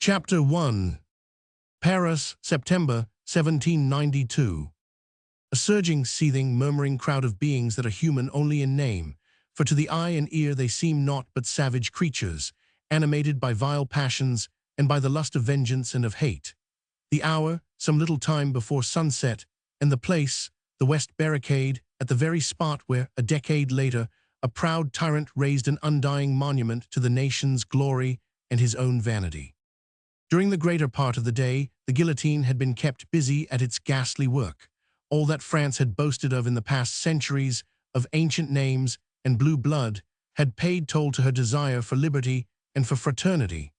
Chapter 1. Paris, September 1792. A surging, seething, murmuring crowd of beings that are human only in name, for to the eye and ear they seem naught but savage creatures, animated by vile passions and by the lust of vengeance and of hate. The hour, some little time before sunset, and the place, the West Barricade, at the very spot where, a decade later, a proud tyrant raised an undying monument to the nation's glory and his own vanity. During the greater part of the day, the guillotine had been kept busy at its ghastly work. All that France had boasted of in the past centuries, of ancient names and blue blood, had paid toll to her desire for liberty and for fraternity.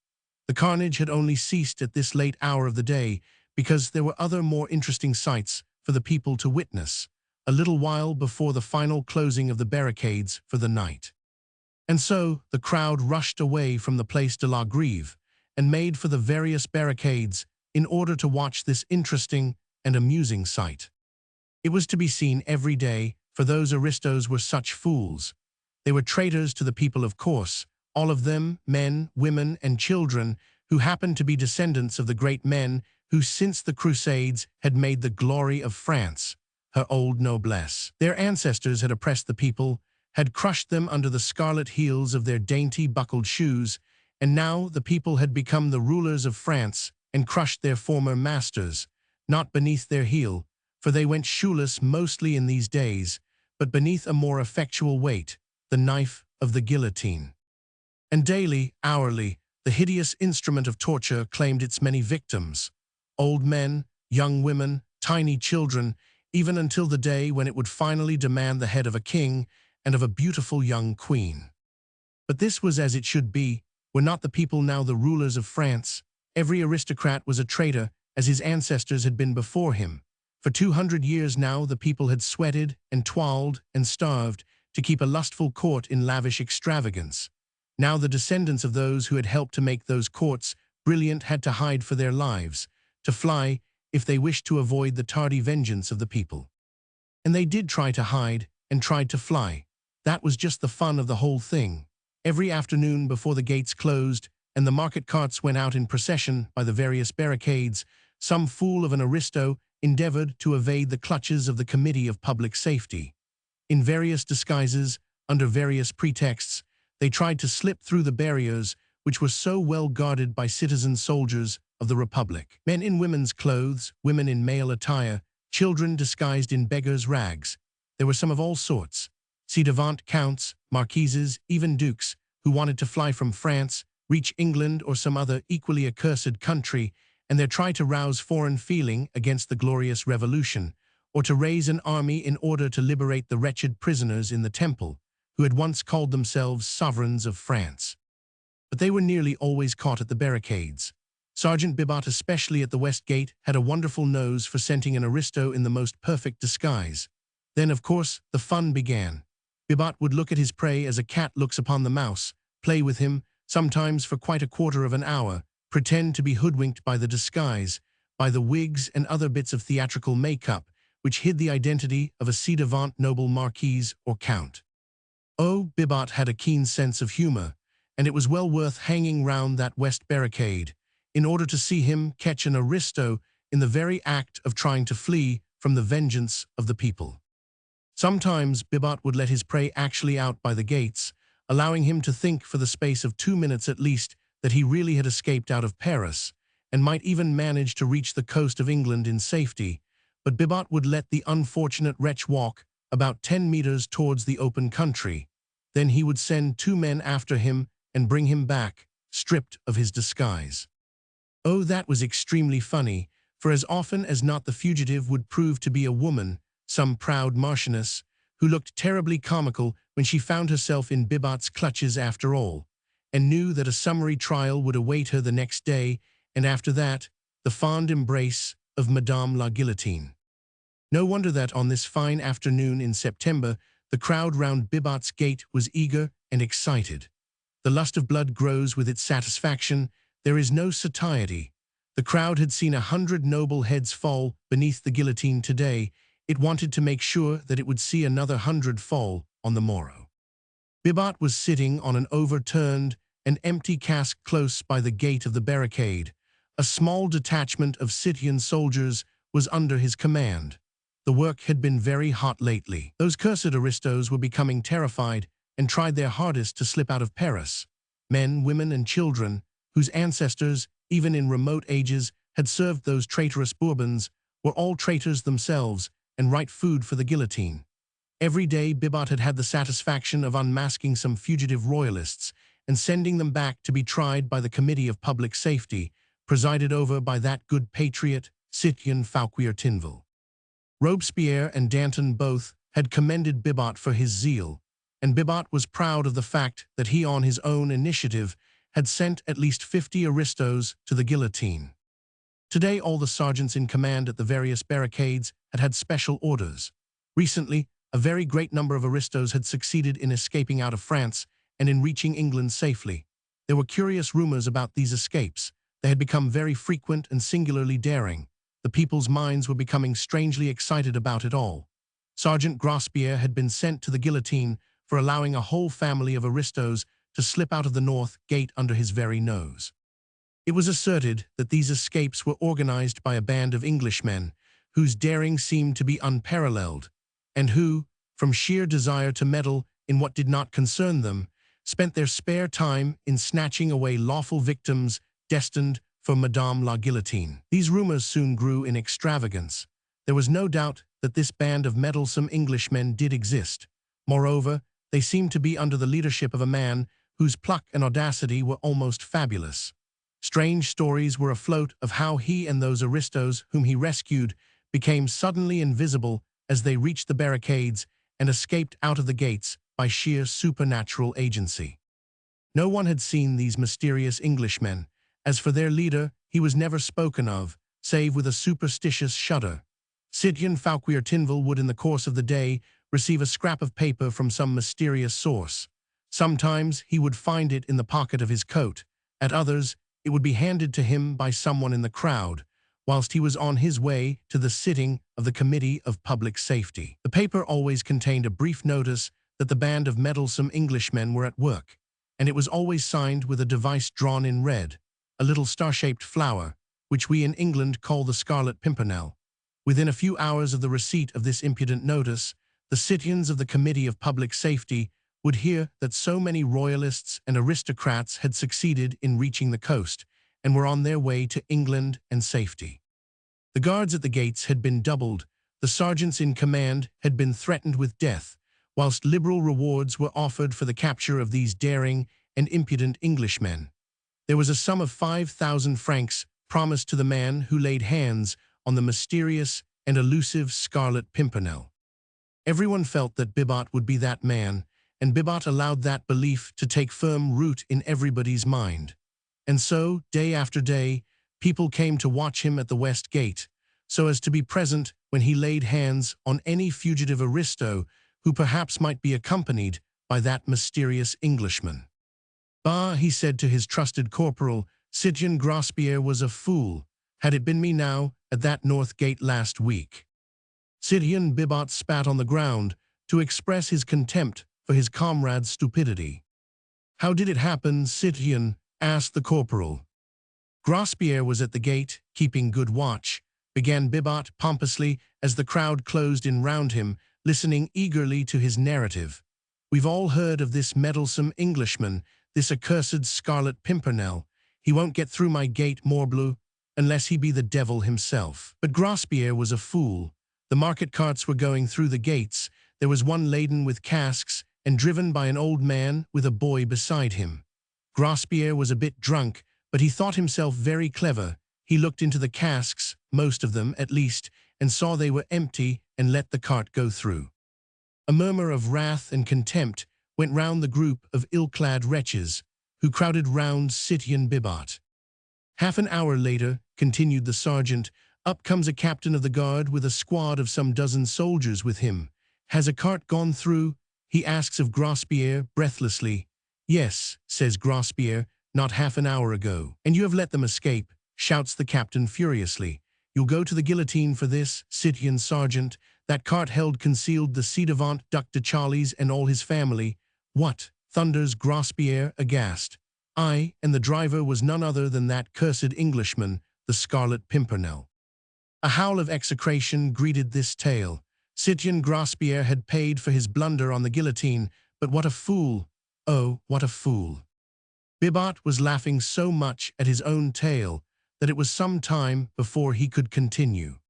The carnage had only ceased at this late hour of the day because there were other more interesting sights for the people to witness, a little while before the final closing of the barricades for the night. And so the crowd rushed away from the Place de la Grève and made for the various barricades in order to watch this interesting and amusing sight. It was to be seen every day, for those aristos were such fools. They were traitors to the people, of course, all of them, men, women, and children, who happened to be descendants of the great men who since the Crusades had made the glory of France, her old noblesse. Their ancestors had oppressed the people, had crushed them under the scarlet heels of their dainty buckled shoes, and now the people had become the rulers of France and crushed their former masters, not beneath their heel, for they went shoeless mostly in these days, but beneath a more effectual weight, the knife of the guillotine. And daily, hourly, the hideous instrument of torture claimed its many victims, old men, young women, tiny children, even until the day when it would finally demand the head of a king and of a beautiful young queen. But this was as it should be. Were not the people now the rulers of France? Every aristocrat was a traitor, as his ancestors had been before him. For 200 years now the people had sweated and toiled and starved to keep a lustful court in lavish extravagance. Now the descendants of those who had helped to make those courts brilliant had to hide for their lives, to fly if they wished to avoid the tardy vengeance of the people. And they did try to hide and tried to fly. That was just the fun of the whole thing. Every afternoon before the gates closed and the market carts went out in procession by the various barricades, some fool of an aristo endeavored to evade the clutches of the Committee of Public Safety. In various disguises, under various pretexts, they tried to slip through the barriers which were so well guarded by citizen soldiers of the Republic. Men in women's clothes, women in male attire, children disguised in beggars' rags. There were some of all sorts. Ci-devant counts, marquises, even dukes, who wanted to fly from France, reach England or some other equally accursed country, and there try to rouse foreign feeling against the glorious revolution, or to raise an army in order to liberate the wretched prisoners in the Temple, who had once called themselves sovereigns of France. But they were nearly always caught at the barricades. Sergeant Bibat, especially at the West Gate, had a wonderful nose for scenting an aristo in the most perfect disguise. Then, of course, the fun began. Bibat would look at his prey as a cat looks upon the mouse, play with him, sometimes for quite a quarter of an hour, pretend to be hoodwinked by the disguise, by the wigs and other bits of theatrical makeup, which hid the identity of a ci-devant noble marquise or count. Oh, Bibat had a keen sense of humor, and it was well worth hanging round that West Barricade, in order to see him catch an aristo in the very act of trying to flee from the vengeance of the people. Sometimes Bibat would let his prey actually out by the gates, allowing him to think for the space of 2 minutes at least that he really had escaped out of Paris, and might even manage to reach the coast of England in safety, but Bibat would let the unfortunate wretch walk about 10 meters towards the open country. Then he would send 2 men after him and bring him back, stripped of his disguise. Oh, that was extremely funny, for as often as not the fugitive would prove to be a woman, some proud marchioness, who looked terribly comical when she found herself in Bibat's clutches after all, and knew that a summary trial would await her the next day, and after that, the fond embrace of Madame la Guillotine. No wonder that on this fine afternoon in September, the crowd round Bibat's gate was eager and excited. The lust of blood grows with its satisfaction. There is no satiety. The crowd had seen 100 noble heads fall beneath the guillotine today. It wanted to make sure that it would see another 100 fall on the morrow. Bibat was sitting on an overturned an empty cask close by the gate of the barricade. A small detachment of Scythian soldiers was under his command. The work had been very hot lately. Those cursed aristos were becoming terrified and tried their hardest to slip out of Paris. Men, women, and children, whose ancestors, even in remote ages, had served those traitorous Bourbons, were all traitors themselves and right food for the guillotine. Every day Bibat had had the satisfaction of unmasking some fugitive royalists and sending them back to be tried by the Committee of Public Safety, presided over by that good patriot, Citoyen Fouquier Tinville. Robespierre and Danton both had commended Bibat for his zeal, and Bibat was proud of the fact that he on his own initiative had sent at least 50 aristos to the guillotine. Today all the sergeants in command at the various barricades had had special orders. Recently, a very great number of aristos had succeeded in escaping out of France and in reaching England safely. There were curious rumors about these escapes. They had become very frequent and singularly daring. The people's minds were becoming strangely excited about it all. Sergeant Grospierre had been sent to the guillotine for allowing a whole family of aristos to slip out of the north gate under his very nose. It was asserted that these escapes were organized by a band of Englishmen whose daring seemed to be unparalleled, and who, from sheer desire to meddle in what did not concern them, spent their spare time in snatching away lawful victims destined for Madame la Guillotine. These rumors soon grew in extravagance. There was no doubt that this band of meddlesome Englishmen did exist. Moreover, they seemed to be under the leadership of a man whose pluck and audacity were almost fabulous. Strange stories were afloat of how he and those aristos whom he rescued became suddenly invisible as they reached the barricades and escaped out of the gates by sheer supernatural agency. No one had seen these mysterious Englishmen. As for their leader, he was never spoken of, save with a superstitious shudder. Citoyen Fouquier Tinville would in the course of the day receive a scrap of paper from some mysterious source. Sometimes he would find it in the pocket of his coat. At others, it would be handed to him by someone in the crowd, whilst he was on his way to the sitting of the Committee of Public Safety. The paper always contained a brief notice that the band of meddlesome Englishmen were at work, and it was always signed with a device drawn in red, a little star-shaped flower, which we in England call the Scarlet Pimpernel. Within a few hours of the receipt of this impudent notice, the citizens of the Committee of Public Safety would hear that so many royalists and aristocrats had succeeded in reaching the coast and were on their way to England and safety. The guards at the gates had been doubled, the sergeants in command had been threatened with death, whilst liberal rewards were offered for the capture of these daring and impudent Englishmen. There was a sum of 5,000 francs promised to the man who laid hands on the mysterious and elusive Scarlet Pimpernel. Everyone felt that Bibat would be that man, and Bibat allowed that belief to take firm root in everybody's mind. And so, day after day, people came to watch him at the West Gate, so as to be present when he laid hands on any fugitive aristo who perhaps might be accompanied by that mysterious Englishman. "Bah," he said to his trusted corporal, "Citoyen Grospierre was a fool. Had it been me now at that North Gate last week." Citoyen Bibat spat on the ground to express his contempt for his comrade's stupidity. "How did it happen, Citoyen?" asked the corporal. "Grospierre was at the gate, keeping good watch," began Bibat pompously as the crowd closed in round him, listening eagerly to his narrative. "We've all heard of this meddlesome Englishman, this accursed Scarlet Pimpernel. He won't get through my gate, morbleu, unless he be the devil himself. But Grospierre was a fool. The market carts were going through the gates. There was one laden with casks and driven by an old man with a boy beside him. Grospierre was a bit drunk, but he thought himself very clever. He looked into the casks, most of them at least, and saw they were empty and let the cart go through. A murmur of wrath and contempt went round the group of ill-clad wretches who crowded round Citoyen Bibat. Half an hour later, continued the sergeant, up comes a captain of the guard with a squad of some dozen soldiers with him. "Has a cart gone through?" he asks of Grospierre breathlessly. "Yes," says Grospierre, "not half an hour ago." "And you have let them escape," shouts the captain furiously. "You'll go to the guillotine for this, Citoyen Sergeant. That cart held concealed the ci-devant Duc de Charlies and all his family." "What?" thunders Grospierre, aghast. And the driver was none other than that cursed Englishman, the Scarlet Pimpernel. A howl of execration greeted this tale. Citoyen Grospierre had paid for his blunder on the guillotine, but what a fool! Oh, what a fool! Bibat was laughing so much at his own tale that it was some time before he could continue.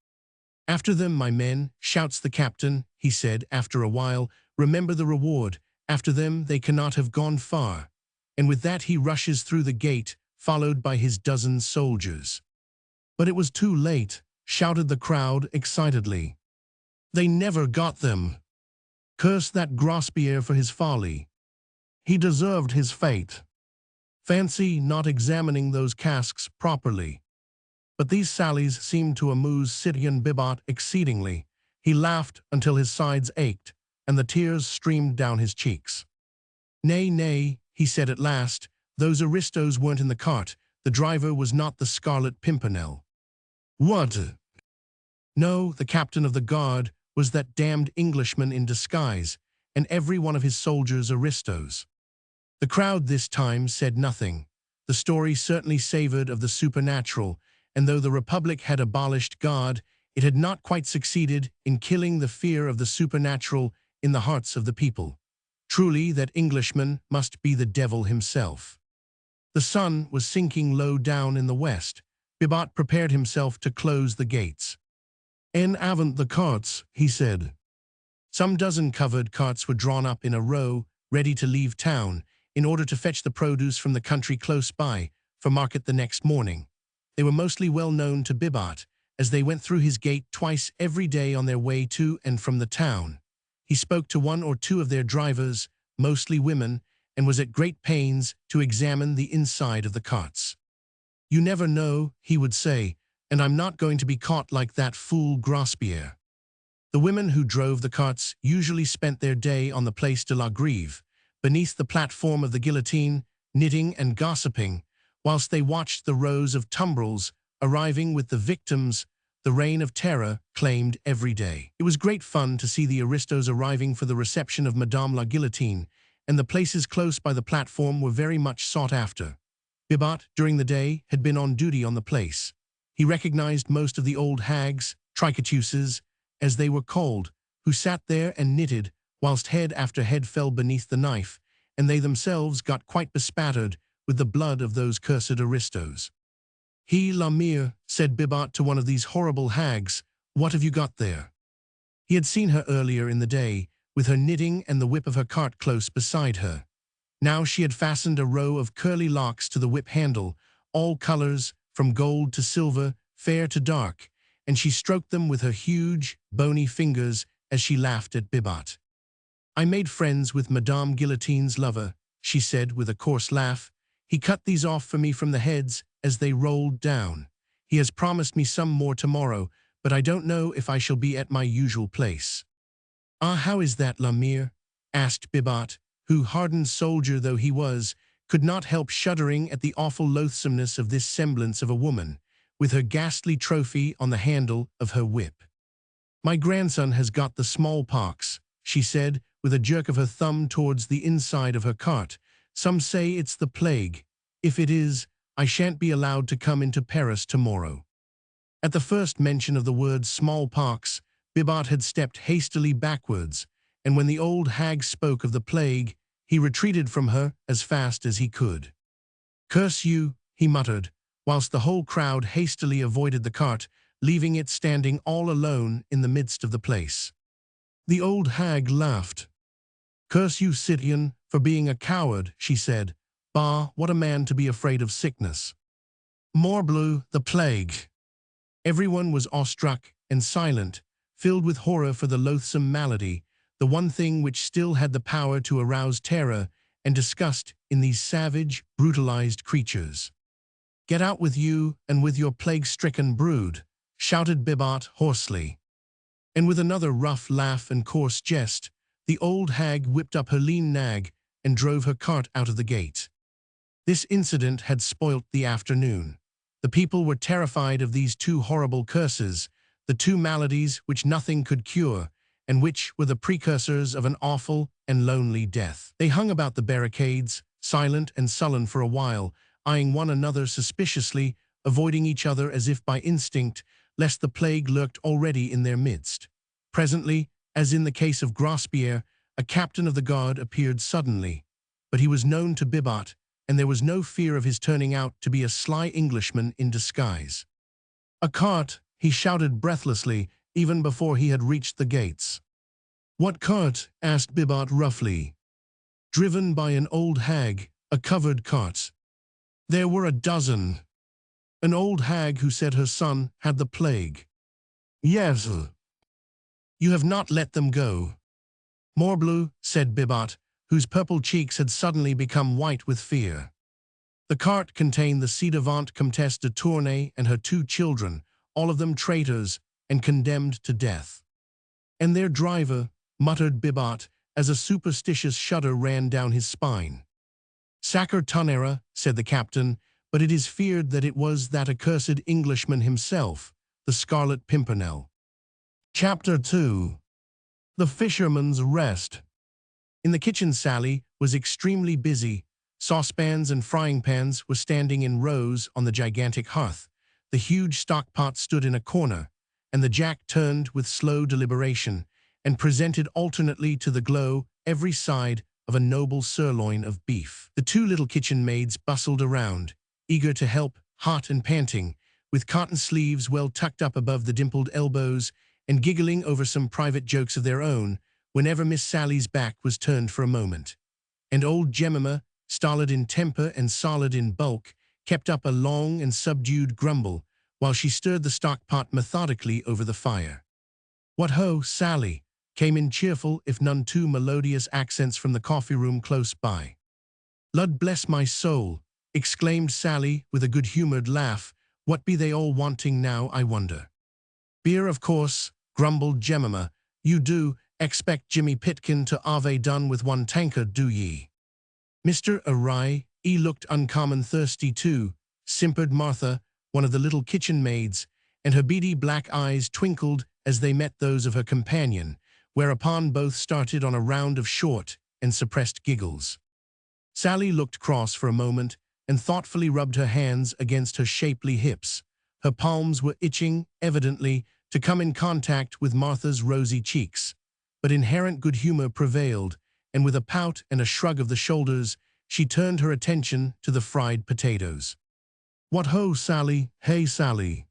"After them, my men," shouts the captain, he said after a while. "Remember the reward. After them they cannot have gone far." And with that he rushes through the gate, followed by his dozen soldiers. "But it was too late," shouted the crowd excitedly. "They never got them. Curse that Grospierre for his folly. He deserved his fate. Fancy not examining those casks properly." But these sallies seemed to amuse Citoyen Bibat exceedingly. He laughed until his sides ached, and the tears streamed down his cheeks. "Nay, nay," he said at last, "those aristos weren't in the cart. The driver was not the Scarlet Pimpernel." "What?" "No, the captain of the guard was that damned Englishman in disguise, and every one of his soldiers aristos." The crowd this time said nothing. The story certainly savored of the supernatural, and though the Republic had abolished God, it had not quite succeeded in killing the fear of the supernatural in the hearts of the people. Truly, that Englishman must be the devil himself. The sun was sinking low down in the west. Bibat prepared himself to close the gates. "En avant the carts," he said. Some dozen covered carts were drawn up in a row, ready to leave town, in order to fetch the produce from the country close by, for market the next morning. They were mostly well known to Bibat, as they went through his gate twice every day on their way to and from the town. He spoke to one or two of their drivers, mostly women, and was at great pains to examine the inside of the carts. "You never know," he would say, "and I'm not going to be caught like that fool Grospierre." The women who drove the carts usually spent their day on the Place de la Grève, beneath the platform of the guillotine, knitting and gossiping, whilst they watched the rows of tumbrils arriving with the victims the reign of terror claimed every day. It was great fun to see the aristos arriving for the reception of Madame la Guillotine, and the places close by the platform were very much sought after. Bibat, during the day, had been on duty on the place. He recognized most of the old hags, tricoteuses, as they were called, who sat there and knitted, whilst head after head fell beneath the knife, and they themselves got quite bespattered with the blood of those cursed aristos. "He, la mire," said Bibat to one of these horrible hags, "what have you got there?" He had seen her earlier in the day, with her knitting and the whip of her cart close beside her. Now she had fastened a row of curly locks to the whip handle, all colors, from gold to silver, fair to dark, and she stroked them with her huge, bony fingers as she laughed at Bibat. "I made friends with Madame Guillotine's lover," she said with a coarse laugh. "He cut these off for me from the heads as they rolled down. He has promised me some more tomorrow, but I don't know if I shall be at my usual place." "Ah, how is that, la mire?" asked Bibat, who, hardened soldier though he was, could not help shuddering at the awful loathsomeness of this semblance of a woman, with her ghastly trophy on the handle of her whip. "My grandson has got the smallpox," she said, with a jerk of her thumb towards the inside of her cart. "Some say it's the plague. If it is, I shan't be allowed to come into Paris tomorrow." At the first mention of the word smallpox, Bibat had stepped hastily backwards, and when the old hag spoke of the plague, he retreated from her as fast as he could. "Curse you," he muttered, whilst the whole crowd hastily avoided the cart, leaving it standing all alone in the midst of the place. The old hag laughed. "Curse you, citoyen, for being a coward," she said. "Bah, what a man to be afraid of sickness. Morbleu, the plague." Everyone was awestruck and silent, filled with horror for the loathsome malady, the one thing which still had the power to arouse terror and disgust in these savage, brutalized creatures. "Get out with you and with your plague-stricken brood," shouted Bibat hoarsely. And with another rough laugh and coarse jest, the old hag whipped up her lean nag and drove her cart out of the gate. This incident had spoilt the afternoon. The people were terrified of these two horrible curses, the two maladies which nothing could cure, and which were the precursors of an awful and lonely death. They hung about the barricades, silent and sullen for a while, eyeing one another suspiciously, avoiding each other as if by instinct, lest the plague lurked already in their midst. Presently, as in the case of Grospierre, a captain of the guard appeared suddenly, but he was known to Bibat, and there was no fear of his turning out to be a sly Englishman in disguise. "A cart," he shouted breathlessly, even before he had reached the gates. "What cart?" asked Bibat roughly. "Driven by an old hag, a covered cart." There were a dozen. An old hag who said her son had the plague. "Yes." "You have not let them go." "Morbleu," said Bibat, whose purple cheeks had suddenly become white with fear. The cart contained the ci-devant Comtesse de Tournay and her 2 children, all of them traitors and condemned to death. "And their driver," muttered Bibat, as a superstitious shudder ran down his spine. "Sacre tonnerre," said the captain, "but it is feared that it was that accursed Englishman himself, the Scarlet Pimpernel." Chapter 2. The Fisherman's Rest. In the kitchen Sally was extremely busy. Saucepans and frying pans were standing in rows on the gigantic hearth. The huge stock-pot stood in a corner, and the jack turned with slow deliberation and presented alternately to the glow every side of a noble sirloin of beef. The 2 little kitchen maids bustled around, eager to help, hot and panting, with cotton sleeves well tucked up above the dimpled elbows, and giggling over some private jokes of their own whenever Miss Sally's back was turned for a moment. And old Jemima, stolid in temper and solid in bulk, kept up a long and subdued grumble while she stirred the stock-pot methodically over the fire. "What ho, Sally!" came in cheerful, if none too melodious accents from the coffee-room close by. "Lud bless my soul!" exclaimed Sally with a good-humored laugh. "What be they all wanting now, I wonder?" "Beer, of course," grumbled Jemima. "You do expect Jimmy Pitkin to have done with 1 tankard, do ye?" "Mr. Arai, he looked uncommon thirsty too," simpered Martha, one of the little kitchen maids, and her beady black eyes twinkled as they met those of her companion, whereupon both started on a round of short and suppressed giggles. Sally looked cross for a moment and thoughtfully rubbed her hands against her shapely hips. Her palms were itching, evidently, to come in contact with Martha's rosy cheeks, but inherent good humor prevailed, and with a pout and a shrug of the shoulders, she turned her attention to the fried potatoes. "What ho, Sally, hey, Sally!"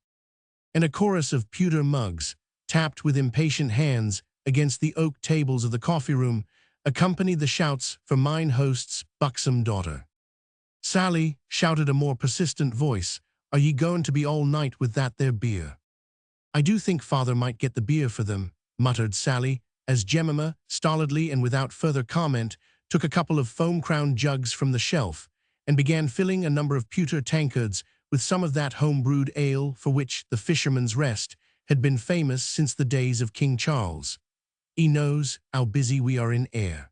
And a chorus of pewter mugs, tapped with impatient hands against the oak tables of the coffee-room, accompanied the shouts for mine host's buxom daughter. "Sally," shouted a more persistent voice, "are ye going to be all night with that there beer?" "I do think father might get the beer for them," muttered Sally, as Jemima, stolidly and without further comment, took a couple of foam-crowned jugs from the shelf and began filling a number of pewter tankards with some of that home-brewed ale for which the Fisherman's Rest had been famous since the days of King Charles. "He knows how busy we are in air."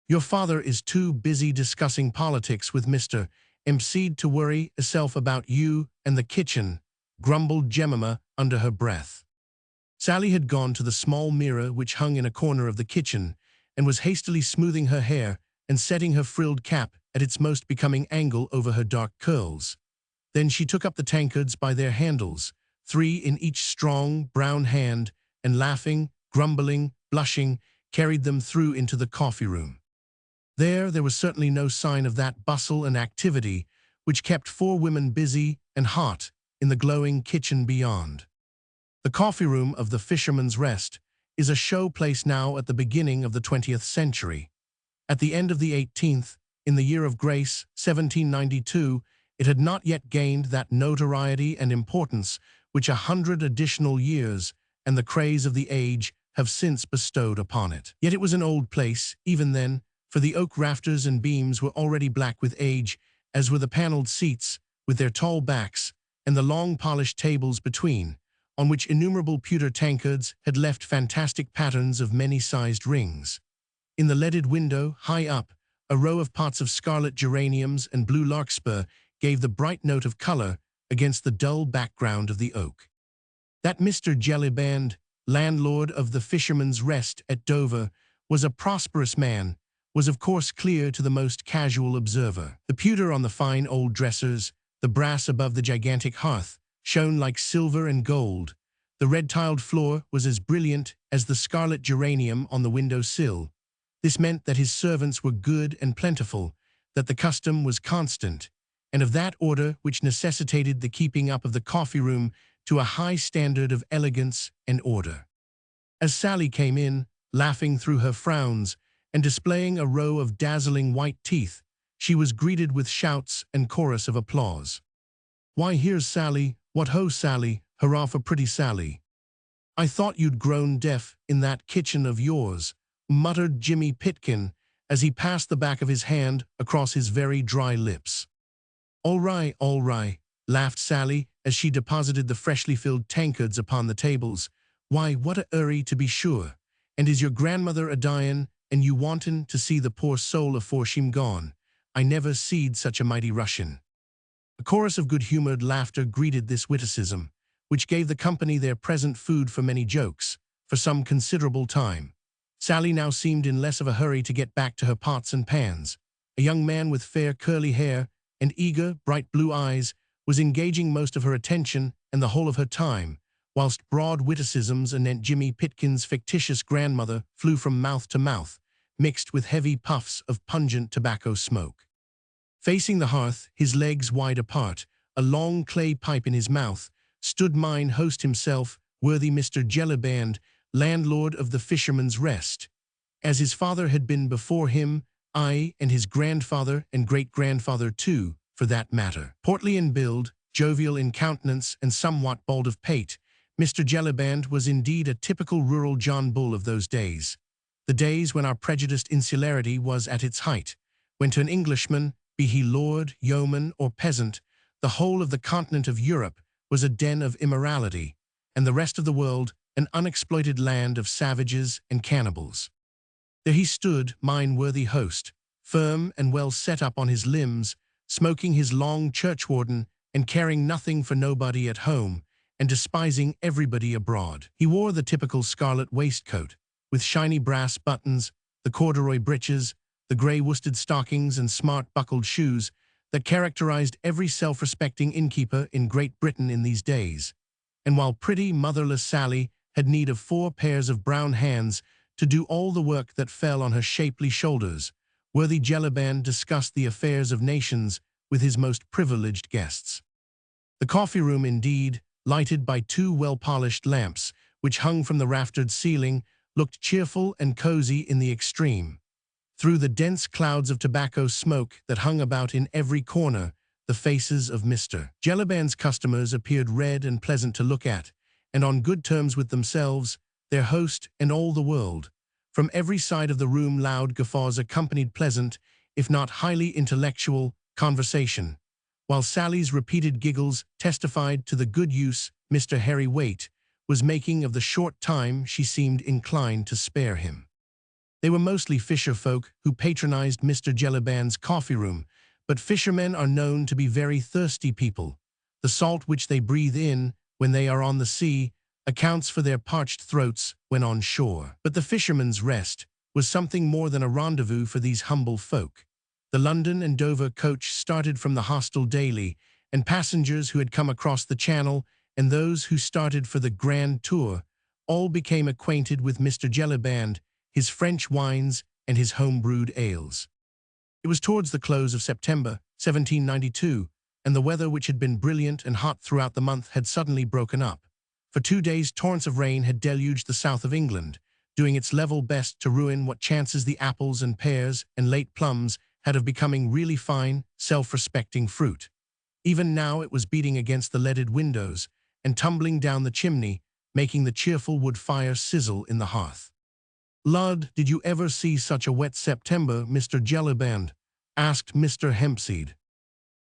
"Your father is too busy discussing politics with Mr. M'Seed to worry hisself about you and the kitchen," grumbled Jemima under her breath. Sally had gone to the small mirror which hung in a corner of the kitchen and was hastily smoothing her hair and setting her frilled cap at its most becoming angle over her dark curls. Then she took up the tankards by their handles, 3 in each strong, brown hand, and laughing, grumbling, blushing, carried them through into the coffee-room. There was certainly no sign of that bustle and activity which kept 4 women busy and hot in the glowing kitchen beyond. The coffee-room of the Fisherman's Rest is a show place now at the beginning of the 20th century. At the end of the 18th, in the year of grace, 1792, it had not yet gained that notoriety and importance which 100 additional years and the craze of the age have since bestowed upon it. Yet it was an old place, even then, for the oak rafters and beams were already black with age, as were the paneled seats, with their tall backs, and the long polished tables between, on which innumerable pewter tankards had left fantastic patterns of many-sized rings. In the leaded window, high up, a row of pots of scarlet geraniums and blue larkspur gave the bright note of color against the dull background of the oak. That Mr. Jellyband, landlord of the Fisherman's Rest at Dover, was a prosperous man, was of course clear to the most casual observer. The pewter on the fine old dressers, the brass above the gigantic hearth, shone like silver and gold. The red-tiled floor was as brilliant as the scarlet geranium on the window-sill. This meant that his servants were good and plentiful, that the custom was constant, and of that order which necessitated the keeping up of the coffee-room to a high standard of elegance and order. As Sally came in, laughing through her frowns, and displaying a row of dazzling white teeth, she was greeted with shouts and chorus of applause. "Why, here's Sally! What ho, Sally! Hurrah for pretty Sally!" "I thought you'd grown deaf in that kitchen of yours," muttered Jimmy Pitkin as he passed the back of his hand across his very dry lips. All right," laughed Sally as she deposited the freshly filled tankards upon the tables. "Why, what a hurry, to be sure! And is your grandmother a-dyin', and you wantin' to see the poor soul afore she'm gone? I never seed such a mighty Russian." A chorus of good-humored laughter greeted this witticism, which gave the company their present food for many jokes, for some considerable time. Sally now seemed in less of a hurry to get back to her pots and pans. A young man with fair curly hair and eager, bright blue eyes was engaging most of her attention and the whole of her time, whilst broad witticisms anent Jimmy Pitkin's fictitious grandmother flew from mouth to mouth, mixed with heavy puffs of pungent tobacco smoke. Facing the hearth, his legs wide apart, a long clay pipe in his mouth, stood mine host himself, worthy Mr. Jellyband, landlord of the Fisherman's Rest. As his father had been before him, aye, and his grandfather and great-grandfather too, for that matter. Portly in build, jovial in countenance, and somewhat bald of pate, Mr. Jellyband was indeed a typical rural John Bull of those days. The days when our prejudiced insularity was at its height, when to an Englishman, be he lord, yeoman, or peasant, the whole of the continent of Europe was a den of immorality, and the rest of the world an unexploited land of savages and cannibals. There he stood, mine worthy host, firm and well set up on his limbs, smoking his long churchwarden and caring nothing for nobody at home, and despising everybody abroad. He wore the typical scarlet waistcoat, with shiny brass buttons, the corduroy breeches, the grey worsted stockings and smart buckled shoes that characterized every self-respecting innkeeper in Great Britain in these days. And while pretty motherless Sally had need of 4 pairs of brown hands to do all the work that fell on her shapely shoulders, worthy Jellyband discussed the affairs of nations with his most privileged guests. The coffee-room, indeed, lighted by 2 well-polished lamps, which hung from the raftered ceiling, looked cheerful and cozy in the extreme. Through the dense clouds of tobacco smoke that hung about in every corner, the faces of Mr. Jellyband's customers appeared red and pleasant to look at, and on good terms with themselves, their host, and all the world. From every side of the room loud guffaws accompanied pleasant, if not highly intellectual, conversation, while Sally's repeated giggles testified to the good use Mr. Harry Waite was making of the short time she seemed inclined to spare him. They were mostly fisher folk who patronized Mr. Jellyband's coffee-room, but fishermen are known to be very thirsty people. The salt which they breathe in when they are on the sea accounts for their parched throats when on shore. But the Fisherman's Rest was something more than a rendezvous for these humble folk. The London and Dover coach started from the hostel daily, and passengers who had come across the Channel and those who started for the Grand Tour all became acquainted with Mr. Jellyband, his French wines, and his home-brewed ales. It was towards the close of September, 1792, and the weather, which had been brilliant and hot throughout the month, had suddenly broken up. For 2 days torrents of rain had deluged the south of England, doing its level best to ruin what chances the apples and pears and late plums had of becoming really fine, self-respecting fruit. Even now it was beating against the leaded windows and tumbling down the chimney, making the cheerful wood fire sizzle in the hearth. "Lud, did you ever see such a wet September, Mr. Jellyband?" asked Mr. Hempseed.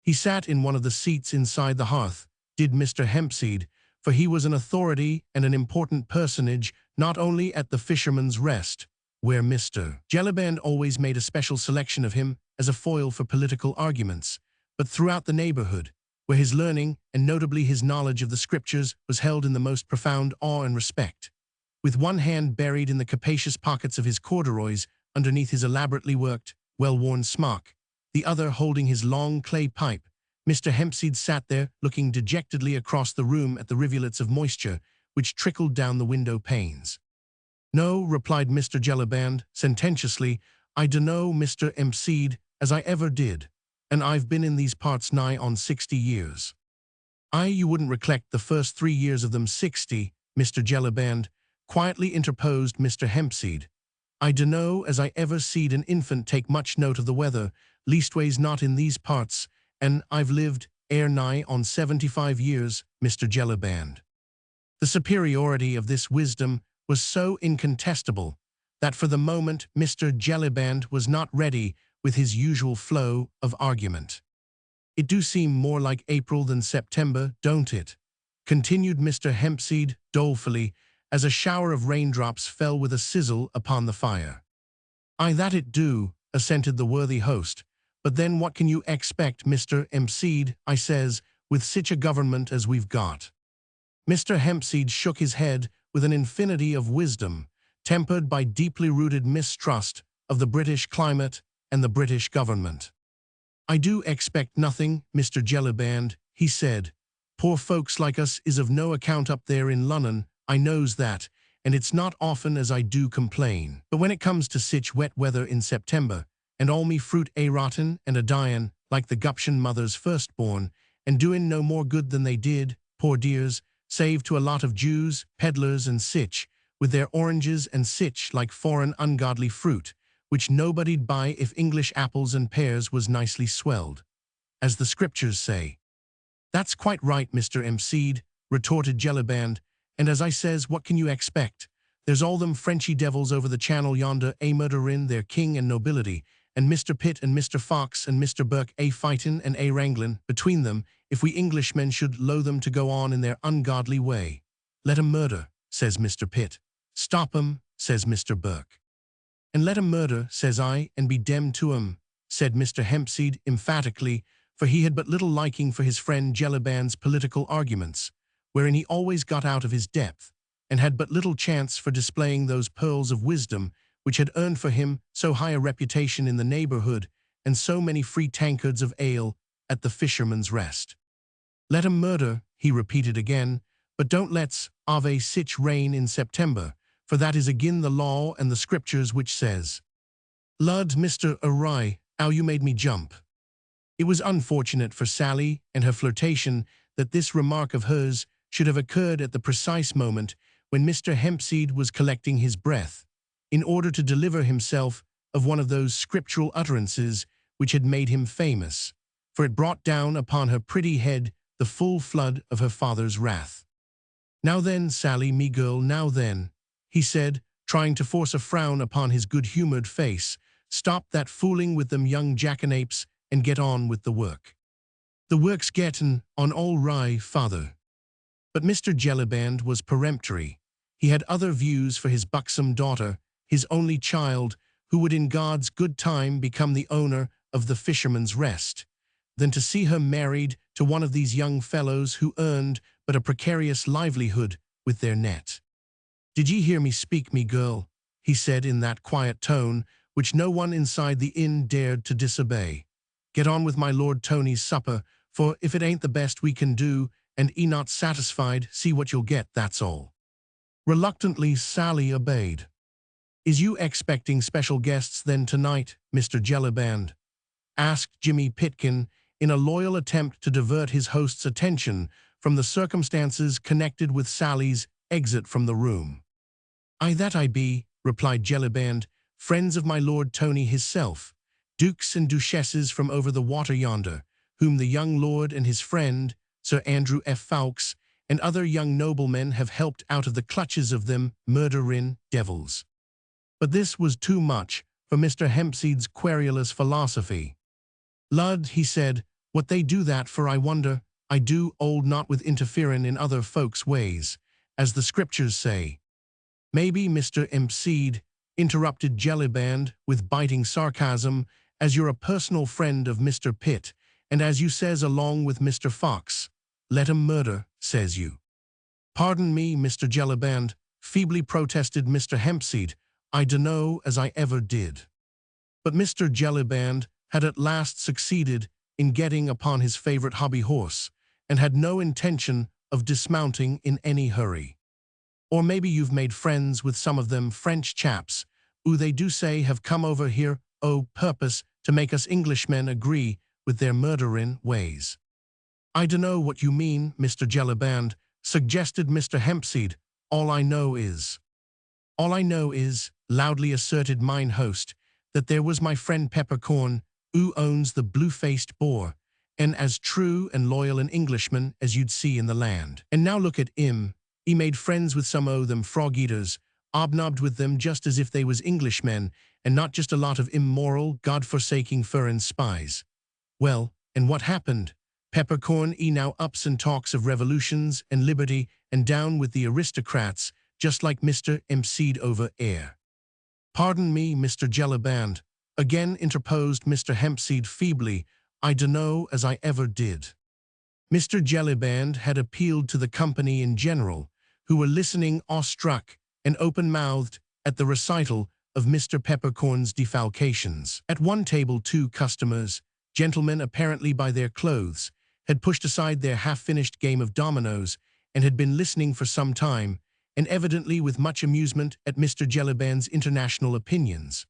He sat in one of the seats inside the hearth, did Mr. Hempseed, for he was an authority and an important personage not only at the Fisherman's Rest, where Mr. Jellyband always made a special selection of him as a foil for political arguments, but throughout the neighborhood, where his learning, and notably his knowledge of the Scriptures, was held in the most profound awe and respect. With one hand buried in the capacious pockets of his corduroys underneath his elaborately worked, well-worn smock, the other holding his long clay pipe, Mr. Hempseed sat there, looking dejectedly across the room at the rivulets of moisture which trickled down the window panes. "No," replied Mr. Jellyband, sententiously, "I dunno, Mr. Hempseed, as I ever did, and I've been in these parts nigh on 60 years. "Aye, you wouldn't recollect the first 3 years of them 60, Mr. Jellyband," quietly interposed Mr. Hempseed. "I dunno as I ever seed an infant take much note of the weather, leastways not in these parts, and I've lived ere nigh on 75 years, Mr. Jellyband." The superiority of this wisdom was so incontestable that for the moment Mr. Jellyband was not ready with his usual flow of argument. "It do seem more like April than September, don't it?" continued Mr. Hempseed dolefully, as a shower of raindrops fell with a sizzle upon the fire. "Aye, that it do," assented the worthy host. "But then what can you expect, Mr. Hempseed, I says, with sich a government as we've got?" Mr. Hempseed shook his head with an infinity of wisdom, tempered by deeply rooted mistrust of the British climate and the British government. "I do expect nothing, Mr. Jellyband," he said. "Poor folks like us is of no account up there in Lunnon, I knows that, and it's not often as I do complain. But when it comes to sich wet weather in September, and all me fruit a-rotten and a-dyin' like the guption mother's firstborn, and doin' no more good than they did, poor dears, save to a lot of Jews, peddlers and sich, with their oranges and sich like foreign ungodly fruit, which nobody'd buy if English apples and pears was nicely swelled, as the scriptures say." "That's quite right, Mr. Hempseed," retorted Jellyband, "and as I says, what can you expect? There's all them Frenchy devils over the channel yonder a-murderin' their king and nobility, and Mr. Pitt and Mr. Fox and Mr. Burke a-fightin' and a-wranglin' between them, if we Englishmen should low them to go on in their ungodly way. 'Let 'em murder,' says Mr. Pitt. 'Stop 'em,' says Mr. Burke. "'And let 'em murder,' says I, 'and be demmed to 'em,' said Mr. Hempseed emphatically, for he had but little liking for his friend Jellyband's political arguments, wherein he always got out of his depth, and had but little chance for displaying those pearls of wisdom which had earned for him so high a reputation in the neighborhood and so many free tankards of ale at the Fisherman's Rest. "Let 'em murder," he repeated again, "but don't let's ave sich rain in September, for that is agin the law and the scriptures which says." "Lud, Mr. O'Rye, 'ow you made me jump." It was unfortunate for Sally and her flirtation that this remark of hers should have occurred at the precise moment when Mr. Hempseed was collecting his breath, in order to deliver himself of one of those scriptural utterances which had made him famous, for it brought down upon her pretty head the full flood of her father's wrath. "Now then, Sally, me girl, now then," he said, trying to force a frown upon his good-humored face, "stop that fooling with them young jackanapes and get on with the work." "The work's gettin' on all right, father." But Mr. Jellyband was peremptory. He had other views for his buxom daughter, his only child, who would in God's good time become the owner of the Fisherman's Rest, than to see her married to one of these young fellows who earned but a precarious livelihood with their net. "Did ye hear me speak, me girl?" he said in that quiet tone which no one inside the inn dared to disobey. "Get on with my Lord Tony's supper, for if it ain't the best we can do, and not satisfied, see what you'll get, that's all." Reluctantly, Sally obeyed. "Is you expecting special guests then tonight, Mr. Jellyband?" asked Jimmy Pitkin, in a loyal attempt to divert his host's attention from the circumstances connected with Sally's exit from the room. "Aye, that I be," replied Jellyband, "friends of my Lord Tony hisself, dukes and duchesses from over the water yonder, whom the young lord and his friend, Sir Andrew F. Fawkes, and other young noblemen have helped out of the clutches of them murderin' devils." But this was too much for Mr. Hempseed's querulous philosophy. "Lud," he said, "what they do that for, I wonder. I do old not with interferin' in other folks' ways, as the scriptures say." "Maybe, Mr. Hempseed," interrupted Jellyband with biting sarcasm, "as you're a personal friend of Mr. Pitt, and as you says along with Mr. Fox, 'Let 'em murder,' says you." "Pardon me, Mr. Jellyband," feebly protested Mr. Hempseed. I dunno as I ever did. But Mr. Jellyband had at last succeeded in getting upon his favorite hobby horse, and had no intention of dismounting in any hurry. Or maybe you've made friends with some of them French chaps, who they do say have come over here o' purpose to make us Englishmen agree with their murderin' ways. I dunno what you mean, Mr. Jellyband, suggested Mr. Hempseed. All I know is, loudly asserted mine host, that there was my friend Peppercorn, who owns the blue-faced boar, and as true and loyal an Englishman as you'd see in the land. And now look at 'im, he made friends with some o' them frog-eaters, obnobbed with them just as if they was Englishmen, and not just a lot of immoral, god-forsaking furrin spies. Well, and what happened? Peppercorn now ups and talks of revolutions and liberty and down with the aristocrats, just like Mr. Hempseed over air. Pardon me, Mr. Jellyband, again interposed Mr. Hempseed feebly, I dunno as I ever did. Mr. Jellyband had appealed to the company in general, who were listening awestruck and open-mouthed at the recital of Mr. Peppercorn's defalcations. At one table 2 customers, gentlemen apparently by their clothes, had pushed aside their half-finished game of dominoes and had been listening for some time, and evidently with much amusement at Mr. Jellyband's international opinions.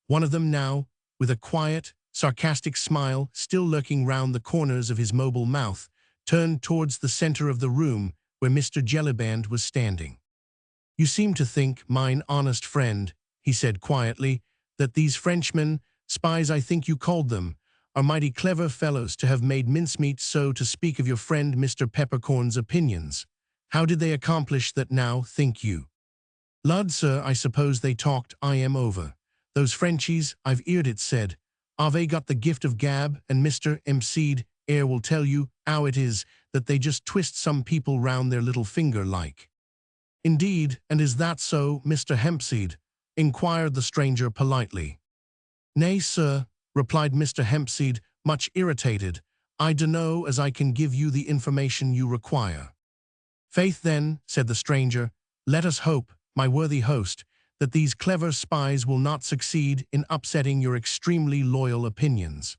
One of them now, with a quiet, sarcastic smile still lurking round the corners of his mobile mouth, turned towards the center of the room where Mr. Jellyband was standing. You seem to think, mine honest friend, he said quietly, that these Frenchmen, spies I think you called them, are mighty clever fellows to have made mincemeat so to speak of your friend Mr. Peppercorn's opinions. How did they accomplish that now, think you? Lud, sir, I suppose they talked I am over. Those Frenchies, I've eared it said, they got the gift of gab, and Mr. Hempseed will tell you how it is that they just twist some people round their little finger like. Indeed, and is that so, Mr. Hempseed? Inquired the stranger politely. Nay, sir, replied Mr. Hempseed, much irritated, I dunno as I can give you the information you require. Faith then, said the stranger, let us hope, my worthy host, that these clever spies will not succeed in upsetting your extremely loyal opinions.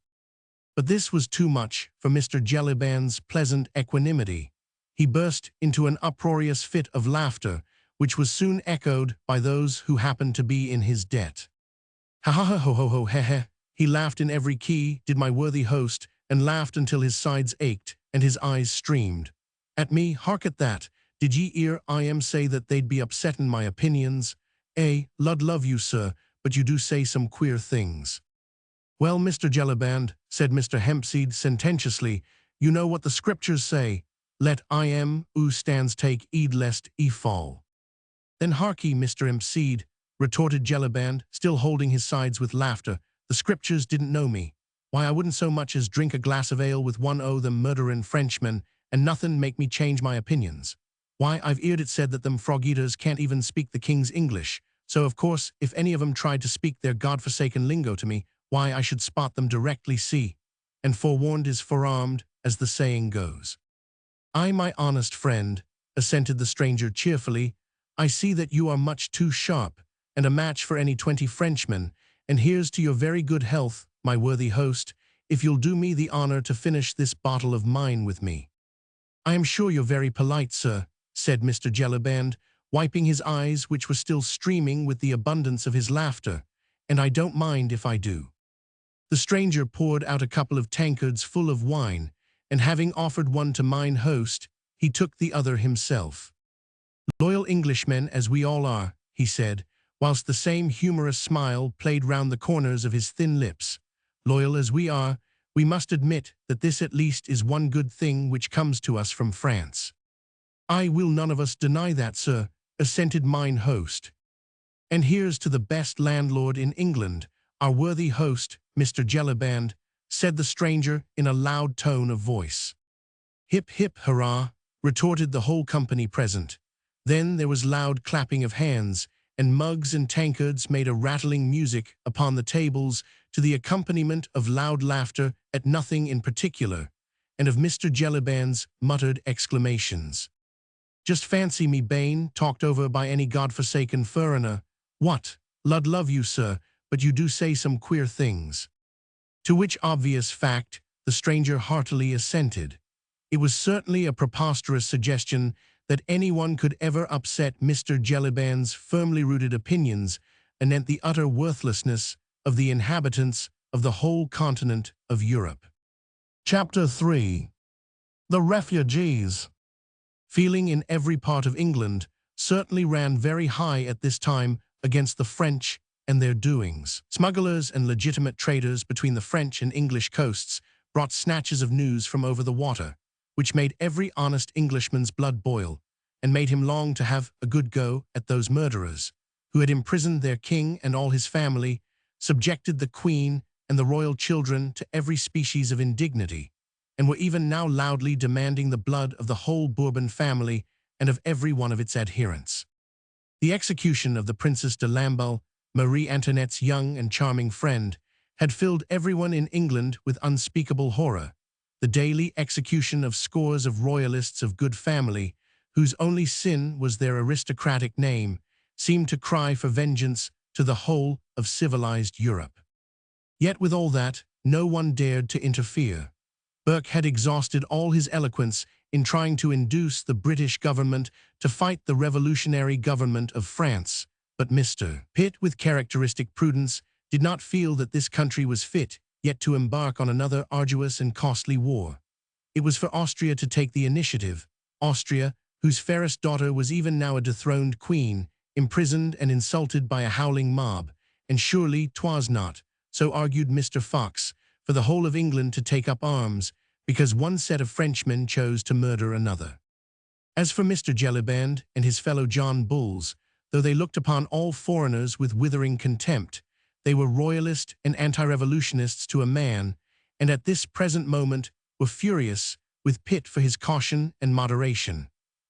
But this was too much for Mr. Jellyband's pleasant equanimity. He burst into an uproarious fit of laughter, which was soon echoed by those who happened to be in his debt. Ha ha ha ho ho ho he he. He laughed in every key, did my worthy host, and laughed until his sides ached and his eyes streamed. At me, hark at that, did ye ear I am say that they'd be upsettin' my opinions? Lud love you, sir, but you do say some queer things. Well, Mr. Jellyband, said Mr. Hempseed sententiously, you know what the scriptures say, let I am who stands take heed lest he fall. Then harkee, Mr. Hempseed, retorted Jellyband, still holding his sides with laughter, the scriptures didn't know me. Why, I wouldn't so much as drink a glass of ale with one o' them murderin' Frenchmen, and nothin' make me change my opinions. Why, I've eared it said that them frog-eaters can't even speak the king's English, so of course, if any of 'em tried to speak their godforsaken lingo to me, why, I should spot them directly see, and forewarned is forearmed, as the saying goes. I, my honest friend, assented the stranger cheerfully, I see that you are much too sharp, and a match for any 20 Frenchmen, and here's to your very good health, my worthy host, if you'll do me the honor to finish this bottle of mine with me. I am sure you're very polite, sir, said Mr. Jellyband, wiping his eyes which were still streaming with the abundance of his laughter, and I don't mind if I do. The stranger poured out a couple of tankards full of wine, and having offered one to mine host, he took the other himself. Loyal Englishmen as we all are, he said, whilst the same humorous smile played round the corners of his thin lips. Loyal as we are, we must admit that this at least is one good thing which comes to us from France. I will none of us deny that, sir, assented mine host. And here's to the best landlord in England, our worthy host, Mr. Jellyband, said the stranger in a loud tone of voice. Hip hip hurrah, retorted the whole company present. Then there was loud clapping of hands, and mugs and tankards made a rattling music upon the tables to the accompaniment of loud laughter at nothing in particular, and of Mr. Jellyband's muttered exclamations. Just fancy me bane talked over by any godforsaken foreigner. What? "Lud love you, sir, but you do say some queer things." To which obvious fact the stranger heartily assented. It was certainly a preposterous suggestion that anyone could ever upset Mr. Jellyband's firmly rooted opinions anent the utter worthlessness of the inhabitants of the whole continent of Europe. Chapter 3. The Refugees. Feeling in every part of England certainly ran very high at this time against the French and their doings. Smugglers and legitimate traders between the French and English coasts brought snatches of news from over the water, which made every honest Englishman's blood boil, and made him long to have a good go at those murderers, who had imprisoned their king and all his family, subjected the queen and the royal children to every species of indignity, and were even now loudly demanding the blood of the whole Bourbon family and of every one of its adherents. The execution of the Princess de Lamballe, Marie Antoinette's young and charming friend, had filled everyone in England with unspeakable horror. The daily execution of scores of royalists of good family, whose only sin was their aristocratic name, seemed to cry for vengeance to the whole of civilized Europe. Yet with all that, no one dared to interfere. Burke had exhausted all his eloquence in trying to induce the British government to fight the revolutionary government of France, but Mr. Pitt, with characteristic prudence, did not feel that this country was fit yet to embark on another arduous and costly war. It was for Austria to take the initiative, Austria, whose fairest daughter was even now a dethroned queen, imprisoned and insulted by a howling mob, and surely 'twas not, so argued Mr. Fox, for the whole of England to take up arms, because one set of Frenchmen chose to murder another. As for Mr. Jellyband and his fellow John Bulls, though they looked upon all foreigners with withering contempt, they were royalist and anti-revolutionists to a man, and at this present moment were furious with Pitt for his caution and moderation,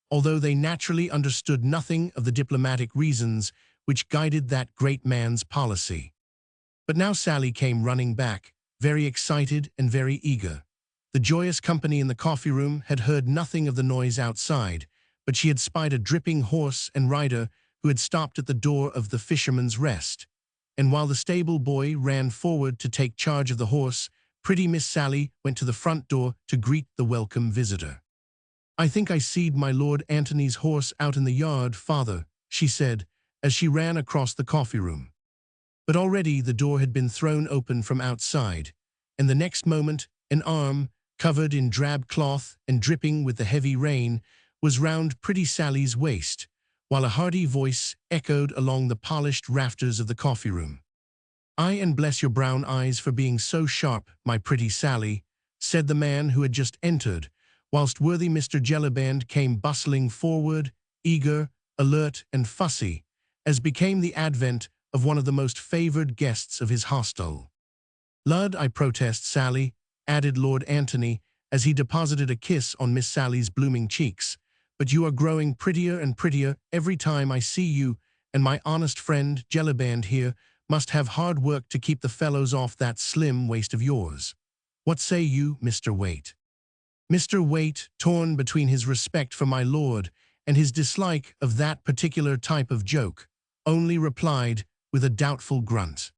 although they naturally understood nothing of the diplomatic reasons which guided that great man's policy. But now Sally came running back, very excited and very eager. The joyous company in the coffee-room had heard nothing of the noise outside, but she had spied a dripping horse and rider who had stopped at the door of the Fisherman's Rest. And while the stable boy ran forward to take charge of the horse, pretty Miss Sally went to the front door to greet the welcome visitor. "I think I seed my Lord Antony's horse out in the yard, father," she said, as she ran across the coffee-room. But already the door had been thrown open from outside, and the next moment an arm, covered in drab cloth and dripping with the heavy rain, was round pretty Sally's waist, while a hearty voice echoed along the polished rafters of the coffee-room. "Aye, and bless your brown eyes for being so sharp, my pretty Sally," said the man who had just entered, whilst worthy Mr. Jellyband came bustling forward, eager, alert, and fussy, as became the advent of one of the most favoured guests of his hostel. "Lud, I protest, Sally," added Lord Antony, as he deposited a kiss on Miss Sally's blooming cheeks, "but you are growing prettier and prettier every time I see you, and my honest friend Jellyband here must have hard work to keep the fellows off that slim waist of yours. What say you, Mr. Waite?" Mr. Waite, torn between his respect for my lord and his dislike of that particular type of joke, only replied with a doubtful grunt.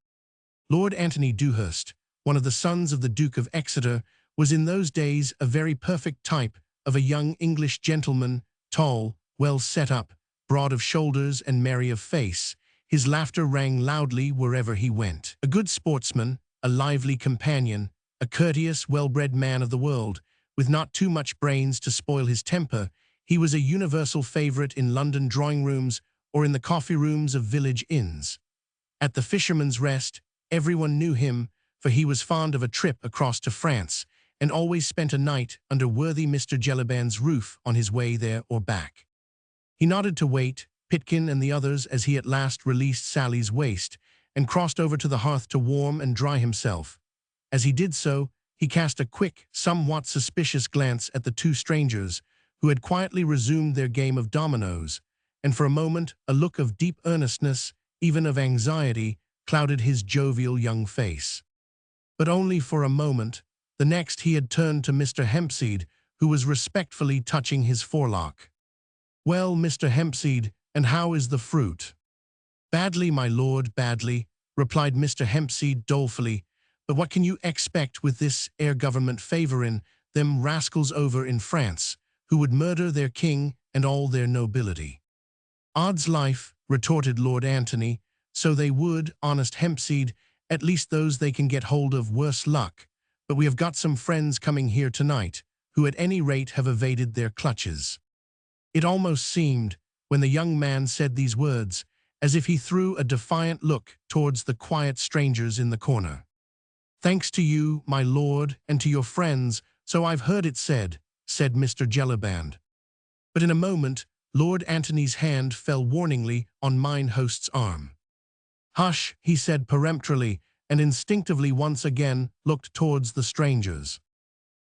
Lord Antony Dewhurst, one of the sons of the Duke of Exeter, was in those days a very perfect type of a young English gentleman, tall, well set up, broad of shoulders and merry of face. His laughter rang loudly wherever he went. A good sportsman, a lively companion, a courteous, well-bred man of the world, with not too much brains to spoil his temper, he was a universal favourite in London drawing-rooms or in the coffee-rooms of village inns. At the Fisherman's Rest, everyone knew him, for he was fond of a trip across to France, and always spent a night under worthy Mr. Jellyband's roof on his way there or back. He nodded to Waite, Pitkin, and the others as he at last released Sally's waist, and crossed over to the hearth to warm and dry himself. As he did so, he cast a quick, somewhat suspicious glance at the two strangers, who had quietly resumed their game of dominoes, and for a moment a look of deep earnestness, even of anxiety, clouded his jovial young face. But only for a moment. The next he had turned to Mr. Hempseed, who was respectfully touching his forelock. "Well, Mr. Hempseed, and how is the fruit?" Badly, my lord, badly, replied Mr. Hempseed dolefully. But what can you expect with this air government favouring them rascals over in France, who would murder their king and all their nobility? Odds life, retorted Lord Antony, so they would, honest Hempseed, at least those they can get hold of, worse luck. But we have got some friends coming here tonight, who at any rate have evaded their clutches. It almost seemed, when the young man said these words, as if he threw a defiant look towards the quiet strangers in the corner. Thanks to you, my lord, and to your friends, so I've heard it said, said Mr. Jellyband. But in a moment, Lord Antony's hand fell warningly on mine host's arm. Hush, he said peremptorily, and instinctively once again looked towards the strangers.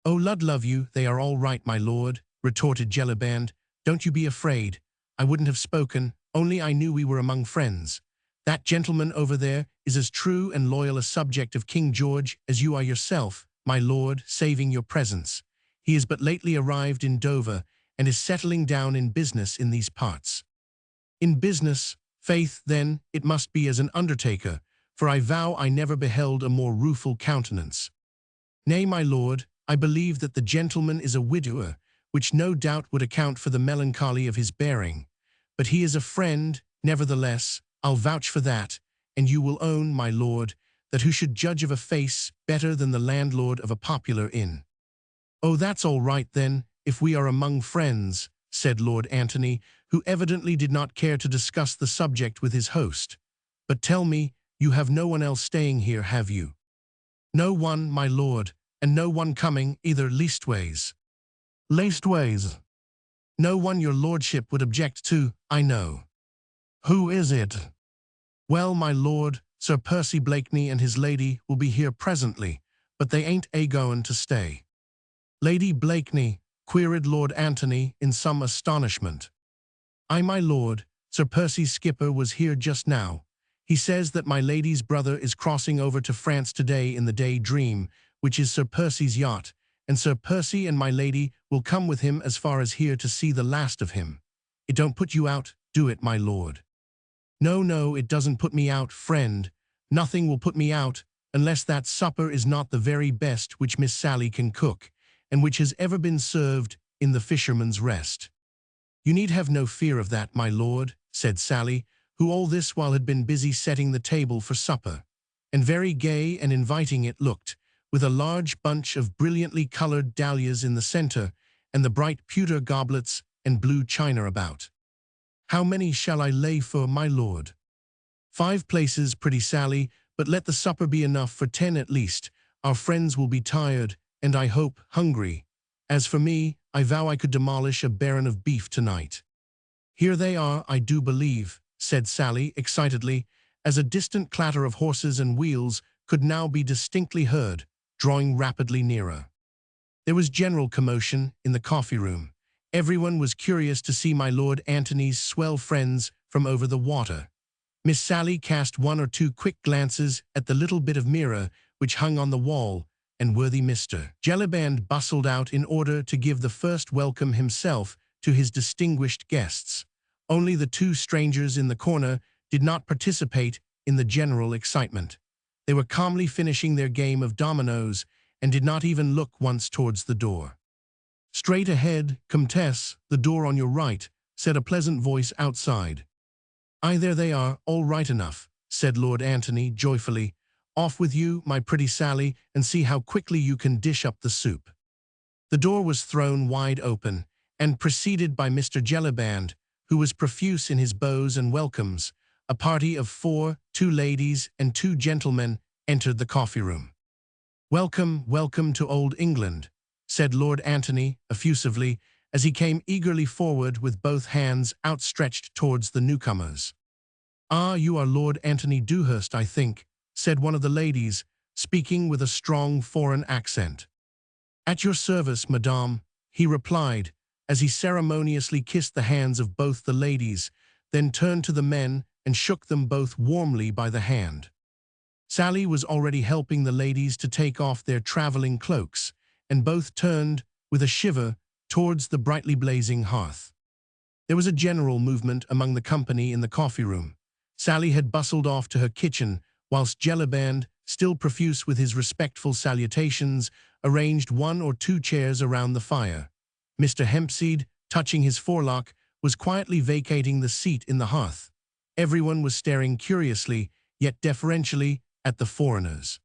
Oh, Lud love you, they are all right, my lord, retorted Jellyband. Don't you be afraid. I wouldn't have spoken, only I knew we were among friends. That gentleman over there is as true and loyal a subject of King George as you are yourself, my lord, saving your presence. He is but lately arrived in Dover, and is settling down in business in these parts. In business, faith, then, it must be as an undertaker, for I vow I never beheld a more rueful countenance. Nay, my lord, I believe that the gentleman is a widower, which no doubt would account for the melancholy of his bearing. But he is a friend, nevertheless, I'll vouch for that, and you will own, my lord, that who should judge of a face better than the landlord of a popular inn? Oh, that's all right then, if we are among friends, said Lord Antony, who evidently did not care to discuss the subject with his host. But tell me, you have no one else staying here, have you? No one, my lord, and no one coming, either leastways. Leastways. No one your lordship would object to, I know. Who is it? Well, my lord, Sir Percy Blakeney and his lady will be here presently, but they ain't a-goin' to stay. Lady Blakeney, queried Lord Antony in some astonishment. Aye, my lord, Sir Percy's skipper was here just now. He says that my lady's brother is crossing over to France today in the Day Dream, which is Sir Percy's yacht, and Sir Percy and my lady will come with him as far as here to see the last of him. It don't put you out, do it, my lord? No, no, it doesn't put me out, friend. Nothing will put me out, unless that supper is not the very best which Miss Sally can cook, and which has ever been served in the Fisherman's Rest. You need have no fear of that, my lord, said Sally, who all this while had been busy setting the table for supper, and very gay and inviting it looked, with a large bunch of brilliantly colored dahlias in the center, and the bright pewter goblets and blue china about. How many shall I lay for, my lord? 5 places, pretty Sally, but let the supper be enough for 10 at least. Our friends will be tired, and I hope hungry. As for me, I vow I could demolish a baron of beef tonight. Here they are, I do believe, said Sally excitedly, as a distant clatter of horses and wheels could now be distinctly heard, drawing rapidly nearer. There was general commotion in the coffee-room. Everyone was curious to see my Lord Antony's swell friends from over the water. Miss Sally cast 1 or 2 quick glances at the little bit of mirror which hung on the wall, and worthy Mr. Jellyband bustled out in order to give the first welcome himself to his distinguished guests. Only the 2 strangers in the corner did not participate in the general excitement. They were calmly finishing their game of dominoes and did not even look once towards the door. Straight ahead, Comtesse, the door on your right, said a pleasant voice outside. Aye, there they are, all right enough, said Lord Antony joyfully. Off with you, my pretty Sally, and see how quickly you can dish up the soup. The door was thrown wide open, and preceded by Mr. Jellyband, who was profuse in his bows and welcomes, a party of 4, 2 ladies and 2 gentlemen, entered the coffee-room. Welcome, welcome to old England, said Lord Antony effusively, as he came eagerly forward with both hands outstretched towards the newcomers. Ah, you are Lord Antony Dewhurst, I think, said one of the ladies, speaking with a strong foreign accent. At your service, madame, he replied, as he ceremoniously kissed the hands of both the ladies, then turned to the men and shook them both warmly by the hand. Sally was already helping the ladies to take off their traveling cloaks, and both turned, with a shiver, towards the brightly blazing hearth. There was a general movement among the company in the coffee-room. Sally had bustled off to her kitchen, whilst Jellyband, still profuse with his respectful salutations, arranged 1 or 2 chairs around the fire. Mr. Hempseed, touching his forelock, was quietly vacating the seat in the hearth. Everyone was staring curiously, yet deferentially, at the foreigners.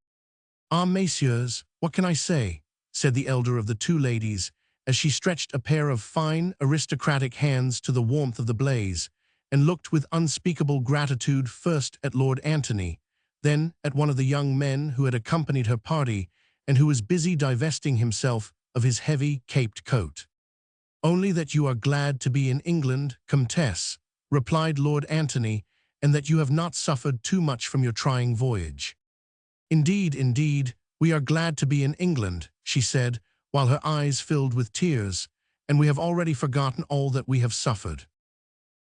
"Ah, messieurs, what can I say?" said the elder of the 2 ladies, as she stretched a pair of fine, aristocratic hands to the warmth of the blaze, and looked with unspeakable gratitude first at Lord Antony, then at one of the young men who had accompanied her party, and who was busy divesting himself of his heavy, caped coat. "Only that you are glad to be in England, Comtesse," replied Lord Antony, "and that you have not suffered too much from your trying voyage." "Indeed, indeed, we are glad to be in England," she said, while her eyes filled with tears, "and we have already forgotten all that we have suffered."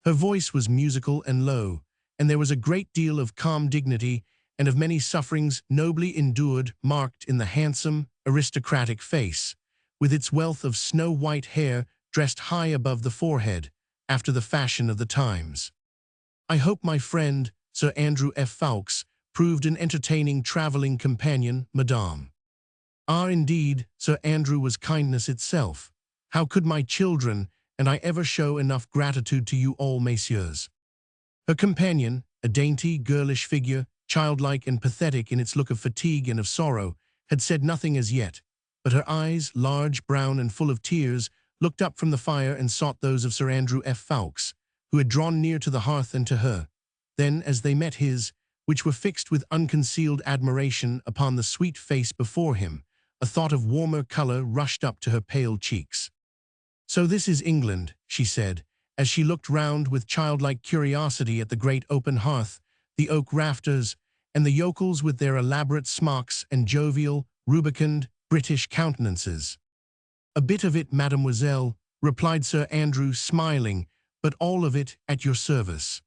Her voice was musical and low, and there was a great deal of calm dignity and of many sufferings nobly endured marked in the handsome, aristocratic face, with its wealth of snow-white hair dressed high above the forehead, after the fashion of the times. "I hope my friend, Sir Andrew F. Ffoulkes, proved an entertaining travelling companion, madame." "Ah, indeed, Sir Andrew was kindness itself. How could my children and I ever show enough gratitude to you all, messieurs?" Her companion, a dainty, girlish figure, childlike and pathetic in its look of fatigue and of sorrow, had said nothing as yet, but her eyes, large, brown, and full of tears, looked up from the fire and sought those of Sir Andrew F. Ffoulkes, who had drawn near to the hearth and to her. Then, as they met his, which were fixed with unconcealed admiration upon the sweet face before him, a thought of warmer colour rushed up to her pale cheeks. "So this is England," she said, as she looked round with childlike curiosity at the great open hearth, the oak rafters, and the yokels with their elaborate smocks and jovial, rubicund, British countenances. "A bit of it, mademoiselle," replied Sir Andrew, smiling, "but all of it at your service."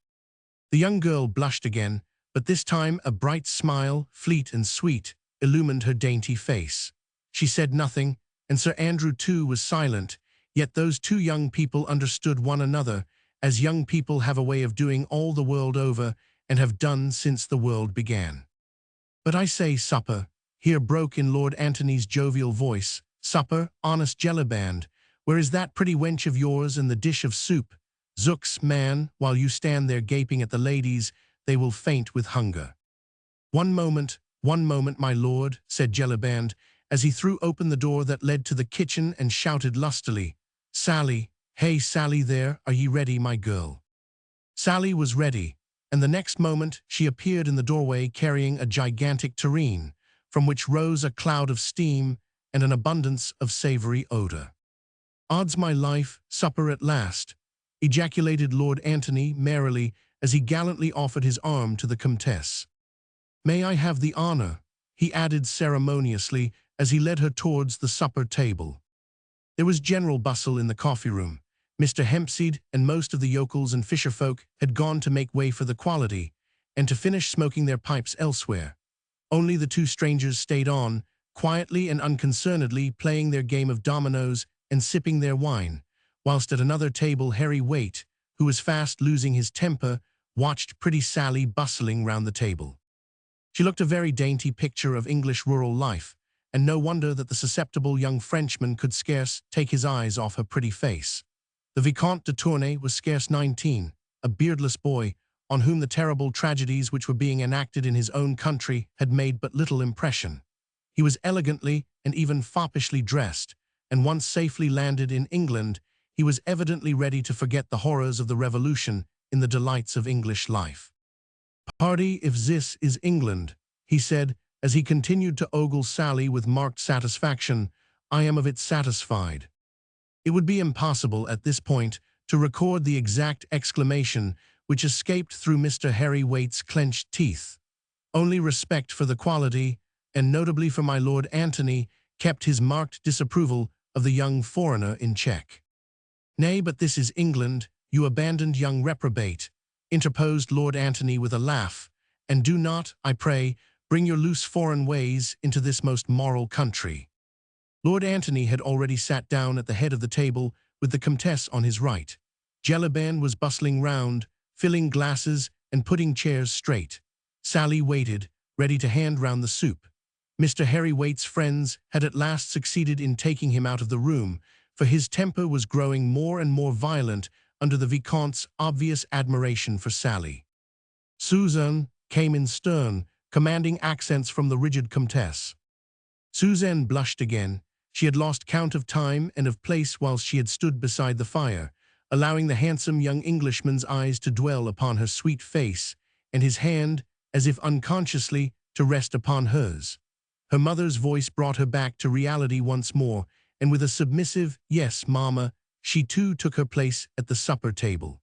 The young girl blushed again, but this time a bright smile, fleet and sweet, illumined her dainty face. She said nothing, and Sir Andrew too was silent, yet those 2 young people understood one another, as young people have a way of doing all the world over, and have done since the world began. "But I say supper," here broke in Lord Antony's jovial voice. "Supper, honest Jellyband, where is that pretty wench of yours and the dish of soup? Zooks, man, while you stand there gaping at the ladies, they will faint with hunger." One moment, my lord," said Jellyband, as he threw open the door that led to the kitchen and shouted lustily, "Sally, hey Sally there, are ye ready, my girl?" Sally was ready, and the next moment she appeared in the doorway carrying a gigantic tureen, from which rose a cloud of steam and an abundance of savory odor. "Odds my life, supper at last," ejaculated Lord Antony merrily as he gallantly offered his arm to the Comtesse. "May I have the honor?" he added ceremoniously as he led her towards the supper table. There was general bustle in the coffee-room. Mr. Hempseed and most of the yokels and fisherfolk had gone to make way for the quality, and to finish smoking their pipes elsewhere. Only the 2 strangers stayed on, quietly and unconcernedly playing their game of dominoes and sipping their wine, whilst at another table Harry Waite, who was fast losing his temper, watched pretty Sally bustling round the table. She looked a very dainty picture of English rural life, and no wonder that the susceptible young Frenchman could scarce take his eyes off her pretty face. The Vicomte de Tournay was scarce 19, a beardless boy, on whom the terrible tragedies which were being enacted in his own country had made but little impression. He was elegantly and even foppishly dressed, and once safely landed in England, he was evidently ready to forget the horrors of the Revolution in the delights of English life. "Pardy, if this is England," he said, as he continued to ogle Sally with marked satisfaction, "I am of it satisfied." It would be impossible at this point to record the exact exclamation which escaped through Mr. Harry Waite's clenched teeth. Only respect for the quality, and notably for my Lord Antony, kept his marked disapproval of the young foreigner in check. "Nay, but this is England, you abandoned young reprobate," interposed Lord Antony with a laugh, "and do not, I pray, bring your loose foreign ways into this most moral country." Lord Antony had already sat down at the head of the table with the Comtesse on his right. Jellyband was bustling round, filling glasses and putting chairs straight. Sally waited, ready to hand round the soup. Mr. Herrywaite's friends had at last succeeded in taking him out of the room, for his temper was growing more and more violent under the Vicomte's obvious admiration for Sally. Suzanne came in stern, commanding accents from the rigid Comtesse. Suzanne blushed again. She had lost count of time and of place whilst she had stood beside the fire, allowing the handsome young Englishman's eyes to dwell upon her sweet face, and his hand, as if unconsciously, to rest upon hers. Her mother's voice brought her back to reality once more, and with a submissive, "Yes, Mamma," she too took her place at the supper table.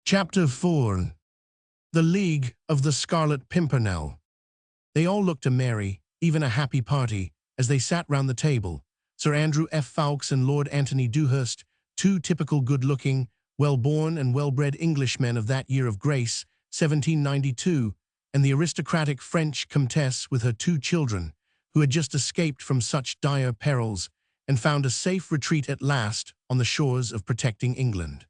Chapter 4. The League of the Scarlet Pimpernel. They all looked a merry, even a happy party, as they sat round the table. Sir Andrew F. Ffoulkes and Lord Antony Dewhurst, two typical good-looking, well-born and well-bred Englishmen of that year of grace, 1792, and the aristocratic French Comtesse with her two children, who had just escaped from such dire perils and found a safe retreat at last on the shores of protecting England.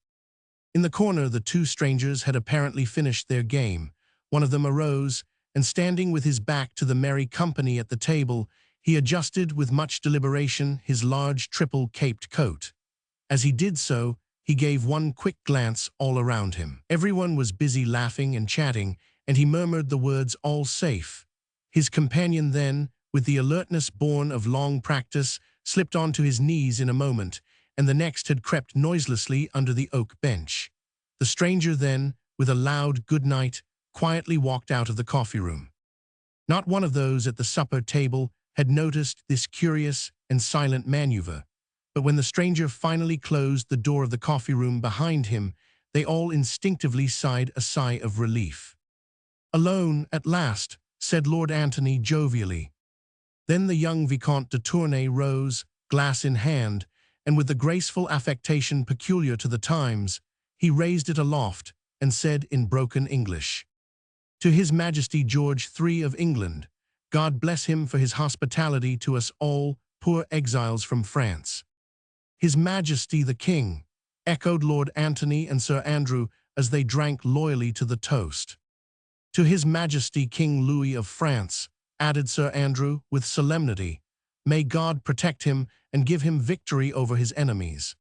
In the corner, the two strangers had apparently finished their game. One of them arose, and standing with his back to the merry company at the table, he adjusted with much deliberation his large triple-caped coat. As he did so, he gave one quick glance all around him. Everyone was busy laughing and chatting, and he murmured the words, "All safe." His companion then, with the alertness born of long practice, slipped onto his knees in a moment, and the next had crept noiselessly under the oak bench. The stranger then, with a loud good night, quietly walked out of the coffee-room. Not one of those at the supper table had noticed this curious and silent maneuver, but when the stranger finally closed the door of the coffee-room behind him, they all instinctively sighed a sigh of relief. "Alone, at last," said Lord Antony jovially. Then the young Vicomte de Tournay rose, glass in hand, and with the graceful affectation peculiar to the times, he raised it aloft and said in broken English, "To His Majesty George III of England, God bless him for his hospitality to us all, poor exiles from France." "His Majesty the King," echoed Lord Antony and Sir Andrew as they drank loyally to the toast. "To His Majesty King Louis of France," added Sir Andrew with solemnity. "May God protect him and give him victory over his enemies."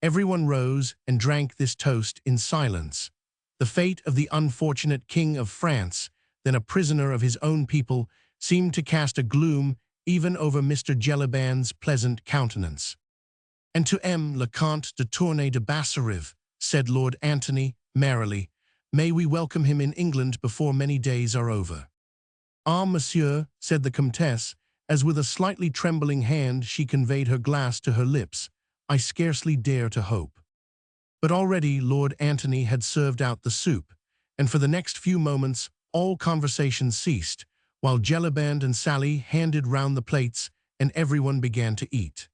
Everyone rose and drank this toast in silence. The fate of the unfortunate King of France, then a prisoner of his own people, seemed to cast a gloom even over Mr. Jellyband's pleasant countenance. "And to le Comte de Tournay de Basserive," said Lord Antony merrily, "may we welcome him in England before many days are over." "Ah, monsieur," said the Comtesse, as with a slightly trembling hand she conveyed her glass to her lips, "I scarcely dare to hope." But already Lord Antony had served out the soup, and for the next few moments all conversation ceased, while Jellyband and Sally handed round the plates and everyone began to eat.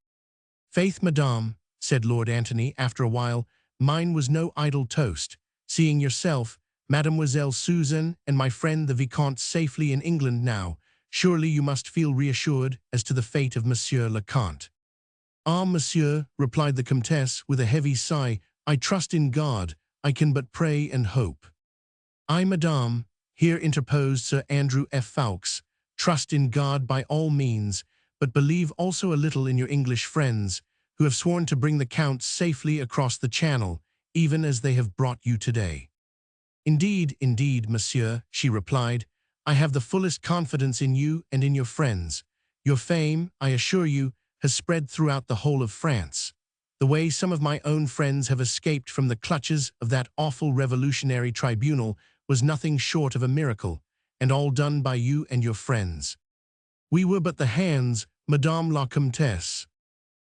"Faith, madame," said Lord Antony after a while, "mine was no idle toast. Seeing yourself, Mademoiselle Suzanne, and my friend the Vicomte safely in England now, surely you must feel reassured as to the fate of Monsieur le Comte." "Ah, monsieur," replied the Comtesse with a heavy sigh, "I trust in God. I can but pray and hope." "Aye, madame," here interposed Sir Andrew F. Ffoulkes, "trust in God by all means, but believe also a little in your English friends, who have sworn to bring the Count safely across the Channel, even as they have brought you today." "Indeed, indeed, monsieur," she replied, "I have the fullest confidence in you and in your friends. Your fame, I assure you, has spread throughout the whole of France. The way some of my own friends have escaped from the clutches of that awful revolutionary tribunal was nothing short of a miracle, and all done by you and your friends. We were but the hands, Madame la Comtesse."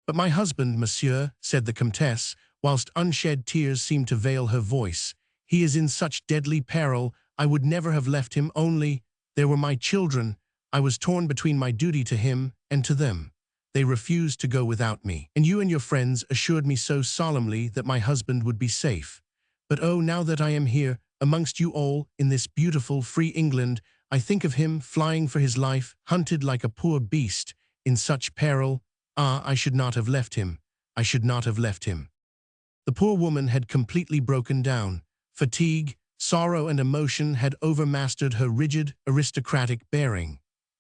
"But my husband, monsieur," said the Comtesse, whilst unshed tears seemed to veil her voice, "he is in such deadly peril, I would never have left him, only there were my children. I was torn between my duty to him and to them. They refused to go without me, and you and your friends assured me so solemnly that my husband would be safe. But oh, now that I am here, amongst you all, in this beautiful, free England, I think of him flying for his life, hunted like a poor beast, in such peril. Ah, I should not have left him. I should not have left him." The poor woman had completely broken down. Fatigue, Sorrow and emotion had overmastered her rigid, aristocratic bearing.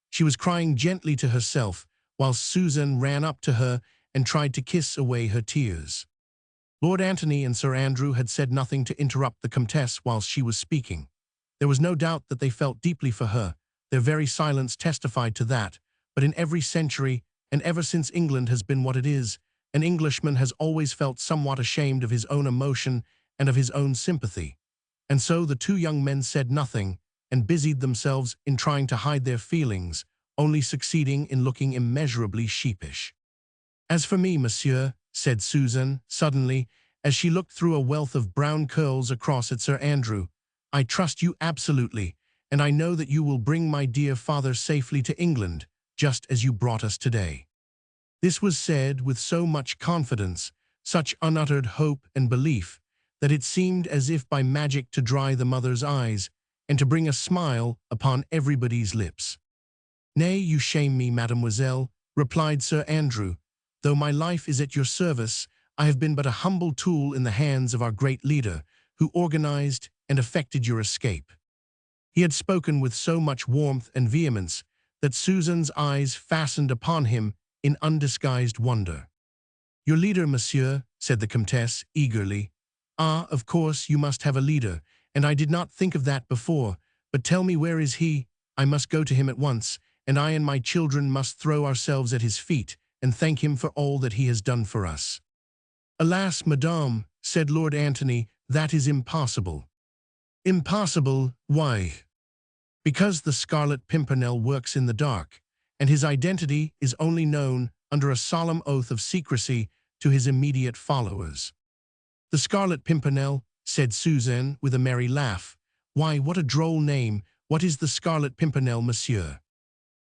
She was crying gently to herself, while Susan ran up to her and tried to kiss away her tears. Lord Antony and Sir Andrew had said nothing to interrupt the Comtesse while she was speaking. There was no doubt that they felt deeply for her. Their very silence testified to that. But in every century, and ever since England has been what it is, an Englishman has always felt somewhat ashamed of his own emotion and of his own sympathy. And so the two young men said nothing and busied themselves in trying to hide their feelings, only succeeding in looking immeasurably sheepish. "As for me, monsieur," said Susan, suddenly, as she looked through a wealth of brown curls across at Sir Andrew, "I trust you absolutely, and I know that you will bring my dear father safely to England, just as you brought us today." This was said with so much confidence, such unuttered hope and belief, that it seemed as if by magic to dry the mother's eyes and to bring a smile upon everybody's lips. "Nay, you shame me, mademoiselle," replied Sir Andrew. "Though my life is at your service, I have been but a humble tool in the hands of our great leader, who organized and effected your escape." He had spoken with so much warmth and vehemence that Susan's eyes fastened upon him in undisguised wonder. "Your leader, monsieur," said the Comtesse eagerly. "Ah, of course you must have a leader, and I did not think of that before, but tell me, where is he? I must go to him at once, and I and my children must throw ourselves at his feet and thank him for all that he has done for us." "Alas, madame," said Lord Antony, "that is impossible." "Impossible? Why?" "Because the Scarlet Pimpernel works in the dark, and his identity is only known under a solemn oath of secrecy to his immediate followers." "The Scarlet Pimpernel," said Suzanne with a merry laugh. "Why, what a droll name! What is the Scarlet Pimpernel, monsieur?"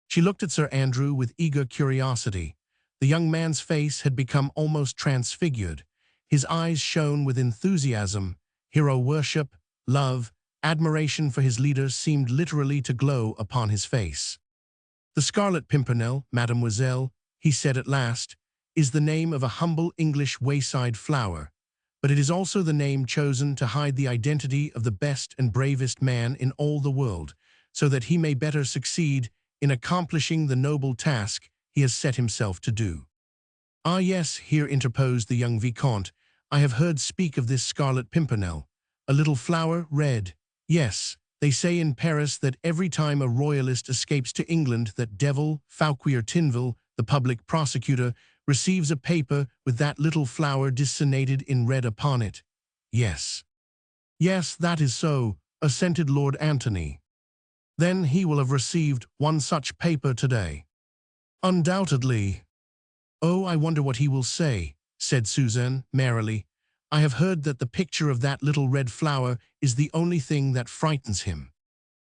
She looked at Sir Andrew with eager curiosity. The young man's face had become almost transfigured. His eyes shone with enthusiasm. Hero worship, love, admiration for his leader seemed literally to glow upon his face. "The Scarlet Pimpernel, mademoiselle," he said at last, "is the name of a humble English wayside flower, but it is also the name chosen to hide the identity of the best and bravest man in all the world, so that he may better succeed in accomplishing the noble task he has set himself to do." "Ah yes," here interposed the young Vicomte, "I have heard speak of this Scarlet Pimpernel. A little flower, red. Yes, they say in Paris that every time a royalist escapes to England that devil, Fauquier Tinville, the public prosecutor, receives a paper with that little flower designated in red upon it." "Yes." "Yes, that is so," assented Lord Antony. "Then he will have received one such paper today." "Undoubtedly." "Oh, I wonder what he will say," said Suzanne merrily. "I have heard that the picture of that little red flower is the only thing that frightens him."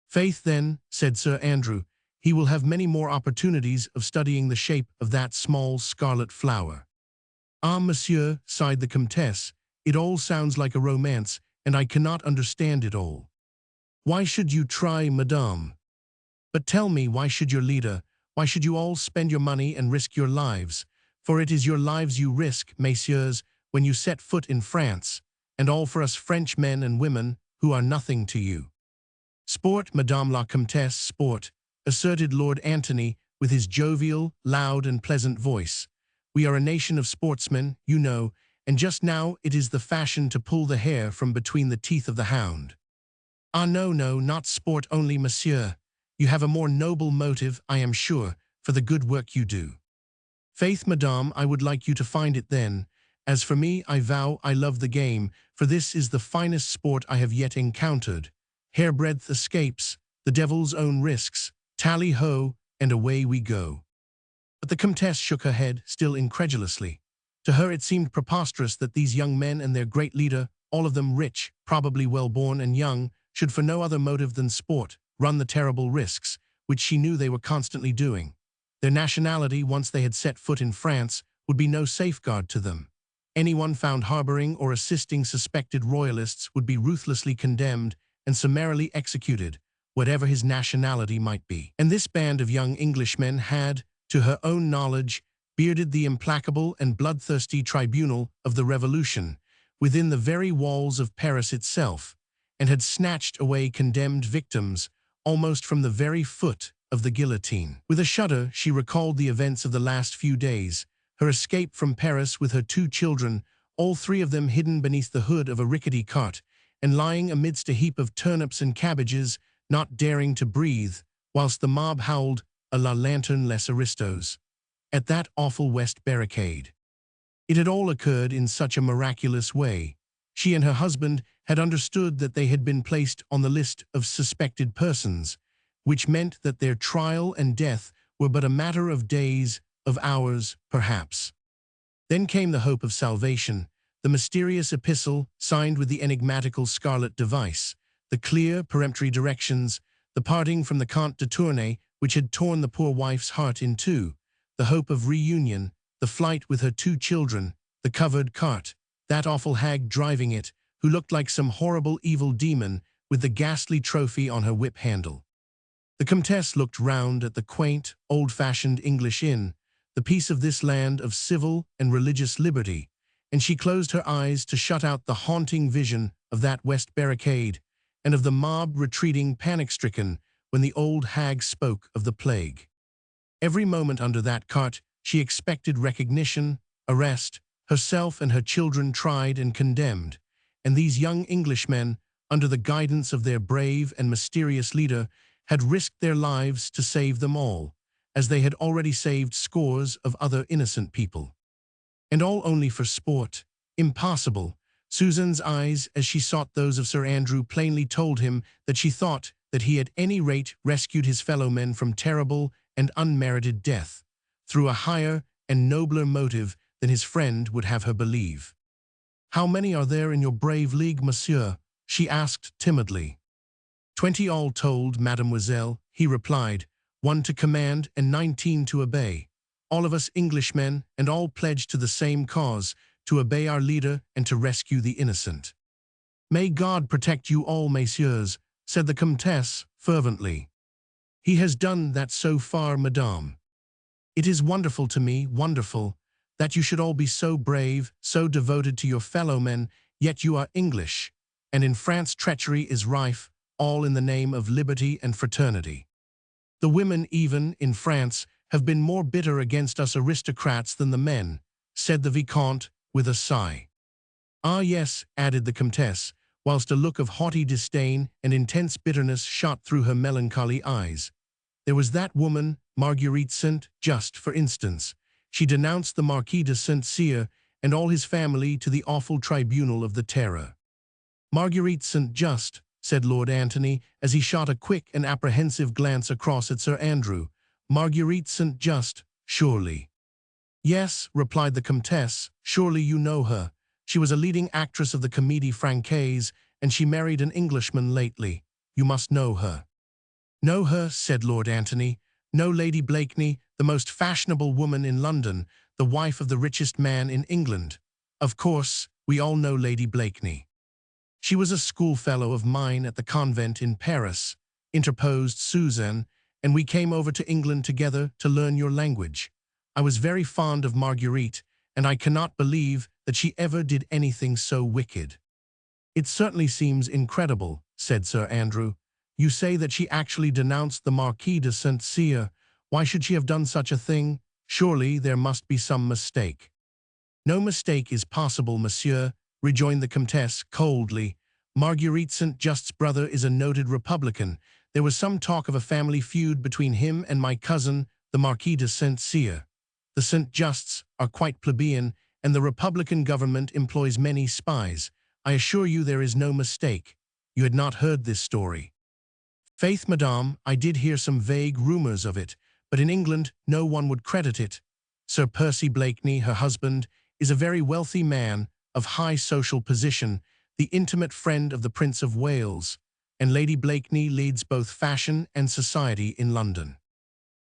"Faith, then," said Sir Andrew, "he will have many more opportunities of studying the shape of that small scarlet flower." "Ah, monsieur," sighed the Comtesse, "it all sounds like a romance, and I cannot understand it all." "Why should you try, madame? But tell me, why should your leader, why should you all spend your money and risk your lives? For it is your lives you risk, messieurs, when you set foot in France, and all for us French men and women who are nothing to you." "Sport, Madame la Comtesse, sport," asserted Lord Antony with his jovial, loud and pleasant voice. "We are a nation of sportsmen, you know, and just now it is the fashion to pull the hare from between the teeth of the hound." "Ah, no, no, not sport only, monsieur. You have a more noble motive, I am sure, for the good work you do." "Faith, madame, I would like you to find it then. As for me, I vow I love the game, for this is the finest sport I have yet encountered. Hairbreadth escapes, the devil's own risks, tally-ho, and away we go." But the Comtesse shook her head, still incredulously. To her it seemed preposterous that these young men and their great leader, all of them rich, probably well-born and young, should for no other motive than sport run the terrible risks, which she knew they were constantly doing. Their nationality, once they had set foot in France, would be no safeguard to them. Anyone found harboring or assisting suspected royalists would be ruthlessly condemned and summarily executed, whatever his nationality might be. And this band of young Englishmen had, to her own knowledge, bearded the implacable and bloodthirsty tribunal of the Revolution within the very walls of Paris itself, and had snatched away condemned victims almost from the very foot of the guillotine. With a shudder, she recalled the events of the last few days, her escape from Paris with her 2 children, all 3 of them hidden beneath the hood of a rickety cart, and lying amidst a heap of turnips and cabbages, not daring to breathe, whilst the mob howled a la lanterne les aristos at that awful West Barricade. It had all occurred in such a miraculous way. She and her husband had understood that they had been placed on the list of suspected persons, which meant that their trial and death were but a matter of days, of hours, perhaps. Then came the hope of salvation, the mysterious epistle signed with the enigmatical scarlet device, the clear, peremptory directions, the parting from the Comte de Tournay, which had torn the poor wife's heart in 2, the hope of reunion, the flight with her 2 children, the covered cart, that awful hag driving it, who looked like some horrible evil demon with the ghastly trophy on her whip handle. The Comtesse looked round at the quaint, old-fashioned English inn, the peace of this land of civil and religious liberty, and she closed her eyes to shut out the haunting vision of that West Barricade and of the mob retreating panic-stricken when the old hag spoke of the plague. Every moment under that cart she expected recognition, arrest, herself and her children tried and condemned, and these young Englishmen, under the guidance of their brave and mysterious leader, had risked their lives to save them all, as they had already saved scores of other innocent people. And all only for sport. Impossible. Susan's eyes, as she sought those of Sir Andrew, plainly told him that she thought that he at any rate rescued his fellow men from terrible and unmerited death, through a higher and nobler motive than his friend would have her believe. "How many are there in your brave league, monsieur?" she asked timidly. 20 all told, mademoiselle," he replied, "1 to command and 19 to obey. All of us Englishmen, and all pledged to the same cause, to obey our leader and to rescue the innocent." "May God protect you all, messieurs," said the Comtesse fervently. "He has done that so far, madame. It is wonderful to me, wonderful, that you should all be so brave, so devoted to your fellow men, yet you are English, and in France treachery is rife, all in the name of liberty and fraternity. The women, even, in France, have been more bitter against us aristocrats than the men," said the Vicomte, with a sigh. "Ah, yes," added the Comtesse, whilst a look of haughty disdain and intense bitterness shot through her melancholy eyes. "There was that woman, Marguerite Saint-Just, for instance. She denounced the Marquis de Saint-Cyr and all his family to the awful tribunal of the Terror." "Marguerite Saint-Just," said Lord Antony, as he shot a quick and apprehensive glance across at Sir Andrew. "Marguerite Saint-Just, surely." "Yes," replied the Comtesse, "surely you know her. She was a leading actress of the Comédie Française, and she married an Englishman lately. You must know her." "Know her," said Lord Antony. "Know Lady Blakeney, the most fashionable woman in London, the wife of the richest man in England. Of course, we all know Lady Blakeney." "She was a schoolfellow of mine at the convent in Paris," interposed Suzanne, "and we came over to England together to learn your language. I was very fond of Marguerite, and I cannot believe that she ever did anything so wicked." "It certainly seems incredible," said Sir Andrew. "You say that she actually denounced the Marquis de Saint-Cyr. Why should she have done such a thing? Surely there must be some mistake." "No mistake is possible, monsieur," rejoined the Comtesse coldly. "Marguerite Saint-Just's brother is a noted Republican. There was some talk of a family feud between him and my cousin, the Marquis de Saint-Cyr. The Saint-Justs are quite plebeian, and the Republican government employs many spies. I assure you there is no mistake. You had not heard this story." "Faith, madame, I did hear some vague rumors of it, but in England no one would credit it. Sir Percy Blakeney, her husband, is a very wealthy man, of high social position, the intimate friend of the Prince of Wales, and Lady Blakeney leads both fashion and society in London."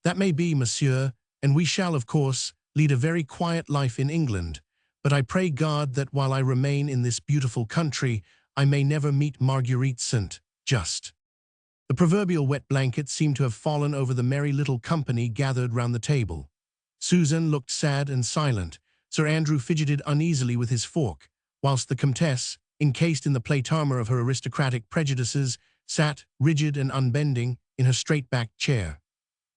"That may be, monsieur, and we shall, of course, lead a very quiet life in England, but I pray God that while I remain in this beautiful country, I may never meet Marguerite Saint-Just." The proverbial wet blanket seemed to have fallen over the merry little company gathered round the table. Susan looked sad and silent. Sir Andrew fidgeted uneasily with his fork, whilst the Comtesse, encased in the plate armor of her aristocratic prejudices, sat, rigid and unbending, in her straight-backed chair.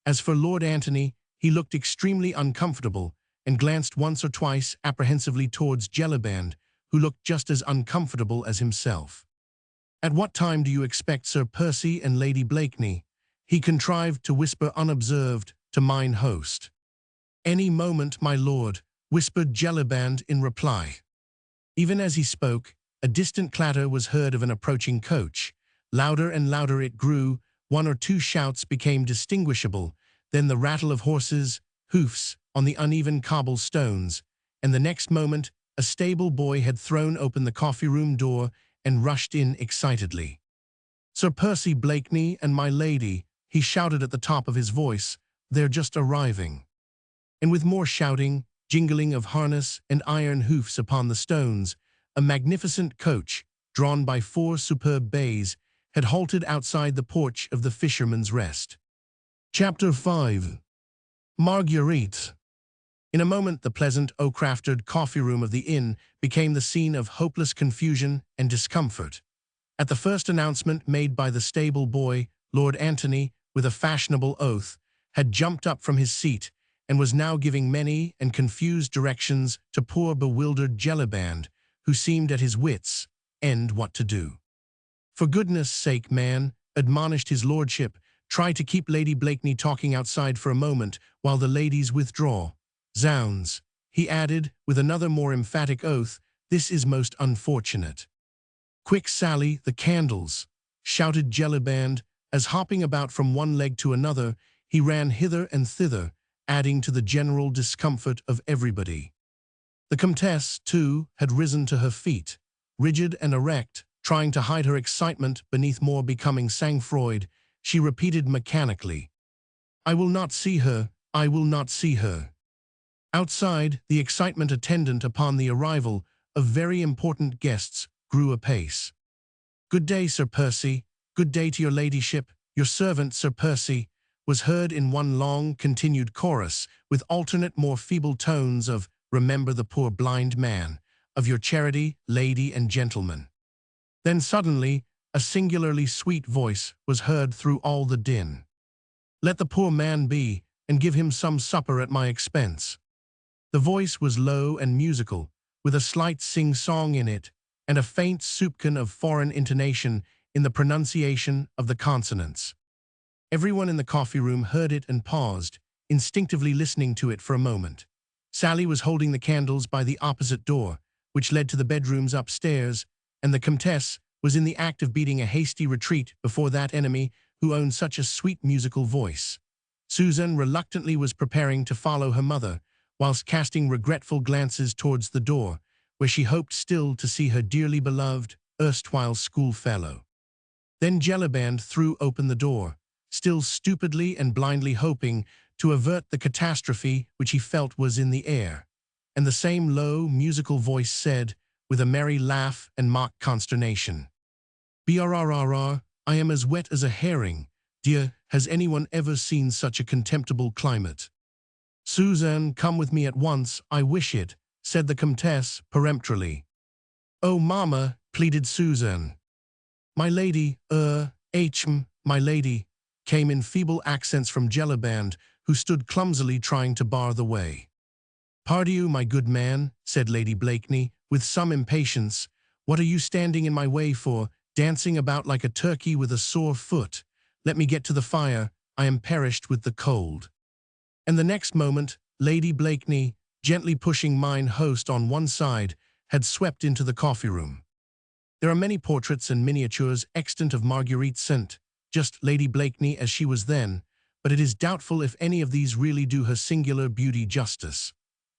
As for Lord Antony, he looked extremely uncomfortable and glanced once or twice apprehensively towards Jellyband, who looked just as uncomfortable as himself. "At what time do you expect Sir Percy and Lady Blakeney?" he contrived to whisper unobserved to mine host. "Any moment, my lord," whispered Jellyband in reply. Even as he spoke, a distant clatter was heard of an approaching coach. Louder and louder it grew, one or two shouts became distinguishable, then the rattle of horses' hoofs on the uneven cobble-stones, and the next moment a stable boy had thrown open the coffee-room door and rushed in excitedly. "Sir Percy Blakeney and my lady," he shouted at the top of his voice, "they're just arriving." And with more shouting, jingling of harness and iron hoofs upon the stones, a magnificent coach, drawn by 4 superb bays, had halted outside the porch of the Fisherman's Rest. Chapter 5. Marguerite. In a moment the pleasant, oak-raftered coffee-room of the inn became the scene of hopeless confusion and discomfort. At the first announcement made by the stable boy, Lord Antony, with a fashionable oath, had jumped up from his seat and was now giving many and confused directions to poor bewildered Jellyband, who seemed at his wits' end what to do. "For goodness' sake, man," admonished his lordship, "try to keep Lady Blakeney talking outside for a moment while the ladies withdraw. Zounds," he added, with another more emphatic oath, "this is most unfortunate." "Quick, Sally, the candles!" shouted Jellyband, as hopping about from one leg to another, he ran hither and thither, adding to the general discomfort of everybody. The Comtesse, too, had risen to her feet. Rigid and erect, trying to hide her excitement beneath more becoming sang-froid, she repeated mechanically, "I will not see her, I will not see her." Outside, the excitement attendant upon the arrival of very important guests grew apace. "Good day, Sir Percy. Good day to your ladyship. Your servant, Sir Percy," was heard in one long, continued chorus, with alternate more feeble tones of "Remember the poor blind man," of "Your charity, lady and gentleman." Then suddenly, a singularly sweet voice was heard through all the din. "Let the poor man be, and give him some supper at my expense." The voice was low and musical, with a slight sing-song in it, and a faint soupçon of foreign intonation in the pronunciation of the consonants. Everyone in the coffee-room heard it and paused, instinctively listening to it for a moment. Sally was holding the candles by the opposite door, which led to the bedrooms upstairs, and the Comtesse was in the act of beating a hasty retreat before that enemy who owned such a sweet musical voice. Susan reluctantly was preparing to follow her mother, whilst casting regretful glances towards the door, where she hoped still to see her dearly beloved, erstwhile schoolfellow. Then Jellyband threw open the door, still stupidly and blindly hoping to avert the catastrophe which he felt was in the air, and the same low, musical voice said, with a merry laugh and mock consternation, "Brrrr, I am as wet as a herring. Dear, has anyone ever seen such a contemptible climate?" "Suzanne, come with me at once, I wish it," said the Comtesse peremptorily. "Oh, mamma," pleaded Suzanne. "My lady, my lady," came in feeble accents from Jellyband, who stood clumsily trying to bar the way. "Pardieu, my good man," said Lady Blakeney, with some impatience, "what are you standing in my way for, dancing about like a turkey with a sore foot? Let me get to the fire, I am perished with the cold." And the next moment, Lady Blakeney, gently pushing mine host on one side, had swept into the coffee-room. There are many portraits and miniatures extant of Marguerite St. just Lady Blakeney as she was then, but it is doubtful if any of these really do her singular beauty justice.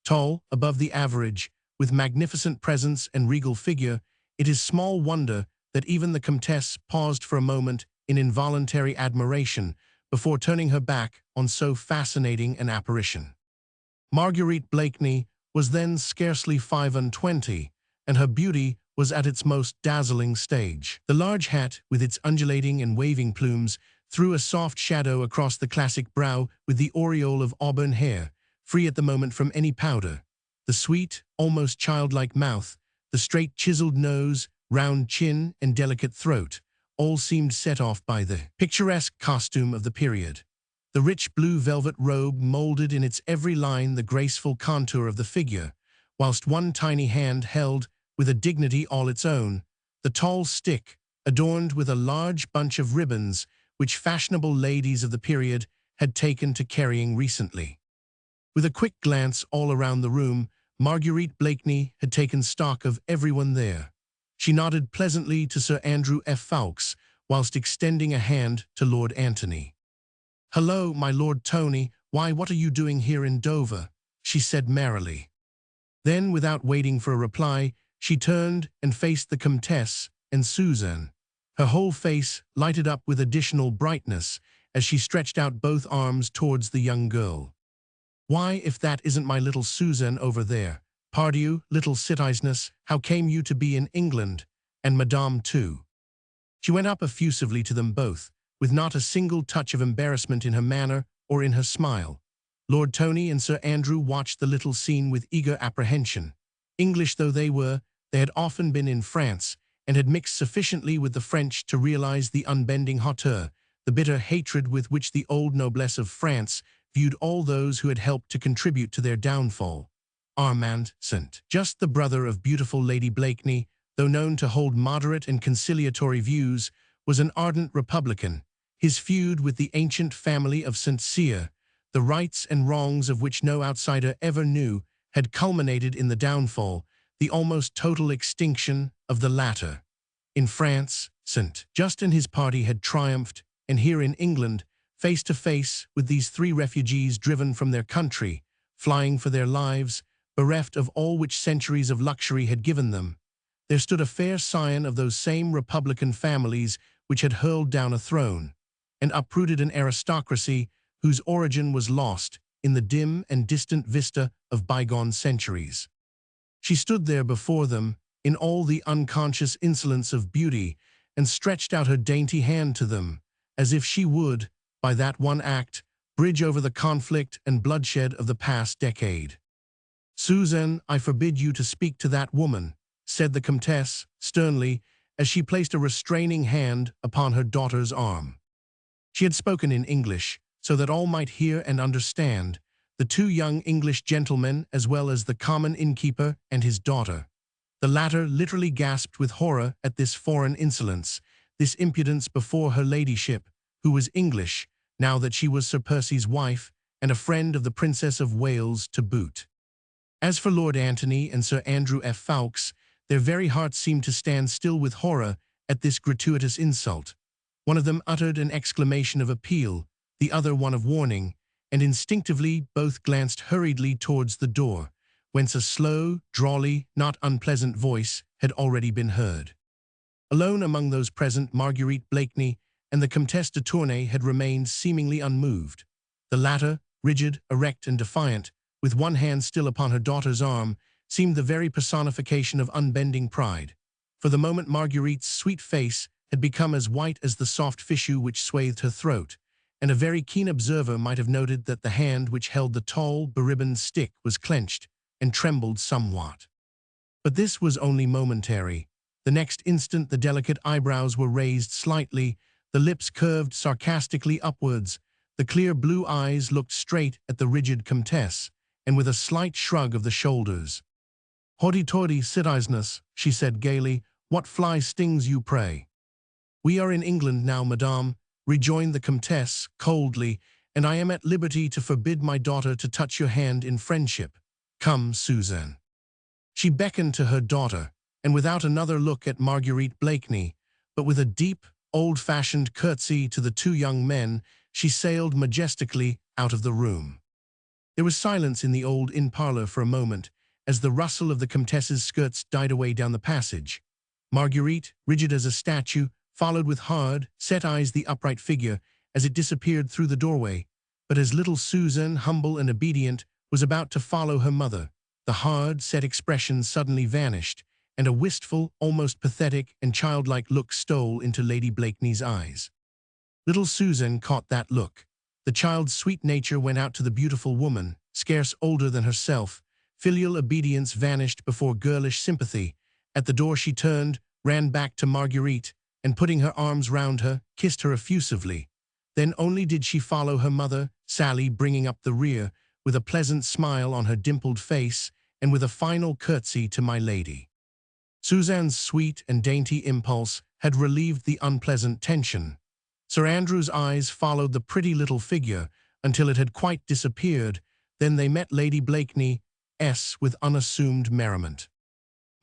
Tall, above the average, with magnificent presence and regal figure, it is small wonder that even the Comtesse paused for a moment in involuntary admiration before turning her back on so fascinating an apparition. Marguerite Blakeney was then scarcely 25, and her beauty was at its most dazzling stage. The large hat, with its undulating and waving plumes, threw a soft shadow across the classic brow with the aureole of auburn hair, free at the moment from any powder. The sweet, almost childlike mouth, the straight chiseled nose, round chin, and delicate throat, all seemed set off by the picturesque costume of the period. The rich blue velvet robe molded in its every line the graceful contour of the figure, whilst one tiny hand held, with a dignity all its own, the tall stick, adorned with a large bunch of ribbons which fashionable ladies of the period had taken to carrying recently. With a quick glance all around the room, Marguerite Blakeney had taken stock of everyone there. She nodded pleasantly to Sir Andrew F. Ffoulkes, whilst extending a hand to Lord Antony. "Hello, my Lord Tony, why, what are you doing here in Dover?" she said merrily. Then, without waiting for a reply, she turned and faced the Comtesse and Suzanne. Her whole face lighted up with additional brightness as she stretched out both arms towards the young girl. "Why, if that isn't my little Suzanne over there. Pardieu, little citizeness, how came you to be in England? And Madame too?" She went up effusively to them both, with not a single touch of embarrassment in her manner or in her smile. Lord Tony and Sir Andrew watched the little scene with eager apprehension. English though they were, they had often been in France, and had mixed sufficiently with the French to realize the unbending hauteur, the bitter hatred with which the old noblesse of France viewed all those who had helped to contribute to their downfall. Armand St. Just, the brother of beautiful Lady Blakeney, though known to hold moderate and conciliatory views, was an ardent Republican. His feud with the ancient family of St. Cyr, the rights and wrongs of which no outsider ever knew, had culminated in the downfall, the almost total extinction of the latter. In France, St. Just and his party had triumphed, and here in England, face to face with these three refugees driven from their country, flying for their lives, bereft of all which centuries of luxury had given them, there stood a fair scion of those same republican families which had hurled down a throne, and uprooted an aristocracy whose origin was lost in the dim and distant vista of bygone centuries. She stood there before them, in all the unconscious insolence of beauty, and stretched out her dainty hand to them, as if she would, by that one act, bridge over the conflict and bloodshed of the past decade. "Suzanne, I forbid you to speak to that woman," said the Comtesse, sternly, as she placed a restraining hand upon her daughter's arm. She had spoken in English, so that all might hear and understand, the two young English gentlemen as well as the common innkeeper and his daughter. The latter literally gasped with horror at this foreign insolence, this impudence before her ladyship, who was English, now that she was Sir Percy's wife, and a friend of the Princess of Wales to boot. As for Lord Antony and Sir Andrew F. Ffoulkes, their very hearts seemed to stand still with horror at this gratuitous insult. One of them uttered an exclamation of appeal, the other one of warning, and instinctively both glanced hurriedly towards the door, whence a slow, drawly, not unpleasant voice had already been heard. Alone among those present, Marguerite Blakeney and the Comtesse de Tournay had remained seemingly unmoved. The latter, rigid, erect, and defiant, with one hand still upon her daughter's arm, seemed the very personification of unbending pride. For the moment Marguerite's sweet face had become as white as the soft tissue which swathed her throat, and a very keen observer might have noted that the hand which held the tall, beribboned stick was clenched and trembled somewhat. But this was only momentary. The next instant the delicate eyebrows were raised slightly, the lips curved sarcastically upwards, the clear blue eyes looked straight at the rigid Comtesse, and with a slight shrug of the shoulders. "Hoity-toity, citizeness," she said gaily, "what fly stings you, pray?" "We are in England now, madame," rejoined the Comtesse coldly, "and I am at liberty to forbid my daughter to touch your hand in friendship. Come, Suzanne." She beckoned to her daughter, and without another look at Marguerite Blakeney, but with a deep, old-fashioned curtsy to the two young men, she sailed majestically out of the room. There was silence in the old inn parlor for a moment, as the rustle of the Comtesse's skirts died away down the passage. Marguerite, rigid as a statue, followed with hard, set eyes the upright figure as it disappeared through the doorway, but as little Suzanne, humble and obedient, was about to follow her mother, the hard, set expression suddenly vanished, and a wistful, almost pathetic and childlike look stole into Lady Blakeney's eyes. Little Suzanne caught that look. The child's sweet nature went out to the beautiful woman, scarce older than herself. Filial obedience vanished before girlish sympathy. At the door she turned, ran back to Marguerite, and putting her arms round her, kissed her effusively. Then only did she follow her mother, Sally, bringing up the rear, with a pleasant smile on her dimpled face, and with a final curtsy to my lady. Suzanne's sweet and dainty impulse had relieved the unpleasant tension. Sir Andrew's eyes followed the pretty little figure until it had quite disappeared, then they met Lady Blakeney's with unassumed merriment.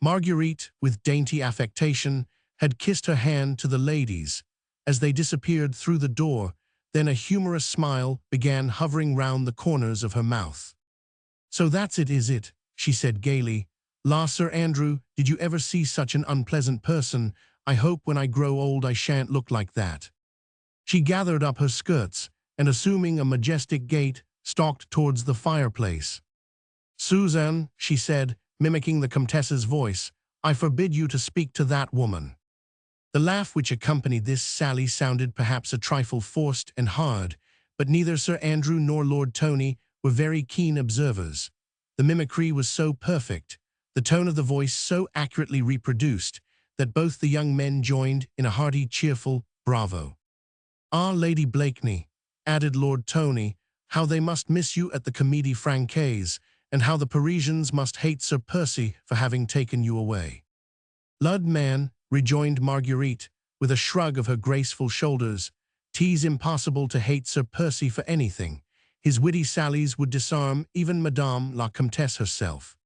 Marguerite, with dainty affectation, had kissed her hand to the ladies as they disappeared through the door, then a humorous smile began hovering round the corners of her mouth. "So that's it, is it?" she said gaily. "La, Sir Andrew, did you ever see such an unpleasant person? I hope when I grow old I shan't look like that." She gathered up her skirts, and assuming a majestic gait, stalked towards the fireplace. "Suzanne," she said, mimicking the Comtesse's voice, "I forbid you to speak to that woman." The laugh which accompanied this sally sounded perhaps a trifle forced and hard, but neither Sir Andrew nor Lord Tony were very keen observers. The mimicry was so perfect, the tone of the voice so accurately reproduced, that both the young men joined in a hearty, cheerful bravo. "Ah, Lady Blakeney," added Lord Tony, "how they must miss you at the Comédie Francaise, and how the Parisians must hate Sir Percy for having taken you away." "Lud, man," rejoined Marguerite, with a shrug of her graceful shoulders, "'tis impossible to hate Sir Percy for anything. His witty sallies would disarm even Madame la Comtesse herself."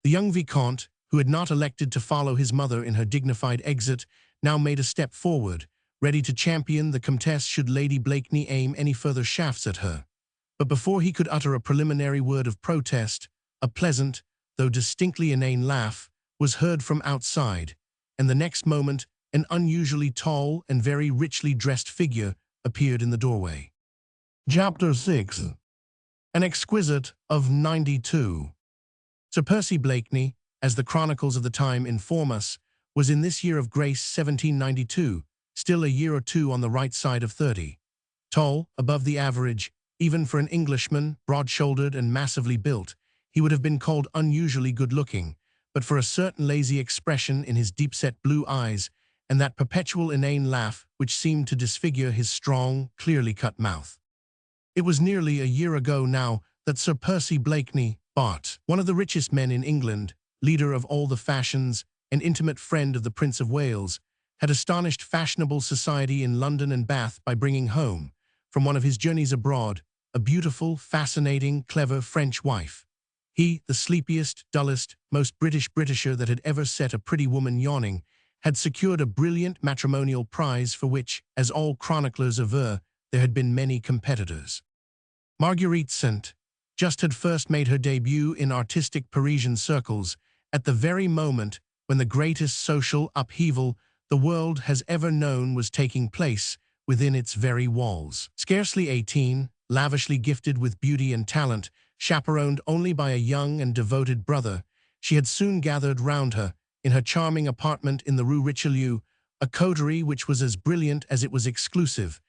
The young Vicomte, who had not elected to follow his mother in her dignified exit, now made a step forward, ready to champion the Comtesse should Lady Blakeney aim any further shafts at her. But before he could utter a preliminary word of protest, a pleasant, though distinctly inane laugh, was heard from outside, and the next moment an unusually tall and very richly dressed figure appeared in the doorway. Chapter 6. An exquisite of 92. Sir Percy Blakeney, as the chronicles of the time inform us, was in this year of grace 1792, still a year or two on the right side of 30. Tall, above the average, even for an Englishman, broad-shouldered and massively built, he would have been called unusually good-looking, but for a certain lazy expression in his deep-set blue eyes and that perpetual inane laugh which seemed to disfigure his strong, clearly cut mouth. It was nearly a year ago now that Sir Percy Blakeney, Bart., one of the richest men in England, leader of all the fashions, and intimate friend of the Prince of Wales, had astonished fashionable society in London and Bath by bringing home, from one of his journeys abroad, a beautiful, fascinating, clever French wife. He, the sleepiest, dullest, most Britisher that had ever set a pretty woman yawning, had secured a brilliant matrimonial prize for which, as all chroniclers aver, there had been many competitors. Marguerite St. just had first made her debut in artistic Parisian circles at the very moment when the greatest social upheaval the world has ever known was taking place within its very walls. Scarcely 18, lavishly gifted with beauty and talent, chaperoned only by a young and devoted brother, she had soon gathered round her, in her charming apartment in the Rue Richelieu, a coterie which was as brilliant as it was exclusive,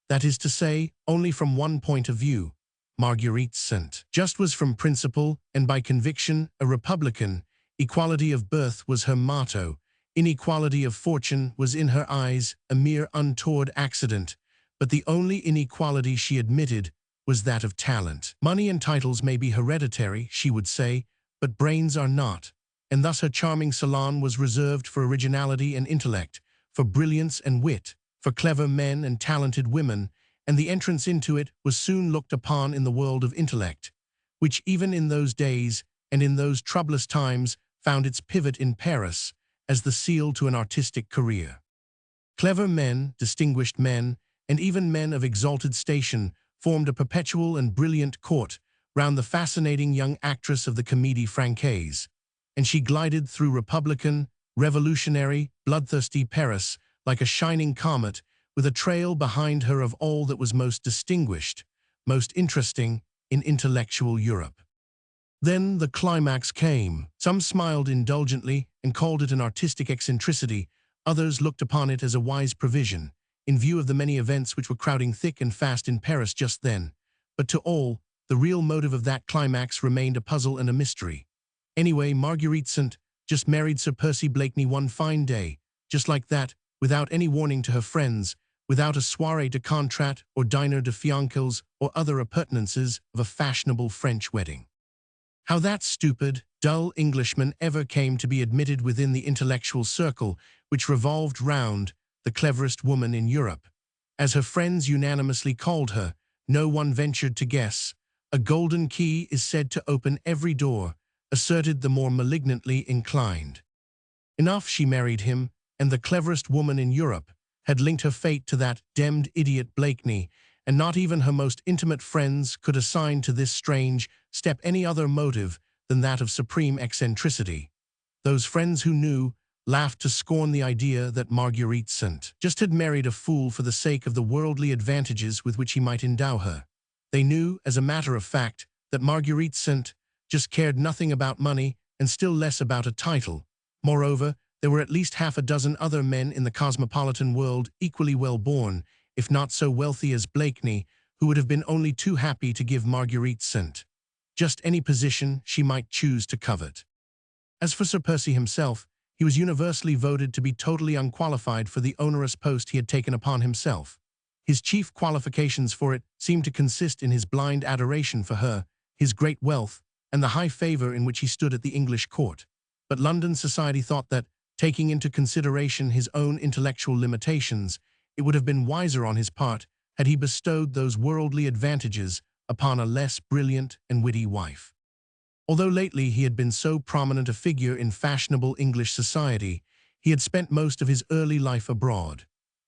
that is to say, only from one point of view. Marguerite St. just was from principle and by conviction a Republican. Equality of birth was her motto. Inequality of fortune was in her eyes a mere untoward accident, but the only inequality she admitted was that of talent. Money and titles may be hereditary, she would say, but brains are not, and thus her charming salon was reserved for originality and intellect, for brilliance and wit, for clever men and talented women, and the entrance into it was soon looked upon in the world of intellect, which even in those days and in those troublous times found its pivot in Paris, as the seal to an artistic career. Clever men, distinguished men, and even men of exalted station formed a perpetual and brilliant court round the fascinating young actress of the Comédie Francaise, and she glided through republican, revolutionary, bloodthirsty Paris like a shining comet, with a trail behind her of all that was most distinguished, most interesting in intellectual Europe. Then the climax came. Some smiled indulgently and called it an artistic eccentricity, others looked upon it as a wise provision, in view of the many events which were crowding thick and fast in Paris just then. But to all, the real motive of that climax remained a puzzle and a mystery. Anyway, Marguerite St. just married Sir Percy Blakeney one fine day, just like that, without any warning to her friends, without a soirée de contrat or dîner de fiancés or other appurtenances of a fashionable French wedding. How that stupid, dull Englishman ever came to be admitted within the intellectual circle which revolved round the cleverest woman in Europe, as her friends unanimously called her, no one ventured to guess. A golden key is said to open every door, asserted the more malignantly inclined. Enough, she married him, and the cleverest woman in Europe had linked her fate to that demmed idiot Blakeney, and not even her most intimate friends could assign to this strange step any other motive than that of supreme eccentricity. Those friends who knew laughed to scorn the idea that Marguerite St. just had married a fool for the sake of the worldly advantages with which he might endow her. They knew, as a matter of fact, that Marguerite St. just cared nothing about money and still less about a title. Moreover, there were at least half a dozen other men in the cosmopolitan world equally well-born, if not so wealthy as Blakeney, who would have been only too happy to give Marguerite St. just any position she might choose to covet. As for Sir Percy himself, he was universally voted to be totally unqualified for the onerous post he had taken upon himself. His chief qualifications for it seemed to consist in his blind adoration for her, his great wealth, and the high favor in which he stood at the English court. But London society thought that, taking into consideration his own intellectual limitations, it would have been wiser on his part had he bestowed those worldly advantages upon a less brilliant and witty wife. Although lately he had been so prominent a figure in fashionable English society, he had spent most of his early life abroad.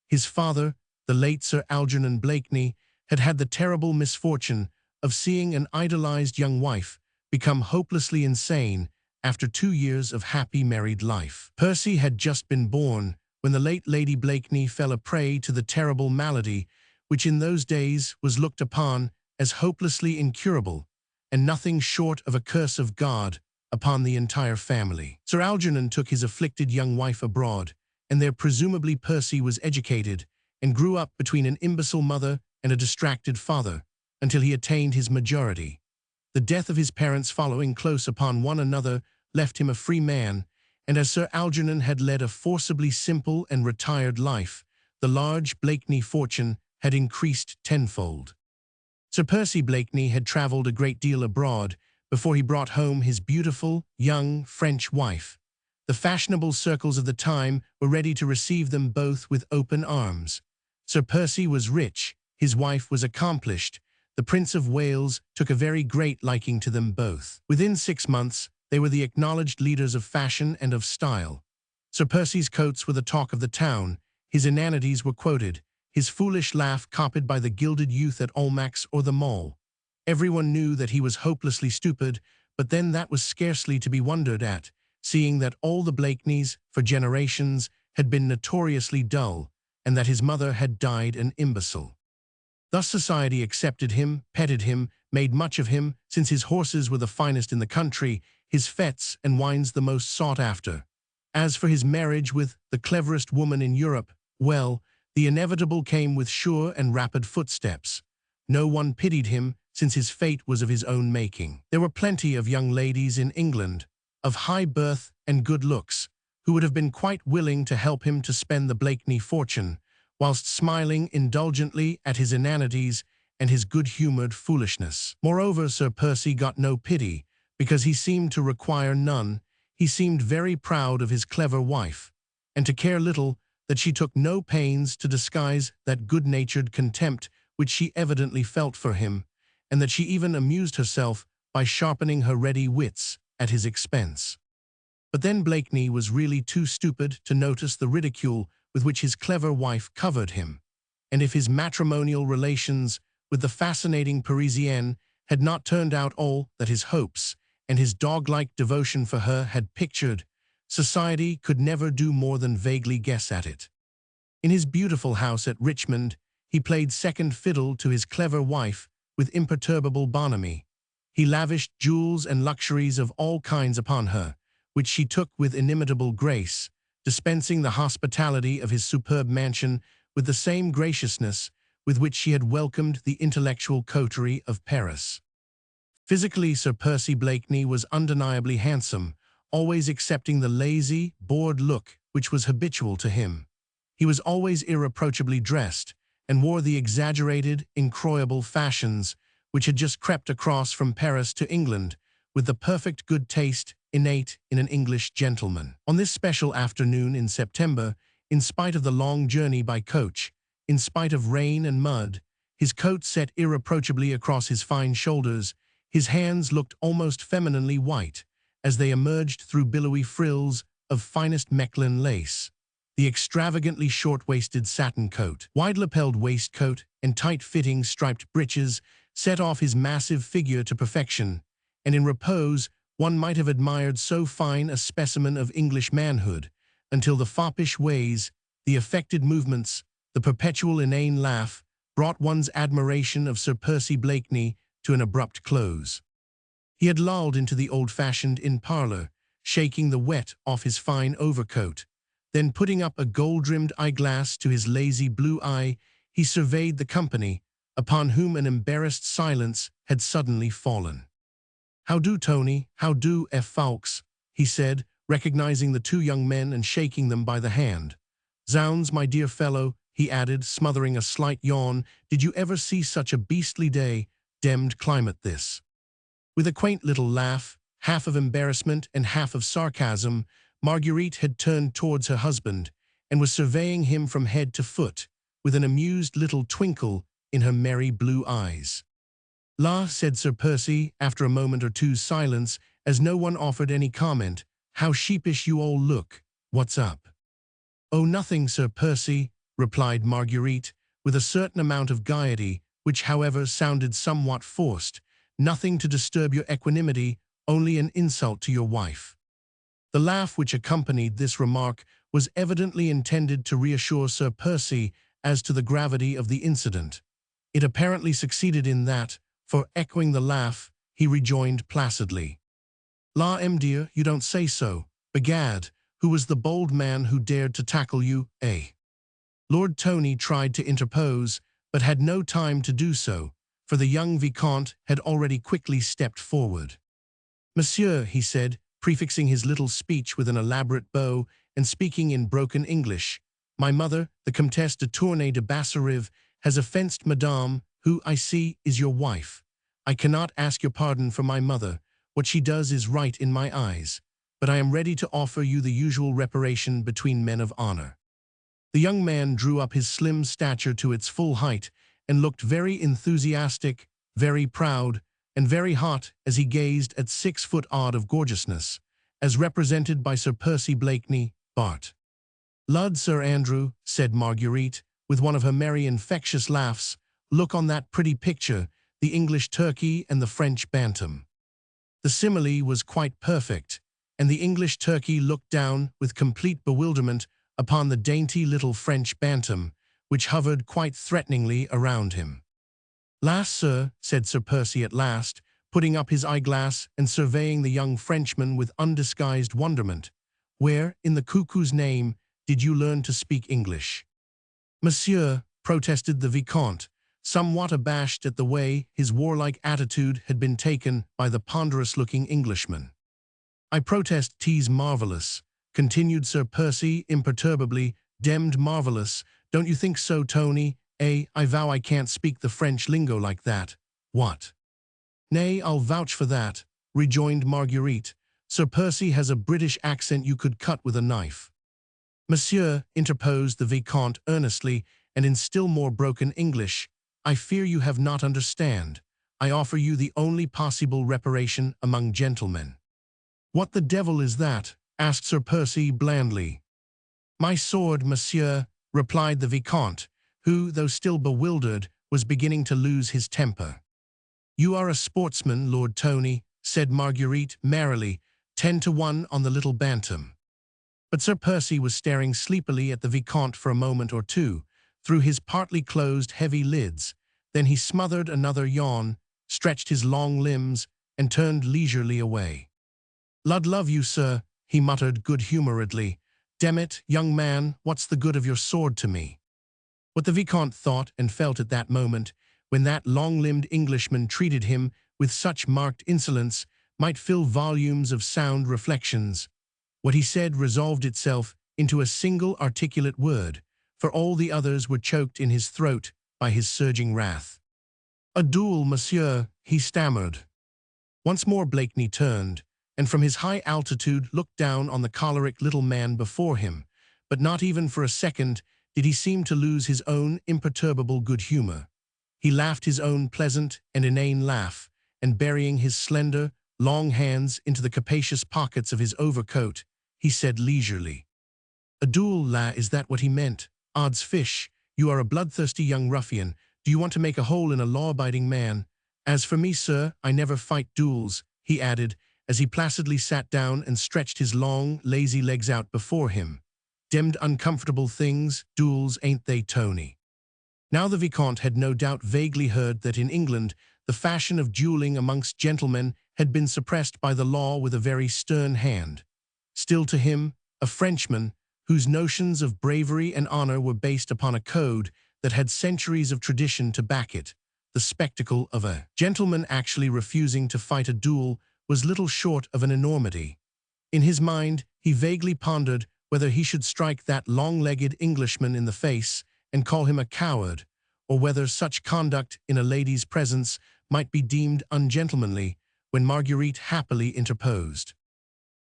His father, the late Sir Algernon Blakeney, had had the terrible misfortune of seeing an idolized young wife become hopelessly insane after 2 years of happy married life. Percy had just been born when the late Lady Blakeney fell a prey to the terrible malady which in those days was looked upon as hopelessly incurable, and nothing short of a curse of God upon the entire family. Sir Algernon took his afflicted young wife abroad, and there presumably Percy was educated and grew up between an imbecile mother and a distracted father, until he attained his majority. The death of his parents following close upon one another left him a free man, and as Sir Algernon had led a forcibly simple and retired life, the large Blakeney fortune had increased tenfold. Sir Percy Blakeney had travelled a great deal abroad before he brought home his beautiful, young French wife. The fashionable circles of the time were ready to receive them both with open arms. Sir Percy was rich, his wife was accomplished. The Prince of Wales took a very great liking to them both. Within 6 months, they were the acknowledged leaders of fashion and of style. Sir Percy's coats were the talk of the town, his inanities were quoted, his foolish laugh copied by the gilded youth at Almack's or the Mall. Everyone knew that he was hopelessly stupid, but then that was scarcely to be wondered at, seeing that all the Blakeneys, for generations, had been notoriously dull, and that his mother had died an imbecile. Thus society accepted him, petted him, made much of him, since his horses were the finest in the country, his fetes and wines the most sought after. As for his marriage with the cleverest woman in Europe, well, the inevitable came with sure and rapid footsteps. No one pitied him, since his fate was of his own making. There were plenty of young ladies in England, of high birth and good looks, who would have been quite willing to help him to spend the Blakeney fortune, whilst smiling indulgently at his inanities and his good-humoured foolishness. Moreover, Sir Percy got no pity, because he seemed to require none. He seemed very proud of his clever wife, and to care little that she took no pains to disguise that good-natured contempt which she evidently felt for him, and that she even amused herself by sharpening her ready wits at his expense. But then Blakeney was really too stupid to notice the ridicule with which his clever wife covered him, and if his matrimonial relations with the fascinating Parisienne had not turned out all that his hopes and his dog-like devotion for her had pictured, society could never do more than vaguely guess at it. In his beautiful house at Richmond, he played second fiddle to his clever wife with imperturbable bonhomie. He lavished jewels and luxuries of all kinds upon her, which she took with inimitable grace, dispensing the hospitality of his superb mansion with the same graciousness with which she had welcomed the intellectual coterie of Paris. Physically, Sir Percy Blakeney was undeniably handsome, always accepting the lazy, bored look which was habitual to him. He was always irreproachably dressed, and wore the exaggerated, incroyable fashions which had just crept across from Paris to England, with the perfect good taste innate in an English gentleman. On this special afternoon in September, in spite of the long journey by coach, in spite of rain and mud, his coat set irreproachably across his fine shoulders, his hands looked almost femininely white as they emerged through billowy frills of finest Mechlin lace. The extravagantly short-waisted satin coat, wide-lapelled waistcoat, and tight-fitting striped breeches set off his massive figure to perfection, and in repose one might have admired so fine a specimen of English manhood, until the foppish ways, the affected movements, the perpetual inane laugh brought one's admiration of Sir Percy Blakeney to an abrupt close. He had lolled into the old-fashioned inn parlour, shaking the wet off his fine overcoat. Then putting up a gold-rimmed eyeglass to his lazy blue eye, he surveyed the company, upon whom an embarrassed silence had suddenly fallen. "How do, Tony? How do, F. Fawkes?" he said, recognizing the two young men and shaking them by the hand. "Zounds, my dear fellow," he added, smothering a slight yawn, "did you ever see such a beastly day? Demmed climate this." With a quaint little laugh, half of embarrassment and half of sarcasm, Marguerite had turned towards her husband and was surveying him from head to foot, with an amused little twinkle in her merry blue eyes. "La," said Sir Percy, after a moment or two's silence, as no one offered any comment, "how sheepish you all look. What's up?" "Oh, nothing, Sir Percy," replied Marguerite, with a certain amount of gaiety, which, however, sounded somewhat forced. "Nothing to disturb your equanimity, only an insult to your wife." The laugh which accompanied this remark was evidently intended to reassure Sir Percy as to the gravity of the incident. It apparently succeeded in that, for, echoing the laugh, he rejoined placidly, "La, dear, you don't say so. Begad, who was the bold man who dared to tackle you, eh?" Lord Tony tried to interpose, but had no time to do so, for the young Vicomte had already quickly stepped forward. "Monsieur," he said, prefixing his little speech with an elaborate bow and speaking in broken English, "my mother, the Comtesse de Tournay de Basserive, has offensed Madame, who, I see, is your wife. I cannot ask your pardon for my mother. What she does is right in my eyes, but I am ready to offer you the usual reparation between men of honor." The young man drew up his slim stature to its full height and looked very enthusiastic, very proud, and very hot as he gazed at 6 foot odd of gorgeousness, as represented by Sir Percy Blakeney, Bart. "Lud, Sir Andrew," said Marguerite, with one of her merry infectious laughs, "look on that pretty picture, the English turkey and the French bantam." The simile was quite perfect, and the English turkey looked down with complete bewilderment upon the dainty little French bantam, which hovered quite threateningly around him. "Lass, sir," said Sir Percy at last, putting up his eyeglass and surveying the young Frenchman with undisguised wonderment, "where, in the cuckoo's name, did you learn to speak English?" "Monsieur," protested the Vicomte, somewhat abashed at the way his warlike attitude had been taken by the ponderous-looking Englishman. "I protest 'tis marvelous," continued Sir Percy imperturbably, "demmed marvelous. Don't you think so, Tony? I vow I can't speak the French lingo like that. What?" "Nay, I'll vouch for that," rejoined Marguerite. "Sir Percy has a British accent you could cut with a knife." "Monsieur," interposed the Vicomte earnestly, and in still more broken English, "I fear you have not understand. I offer you the only possible reparation among gentlemen." "What the devil is that?" asked Sir Percy blandly. "My sword, monsieur," replied the Vicomte, who, though still bewildered, was beginning to lose his temper. "You are a sportsman, Lord Tony," said Marguerite merrily, 10-1 on the little bantam. But Sir Percy was staring sleepily at the Vicomte for a moment or two, through his partly closed heavy lids. Then he smothered another yawn, stretched his long limbs, and turned leisurely away. "Lud love you, sir," he muttered good-humoredly. "Demn it, young man, what's the good of your sword to me?" What the Vicomte thought and felt at that moment, when that long-limbed Englishman treated him with such marked insolence, might fill volumes of sound reflections. What he said resolved itself into a single articulate word, for all the others were choked in his throat by his surging wrath. "A duel, monsieur," he stammered. Once more Blakeney turned, and from his high altitude looked down on the choleric little man before him, but not even for a second did he seem to lose his own imperturbable good humor. He laughed his own pleasant and inane laugh, and burying his slender, long hands into the capacious pockets of his overcoat, he said leisurely, "A duel, la, is that what he meant? Odds fish, you are a bloodthirsty young ruffian. Do you want to make a hole in a law-abiding man? As for me, sir, I never fight duels," he added, as he placidly sat down and stretched his long, lazy legs out before him. "Demmed uncomfortable things, duels, ain't they, Tony?" Now the Vicomte had no doubt vaguely heard that in England the fashion of dueling amongst gentlemen had been suppressed by the law with a very stern hand. Still to him, a Frenchman, whose notions of bravery and honor were based upon a code that had centuries of tradition to back it, the spectacle of a gentleman actually refusing to fight a duel was little short of an enormity. In his mind, he vaguely pondered whether he should strike that long-legged Englishman in the face and call him a coward, or whether such conduct in a lady's presence might be deemed ungentlemanly, when Marguerite happily interposed.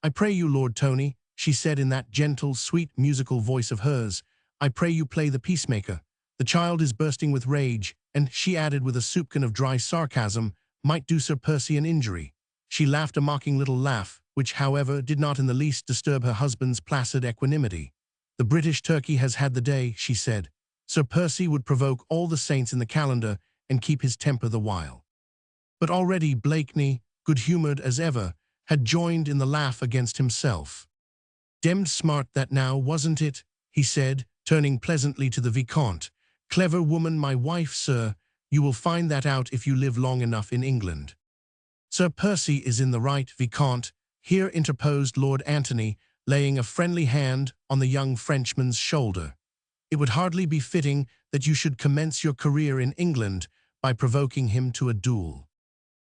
"I pray you, Lord Tony," she said in that gentle, sweet, musical voice of hers, "I pray you play the peacemaker. The child is bursting with rage," and she added with a soupçon of dry sarcasm, "might do Sir Percy an injury." She laughed a mocking little laugh, which, however, did not in the least disturb her husband's placid equanimity. "The British turkey has had the day," she said. "Sir Percy would provoke all the saints in the calendar and keep his temper the while." But already Blakeney, good-humored as ever, had joined in the laugh against himself. "Demmed smart that now, wasn't it?" he said, turning pleasantly to the Vicomte. "Clever woman, my wife, sir. You will find that out if you live long enough in England." "Sir Percy is in the right, Vicomte," here interposed Lord Antony, laying a friendly hand on the young Frenchman's shoulder. "It would hardly be fitting that you should commence your career in England by provoking him to a duel."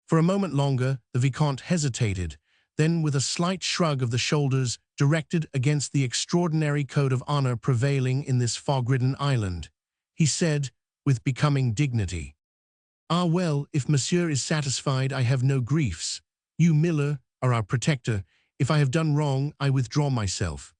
For a moment longer, the Vicomte hesitated, then with a slight shrug of the shoulders directed against the extraordinary code of honor prevailing in this fog-ridden island, he said, with becoming dignity, "Ah well, if monsieur is satisfied, I have no griefs. You, Miller, are our protector. If I have done wrong, I withdraw myself."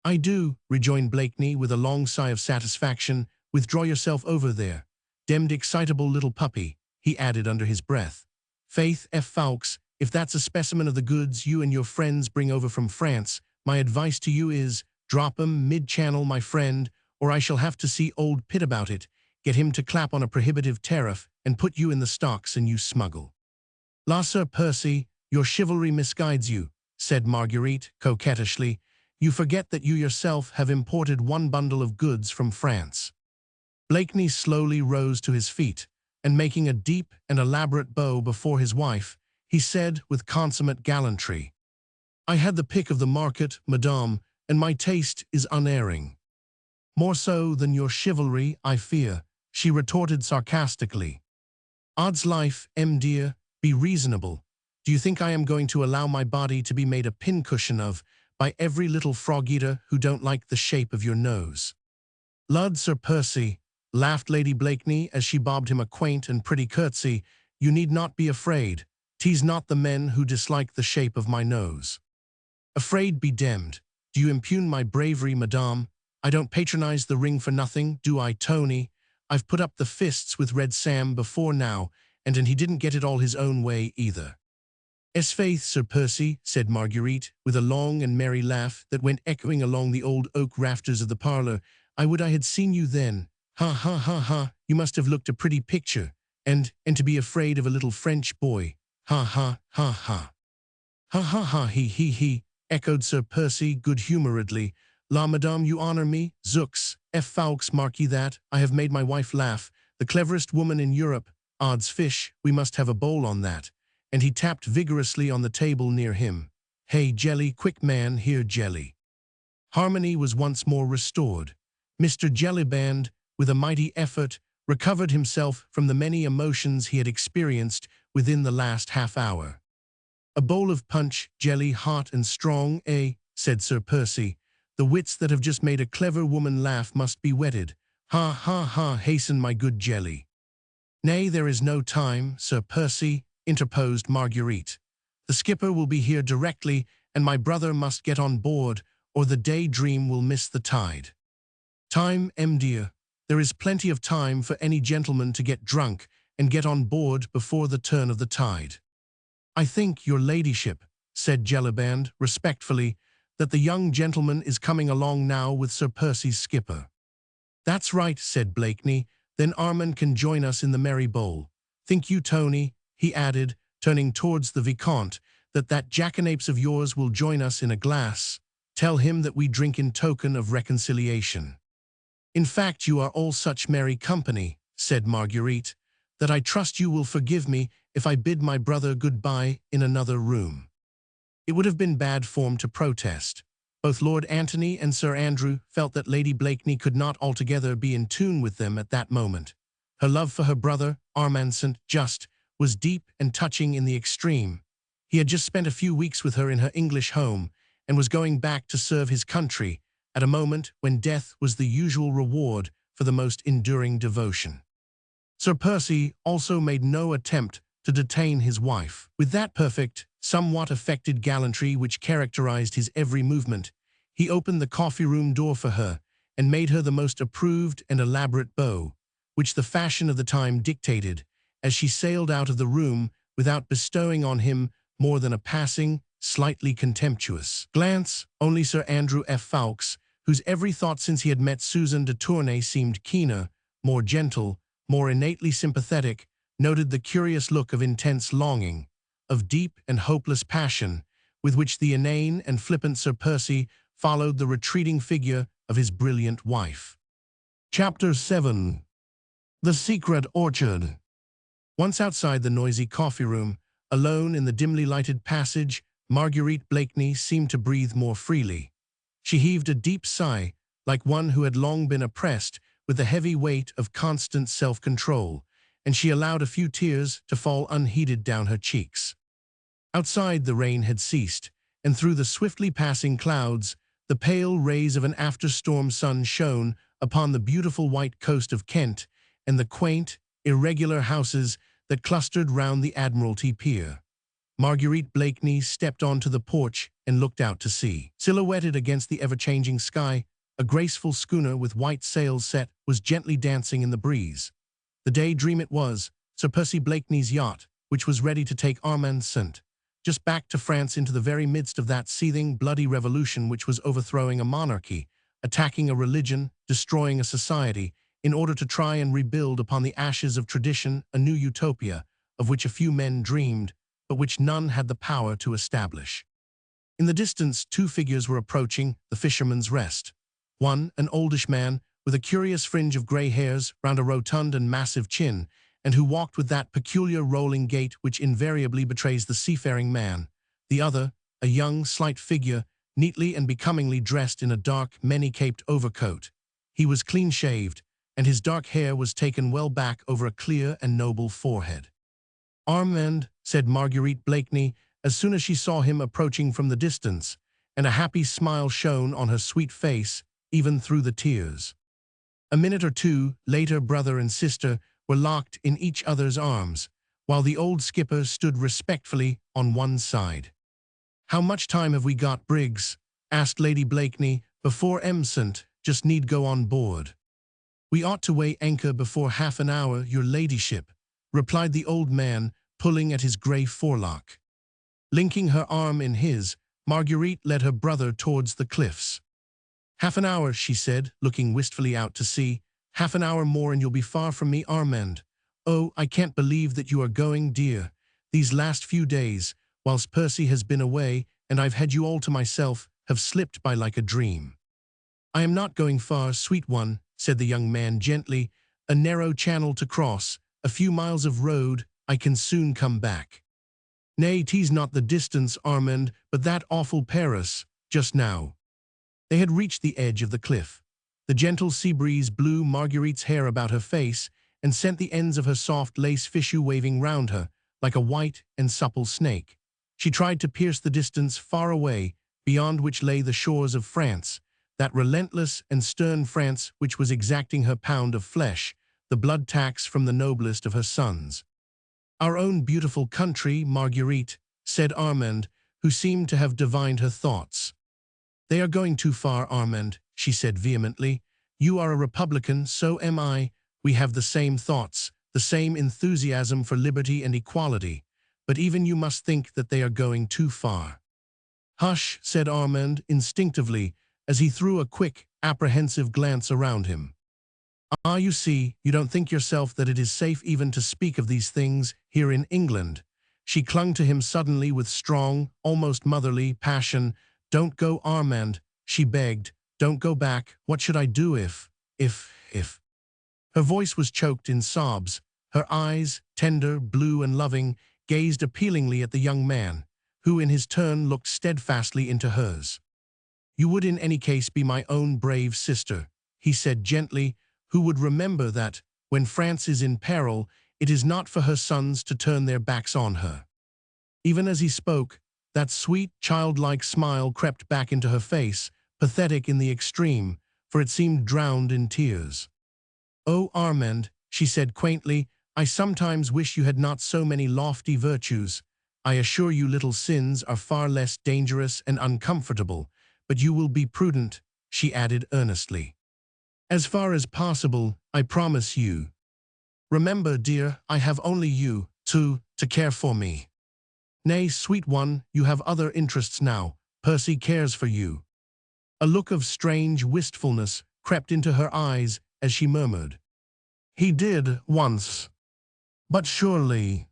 "I do," rejoined Blakeney with a long sigh of satisfaction. "Withdraw yourself over there. Demmed excitable little puppy," he added under his breath. "Faith, F. Fawkes, if that's a specimen of the goods you and your friends bring over from France, my advice to you is, drop 'em mid-channel, my friend, or I shall have to see old Pitt about it, get him to clap on a prohibitive tariff, and put you in the stocks and you smuggle." "La, Sir Percy, your chivalry misguides you," said Marguerite coquettishly. "You forget that you yourself have imported one bundle of goods from France." Blakeney slowly rose to his feet, and making a deep and elaborate bow before his wife, he said with consummate gallantry, "I had the pick of the market, madame, and my taste is unerring." "More so than your chivalry, I fear," she retorted sarcastically. "Odds life, dear, be reasonable. Do you think I am going to allow my body to be made a pincushion of by every little frog-eater who don't like the shape of your nose?" "Lud, Sir Percy," laughed Lady Blakeney as she bobbed him a quaint and pretty curtsy, "you need not be afraid. 'Tis not the men who dislike the shape of my nose." "Afraid be demmed. Do you impugn my bravery, madame? I don't patronize the ring for nothing, do I, Tony? I've put up the fists with Red Sam before now, and he didn't get it all his own way either." "'Faith, Sir Percy," said Marguerite, with a long and merry laugh that went echoing along the old oak rafters of the parlor, "I would I had seen you then. Ha, ha, ha, ha, you must have looked a pretty picture, and to be afraid of a little French boy. Ha, ha, ha, ha." "Ha, ha, ha, he, echoed Sir Percy good-humoredly. "La, madame, you honor me. Zooks, F. Fawkes, mark ye that, I have made my wife laugh. The cleverest woman in Europe. Odds fish, we must have a bowl on that." And he tapped vigorously on the table near him. "Hey, jelly, quick man, here, jelly." Harmony was once more restored. Mr. Jellyband, with a mighty effort, recovered himself from the many emotions he had experienced within the last half-hour. "A bowl of punch, jelly, hot and strong, eh?" said Sir Percy. "The wits that have just made a clever woman laugh must be whetted. Ha, ha, ha, hasten my good jelly." "Nay, there is no time, Sir Percy," interposed Marguerite. "The skipper will be here directly, and my brother must get on board, or the Daydream will miss the tide." "Time, dear. There is plenty of time for any gentleman to get drunk and get on board before the turn of the tide." "I think, your ladyship," said Jellyband respectfully, "that the young gentleman is coming along now with Sir Percy's skipper." "That's right," said Blakeney. "Then Armand can join us in the merry bowl. Think you, Tony," he added, turning towards the Vicomte, that jackanapes of yours will join us in a glass? Tell him that we drink in token of reconciliation." "In fact, you are all such merry company," said Marguerite, "that I trust you will forgive me if I bid my brother goodbye in another room." It would have been bad form to protest. Both Lord Antony and Sir Andrew felt that Lady Blakeney could not altogether be in tune with them at that moment. Her love for her brother, Armand St. Just, was deep and touching in the extreme. He had just spent a few weeks with her in her English home, and was going back to serve his country at a moment when death was the usual reward for the most enduring devotion. Sir Percy also made no attempt to detain his wife. With that perfect, somewhat affected gallantry which characterized his every movement, he opened the coffee-room door for her and made her the most approved and elaborate bow, which the fashion of the time dictated, as she sailed out of the room without bestowing on him more than a passing, slightly contemptuous glance. Only Sir Andrew F. Ffoulkes, whose every thought since he had met Susan de Tournay seemed keener, more gentle, more innately sympathetic, noted the curious look of intense longing, of deep and hopeless passion, with which the inane and flippant Sir Percy followed the retreating figure of his brilliant wife. Chapter 7. The Secret Orchard. Once outside the noisy coffee-room, alone in the dimly lighted passage, Marguerite Blakeney seemed to breathe more freely. She heaved a deep sigh, like one who had long been oppressed with the heavy weight of constant self-control, and she allowed a few tears to fall unheeded down her cheeks. Outside, the rain had ceased, and through the swiftly passing clouds, the pale rays of an after-storm sun shone upon the beautiful white coast of Kent and the quaint, irregular houses that clustered round the Admiralty Pier. Marguerite Blakeney stepped onto the porch and looked out to sea. Silhouetted against the ever-changing sky, a graceful schooner with white sails set was gently dancing in the breeze. The Daydream it was, Sir Percy Blakeney's yacht, which was ready to take Armand St. Just back to France into the very midst of that seething, bloody revolution which was overthrowing a monarchy, attacking a religion, destroying a society, in order to try and rebuild upon the ashes of tradition a new utopia, of which a few men dreamed, but which none had the power to establish. In the distance, two figures were approaching the Fisherman's Rest. One, an oldish man, with a curious fringe of grey hairs round a rotund and massive chin, and who walked with that peculiar rolling gait which invariably betrays the seafaring man. The other, a young, slight figure, neatly and becomingly dressed in a dark, many-caped overcoat. He was clean-shaved, and his dark hair was taken well back over a clear and noble forehead. "Armand," said Marguerite Blakeney, as soon as she saw him approaching from the distance, and a happy smile shone on her sweet face, even through the tears. A minute or two later, brother and sister were locked in each other's arms, while the old skipper stood respectfully on one side. "How much time have we got, Briggs?" asked Lady Blakeney, "before St. Just need go on board?" "We ought to weigh anchor before half an hour, your ladyship," replied the old man, pulling at his grey forelock. Linking her arm in his, Marguerite led her brother towards the cliffs. "Half an hour," she said, looking wistfully out to sea. "Half an hour more and you'll be far from me, Armand. Oh, I can't believe that you are going, dear. These last few days, whilst Percy has been away and I've had you all to myself, have slipped by like a dream." "I am not going far, sweet one," said the young man gently. "A narrow channel to cross, a few miles of road, I can soon come back." "Nay, 'tis not the distance, Armand, but that awful Paris, just now." They had reached the edge of the cliff. The gentle sea breeze blew Marguerite's hair about her face and sent the ends of her soft lace fichu waving round her, like a white and supple snake. She tried to pierce the distance far away, beyond which lay the shores of France, that relentless and stern France which was exacting her pound of flesh, the blood tax from the noblest of her sons. "Our own beautiful country, Marguerite," said Armand, who seemed to have divined her thoughts. "They are going too far, Armand," she said vehemently. "You are a Republican, so am I. We have the same thoughts, the same enthusiasm for liberty and equality, but even you must think that they are going too far." "Hush," said Armand instinctively, as he threw a quick, apprehensive glance around him. "Ah, you see, you don't think yourself that it is safe even to speak of these things here in England." She clung to him suddenly with strong, almost motherly passion. "Don't go, Armand," she begged. "Don't go back. What should I do if... Her voice was choked in sobs. Her eyes, tender, blue and loving, gazed appealingly at the young man, who in his turn looked steadfastly into hers. "You would in any case be my own brave sister," he said gently, "who would remember that, when France is in peril, it is not for her sons to turn their backs on her." Even as he spoke, that sweet, childlike smile crept back into her face, pathetic in the extreme, for it seemed drowned in tears. "Oh, Armand," she said quaintly, "I sometimes wish you had not so many lofty virtues. I assure you little sins are far less dangerous and uncomfortable, but you will be prudent," she added earnestly. "As far as possible, I promise you. Remember, dear, I have only you to care for me." "Nay, sweet one, you have other interests now. Percy cares for you." A look of strange wistfulness crept into her eyes as she murmured, "He did, once. But surely—"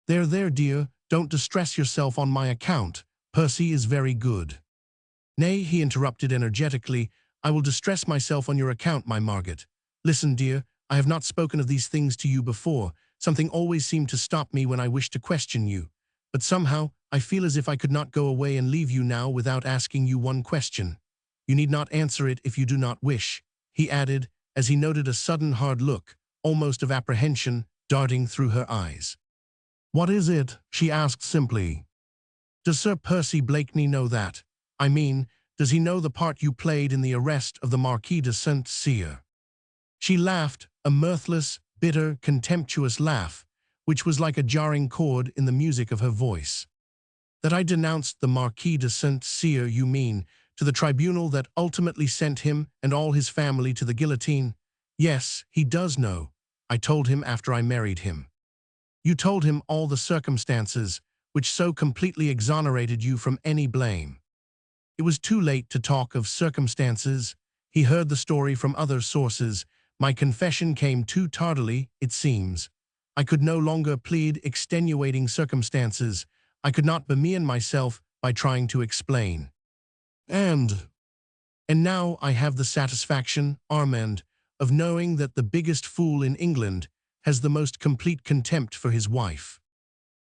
There, dear, don't distress yourself on my account. Percy is very good." "Nay," he interrupted energetically, "I will distress myself on your account, my Margaret. Listen, dear, I have not spoken of these things to you before. Something always seemed to stop me when I wished to question you. But somehow, I feel as if I could not go away and leave you now without asking you one question. You need not answer it if you do not wish," he added, as he noted a sudden hard look, almost of apprehension, darting through her eyes. "What is it?" she asked simply. "Does Sir Percy Blakeney know that? I mean, does he know the part you played in the arrest of the Marquis de Saint-Cyr?" She laughed, a mirthless, bitter, contemptuous laugh, which was like a jarring chord in the music of her voice. "That I denounced the Marquis de Saint-Cyr, you mean, to the tribunal that ultimately sent him and all his family to the guillotine? Yes, he does know. I told him after I married him." "You told him all the circumstances which so completely exonerated you from any blame." It was too late to talk of circumstances. He heard the story from other sources. My confession came too tardily, it seems. I could no longer plead extenuating circumstances. I could not bemean myself by trying to explain. And now I have the satisfaction, Armand, of knowing that the biggest fool in England has the most complete contempt for his wife."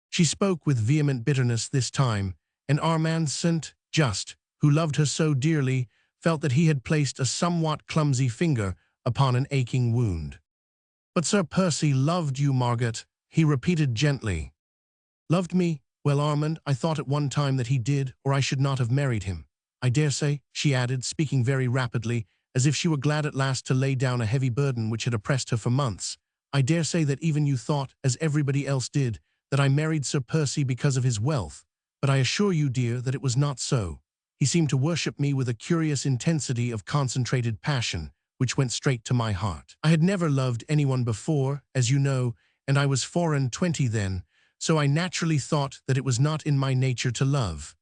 She spoke with vehement bitterness this time, and Armand Saint-Just, who loved her so dearly, felt that he had placed a somewhat clumsy finger upon an aching wound. "But Sir Percy loved you, Margaret," he repeated gently. "Loved me? Well, Armand, I thought at one time that he did, or I should not have married him. I dare say," she added, speaking very rapidly, as if she were glad at last to lay down a heavy burden which had oppressed her for months, "I dare say that even you thought, as everybody else did, that I married Sir Percy because of his wealth. But I assure you, dear, that it was not so. He seemed to worship me with a curious intensity of concentrated passion, which went straight to my heart. I had never loved anyone before, as you know, and I was 24 then, so I naturally thought that it was not in my nature to love.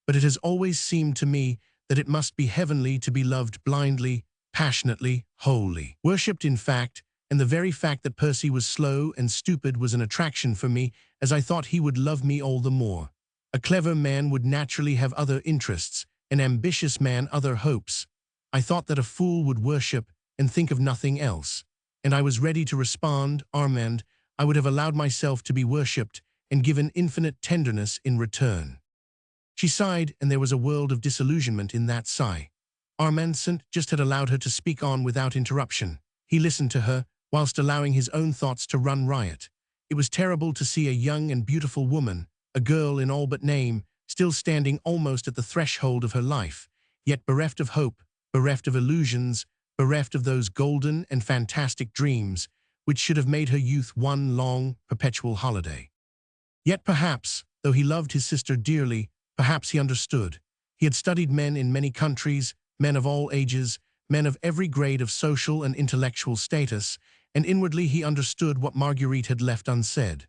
But it has always seemed to me that it must be heavenly to be loved blindly, passionately, wholly. Worshipped, in fact, and the very fact that Percy was slow and stupid was an attraction for me, as I thought he would love me all the more. A clever man would naturally have other interests, an ambitious man other hopes. I thought that a fool would worship and think of nothing else. And I was ready to respond, Armand. I would have allowed myself to be worshipped and given infinite tenderness in return." She sighed, and there was a world of disillusionment in that sigh. Armand Saint-Just had allowed her to speak on without interruption. He listened to her, whilst allowing his own thoughts to run riot. It was terrible to see a young and beautiful woman, a girl in all but name, still standing almost at the threshold of her life, yet bereft of hope, bereft of illusions, bereft of those golden and fantastic dreams which should have made her youth one long, perpetual holiday. Yet perhaps, though he loved his sister dearly, perhaps he understood. He had studied men in many countries, men of all ages, men of every grade of social and intellectual status, and inwardly he understood what Marguerite had left unsaid.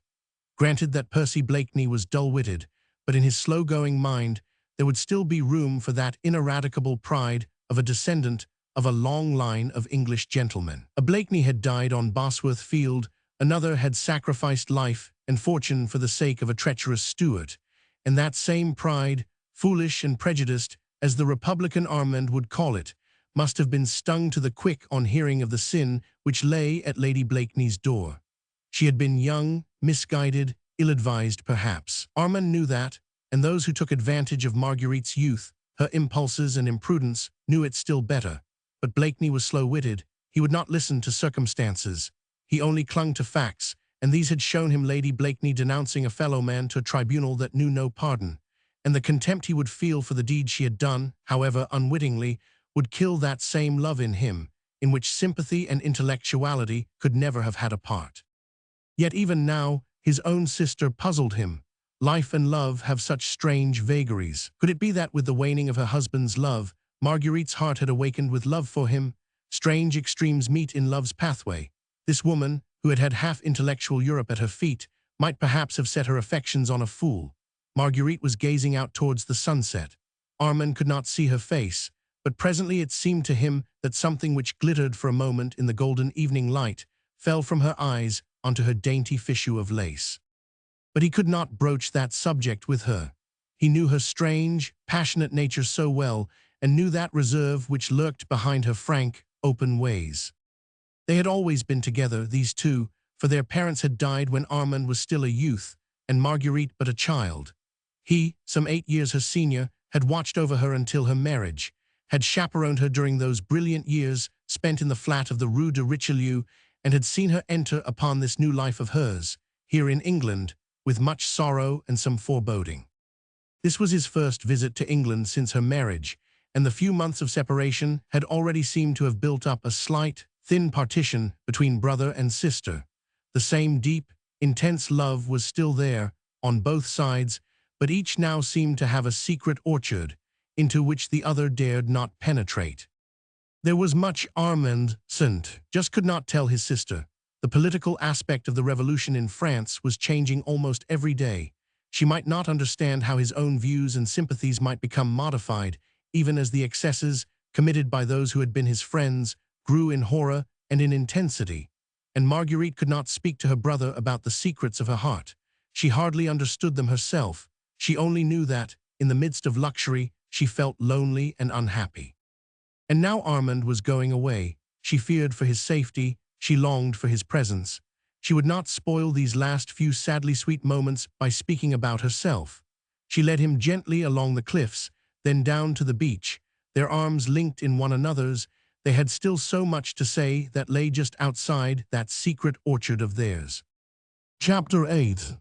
Granted that Percy Blakeney was dull-witted, but in his slow-going mind there would still be room for that ineradicable pride of a descendant of a long line of English gentlemen. A Blakeney had died on Bosworth Field, another had sacrificed life and fortune for the sake of a treacherous Stuart, and that same pride, foolish and prejudiced, as the Republican Armand would call it, must have been stung to the quick on hearing of the sin which lay at Lady Blakeney's door. She had been young, misguided, ill-advised perhaps. Armand knew that, and those who took advantage of Marguerite's youth, her impulses and imprudence, knew it still better. But Blakeney was slow-witted. He would not listen to circumstances. He only clung to facts, and these had shown him Lady Blakeney denouncing a fellow man to a tribunal that knew no pardon, and the contempt he would feel for the deed she had done, however unwittingly, would kill that same love in him, in which sympathy and intellectuality could never have had a part. Yet even now, his own sister puzzled him. Life and love have such strange vagaries. Could it be that with the waning of her husband's love, Marguerite's heart had awakened with love for him? Strange extremes meet in love's pathway. This woman, who had had half intellectual Europe at her feet, might perhaps have set her affections on a fool. Marguerite was gazing out towards the sunset. Armand could not see her face, but presently it seemed to him that something which glittered for a moment in the golden evening light fell from her eyes onto her dainty fichu of lace. But he could not broach that subject with her. He knew her strange, passionate nature so well, and knew that reserve which lurked behind her frank, open ways. They had always been together, these two, for their parents had died when Armand was still a youth, and Marguerite but a child. He, some 8 years her senior, had watched over her until her marriage, had chaperoned her during those brilliant years spent in the flat of the Rue de Richelieu, and had seen her enter upon this new life of hers, here in England, with much sorrow and some foreboding. This was his first visit to England since her marriage, and the few months of separation had already seemed to have built up a slight, thin partition between brother and sister. The same deep, intense love was still there, on both sides, but each now seemed to have a secret orchard, into which the other dared not penetrate. There was much Armand just could not tell his sister. The political aspect of the revolution in France was changing almost every day. She might not understand how his own views and sympathies might become modified, even as the excesses, committed by those who had been his friends, grew in horror and in intensity. And Marguerite could not speak to her brother about the secrets of her heart. She hardly understood them herself. She only knew that, in the midst of luxury, she felt lonely and unhappy. And now Armand was going away. She feared for his safety. She longed for his presence. She would not spoil these last few sadly sweet moments by speaking about herself. She led him gently along the cliffs, then down to the beach. Their arms linked in one another's, they had still so much to say that lay just outside that secret orchard of theirs. Chapter 8.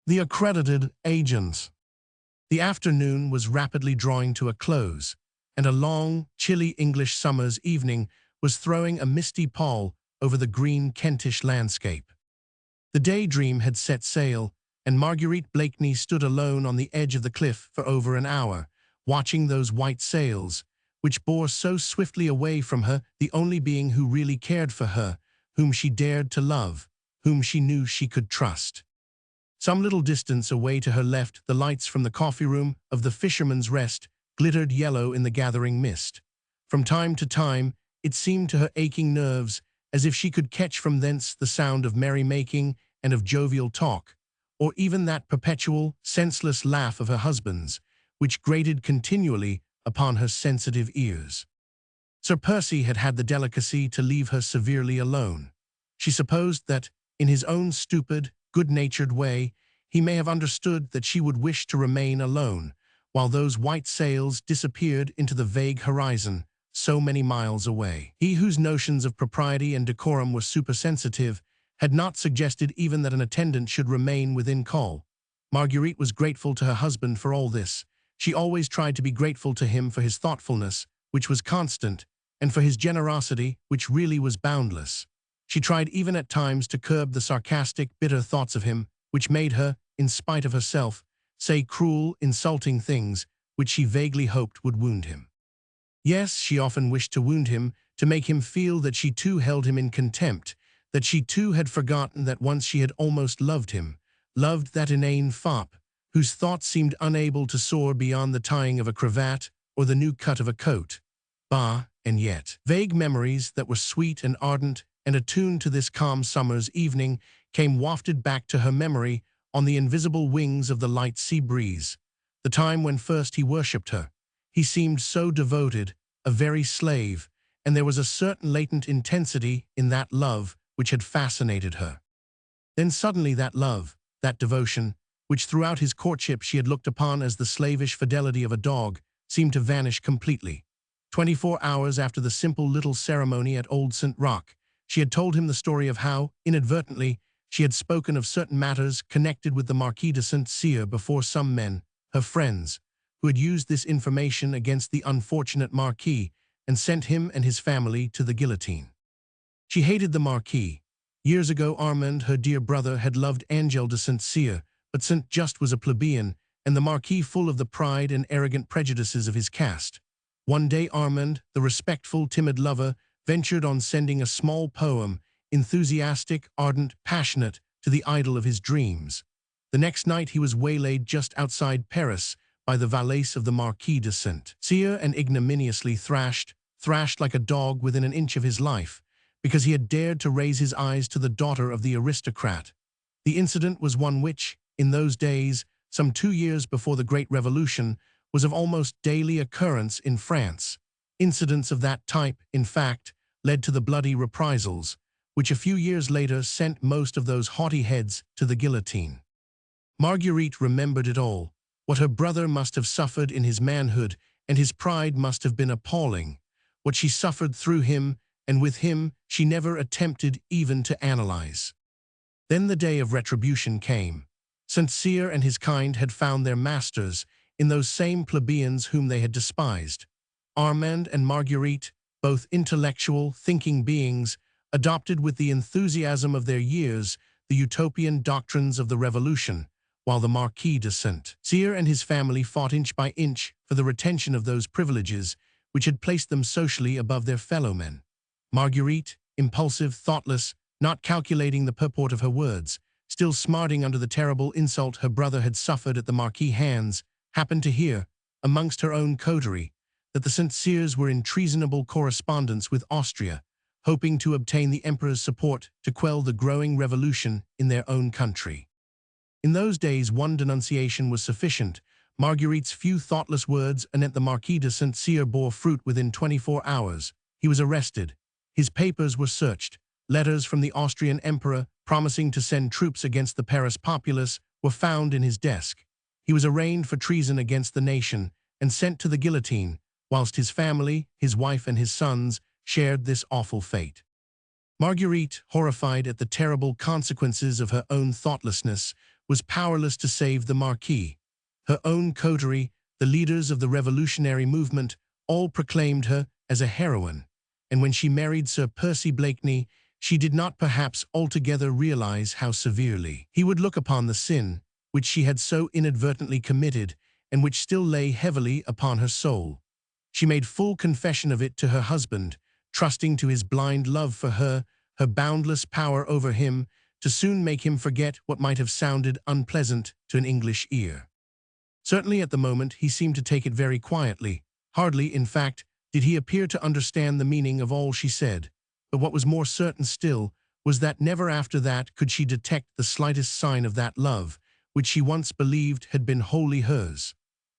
The Accredited Agent. The afternoon was rapidly drawing to a close, and a long, chilly English summer's evening was throwing a misty pall over the green Kentish landscape. The Daydream had set sail, and Marguerite Blakeney stood alone on the edge of the cliff for over an hour, watching those white sails, which bore so swiftly away from her the only being who really cared for her, whom she dared to love, whom she knew she could trust. Some little distance away to her left, the lights from the coffee-room of the Fisherman's Rest glittered yellow in the gathering mist. From time to time, it seemed to her aching nerves as if she could catch from thence the sound of merrymaking and of jovial talk, or even that perpetual, senseless laugh of her husband's, which grated continually upon her sensitive ears. Sir Percy had had the delicacy to leave her severely alone. She supposed that, in his own stupid, good-natured way, he may have understood that she would wish to remain alone, while those white sails disappeared into the vague horizon, so many miles away. He whose notions of propriety and decorum were supersensitive had not suggested even that an attendant should remain within call. Marguerite was grateful to her husband for all this. She always tried to be grateful to him for his thoughtfulness, which was constant, and for his generosity, which really was boundless. She tried even at times to curb the sarcastic, bitter thoughts of him, which made her, in spite of herself, say cruel, insulting things which she vaguely hoped would wound him. Yes, she often wished to wound him, to make him feel that she too held him in contempt, that she too had forgotten that once she had almost loved him, loved that inane fop, whose thoughts seemed unable to soar beyond the tying of a cravat or the new cut of a coat. Bah, and yet. Vague memories that were sweet and ardent and attuned to this calm summer's evening came wafted back to her memory on the invisible wings of the light sea breeze. The time when first he worshipped her. He seemed so devoted, a very slave, and there was a certain latent intensity in that love which had fascinated her. Then suddenly that love, that devotion, which throughout his courtship she had looked upon as the slavish fidelity of a dog, seemed to vanish completely. 24 hours after the simple little ceremony at Old St. Roch, she had told him the story of how, inadvertently, she had spoken of certain matters connected with the Marquis de St. Cyr before some men, her friends, who had used this information against the unfortunate Marquis and sent him and his family to the guillotine. She hated the Marquis. Years ago Armand, her dear brother, had loved Angel de St. Cyr, but St. Just was a plebeian, and the Marquis full of the pride and arrogant prejudices of his caste. One day Armand, the respectful, timid lover, ventured on sending a small poem, enthusiastic, ardent, passionate, to the idol of his dreams. The next night he was waylaid just outside Paris by the valets of the Marquis de St. Cyr and ignominiously thrashed like a dog within an inch of his life, because he had dared to raise his eyes to the daughter of the aristocrat. The incident was one which, in those days, some 2 years before the Great Revolution, was of almost daily occurrence in France. Incidents of that type, in fact, led to the bloody reprisals, which a few years later sent most of those haughty heads to the guillotine. Marguerite remembered it all. What her brother must have suffered in his manhood, and his pride must have been appalling. What she suffered through him, and with him, she never attempted even to analyze. Then the day of retribution came. St. Cyr and his kind had found their masters in those same plebeians whom they had despised. Armand and Marguerite, both intellectual, thinking beings, adopted with the enthusiasm of their years the utopian doctrines of the Revolution, while the Marquis de St. Cyr and his family fought inch by inch for the retention of those privileges which had placed them socially above their fellowmen. Marguerite, impulsive, thoughtless, not calculating the purport of her words, still smarting under the terrible insult her brother had suffered at the Marquis' hands, happened to hear, amongst her own coterie, that the St. Cyrs were in treasonable correspondence with Austria, hoping to obtain the emperor's support to quell the growing revolution in their own country. In those days one denunciation was sufficient. Marguerite's few thoughtless words anent the Marquis de St. Cyr bore fruit within 24 hours. He was arrested. His papers were searched. Letters from the Austrian emperor promising to send troops against the Paris populace were found in his desk. He was arraigned for treason against the nation and sent to the guillotine, whilst his family, his wife and his sons, shared this awful fate. Marguerite, horrified at the terrible consequences of her own thoughtlessness, was powerless to save the Marquis. Her own coterie, the leaders of the revolutionary movement, all proclaimed her as a heroine, and when she married Sir Percy Blakeney, she did not perhaps altogether realize how severely he would look upon the sin which she had so inadvertently committed and which still lay heavily upon her soul. She made full confession of it to her husband, trusting to his blind love for her, her boundless power over him, to soon make him forget what might have sounded unpleasant to an English ear. Certainly at the moment he seemed to take it very quietly. Hardly, in fact, did he appear to understand the meaning of all she said. But what was more certain still was that never after that could she detect the slightest sign of that love, which she once believed had been wholly hers.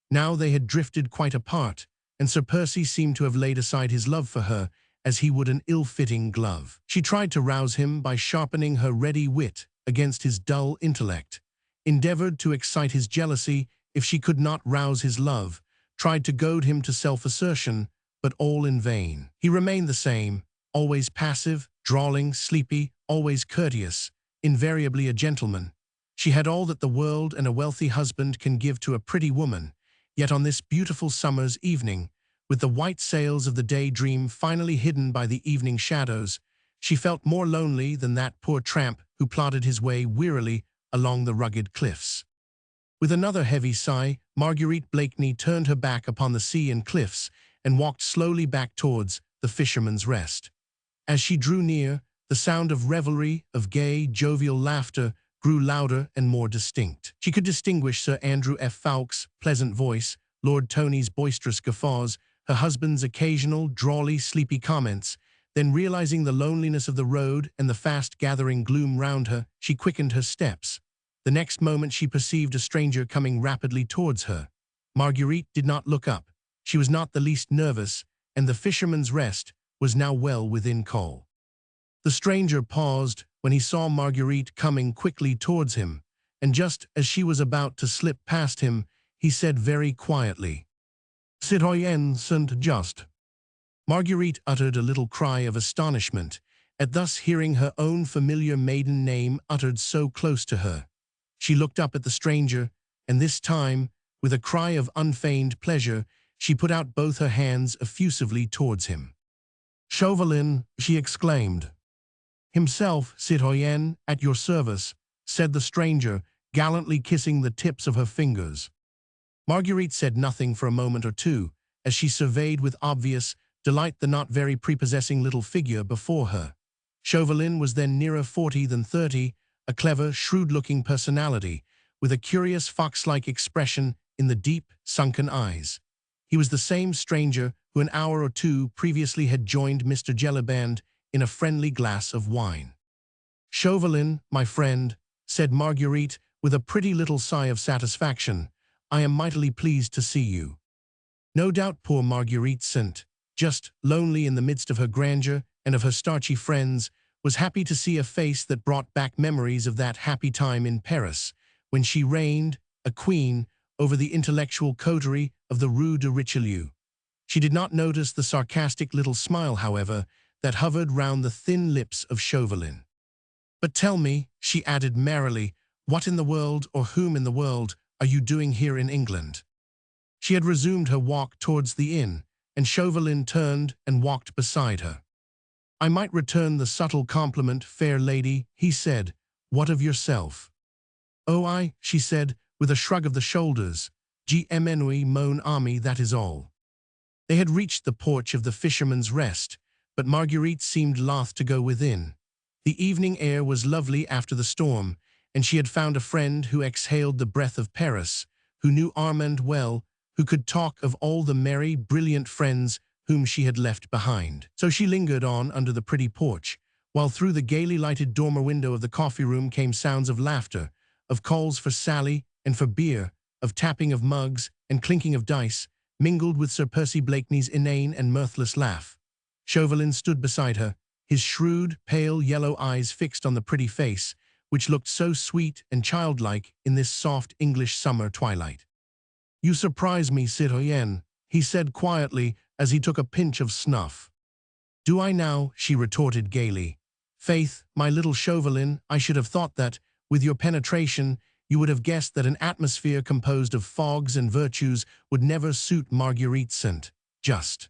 Now they had drifted quite apart, and Sir Percy seemed to have laid aside his love for her as he would an ill-fitting glove. She tried to rouse him by sharpening her ready wit against his dull intellect, endeavored to excite his jealousy if she could not rouse his love, tried to goad him to self-assertion, but all in vain. He remained the same, always passive, drawling, sleepy, always courteous, invariably a gentleman. She had all that the world and a wealthy husband can give to a pretty woman, yet on this beautiful summer's evening, with the white sails of the daydream finally hidden by the evening shadows, she felt more lonely than that poor tramp who plodded his way wearily along the rugged cliffs. With another heavy sigh, Marguerite Blakeney turned her back upon the sea and cliffs and walked slowly back towards the Fisherman's Rest. As she drew near, the sound of revelry, of gay, jovial laughter grew louder and more distinct. She could distinguish Sir Andrew F. Ffoulkes' pleasant voice, Lord Tony's boisterous guffaws, her husband's occasional, drawly, sleepy comments. Then, realizing the loneliness of the road and the fast-gathering gloom round her, she quickened her steps. The next moment she perceived a stranger coming rapidly towards her. Marguerite did not look up. She was not the least nervous, and the Fisherman's Rest was now well within call. The stranger paused when he saw Marguerite coming quickly towards him, and just as she was about to slip past him, he said very quietly, "Citoyenne Saint-Just." Marguerite uttered a little cry of astonishment at thus hearing her own familiar maiden name uttered so close to her. She looked up at the stranger, and this time, with a cry of unfeigned pleasure, she put out both her hands effusively towards him. "Chauvelin," she exclaimed. "Himself, citoyenne, at your service," said the stranger, gallantly kissing the tips of her fingers. Marguerite said nothing for a moment or two, as she surveyed with obvious delight the not very prepossessing little figure before her. Chauvelin was then nearer 40 than 30, a clever, shrewd-looking personality, with a curious fox-like expression in the deep, sunken eyes. He was the same stranger who an hour or two previously had joined Mr. Jellyband in a friendly glass of wine. "Chauvelin, my friend," said Marguerite with a pretty little sigh of satisfaction, "I am mightily pleased to see you." No doubt poor Marguerite Saint-Just, lonely in the midst of her grandeur and of her starchy friends, was happy to see a face that brought back memories of that happy time in Paris, when she reigned, a queen, over the intellectual coterie of the Rue de Richelieu. She did not notice the sarcastic little smile, however, that hovered round the thin lips of Chauvelin. "But tell me," she added merrily, "what in the world, or whom in the world, are you doing here in England?" She had resumed her walk towards the inn, and Chauvelin turned and walked beside her. "I might return the subtle compliment, fair lady," he said. "What of yourself?" "Oh, she said, with a shrug of the shoulders. "M'ennuie mon ami, that is all." They had reached the porch of the Fisherman's Rest, but Marguerite seemed loth to go within. The evening air was lovely after the storm, and she had found a friend who exhaled the breath of Paris, who knew Armand well, who could talk of all the merry, brilliant friends whom she had left behind. So she lingered on under the pretty porch, while through the gaily lighted dormer window of the coffee-room came sounds of laughter, of calls for Sally and for beer, of tapping of mugs and clinking of dice, mingled with Sir Percy Blakeney's inane and mirthless laugh. Chauvelin stood beside her, his shrewd, pale yellow eyes fixed on the pretty face, which looked so sweet and childlike in this soft English summer twilight. "You surprise me, citoyenne," he said quietly as he took a pinch of snuff. "Do I now?" she retorted gaily. "Faith, my little Chauvelin, I should have thought that, with your penetration, you would have guessed that an atmosphere composed of fogs and virtues would never suit Marguerite Saint-Just."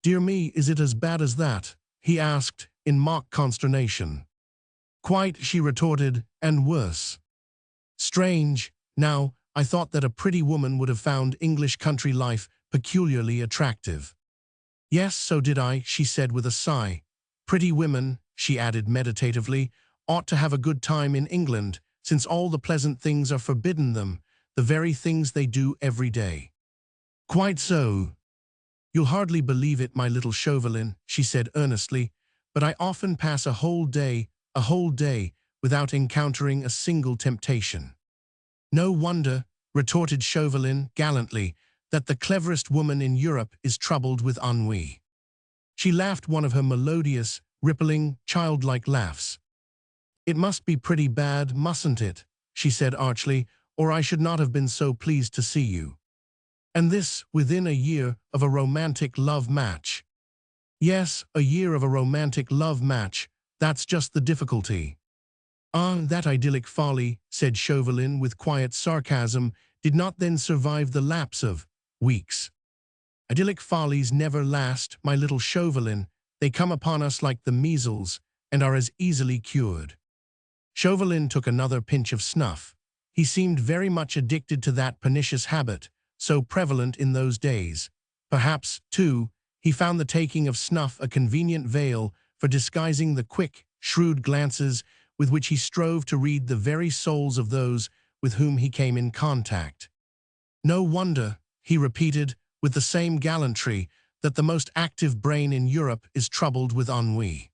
"Dear me, is it as bad as that?" he asked, in mock consternation. "Quite," she retorted, "and worse." "Strange. Now, I thought that a pretty woman would have found English country life peculiarly attractive." "Yes, so did I," she said with a sigh. "Pretty women," she added meditatively, "ought to have a good time in England, since all the pleasant things are forbidden them, the very things they do every day." "Quite so. You'll hardly believe it, my little Chauvelin," she said earnestly, "but I often pass a whole day, without encountering a single temptation." "No wonder," retorted Chauvelin gallantly, "that the cleverest woman in Europe is troubled with ennui." She laughed one of her melodious, rippling, childlike laughs. "It must be pretty bad, mustn't it?" she said archly, "or I should not have been so pleased to see you. And this within a year of a romantic love match." "Yes, a year of a romantic love match. That's just the difficulty." Ah, that idyllic folly, said Chauvelin with quiet sarcasm, did not then survive the lapse of weeks. Idyllic follies never last, my little Chauvelin. They come upon us like the measles, and are as easily cured. Chauvelin took another pinch of snuff. He seemed very much addicted to that pernicious habit, so prevalent in those days. Perhaps, too, he found the taking of snuff a convenient veil for disguising the quick, shrewd glances with which he strove to read the very souls of those with whom he came in contact. No wonder, he repeated, with the same gallantry, that the most active brain in Europe is troubled with ennui.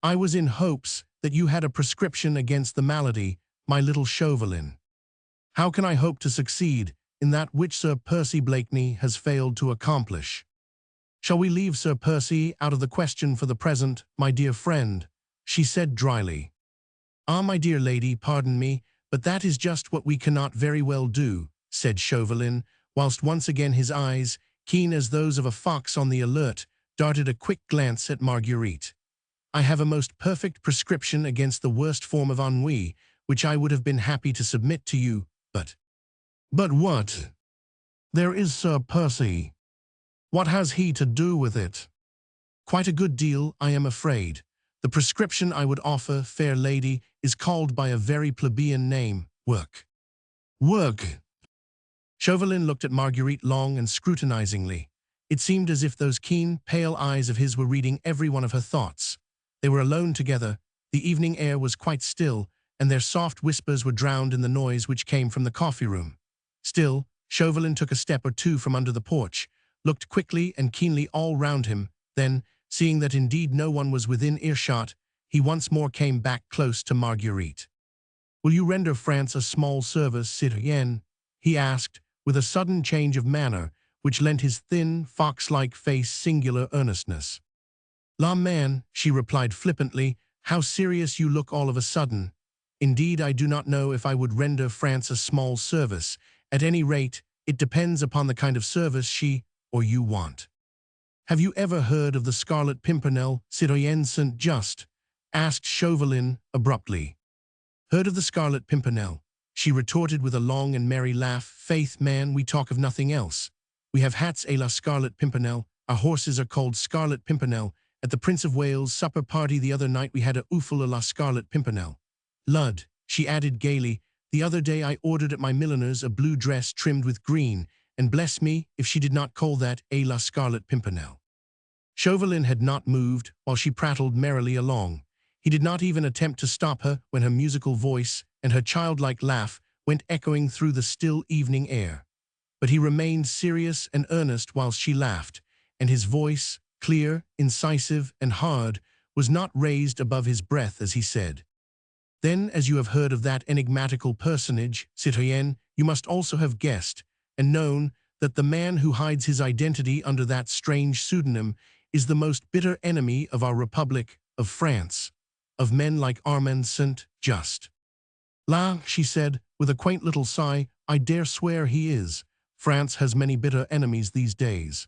I was in hopes that you had a prescription against the malady, my little Chauvelin. How can I hope to succeed in that which Sir Percy Blakeney has failed to accomplish? Shall we leave Sir Percy out of the question for the present, my dear friend? She said dryly. Ah, my dear lady, pardon me, but that is just what we cannot very well do, said Chauvelin, whilst once again his eyes, keen as those of a fox on the alert, darted a quick glance at Marguerite. I have a most perfect prescription against the worst form of ennui, which I would have been happy to submit to you, but... But what? There is Sir Percy. What has he to do with it? Quite a good deal, I am afraid. The prescription I would offer, fair lady, is called by a very plebeian name, work. Work! Chauvelin looked at Marguerite long and scrutinizingly. It seemed as if those keen, pale eyes of his were reading every one of her thoughts. They were alone together, the evening air was quite still, and their soft whispers were drowned in the noise which came from the coffee-room. Still, Chauvelin took a step or two from under the porch, looked quickly and keenly all round him, then, seeing that indeed no one was within earshot, he once more came back close to Marguerite. "Will you render France a small service, citoyenne?" he asked, with a sudden change of manner, which lent his thin, fox-like face singular earnestness. "La man," she replied flippantly, "how serious you look all of a sudden. Indeed, I do not know if I would render France a small service. At any rate, it depends upon the kind of service she or you want." "Have you ever heard of the Scarlet Pimpernel, citoyenne Saint-Just?" asked Chauvelin abruptly. "Heard of the Scarlet Pimpernel?" she retorted with a long and merry laugh. "Faith, man, we talk of nothing else. We have hats à la Scarlet Pimpernel, our horses are called Scarlet Pimpernel. At the Prince of Wales' supper party the other night we had a oufle à la Scarlet Pimpernel. Lud," she added gaily, "the other day I ordered at my milliner's a blue dress trimmed with green, and bless me if she did not call that à la Scarlet Pimpernel." Chauvelin had not moved while she prattled merrily along. He did not even attempt to stop her when her musical voice and her childlike laugh went echoing through the still evening air. But he remained serious and earnest whilst she laughed, and his voice, clear, incisive, and hard, was not raised above his breath as he said, "Then, as you have heard of that enigmatical personage, citoyenne, you must also have guessed and known that the man who hides his identity under that strange pseudonym is the most bitter enemy of our Republic, of France, of men like Armand Saint-Just." "La," she said, with a quaint little sigh, "I dare swear he is. France has many bitter enemies these days.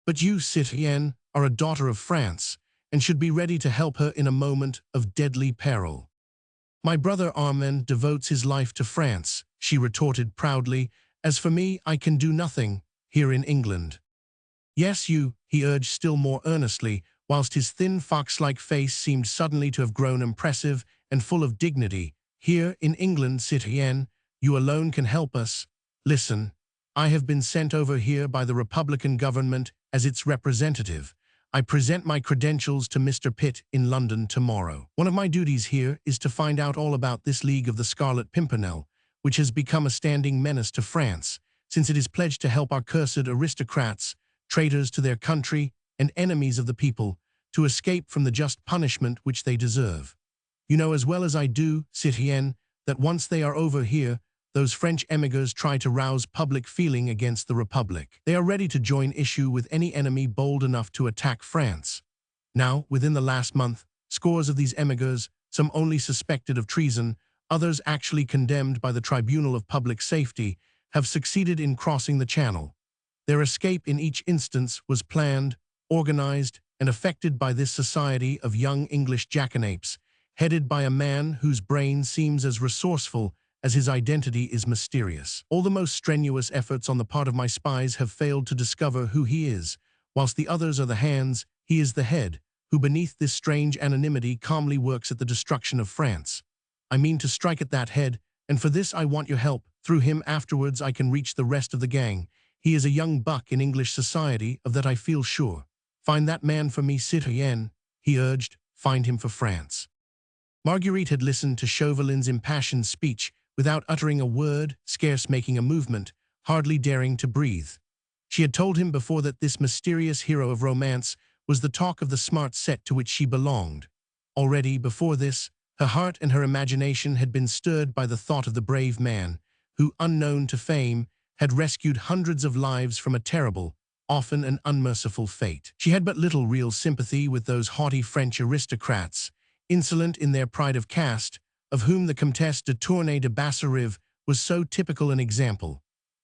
But you, citoyenne, are a daughter of France, and should be ready to help her in a moment of deadly peril." "My brother Armand devotes his life to France," she retorted proudly. "As for me, I can do nothing, here in England." "Yes, you," he urged still more earnestly, whilst his thin fox-like face seemed suddenly to have grown impressive and full of dignity. "Here in England, citoyenne, you alone can help us. Listen, I have been sent over here by the Republican government as its representative. I present my credentials to Mr. Pitt in London tomorrow. One of my duties here is to find out all about this League of the Scarlet Pimpernel, which has become a standing menace to France, since it is pledged to help our cursed aristocrats, traitors to their country and enemies of the people, to escape from the just punishment which they deserve. You know as well as I do, citoyenne, that once they are over here, those French emigrants try to rouse public feeling against the Republic. They are ready to join issue with any enemy bold enough to attack France. Now, within the last month, scores of these emigrants, some only suspected of treason, others actually condemned by the Tribunal of Public Safety, have succeeded in crossing the Channel. Their escape in each instance was planned, organized, and effected by this society of young English jackanapes, headed by a man whose brain seems as resourceful as his identity is mysterious. All the most strenuous efforts on the part of my spies have failed to discover who he is, whilst the others are the hands, he is the head, who beneath this strange anonymity calmly works at the destruction of France. I mean to strike at that head, and for this I want your help. Through him afterwards I can reach the rest of the gang. He is a young buck in English society, of that I feel sure. Find that man for me, citoyen, he urged. Find him for France. Marguerite had listened to Chauvelin's impassioned speech without uttering a word, scarce making a movement, hardly daring to breathe. She had told him before that this mysterious hero of romance was the talk of the smart set to which she belonged. Already, before this, her heart and her imagination had been stirred by the thought of the brave man who, unknown to fame, had rescued hundreds of lives from a terrible, often an unmerciful fate. She had but little real sympathy with those haughty French aristocrats, insolent in their pride of caste, of whom the Comtesse de Tournay de Basserive was so typical an example.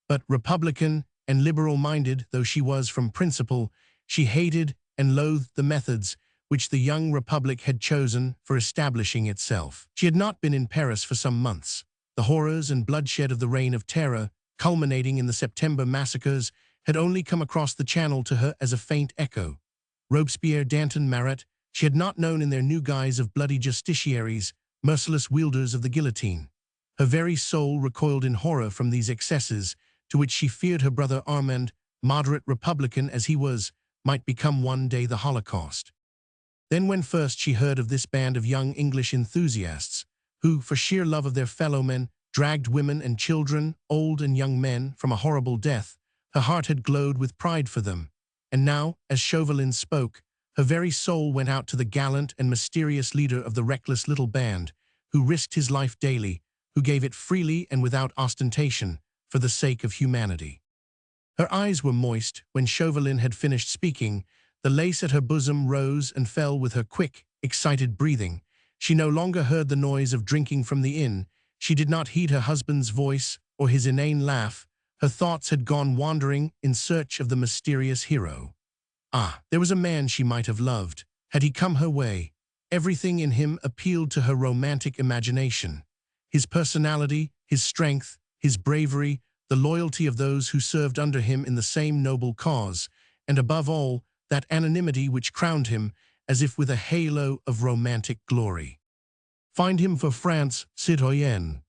But republican and liberal-minded though she was from principle, she hated and loathed the methods which the young republic had chosen for establishing itself. She had not been in Paris for some months. The horrors and bloodshed of the Reign of Terror, culminating in the September massacres, had only come across the Channel to her as a faint echo. Robespierre, Danton, Marat, she had not known in their new guise of bloody justiciaries, merciless wielders of the guillotine. Her very soul recoiled in horror from these excesses, to which she feared her brother Armand, moderate republican as he was, might become one day the Holocaust. Then when first she heard of this band of young English enthusiasts, who, for sheer love of their fellowmen, dragged women and children, old and young men, from a horrible death, her heart had glowed with pride for them. And now, as Chauvelin spoke, her very soul went out to the gallant and mysterious leader of the reckless little band, who risked his life daily, who gave it freely and without ostentation, for the sake of humanity. Her eyes were moist when Chauvelin had finished speaking. The lace at her bosom rose and fell with her quick, excited breathing. She no longer heard the noise of drinking from the inn. She did not heed her husband's voice or his inane laugh. Her thoughts had gone wandering in search of the mysterious hero. Ah, there was a man she might have loved, had he come her way. Everything in him appealed to her romantic imagination. His personality, his strength, his bravery, the loyalty of those who served under him in the same noble cause, and above all, that anonymity which crowned him as if with a halo of romantic glory. Find him for France, citoyenne.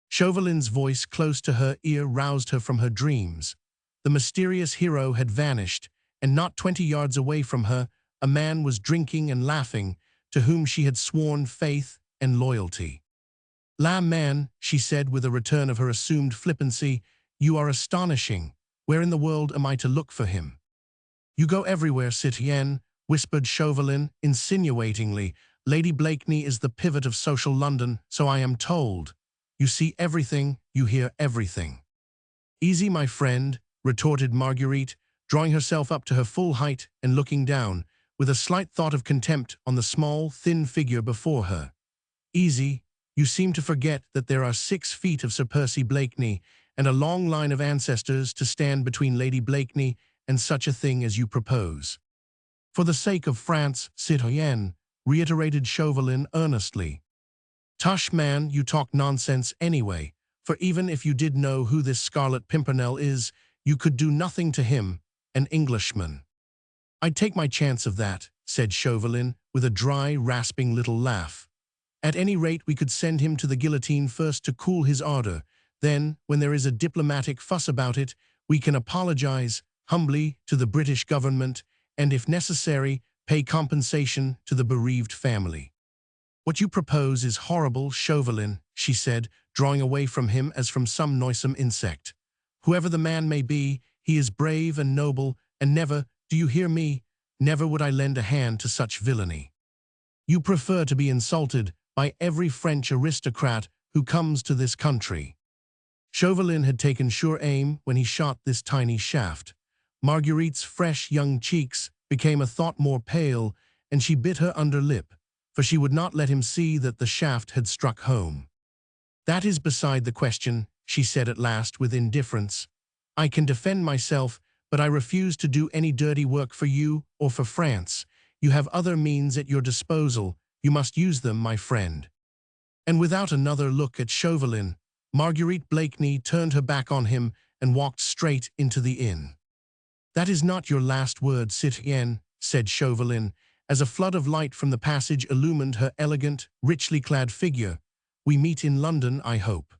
Chauvelin's voice close to her ear roused her from her dreams. The mysterious hero had vanished, and not 20 yards away from her, a man was drinking and laughing, to whom she had sworn faith and loyalty. "La man," she said with a return of her assumed flippancy, "you are astonishing. Where in the world am I to look for him?" "You go everywhere, citoyenne," whispered Chauvelin insinuatingly. "Lady Blakeney is the pivot of social London, so I am told. You see everything, you hear everything." "Easy, my friend," retorted Marguerite, drawing herself up to her full height and looking down, with a slight thought of contempt on the small, thin figure before her. "Easy? You seem to forget that there are 6 feet of Sir Percy Blakeney and a long line of ancestors to stand between Lady Blakeney and such a thing as you propose." "For the sake of France, citoyenne," reiterated Chauvelin earnestly. "Tush, man, you talk nonsense anyway, for even if you did know who this Scarlet Pimpernel is, you could do nothing to him, an Englishman." "I'd take my chance of that," said Chauvelin, with a dry, rasping little laugh. "At any rate, we could send him to the guillotine first to cool his ardor. Then, when there is a diplomatic fuss about it, we can apologize, humbly, to the British government, and, if necessary, pay compensation to the bereaved family." "What you propose is horrible, Chauvelin," she said, drawing away from him as from some noisome insect. "Whoever the man may be, he is brave and noble, and never, do you hear me, never would I lend a hand to such villainy. You prefer to be insulted by every French aristocrat who comes to this country." Chauvelin had taken sure aim when he shot this tiny shaft. Marguerite's fresh young cheeks became a thought more pale, and she bit her under lip, for she would not let him see that the shaft had struck home. "That is beside the question," she said at last with indifference. "I can defend myself, but I refuse to do any dirty work for you or for France. You have other means at your disposal, You must use them, my friend." And without another look at Chauvelin, Marguerite Blakeney turned her back on him and walked straight into the inn. "That is not your last word, citoyenne," said Chauvelin, as a flood of light from the passage illumined her elegant, richly clad figure. "We meet in London, I hope."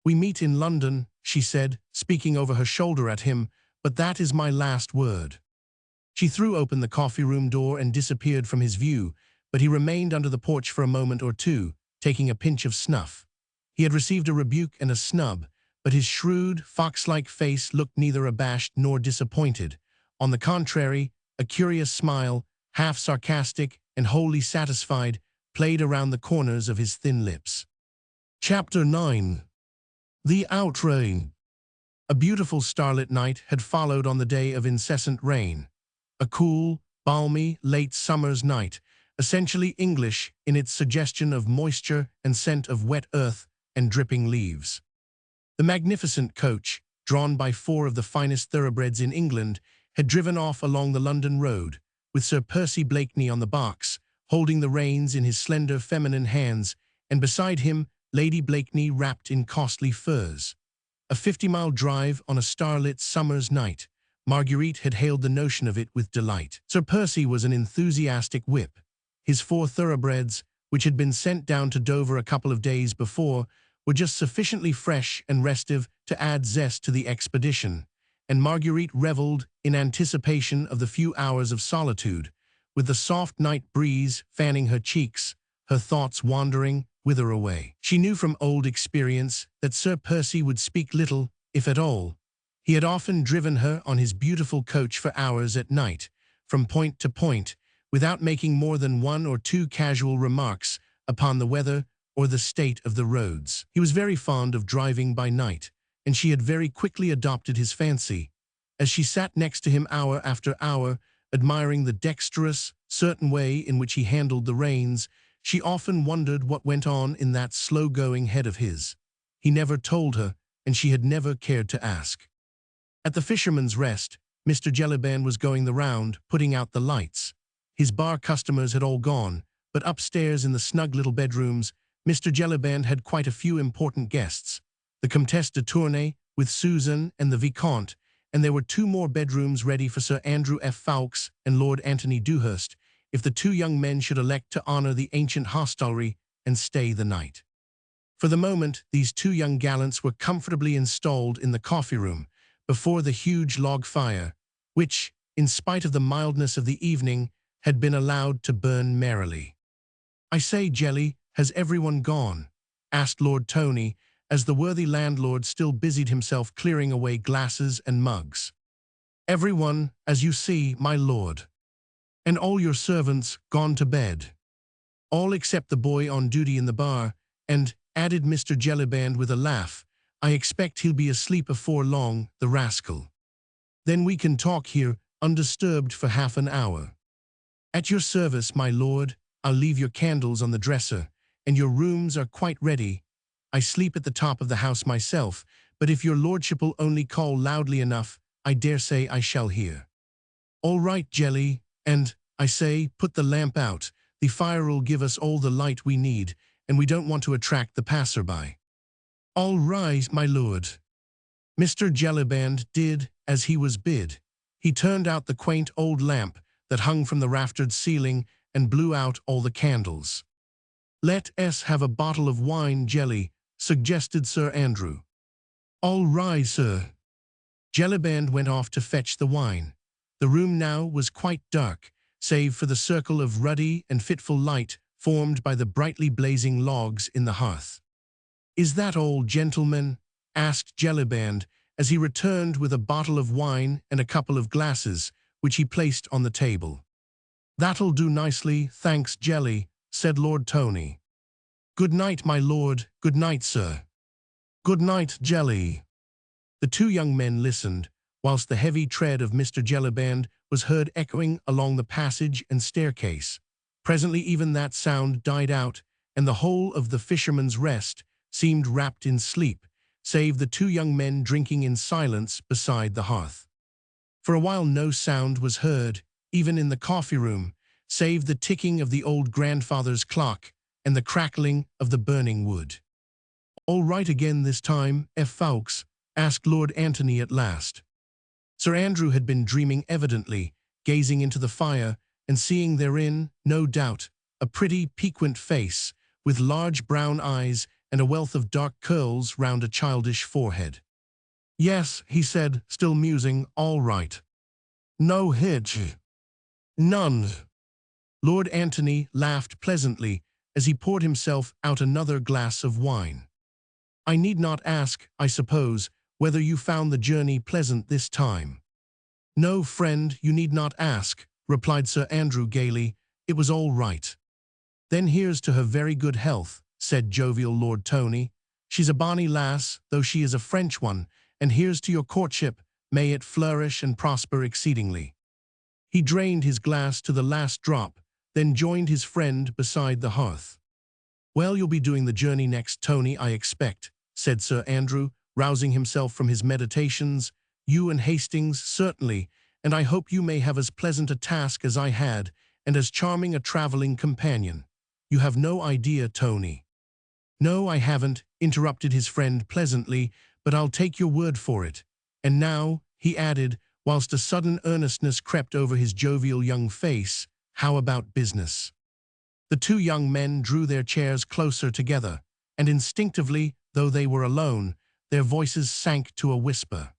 "We meet in London," she said, speaking over her shoulder at him, "but that is my last word." She threw open the coffee-room door and disappeared from his view, but he remained under the porch for a moment or two, taking a pinch of snuff. He had received a rebuke and a snub, but his shrewd, fox-like face looked neither abashed nor disappointed. On the contrary, a curious smile, half sarcastic and wholly satisfied, played around the corners of his thin lips. Chapter 9. The Outrage. A beautiful starlit night had followed on the day of incessant rain. A cool, balmy, late summer's night, essentially English in its suggestion of moisture and scent of wet earth and dripping leaves. The magnificent coach, drawn by 4 of the finest thoroughbreds in England, had driven off along the London road, with Sir Percy Blakeney on the box, holding the reins in his slender feminine hands, and beside him Lady Blakeney wrapped in costly furs. A 50-mile drive on a starlit summer's night. Marguerite had hailed the notion of it with delight. Sir Percy was an enthusiastic whip. His 4 thoroughbreds, which had been sent down to Dover a couple of days before, were just sufficiently fresh and restive to add zest to the expedition, and Marguerite reveled in anticipation of the few hours of solitude, with the soft night breeze fanning her cheeks, her thoughts wandering whither away. She knew from old experience that Sir Percy would speak little, if at all. He had often driven her on his beautiful coach for hours at night, from point to point, without making more than 1 or 2 casual remarks upon the weather or the state of the roads. He was very fond of driving by night, and she had very quickly adopted his fancy. As she sat next to him hour after hour, admiring the dexterous, certain way in which he handled the reins, she often wondered what went on in that slow-going head of his. He never told her, and she had never cared to ask. At the Fisherman's Rest, Mr. Jellyband was going the round, putting out the lights. His bar customers had all gone, but upstairs in the snug little bedrooms, Mr. Jellyband had quite a few important guests. The Comtesse de Tournay, with Susan and the Vicomte, and there were 2 more bedrooms ready for Sir Andrew F. Ffoulkes and Lord Anthony Dewhurst, if the 2 young men should elect to honor the ancient hostelry and stay the night. For the moment, these 2 young gallants were comfortably installed in the coffee-room, before the huge log fire, which, in spite of the mildness of the evening, had been allowed to burn merrily. "I say, Jelly, has everyone gone?" asked Lord Tony, as the worthy landlord still busied himself clearing away glasses and mugs. "Everyone, as you see, my lord." "And all your servants gone to bed?" "All except the boy on duty in the bar, and," added Mr. Jellyband with a laugh, "I expect he'll be asleep afore long, the rascal." "Then we can talk here, undisturbed for half an hour." "At your service, my lord. I'll leave your candles on the dresser, and your rooms are quite ready. I sleep at the top of the house myself, but if your lordship'll only call loudly enough, I dare say I shall hear." "All right, Jelly, and, I say, put the lamp out. The fire'll give us all the light we need, and we don't want to attract the passer-by." "All right, my lord." Mr. Jellyband did as he was bid. He turned out the quaint old lamp that hung from the raftered ceiling and blew out all the candles. "Let us have a bottle of wine, Jelly," suggested Sir Andrew. "All right, sir." Jellyband went off to fetch the wine. The room now was quite dark, save for the circle of ruddy and fitful light formed by the brightly blazing logs in the hearth. "Is that all, gentlemen?" asked Jellyband, as he returned with a bottle of wine and a couple of glasses, which he placed on the table. "That'll do nicely, thanks, Jelly," said Lord Tony. "Good night, my lord. Good night, sir." "Good night, Jelly." The 2 young men listened, whilst the heavy tread of Mr. Jellyband was heard echoing along the passage and staircase. Presently even that sound died out, and the whole of the Fisherman's Rest seemed wrapped in sleep, save the 2 young men drinking in silence beside the hearth. For a while no sound was heard, even in the coffee-room, save the ticking of the old grandfather's clock and the crackling of the burning wood. "All right again this time, Fawkes?" asked Lord Antony at last. Sir Andrew had been dreaming evidently, gazing into the fire and seeing therein, no doubt, a pretty, piquant face, with large brown eyes and a wealth of dark curls round a childish forehead. "Yes," he said, still musing, "all right. No hitch. None." Lord Antony laughed pleasantly as he poured himself out another glass of wine. "I need not ask, I suppose, whether you found the journey pleasant this time." "No, friend, you need not ask," replied Sir Andrew gaily. "It was all right." "Then here's to her very good health," said jovial Lord Tony. "She's a bonny lass, though she is a French one, and here's to your courtship, may it flourish and prosper exceedingly." He drained his glass to the last drop, then joined his friend beside the hearth. "Well, you'll be doing the journey next, Tony, I expect," said Sir Andrew, rousing himself from his meditations. "You and Hastings, certainly, and I hope you may have as pleasant a task as I had, and as charming a traveling companion. You have no idea, Tony." "No, I haven't," interrupted his friend pleasantly, "but I'll take your word for it. And now," he added, whilst a sudden earnestness crept over his jovial young face, "how about business?" The two young men drew their chairs closer together, and instinctively, though they were alone, their voices sank to a whisper.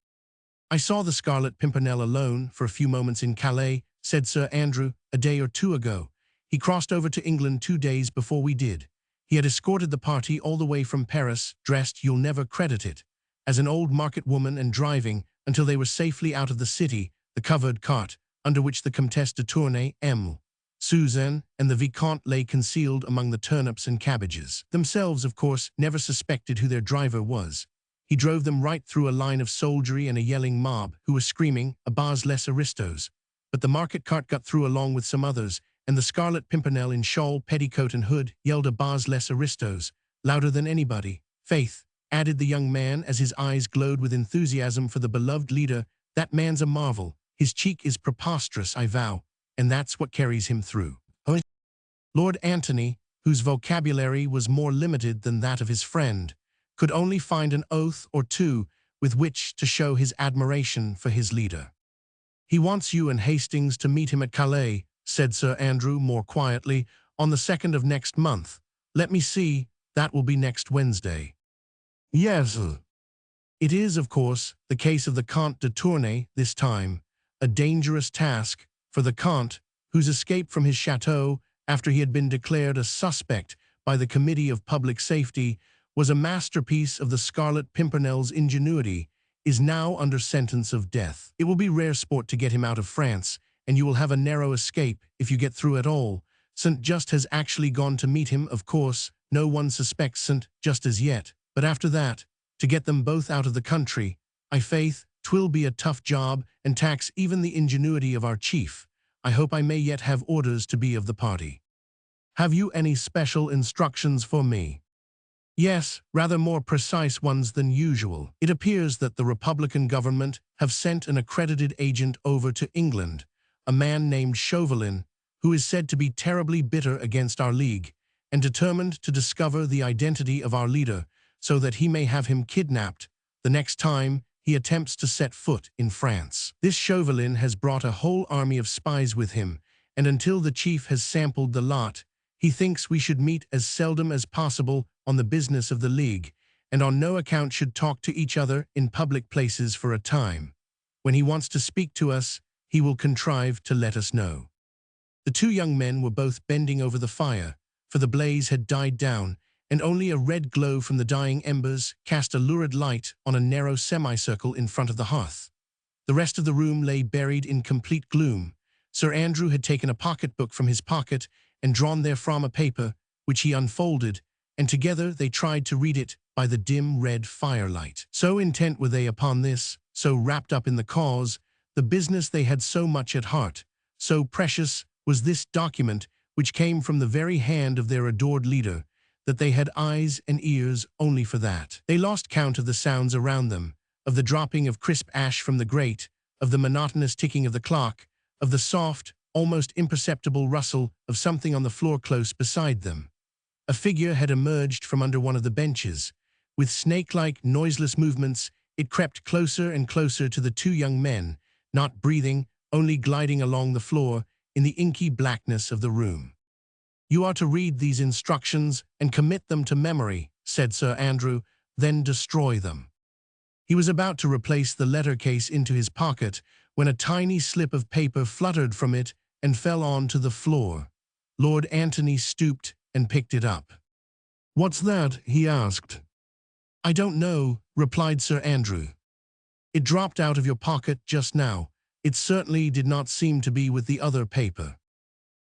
"I saw the Scarlet Pimpernel alone for a few moments in Calais," said Sir Andrew, "a day or two ago. He crossed over to England 2 days before we did. He had escorted the party all the way from Paris, dressed, you'll never credit it, as an old market woman, and driving, until they were safely out of the city, the covered cart, under which the Comtesse de Tournay, Suzanne, and the Vicomte lay concealed among the turnips and cabbages. Themselves, of course, never suspected who their driver was. He drove them right through a line of soldiery and a yelling mob, who were screaming, 'A bas les aristos!' But the market cart got through along with some others, and the Scarlet Pimpernel in shawl, petticoat, and hood yelled 'A bas les aristos!' louder than anybody. Faith," added the young man as his eyes glowed with enthusiasm for the beloved leader, "that man's a marvel. His cheek is preposterous, I vow, and that's what carries him through." Lord Antony, whose vocabulary was more limited than that of his friend, could only find an oath or two with which to show his admiration for his leader. "He wants you and Hastings to meet him at Calais," said Sir Andrew more quietly, "on the 2nd of next month. Let me see, that will be next Wednesday." "Yes." "It is, of course, the case of the Comte de Tournay this time, a dangerous task, for the Comte, whose escape from his chateau, after he had been declared a suspect by the Committee of Public Safety, was a masterpiece of the Scarlet Pimpernel's ingenuity, is now under sentence of death. It will be rare sport to get him out of France, and you will have a narrow escape if you get through at all. St. Just has actually gone to meet him, of course. No one suspects St. Just as yet. But after that, to get them both out of the country, I faith, 'twill be a tough job and tax even the ingenuity of our chief. I hope I may yet have orders to be of the party." "Have you any special instructions for me?" "Yes, rather more precise ones than usual. It appears that the Republican government have sent an accredited agent over to England, a man named Chauvelin, who is said to be terribly bitter against our league, and determined to discover the identity of our leader, so that he may have him kidnapped the next time he attempts to set foot in France. This Chauvelin has brought a whole army of spies with him, and until the chief has sampled the lot, he thinks we should meet as seldom as possible on the business of the League, and on no account should talk to each other in public places for a time. When he wants to speak to us, he will contrive to let us know." The two young men were both bending over the fire, for the blaze had died down, and only a red glow from the dying embers cast a lurid light on a narrow semicircle in front of the hearth. The rest of the room lay buried in complete gloom. Sir Andrew had taken a pocketbook from his pocket and drawn therefrom a paper, which he unfolded, and together they tried to read it by the dim red firelight. So intent were they upon this, so wrapped up in the cause, the business they had so much at heart, so precious was this document which came from the very hand of their adored leader, that they had eyes and ears only for that. They lost count of the sounds around them, of the dropping of crisp ash from the grate, of the monotonous ticking of the clock, of the soft, almost imperceptible rustle of something on the floor close beside them. A figure had emerged from under one of the benches. With snake-like, noiseless movements, it crept closer and closer to the two young men, not breathing, only gliding along the floor in the inky blackness of the room. "You are to read these instructions and commit them to memory," said Sir Andrew, "then destroy them." He was about to replace the letter case into his pocket when a tiny slip of paper fluttered from it and fell onto the floor. Lord Antony stooped and picked it up. "What's that?" he asked. "I don't know," replied Sir Andrew. "It dropped out of your pocket just now. It certainly did not seem to be with the other paper."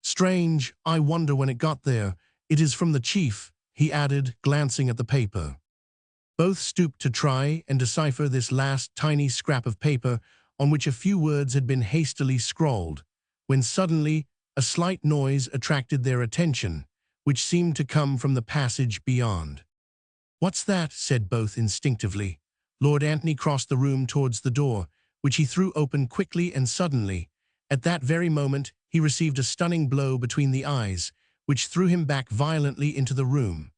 "Strange, I wonder when it got there. It is from the chief," he added, glancing at the paper. Both stooped to try and decipher this last tiny scrap of paper on which a few words had been hastily scrawled, when suddenly a slight noise attracted their attention, which seemed to come from the passage beyond. "What's that?" said both instinctively. Lord Antony crossed the room towards the door, which he threw open quickly and suddenly. At that very moment, he received a stunning blow between the eyes, which threw him back violently into the room.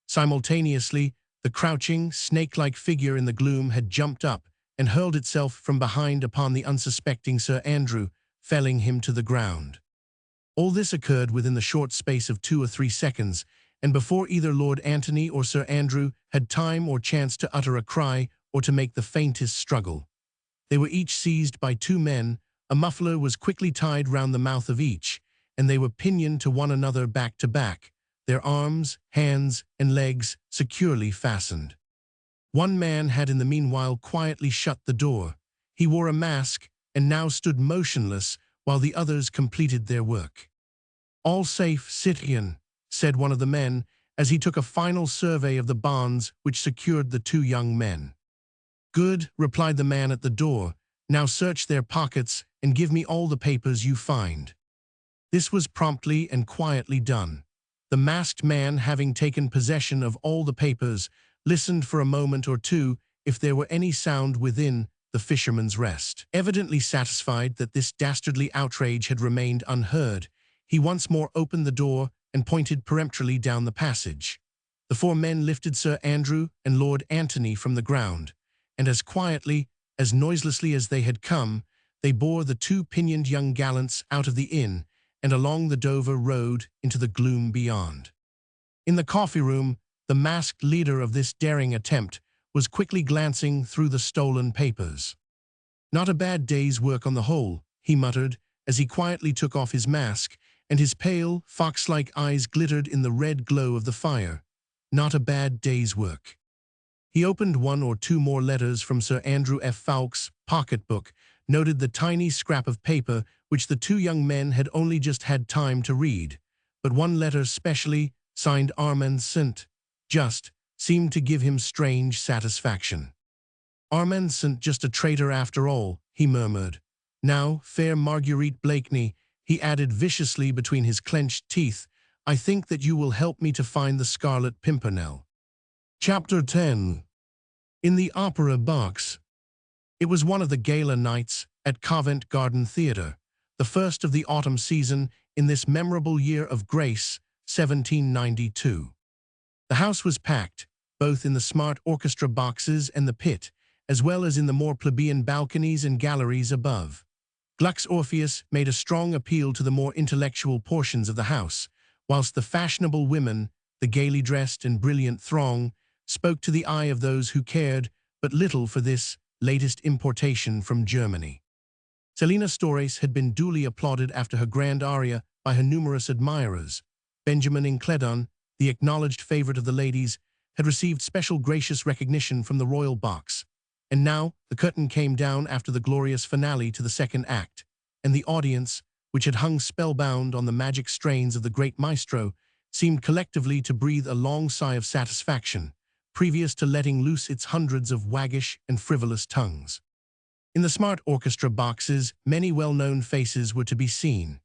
Simultaneously, the crouching, snake-like figure in the gloom had jumped up and hurled itself from behind upon the unsuspecting Sir Andrew, felling him to the ground. All this occurred within the short space of 2 or 3 seconds, and before either Lord Antony or Sir Andrew had time or chance to utter a cry or to make the faintest struggle. They were each seized by 2 men, a muffler was quickly tied round the mouth of each, and they were pinioned to one another back to back, their arms, hands, and legs securely fastened. One man had in the meanwhile quietly shut the door. He wore a mask and now stood motionless while the others completed their work. "All safe, citoyen," said one of the men, as he took a final survey of the bonds which secured the 2 young men. "Good," replied the man at the door. "Now search their pockets and give me all the papers you find." This was promptly and quietly done. The masked man, having taken possession of all the papers, listened for a moment or two if there were any sound within the Fisherman's Rest. Evidently satisfied that this dastardly outrage had remained unheard, he once more opened the door and pointed peremptorily down the passage. The 4 men lifted Sir Andrew and Lord Antony from the ground, and as quietly, as noiselessly as they had come, they bore the 2 pinioned young gallants out of the inn and along the Dover road into the gloom beyond. In the coffee-room, the masked leader of this daring attempt was quickly glancing through the stolen papers. "Not a bad day's work on the whole," he muttered, as he quietly took off his mask, and his pale, fox-like eyes glittered in the red glow of the fire. "Not a bad day's work." He opened 1 or 2 more letters from Sir Andrew F. Ffoulkes' pocketbook, noted the tiny scrap of paper which the 2 young men had only just had time to read, but one letter specially, signed Armand St. Just, seemed to give him strange satisfaction. "Armand St. Just a traitor after all," he murmured. "Now, fair Marguerite Blakeney," he added viciously between his clenched teeth, "I think that you will help me to find the Scarlet Pimpernel." Chapter 10. In the Opera Box. It was one of the gala nights at Covent Garden Theatre, the first of the autumn season in this memorable year of grace, 1792. The house was packed, both in the smart orchestra boxes and the pit, as well as in the more plebeian balconies and galleries above. Gluck's Orpheus made a strong appeal to the more intellectual portions of the house, whilst the fashionable women, the gaily dressed and brilliant throng, spoke to the eye of those who cared but little for this latest importation from Germany. Selina Storace had been duly applauded after her grand aria by her numerous admirers. Benjamin Incledon, the acknowledged favorite of the ladies, had received special gracious recognition from the royal box. And now the curtain came down after the glorious finale to the 2nd act, and the audience, which had hung spellbound on the magic strains of the great maestro, seemed collectively to breathe a long sigh of satisfaction, previous to letting loose its hundreds of waggish and frivolous tongues. In the smart orchestra boxes, many well-known faces were to be seen.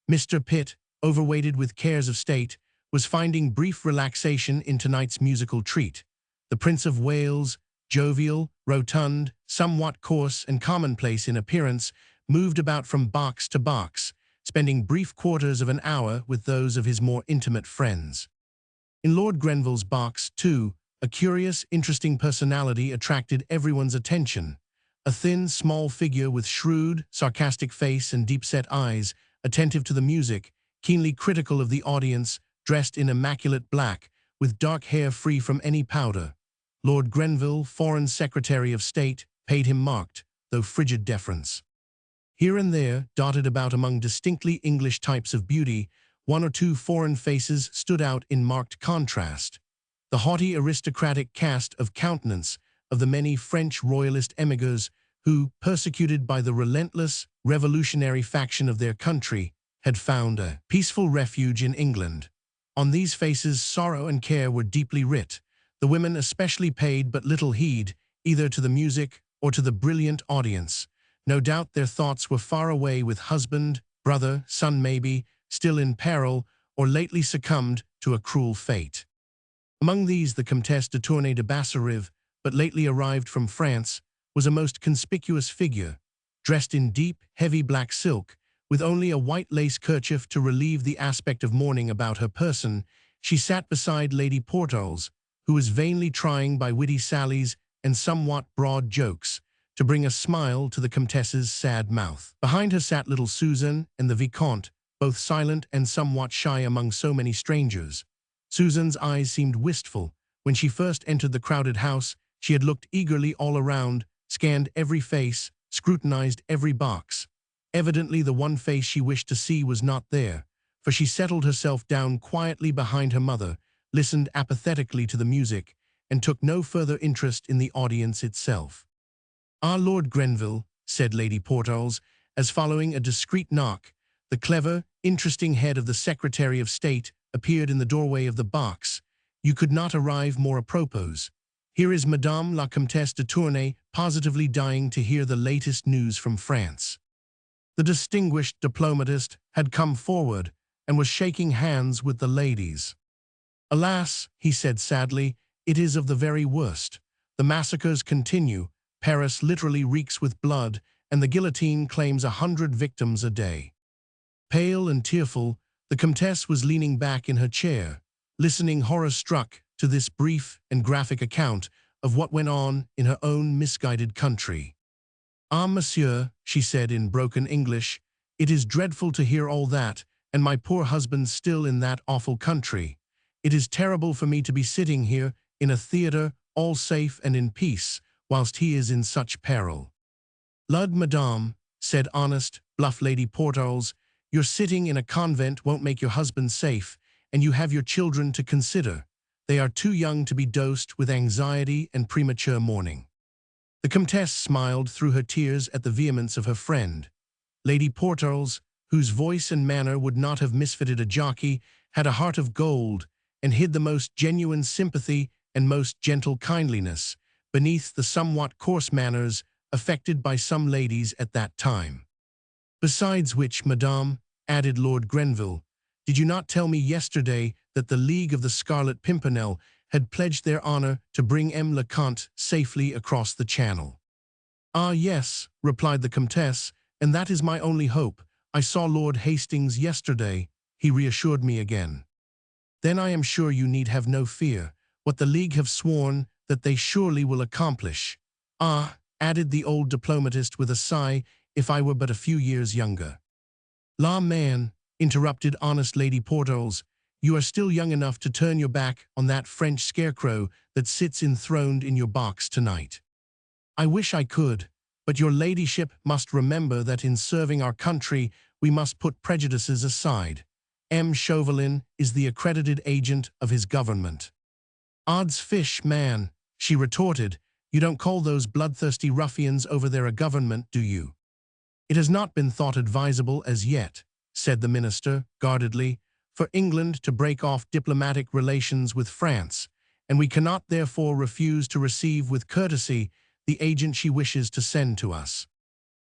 Mr. Pitt, overweighted with cares of state, was finding brief relaxation in tonight's musical treat. The Prince of Wales, jovial, rotund, somewhat coarse and commonplace in appearance, moved about from box to box, spending brief quarters of an hour with those of his more intimate friends. In Lord Grenville's box, too, a curious, interesting personality attracted everyone's attention. A thin, small figure with shrewd, sarcastic face and deep-set eyes, attentive to the music, keenly critical of the audience, dressed in immaculate black, with dark hair free from any powder. Lord Grenville, Foreign Secretary of State, paid him marked, though frigid deference. Here and there, dotted about among distinctly English types of beauty, one or two foreign faces stood out in marked contrast. The haughty aristocratic cast of countenance of the many French royalist emigrants who, persecuted by the relentless, revolutionary faction of their country, had found a peaceful refuge in England. On these faces sorrow and care were deeply writ. The women especially paid but little heed, either to the music or to the brilliant audience. No doubt their thoughts were far away with husband, brother, son maybe, still in peril, or lately succumbed to a cruel fate. Among these the Comtesse de Tournay de Basserive, but lately arrived from France, was a most conspicuous figure, dressed in deep, heavy black silk, with only a white lace kerchief to relieve the aspect of mourning about her person. She sat beside Lady Portals, who was vainly trying by witty sallies and somewhat broad jokes to bring a smile to the Comtesse's sad mouth. Behind her sat little Susan and the Vicomte, both silent and somewhat shy among so many strangers. Susan's eyes seemed wistful. When she first entered the crowded house, she had looked eagerly all around, scanned every face, scrutinized every box. Evidently the one face she wished to see was not there, for she settled herself down quietly behind her mother, listened apathetically to the music, and took no further interest in the audience itself. "Ah, Lord Grenville," said Lady Portals, as following a discreet knock, the clever, interesting head of the Secretary of State appeared in the doorway of the box. "You could not arrive more apropos. Here is Madame la Comtesse de Tournay positively dying to hear the latest news from France." The distinguished diplomatist had come forward and was shaking hands with the ladies. "Alas," he said sadly, "it is of the very worst. The massacres continue, Paris literally reeks with blood, and the guillotine claims 100 victims a day." Pale and tearful, the Comtesse was leaning back in her chair, listening horror-struck to this brief and graphic account of what went on in her own misguided country. "Ah, monsieur," she said in broken English, "it is dreadful to hear all that, and my poor husband still in that awful country. It is terrible for me to be sitting here in a theatre, all safe and in peace, whilst he is in such peril." "Lud, madame," said honest, bluff Lady Portals, "your sitting in a convent won't make your husband safe, and you have your children to consider. They are too young to be dosed with anxiety and premature mourning." The Comtesse smiled through her tears at the vehemence of her friend. Lady Portals, whose voice and manner would not have misfitted a jockey, had a heart of gold, and hid the most genuine sympathy and most gentle kindliness beneath the somewhat coarse manners affected by some ladies at that time. "Besides which, madame," added Lord Grenville, "did you not tell me yesterday that the League of the Scarlet Pimpernel had pledged their honor to bring M. le Comte safely across the Channel?" "Ah, yes," replied the Comtesse, "and that is my only hope. I saw Lord Hastings yesterday. He reassured me again." "Then I am sure you need have no fear. What the League have sworn that they surely will accomplish." "Ah," added the old diplomatist with a sigh, "if I were but a few years younger." "La man," interrupted honest Lady Portals, "you are still young enough to turn your back on that French scarecrow that sits enthroned in your box tonight." "I wish I could, but your ladyship must remember that in serving our country we must put prejudices aside. M. Chauvelin is the accredited agent of his government." "Odds fish, man," she retorted, "you don't call those bloodthirsty ruffians over their government, do you?" "It has not been thought advisable as yet," said the minister, guardedly, "for England to break off diplomatic relations with France, and we cannot therefore refuse to receive with courtesy the agent she wishes to send to us."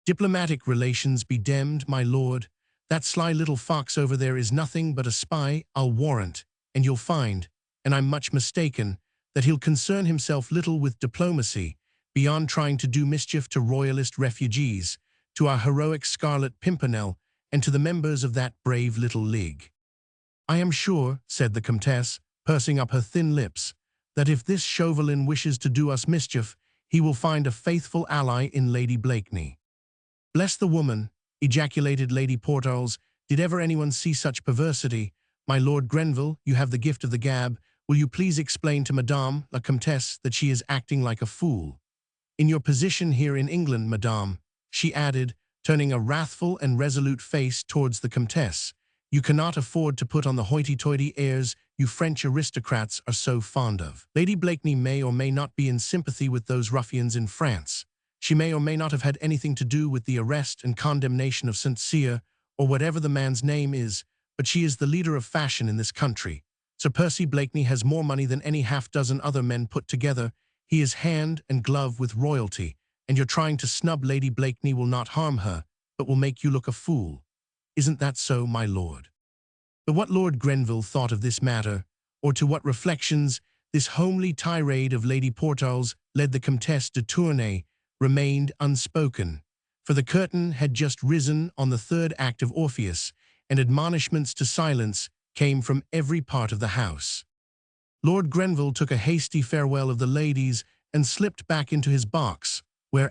"Diplomatic relations be demned, my lord. That sly little fox over there is nothing but a spy, I'll warrant, and you'll find, and I'm much mistaken, that he'll concern himself little with diplomacy, beyond trying to do mischief to royalist refugees, to our heroic Scarlet Pimpernel, and to the members of that brave little league. I am sure, said the Comtesse, pursing up her thin lips, that if this Chauvelin wishes to do us mischief, he will find a faithful ally in Lady Blakeney. Bless the woman, ejaculated Lady Portals, did ever anyone see such perversity? My Lord Grenville, you have the gift of the gab. Will you please explain to Madame la Comtesse that she is acting like a fool? In your position here in England, Madame, she added, turning a wrathful and resolute face towards the Comtesse, you cannot afford to put on the hoity-toity airs you French aristocrats are so fond of. Lady Blakeney may or may not be in sympathy with those ruffians in France. She may or may not have had anything to do with the arrest and condemnation of St. Cyr, or whatever the man's name is, but she is the leader of fashion in this country. Sir Percy Blakeney has more money than any half-dozen other men put together. He is hand and glove with royalty, and you're trying to snub Lady Blakeney will not harm her, but will make you look a fool. Isn't that so, my lord? But what Lord Grenville thought of this matter, or to what reflections this homely tirade of Lady Portals led the Comtesse de Tournay, remained unspoken, for the curtain had just risen on the third act of Orpheus, and admonishments to silence came from every part of the house. Lord Grenville took a hasty farewell of the ladies and slipped back into his box, where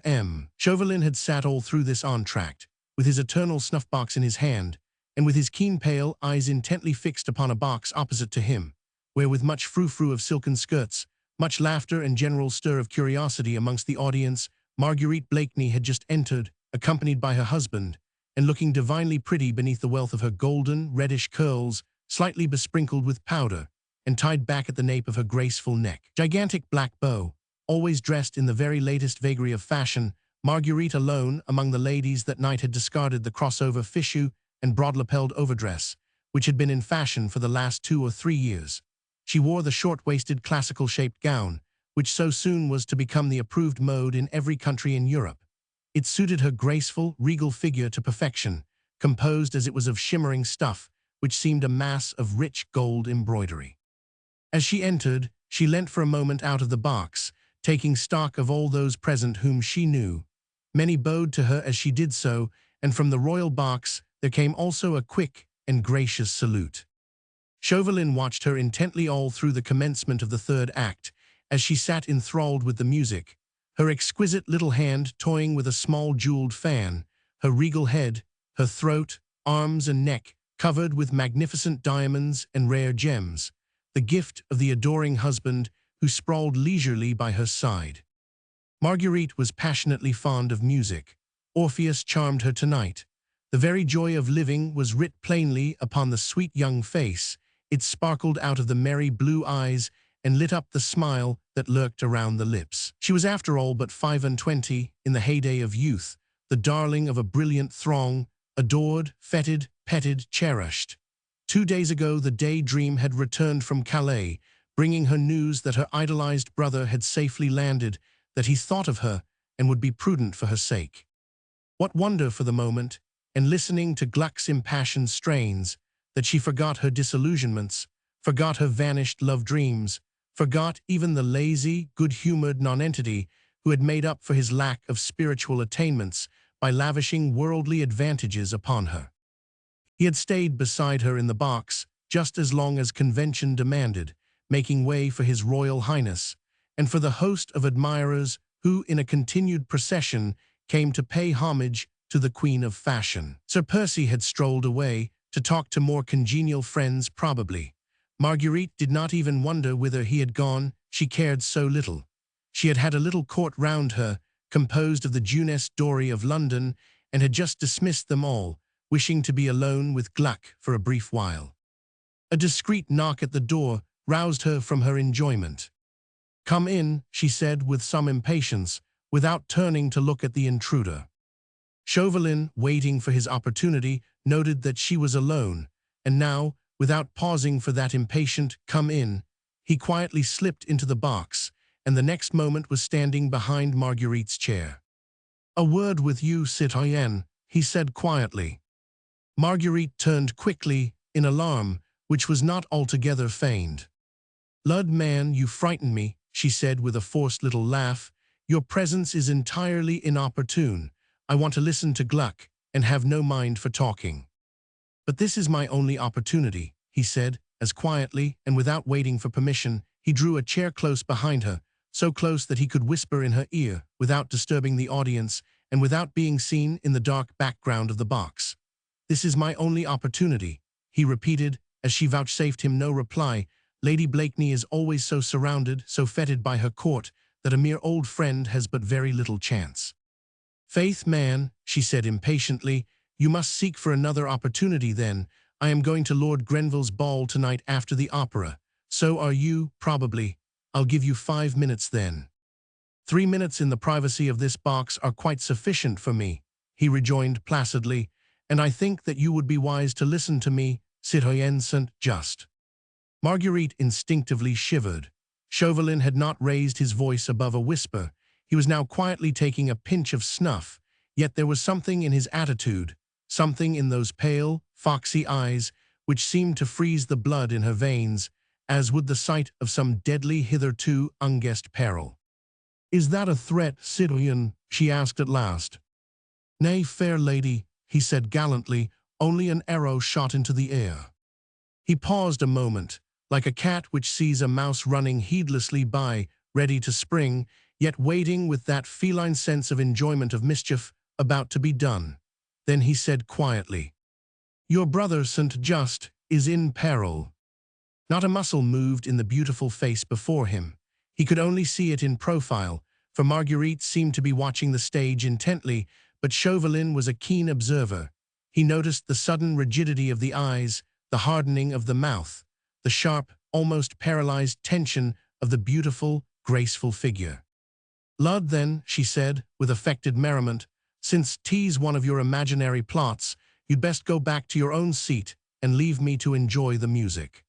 Chauvelin had sat all through this entr'acte, with his eternal snuff-box in his hand, and with his keen pale eyes intently fixed upon a box opposite to him, where with much frou-frou of silken skirts, much laughter and general stir of curiosity amongst the audience, Marguerite Blakeney had just entered, accompanied by her husband, and looking divinely pretty beneath the wealth of her golden, reddish curls, slightly besprinkled with powder, and tied back at the nape of her graceful neck. Gigantic black bow, always dressed in the very latest vagary of fashion, Marguerite alone among the ladies that night had discarded the crossover fichu and broad-lapelled overdress, which had been in fashion for the last 2 or 3 years. She wore the short-waisted classical-shaped gown, which so soon was to become the approved mode in every country in Europe. It suited her graceful, regal figure to perfection, composed as it was of shimmering stuff, which seemed a mass of rich gold embroidery. As she entered, she leant for a moment out of the box, taking stock of all those present whom she knew. Many bowed to her as she did so, and from the royal box there came also a quick and gracious salute. Chauvelin watched her intently all through the commencement of the third act, as she sat enthralled with the music, her exquisite little hand toying with a small jeweled fan, her regal head, her throat, arms and neck covered with magnificent diamonds and rare gems, the gift of the adoring husband who sprawled leisurely by her side. Marguerite was passionately fond of music. Orpheus charmed her tonight. The very joy of living was writ plainly upon the sweet young face. It sparkled out of the merry blue eyes and lit up the smile that lurked around the lips. She was after all but 25, in the heyday of youth, the darling of a brilliant throng, adored, feted, petted, cherished. 2 days ago the daydream had returned from Calais, bringing her news that her idolized brother had safely landed, that he thought of her and would be prudent for her sake. What wonder for the moment, and listening to Gluck's impassioned strains, that she forgot her disillusionments, forgot her vanished love dreams, forgot even the lazy, good-humored nonentity who had made up for his lack of spiritual attainments by lavishing worldly advantages upon her. He had stayed beside her in the box just as long as convention demanded, making way for His Royal Highness, and for the host of admirers who, in a continued procession, came to pay homage to the Queen of Fashion. Sir Percy had strolled away to talk to more congenial friends, probably. Marguerite did not even wonder whither he had gone, she cared so little. She had had a little court round her, composed of the Duchess Dory of London, and had just dismissed them all, wishing to be alone with Gluck for a brief while. A discreet knock at the door roused her from her enjoyment. "Come in," she said with some impatience, without turning to look at the intruder. Chauvelin, waiting for his opportunity, noted that she was alone, and now, without pausing for that impatient "come in," he quietly slipped into the box, and the next moment was standing behind Marguerite's chair. "A word with you, citoyenne," he said quietly. Marguerite turned quickly, in alarm, which was not altogether feigned. "Lud, man, you frighten me," she said with a forced little laugh. "Your presence is entirely inopportune. I want to listen to Gluck, and have no mind for talking." But this is my only opportunity, he said, as quietly and without waiting for permission, he drew a chair close behind her, so close that he could whisper in her ear without disturbing the audience and without being seen in the dark background of the box. This is my only opportunity, he repeated, as she vouchsafed him no reply. Lady Blakeney is always so surrounded, so feted by her court, that a mere old friend has but very little chance. Faith, man, she said impatiently, you must seek for another opportunity then. I am going to Lord Grenville's ball tonight after the opera. So are you, probably. I'll give you 5 minutes then. 3 minutes in the privacy of this box are quite sufficient for me, he rejoined placidly, and I think that you would be wise to listen to me, citoyen Saint-Just. Marguerite instinctively shivered. Chauvelin had not raised his voice above a whisper. He was now quietly taking a pinch of snuff, yet there was something in his attitude, something in those pale, foxy eyes, which seemed to freeze the blood in her veins, as would the sight of some deadly hitherto unguessed peril. Is that a threat, citoyen? She asked at last. Nay, fair lady, he said gallantly, only an arrow shot into the air. He paused a moment, like a cat which sees a mouse running heedlessly by, ready to spring, yet waiting with that feline sense of enjoyment of mischief about to be done. Then he said quietly, Your brother Saint-Just is in peril. Not a muscle moved in the beautiful face before him. He could only see it in profile, for Marguerite seemed to be watching the stage intently, but Chauvelin was a keen observer. He noticed the sudden rigidity of the eyes, the hardening of the mouth, the sharp, almost paralyzed tension of the beautiful, graceful figure. Lud, then, she said, with affected merriment, since 'tis one of your imaginary plots, you'd best go back to your own seat and leave me to enjoy the music.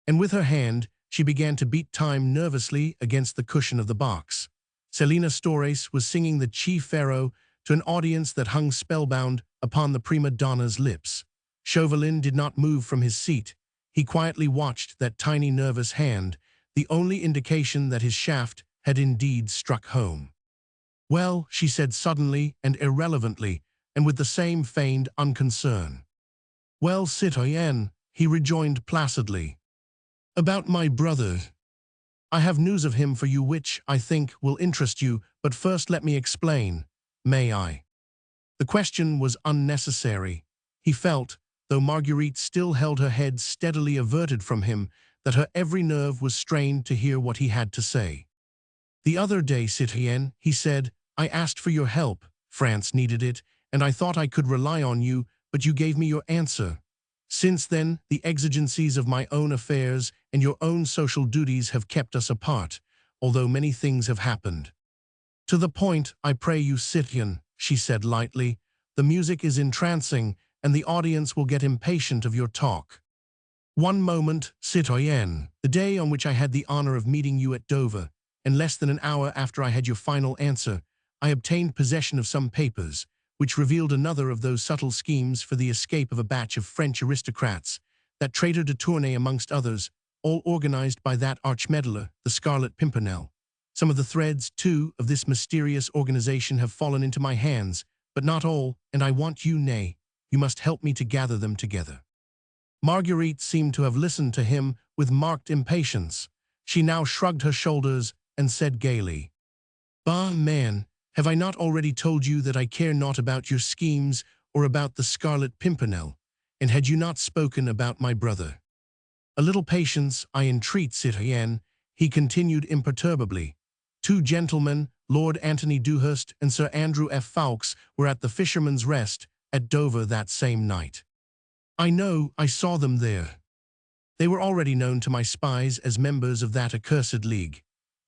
And with her hand, she began to beat time nervously against the cushion of the box. Selina Stores was singing the chief pharaoh to an audience that hung spellbound upon the prima donna's lips. Chauvelin did not move from his seat. He quietly watched that tiny nervous hand, the only indication that his shaft had indeed struck home. Well, she said suddenly and irrelevantly, and with the same feigned unconcern. Well, citoyen, he rejoined placidly. About my brother. I have news of him for you which, I think, will interest you, but first let me explain. May I? The question was unnecessary. He felt, though Marguerite still held her head steadily averted from him, that her every nerve was strained to hear what he had to say. The other day, citoyen, he said, I asked for your help. France needed it, and I thought I could rely on you, but you gave me your answer. Since then, the exigencies of my own affairs and your own social duties have kept us apart, although many things have happened. To the point, I pray you, citoyen, she said lightly. The music is entrancing, and the audience will get impatient of your talk. One moment, citoyen. The day on which I had the honor of meeting you at Dover, and less than an hour after I had your final answer, I obtained possession of some papers, which revealed another of those subtle schemes for the escape of a batch of French aristocrats, that traitor de Tournay amongst others, all organized by that arch-meddler, the Scarlet Pimpernel. Some of the threads, too, of this mysterious organization have fallen into my hands, but not all, and I want you, nay, you must help me to gather them together. Marguerite seemed to have listened to him with marked impatience. She now shrugged her shoulders and said gaily, Bah, man, have I not already told you that I care not about your schemes or about the Scarlet Pimpernel, and had you not spoken about my brother? A little patience, I entreat, citoyen, he continued imperturbably. 2 gentlemen, Lord Anthony Dewhurst and Sir Andrew F. Ffoulkes, were at the Fisherman's Rest at Dover that same night. I know, I saw them there. They were already known to my spies as members of that accursed league.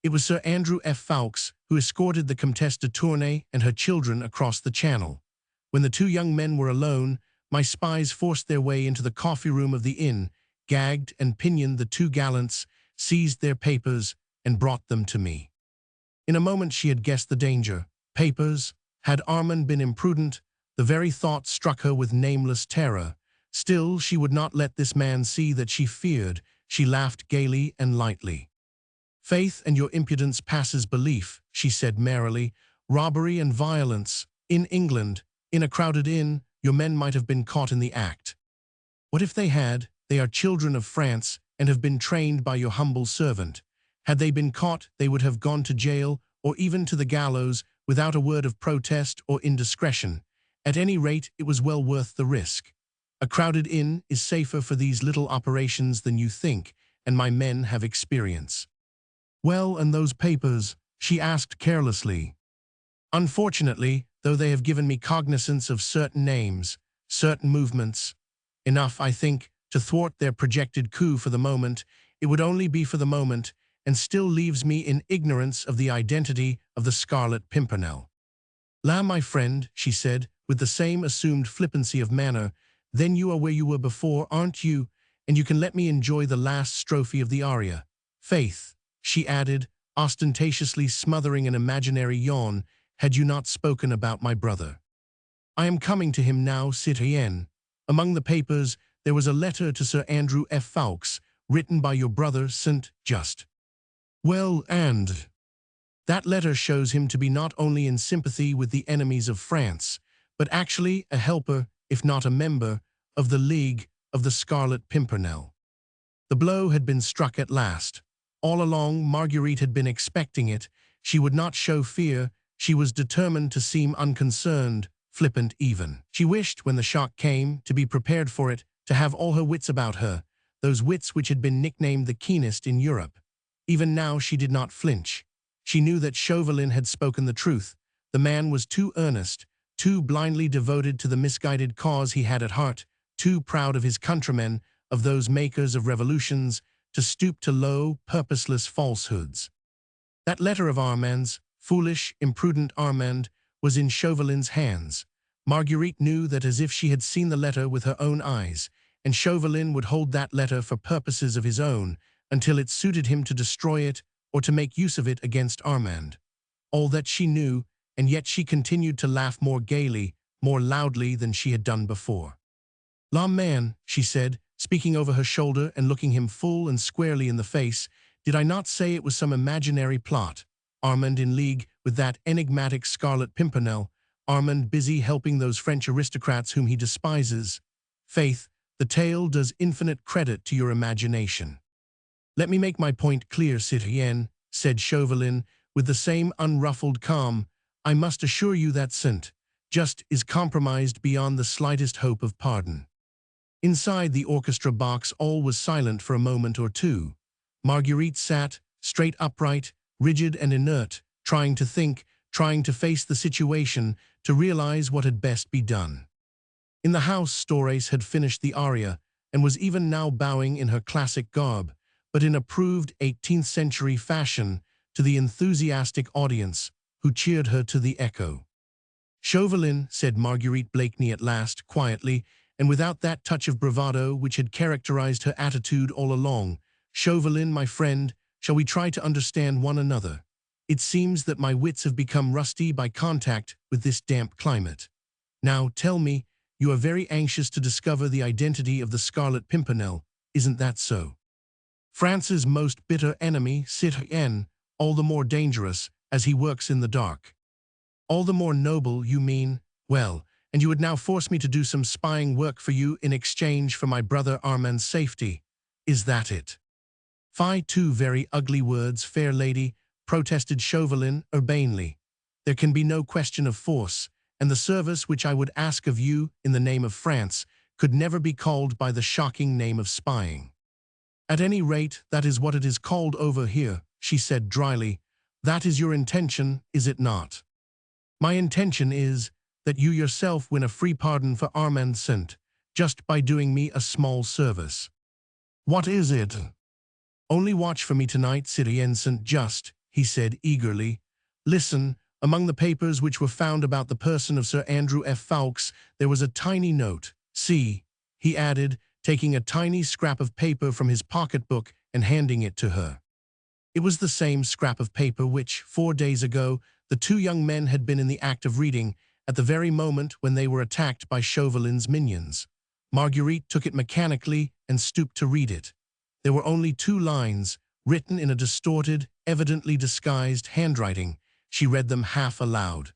It was Sir Andrew F. Ffoulkes who escorted the Comtesse de Tournay and her children across the Channel. When the 2 young men were alone, my spies forced their way into the coffee-room of the inn, gagged and pinioned the 2 gallants, seized their papers, and brought them to me. In a moment she had guessed the danger. Papers? Had Armand been imprudent? The very thought struck her with nameless terror. Still, she would not let this man see that she feared. She laughed gaily and lightly. Faith and your impudence passes belief, she said merrily. Robbery and violence. In England, in a crowded inn, your men might have been caught in the act. What if they had? They are children of France and have been trained by your humble servant. Had they been caught, they would have gone to jail or even to the gallows without a word of protest or indiscretion. At any rate, it was well worth the risk. A crowded inn is safer for these little operations than you think, and my men have experience. Well, and those papers? She asked carelessly. Unfortunately, though they have given me cognizance of certain names, certain movements, enough, I think, to thwart their projected coup for the moment, it would only be for the moment, and still leaves me in ignorance of the identity of the Scarlet Pimpernel. La, my friend, she said, with the same assumed flippancy of manner, then you are where you were before, aren't you? And you can let me enjoy the last strophe of the aria. Faith, she added, ostentatiously smothering an imaginary yawn, had you not spoken about my brother. I am coming to him now, citoyenne. Among the papers, there was a letter to Sir Andrew F. Ffoulkes, written by your brother St. Just. Well, and that letter shows him to be not only in sympathy with the enemies of France, but actually a helper, if not a member, of the League of the Scarlet Pimpernel. The blow had been struck at last. All along, Marguerite had been expecting it. She would not show fear. She was determined to seem unconcerned, flippant even. She wished, when the shock came, to be prepared for it, to have all her wits about her, those wits which had been nicknamed the keenest in Europe. Even now she did not flinch. She knew that Chauvelin had spoken the truth. The man was too earnest, too blindly devoted to the misguided cause he had at heart, too proud of his countrymen, of those makers of revolutions, to stoop to low, purposeless falsehoods. That letter of Armand's, foolish, imprudent Armand, was in Chauvelin's hands. Marguerite knew that as if she had seen the letter with her own eyes, and Chauvelin would hold that letter for purposes of his own, until it suited him to destroy it or to make use of it against Armand. All that she knew, and yet she continued to laugh more gaily, more loudly than she had done before. La man, she said, speaking over her shoulder and looking him full and squarely in the face, did I not say it was some imaginary plot? Armand in league with that enigmatic Scarlet Pimpernel, Armand busy helping those French aristocrats whom he despises. Faith, the tale does infinite credit to your imagination. Let me make my point clear, citoyenne, said Chauvelin, with the same unruffled calm. I must assure you that St. Just is compromised beyond the slightest hope of pardon. Inside the orchestra box all was silent for a moment or two. Marguerite sat, straight upright, rigid and inert, trying to think, trying to face the situation, to realize what had best be done. In the house, Storace had finished the aria, and was even now bowing in her classic garb, but in approved 18th century fashion, to the enthusiastic audience, who cheered her to the echo. Chauvelin, said Marguerite Blakeney at last, quietly, and without that touch of bravado which had characterized her attitude all along, Chauvelin, my friend, shall we try to understand one another? It seems that my wits have become rusty by contact with this damp climate. Now, tell me, you are very anxious to discover the identity of the Scarlet Pimpernel, isn't that so? France's most bitter enemy, citoyenne, all the more dangerous, as he works in the dark. All the more noble, you mean? Well, and you would now force me to do some spying work for you in exchange for my brother Armand's safety. Is that it? Fie, two very ugly words, fair lady, protested Chauvelin urbanely. There can be no question of force, and the service which I would ask of you in the name of France could never be called by the shocking name of spying. At any rate, that is what it is called over here, she said dryly. That is your intention, is it not? My intention is that you yourself win a free pardon for Armand St. just by doing me a small service. What is it? Only watch for me tonight, citoyenne St. Just, he said eagerly. Listen, among the papers which were found about the person of Sir Andrew F. Ffoulkes, there was a tiny note. See, he added, taking a tiny scrap of paper from his pocketbook and handing it to her. It was the same scrap of paper which, 4 days ago, the two young men had been in the act of reading, at the very moment when they were attacked by Chauvelin's minions. Marguerite took it mechanically and stooped to read it. There were only 2 lines, written in a distorted, evidently disguised handwriting. She read them half aloud.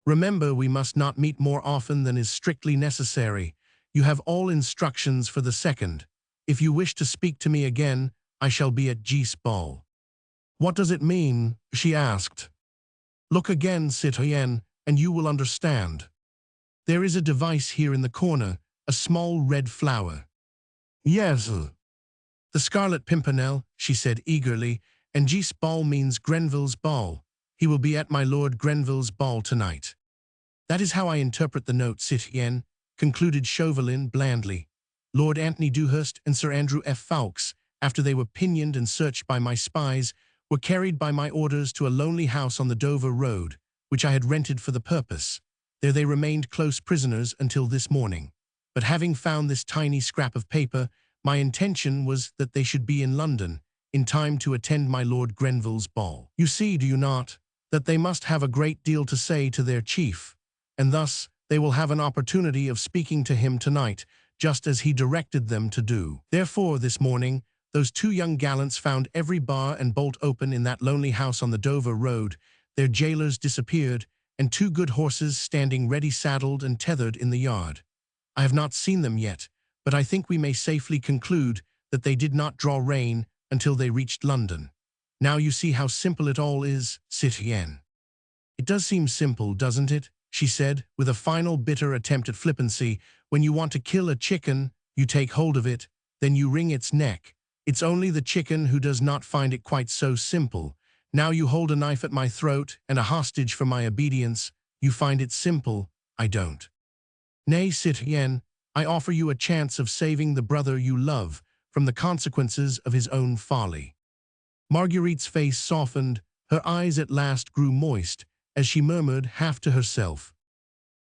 Remember, we must not meet more often than is strictly necessary. You have all instructions for the second. If you wish to speak to me again, I shall be at G's ball." "What does it mean?" she asked. "Look again, citoyenne, and you will understand. There is a device here in the corner, a small red flower." "Yes." "The Scarlet Pimpernel," she said eagerly, "and G's ball means Grenville's ball. He will be at my Lord Grenville's ball tonight." "That is how I interpret the note, citoyenne," concluded Chauvelin blandly. "Lord Anthony Dewhurst and Sir Andrew F. Ffoulkes, after they were pinioned and searched by my spies, were carried by my orders to a lonely house on the Dover Road, which I had rented for the purpose. There they remained close prisoners until this morning. But having found this tiny scrap of paper, my intention was that they should be in London, in time to attend my Lord Grenville's ball. You see, do you not, that they must have a great deal to say to their chief, and thus they will have an opportunity of speaking to him tonight, just as he directed them to do. Therefore, this morning, those two young gallants found every bar and bolt open in that lonely house on the Dover Road, their jailers disappeared, and two good horses standing ready saddled and tethered in the yard. I have not seen them yet, but I think we may safely conclude that they did not draw rein until they reached London. Now you see how simple it all is, citoyenne." "It does seem simple, doesn't it?" she said, with a final bitter attempt at flippancy. "When you want to kill a chicken, you take hold of it, then you wring its neck. It's only the chicken who does not find it quite so simple. Now you hold a knife at my throat and a hostage for my obedience. You find it simple, I don't. Nay, citoyenne, I offer you a chance of saving the brother you love from the consequences of his own folly." Marguerite's face softened, her eyes at last grew moist, as she murmured half to herself,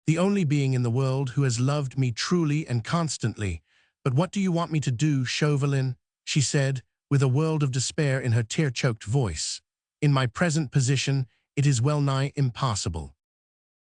"The only being in the world who has loved me truly and constantly. But what do you want me to do, Chauvelin?" she said, with a world of despair in her tear-choked voice. "In my present position, it is well-nigh impossible."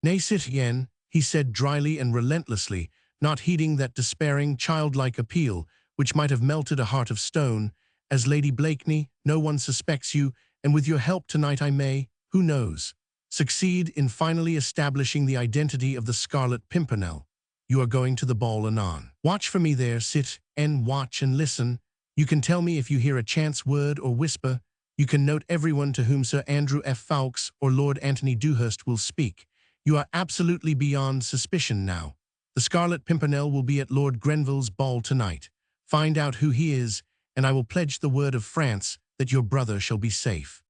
"Nay, citoyenne," he said dryly and relentlessly, not heeding that despairing, childlike appeal, which might have melted a heart of stone. "As Lady Blakeney, no one suspects you, and with your help tonight I may, who knows, succeed in finally establishing the identity of the Scarlet Pimpernel. You are going to the ball anon. Watch for me there, citoyenne, watch and listen. You can tell me if you hear a chance word or whisper. You can note everyone to whom Sir Andrew F. Ffoulkes or Lord Anthony Dewhurst will speak. You are absolutely beyond suspicion now. The Scarlet Pimpernel will be at Lord Grenville's ball tonight. Find out who he is, and I will pledge the word of France that your brother shall be safe."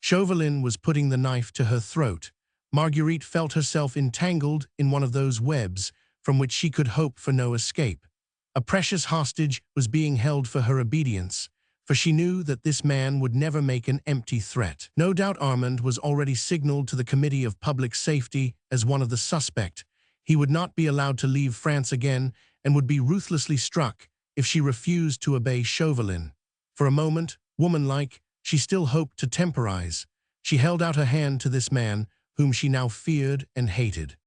Chauvelin was putting the knife to her throat. Marguerite felt herself entangled in one of those webs from which she could hope for no escape. A precious hostage was being held for her obedience, for she knew that this man would never make an empty threat. No doubt Armand was already signaled to the Committee of Public Safety as one of the suspect. He would not be allowed to leave France again and would be ruthlessly struck if she refused to obey Chauvelin. For a moment, womanlike, she still hoped to temporize. She held out her hand to this man, whom she now feared and hated.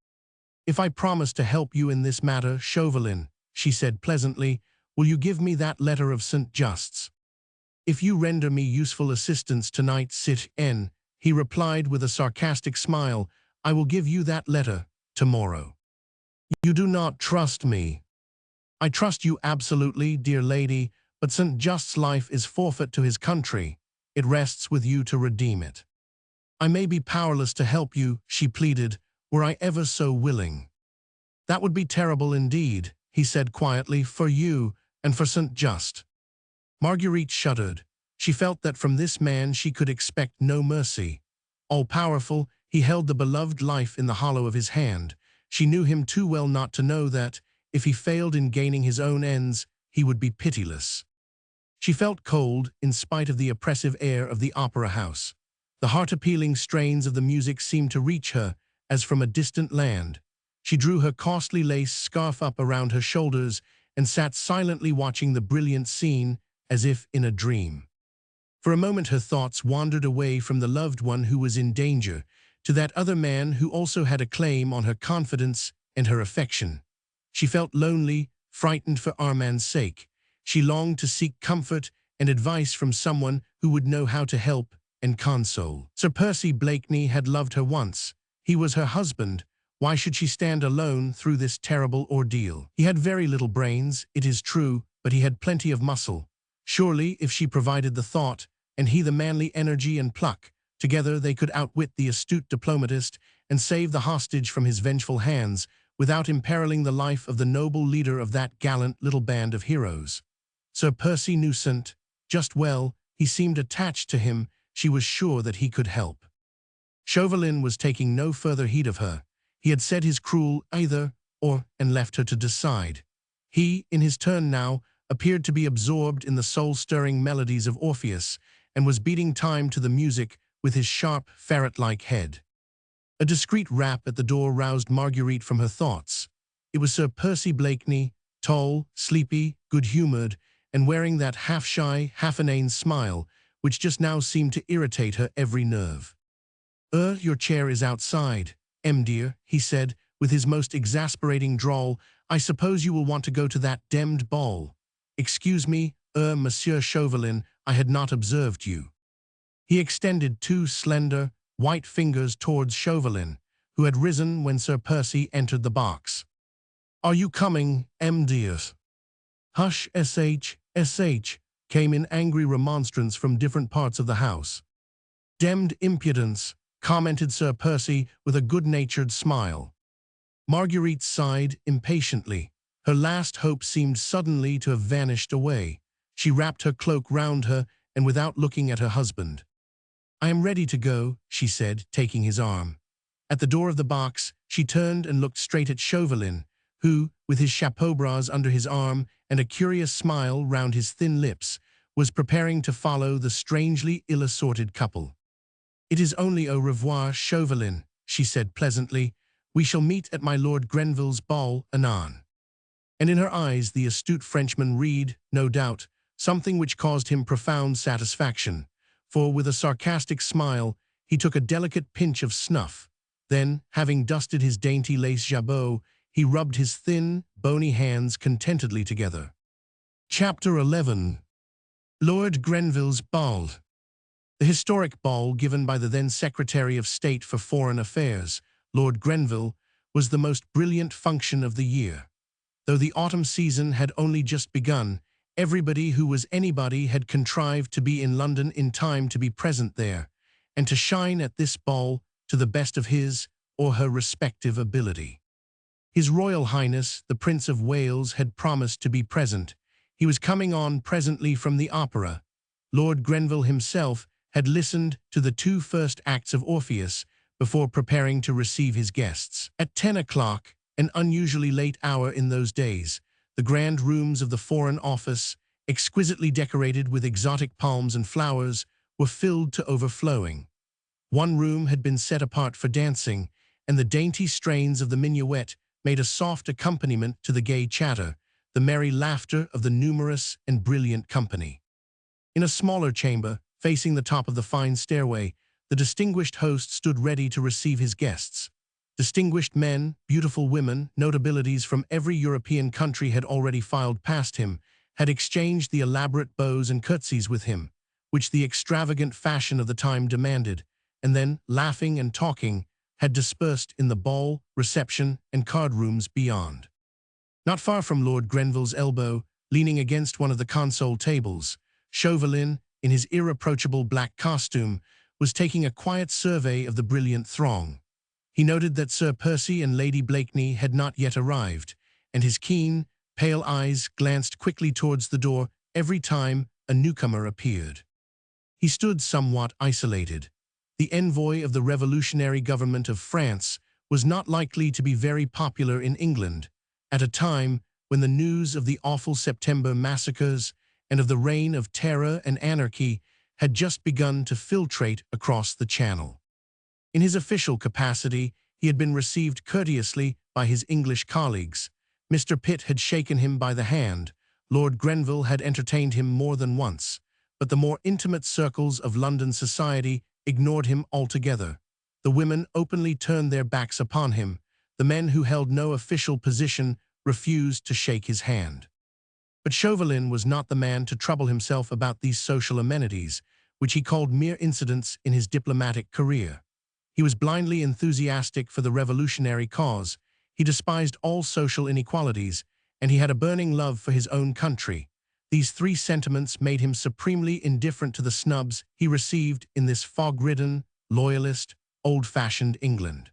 "If I promise to help you in this matter, Chauvelin," she said pleasantly, "will you give me that letter of St. Just's?" "If you render me useful assistance tonight, citoyenne," he replied with a sarcastic smile, "I will give you that letter tomorrow." "You do not trust me." "I trust you absolutely, dear lady, but St. Just's life is forfeit to his country. It rests with you to redeem it." "I may be powerless to help you," she pleaded, "were I ever so willing." "That would be terrible indeed," he said quietly, "for you and for St. Just." Marguerite shuddered. She felt that from this man she could expect no mercy. All-powerful, he held the beloved life in the hollow of his hand. She knew him too well not to know that, if he failed in gaining his own ends, he would be pitiless. She felt cold, in spite of the oppressive air of the opera house. The heart-appealing strains of the music seemed to reach her, as from a distant land. She drew her costly lace scarf up around her shoulders and sat silently watching the brilliant scene, as if in a dream. For a moment her thoughts wandered away from the loved one who was in danger, to that other man who also had a claim on her confidence and her affection. She felt lonely, frightened for Armand's sake. She longed to seek comfort and advice from someone who would know how to help and console. Sir Percy Blakeney had loved her once. He was her husband, Why should she stand alone through this terrible ordeal? He had very little brains, it is true, but he had plenty of muscle. Surely, if she provided the thought, and he the manly energy and pluck, together they could outwit the astute diplomatist and save the hostage from his vengeful hands without imperiling the life of the noble leader of that gallant little band of heroes. Sir Percy knew just well, he seemed attached to him, she was sure that he could help. Chauvelin was taking no further heed of her. He had said his cruel either or and left her to decide. He, in his turn now, appeared to be absorbed in the soul-stirring melodies of Orpheus and was beating time to the music with his sharp, ferret-like head. A discreet rap at the door roused Marguerite from her thoughts. It was Sir Percy Blakeney, tall, sleepy, good-humored, and wearing that half-shy, half-inane smile, which just now seemed to irritate her every nerve. Your chair is outside, dear," he said, with his most exasperating drawl. "I suppose you will want to go to that demmed ball." "Excuse me, Monsieur Chauvelin, I had not observed you." He extended two slender, white fingers towards Chauvelin, who had risen when Sir Percy entered the box. "Are you coming, dear?" "Hush, sh," came in angry remonstrance from different parts of the house. "Demmed impudence," commented Sir Percy with a good-natured smile. Marguerite sighed impatiently. Her last hope seemed suddenly to have vanished away. She wrapped her cloak round her, and without looking at her husband. "I am ready to go," she said, taking his arm. At the door of the box, she turned and looked straight at Chauvelin, who, with his chapeau bras under his arm and a curious smile round his thin lips, was preparing to follow the strangely ill-assorted couple. "It is only au revoir, Chauvelin," she said pleasantly. "We shall meet at my Lord Grenville's ball anon." And in her eyes the astute Frenchman read, no doubt, something which caused him profound satisfaction, for with a sarcastic smile he took a delicate pinch of snuff. Then, having dusted his dainty lace jabot, he rubbed his thin, bony hands contentedly together. Chapter 11. Lord Grenville's Ball. The historic ball given by the then Secretary of State for Foreign Affairs, Lord Grenville, was the most brilliant function of the year. Though the autumn season had only just begun, everybody who was anybody had contrived to be in London in time to be present there, and to shine at this ball to the best of his or her respective ability. His Royal Highness, the Prince of Wales, had promised to be present. He was coming on presently from the opera. Lord Grenville himself had listened to the two first acts of Orpheus before preparing to receive his guests. At 10 o'clock, an unusually late hour in those days, the grand rooms of the Foreign Office, exquisitely decorated with exotic palms and flowers, were filled to overflowing. One room had been set apart for dancing, and the dainty strains of the minuet made a soft accompaniment to the gay chatter, the merry laughter of the numerous and brilliant company. In a smaller chamber, facing the top of the fine stairway, the distinguished host stood ready to receive his guests. Distinguished men, beautiful women, notabilities from every European country had already filed past him, had exchanged the elaborate bows and curtsies with him, which the extravagant fashion of the time demanded, and then, laughing and talking, had dispersed in the ball, reception, and card rooms beyond. Not far from Lord Grenville's elbow, leaning against one of the console tables, Chauvelin, in his irreproachable black costume, was taking a quiet survey of the brilliant throng. He noted that Sir Percy and Lady Blakeney had not yet arrived, and his keen, pale eyes glanced quickly towards the door every time a newcomer appeared. He stood somewhat isolated. The envoy of the revolutionary government of France was not likely to be very popular in England, at a time when the news of the awful September massacres and of the reign of terror and anarchy had just begun to filtrate across the Channel. In his official capacity, he had been received courteously by his English colleagues. Mr. Pitt had shaken him by the hand. Lord Grenville had entertained him more than once, but the more intimate circles of London society ignored him altogether. The women openly turned their backs upon him. The men who held no official position refused to shake his hand. But Chauvelin was not the man to trouble himself about these social amenities, which he called mere incidents in his diplomatic career. He was blindly enthusiastic for the revolutionary cause. He despised all social inequalities, and he had a burning love for his own country. These three sentiments made him supremely indifferent to the snubs he received in this fog-ridden, loyalist, old-fashioned England.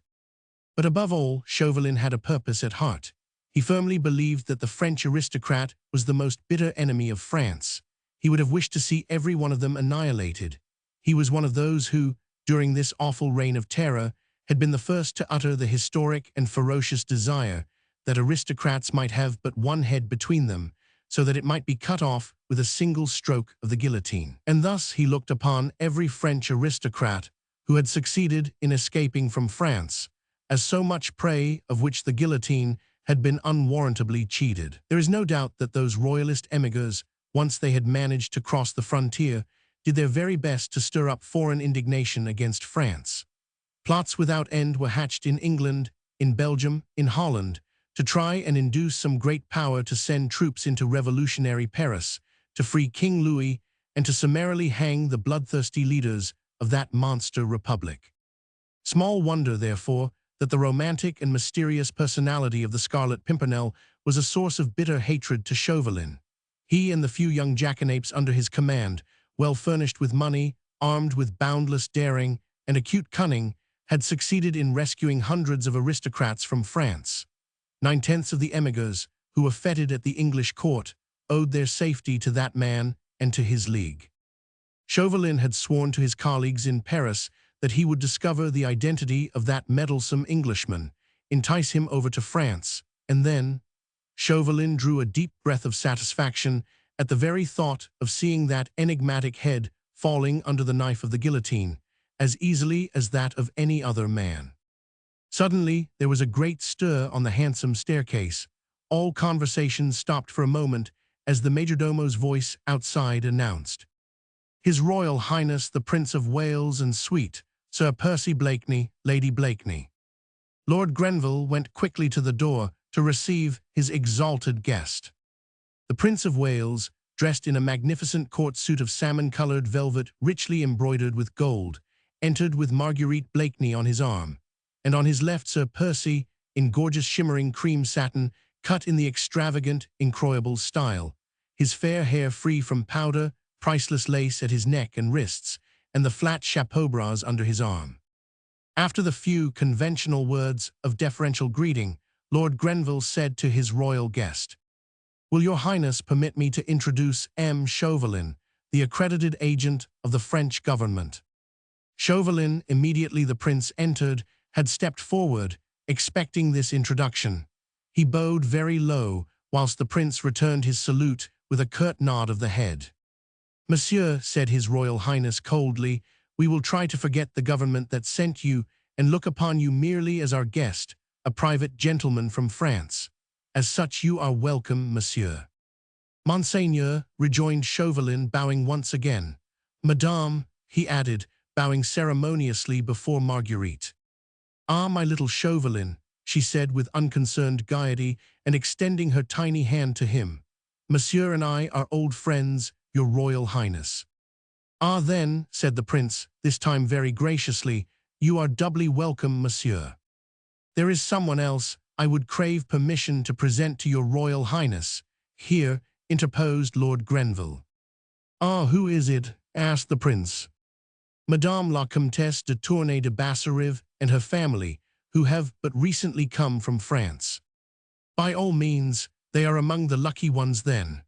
But above all, Chauvelin had a purpose at heart. He firmly believed that the French aristocrat was the most bitter enemy of France. He would have wished to see every one of them annihilated. He was one of those who, during this awful reign of terror, had been the first to utter the historic and ferocious desire that aristocrats might have but one head between them, so that it might be cut off with a single stroke of the guillotine. And thus he looked upon every French aristocrat who had succeeded in escaping from France as so much prey of which the guillotine had been unwarrantably cheated. There is no doubt that those royalist emigrants, once they had managed to cross the frontier, did their very best to stir up foreign indignation against France. Plots without end were hatched in England, in Belgium, in Holland, to try and induce some great power to send troops into revolutionary Paris, to free King Louis, and to summarily hang the bloodthirsty leaders of that monster republic. Small wonder, therefore, that the romantic and mysterious personality of the Scarlet Pimpernel was a source of bitter hatred to Chauvelin. He and the few young jackanapes under his command, well furnished with money, armed with boundless daring and acute cunning, had succeeded in rescuing hundreds of aristocrats from France. 9/10 of the emigrants, who were feted at the English court, owed their safety to that man and to his league. Chauvelin had sworn to his colleagues in Paris that he would discover the identity of that meddlesome Englishman, entice him over to France, and then Chauvelin drew a deep breath of satisfaction at the very thought of seeing that enigmatic head falling under the knife of the guillotine, as easily as that of any other man. Suddenly, there was a great stir on the handsome staircase. All conversation stopped for a moment as the majordomo's voice outside announced, "His Royal Highness the Prince of Wales and suite, Sir Percy Blakeney, Lady Blakeney." Lord Grenville went quickly to the door to receive his exalted guest. The Prince of Wales, dressed in a magnificent court suit of salmon-colored velvet richly embroidered with gold, entered with Marguerite Blakeney on his arm, and on his left Sir Percy, in gorgeous shimmering cream satin, cut in the extravagant, incroyable style, his fair hair free from powder, priceless lace at his neck and wrists, and the flat chapeau bras under his arm. After the few conventional words of deferential greeting, Lord Grenville said to his royal guest, "Will your Highness permit me to introduce M. Chauvelin, the accredited agent of the French government?" Chauvelin, immediately the prince entered, had stepped forward, expecting this introduction. He bowed very low, whilst the prince returned his salute with a curt nod of the head. "Monsieur," said his Royal Highness coldly, "we will try to forget the government that sent you and look upon you merely as our guest, a private gentleman from France. As such you are welcome, monsieur." "Monseigneur," rejoined Chauvelin, bowing once again. "Madame," he added, bowing ceremoniously before Marguerite. "Ah, my little Chauvelin," she said with unconcerned gaiety and extending her tiny hand to him. "Monsieur and I are old friends, your Royal Highness." "Ah, then," said the prince, this time very graciously, "you are doubly welcome, monsieur." "There is someone else I would crave permission to present to your Royal Highness," here interposed Lord Grenville. "Ah, who is it?" asked the prince. "Madame la Comtesse de Tournay de Basserive and her family, who have but recently come from France." "By all means, they are among the lucky ones then."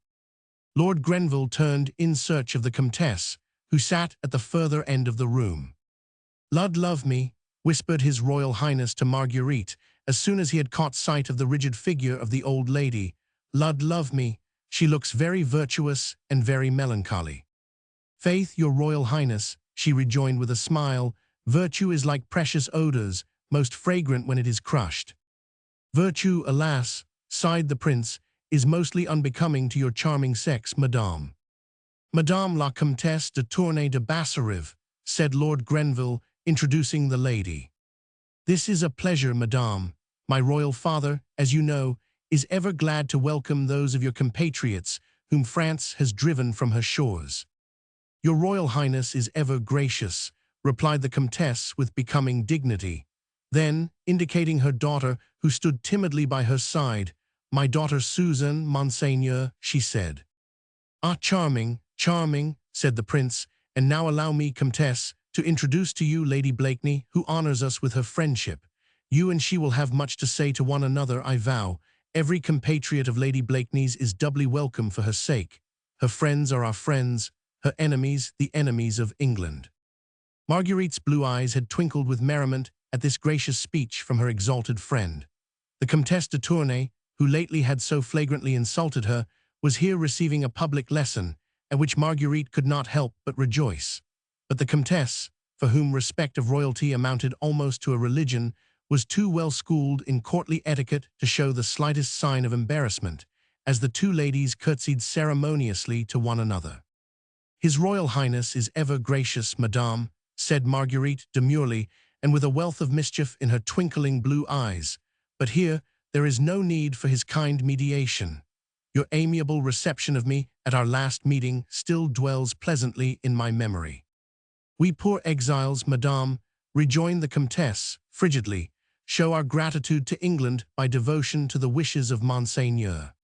Lord Grenville turned in search of the Comtesse, who sat at the further end of the room. "Lud love me," whispered his Royal Highness to Marguerite, as soon as he had caught sight of the rigid figure of the old lady. "Lud love me, she looks very virtuous and very melancholy." "Faith, your Royal Highness," she rejoined with a smile, "virtue is like precious odors, most fragrant when it is crushed." "Virtue, alas," sighed the prince, "is mostly unbecoming to your charming sex, madame." "Madame la Comtesse de Tournay de Basserive," said Lord Grenville, introducing the lady. "This is a pleasure, madame. My royal father, as you know, is ever glad to welcome those of your compatriots whom France has driven from her shores. Your Royal Highness is ever gracious, replied the Comtesse with becoming dignity. Then, indicating her daughter, who stood timidly by her side, "My daughter Susan, Monseigneur," she said. "Ah, charming, charming," said the prince, "and now allow me, Comtesse, to introduce to you Lady Blakeney, who honors us with her friendship. You and she will have much to say to one another, I vow. Every compatriot of Lady Blakeney's is doubly welcome for her sake. Her friends are our friends, her enemies the enemies of England." Marguerite's blue eyes had twinkled with merriment at this gracious speech from her exalted friend. The Comtesse de Tournay, who lately had so flagrantly insulted her, was here receiving a public lesson, at which Marguerite could not help but rejoice. But the Comtesse, for whom respect of royalty amounted almost to a religion, was too well schooled in courtly etiquette to show the slightest sign of embarrassment, as the two ladies curtsied ceremoniously to one another. "His Royal Highness is ever gracious, Madame," said Marguerite demurely, and with a wealth of mischief in her twinkling blue eyes. "But here there is no need for his kind mediation. Your amiable reception of me at our last meeting still dwells pleasantly in my memory." "We poor exiles, Madame," rejoined the Comtesse, frigidly, "show our gratitude to England by devotion to the wishes of Monseigneur."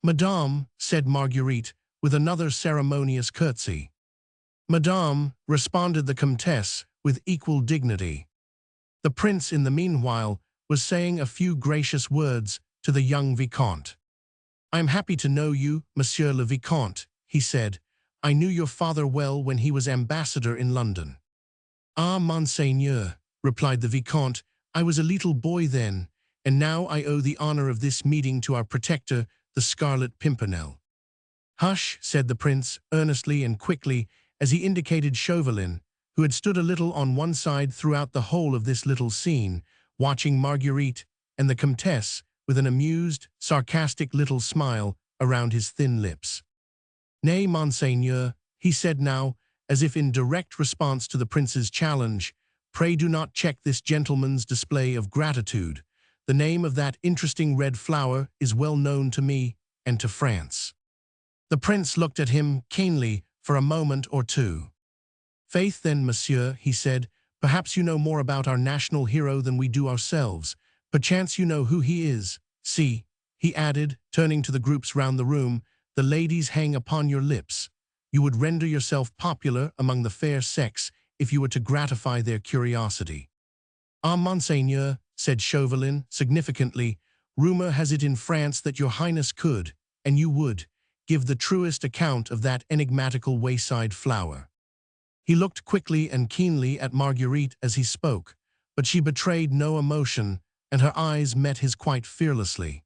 "Madame," said Marguerite, with another ceremonious curtsy. "Madame," responded the Comtesse, with equal dignity. The prince, in the meanwhile, was saying a few gracious words to the young Vicomte. "I am happy to know you, Monsieur le Vicomte," he said. "I knew your father well when he was ambassador in London." "Ah, Monseigneur," replied the Vicomte, "I was a little boy then, and now I owe the honor of this meeting to our protector, the Scarlet Pimpernel." "Hush," said the prince, earnestly and quickly, as he indicated Chauvelin, who had stood a little on one side throughout the whole of this little scene, watching Marguerite and the Comtesse with an amused, sarcastic little smile around his thin lips. "Nay, Monseigneur," he said now, as if in direct response to the prince's challenge, "pray do not check this gentleman's display of gratitude. The name of that interesting red flower is well known to me and to France." The prince looked at him keenly for a moment or two. "Faith then, monsieur," he said, "perhaps you know more about our national hero than we do ourselves. Perchance you know who he is. See," he added, turning to the groups round the room, "the ladies hang upon your lips. You would render yourself popular among the fair sex if you were to gratify their curiosity." "Ah, Monseigneur," said Chauvelin significantly, "rumor has it in France that your Highness could, and you would, give the truest account of that enigmatical wayside flower." He looked quickly and keenly at Marguerite as he spoke, but she betrayed no emotion, and her eyes met his quite fearlessly.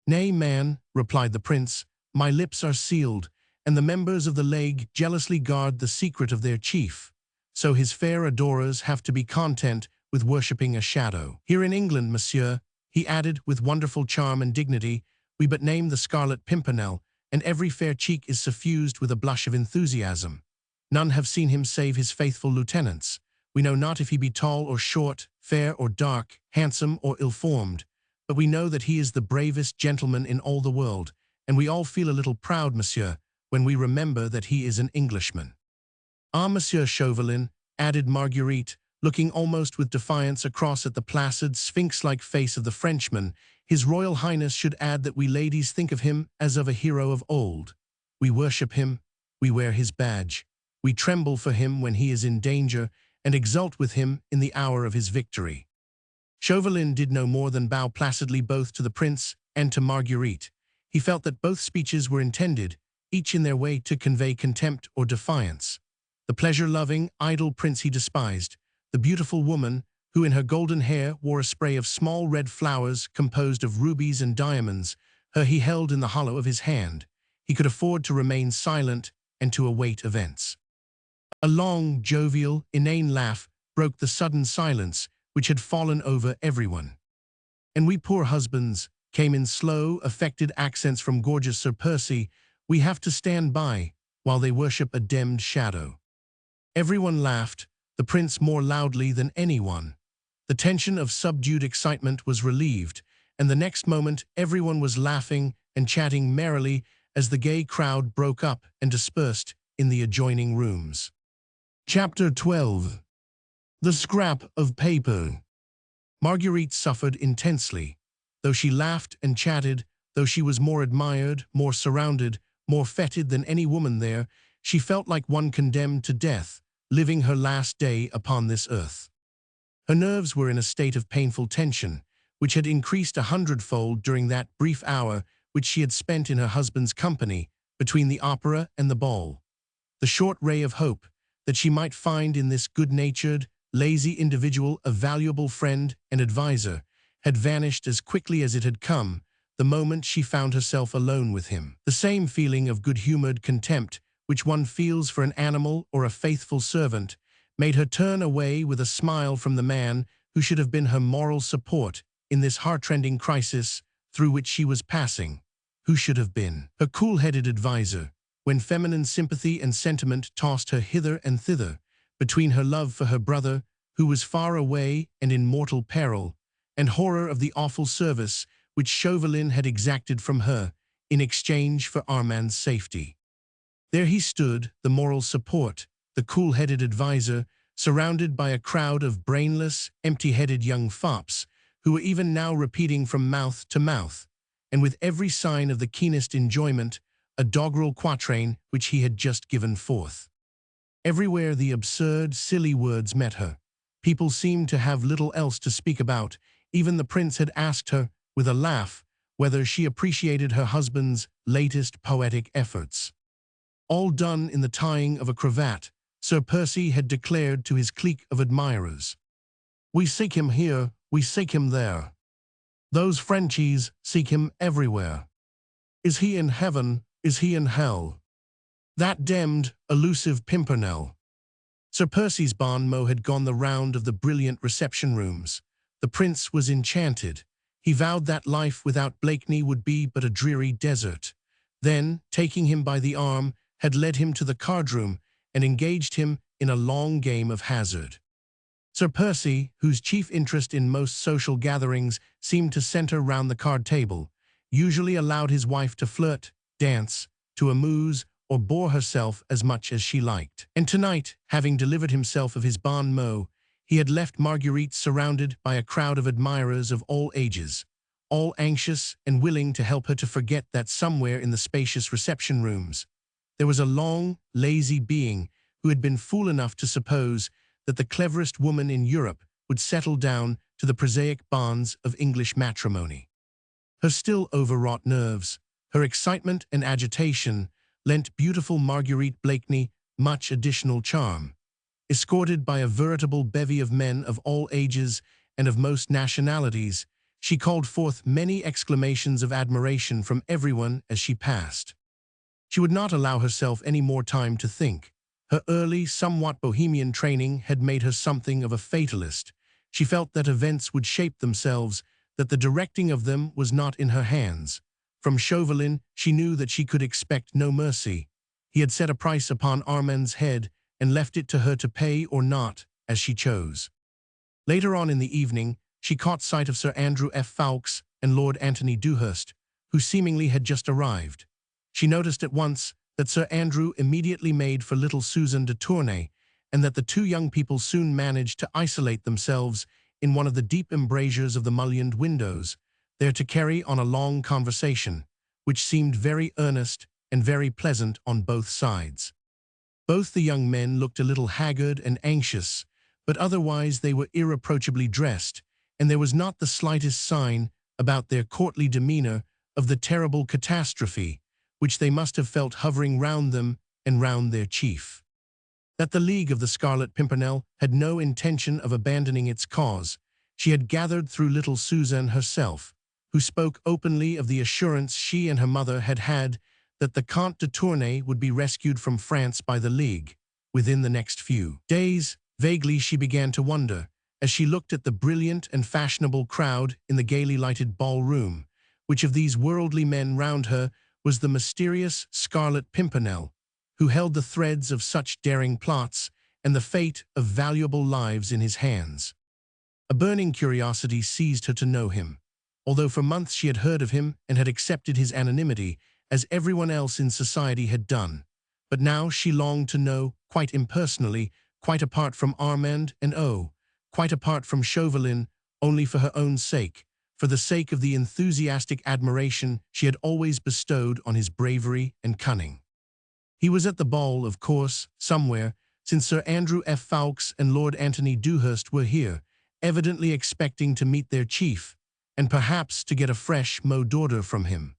"Nay, man," replied the prince, "my lips are sealed, and the members of the League jealously guard the secret of their chief. So his fair adorers have to be content with worshipping a shadow. Here in England, monsieur," he added with wonderful charm and dignity, "we but name the Scarlet Pimpernel, and every fair cheek is suffused with a blush of enthusiasm. None have seen him save his faithful lieutenants. We know not if he be tall or short, fair or dark, handsome or ill-formed, but we know that he is the bravest gentleman in all the world, and we all feel a little proud, monsieur, when we remember that he is an Englishman." "Ah, Monsieur Chauvelin," added Marguerite, looking almost with defiance across at the placid, sphinx-like face of the Frenchman, "His Royal Highness should add that we ladies think of him as of a hero of old. We worship him, we wear his badge, we tremble for him when he is in danger, and exult with him in the hour of his victory." Chauvelin did no more than bow placidly both to the prince and to Marguerite. He felt that both speeches were intended, each in their way, to convey contempt or defiance. The pleasure-loving, idle prince he despised, the beautiful woman, who in her golden hair wore a spray of small red flowers composed of rubies and diamonds, her he held in the hollow of his hand. He could afford to remain silent and to await events. A long, jovial, inane laugh broke the sudden silence which had fallen over everyone. "And we poor husbands," came in slow, affected accents from gorgeous Sir Percy, "we have to stand by while they worship a demmed shadow." Everyone laughed, the prince more loudly than anyone. The tension of subdued excitement was relieved, and the next moment everyone was laughing and chatting merrily as the gay crowd broke up and dispersed in the adjoining rooms. Chapter 12. The scrap of paper. Marguerite suffered intensely. Though she laughed and chatted, though she was more admired, more surrounded, more feted than any woman there, she felt like one condemned to death, living her last day upon this earth. Her nerves were in a state of painful tension, which had increased 100-fold during that brief hour which she had spent in her husband's company between the opera and the ball. The short ray of hope that she might find in this good-natured, lazy individual a valuable friend and adviser had vanished as quickly as it had come the moment she found herself alone with him. The same feeling of good-humored contempt which one feels for an animal or a faithful servant made her turn away with a smile from the man who should have been her moral support in this heart-rending crisis through which she was passing. Who should have been her cool-headed adviser when feminine sympathy and sentiment tossed her hither and thither between her love for her brother, who was far away and in mortal peril, and horror of the awful service which Chauvelin had exacted from her in exchange for Armand's safety. There he stood, the moral support, the cool-headed adviser, surrounded by a crowd of brainless, empty-headed young fops who were even now repeating from mouth to mouth, and with every sign of the keenest enjoyment, a doggerel quatrain which he had just given forth. Everywhere the absurd, silly words met her. People seemed to have little else to speak about. Even the prince had asked her, with a laugh, whether she appreciated her husband's latest poetic efforts. All done in the tying of a cravat, Sir Percy had declared to his clique of admirers. "We seek him here, we seek him there. Those Frenchies seek him everywhere. Is he in heaven, is he in hell? That demmed, elusive Pimpernel." Sir Percy's bon mot had gone the round of the brilliant reception rooms. The prince was enchanted. He vowed that life without Blakeney would be but a dreary desert. Then, taking him by the arm, had led him to the card-room and engaged him in a long game of hazard. Sir Percy, whose chief interest in most social gatherings seemed to center round the card table, usually allowed his wife to flirt, dance, to amuse, or bore herself as much as she liked. And tonight, having delivered himself of his bon mot, he had left Marguerite surrounded by a crowd of admirers of all ages, all anxious and willing to help her to forget that somewhere in the spacious reception rooms there was a long, lazy being who had been fool enough to suppose that the cleverest woman in Europe would settle down to the prosaic bonds of English matrimony. Her still overwrought nerves, her excitement and agitation lent beautiful Marguerite Blakeney much additional charm. Escorted by a veritable bevy of men of all ages and of most nationalities, she called forth many exclamations of admiration from everyone as she passed. She would not allow herself any more time to think. Her early, somewhat bohemian training had made her something of a fatalist. She felt that events would shape themselves, that the directing of them was not in her hands. From Chauvelin, she knew that she could expect no mercy. He had set a price upon Armand's head and left it to her to pay or not, as she chose. Later on in the evening, she caught sight of Sir Andrew F. Ffoulkes and Lord Anthony Dewhurst, who seemingly had just arrived. She noticed at once that Sir Andrew immediately made for little Susan de Tournay, and that the two young people soon managed to isolate themselves in one of the deep embrasures of the mullioned windows, there to carry on a long conversation, which seemed very earnest and very pleasant on both sides. Both the young men looked a little haggard and anxious, but otherwise they were irreproachably dressed, and there was not the slightest sign about their courtly demeanor of the terrible catastrophe which they must have felt hovering round them and round their chief. That the League of the Scarlet Pimpernel had no intention of abandoning its cause, she had gathered through little Suzanne herself, who spoke openly of the assurance she and her mother had had that the Comte de Tournay would be rescued from France by the League within the next few days. Vaguely she began to wonder, as she looked at the brilliant and fashionable crowd in the gaily lighted ballroom, which of these worldly men round her was the mysterious Scarlet Pimpernel, who held the threads of such daring plots and the fate of valuable lives in his hands. A burning curiosity seized her to know him. Although for months she had heard of him and had accepted his anonymity, as everyone else in society had done, but now she longed to know, quite impersonally, quite apart from Armand and quite apart from Chauvelin, only for her own sake, for the sake of the enthusiastic admiration she had always bestowed on his bravery and cunning. He was at the ball, of course, somewhere, since Sir Andrew F. Ffoulkes and Lord Anthony Dewhurst were here, evidently expecting to meet their chief, and perhaps to get a fresh mot d'ordre from him.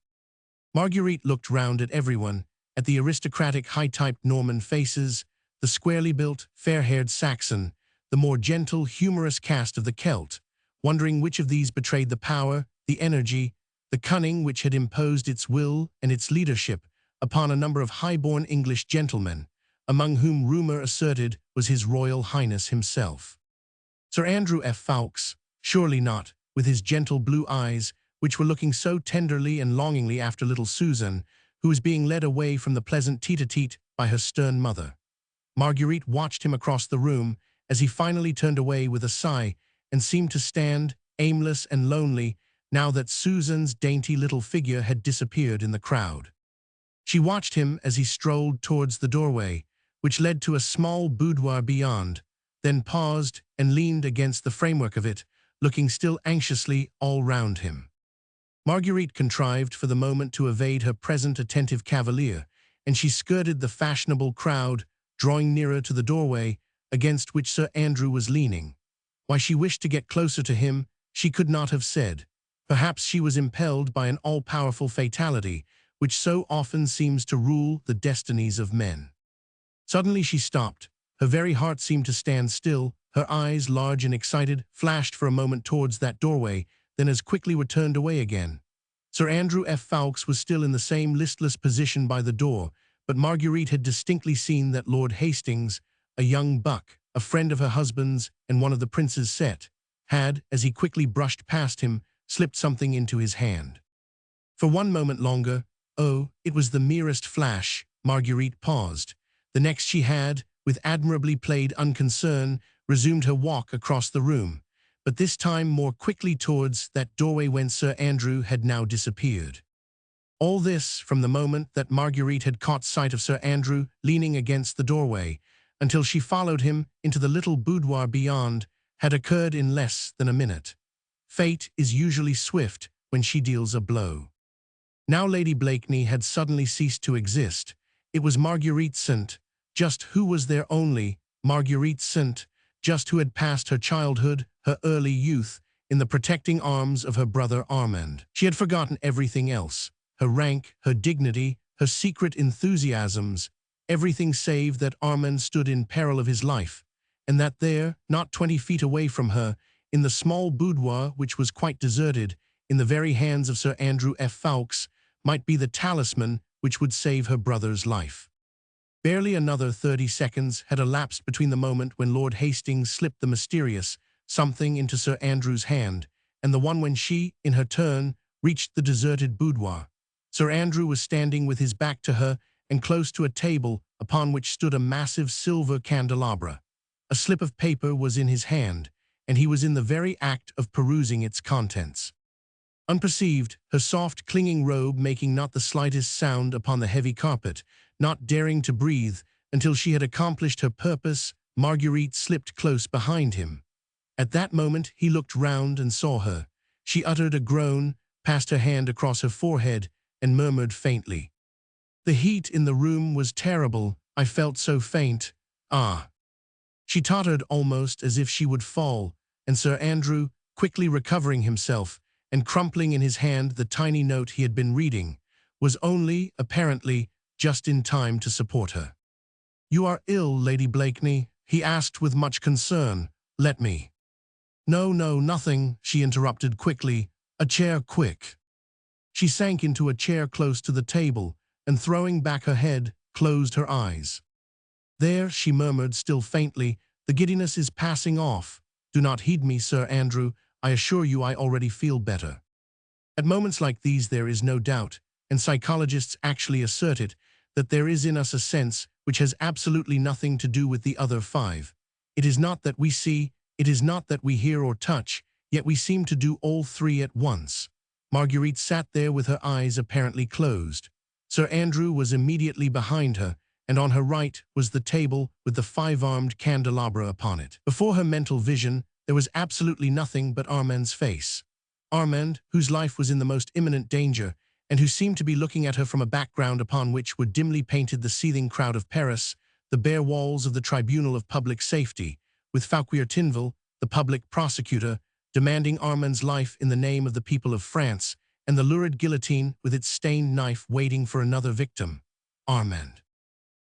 Marguerite looked round at everyone, at the aristocratic high-typed Norman faces, the squarely built, fair-haired Saxon, the more gentle, humorous cast of the Celt, wondering which of these betrayed the power, the energy, the cunning which had imposed its will and its leadership upon a number of high-born English gentlemen, among whom rumour asserted was His Royal Highness himself. Sir Andrew F. Ffoulkes, surely not, with his gentle blue eyes, which were looking so tenderly and longingly after little Susan, who was being led away from the pleasant tete-a-tete by her stern mother. Marguerite watched him across the room as he finally turned away with a sigh and seemed to stand, aimless and lonely, now that Susan's dainty little figure had disappeared in the crowd. She watched him as he strolled towards the doorway, which led to a small boudoir beyond, then paused and leaned against the framework of it, looking still anxiously all round him. Marguerite contrived for the moment to evade her present attentive cavalier, and she skirted the fashionable crowd, drawing nearer to the doorway, against which Sir Andrew was leaning. Why she wished to get closer to him, she could not have said. Perhaps she was impelled by an all-powerful fatality, which so often seems to rule the destinies of men. Suddenly she stopped. Her very heart seemed to stand still. Her eyes, large and excited, flashed for a moment towards that doorway, then as quickly were turned away again. Sir Andrew F. Ffoulkes was still in the same listless position by the door, but Marguerite had distinctly seen that Lord Hastings, a young buck, a friend of her husband's and one of the prince's set, had, as he quickly brushed past him, slipped something into his hand. For one moment longer, oh, it was the merest flash, Marguerite paused. The next she had, with admirably played unconcern, resumed her walk across the room, but this time more quickly towards that doorway whence Sir Andrew had now disappeared. All this from the moment that Marguerite had caught sight of Sir Andrew leaning against the doorway, until she followed him into the little boudoir beyond, had occurred in less than a minute. Fate is usually swift when she deals a blow. Now Lady Blakeney had suddenly ceased to exist. It was Marguerite St. Just who was there only, Marguerite St., just who had passed her childhood, her early youth, in the protecting arms of her brother Armand. She had forgotten everything else, her rank, her dignity, her secret enthusiasms, everything save that Armand stood in peril of his life, and that there, not 20 feet away from her, in the small boudoir which was quite deserted, in the very hands of Sir Andrew F. Ffoulkes, might be the talisman which would save her brother's life. Barely another 30 seconds had elapsed between the moment when Lord Hastings slipped the mysterious something into Sir Andrew's hand, and the one when she, in her turn, reached the deserted boudoir. Sir Andrew was standing with his back to her and close to a table upon which stood a massive silver candelabra. A slip of paper was in his hand, and he was in the very act of perusing its contents. Unperceived, her soft, clinging robe making not the slightest sound upon the heavy carpet, not daring to breathe until she had accomplished her purpose, Marguerite slipped close behind him. At that moment he looked round and saw her. She uttered a groan, passed her hand across her forehead, and murmured faintly, "The heat in the room was terrible. I felt so faint. Ah." She tottered almost as if she would fall, and Sir Andrew, quickly recovering himself, and crumpling in his hand the tiny note he had been reading, was only, apparently, just in time to support her. "You are ill, Lady Blakeney?" he asked with much concern. "Let me—" "No, nothing," she interrupted quickly. "A chair, quick." She sank into a chair close to the table, and throwing back her head, closed her eyes. "There," she murmured still faintly, "the giddiness is passing off. Do not heed me, Sir Andrew. I assure you I already feel better." At moments like these there is no doubt, and psychologists actually assert it, that there is in us a sense which has absolutely nothing to do with the other five. It is not that we see, it is not that we hear or touch, yet we seem to do all three at once. Marguerite sat there with her eyes apparently closed. Sir Andrew was immediately behind her, and on her right was the table with the 5-armed candelabra upon it. Before her mental vision, there was absolutely nothing but Armand's face. Armand, whose life was in the most imminent danger, and who seemed to be looking at her from a background upon which were dimly painted the seething crowd of Paris, the bare walls of the Tribunal of Public Safety, with Fouquier Tinville, the public prosecutor, demanding Armand's life in the name of the people of France, and the lurid guillotine with its stained knife waiting for another victim, Armand.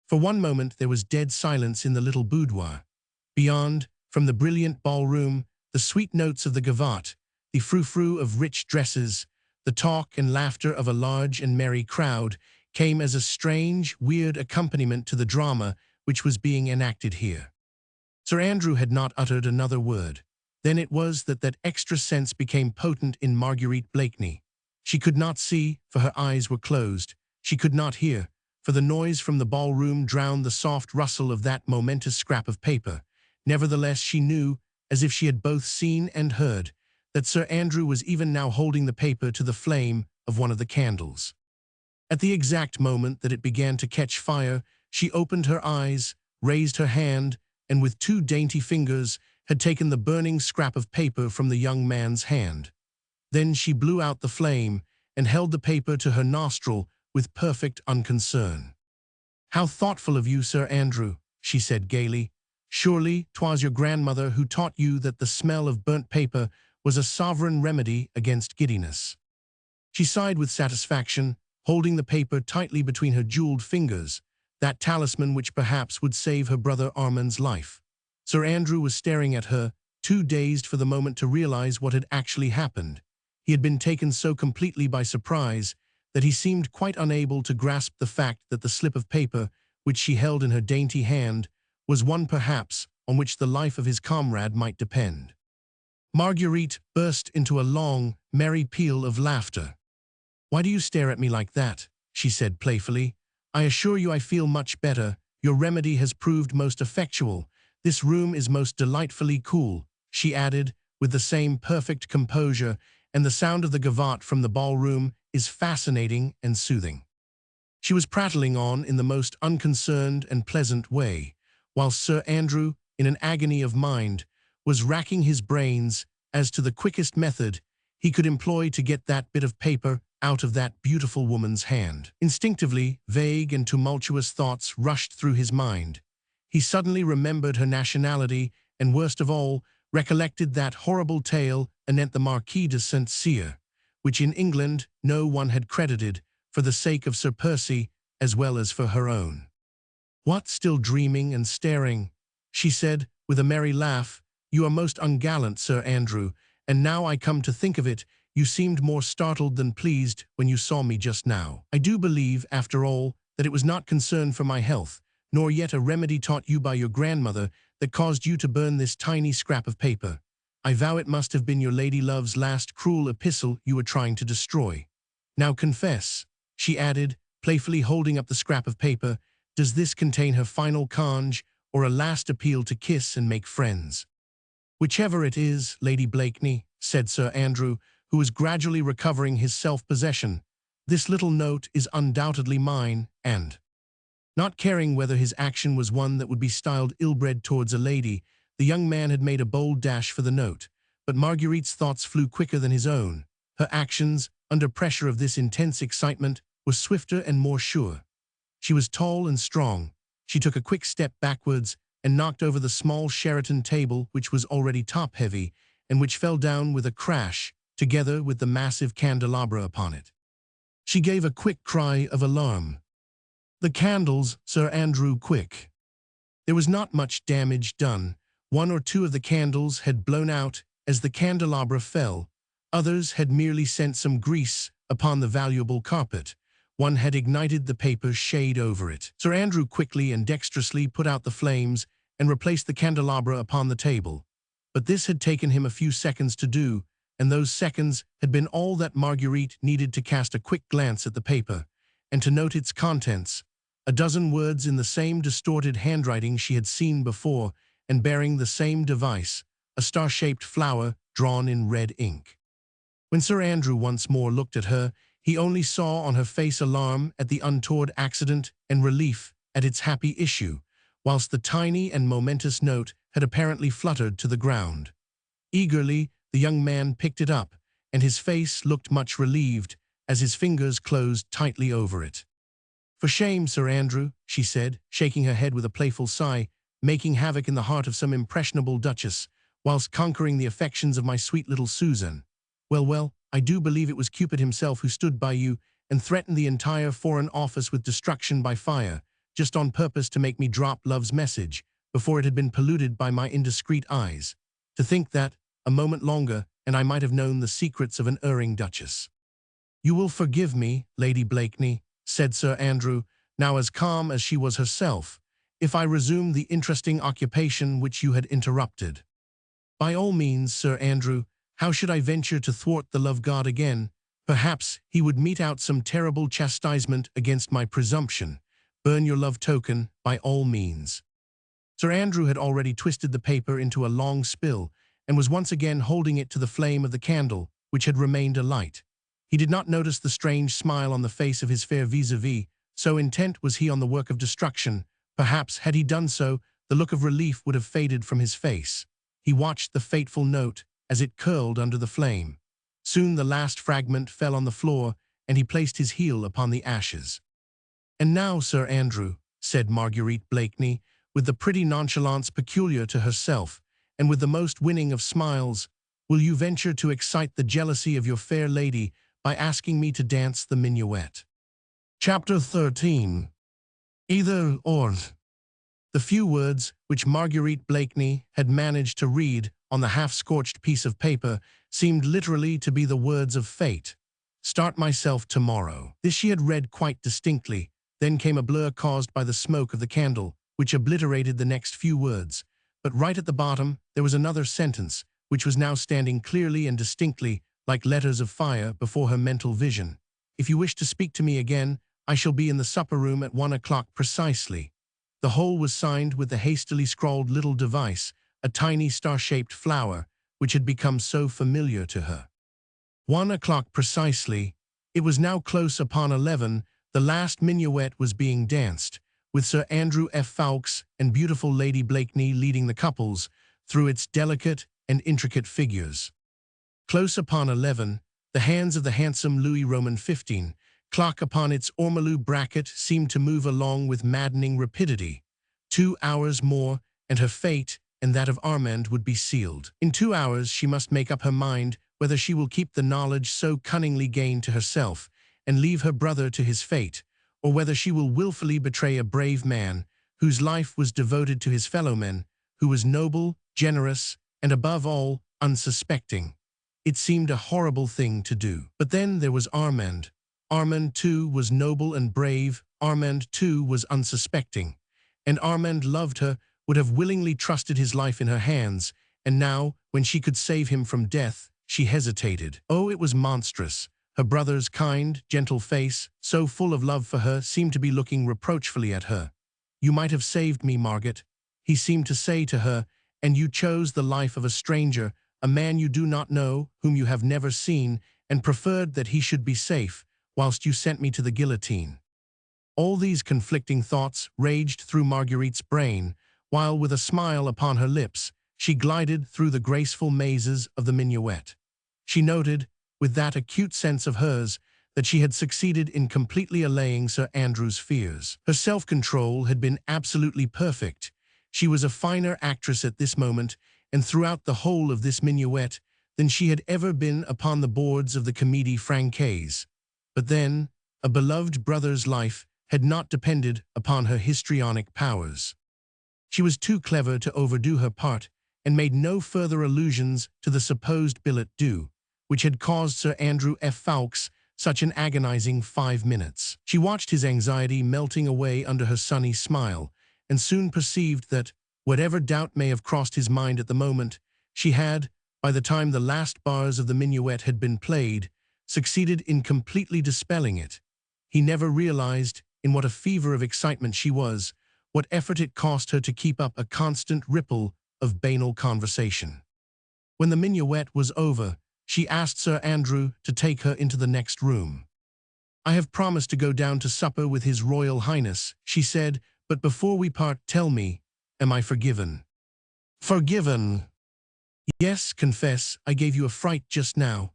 For one moment there was dead silence in the little boudoir. Beyond, from the brilliant ballroom, the sweet notes of the gavotte, the frou-frou of rich dresses, the talk and laughter of a large and merry crowd came as a strange, weird accompaniment to the drama which was being enacted here. Sir Andrew had not uttered another word. Then it was that extra sense became potent in Marguerite Blakeney. She could not see, for her eyes were closed. She could not hear, for the noise from the ballroom drowned the soft rustle of that momentous scrap of paper. Nevertheless, she knew, as if she had both seen and heard, that Sir Andrew was even now holding the paper to the flame of one of the candles. At the exact moment that it began to catch fire, she opened her eyes, raised her hand, and with two dainty fingers had taken the burning scrap of paper from the young man's hand. Then she blew out the flame and held the paper to her nostril with perfect unconcern. "How thoughtful of you, Sir Andrew," she said gaily. "Surely 'twas your grandmother who taught you that the smell of burnt paper was a sovereign remedy against giddiness." She sighed with satisfaction, holding the paper tightly between her jeweled fingers, that talisman which perhaps would save her brother Armand's life. Sir Andrew was staring at her, too dazed for the moment to realize what had actually happened. He had been taken so completely by surprise that he seemed quite unable to grasp the fact that the slip of paper, which she held in her dainty hand, was one perhaps on which the life of his comrade might depend. Marguerite burst into a long, merry peal of laughter. "Why do you stare at me like that?" she said playfully. "I assure you I feel much better. Your remedy has proved most effectual. This room is most delightfully cool," she added, with the same perfect composure, "and the sound of the gavotte from the ballroom is fascinating and soothing." She was prattling on in the most unconcerned and pleasant way, while Sir Andrew, in an agony of mind, was racking his brains as to the quickest method he could employ to get that bit of paper out of that beautiful woman's hand. Instinctively, vague and tumultuous thoughts rushed through his mind. He suddenly remembered her nationality and, worst of all, recollected that horrible tale anent the Marquis de St. Cyr, which in England no one had credited, for the sake of Sir Percy as well as for her own. "What, still dreaming and staring?" she said, with a merry laugh. "You are most ungallant, Sir Andrew, and now I come to think of it, you seemed more startled than pleased when you saw me just now. I do believe, after all, that it was not concern for my health, nor yet a remedy taught you by your grandmother, that caused you to burn this tiny scrap of paper. I vow it must have been your lady love's last cruel epistle you were trying to destroy. Now confess," she added, playfully holding up the scrap of paper, "does this contain her final conge, or a last appeal to kiss and make friends?" "Whichever it is, Lady Blakeney," said Sir Andrew, who was gradually recovering his self-possession, "this little note is undoubtedly mine, and—" Not caring whether his action was one that would be styled ill-bred towards a lady, the young man had made a bold dash for the note, but Marguerite's thoughts flew quicker than his own. Her actions, under pressure of this intense excitement, were swifter and more sure. She was tall and strong. She took a quick step backwards and knocked over the small Sheraton table, which was already top-heavy, and which fell down with a crash, together with the massive candelabra upon it. She gave a quick cry of alarm. "The candles, Sir Andrew, quick!" There was not much damage done. One or two of the candles had blown out as the candelabra fell. Others had merely sent some grease upon the valuable carpet. One had ignited the paper shade over it. Sir Andrew quickly and dexterously put out the flames and replaced the candelabra upon the table. But this had taken him a few seconds to do, and those seconds had been all that Marguerite needed to cast a quick glance at the paper, and to note its contents, a dozen words in the same distorted handwriting she had seen before, and bearing the same device, a star-shaped flower drawn in red ink. When Sir Andrew once more looked at her, he only saw on her face alarm at the untoward accident and relief at its happy issue, whilst the tiny and momentous note had apparently fluttered to the ground. Eagerly, the young man picked it up, and his face looked much relieved as his fingers closed tightly over it. "For shame, Sir Andrew," she said, shaking her head with a playful sigh, "making havoc in the heart of some impressionable duchess, whilst conquering the affections of my sweet little Susan. Well, well, I do believe it was Cupid himself who stood by you and threatened the entire Foreign Office with destruction by fire, just on purpose to make me drop love's message, before it had been polluted by my indiscreet eyes. To think that, a moment longer, and I might have known the secrets of an erring duchess." "You will forgive me, Lady Blakeney," said Sir Andrew, now as calm as she was herself, "if I resume the interesting occupation which you had interrupted." "By all means, Sir Andrew. How should I venture to thwart the love god again? Perhaps he would mete out some terrible chastisement against my presumption. Burn your love token, by all means." Sir Andrew had already twisted the paper into a long spill, and was once again holding it to the flame of the candle, which had remained alight. He did not notice the strange smile on the face of his fair vis-a-vis, so intent was he on the work of destruction. Perhaps, had he done so, the look of relief would have faded from his face. He watched the fateful note as it curled under the flame. Soon the last fragment fell on the floor, and he placed his heel upon the ashes. "And now, Sir Andrew," said Marguerite Blakeney, with the pretty nonchalance peculiar to herself, and with the most winning of smiles, "will you venture to excite the jealousy of your fair lady by asking me to dance the minuet?" Chapter 13. Either or. The few words which Marguerite Blakeney had managed to read on the half-scorched piece of paper seemed literally to be the words of fate. "Start myself tomorrow." This she had read quite distinctly. Then came a blur caused by the smoke of the candle, which obliterated the next few words. But right at the bottom there was another sentence, which was now standing clearly and distinctly, like letters of fire, before her mental vision. "If you wish to speak to me again, I shall be in the supper-room at 1 o'clock precisely." The whole was signed with the hastily scrawled little device, a tiny star-shaped flower, which had become so familiar to her. 1 o'clock precisely. It was now close upon 11. The last minuet was being danced, with Sir Andrew F. Ffoulkes and beautiful Lady Blakeney leading the couples through its delicate and intricate figures. Close upon 11, the hands of the handsome Louis Roman 15 clock upon its ormolu bracket seemed to move along with maddening rapidity. 2 hours more, and her fate and that of Armand would be sealed. In 2 hours she must make up her mind whether she will keep the knowledge so cunningly gained to herself and leave her brother to his fate, or whether she will willfully betray a brave man whose life was devoted to his fellowmen, who was noble, generous, and above all, unsuspecting. It seemed a horrible thing to do. But then there was Armand. Armand, too, was noble and brave. Armand, too, was unsuspecting. And Armand loved her, would have willingly trusted his life in her hands, and now, when she could save him from death, she hesitated. Oh, it was monstrous. Her brother's kind, gentle face, so full of love for her, seemed to be looking reproachfully at her. "You might have saved me, Margaret," he seemed to say to her, "and you chose the life of a stranger, a man you do not know, whom you have never seen, and preferred that he should be safe, whilst you sent me to the guillotine." All these conflicting thoughts raged through Marguerite's brain, while with a smile upon her lips, she glided through the graceful mazes of the minuet. She noted, with that acute sense of hers, that she had succeeded in completely allaying Sir Andrew's fears. Her self-control had been absolutely perfect. She was a finer actress at this moment, and throughout the whole of this minuet, than she had ever been upon the boards of the Comédie Française. But then, a beloved brother's life had not depended upon her histrionic powers. She was too clever to overdo her part, and made no further allusions to the supposed billet doux, which had caused Sir Andrew F. Ffoulkes such an agonizing 5 minutes. She watched his anxiety melting away under her sunny smile, and soon perceived that, whatever doubt may have crossed his mind at the moment, she had, by the time the last bars of the minuet had been played, succeeded in completely dispelling it. He never realized in what a fever of excitement she was, what effort it cost her to keep up a constant ripple of banal conversation. When the minuet was over, she asked Sir Andrew to take her into the next room. "I have promised to go down to supper with His Royal Highness," she said, "but before we part, tell me, am I forgiven?" "Forgiven?" Yes, confess, I gave you a fright just now.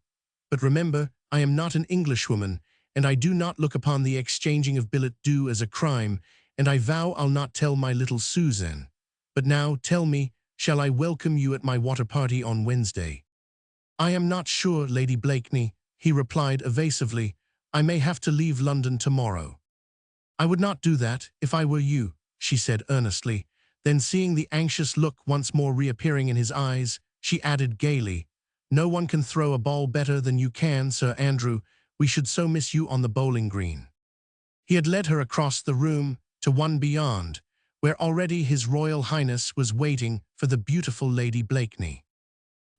But remember, I am not an Englishwoman, and I do not look upon the exchanging of billet doux as a crime, and I vow I'll not tell my little Suzanne. But now, tell me, shall I welcome you at my water party on Wednesday? I am not sure, Lady Blakeney, he replied evasively. I may have to leave London tomorrow. I would not do that, if I were you, she said earnestly. Then seeing the anxious look once more reappearing in his eyes, she added gaily, No one can throw a ball better than you can, Sir Andrew. We should so miss you on the bowling green. He had led her across the room to one beyond, where already His Royal Highness was waiting for the beautiful Lady Blakeney.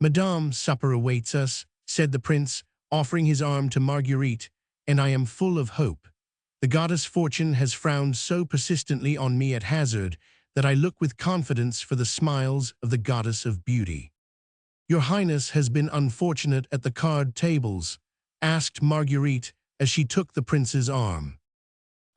Madame, supper awaits us, said the prince, offering his arm to Marguerite, and I am full of hope. The goddess Fortune has frowned so persistently on me at hazard that I look with confidence for the smiles of the goddess of beauty. Your Highness has been unfortunate at the card tables, asked Marguerite as she took the prince's arm.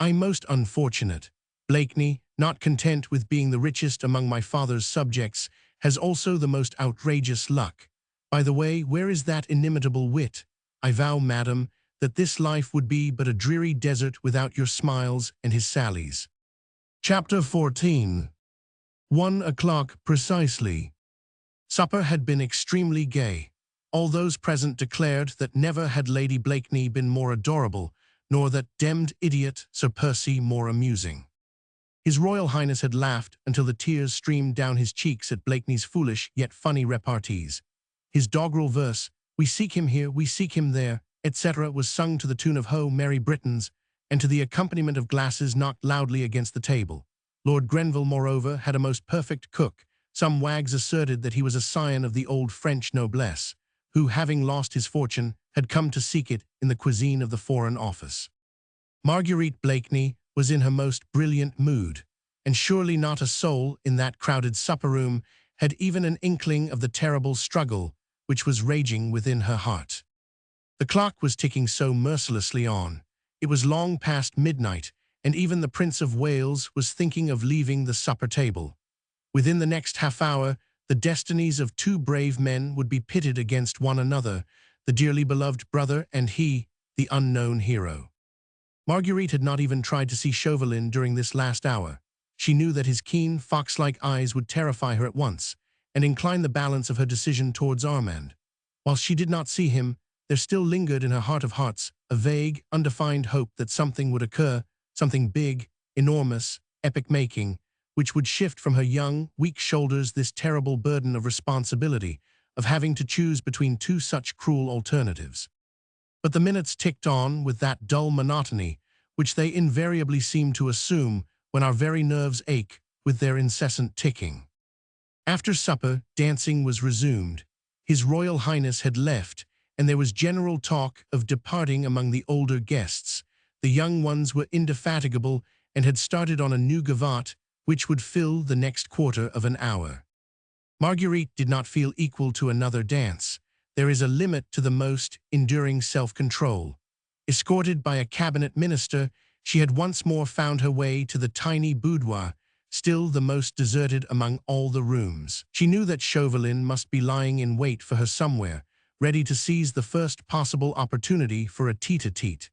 I'm most unfortunate. Blakeney, not content with being the richest among my father's subjects, has also the most outrageous luck. By the way, where is that inimitable wit? I vow, madam, that this life would be but a dreary desert without your smiles and his sallies. Chapter 14. 1 o'clock precisely. Supper had been extremely gay. All those present declared that never had Lady Blakeney been more adorable, nor that demmed idiot Sir Percy more amusing. His Royal Highness had laughed until the tears streamed down his cheeks at Blakeney's foolish yet funny repartees. His doggerel verse, "We seek him here, we seek him there," etc., was sung to the tune of Ho, Merry Britons, and to the accompaniment of glasses knocked loudly against the table. Lord Grenville, moreover, had a most perfect cook. Some wags asserted that he was a scion of the old French noblesse, who, having lost his fortune, had come to seek it in the cuisine of the Foreign Office. Marguerite Blakeney was in her most brilliant mood, and surely not a soul in that crowded supper-room had even an inkling of the terrible struggle which was raging within her heart. The clock was ticking so mercilessly on. It was long past midnight, and even the Prince of Wales was thinking of leaving the supper table. Within the next half-hour, the destinies of two brave men would be pitted against one another, the dearly beloved brother and he, the unknown hero. Marguerite had not even tried to see Chauvelin during this last hour. She knew that his keen, fox-like eyes would terrify her at once, and incline the balance of her decision towards Armand. While she did not see him, there still lingered in her heart of hearts a vague, undefined hope that something would occur, something big, enormous, epic-making, which would shift from her young, weak shoulders this terrible burden of responsibility, of having to choose between two such cruel alternatives. But the minutes ticked on with that dull monotony which they invariably seem to assume when our very nerves ache with their incessant ticking. After supper, dancing was resumed. His Royal Highness had left, and there was general talk of departing among the older guests. The young ones were indefatigable and had started on a new gavotte which would fill the next quarter of an hour. Marguerite did not feel equal to another dance. There is a limit to the most enduring self-control. Escorted by a cabinet minister, she had once more found her way to the tiny boudoir, still the most deserted among all the rooms. She knew that Chauvelin must be lying in wait for her somewhere, ready to seize the first possible opportunity for a tete-a-tete.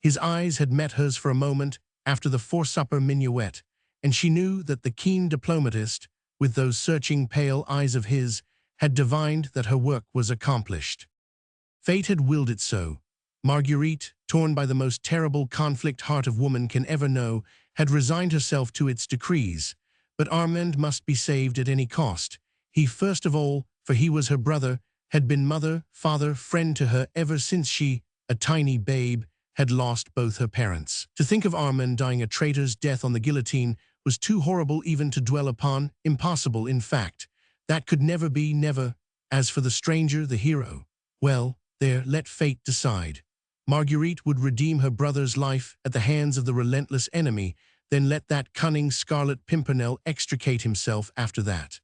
His eyes had met hers for a moment after the four-supper minuet, and she knew that the keen diplomatist, with those searching pale eyes of his, had divined that her work was accomplished. Fate had willed it so. Marguerite, torn by the most terrible conflict heart of woman can ever know, had resigned herself to its decrees. But Armand must be saved at any cost. He first of all, for he was her brother, had been mother, father, friend to her ever since she, a tiny babe, had lost both her parents. To think of Armand dying a traitor's death on the guillotine was too horrible even to dwell upon, impossible in fact. That could never be, never. As for the stranger, the hero, well, there, let fate decide. Marguerite would redeem her brother's life at the hands of the relentless enemy, then let that cunning Scarlet Pimpernel extricate himself after that.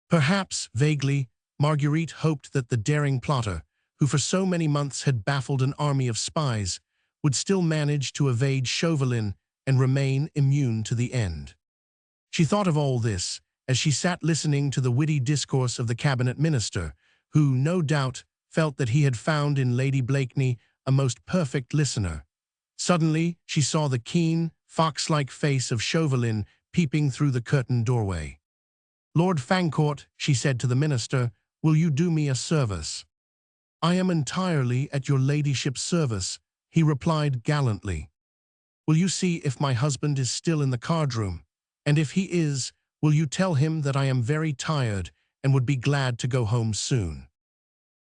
Perhaps, vaguely, Marguerite hoped that the daring plotter, who for so many months had baffled an army of spies, would still manage to evade Chauvelin and remain immune to the end. She thought of all this, as she sat listening to the witty discourse of the cabinet minister, who, no doubt, felt that he had found in Lady Blakeney a most perfect listener. Suddenly, she saw the keen, fox-like face of Chauvelin peeping through the curtained doorway. "Lord Fancourt," she said to the minister, "will you do me a service?" "I am entirely at your ladyship's service," he replied gallantly. "Will you see if my husband is still in the card-room? And if he is, will you tell him that I am very tired and would be glad to go home soon?"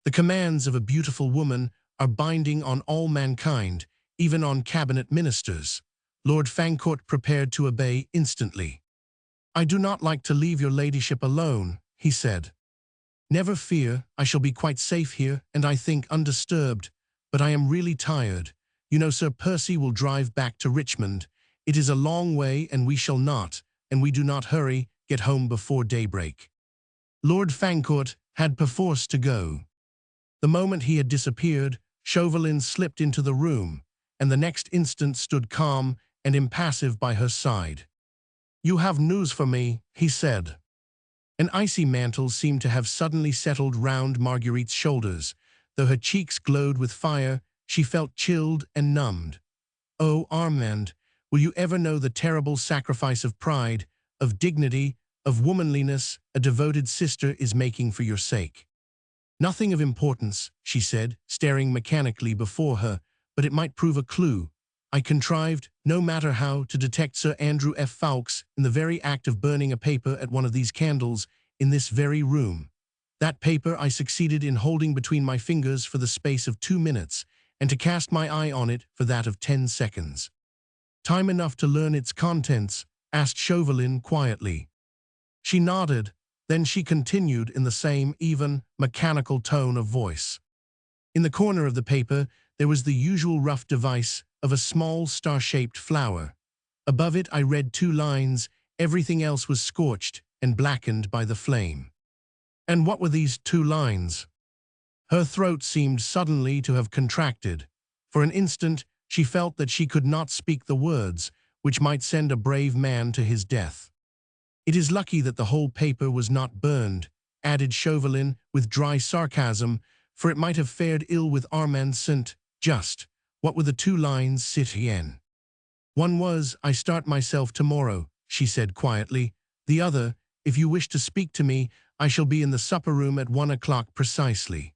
The commands of a beautiful woman are binding on all mankind, even on cabinet ministers. Lord Fancourt prepared to obey instantly. "I do not like to leave your ladyship alone," he said. "Never fear, I shall be quite safe here, and I think undisturbed, but I am really tired. You know Sir Percy will drive back to Richmond. It is a long way, and we shall not, and we do not hurry, get home before daybreak." Lord Fancourt had perforce to go. The moment he had disappeared, Chauvelin slipped into the room, and the next instant stood calm and impassive by her side. "You have news for me," he said. An icy mantle seemed to have suddenly settled round Marguerite's shoulders. Though her cheeks glowed with fire, she felt chilled and numbed. "Oh, Armand, will you ever know the terrible sacrifice of pride, of dignity, of womanliness a devoted sister is making for your sake?" "Nothing of importance," she said, staring mechanically before her, "but it might prove a clue. I contrived, no matter how, to detect Sir Andrew F. Ffoulkes in the very act of burning a paper at one of these candles in this very room. That paper I succeeded in holding between my fingers for the space of 2 minutes, and to cast my eye on it for that of 10 seconds. "Time enough to learn its contents?" asked Chauvelin quietly. She nodded, then she continued in the same even, mechanical tone of voice. In the corner of the paper there was the usual rough device of a small star-shaped flower. Above it I read 2 lines, everything else was scorched and blackened by the flame. And what were these 2 lines? Her throat seemed suddenly to have contracted. For an instant she felt that she could not speak the words which might send a brave man to his death. "It is lucky that the whole paper was not burned," added Chauvelin with dry sarcasm, "for it might have fared ill with Armand St. Just. What were the 2 lines, citoyenne?" "One was, 'I start myself tomorrow,'" she said quietly. "The other, 'If you wish to speak to me, I shall be in the supper-room at 1 o'clock precisely.'"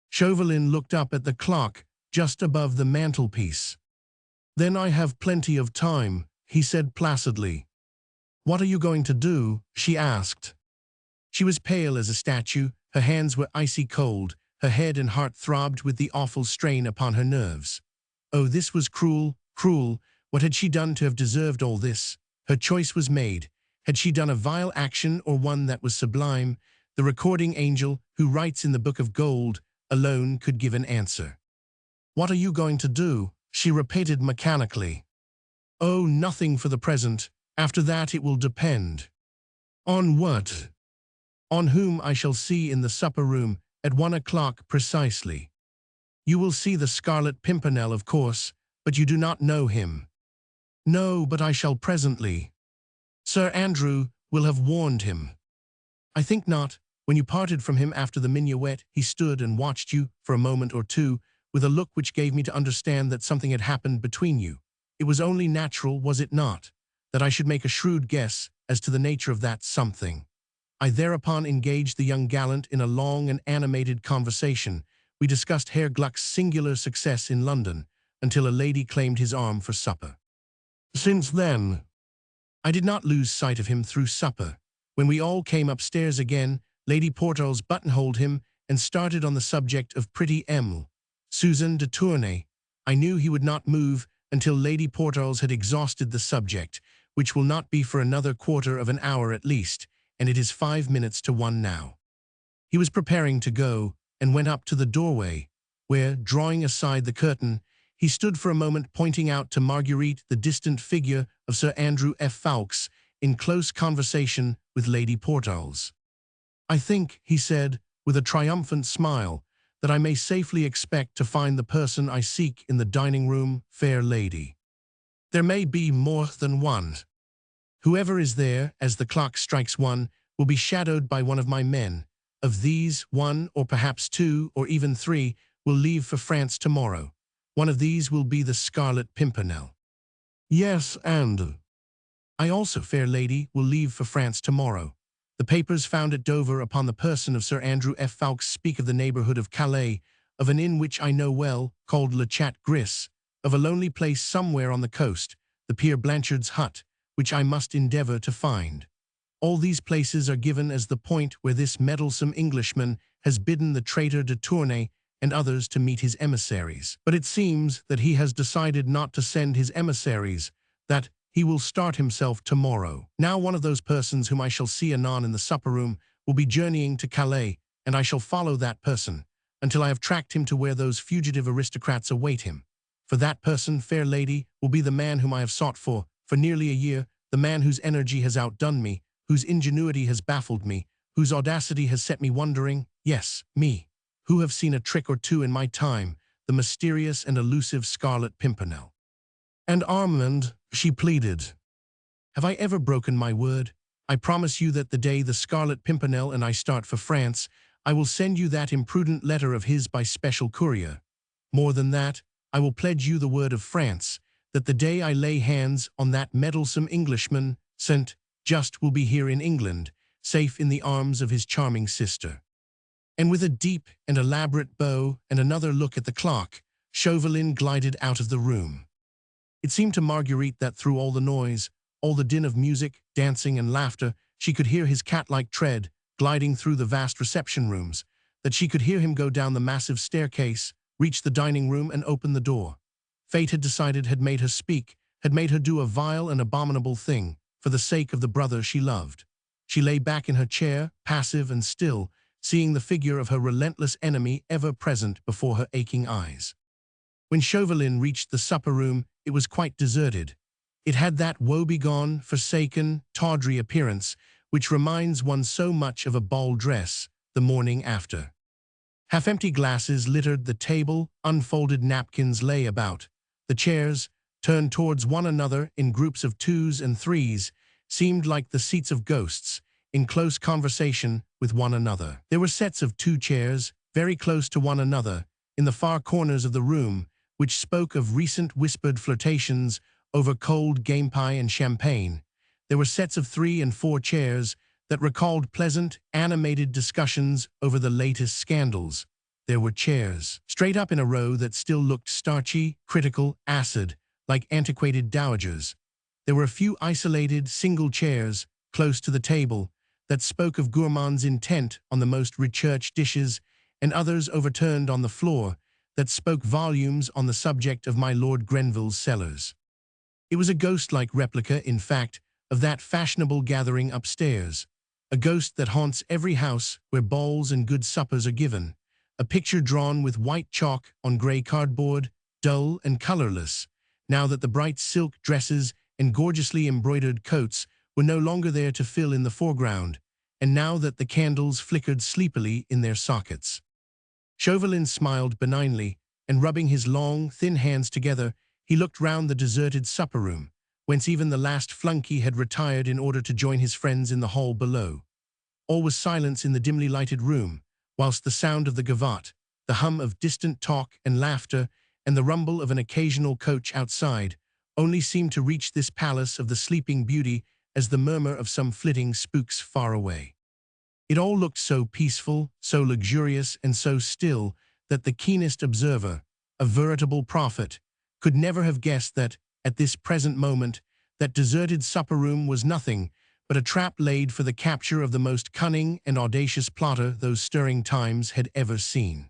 Chauvelin looked up at the clock just above the mantelpiece. "Then I have plenty of time," he said placidly. "What are you going to do?" she asked. She was pale as a statue, her hands were icy cold, her head and heart throbbed with the awful strain upon her nerves. Oh, this was cruel, cruel. What had she done to have deserved all this? Her choice was made. Had she done a vile action or one that was sublime? The recording angel, who writes in the book of gold, alone could give an answer. "What are you going to do?" she repeated mechanically. "Oh, nothing for the present. After that it will depend." "On what?" "On whom I shall see in the supper-room at 1 o'clock precisely." "You will see the Scarlet Pimpernel, of course, but you do not know him." "No, but I shall presently." "Sir Andrew will have warned him." "I think not. When you parted from him after the minuet, he stood and watched you for a moment or two, with a look which gave me to understand that something had happened between you. It was only natural, was it not, that I should make a shrewd guess as to the nature of that something. I thereupon engaged the young gallant in a long and animated conversation. We discussed Herr Gluck's singular success in London, until a lady claimed his arm for supper. Since then, I did not lose sight of him through supper. When we all came upstairs again, Lady Portarles buttonholed him and started on the subject of pretty Emile, Susan de Tournay. I knew he would not move until Lady Portarles had exhausted the subject, which will not be for another quarter of an hour at least, and it is 5 minutes to 1 now. He was preparing to go, and went up to the doorway, where, drawing aside the curtain, he stood for a moment pointing out to Marguerite the distant figure of Sir Andrew F. Ffoulkes in close conversation with Lady Portarles. "I think," he said, with a triumphant smile, "that I may safely expect to find the person I seek in the dining-room, fair lady. There may be more than one." Whoever is there, as the clock strikes 1, will be shadowed by one of my men. Of these, 1, or perhaps 2, or even 3, will leave for France tomorrow. One of these will be the Scarlet Pimpernel. Yes, and I also, fair lady, will leave for France tomorrow. The papers found at Dover upon the person of Sir Andrew F. Ffoulkes speak of the neighbourhood of Calais, of an inn which I know well, called Le Chat Gris, of a lonely place somewhere on the coast, the Peer Blanchard's hut, which I must endeavour to find. All these places are given as the point where this meddlesome Englishman has bidden the traitor de Tournay and others to meet his emissaries. But it seems that he has decided not to send his emissaries, that he will start himself tomorrow. Now one of those persons whom I shall see anon in the supper-room will be journeying to Calais, and I shall follow that person, until I have tracked him to where those fugitive aristocrats await him. For that person, fair lady, will be the man whom I have sought for nearly a year, the man whose energy has outdone me, whose ingenuity has baffled me, whose audacity has set me wondering, yes, me, who have seen a trick or two in my time, the mysterious and elusive Scarlet Pimpernel. And Armand, she pleaded, have I ever broken my word? I promise you that the day the Scarlet Pimpernel and I start for France, I will send you that imprudent letter of his by special courier. More than that, I will pledge you the word of France, that the day I lay hands on that meddlesome Englishman, St. Just will be here in England, safe in the arms of his charming sister. And with a deep and elaborate bow and another look at the clock, Chauvelin glided out of the room. It seemed to Marguerite that through all the noise, all the din of music, dancing, and laughter, she could hear his cat-like tread gliding through the vast reception rooms, that she could hear him go down the massive staircase, reach the dining room, and open the door. Fate had decided, had made her speak, had made her do a vile and abominable thing, for the sake of the brother she loved. She lay back in her chair, passive and still, seeing the figure of her relentless enemy ever present before her aching eyes. When Chauvelin reached the supper-room, it was quite deserted. It had that woebegone, forsaken, tawdry appearance which reminds one so much of a ball dress the morning after. Half-empty glasses littered the table, unfolded napkins lay about. The chairs, turned towards one another in groups of 2s and 3s, seemed like the seats of ghosts, in close conversation with one another. There were sets of 2 chairs, very close to one another, in the far corners of the room, which spoke of recent whispered flirtations over cold game pie and champagne. There were sets of 3 and 4 chairs that recalled pleasant, animated discussions over the latest scandals. There were chairs, straight up in a row, that still looked starchy, critical, acid, like antiquated dowagers. There were a few isolated, single chairs, close to the table, that spoke of gourmands intent on the most recherche dishes, and others overturned on the floor, that spoke volumes on the subject of my Lord Grenville's cellars. It was a ghost-like replica, in fact, of that fashionable gathering upstairs, a ghost that haunts every house where balls and good suppers are given, a picture drawn with white chalk on grey cardboard, dull and colourless, now that the bright silk dresses and gorgeously embroidered coats were no longer there to fill in the foreground, and now that the candles flickered sleepily in their sockets. Chauvelin smiled benignly, and rubbing his long, thin hands together, he looked round the deserted supper-room, whence even the last flunky had retired in order to join his friends in the hall below. All was silence in the dimly lighted room, whilst the sound of the gavotte, the hum of distant talk and laughter, and the rumble of an occasional coach outside, only seemed to reach this palace of the sleeping beauty as the murmur of some flitting spooks far away. It all looked so peaceful, so luxurious, and so still that the keenest observer, a veritable prophet, could never have guessed that, at this present moment, that deserted supper-room was nothing but a trap laid for the capture of the most cunning and audacious plotter those stirring times had ever seen.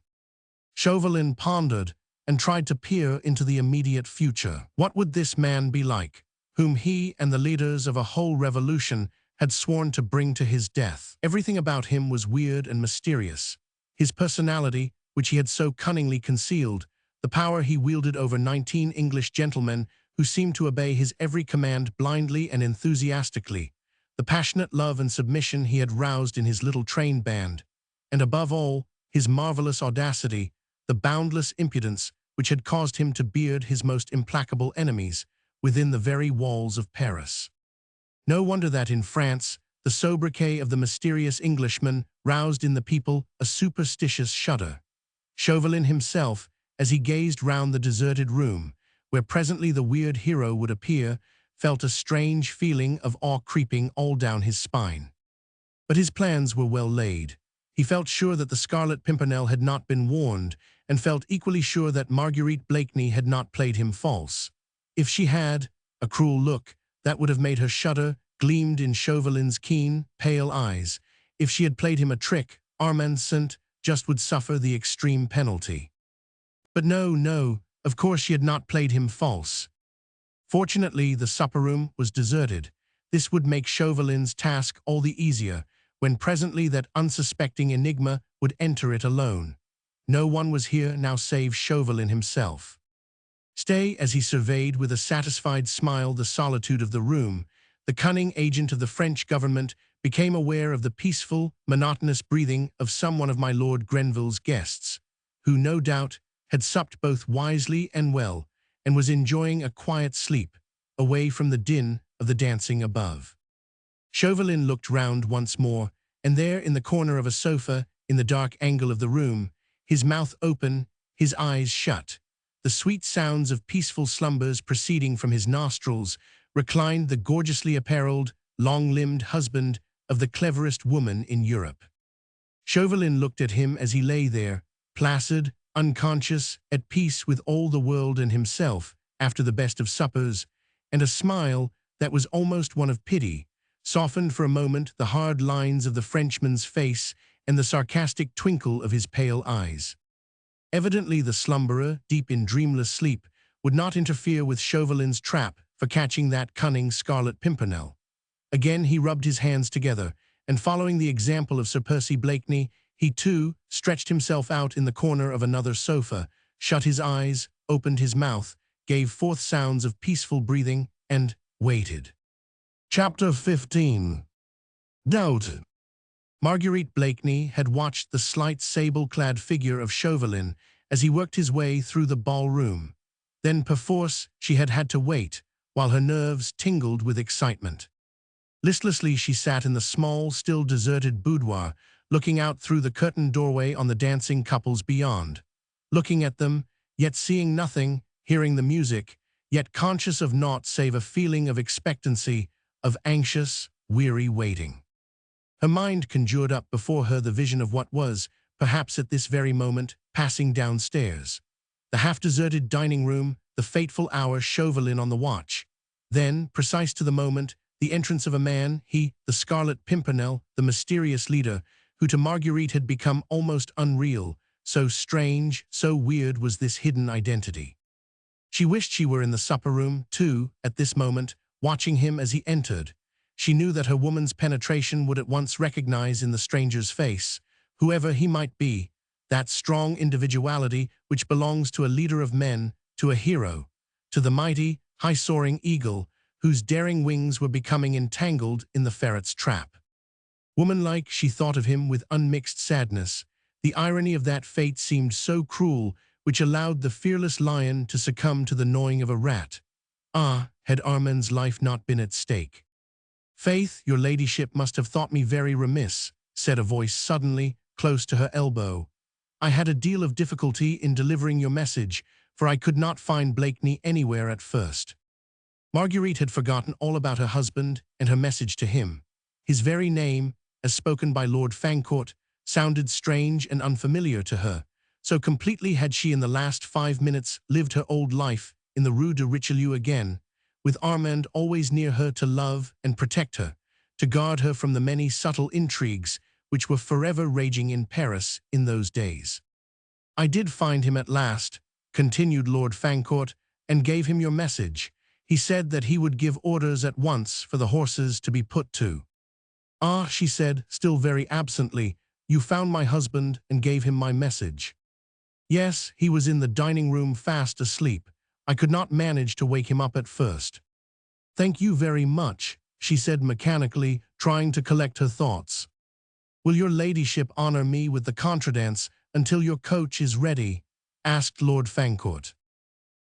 Chauvelin pondered and tried to peer into the immediate future. What would this man be like, whom he and the leaders of a whole revolution had sworn to bring to his death? Everything about him was weird and mysterious. His personality, which he had so cunningly concealed, the power he wielded over 19 English gentlemen who seemed to obey his every command blindly and enthusiastically, the passionate love and submission he had roused in his little train band, and above all, his marvelous audacity, the boundless impudence which had caused him to beard his most implacable enemies within the very walls of Paris. No wonder that in France, the sobriquet of the mysterious Englishman roused in the people a superstitious shudder. Chauvelin himself, as he gazed round the deserted room, where presently the weird hero would appear, felt a strange feeling of awe creeping all down his spine. But his plans were well laid. He felt sure that the Scarlet Pimpernel had not been warned, and felt equally sure that Marguerite Blakeney had not played him false. If she had, a cruel look, that would have made her shudder, gleamed in Chauvelin's keen, pale eyes. If she had played him a trick, Armand St. Just would suffer the extreme penalty. But no, of course she had not played him false. Fortunately, the supper-room was deserted. This would make Chauvelin's task all the easier, when presently that unsuspecting enigma would enter it alone. No one was here now save Chauvelin himself. Stay, as he surveyed with a satisfied smile the solitude of the room, the cunning agent of the French government became aware of the peaceful, monotonous breathing of some one of my Lord Grenville's guests, who, no doubt, had supped both wisely and well, and was enjoying a quiet sleep, away from the din of the dancing above. Chauvelin looked round once more, and there in the corner of a sofa, in the dark angle of the room, his mouth open, his eyes shut, the sweet sounds of peaceful slumbers proceeding from his nostrils, reclined the gorgeously apparelled, long-limbed husband of the cleverest woman in Europe. Chauvelin looked at him as he lay there, placid, unconscious, at peace with all the world and himself, after the best of suppers, and a smile that was almost one of pity softened for a moment the hard lines of the Frenchman's face and the sarcastic twinkle of his pale eyes. Evidently the slumberer, deep in dreamless sleep, would not interfere with Chauvelin's trap for catching that cunning Scarlet Pimpernel. Again he rubbed his hands together, and following the example of Sir Percy Blakeney, he too stretched himself out in the corner of another sofa, shut his eyes, opened his mouth, gave forth sounds of peaceful breathing, and waited. Chapter 15. Doubt. Marguerite Blakeney had watched the slight sable-clad figure of Chauvelin as he worked his way through the ballroom. Then, perforce, she had had to wait, while her nerves tingled with excitement. Listlessly she sat in the small, still deserted boudoir, looking out through the curtained doorway on the dancing couples beyond. Looking at them, yet seeing nothing, hearing the music, yet conscious of naught save a feeling of expectancy, of anxious, weary waiting. Her mind conjured up before her the vision of what was, perhaps at this very moment, passing downstairs. The half-deserted dining room, the fateful hour, Chauvelin on the watch. Then, precise to the moment, the entrance of a man, he, the Scarlet Pimpernel, the mysterious leader, who to Marguerite had become almost unreal, so strange, so weird was this hidden identity. She wished she were in the supper-room, too, at this moment, watching him as he entered. She knew that her woman's penetration would at once recognize in the stranger's face, whoever he might be, that strong individuality which belongs to a leader of men, to a hero, to the mighty, high-soaring eagle, whose daring wings were becoming entangled in the ferret's trap. Womanlike, she thought of him with unmixed sadness. The irony of that fate seemed so cruel, which allowed the fearless lion to succumb to the gnawing of a rat. Ah, had Armand's life not been at stake? "Faith, your ladyship must have thought me very remiss," said a voice suddenly, close to her elbow. "I had a deal of difficulty in delivering your message, for I could not find Blakeney anywhere at first." Marguerite had forgotten all about her husband and her message to him. His very name, as spoken by Lord Fancourt, sounded strange and unfamiliar to her. So completely had she in the last 5 minutes lived her old life in the Rue de Richelieu again, with Armand always near her to love and protect her, to guard her from the many subtle intrigues which were forever raging in Paris in those days. "I did find him at last," continued Lord Fancourt, "and gave him your message. He said that he would give orders at once for the horses to be put to." "Ah," she said, still very absently, "you found my husband and gave him my message." "Yes, he was in the dining-room fast asleep. I could not manage to wake him up at first." "Thank you very much," she said mechanically, trying to collect her thoughts. "Will your ladyship honor me with the contradance until your coach is ready?" asked Lord Fancourt.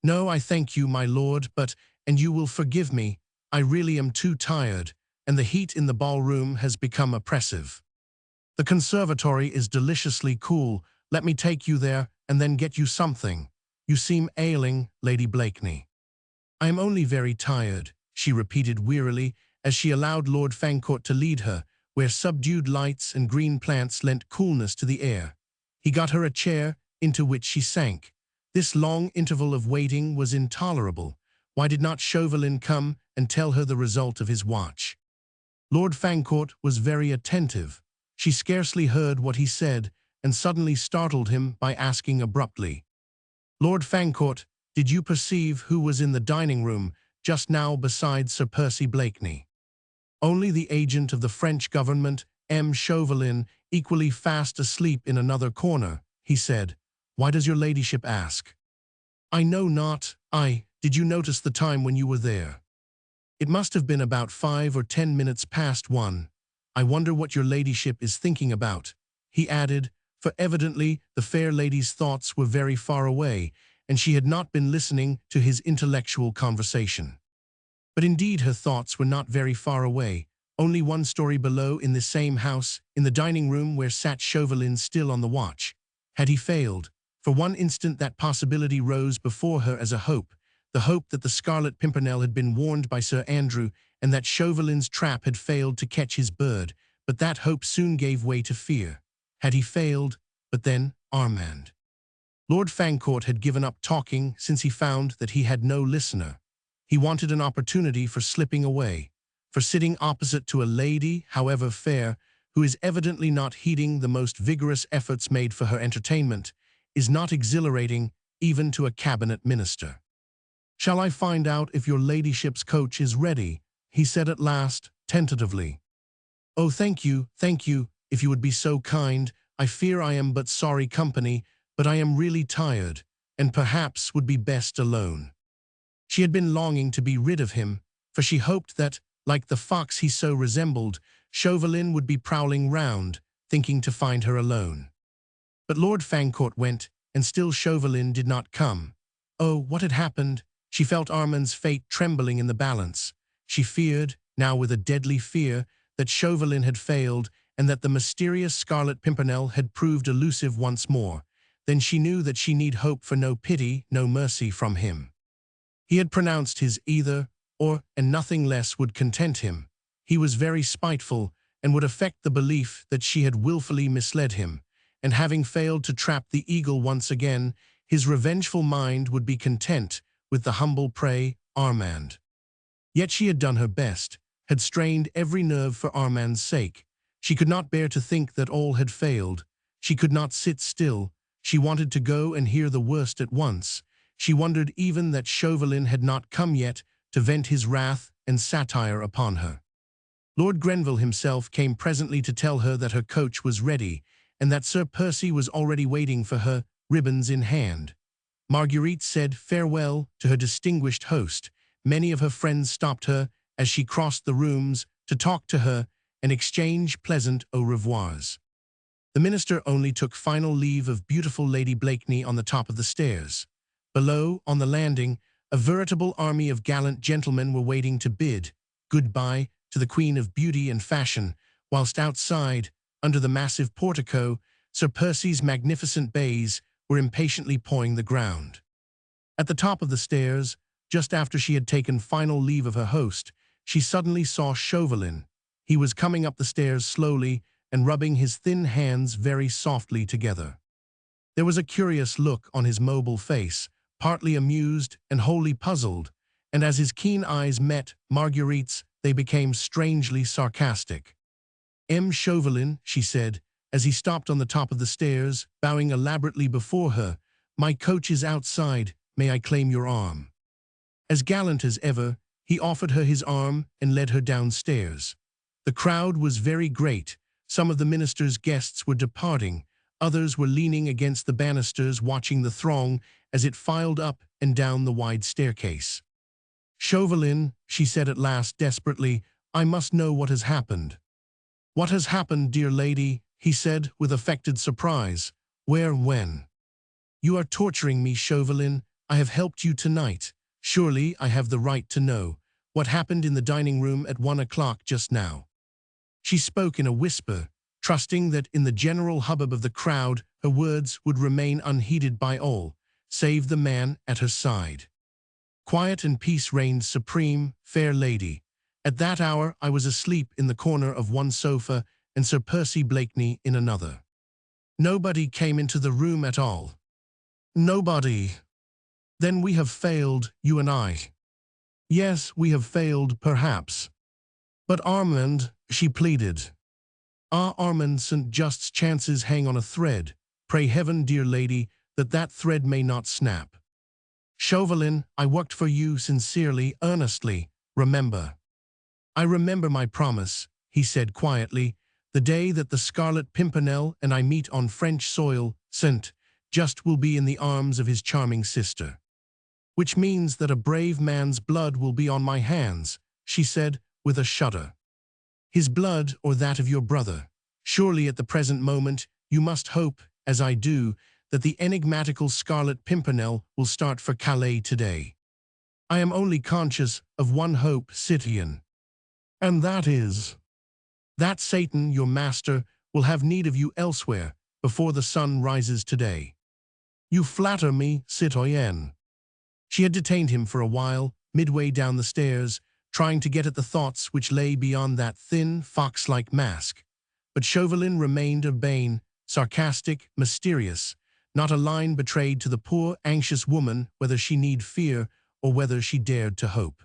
"No, I thank you, my lord, but, and you will forgive me, I really am too tired. and the heat in the ballroom has become oppressive. The conservatory is deliciously cool. Let me take you there and then get you something. You seem ailing, Lady Blakeney. I am only very tired, she repeated wearily as she allowed Lord Fancourt to lead her, where subdued lights and green plants lent coolness to the air. He got her a chair, into which she sank. This long interval of waiting was intolerable. Why did not Chauvelin come and tell her the result of his watch? Lord Fancourt was very attentive. She scarcely heard what he said and suddenly startled him by asking abruptly, "Lord Fancourt, did you perceive who was in the dining room just now beside Sir Percy Blakeney?" "Only the agent of the French government, M. Chauvelin, equally fast asleep in another corner," he said. "Why does your ladyship ask?" "I know not. Did you notice the time when you were there?" "It must have been about 5 or 10 minutes past 1. I wonder what your ladyship is thinking about," he added, for evidently the fair lady's thoughts were very far away, and she had not been listening to his intellectual conversation. But indeed her thoughts were not very far away. Only one story below, in the same house, in the dining room where sat Chauvelin still on the watch. Had he failed? For one instant that possibility rose before her as a hope, the hope that the Scarlet Pimpernel had been warned by Sir Andrew and that Chauvelin's trap had failed to catch his bird, but that hope soon gave way to fear. Had he failed? But then, Armand. Lord Fancourt had given up talking since he found that he had no listener. He wanted an opportunity for slipping away, for sitting opposite to a lady, however fair, who is evidently not heeding the most vigorous efforts made for her entertainment, is not exhilarating even to a cabinet minister. "Shall I find out if your ladyship's coach is ready?" he said at last, tentatively. "Oh, thank you, if you would be so kind. I fear I am but sorry company, but I am really tired, and perhaps would be best alone." She had been longing to be rid of him, for she hoped that, like the fox he so resembled, Chauvelin would be prowling round, thinking to find her alone. But Lord Fancourt went, and still Chauvelin did not come. Oh, what had happened? She felt Armand's fate trembling in the balance. She feared, now with a deadly fear, that Chauvelin had failed and that the mysterious Scarlet Pimpernel had proved elusive once more. Then she knew that she need hope for no pity, no mercy from him. He had pronounced his either or, and nothing less would content him. He was very spiteful and would affect the belief that she had willfully misled him, and having failed to trap the eagle once again, his revengeful mind would be content with the humble prey, Armand. Yet she had done her best, had strained every nerve for Armand's sake. She could not bear to think that all had failed. She could not sit still. She wanted to go and hear the worst at once. She wondered even that Chauvelin had not come yet to vent his wrath and satire upon her. Lord Grenville himself came presently to tell her that her coach was ready, and that Sir Percy was already waiting for her, ribbons in hand. Marguerite said farewell to her distinguished host. Many of her friends stopped her as she crossed the rooms to talk to her and exchange pleasant au revoirs. The minister only took final leave of beautiful Lady Blakeney on the top of the stairs. Below, on the landing, a veritable army of gallant gentlemen were waiting to bid goodbye to the Queen of Beauty and Fashion, whilst outside, under the massive portico, Sir Percy's magnificent bays were impatiently pawing the ground. At the top of the stairs, just after she had taken final leave of her host, she suddenly saw Chauvelin. He was coming up the stairs slowly and rubbing his thin hands very softly together. There was a curious look on his mobile face, partly amused and wholly puzzled, and as his keen eyes met Marguerite's, they became strangely sarcastic. "M. Chauvelin," she said, as he stopped on the top of the stairs, bowing elaborately before her, "my coach is outside. May I claim your arm?" As gallant as ever, he offered her his arm and led her downstairs. The crowd was very great. Some of the minister's guests were departing. Others were leaning against the banisters watching the throng as it filed up and down the wide staircase. "Chauvelin," she said at last desperately, "I must know what has happened." "What has happened, dear lady?" he said with affected surprise. "Where, when?" "You are torturing me, Chauvelin. I have helped you tonight. Surely I have the right to know. what happened in the dining room at 1 o'clock just now." She spoke in a whisper, trusting that in the general hubbub of the crowd her words would remain unheeded by all, save the man at her side. "Quiet and peace reigned supreme, fair lady. At that hour I was asleep in the corner of one sofa and Sir Percy Blakeney in another. Nobody came into the room at all. Nobody. Then we have failed, you and I." "Yes, we have failed, perhaps." "But Armand," she pleaded. "Ah, Armand, St. Just's chances hang on a thread. Pray heaven, dear lady, that that thread may not snap. Chauvelin, I worked for you sincerely, earnestly, remember." "I remember my promise," he said quietly. "The day that the Scarlet Pimpernel and I meet on French soil, St. Just will be in the arms of his charming sister." "Which means that a brave man's blood will be on my hands," she said with a shudder. "His blood or that of your brother. Surely at the present moment you must hope, as I do, that the enigmatical Scarlet Pimpernel will start for Calais today." "I am only conscious of one hope, citoyen." "And that is?" "That Satan, your master, will have need of you elsewhere before the sun rises today." "You flatter me, citoyen." She had detained him for a while, midway down the stairs, trying to get at the thoughts which lay beyond that thin, fox-like mask. But Chauvelin remained urbane, sarcastic, mysterious. Not a line betrayed to the poor, anxious woman whether she need fear or whether she dared to hope.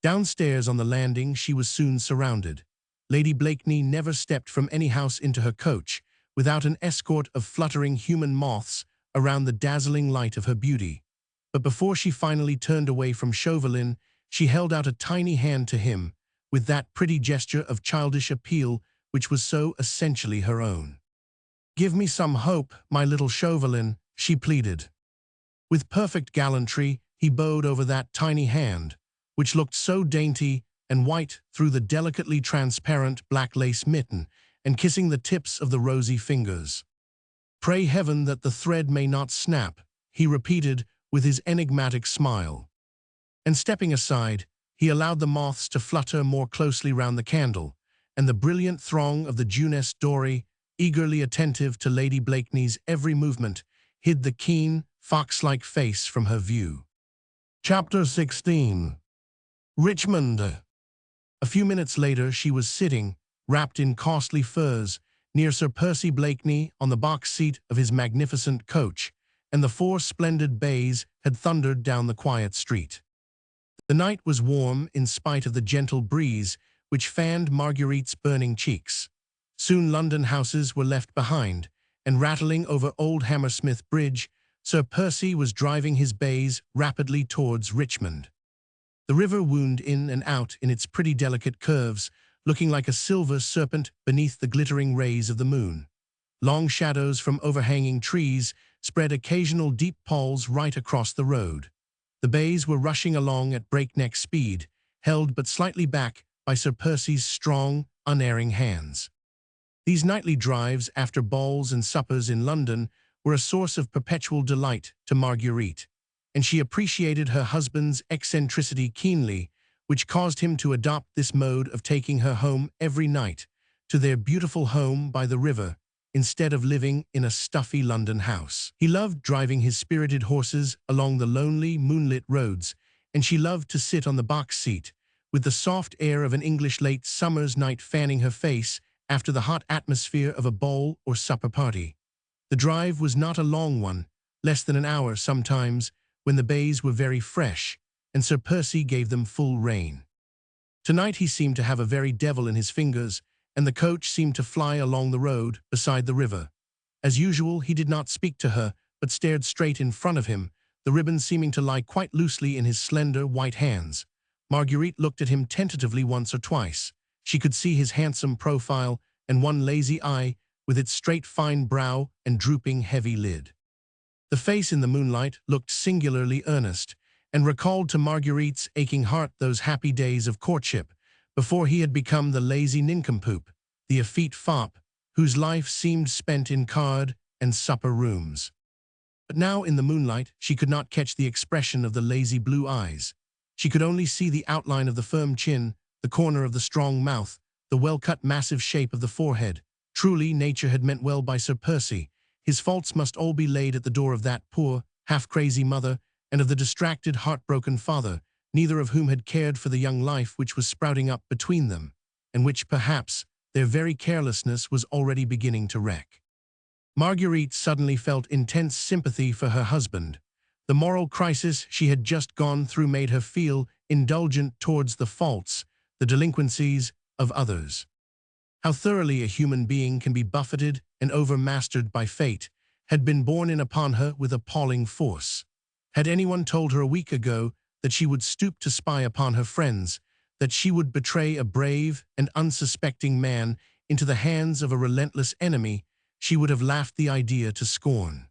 Downstairs on the landing she was soon surrounded. Lady Blakeney never stepped from any house into her coach without an escort of fluttering human moths around the dazzling light of her beauty. But before she finally turned away from Chauvelin, she held out a tiny hand to him, with that pretty gesture of childish appeal which was so essentially her own. "Give me some hope, my little Chauvelin," she pleaded. With perfect gallantry, he bowed over that tiny hand, which looked so dainty and white through the delicately transparent black lace mitten, and kissing the tips of the rosy fingers. "Pray heaven that the thread may not snap," he repeated with his enigmatic smile. And stepping aside, he allowed the moths to flutter more closely round the candle, and the brilliant throng of the Jeunesse dorée, eagerly attentive to Lady Blakeney's every movement, hid the keen, fox-like face from her view. Chapter 16. Richmond. A few minutes later she was sitting, wrapped in costly furs, near Sir Percy Blakeney on the box seat of his magnificent coach, and the 4 splendid bays had thundered down the quiet street. The night was warm in spite of the gentle breeze which fanned Marguerite's burning cheeks. Soon London houses were left behind, and rattling over Old Hammersmith Bridge, Sir Percy was driving his bays rapidly towards Richmond. The river wound in and out in its pretty delicate curves, looking like a silver serpent beneath the glittering rays of the moon. Long shadows from overhanging trees spread occasional deep palls right across the road. The bays were rushing along at breakneck speed, held but slightly back by Sir Percy's strong, unerring hands. These nightly drives after balls and suppers in London were a source of perpetual delight to Marguerite, and she appreciated her husband's eccentricity keenly, which caused him to adopt this mode of taking her home every night, to their beautiful home by the river, instead of living in a stuffy London house. He loved driving his spirited horses along the lonely, moonlit roads, and she loved to sit on the box seat, with the soft air of an English late summer's night fanning her face after the hot atmosphere of a ball or supper party. The drive was not a long one, less than an hour sometimes, when the bays were very fresh, and Sir Percy gave them full rein. Tonight he seemed to have a very devil in his fingers, and the coach seemed to fly along the road beside the river. As usual, he did not speak to her, but stared straight in front of him, the ribbon seeming to lie quite loosely in his slender, white hands. Marguerite looked at him tentatively once or twice. She could see his handsome profile and one lazy eye, with its straight fine brow and drooping heavy lid. The face in the moonlight looked singularly earnest, and recalled to Marguerite's aching heart those happy days of courtship, before he had become the lazy nincompoop, the effete fop, whose life seemed spent in card and supper rooms. But now in the moonlight she could not catch the expression of the lazy blue eyes. She could only see the outline of the firm chin, the corner of the strong mouth, the well-cut massive shape of the forehead. Truly, nature had meant well by Sir Percy. His faults must all be laid at the door of that poor, half-crazy mother, and of the distracted, heartbroken father, neither of whom had cared for the young life which was sprouting up between them, and which, perhaps, their very carelessness was already beginning to wreck. Marguerite suddenly felt intense sympathy for her husband. The moral crisis she had just gone through made her feel indulgent towards the faults, the delinquencies of others. How thoroughly a human being can be buffeted and overmastered by fate had been borne in upon her with appalling force. Had anyone told her a week ago that she would stoop to spy upon her friends, that she would betray a brave and unsuspecting man into the hands of a relentless enemy, she would have laughed the idea to scorn.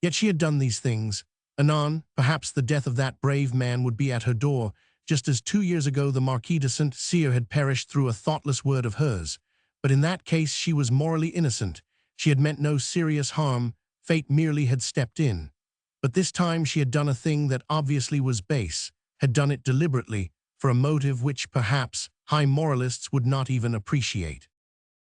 Yet she had done these things. Anon, perhaps the death of that brave man would be at her door, just as 2 years ago the Marquis de St. Cyr had perished through a thoughtless word of hers. But in that case she was morally innocent. She had meant no serious harm, fate merely had stepped in. But this time she had done a thing that obviously was base, had done it deliberately, for a motive which, perhaps, high moralists would not even appreciate.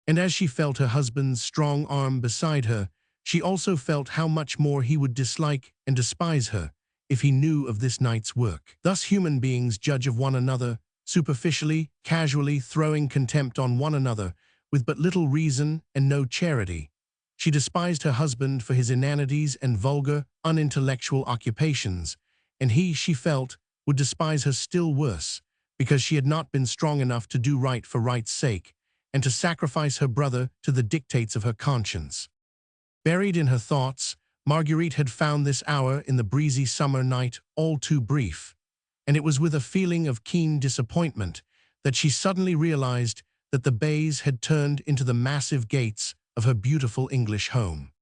And as she felt her husband's strong arm beside her, she also felt how much more he would dislike and despise her if he knew of this night's work. Thus human beings judge of one another, superficially, casually, throwing contempt on one another, with but little reason and no charity. She despised her husband for his inanities and vulgar, unintellectual occupations, and he, she felt, would despise her still worse, because she had not been strong enough to do right for right's sake, and to sacrifice her brother to the dictates of her conscience. Buried in her thoughts, Marguerite had found this hour in the breezy summer night all too brief, and it was with a feeling of keen disappointment that she suddenly realized that the bays had turned into the massive gates of her beautiful English home.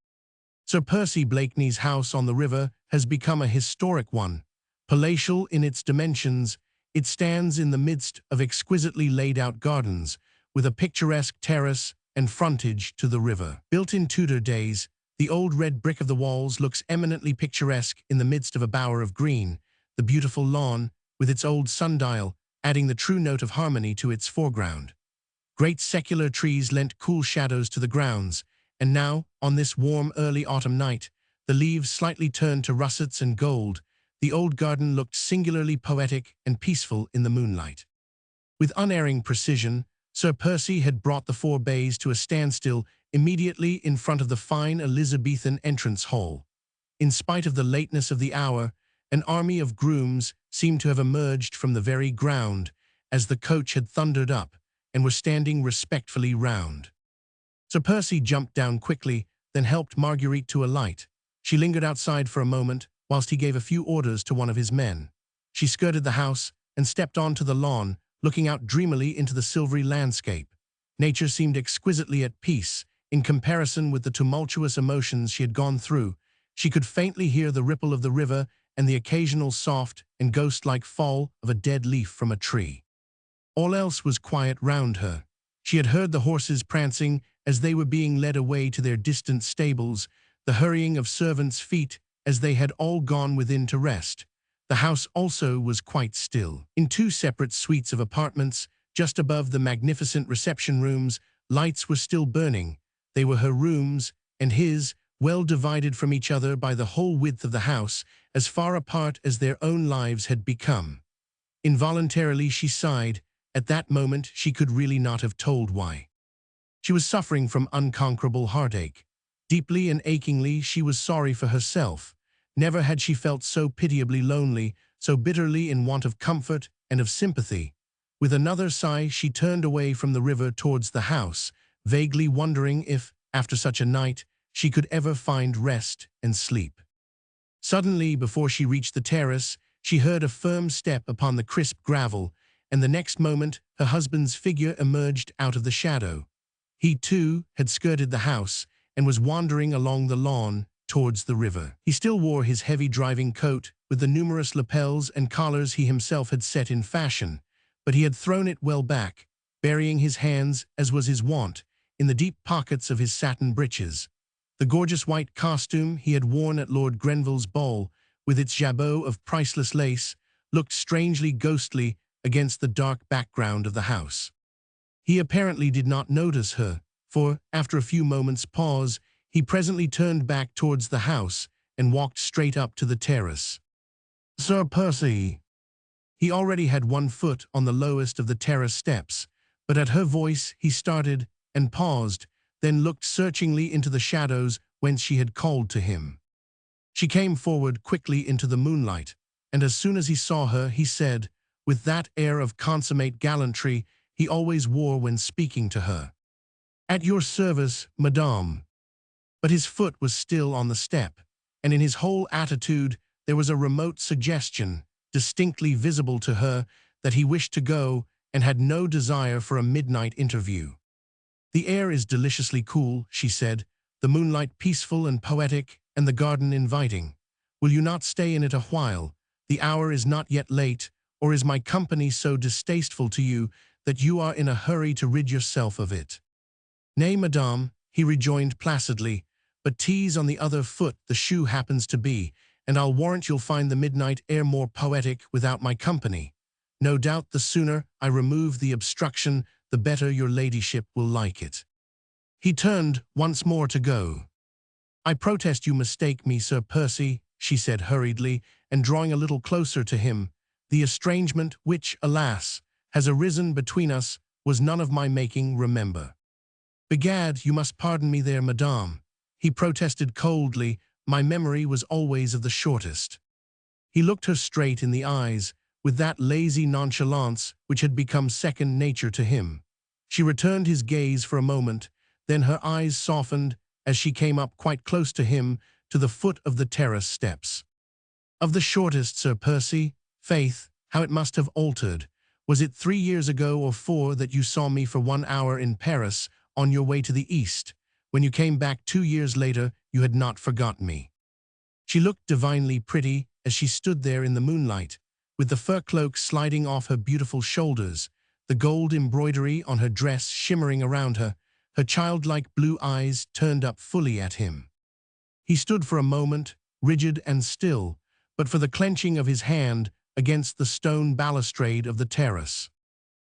Sir Percy Blakeney's house on the river has become a historic one. Palatial in its dimensions, it stands in the midst of exquisitely laid-out gardens, with a picturesque terrace and frontage to the river. Built in Tudor days, the old red brick of the walls looks eminently picturesque in the midst of a bower of green, the beautiful lawn, with its old sundial, adding the true note of harmony to its foreground. Great secular trees lent cool shadows to the grounds, and now, on this warm early autumn night, the leaves slightly turned to russets and gold, the old garden looked singularly poetic and peaceful in the moonlight. With unerring precision, Sir Percy had brought the 4 bays to a standstill immediately in front of the fine Elizabethan entrance hall. In spite of the lateness of the hour, an army of grooms seemed to have emerged from the very ground as the coach had thundered up, and were standing respectfully round. Sir Percy jumped down quickly, then helped Marguerite to alight. She lingered outside for a moment, whilst he gave a few orders to one of his men. She skirted the house and stepped onto the lawn, looking out dreamily into the silvery landscape. Nature seemed exquisitely at peace. In comparison with the tumultuous emotions she had gone through, she could faintly hear the ripple of the river and the occasional soft and ghost-like fall of a dead leaf from a tree. All else was quiet round her. She had heard the horses prancing as they were being led away to their distant stables, the hurrying of servants' feet as they had all gone within to rest. The house also was quite still. In 2 separate suites of apartments, just above the magnificent reception rooms, lights were still burning. They were her rooms, and his, well divided from each other by the whole width of the house, as far apart as their own lives had become. Involuntarily she sighed. At that moment she could really not have told why. She was suffering from unconquerable heartache. Deeply and achingly she was sorry for herself. Never had she felt so pitiably lonely, so bitterly in want of comfort and of sympathy. With another sigh she turned away from the river towards the house, vaguely wondering if, after such a night, she could ever find rest and sleep. Suddenly, before she reached the terrace, she heard a firm step upon the crisp gravel, and the next moment her husband's figure emerged out of the shadow. He, too, had skirted the house and was wandering along the lawn towards the river. He still wore his heavy driving coat with the numerous lapels and collars he himself had set in fashion, but he had thrown it well back, burying his hands, as was his wont, in the deep pockets of his satin breeches. The gorgeous white costume he had worn at Lord Grenville's ball, with its jabot of priceless lace, looked strangely ghostly against the dark background of the house. He apparently did not notice her, for, after a few moments' pause, he presently turned back towards the house and walked straight up to the terrace. "Sir Percy." He already had one foot on the lowest of the terrace steps, but at her voice he started and paused, then looked searchingly into the shadows whence she had called to him. She came forward quickly into the moonlight, and as soon as he saw her, he said, with that air of consummate gallantry he always wore when speaking to her, "At your service, madame." But his foot was still on the step, and in his whole attitude there was a remote suggestion, distinctly visible to her, that he wished to go and had no desire for a midnight interview. "The air is deliciously cool," she said, "the moonlight peaceful and poetic, and the garden inviting. Will you not stay in it a while? The hour is not yet late, or is my company so distasteful to you that you are in a hurry to rid yourself of it?" "Nay, madame," he rejoined placidly, "but 'tis on the other foot the shoe happens to be, and I'll warrant you'll find the midnight air more poetic without my company. No doubt the sooner I remove the obstruction, the better your ladyship will like it." He turned once more to go. "I protest you mistake me, Sir Percy," she said hurriedly, and drawing a little closer to him. "The estrangement which, alas, has arisen between us was none of my making, remember." "Begad, you must pardon me there, madame," he protested coldly. "My memory was always of the shortest." He looked her straight in the eyes, with that lazy nonchalance which had become second nature to him. She returned his gaze for a moment, then her eyes softened as she came up quite close to him, to the foot of the terrace steps. "Of the shortest, Sir Percy? Faith, how it must have altered. Was it 3 years ago or 4 that you saw me for 1 hour in Paris on your way to the East? When you came back 2 years later, you had not forgotten me." She looked divinely pretty as she stood there in the moonlight, with the fur cloak sliding off her beautiful shoulders, the gold embroidery on her dress shimmering around her, her childlike blue eyes turned up fully at him. He stood for a moment, rigid and still, but for the clenching of his hand against the stone balustrade of the terrace.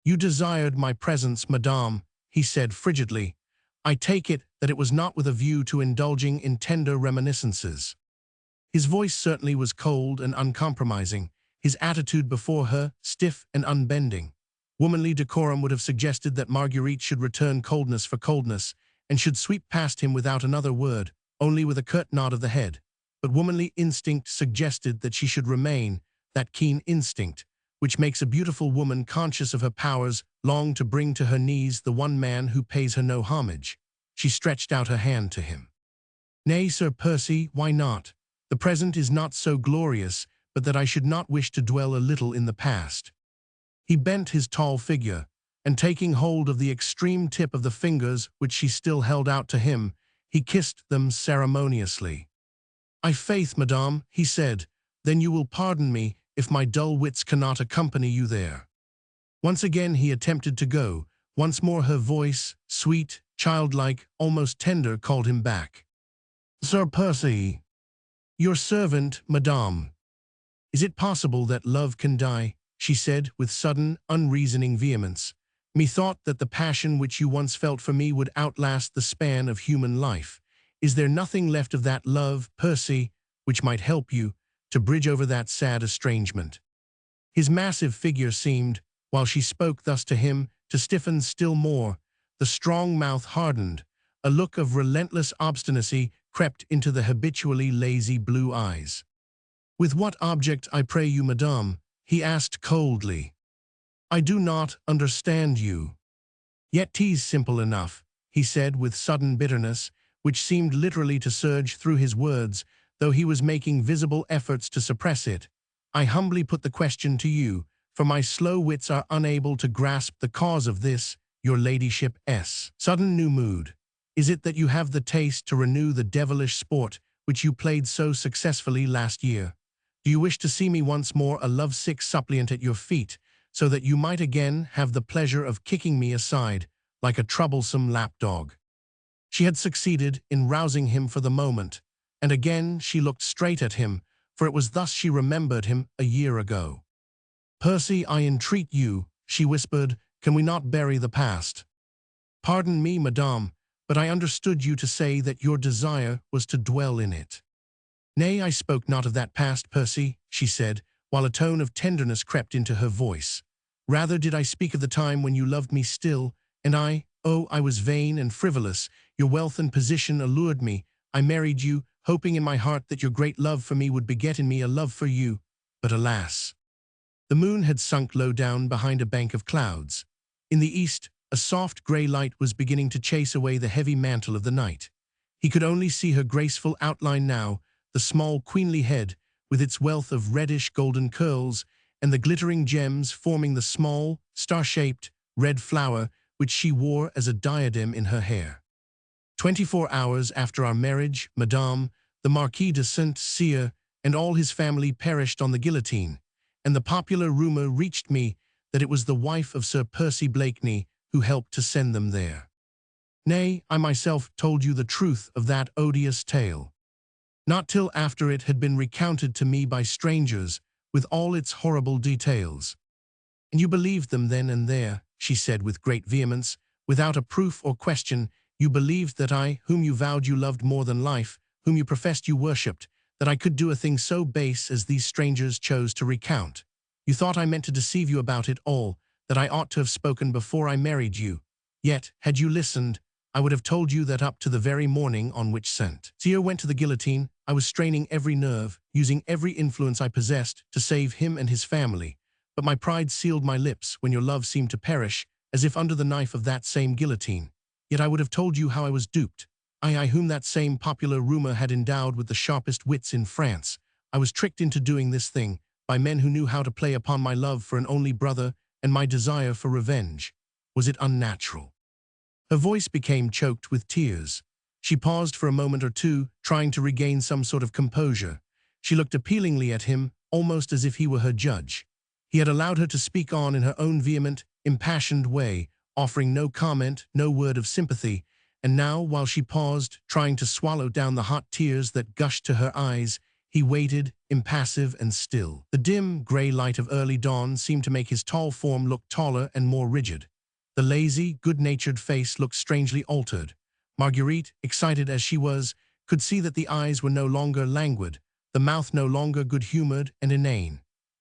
"You desired my presence, madame," he said frigidly. "I take it that it was not with a view to indulging in tender reminiscences." His voice certainly was cold and uncompromising, his attitude before her stiff and unbending. Womanly decorum would have suggested that Marguerite should return coldness for coldness, and should sweep past him without another word, only with a curt nod of the head. But womanly instinct suggested that she should remain, that keen instinct, which makes a beautiful woman conscious of her powers, long to bring to her knees the one man who pays her no homage. She stretched out her hand to him. "Nay, Sir Percy, why not? The present is not so glorious, but that I should not wish to dwell a little in the past." He bent his tall figure, and taking hold of the extreme tip of the fingers which she still held out to him, he kissed them ceremoniously. "I' faith, madame," he said, "then you will pardon me if my dull wits cannot accompany you there." Once again he attempted to go. Once more her voice, sweet, childlike, almost tender, called him back. "Sir Percy." "Your servant, madame." "Is it possible that love can die?" she said with sudden, unreasoning vehemence. "Methought that the passion which you once felt for me would outlast the span of human life. Is there nothing left of that love, Percy, which might help you to bridge over that sad estrangement?" His massive figure seemed, while she spoke thus to him, to stiffen still more. The strong mouth hardened. A look of relentless obstinacy crept into the habitually lazy blue eyes. "With what object, I pray you, madame?" he asked coldly. "I do not understand you." "Yet 'tis simple enough," he said with sudden bitterness, which seemed literally to surge through his words, though he was making visible efforts to suppress it. "I humbly put the question to you, for my slow wits are unable to grasp the cause of this, your ladyship's sudden new mood. Is it that you have the taste to renew the devilish sport which you played so successfully last year? Do you wish to see me once more a lovesick suppliant at your feet, so that you might again have the pleasure of kicking me aside like a troublesome lapdog?" She had succeeded in rousing him for the moment, and again she looked straight at him, for it was thus she remembered him a year ago. Percy, I entreat you, she whispered, can we not bury the past? Pardon me, madame, but I understood you to say that your desire was to dwell in it. Nay, I spoke not of that past, Percy, she said, while a tone of tenderness crept into her voice. Rather did I speak of the time when you loved me still, and I was vain and frivolous. Your wealth and position allured me. I married you, hoping in my heart that your great love for me would beget in me a love for you. But alas! The moon had sunk low down behind a bank of clouds. In the east, a soft grey light was beginning to chase away the heavy mantle of the night. He could only see her graceful outline now, the small queenly head, with its wealth of reddish golden curls, and the glittering gems forming the small, star-shaped, red flower which she wore as a diadem in her hair. 24 hours after our marriage, Madame, the Marquis de Saint-Cyr and all his family perished on the guillotine, and the popular rumor reached me that it was the wife of Sir Percy Blakeney who helped to send them there. Nay, I myself told you the truth of that odious tale. Not till after it had been recounted to me by strangers, with all its horrible details. And you believed them then and there, she said with great vehemence, without a proof or question. You believed that I, whom you vowed you loved more than life, whom you professed you worshipped, that I could do a thing so base as these strangers chose to recount. You thought I meant to deceive you about it all, that I ought to have spoken before I married you. Yet, had you listened, I would have told you that up to the very morning on which Saint-Cyr went to the guillotine, I was straining every nerve, using every influence I possessed to save him and his family. But my pride sealed my lips when your love seemed to perish, as if under the knife of that same guillotine. Yet I would have told you how I was duped. I whom that same popular rumor had endowed with the sharpest wits in France. I was tricked into doing this thing by men who knew how to play upon my love for an only brother and my desire for revenge. Was it unnatural? Her voice became choked with tears. She paused for a moment or two, trying to regain some sort of composure. She looked appealingly at him, almost as if he were her judge. He had allowed her to speak on in her own vehement, impassioned way, offering no comment, no word of sympathy, and now, while she paused, trying to swallow down the hot tears that gushed to her eyes, he waited, impassive and still. The dim, grey light of early dawn seemed to make his tall form look taller and more rigid. The lazy, good-natured face looked strangely altered. Marguerite, excited as she was, could see that the eyes were no longer languid, the mouth no longer good-humored and inane.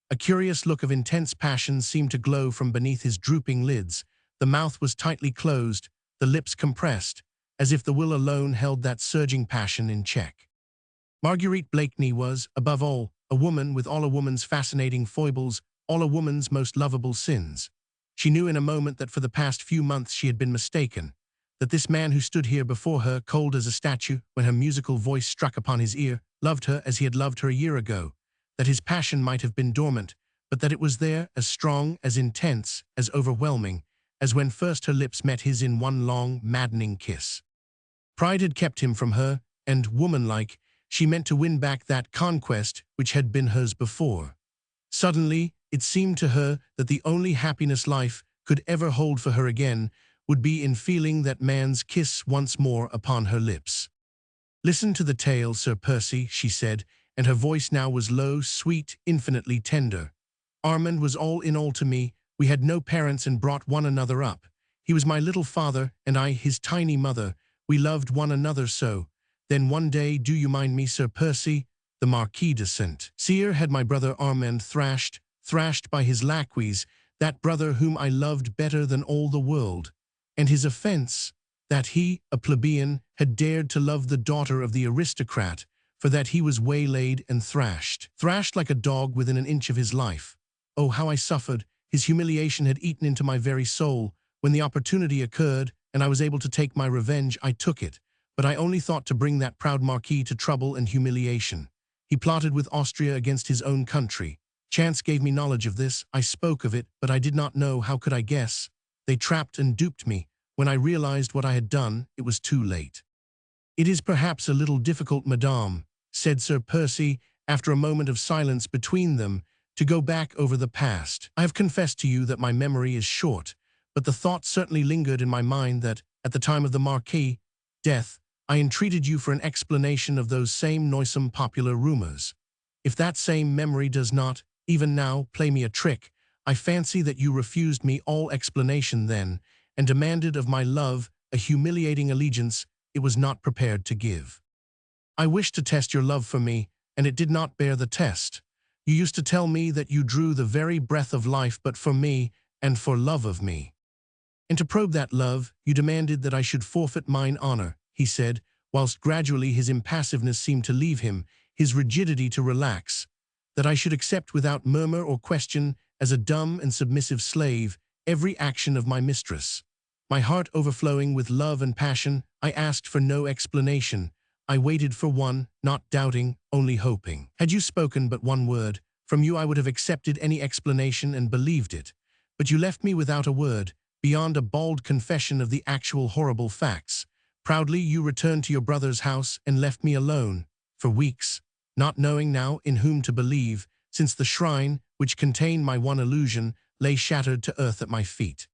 A curious look of intense passion seemed to glow from beneath his drooping lids. The mouth was tightly closed, the lips compressed, as if the will alone held that surging passion in check. Marguerite Blakeney was, above all, a woman with all a woman's fascinating foibles, all a woman's most lovable sins. She knew in a moment that for the past few months she had been mistaken, that this man who stood here before her, cold as a statue, when her musical voice struck upon his ear, loved her as he had loved her a year ago, that his passion might have been dormant, but that it was there, as strong, as intense, as overwhelming, as when first her lips met his in one long, maddening kiss. Pride had kept him from her, and, womanlike, she meant to win back that conquest which had been hers before. Suddenly, it seemed to her that the only happiness life could ever hold for her again would be in feeling that man's kiss once more upon her lips. "Listen to the tale, Sir Percy," she said, and her voice now was low, sweet, infinitely tender. "Armand was all in all to me. We had no parents and brought one another up. He was my little father, and I his tiny mother. We loved one another so. Then one day, do you mind me, Sir Percy, the Marquis de Saint-Cyr had my brother Armand thrashed by his lacqueys, that brother whom I loved better than all the world. And his offense, that he, a plebeian, had dared to love the daughter of the aristocrat, for that he was waylaid and thrashed like a dog within an inch of his life. Oh, how I suffered! His humiliation had eaten into my very soul. When the opportunity occurred, and I was able to take my revenge, I took it. But I only thought to bring that proud marquis to trouble and humiliation. He plotted with Austria against his own country. Chance gave me knowledge of this. I spoke of it, but I did not know. How could I guess? They trapped and duped me. When I realized what I had done, it was too late." "It is perhaps a little difficult, madame," said Sir Percy, after a moment of silence between them, "to go back over the past. I have confessed to you that my memory is short, but the thought certainly lingered in my mind that, at the time of the Marquis' death, I entreated you for an explanation of those same noisome popular rumors. If that same memory does not, even now, play me a trick, I fancy that you refused me all explanation then, and demanded of my love a humiliating allegiance it was not prepared to give. I wished to test your love for me, and it did not bear the test. You used to tell me that you drew the very breath of life but for me and for love of me. And to probe that love, you demanded that I should forfeit mine honor, he said, whilst gradually his impassiveness seemed to leave him, his rigidity to relax, that I should accept without murmur or question, as a dumb and submissive slave, every action of my mistress. My heart overflowing with love and passion, I asked for no explanation. I waited for one, not doubting, only hoping. Had you spoken but one word, from you I would have accepted any explanation and believed it. But you left me without a word, beyond a bald confession of the actual horrible facts. Proudly you returned to your brother's house and left me alone, for weeks, not knowing now in whom to believe, since the shrine, which contained my one illusion, lay shattered to earth at my feet.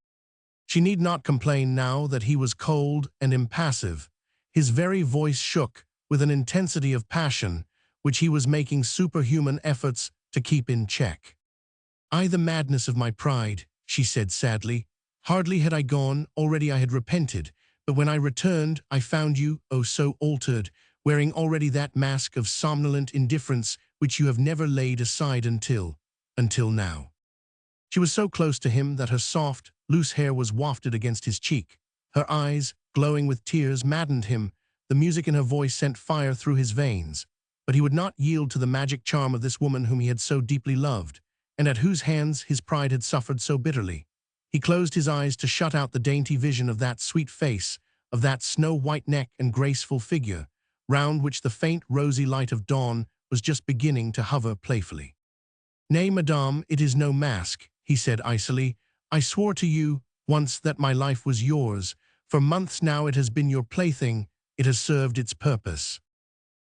She need not complain now that he was cold and impassive. His very voice shook with an intensity of passion, which he was making superhuman efforts to keep in check. "I, the madness of my pride," she said sadly. "Hardly had I gone, already I had repented, but when I returned, I found you, oh so altered, wearing already that mask of somnolent indifference which you have never laid aside until now." She was so close to him that her soft, loose hair was wafted against his cheek. Her eyes, glowing with tears, maddened him. The music in her voice sent fire through his veins. But he would not yield to the magic charm of this woman whom he had so deeply loved, and at whose hands his pride had suffered so bitterly. He closed his eyes to shut out the dainty vision of that sweet face, of that snow-white neck and graceful figure, round which the faint rosy light of dawn was just beginning to hover playfully. "Nay, madame, it is no mask," he said icily. "I swore to you once that my life was yours. For months now it has been your plaything. It has served its purpose."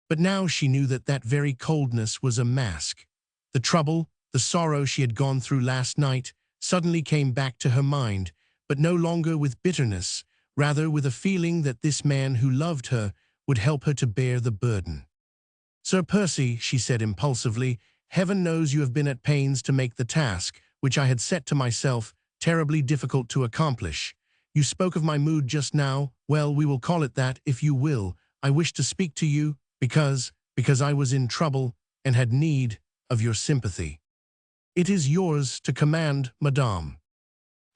But now she knew that that very coldness was a mask. The trouble, the sorrow she had gone through last night suddenly came back to her mind, but no longer with bitterness, rather with a feeling that this man who loved her would help her to bear the burden. "Sir Percy," she said impulsively, "heaven knows you have been at pains to make the task, which I had set to myself, terribly difficult to accomplish. You spoke of my mood just now. Well, we will call it that, if you will. I wished to speak to you because I was in trouble and had need of your sympathy." "It is yours to command, madame."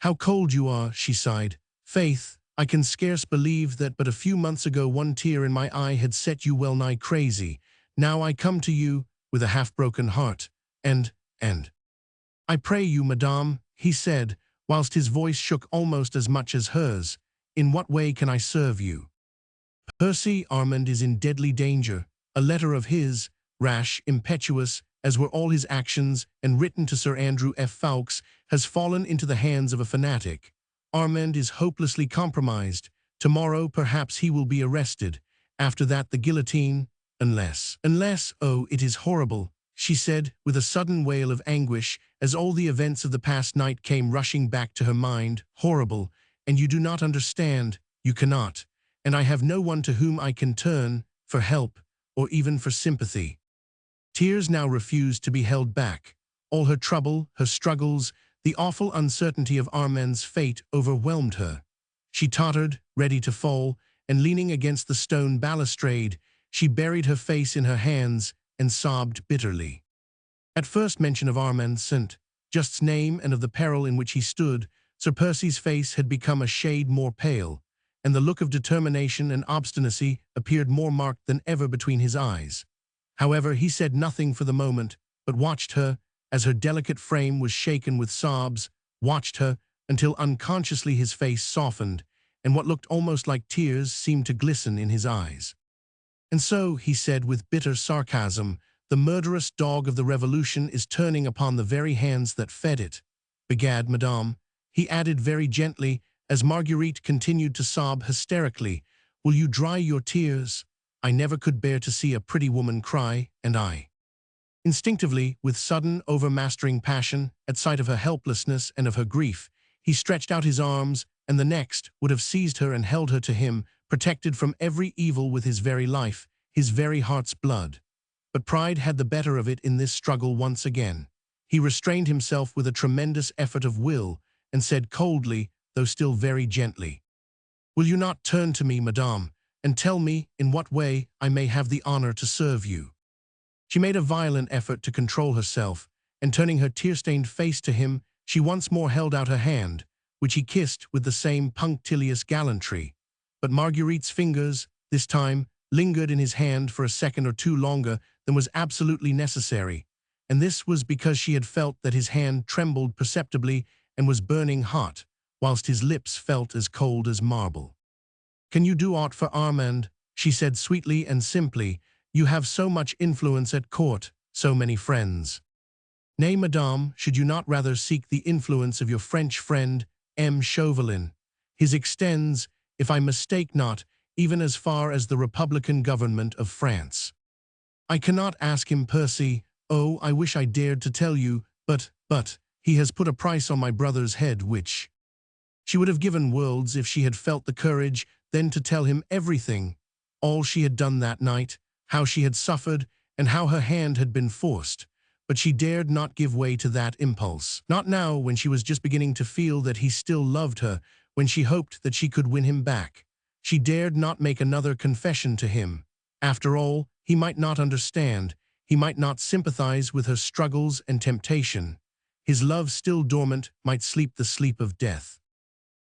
"How cold you are," she sighed. "Faith, I can scarce believe that but a few months ago one tear in my eye had set you well nigh crazy. Now I come to you with a half-broken heart, and I pray you, madame," he said, whilst his voice shook almost as much as hers, "in what way can I serve you?" "Percy Armand is in deadly danger. A letter of his, rash, impetuous, as were all his actions, and written to Sir Andrew F. Ffoulkes, has fallen into the hands of a fanatic. Armand is hopelessly compromised. Tomorrow perhaps he will be arrested. After that the guillotine, unless, oh, it is horrible," she said, with a sudden wail of anguish, as all the events of the past night came rushing back to her mind. "Horrible, and you do not understand, you cannot, and I have no one to whom I can turn for help or even for sympathy." Tears now refused to be held back. All her trouble, her struggles, the awful uncertainty of Armand's fate overwhelmed her. She tottered, ready to fall, and leaning against the stone balustrade, she buried her face in her hands and sobbed bitterly. At first mention of Armand St. Just's name and of the peril in which he stood, Sir Percy's face had become a shade more pale, and the look of determination and obstinacy appeared more marked than ever between his eyes. However, he said nothing for the moment, but watched her, as her delicate frame was shaken with sobs, watched her until unconsciously his face softened, and what looked almost like tears seemed to glisten in his eyes. "And so," he said with bitter sarcasm, "the murderous dog of the Revolution is turning upon the very hands that fed it. Begad, madame," he added very gently, as Marguerite continued to sob hysterically, "will you dry your tears? I never could bear to see a pretty woman cry, and I." Instinctively, with sudden, overmastering passion, at sight of her helplessness and of her grief, he stretched out his arms, and the next would have seized her and held her to him, protected from every evil with his very life, his very heart's blood. But pride had the better of it in this struggle once again. He restrained himself with a tremendous effort of will and said coldly, though still very gently, "Will you not turn to me, madame, and tell me in what way I may have the honor to serve you?" She made a violent effort to control herself, and turning her tear-stained face to him, she once more held out her hand, which he kissed with the same punctilious gallantry. But Marguerite's fingers, this time, lingered in his hand for a second or two longer than was absolutely necessary, and this was because she had felt that his hand trembled perceptibly and was burning hot, whilst his lips felt as cold as marble. "Can you do aught for Armand?" she said sweetly and simply. "You have so much influence at court, so many friends." "Nay, madame, should you not rather seek the influence of your French friend, Chauvelin? His extends, if I mistake not, even as far as the Republican government of France." "I cannot ask him, Percy. Oh, I wish I dared to tell you, but, he has put a price on my brother's head which—" She would have given worlds if she had felt the courage then to tell him everything, all she had done that night, how she had suffered, and how her hand had been forced. But she dared not give way to that impulse. Not now, when she was just beginning to feel that he still loved her, when she hoped that she could win him back. She dared not make another confession to him. After all, he might not understand. He might not sympathize with her struggles and temptation. His love still dormant might sleep the sleep of death.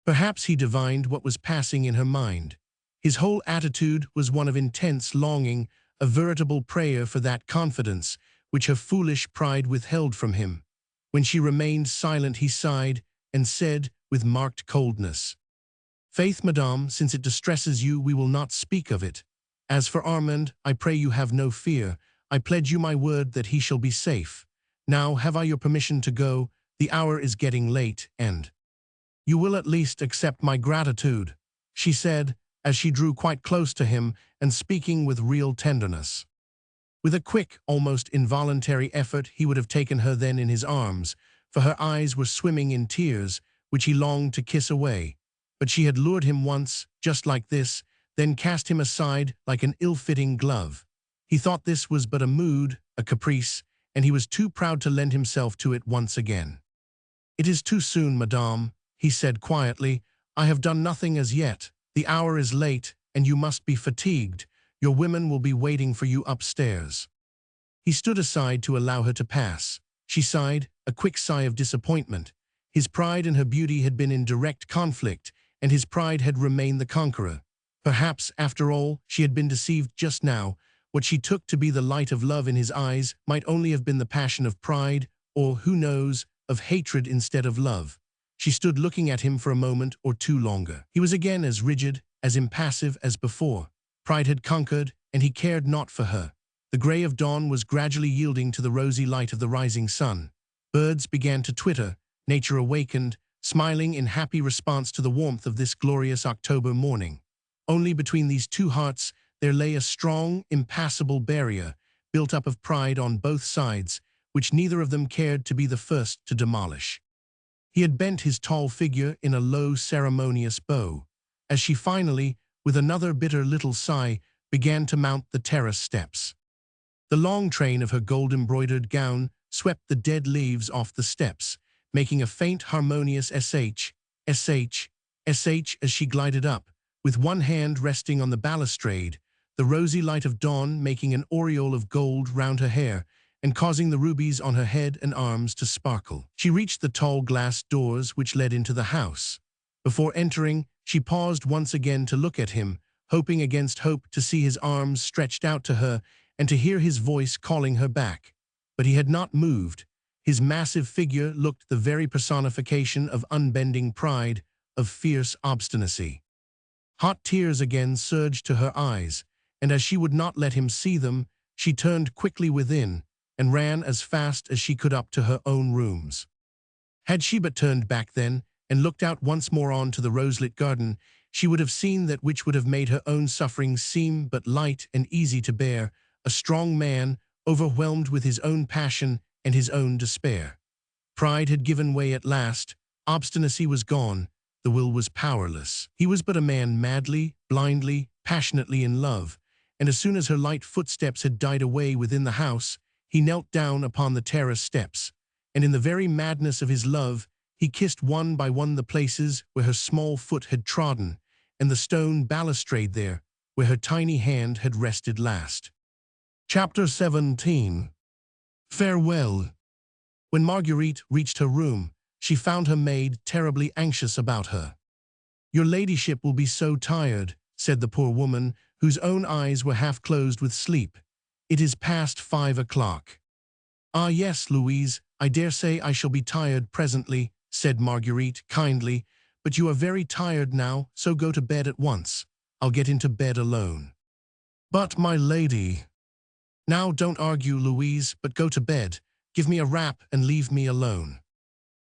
Perhaps he divined what was passing in her mind. His whole attitude was one of intense longing, a veritable prayer for that confidence which her foolish pride withheld from him. When she remained silent, he sighed and said with marked coldness, "Faith, madame, since it distresses you, we will not speak of it. As for Armand, I pray you have no fear. I pledge you my word that he shall be safe. Now have I your permission to go? The hour is getting late, and—" "You will at least accept my gratitude," she said, as she drew quite close to him and speaking with real tenderness. With a quick, almost involuntary effort, he would have taken her then in his arms, for her eyes were swimming in tears, which he longed to kiss away. But she had lured him once, just like this, then cast him aside like an ill-fitting glove. He thought this was but a mood, a caprice, and he was too proud to lend himself to it once again. "It is too soon, madame," he said quietly. "I have done nothing as yet. The hour is late, and you must be fatigued. Your women will be waiting for you upstairs." He stood aside to allow her to pass. She sighed, a quick sigh of disappointment. His pride and her beauty had been in direct conflict, and his pride had remained the conqueror. Perhaps, after all, she had been deceived just now. What she took to be the light of love in his eyes might only have been the passion of pride, or, who knows, of hatred instead of love. She stood looking at him for a moment or two longer. He was again as rigid, as impassive as before. Pride had conquered, and he cared not for her. The grey of dawn was gradually yielding to the rosy light of the rising sun. Birds began to twitter, nature awakened, smiling in happy response to the warmth of this glorious October morning. Only between these two hearts there lay a strong, impassable barrier, built up of pride on both sides, which neither of them cared to be the first to demolish. He had bent his tall figure in a low, ceremonious bow, as she finally, with another bitter little sigh, began to mount the terrace steps. The long train of her gold-embroidered gown swept the dead leaves off the steps, making a faint harmonious sh, sh, sh as she glided up, with one hand resting on the balustrade, the rosy light of dawn making an aureole of gold round her hair and causing the rubies on her head and arms to sparkle. She reached the tall glass doors which led into the house. Before entering, she paused once again to look at him, hoping against hope to see his arms stretched out to her and to hear his voice calling her back. But he had not moved. His massive figure looked the very personification of unbending pride, of fierce obstinacy. Hot tears again surged to her eyes, and as she would not let him see them, she turned quickly within and ran as fast as she could up to her own rooms. Had she but turned back then and looked out once more on to the rose-lit garden, she would have seen that which would have made her own sufferings seem but light and easy to bear, a strong man, overwhelmed with his own passion and his own despair. Pride had given way at last, obstinacy was gone, the will was powerless. He was but a man madly, blindly, passionately in love, and as soon as her light footsteps had died away within the house, he knelt down upon the terrace steps, and in the very madness of his love, he kissed one by one the places where her small foot had trodden, and the stone balustrade there, where her tiny hand had rested last. Chapter 17. Farewell. When Marguerite reached her room, she found her maid terribly anxious about her. "Your ladyship will be so tired," said the poor woman, whose own eyes were half closed with sleep. "It is past 5 o'clock." "Ah yes, Louise, I dare say I shall be tired presently," said Marguerite kindly, "but you are very tired now, so go to bed at once. I'll get into bed alone." "But, my lady—" "Now don't argue, Louise, but go to bed. Give me a wrap and leave me alone."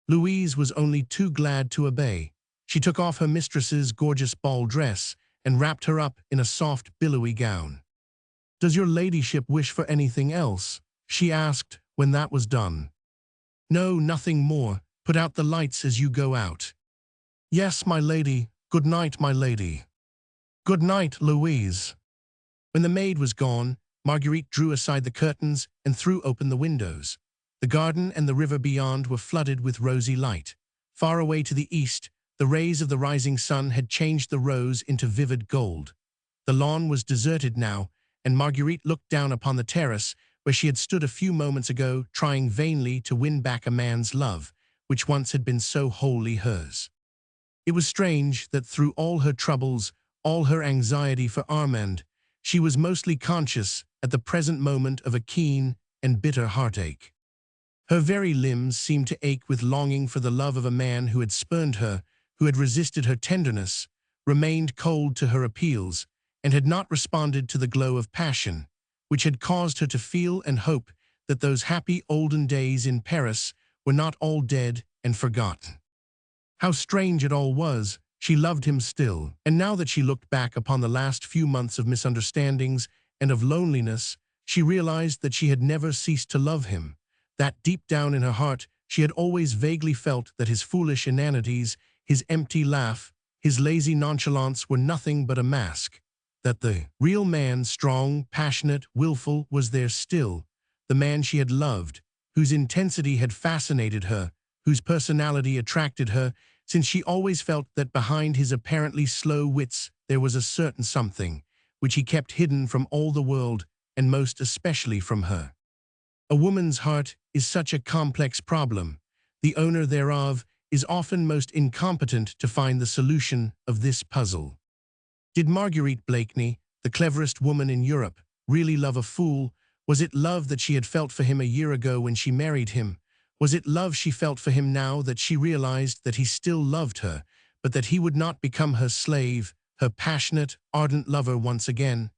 Louise was only too glad to obey. She took off her mistress's gorgeous ball dress and wrapped her up in a soft, billowy gown. "Does your ladyship wish for anything else?" she asked when that was done. "No, nothing more. Put out the lights as you go out." "Yes, my lady. Good night, my lady." "Good night, Louise." When the maid was gone, Marguerite drew aside the curtains and threw open the windows. The garden and the river beyond were flooded with rosy light. Far away to the east, the rays of the rising sun had changed the rose into vivid gold. The lawn was deserted now, and Marguerite looked down upon the terrace where she had stood a few moments ago, trying vainly to win back a man's love, which once had been so wholly hers. It was strange that through all her troubles, all her anxiety for Armand, she was mostly conscious at the present moment of a keen and bitter heartache. Her very limbs seemed to ache with longing for the love of a man who had spurned her, who had resisted her tenderness, remained cold to her appeals, and had not responded to the glow of passion, which had caused her to feel and hope that those happy olden days in Paris were not all dead and forgotten. How strange it all was! She loved him still, and now that she looked back upon the last few months of misunderstandings and of loneliness, she realized that she had never ceased to love him, that deep down in her heart she had always vaguely felt that his foolish inanities, his empty laugh, his lazy nonchalance were nothing but a mask, that the real man, strong, passionate, willful, was there still, the man she had loved, whose intensity had fascinated her, whose personality attracted her, since she always felt that behind his apparently slow wits there was a certain something, which he kept hidden from all the world, and most especially from her. A woman's heart is such a complex problem. The owner thereof is often most incompetent to find the solution of this puzzle. Did Marguerite Blakeney, the cleverest woman in Europe, really love a fool? Was it love that she had felt for him a year ago when she married him? Was it love she felt for him now that she realized that he still loved her, but that he would not become her slave, her passionate, ardent lover once again?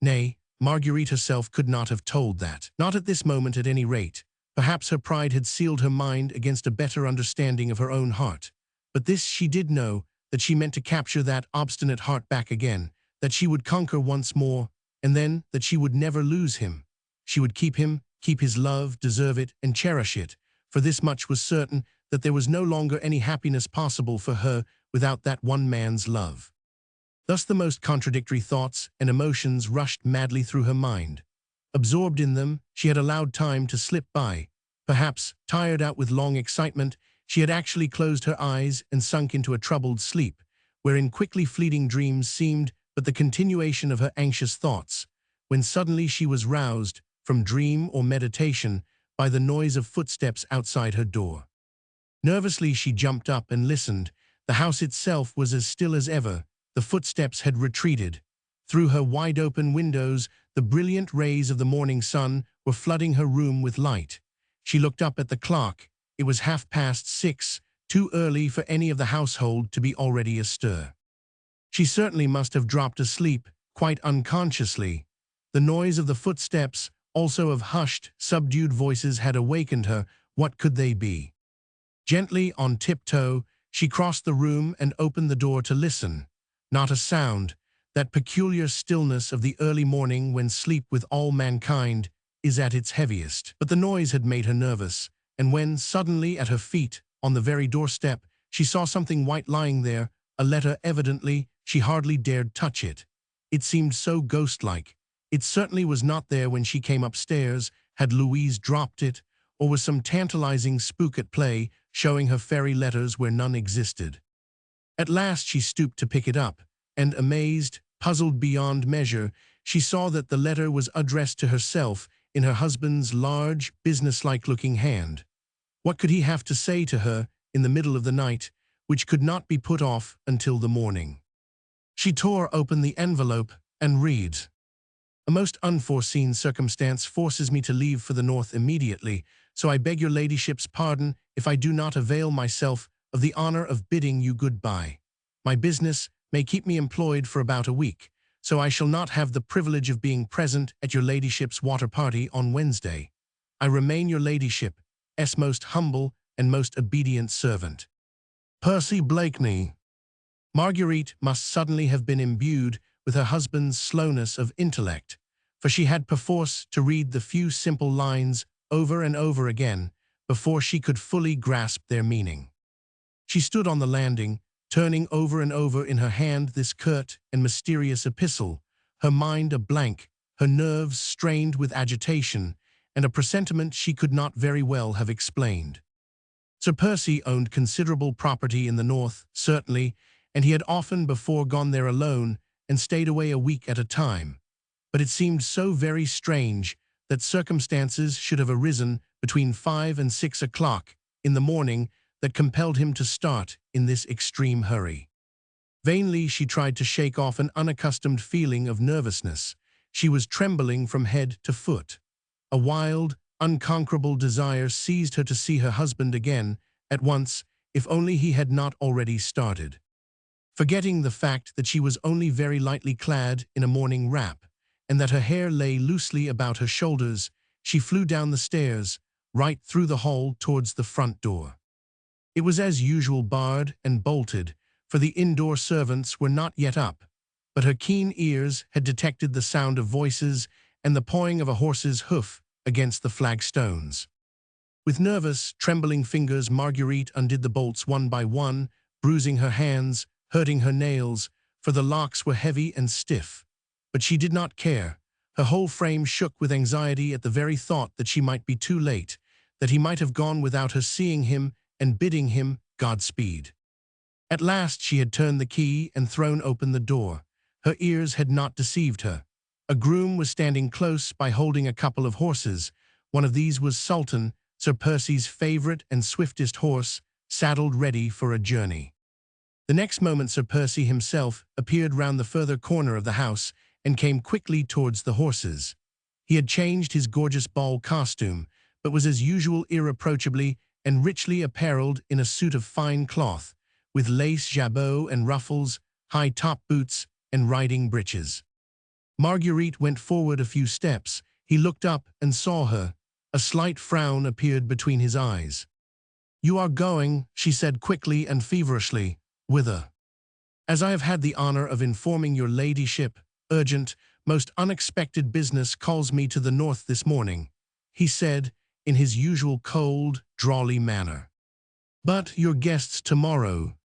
Nay, Marguerite herself could not have told that. Not at this moment at any rate. Perhaps her pride had sealed her mind against a better understanding of her own heart. But this she did know, that she meant to capture that obstinate heart back again, that she would conquer once more, and then that she would never lose him. She would keep him, keep his love, deserve it, and cherish it. For this much was certain, that there was no longer any happiness possible for her without that one man's love. Thus the most contradictory thoughts and emotions rushed madly through her mind. Absorbed in them, she had allowed time to slip by. Perhaps, tired out with long excitement, she had actually closed her eyes and sunk into a troubled sleep, wherein quickly fleeting dreams seemed but the continuation of her anxious thoughts, when suddenly she was roused, from dream or meditation, by the noise of footsteps outside her door. Nervously she jumped up and listened. The house itself was as still as ever. The footsteps had retreated. Through her wide-open windows, the brilliant rays of the morning sun were flooding her room with light. She looked up at the clock. It was 6:30, too early for any of the household to be already astir. She certainly must have dropped asleep, quite unconsciously. The noise of the footsteps, also of hushed, subdued voices, had awakened her. What could they be? Gently, on tiptoe, she crossed the room and opened the door to listen. Not a sound. That peculiar stillness of the early morning when sleep with all mankind is at its heaviest. But the noise had made her nervous, and when, suddenly at her feet, on the very doorstep, she saw something white lying there, a letter evidently, she hardly dared touch it. It seemed so ghost-like. It certainly was not there when she came upstairs. Had Louise dropped it, or was some tantalizing spook at play, showing her fairy letters where none existed? At last she stooped to pick it up, and amazed, puzzled beyond measure, she saw that the letter was addressed to herself in her husband's large, businesslike-looking hand. What could he have to say to her in the middle of the night, which could not be put off until the morning? She tore open the envelope and read, "A most unforeseen circumstance forces me to leave for the north immediately, so I beg your ladyship's pardon if I do not avail myself of the honor of bidding you goodbye. My business may keep me employed for about a week, so I shall not have the privilege of being present at your ladyship's water party on Wednesday. I remain your ladyship's most humble and most obedient servant, Percy Blakeney." Marguerite must suddenly have been imbued with her husband's slowness of intellect, for she had perforce to read the few simple lines over and over again before she could fully grasp their meaning. She stood on the landing, turning over and over in her hand this curt and mysterious epistle, her mind a blank, her nerves strained with agitation, and a presentiment she could not very well have explained. Sir Percy owned considerable property in the north, certainly, and he had often before gone there alone and stayed away a week at a time. But it seemed so very strange that circumstances should have arisen between 5 and 6 o'clock in the morning that compelled him to start in this extreme hurry. Vainly she tried to shake off an unaccustomed feeling of nervousness. She was trembling from head to foot. A wild, unconquerable desire seized her to see her husband again, at once, if only he had not already started. Forgetting the fact that she was only very lightly clad in a morning wrap, and that her hair lay loosely about her shoulders, she flew down the stairs, right through the hall towards the front door. It was as usual barred and bolted, for the indoor servants were not yet up, but her keen ears had detected the sound of voices and the pawing of a horse's hoof against the flagstones. With nervous, trembling fingers, Marguerite undid the bolts one by one, bruising her hands, hurting her nails, for the locks were heavy and stiff. But she did not care. Her whole frame shook with anxiety at the very thought that she might be too late, that he might have gone without her seeing him and bidding him Godspeed. At last she had turned the key and thrown open the door. Her ears had not deceived her. A groom was standing close by holding a couple of horses. One of these was Sultan, Sir Percy's favorite and swiftest horse, saddled ready for a journey. The next moment Sir Percy himself appeared round the further corner of the house and came quickly towards the horses. He had changed his gorgeous ball costume, but was as usual irreproachably and richly apparelled in a suit of fine cloth, with lace jabot and ruffles, high top boots, and riding breeches. Marguerite went forward a few steps. He looked up and saw her. A slight frown appeared between his eyes. "You are going," she said quickly and feverishly. "Whither?" "As I have had the honor of informing your ladyship, urgent, most unexpected business calls me to the north this morning," he said, in his usual cold, drawly manner. "But your guests tomorrow?"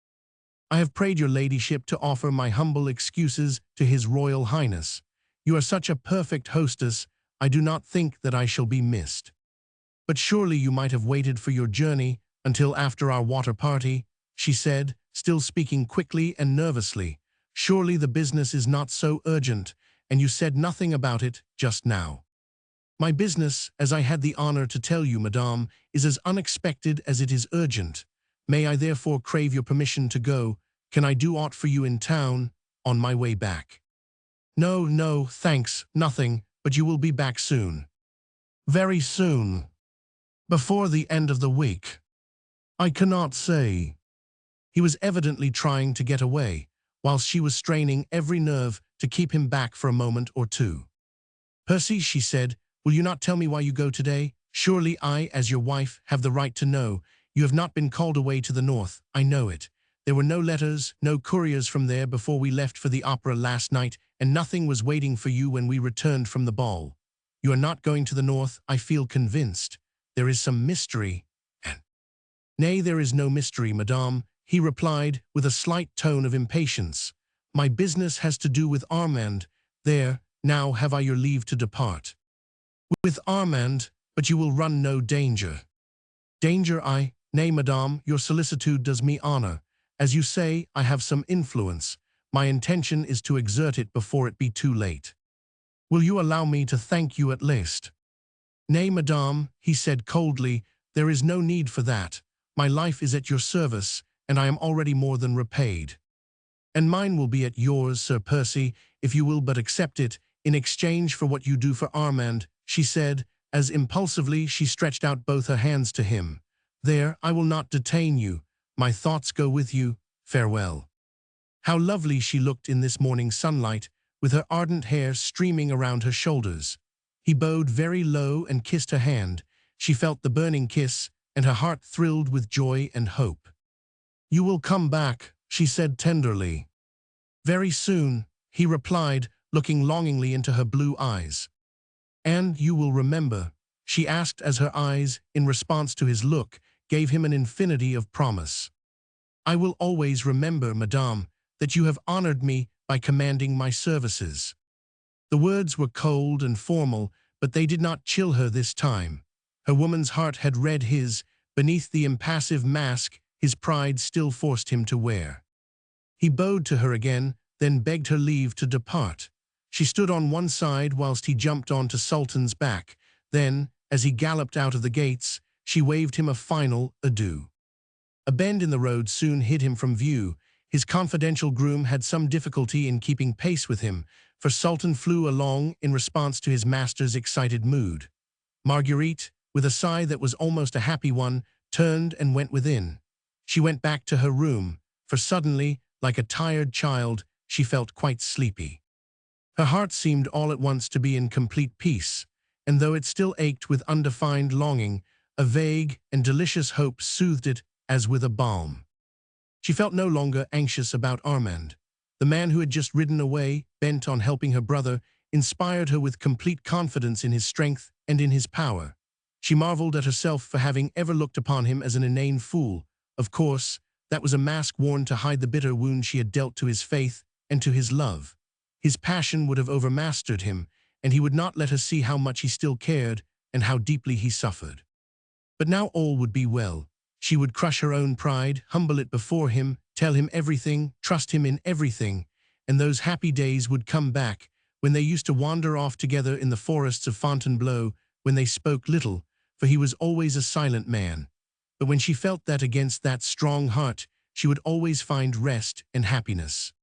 "I have prayed your ladyship to offer my humble excuses to His Royal Highness. You are such a perfect hostess, I do not think that I shall be missed." "But surely you might have waited for your journey until after our water party," she said, still speaking quickly and nervously. "Surely the business is not so urgent, and you said nothing about it just now." "My business, as I had the honor to tell you, madame, is as unexpected as it is urgent. May I therefore crave your permission to go? Can I do aught for you in town, on my way back?" "No, no, thanks, nothing, but you will be back soon." "Very soon. Before the end of the week." "I cannot say." He was evidently trying to get away, whilst she was straining every nerve to keep him back for a moment or two. "Percy," she said, "will you not tell me why you go today? Surely I, as your wife, have the right to know. You have not been called away to the north, I know it. There were no letters, no couriers from there before we left for the opera last night, and nothing was waiting for you when we returned from the ball. You are not going to the north, I feel convinced. There is some mystery, and—" "Nay, there is no mystery, madame," he replied with a slight tone of impatience. "My business has to do with Armand. There, now have I your leave to depart." "With Armand?" but you will run no danger. Danger I? Nay, madame, your solicitude does me honor. As you say, I have some influence. My intention is to exert it before it be too late. Will you allow me to thank you at least? Nay, madame, he said coldly, there is no need for that. My life is at your service, and I am already more than repaid. And mine will be at yours, Sir Percy, if you will but accept it, in exchange for what you do for Armand, she said, as impulsively she stretched out both her hands to him. There, I will not detain you. My thoughts go with you. Farewell. How lovely she looked in this morning sunlight, with her ardent hair streaming around her shoulders. He bowed very low and kissed her hand. She felt the burning kiss, and her heart thrilled with joy and hope. You will come back, she said tenderly. Very soon, he replied, looking longingly into her blue eyes. And you will remember, she asked as her eyes, in response to his look, gave him an infinity of promise. I will always remember, madame, that you have honored me by commanding my services. The words were cold and formal, but they did not chill her this time. Her woman's heart had read his, beneath the impassive mask his pride still forced him to wear. He bowed to her again, then begged her leave to depart. She stood on one side whilst he jumped onto Sultan's back. Then, as he galloped out of the gates, she waved him a final adieu. A bend in the road soon hid him from view. His confidential groom had some difficulty in keeping pace with him, for Sultan flew along in response to his master's excited mood. Marguerite, with a sigh that was almost a happy one, turned and went within. She went back to her room, for suddenly, like a tired child, she felt quite sleepy. Her heart seemed all at once to be in complete peace, and though it still ached with undefined longing, a vague and delicious hope soothed it as with a balm. She felt no longer anxious about Armand. The man who had just ridden away, bent on helping her brother, inspired her with complete confidence in his strength and in his power. She marveled at herself for having ever looked upon him as an inane fool. Of course, that was a mask worn to hide the bitter wound she had dealt to his faith and to his love. His passion would have overmastered him, and he would not let her see how much he still cared and how deeply he suffered. But now all would be well. She would crush her own pride, humble it before him, tell him everything, trust him in everything, and those happy days would come back, when they used to wander off together in the forests of Fontainebleau, when they spoke little, for he was always a silent man. But when she felt that against that strong heart, she would always find rest and happiness.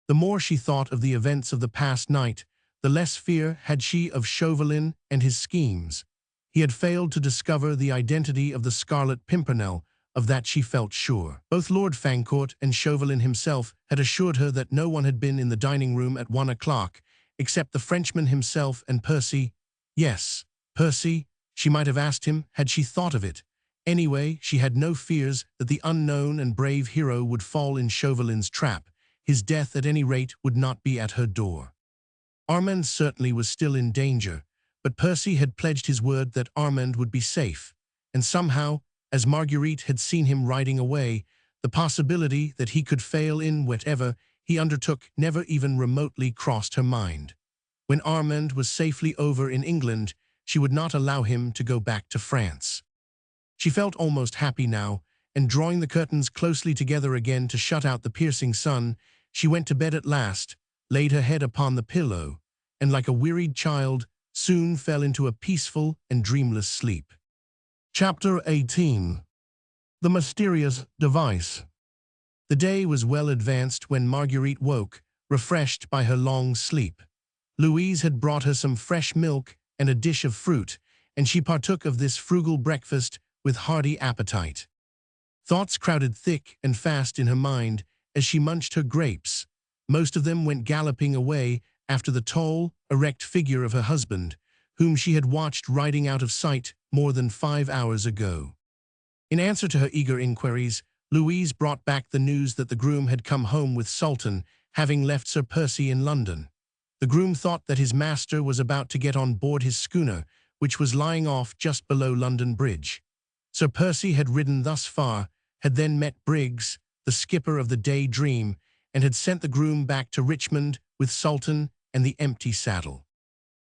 The more she thought of the events of the past night, the less fear had she of Chauvelin and his schemes. He had failed to discover the identity of the Scarlet Pimpernel, of that she felt sure. Both Lord Fancourt and Chauvelin himself had assured her that no one had been in the dining room at 1 o'clock, except the Frenchman himself and Percy. Yes, Percy, she might have asked him, had she thought of it. Anyway, she had no fears that the unknown and brave hero would fall in Chauvelin's trap. His death, at any rate, would not be at her door. Armand certainly was still in danger, but Percy had pledged his word that Armand would be safe, and somehow, as Marguerite had seen him riding away, the possibility that he could fail in whatever he undertook never even remotely crossed her mind. When Armand was safely over in England, she would not allow him to go back to France. She felt almost happy now, and drawing the curtains closely together again to shut out the piercing sun, she went to bed at last, laid her head upon the pillow, and like a wearied child, soon fell into a peaceful and dreamless sleep. Chapter 18. The Mysterious Device. The day was well advanced when Marguerite woke, refreshed by her long sleep. Louise had brought her some fresh milk and a dish of fruit, and she partook of this frugal breakfast with hearty appetite. Thoughts crowded thick and fast in her mind as she munched her grapes. Most of them went galloping away after the tall, erect figure of her husband, whom she had watched riding out of sight more than 5 hours ago. In answer to her eager inquiries, Louise brought back the news that the groom had come home with Sultan, having left Sir Percy in London. The groom thought that his master was about to get on board his schooner, which was lying off just below London Bridge. Sir Percy had ridden thus far, had then met Briggs, the skipper of the Day Dream, and had sent the groom back to Richmond with Sultan and the empty saddle.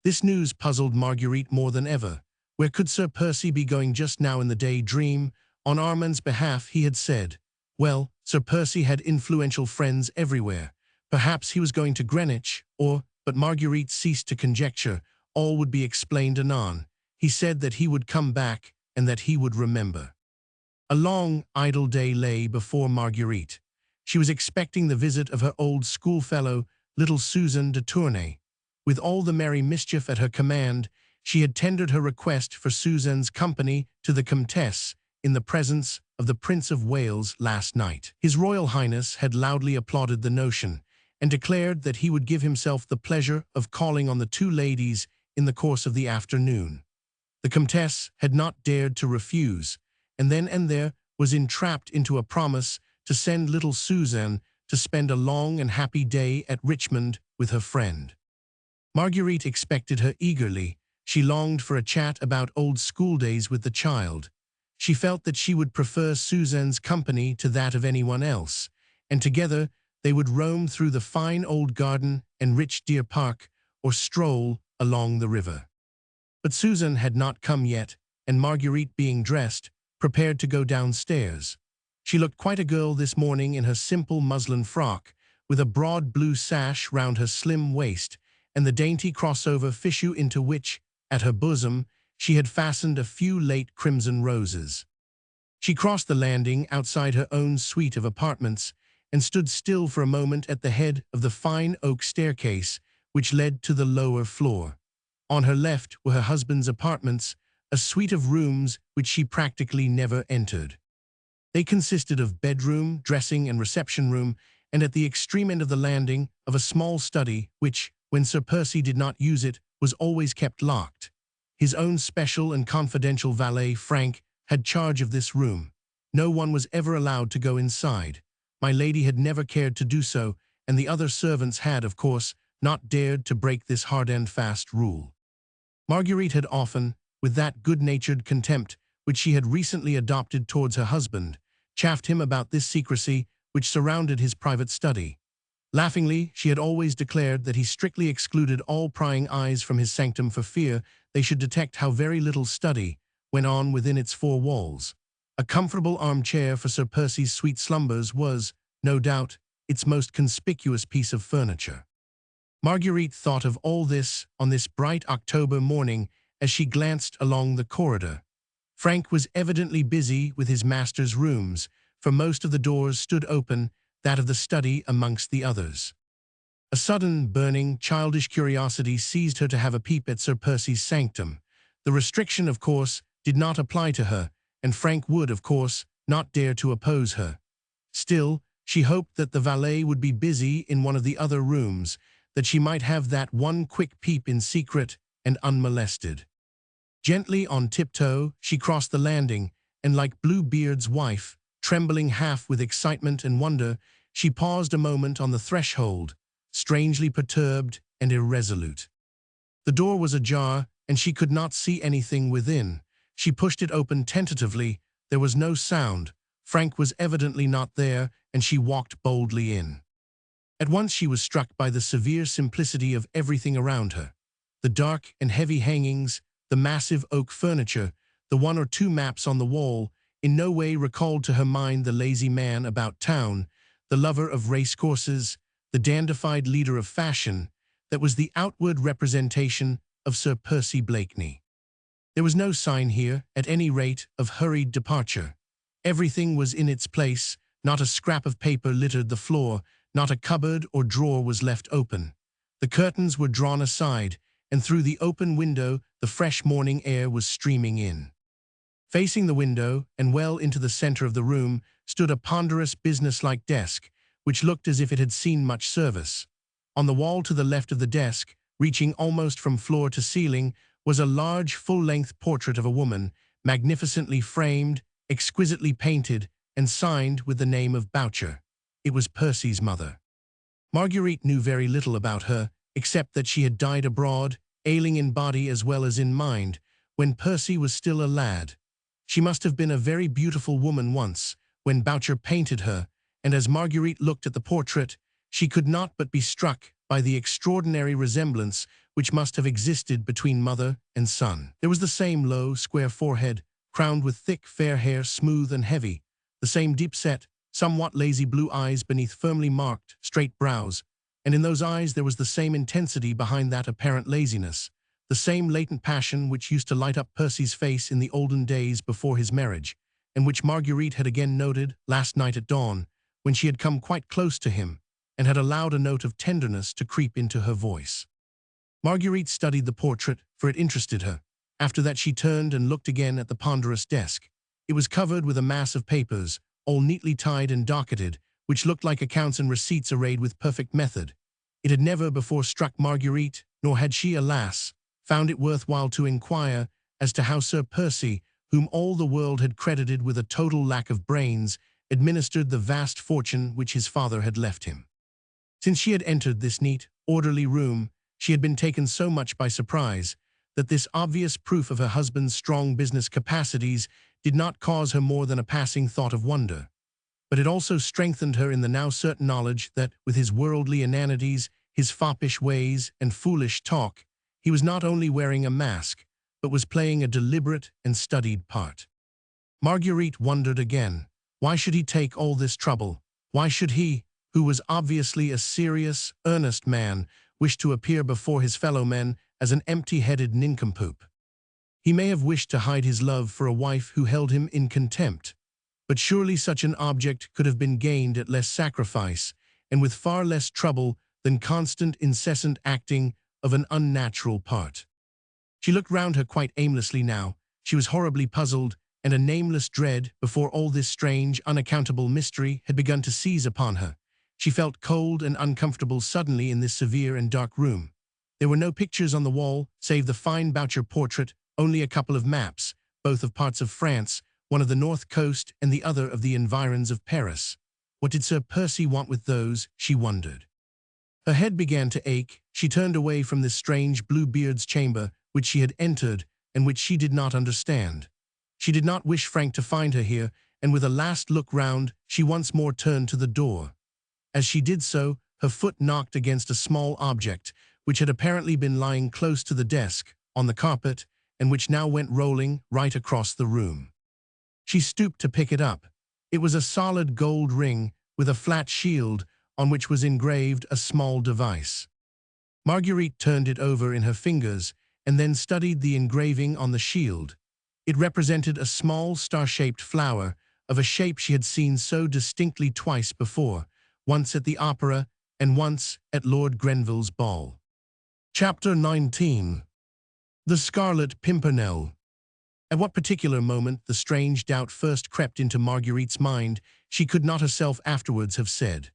This news puzzled Marguerite more than ever. Where could Sir Percy be going just now in the daydream? On Armand's behalf he had said, well, Sir Percy had influential friends everywhere. Perhaps he was going to Greenwich, but Marguerite ceased to conjecture. All would be explained anon. He said that he would come back, and that he would remember. A long, idle day lay before Marguerite. She was expecting the visit of her old schoolfellow, little Susan de Tournay. With all the merry mischief at her command, she had tendered her request for Susan's company to the Comtesse in the presence of the Prince of Wales last night. His Royal Highness had loudly applauded the notion, and declared that he would give himself the pleasure of calling on the two ladies in the course of the afternoon. The Comtesse had not dared to refuse, and then and there was entrapped into a promise to send little Suzanne to spend a long and happy day at Richmond with her friend. Marguerite expected her eagerly. She longed for a chat about old schooldays with the child. She felt that she would prefer Suzanne's company to that of anyone else, and together they would roam through the fine old garden and rich deer park, or stroll along the river. But Susan had not come yet, and Marguerite, being dressed, prepared to go downstairs. She looked quite a girl this morning in her simple muslin frock, with a broad blue sash round her slim waist, and the dainty crossover fichu into which, at her bosom, she had fastened a few late crimson roses. She crossed the landing outside her own suite of apartments, and stood still for a moment at the head of the fine oak staircase which led to the lower floor. On her left were her husband's apartments, a suite of rooms which she practically never entered. They consisted of bedroom, dressing and reception room, and at the extreme end of the landing of a small study which, when Sir Percy did not use it, was always kept locked. His own special and confidential valet, Frank, had charge of this room. No one was ever allowed to go inside. My lady had never cared to do so, and the other servants had, of course, not dared to break this hard and fast rule. Marguerite had often, with that good-natured contempt which she had recently adopted towards her husband, chaffed him about this secrecy which surrounded his private study. Laughingly, she had always declared that he strictly excluded all prying eyes from his sanctum for fear they should detect how very little study went on within its four walls. A comfortable armchair for Sir Percy's sweet slumbers was, no doubt, its most conspicuous piece of furniture. Marguerite thought of all this on this bright October morning as she glanced along the corridor. Frank was evidently busy with his master's rooms, for most of the doors stood open, that of the study amongst the others. A sudden, burning, childish curiosity seized her to have a peep at Sir Percy's sanctum. The restriction, of course, did not apply to her, and Frank would, of course, not dare to oppose her. Still, she hoped that the valet would be busy in one of the other rooms, that she might have that one quick peep in secret and unmolested. Gently on tiptoe, she crossed the landing, and like Bluebeard's wife, trembling half with excitement and wonder, she paused a moment on the threshold, strangely perturbed and irresolute. The door was ajar, and she could not see anything within. She pushed it open tentatively. There was no sound. Frank was evidently not there, and she walked boldly in. At once she was struck by the severe simplicity of everything around her. The dark and heavy hangings, the massive oak furniture, the one or two maps on the wall, in no way recalled to her mind the lazy man about town, the lover of racecourses, the dandified leader of fashion, that was the outward representation of Sir Percy Blakeney. There was no sign here, at any rate, of hurried departure. Everything was in its place, not a scrap of paper littered the floor, not a cupboard or drawer was left open. The curtains were drawn aside, and through the open window the fresh morning air was streaming in. Facing the window, and well into the center of the room, stood a ponderous businesslike desk, which looked as if it had seen much service. On the wall to the left of the desk, reaching almost from floor to ceiling, was a large full-length portrait of a woman, magnificently framed, exquisitely painted, and signed with the name of Boucher. It was Percy's mother. Marguerite knew very little about her, except that she had died abroad, ailing in body as well as in mind, when Percy was still a lad. She must have been a very beautiful woman once, when Boucher painted her, and as Marguerite looked at the portrait, she could not but be struck by the extraordinary resemblance which must have existed between mother and son. There was the same low, square forehead, crowned with thick, fair hair, smooth and heavy, the same deep-set, somewhat lazy blue eyes beneath firmly marked, straight brows, and in those eyes there was the same intensity behind that apparent laziness, the same latent passion which used to light up Percy's face in the olden days before his marriage, and which Marguerite had again noted last night at dawn, when she had come quite close to him, and had allowed a note of tenderness to creep into her voice. Marguerite studied the portrait, for it interested her. After that she turned and looked again at the ponderous desk. It was covered with a mass of papers, all neatly tied and docketed, which looked like accounts and receipts arrayed with perfect method. It had never before struck Marguerite, nor had she, alas, found it worthwhile to inquire as to how Sir Percy, whom all the world had credited with a total lack of brains, administered the vast fortune which his father had left him. Since she had entered this neat, orderly room, she had been taken so much by surprise that this obvious proof of her husband's strong business capacities did not cause her more than a passing thought of wonder. But it also strengthened her in the now certain knowledge that, with his worldly inanities, his foppish ways, and foolish talk, he was not only wearing a mask, but was playing a deliberate and studied part. Marguerite wondered again. Why should he take all this trouble? Why should he, who was obviously a serious, earnest man, wish to appear before his fellow men as an empty-headed nincompoop? He may have wished to hide his love for a wife who held him in contempt, but surely such an object could have been gained at less sacrifice and with far less trouble than constant, incessant acting of an unnatural part. She looked round her quite aimlessly now. She was horribly puzzled, and a nameless dread before all this strange, unaccountable mystery had begun to seize upon her. She felt cold and uncomfortable suddenly in this severe and dark room. There were no pictures on the wall, save the fine Boucher portrait, only a couple of maps, both of parts of France, one of the north coast and the other of the environs of Paris. What did Sir Percy want with those, she wondered. Her head began to ache. She turned away from this strange Bluebeard's chamber, which she had entered and which she did not understand. She did not wish Frank to find her here, and with a last look round, she once more turned to the door. As she did so, her foot knocked against a small object, which had apparently been lying close to the desk, on the carpet, and which now went rolling right across the room. She stooped to pick it up. It was a solid gold ring with a flat shield on which was engraved a small device. Marguerite turned it over in her fingers and then studied the engraving on the shield. It represented a small star-shaped flower of a shape she had seen so distinctly twice before, once at the opera and once at Lord Grenville's ball. Chapter 19. The Scarlet Pimpernel. At what particular moment the strange doubt first crept into Marguerite's mind, she could not herself afterwards have said.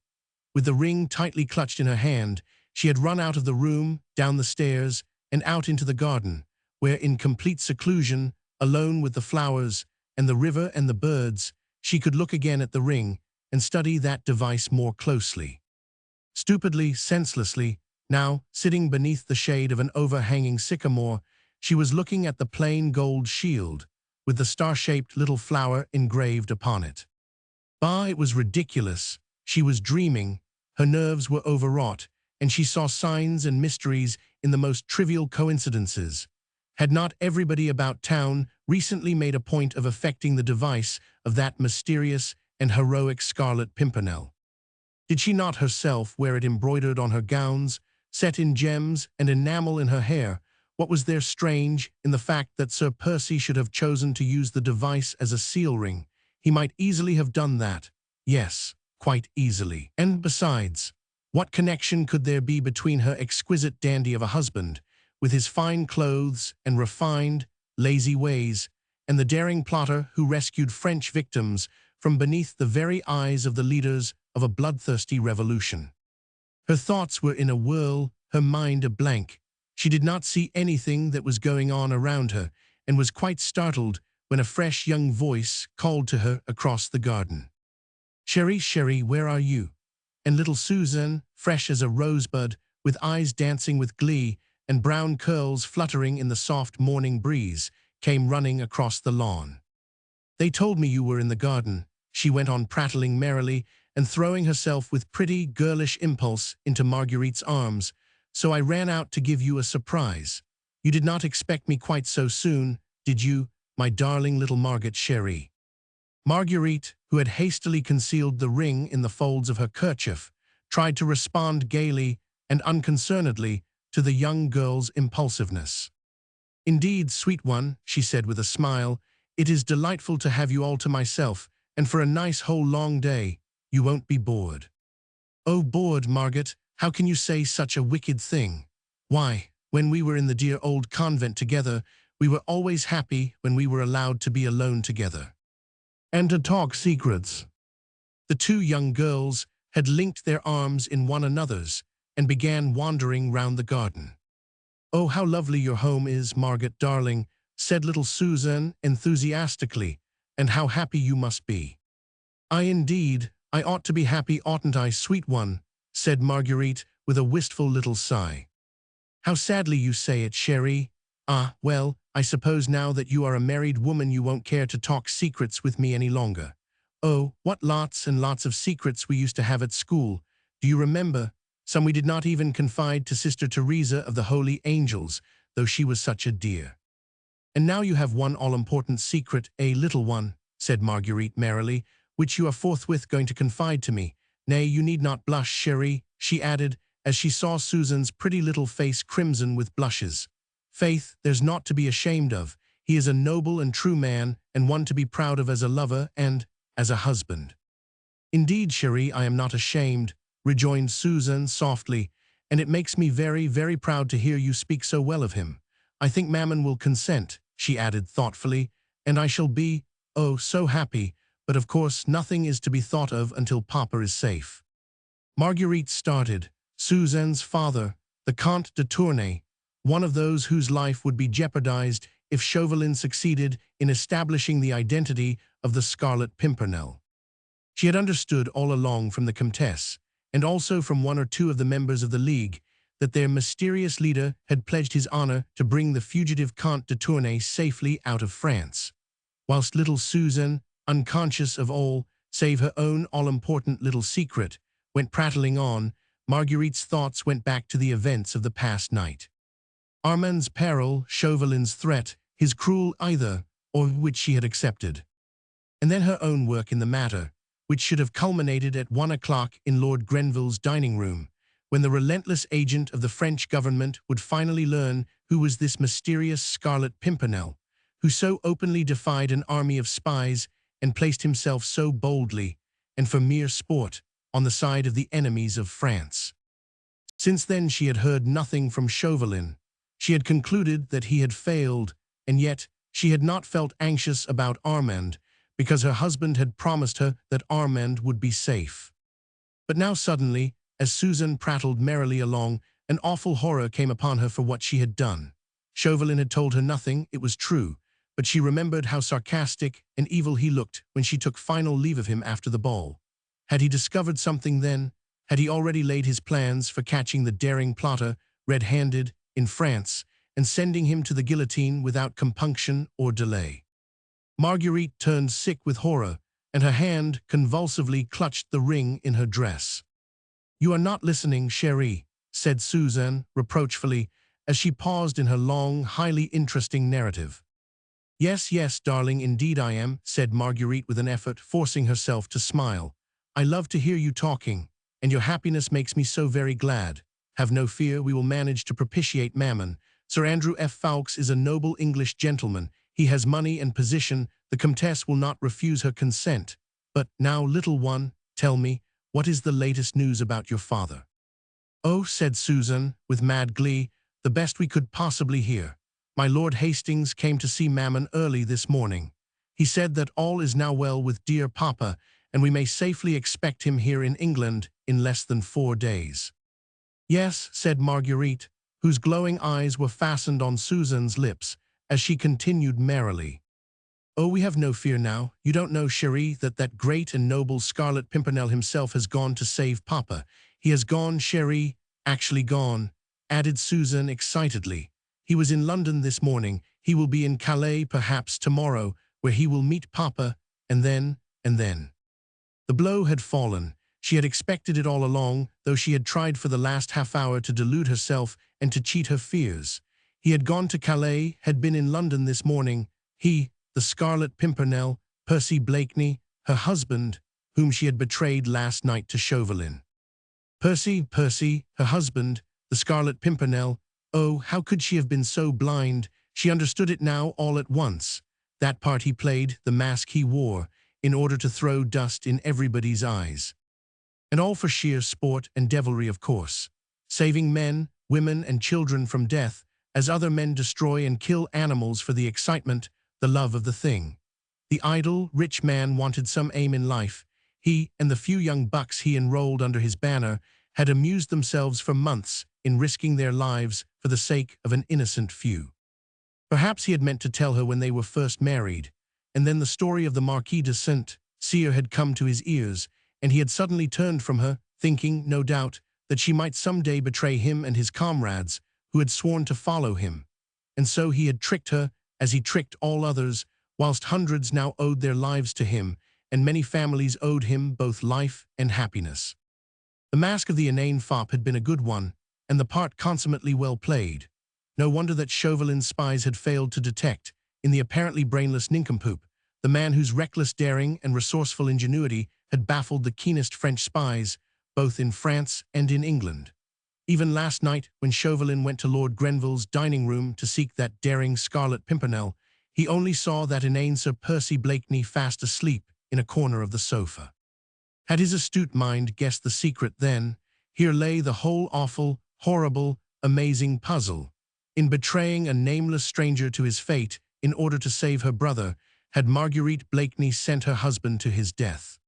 With the ring tightly clutched in her hand, she had run out of the room, down the stairs, and out into the garden, where in complete seclusion, alone with the flowers and the river and the birds, she could look again at the ring and study that device more closely. Stupidly, senselessly, now, sitting beneath the shade of an overhanging sycamore, she was looking at the plain gold shield, with the star-shaped little flower engraved upon it. Bah, it was ridiculous. She was dreaming, her nerves were overwrought, and she saw signs and mysteries in the most trivial coincidences. Had not everybody about town recently made a point of affecting the device of that mysterious and heroic Scarlet Pimpernel? Did she not herself wear it embroidered on her gowns, set in gems and enamel in her hair? What was there strange in the fact that Sir Percy should have chosen to use the device as a seal ring? He might easily have done that. Yes, quite easily. And besides, what connection could there be between her exquisite dandy of a husband, with his fine clothes and refined, lazy ways, and the daring plotter who rescued French victims from beneath the very eyes of the leaders of a bloodthirsty revolution? Her thoughts were in a whirl, her mind a blank. She did not see anything that was going on around her, and was quite startled when a fresh young voice called to her across the garden. "Chérie, chérie, where are you?" And little Suzanne, fresh as a rosebud, with eyes dancing with glee and brown curls fluttering in the soft morning breeze, came running across the lawn. "They told me you were in the garden," she went on prattling merrily and throwing herself with pretty, girlish impulse into Marguerite's arms, so I ran out to give you a surprise. You did not expect me quite so soon, did you, my darling little Margaret chérie?" Marguerite, who had hastily concealed the ring in the folds of her kerchief, tried to respond gaily and unconcernedly to the young girl's impulsiveness. "Indeed, sweet one," she said with a smile, "it is delightful to have you all to myself, and for a nice whole long day. You won't be bored." "Oh, bored, Margaret, how can you say such a wicked thing? Why, when we were in the dear old convent together, we were always happy when we were allowed to be alone together. And to talk secrets." The two young girls had linked their arms in one another's and began wandering round the garden. "Oh, how lovely your home is, Margaret, darling," said little Susan enthusiastically, "and how happy you must be." Indeed, I ought to be happy, oughtn't I, sweet one?" said Marguerite with a wistful little sigh. "How sadly you say it, chérie. Ah, well, I suppose now that you are a married woman you won't care to talk secrets with me any longer. Oh, what lots and lots of secrets we used to have at school. Do you remember? Some we did not even confide to Sister Teresa of the Holy Angels, though she was such a dear." "And now you have one all-important secret, little one," said Marguerite merrily, "which you are forthwith going to confide to me. Nay, you need not blush, chérie," she added, as she saw Susan's pretty little face crimson with blushes. "Faith, there's naught to be ashamed of. He is a noble and true man, and one to be proud of as a lover and as a husband." "Indeed, chérie, I am not ashamed," rejoined Susan softly, "and it makes me very, very proud to hear you speak so well of him. I think Mammon will consent," she added thoughtfully, "and I shall be, oh, so happy, but of course nothing is to be thought of until Papa is safe." Marguerite started. Susan's father, the Comte de Tournay, one of those whose life would be jeopardized if Chauvelin succeeded in establishing the identity of the Scarlet Pimpernel. She had understood all along from the Comtesse, and also from one or two of the members of the League, that their mysterious leader had pledged his honor to bring the fugitive Comte de Tournay safely out of France. Whilst little Susan, unconscious of all, save her own all-important little secret, went prattling on, Marguerite's thoughts went back to the events of the past night. Armand's peril, Chauvelin's threat, his cruel either, or which she had accepted. And then her own work in the matter, which should have culminated at 1 o'clock in Lord Grenville's dining room, when the relentless agent of the French government would finally learn who was this mysterious Scarlet Pimpernel, who so openly defied an army of spies and placed himself so boldly, and for mere sport, on the side of the enemies of France. Since then she had heard nothing from Chauvelin. She had concluded that he had failed, and yet she had not felt anxious about Armand, because her husband had promised her that Armand would be safe. But now suddenly, as Susan prattled merrily along, an awful horror came upon her for what she had done. Chauvelin had told her nothing, it was true, but she remembered how sarcastic and evil he looked when she took final leave of him after the ball. Had he discovered something then? Had he already laid his plans for catching the daring plotter, red-handed, in France, and sending him to the guillotine without compunction or delay? Marguerite turned sick with horror, and her hand convulsively clutched the ring in her dress. "You are not listening, chérie," said Suzanne reproachfully, as she paused in her long, highly interesting narrative. "Yes, yes, darling, indeed I am," said Marguerite with an effort, forcing herself to smile. "I love to hear you talking, and your happiness makes me so very glad. Have no fear, we will manage to propitiate Mammon. Sir Andrew F. Ffoulkes is a noble English gentleman. He has money and position. The Comtesse will not refuse her consent. But now, little one, tell me, what is the latest news about your father?" "Oh," said Susan, with mad glee, "the best we could possibly hear. My Lord Hastings came to see Mammon early this morning. He said that all is now well with dear Papa, and we may safely expect him here in England in less than 4 days. "Yes," said Marguerite, whose glowing eyes were fastened on Susan's lips, as she continued merrily. "Oh, we have no fear now. You don't know, chérie, that great and noble Scarlet Pimpernel himself has gone to save Papa. He has gone, chérie, actually gone," added Susan excitedly. "He was in London this morning. He will be in Calais perhaps tomorrow, where he will meet Papa, and then. The blow had fallen. She had expected it all along, though she had tried for the last half-hour to delude herself and to cheat her fears. He had gone to Calais, had been in London this morning. He, the Scarlet Pimpernel, Percy Blakeney, her husband, whom she had betrayed last night to Chauvelin. Percy, her husband, the Scarlet Pimpernel. Oh, how could she have been so blind? She understood it now all at once. That part he played, the mask he wore, in order to throw dust in everybody's eyes. And all for sheer sport and devilry, of course. Saving men, women, and children from death, as other men destroy and kill animals for the excitement, the love of the thing. The idle, rich man wanted some aim in life. He and the few young bucks he enrolled under his banner had amused themselves for months in risking their lives for the sake of an innocent few. Perhaps he had meant to tell her when they were first married, and then the story of the Marquis de Saint-Cyr had come to his ears, and he had suddenly turned from her, thinking, no doubt, that she might some day betray him and his comrades, who had sworn to follow him. And so he had tricked her, as he tricked all others, whilst hundreds now owed their lives to him, and many families owed him both life and happiness. The mask of the inane fop had been a good one, and the part consummately well played. No wonder that Chauvelin's spies had failed to detect, in the apparently brainless nincompoop, the man whose reckless daring and resourceful ingenuity had baffled the keenest French spies, both in France and in England. Even last night, when Chauvelin went to Lord Grenville's dining room to seek that daring Scarlet Pimpernel, he only saw that inane Sir Percy Blakeney fast asleep in a corner of the sofa. Had his astute mind guessed the secret then, here lay the whole awful, horrible, amazing puzzle. In betraying a nameless stranger to his fate in order to save her brother, had Marguerite Blakeney sent her husband to his death.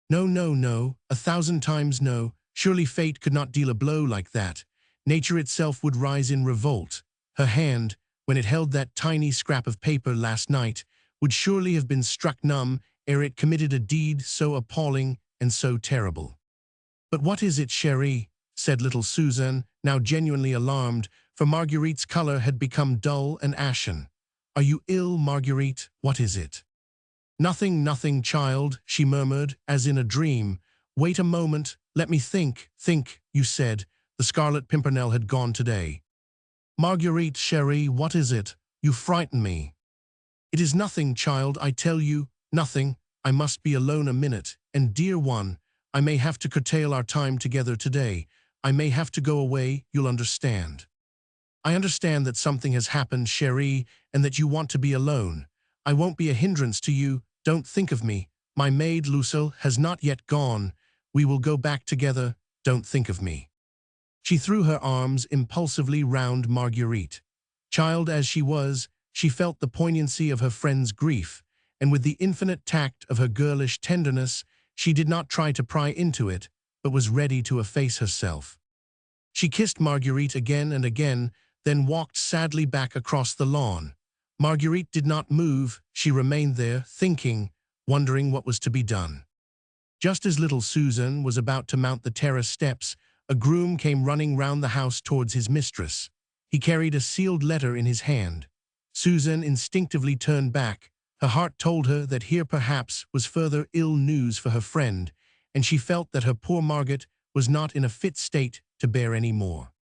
No, no, no, 1,000 times no. Surely fate could not deal a blow like that. Nature itself would rise in revolt. Her hand, when it held that tiny scrap of paper last night, would surely have been struck numb ere it committed a deed so appalling and so terrible. "But what is it, chérie?" said little Suzanne, now genuinely alarmed, for Marguerite's color had become dull and ashen. "Are you ill, Marguerite? What is it?" "Nothing, nothing, child," she murmured, as in a dream. "Wait a moment, let me think. Think, you said, the Scarlet Pimpernel had gone today." "Marguerite, chérie, what is it? You frighten me." "It is nothing, child, I tell you, nothing. I must be alone a minute, and dear one, I may have to curtail our time together today. I may have to go away, you'll understand." "I understand that something has happened, chérie, and that you want to be alone. I won't be a hindrance to you, don't think of me. My maid, Lucille, has not yet gone. We will go back together, don't think of me." She threw her arms impulsively round Marguerite. Child as she was, she felt the poignancy of her friend's grief, and with the infinite tact of her girlish tenderness, she did not try to pry into it, but was ready to efface herself. She kissed Marguerite again and again, then walked sadly back across the lawn. Marguerite did not move, she remained there, thinking, wondering what was to be done. Just as little Suzanne was about to mount the terrace steps, a groom came running round the house towards his mistress. He carried a sealed letter in his hand. Suzanne instinctively turned back. Her heart told her that here perhaps was further ill news for her friend, and she felt that her poor Margaret was not in a fit state to bear any more.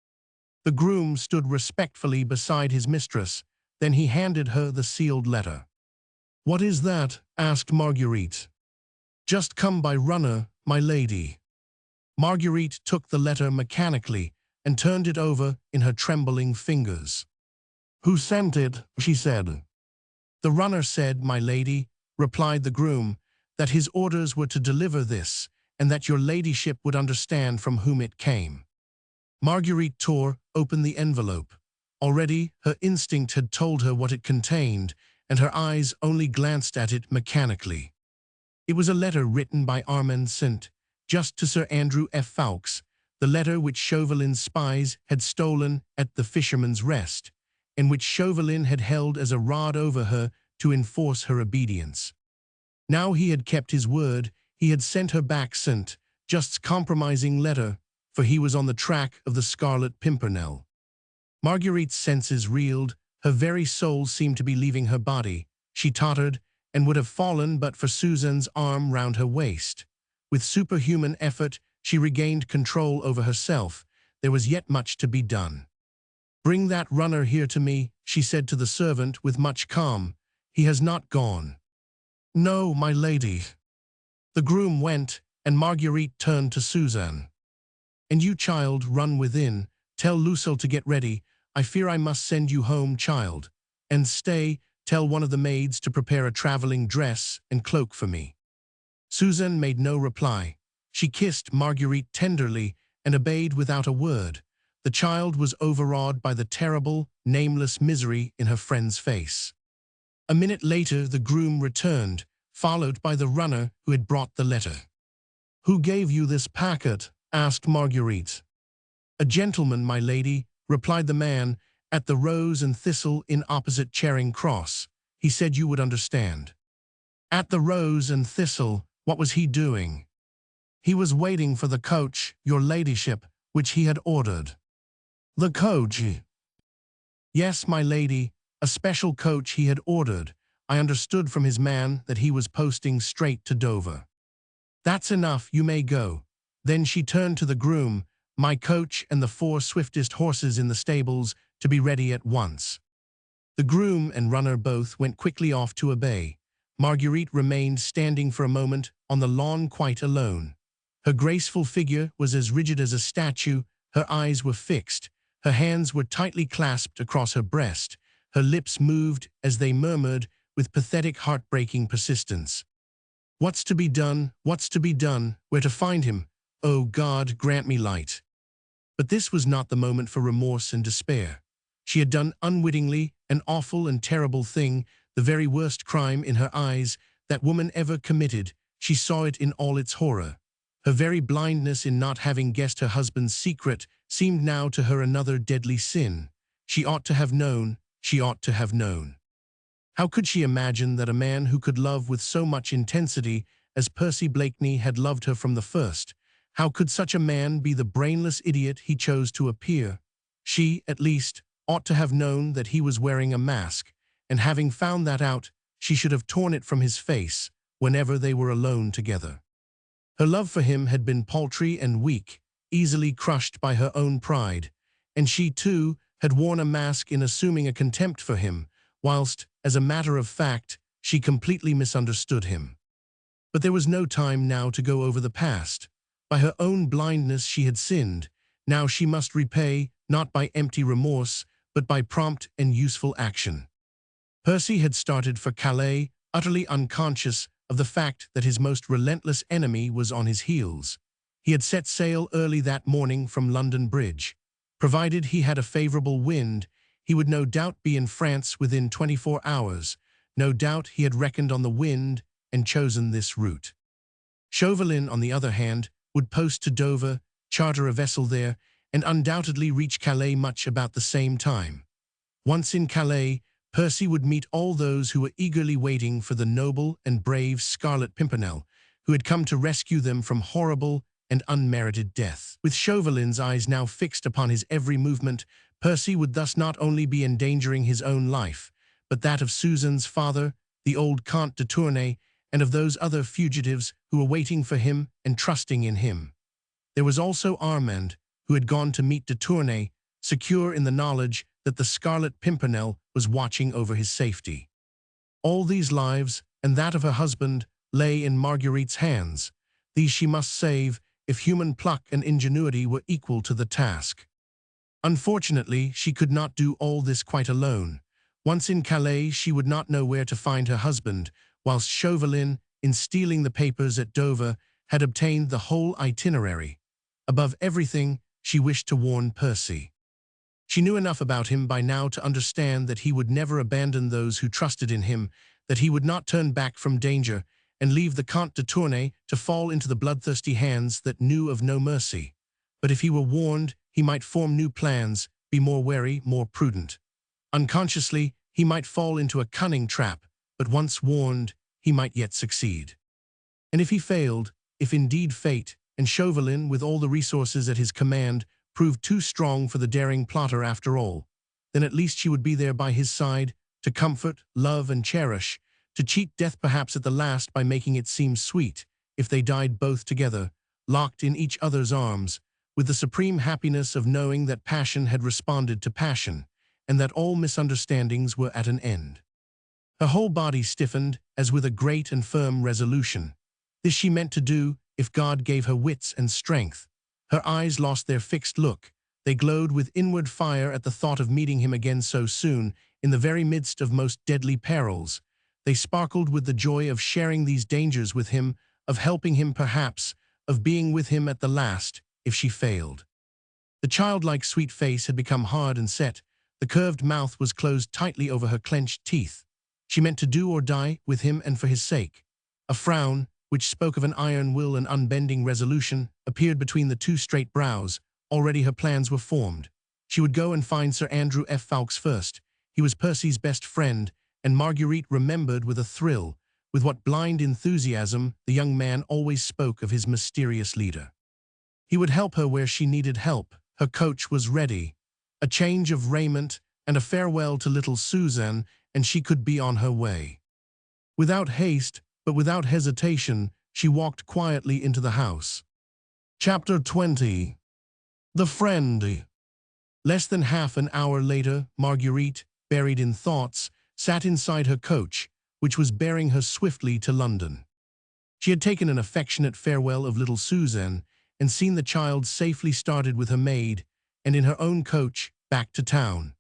The groom stood respectfully beside his mistress, then he handed her the sealed letter. "What is that?" asked Marguerite. "Just come by runner, my lady." Marguerite took the letter mechanically and turned it over in her trembling fingers. "Who sent it?" she said. "The runner said, my lady," replied the groom, "that his orders were to deliver this, and that your ladyship would understand from whom it came." Marguerite tore open the envelope. Already her instinct had told her what it contained, and her eyes only glanced at it mechanically. It was a letter written by Armand St. just to Sir Andrew F. Ffoulkes, the letter which Chauvelin's spies had stolen at the Fisherman's Rest, and which Chauvelin had held as a rod over her to enforce her obedience. Now he had kept his word, he had sent her back St. Just's compromising letter, for he was on the track of the Scarlet Pimpernel. Marguerite's senses reeled, her very soul seemed to be leaving her body. She tottered, and would have fallen but for Suzanne's arm round her waist. With superhuman effort, she regained control over herself. There was yet much to be done. "Bring that runner here to me," she said to the servant with much calm. "He has not gone." "No, my lady." The groom went, and Marguerite turned to Suzanne. "And you, child, run within. Tell Lucille to get ready. I fear I must send you home, child. And stay, tell one of the maids to prepare a traveling dress and cloak for me." Suzanne made no reply. She kissed Marguerite tenderly and obeyed without a word. The child was overawed by the terrible, nameless misery in her friend's face. A minute later the groom returned, followed by the runner who had brought the letter. "Who gave you this packet?" asked Marguerite. "A gentleman, my lady," replied the man, "at the Rose and Thistle in opposite Charing Cross. He said you would understand." "At the Rose and Thistle, what was he doing?" "He was waiting for the coach, your ladyship, which he had ordered." "The coach?" "Yes, my lady, a special coach he had ordered. I understood from his man that he was posting straight to Dover." "That's enough, you may go." Then she turned to the groom. "My coach and the 4 swiftest horses in the stables to be ready at once." The groom and runner both went quickly off to obey. Marguerite remained standing for a moment on the lawn quite alone. Her graceful figure was as rigid as a statue, her eyes were fixed, her hands were tightly clasped across her breast, her lips moved as they murmured with pathetic heartbreaking persistence. "What's to be done? What's to be done? Where to find him? Oh God, grant me light." But this was not the moment for remorse and despair. She had done unwittingly an awful and terrible thing, the very worst crime in her eyes that woman ever committed. She saw it in all its horror. Her very blindness in not having guessed her husband's secret seemed now to her another deadly sin. She ought to have known, she ought to have known. How could she imagine that a man who could love with so much intensity as Percy Blakeney had loved her from the first, how could such a man be the brainless idiot he chose to appear? She, at least, ought to have known that he was wearing a mask, and having found that out, she should have torn it from his face whenever they were alone together. Her love for him had been paltry and weak, easily crushed by her own pride, and she, too, had worn a mask in assuming a contempt for him, whilst, as a matter of fact, she completely misunderstood him. But there was no time now to go over the past. By her own blindness she had sinned. Now she must repay, not by empty remorse, but by prompt and useful action. Percy had started for Calais, utterly unconscious of the fact that his most relentless enemy was on his heels. He had set sail early that morning from London Bridge. Provided he had a favorable wind, he would no doubt be in France within 24 hours. No doubt he had reckoned on the wind and chosen this route. Chauvelin, on the other hand, would post to Dover, charter a vessel there, and undoubtedly reach Calais much about the same time. Once in Calais, Percy would meet all those who were eagerly waiting for the noble and brave Scarlet Pimpernel, who had come to rescue them from horrible and unmerited death. With Chauvelin's eyes now fixed upon his every movement, Percy would thus not only be endangering his own life, but that of Suzanne's father, the old Comte de Tournay, and of those other fugitives who were waiting for him and trusting in him. There was also Armand, who had gone to meet de Tournay, secure in the knowledge that the Scarlet Pimpernel was watching over his safety. All these lives, and that of her husband, lay in Marguerite's hands. These she must save, if human pluck and ingenuity were equal to the task. Unfortunately, she could not do all this quite alone. Once in Calais, she would not know where to find her husband, whilst Chauvelin, in stealing the papers at Dover, had obtained the whole itinerary. Above everything, she wished to warn Percy. She knew enough about him by now to understand that he would never abandon those who trusted in him, that he would not turn back from danger and leave the Comte de Tournay to fall into the bloodthirsty hands that knew of no mercy. But if he were warned, he might form new plans, be more wary, more prudent. Unconsciously, he might fall into a cunning trap, but once warned, he might yet succeed. And if he failed, if indeed fate, and Chauvelin, with all the resources at his command, proved too strong for the daring plotter after all, then at least she would be there by his side, to comfort, love, and cherish, to cheat death perhaps at the last by making it seem sweet, if they died both together, locked in each other's arms, with the supreme happiness of knowing that passion had responded to passion, and that all misunderstandings were at an end. Her whole body stiffened, as with a great and firm resolution. This she meant to do, if God gave her wits and strength. Her eyes lost their fixed look. They glowed with inward fire at the thought of meeting him again so soon, in the very midst of most deadly perils. They sparkled with the joy of sharing these dangers with him, of helping him perhaps, of being with him at the last, if she failed. The childlike sweet face had become hard and set. The curved mouth was closed tightly over her clenched teeth. She meant to do or die with him and for his sake. A frown, which spoke of an iron will and unbending resolution, appeared between the two straight brows. Already her plans were formed. She would go and find Sir Andrew F. Ffoulkes first. He was Percy's best friend, and Marguerite remembered with a thrill, with what blind enthusiasm the young man always spoke of his mysterious leader. He would help her where she needed help. Her coach was ready. A change of raiment and a farewell to little Suzanne, and she could be on her way. Without haste, but without hesitation, she walked quietly into the house. Chapter 20. The Friend. Less than half an hour later, Marguerite, buried in thoughts, sat inside her coach, which was bearing her swiftly to London. She had taken an affectionate farewell of little Suzanne, and seen the child safely started with her maid, and in her own coach, back to town.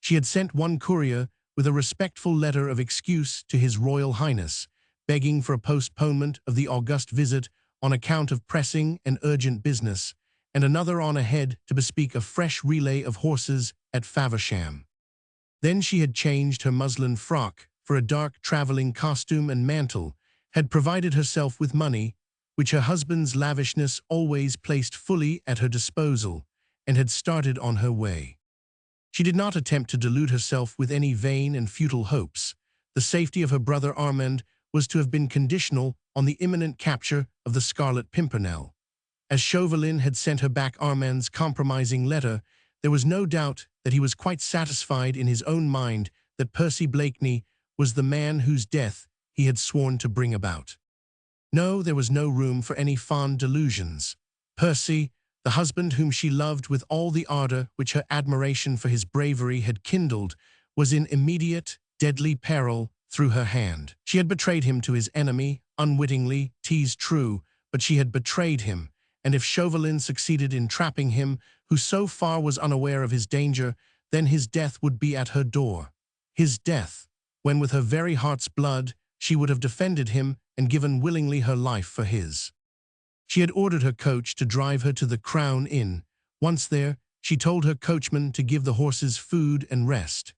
She had sent one courier with a respectful letter of excuse to His Royal Highness, begging for a postponement of the august visit on account of pressing and urgent business, and another on ahead to bespeak a fresh relay of horses at Faversham. Then she had changed her muslin frock for a dark travelling costume and mantle, had provided herself with money, which her husband's lavishness always placed fully at her disposal, and had started on her way. She did not attempt to delude herself with any vain and futile hopes. The safety of her brother Armand was to have been conditional on the imminent capture of the Scarlet Pimpernel. As Chauvelin had sent her back Armand's compromising letter, there was no doubt that he was quite satisfied in his own mind that Percy Blakeney was the man whose death he had sworn to bring about. No, there was no room for any fond delusions. Percy, the husband whom she loved with all the ardor which her admiration for his bravery had kindled, was in immediate, deadly peril through her hand. She had betrayed him to his enemy, unwittingly, 'tis true, but she had betrayed him, and if Chauvelin succeeded in trapping him, who so far was unaware of his danger, then his death would be at her door. His death, when with her very heart's blood she would have defended him and given willingly her life for his. She had ordered her coach to drive her to the Crown Inn. Once there, she told her coachman to give the horses food and rest.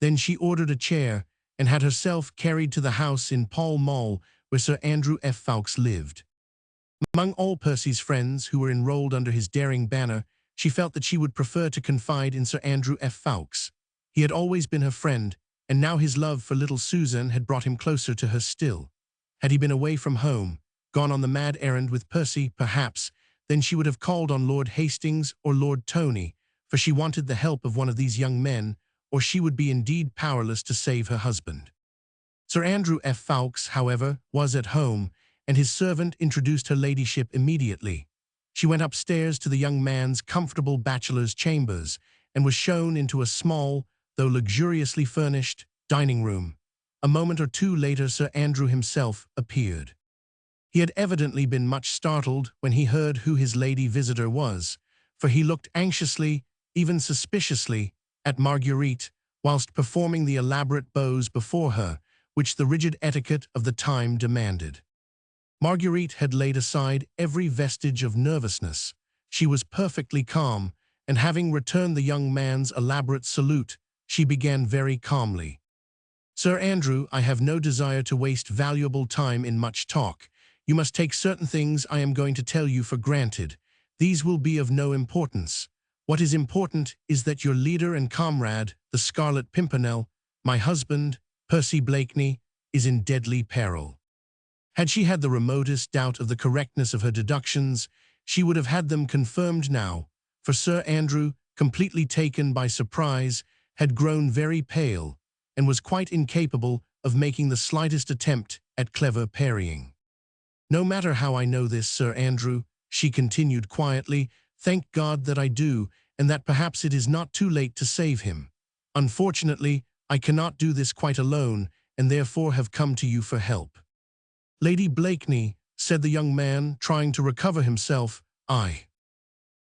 Then she ordered a chair and had herself carried to the house in Pall Mall where Sir Andrew F. Ffoulkes lived. Among all Percy's friends who were enrolled under his daring banner, she felt that she would prefer to confide in Sir Andrew F. Ffoulkes. He had always been her friend, and now his love for little Suzanne had brought him closer to her still. Had he been away from home, gone on the mad errand with Percy, perhaps, then she would have called on Lord Hastings or Lord Tony, for she wanted the help of one of these young men, or she would be indeed powerless to save her husband. Sir Andrew F. Ffoulkes, however, was at home, and his servant introduced her ladyship immediately. She went upstairs to the young man's comfortable bachelor's chambers, and was shown into a small, though luxuriously furnished, dining room. A moment or two later Sir Andrew himself appeared. He had evidently been much startled when he heard who his lady visitor was, for he looked anxiously, even suspiciously, at Marguerite, whilst performing the elaborate bows before her, which the rigid etiquette of the time demanded. Marguerite had laid aside every vestige of nervousness. She was perfectly calm, and having returned the young man's elaborate salute, she began very calmly. "Sir Andrew, I have no desire to waste valuable time in much talk. You must take certain things I am going to tell you for granted. These will be of no importance. What is important is that your leader and comrade, the Scarlet Pimpernel, my husband, Percy Blakeney, is in deadly peril." Had she had the remotest doubt of the correctness of her deductions, she would have had them confirmed now, for Sir Andrew, completely taken by surprise, had grown very pale, and was quite incapable of making the slightest attempt at clever parrying. No matter how I know this, Sir Andrew, she continued quietly, thank God that I do, and that perhaps it is not too late to save him. Unfortunately, I cannot do this quite alone, and therefore have come to you for help. Lady Blakeney, said the young man, trying to recover himself, Will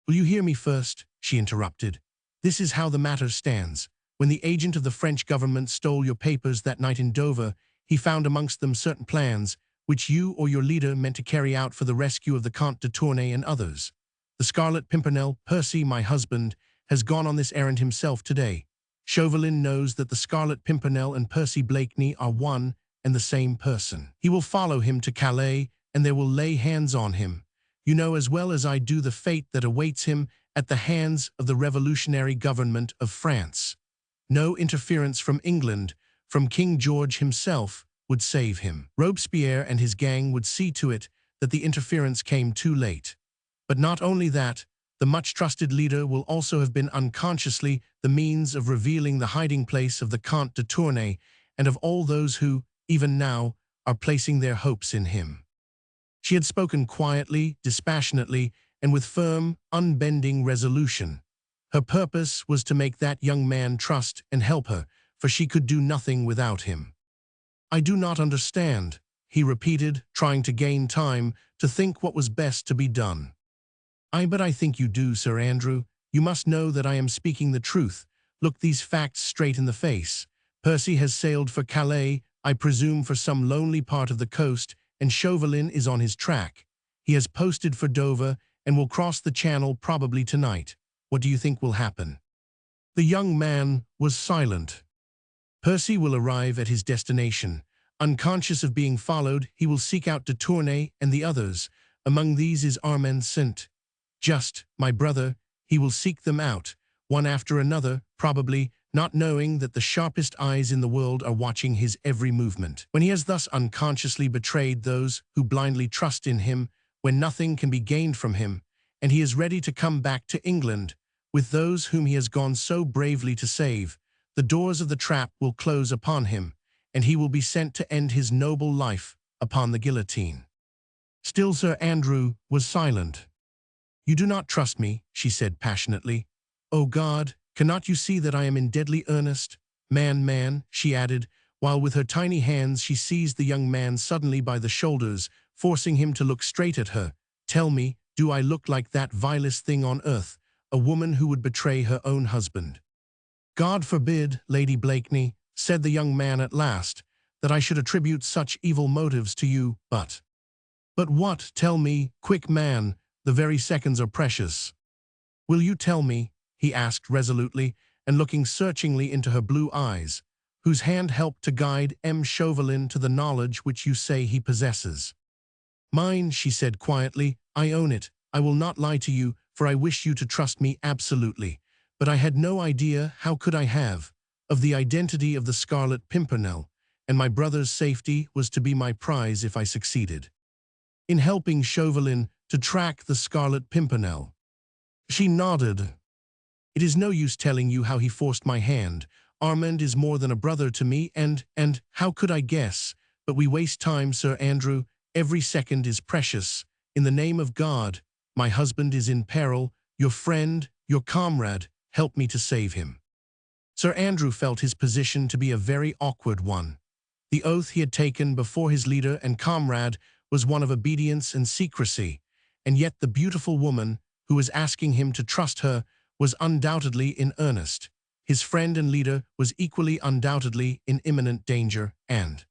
you hear me first? She interrupted. This is how the matter stands. When the agent of the French government stole your papers that night in Dover, he found amongst them certain plans, which you or your leader meant to carry out for the rescue of the Comte de Tournay and others. The Scarlet Pimpernel, Percy, my husband, has gone on this errand himself today. Chauvelin knows that the Scarlet Pimpernel and Percy Blakeney are one and the same person. He will follow him to Calais, and they will lay hands on him. You know as well as I do the fate that awaits him at the hands of the revolutionary government of France. No interference from England, from King George himself, would save him. Robespierre and his gang would see to it that the interference came too late. But not only that, the much-trusted leader will also have been unconsciously the means of revealing the hiding place of the Comte de Tournay and of all those who, even now, are placing their hopes in him. She had spoken quietly, dispassionately, and with firm, unbending resolution. Her purpose was to make that young man trust and help her, for she could do nothing without him. I do not understand, he repeated, trying to gain time to think what was best to be done. But I think you do, Sir Andrew. You must know that I am speaking the truth. Look these facts straight in the face. Percy has sailed for Calais, I presume for some lonely part of the coast, and Chauvelin is on his track. He has posted for Dover and will cross the Channel probably tonight. What do you think will happen? The young man was silent. Percy will arrive at his destination. Unconscious of being followed, he will seek out de Tournay and the others. Among these is Armand St. Just, my brother, he will seek them out, one after another, probably, not knowing that the sharpest eyes in the world are watching his every movement. When he has thus unconsciously betrayed those who blindly trust in him, when nothing can be gained from him, and he is ready to come back to England, with those whom he has gone so bravely to save, the doors of the trap will close upon him, and he will be sent to end his noble life upon the guillotine. Still Sir Andrew was silent. You do not trust me, she said passionately. Oh God, cannot you see that I am in deadly earnest? Man, she added, while with her tiny hands she seized the young man suddenly by the shoulders, forcing him to look straight at her. Tell me, do I look like that vilest thing on earth, a woman who would betray her own husband? God forbid, Lady Blakeney, said the young man at last, that I should attribute such evil motives to you, but what, tell me, quick man, the very seconds are precious. Will you tell me, he asked resolutely, and looking searchingly into her blue eyes, whose hand helped to guide Chauvelin to the knowledge which you say he possesses. Mine, she said quietly, I own it, I will not lie to you, for I wish you to trust me absolutely, but I had no idea, how could I have, of the identity of the Scarlet Pimpernel, and my brother's safety was to be my prize if I succeeded in helping Chauvelin to track the Scarlet Pimpernel. She nodded. It is no use telling you how he forced my hand. Armand is more than a brother to me, and how could I guess? But we waste time, Sir Andrew. Every second is precious. In the name of God, my husband is in peril. Your friend, your comrade, help me to save him. Sir Andrew felt his position to be a very awkward one. The oath he had taken before his leader and comrade was one of obedience and secrecy, and yet the beautiful woman who was asking him to trust her was undoubtedly in earnest. His friend and leader was equally undoubtedly in imminent danger, and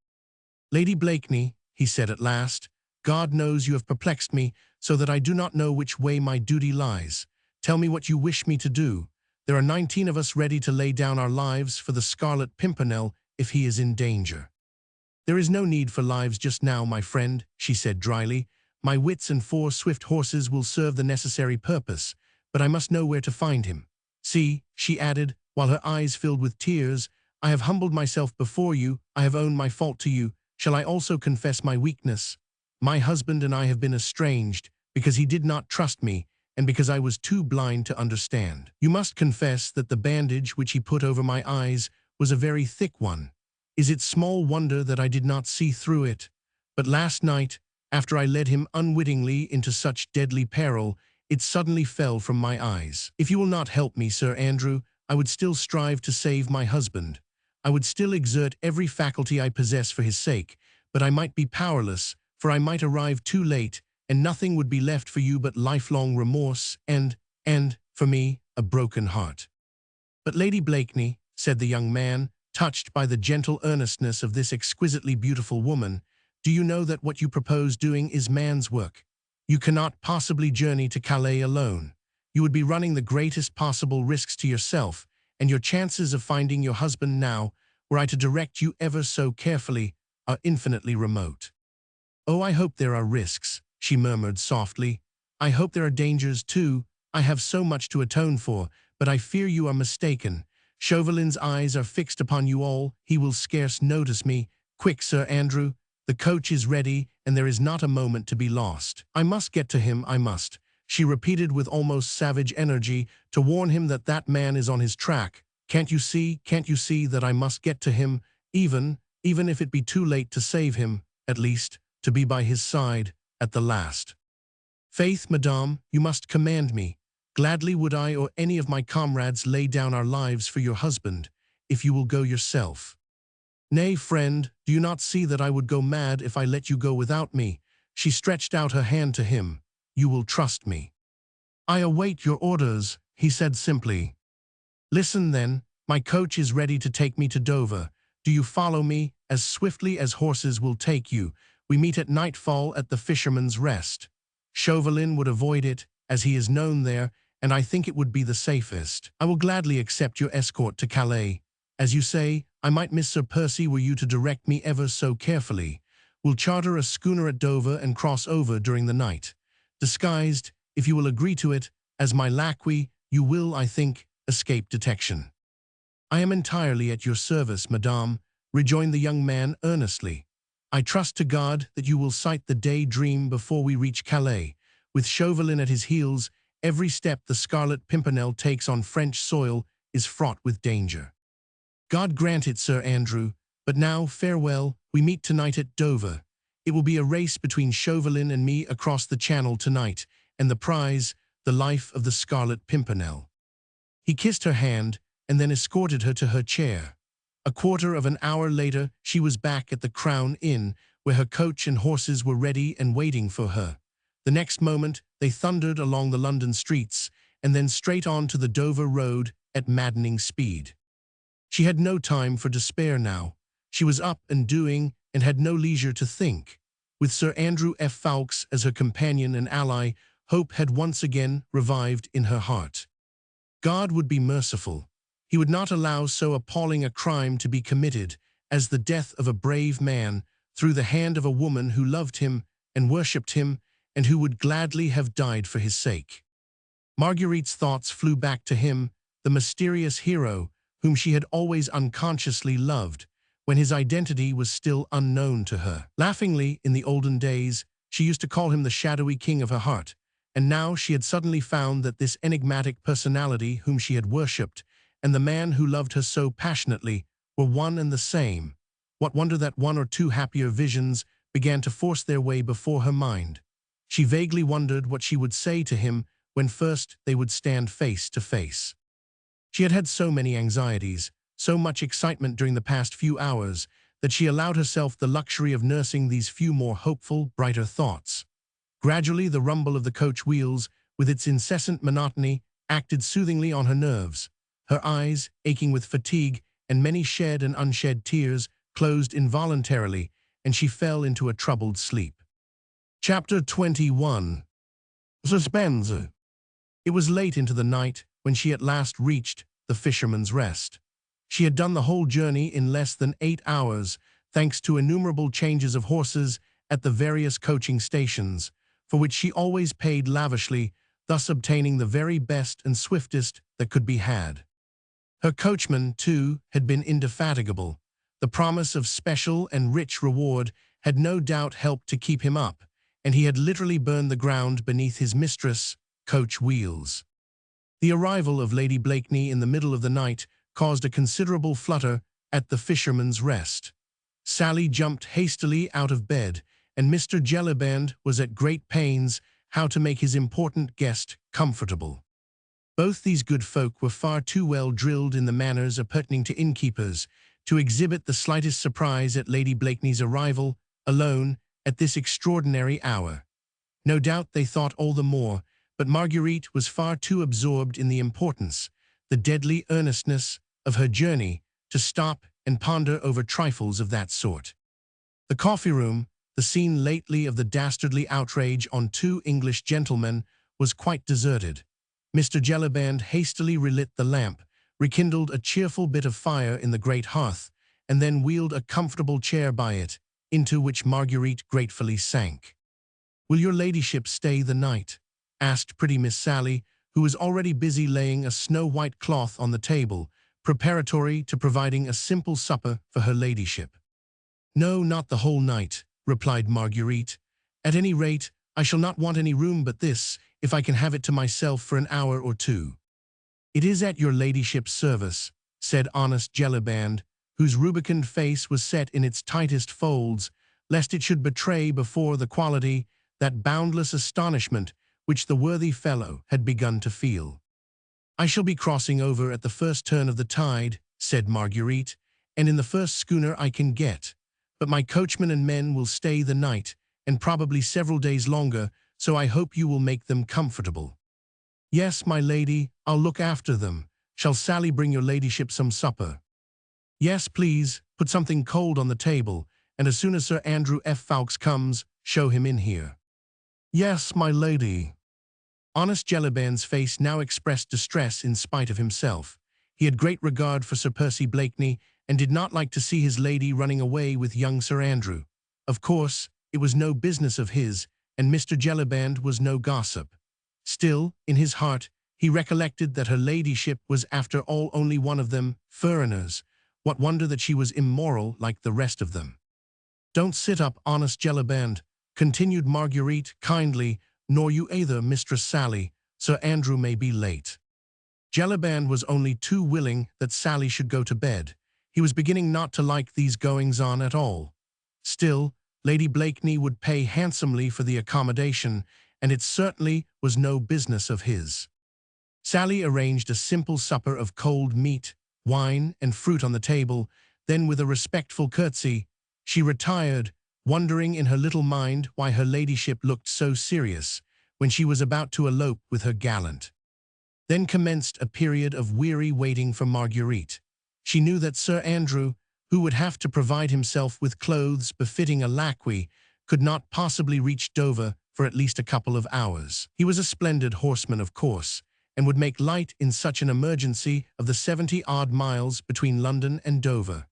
Lady Blakeney, he said at last, God knows you have perplexed me so that I do not know which way my duty lies. Tell me what you wish me to do. There are 19 of us ready to lay down our lives for the Scarlet Pimpernel if he is in danger. There is no need for lives just now, my friend, she said dryly. My wits and 4 swift horses will serve the necessary purpose, but I must know where to find him. See, she added, while her eyes filled with tears, I have humbled myself before you, I have owned my fault to you. Shall I also confess my weakness? My husband and I have been estranged because he did not trust me and because I was too blind to understand. You must confess that the bandage which he put over my eyes was a very thick one. Is it small wonder that I did not see through it? But last night, after I led him unwittingly into such deadly peril, it suddenly fell from my eyes. If you will not help me, Sir Andrew, I would still strive to save my husband. I would still exert every faculty I possess for his sake, but I might be powerless, for I might arrive too late, and nothing would be left for you but lifelong remorse and, for me, a broken heart. But Lady Blakeney, said the young man, touched by the gentle earnestness of this exquisitely beautiful woman, do you know that what you propose doing is man's work? You cannot possibly journey to Calais alone. You would be running the greatest possible risks to yourself, and your chances of finding your husband now, were I to direct you ever so carefully, are infinitely remote. Oh, I hope there are risks, she murmured softly. I hope there are dangers too. I have so much to atone for, but I fear you are mistaken. Chauvelin's eyes are fixed upon you all. He will scarce notice me. Quick, Sir Andrew. The coach is ready, and there is not a moment to be lost. I must get to him, I must, she repeated with almost savage energy, to warn him that that man is on his track. Can't you see that I must get to him, even if it be too late to save him, at least, to be by his side, at the last. Faith, madame, you must command me. Gladly would I or any of my comrades lay down our lives for your husband, if you will go yourself. Nay, friend, do you not see that I would go mad if I let you go without me? She stretched out her hand to him. You will trust me. I await your orders, he said simply. Listen then, my coach is ready to take me to Dover. Do you follow me, as swiftly as horses will take you? We meet at nightfall at the Fisherman's Rest. Chauvelin would avoid it, as he is known there, and I think it would be the safest. I will gladly accept your escort to Calais. As you say, I might miss Sir Percy were you to direct me ever so carefully. We'll charter a schooner at Dover and cross over during the night. Disguised, if you will agree to it, as my lackey, you will, I think, escape detection. I am entirely at your service, madame, rejoined the young man earnestly. I trust to God that you will sight the day-dream before we reach Calais. With Chauvelin at his heels, every step the Scarlet Pimpernel takes on French soil is fraught with danger. God grant it, Sir Andrew, but now, farewell, we meet tonight at Dover. It will be a race between Chauvelin and me across the Channel tonight, and the prize, the life of the Scarlet Pimpernel. He kissed her hand, and then escorted her to her chair. A quarter of an hour later, she was back at the Crown Inn, where her coach and horses were ready and waiting for her. The next moment, they thundered along the London streets, and then straight on to the Dover road at maddening speed. She had no time for despair now. She was up and doing, and had no leisure to think. With Sir Andrew F. Ffoulkes as her companion and ally, hope had once again revived in her heart. God would be merciful. He would not allow so appalling a crime to be committed as the death of a brave man through the hand of a woman who loved him and worshipped him and who would gladly have died for his sake. Marguerite's thoughts flew back to him, the mysterious hero whom she had always unconsciously loved, when his identity was still unknown to her. Laughingly, in the olden days, she used to call him the shadowy king of her heart, and now she had suddenly found that this enigmatic personality whom she had worshipped and the man who loved her so passionately were one and the same. What wonder that one or two happier visions began to force their way before her mind. She vaguely wondered what she would say to him when first they would stand face to face. She had had so many anxieties, so much excitement during the past few hours, that she allowed herself the luxury of nursing these few more hopeful, brighter thoughts. Gradually, the rumble of the coach wheels, with its incessant monotony, acted soothingly on her nerves. Her eyes, aching with fatigue and many shed and unshed tears, closed involuntarily, and she fell into a troubled sleep. Chapter 21. Suspense. It was late into the night when she at last reached the Fisherman's Rest. She had done the whole journey in less than 8 hours, thanks to innumerable changes of horses at the various coaching stations, for which she always paid lavishly, thus obtaining the very best and swiftest that could be had. Her coachman, too, had been indefatigable. The promise of special and rich reward had no doubt helped to keep him up, and he had literally burned the ground beneath his mistress' coach wheels. The arrival of Lady Blakeney in the middle of the night caused a considerable flutter at the Fisherman's Rest. Sally jumped hastily out of bed, and Mr. Jellyband was at great pains how to make his important guest comfortable. Both these good folk were far too well drilled in the manners appertaining to innkeepers to exhibit the slightest surprise at Lady Blakeney's arrival, alone, at this extraordinary hour. No doubt they thought all the more, but Marguerite was far too absorbed in the importance, the deadly earnestness of her journey, to stop and ponder over trifles of that sort. The coffee-room, the scene lately of the dastardly outrage on 2 English gentlemen, was quite deserted. Mr. Jellyband hastily relit the lamp, rekindled a cheerful bit of fire in the great hearth, and then wheeled a comfortable chair by it, into which Marguerite gratefully sank. "Will your ladyship stay the night?" asked pretty Miss Sally, who was already busy laying a snow-white cloth on the table, preparatory to providing a simple supper for her ladyship. "No, not the whole night," replied Marguerite. "At any rate, I shall not want any room but this, if I can have it to myself for an hour or 2. "It is at your ladyship's service," said honest Jellyband, whose rubicund face was set in its tightest folds, lest it should betray before the quality that boundless astonishment which the worthy fellow had begun to feel. "I shall be crossing over at the first turn of the tide," said Marguerite, "and in the first schooner I can get. But my coachman and men will stay the night, and probably several days longer, so I hope you will make them comfortable." "Yes, my lady, I'll look after them. Shall Sally bring your ladyship some supper?" "Yes, please, put something cold on the table, and as soon as Sir Andrew F. Ffoulkes comes, show him in here." "Yes, my lady." Honest Jellyband's face now expressed distress in spite of himself. He had great regard for Sir Percy Blakeney, and did not like to see his lady running away with young Sir Andrew. Of course, it was no business of his, and Mr. Jellyband was no gossip. Still, in his heart, he recollected that her ladyship was after all only one of them foreigners. What wonder that she was immoral like the rest of them? "Don't sit up, honest Jellyband," continued Marguerite kindly, "nor you either, Mistress Sally. Sir Andrew may be late." Jellyband was only too willing that Sally should go to bed. He was beginning not to like these goings-on at all. Still, Lady Blakeney would pay handsomely for the accommodation, and it certainly was no business of his. Sally arranged a simple supper of cold meat, wine, and fruit on the table, then with a respectful curtsy, she retired, wondering in her little mind why her ladyship looked so serious when she was about to elope with her gallant. Then commenced a period of weary waiting for Marguerite. She knew that Sir Andrew, who would have to provide himself with clothes befitting a lackey, could not possibly reach Dover for at least a couple of hours. He was a splendid horseman, of course, and would make light in such an emergency of the 70-odd miles between London and Dover.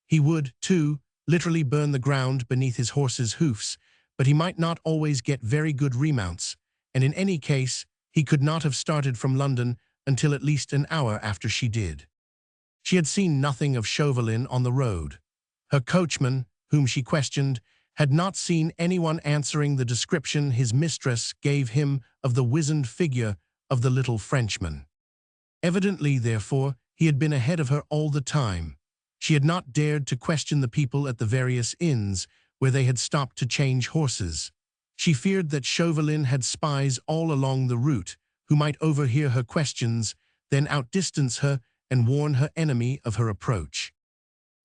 He would, too, literally burn the ground beneath his horse's hoofs, but he might not always get very good remounts, and in any case, he could not have started from London until at least an hour after she did. She had seen nothing of Chauvelin on the road. Her coachman, whom she questioned, had not seen anyone answering the description his mistress gave him of the wizened figure of the little Frenchman. Evidently, therefore, he had been ahead of her all the time. She had not dared to question the people at the various inns where they had stopped to change horses. She feared that Chauvelin had spies all along the route who might overhear her questions, then outdistance her and warn her enemy of her approach.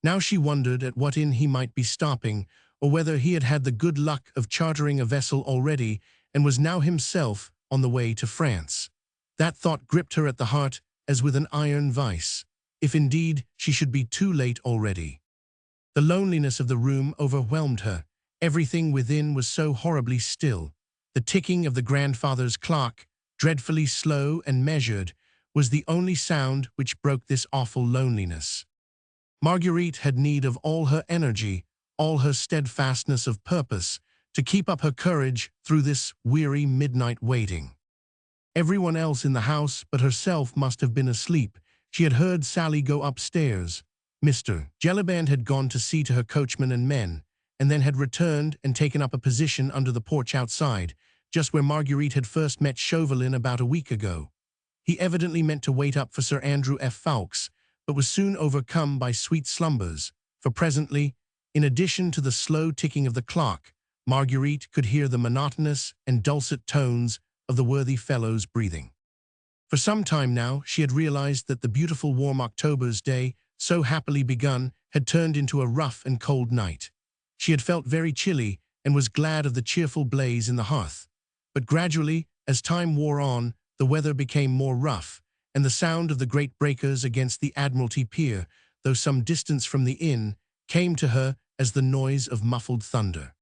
Now she wondered at what inn he might be stopping, or whether he had had the good luck of chartering a vessel already and was now himself on the way to France. That thought gripped her at the heart as with an iron vice, if indeed she should be too late already. The loneliness of the room overwhelmed her. Everything within was so horribly still. The ticking of the grandfather's clock, dreadfully slow and measured, was the only sound which broke this awful loneliness. Marguerite had need of all her energy, all her steadfastness of purpose, to keep up her courage through this weary midnight waiting. Everyone else in the house but herself must have been asleep. She had heard Sally go upstairs. Mr. Jellyband had gone to see to her coachman and men, and then had returned and taken up a position under the porch outside, just where Marguerite had first met Chauvelin about a week ago. He evidently meant to wait up for Sir Andrew F. Ffoulkes, but was soon overcome by sweet slumbers, for presently, in addition to the slow ticking of the clock, Marguerite could hear the monotonous and dulcet tones of the worthy fellow's breathing. For some time now, she had realized that the beautiful warm October's day, so happily begun, had turned into a rough and cold night. She had felt very chilly and was glad of the cheerful blaze in the hearth. But gradually, as time wore on, the weather became more rough, and the sound of the great breakers against the Admiralty Pier, though some distance from the inn, came to her as the noise of muffled thunder.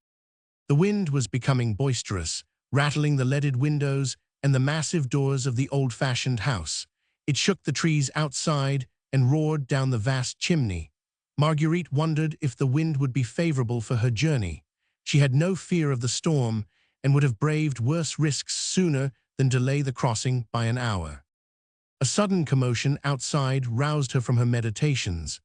The wind was becoming boisterous, rattling the leaded windows and the massive doors of the old-fashioned house. It shook the trees outside and roared down the vast chimney. Marguerite wondered if the wind would be favorable for her journey. She had no fear of the storm and would have braved worse risks sooner than delay the crossing by an hour. A sudden commotion outside roused her from her meditations.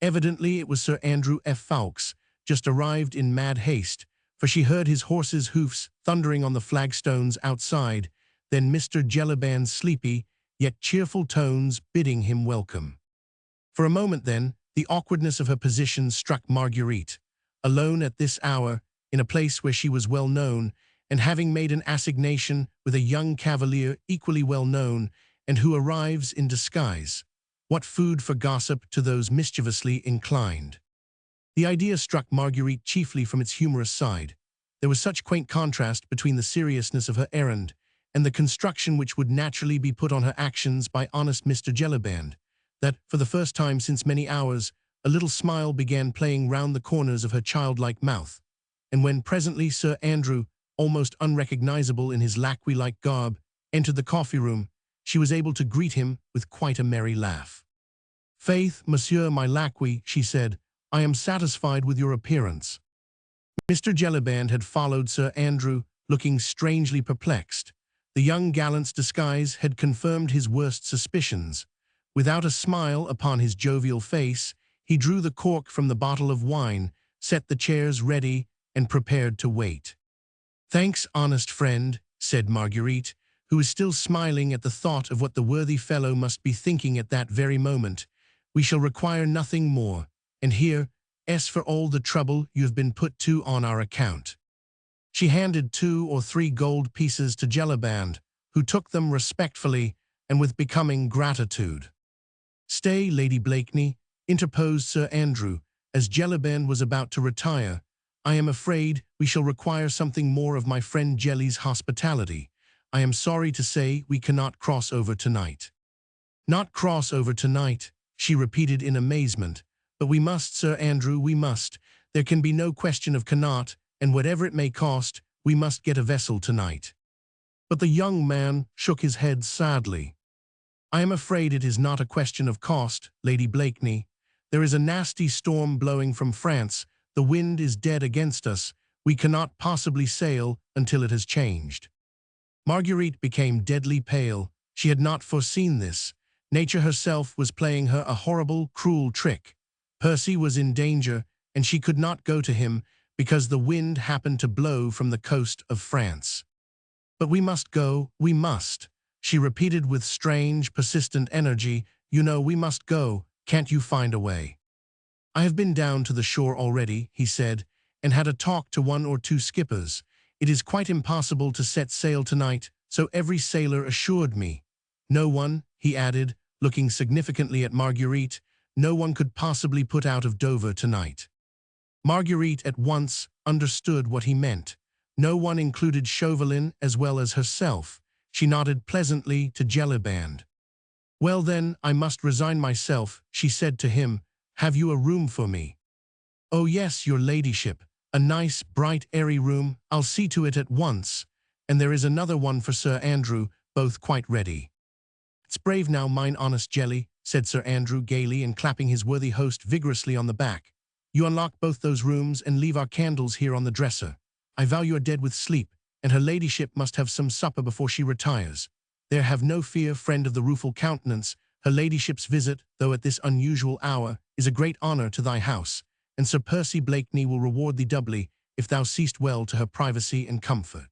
Evidently it was Sir Andrew F. Ffoulkes, just arrived in mad haste, for she heard his horse's hoofs thundering on the flagstones outside, then Mr. Jellyband's sleepy, yet cheerful tones bidding him welcome. For a moment then, the awkwardness of her position struck Marguerite. Alone at this hour, in a place where she was well known, and having made an assignation with a young cavalier equally well known, and who arrives in disguise. What food for gossip to those mischievously inclined? The idea struck Marguerite chiefly from its humorous side. There was such quaint contrast between the seriousness of her errand and the construction which would naturally be put on her actions by honest Mr. Jellyband, that, for the first time since many hours, a little smile began playing round the corners of her childlike mouth, and when presently Sir Andrew, almost unrecognizable in his lacquey-like garb, entered the coffee-room, she was able to greet him with quite a merry laugh. "Faith, monsieur my lacquey," she said, "I am satisfied with your appearance." Mr. Jellyband had followed Sir Andrew, looking strangely perplexed. The young gallant's disguise had confirmed his worst suspicions. Without a smile upon his jovial face, he drew the cork from the bottle of wine, set the chairs ready, and prepared to wait. "Thanks, honest friend," said Marguerite, who was still smiling at the thought of what the worthy fellow must be thinking at that very moment. "We shall require nothing more, and here, as for all the trouble you have been put to on our account." She handed 2 or 3 gold pieces to Jellyband, who took them respectfully and with becoming gratitude. "Stay, Lady Blakeney," interposed Sir Andrew, as Jellyband was about to retire. "I am afraid we shall require something more of my friend Jelly's hospitality. I am sorry to say we cannot cross over tonight." "Not cross over tonight," she repeated in amazement. "But we must, Sir Andrew, we must. There can be no question of cannot, and whatever it may cost, we must get a vessel tonight." But the young man shook his head sadly. "I am afraid it is not a question of cost, Lady Blakeney. There is a nasty storm blowing from France. The wind is dead against us. We cannot possibly sail until it has changed." Marguerite became deadly pale. She had not foreseen this. Nature herself was playing her a horrible, cruel trick. Percy was in danger, and she could not go to him because the wind happened to blow from the coast of France. "But we must go, we must," she repeated with strange, persistent energy. "You know we must go. Can't you find a way?" "I have been down to the shore already," he said, "and had a talk to 1 or 2 skippers. It is quite impossible to set sail tonight, so every sailor assured me. No one," he added, looking significantly at Marguerite, "no one could possibly put out of Dover tonight." Marguerite at once understood what he meant. No one included Chauvelin as well as herself. She nodded pleasantly to Jellyband. "Well then, I must resign myself," she said to him. "Have you a room for me?" "Oh yes, your ladyship. A nice, bright, airy room. I'll see to it at once. And there is another one for Sir Andrew, both quite ready." "It's brave now, mine honest Jelly," said Sir Andrew gaily and clapping his worthy host vigorously on the back. "You unlock both those rooms and leave our candles here on the dresser. I vow you are dead with sleep, and her ladyship must have some supper before she retires. There, have no fear, friend of the rueful countenance. Her ladyship's visit, though at this unusual hour, is a great honour to thy house, and Sir Percy Blakeney will reward thee doubly if thou seest well to her privacy and comfort."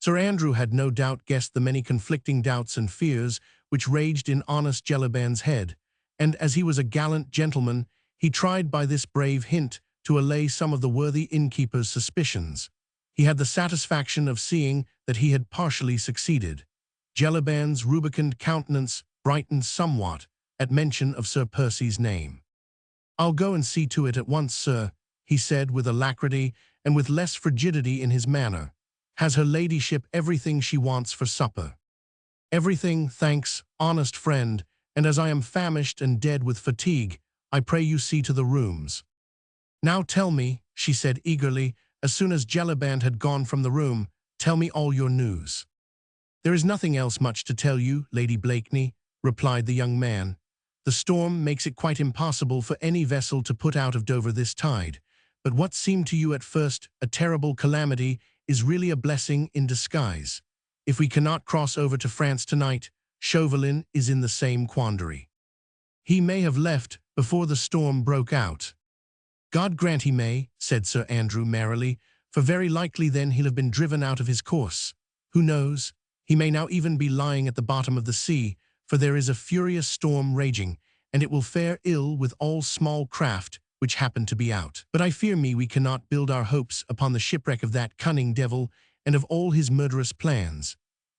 Sir Andrew had no doubt guessed the many conflicting doubts and fears which raged in honest Jellyband's head, and as he was a gallant gentleman, he tried by this brave hint to allay some of the worthy innkeeper's suspicions. he had the satisfaction of seeing that he had partially succeeded. Jellyband's rubicund countenance brightened somewhat at mention of Sir Percy's name. "I'll go and see to it at once, sir," he said with alacrity and with less frigidity in his manner. "Has her ladyship everything she wants for supper?" "Everything, thanks, honest friend, and as I am famished and dead with fatigue, I pray you see to the rooms." "Now tell me," she said eagerly, as soon as Jellyband had gone from the room, "tell me all your news." "There is nothing else much to tell you, Lady Blakeney," replied the young man. "The storm makes it quite impossible for any vessel to put out of Dover this tide, but what seemed to you at first a terrible calamity is really a blessing in disguise. If we cannot cross over to France tonight, Chauvelin is in the same quandary. He may have left before the storm broke out." "God grant he may," said Sir Andrew merrily, "for very likely then he'll have been driven out of his course. Who knows? He may now even be lying at the bottom of the sea, for there is a furious storm raging, and it will fare ill with all small craft which happen to be out. But I fear me we cannot build our hopes upon the shipwreck of that cunning devil and of all his murderous plans.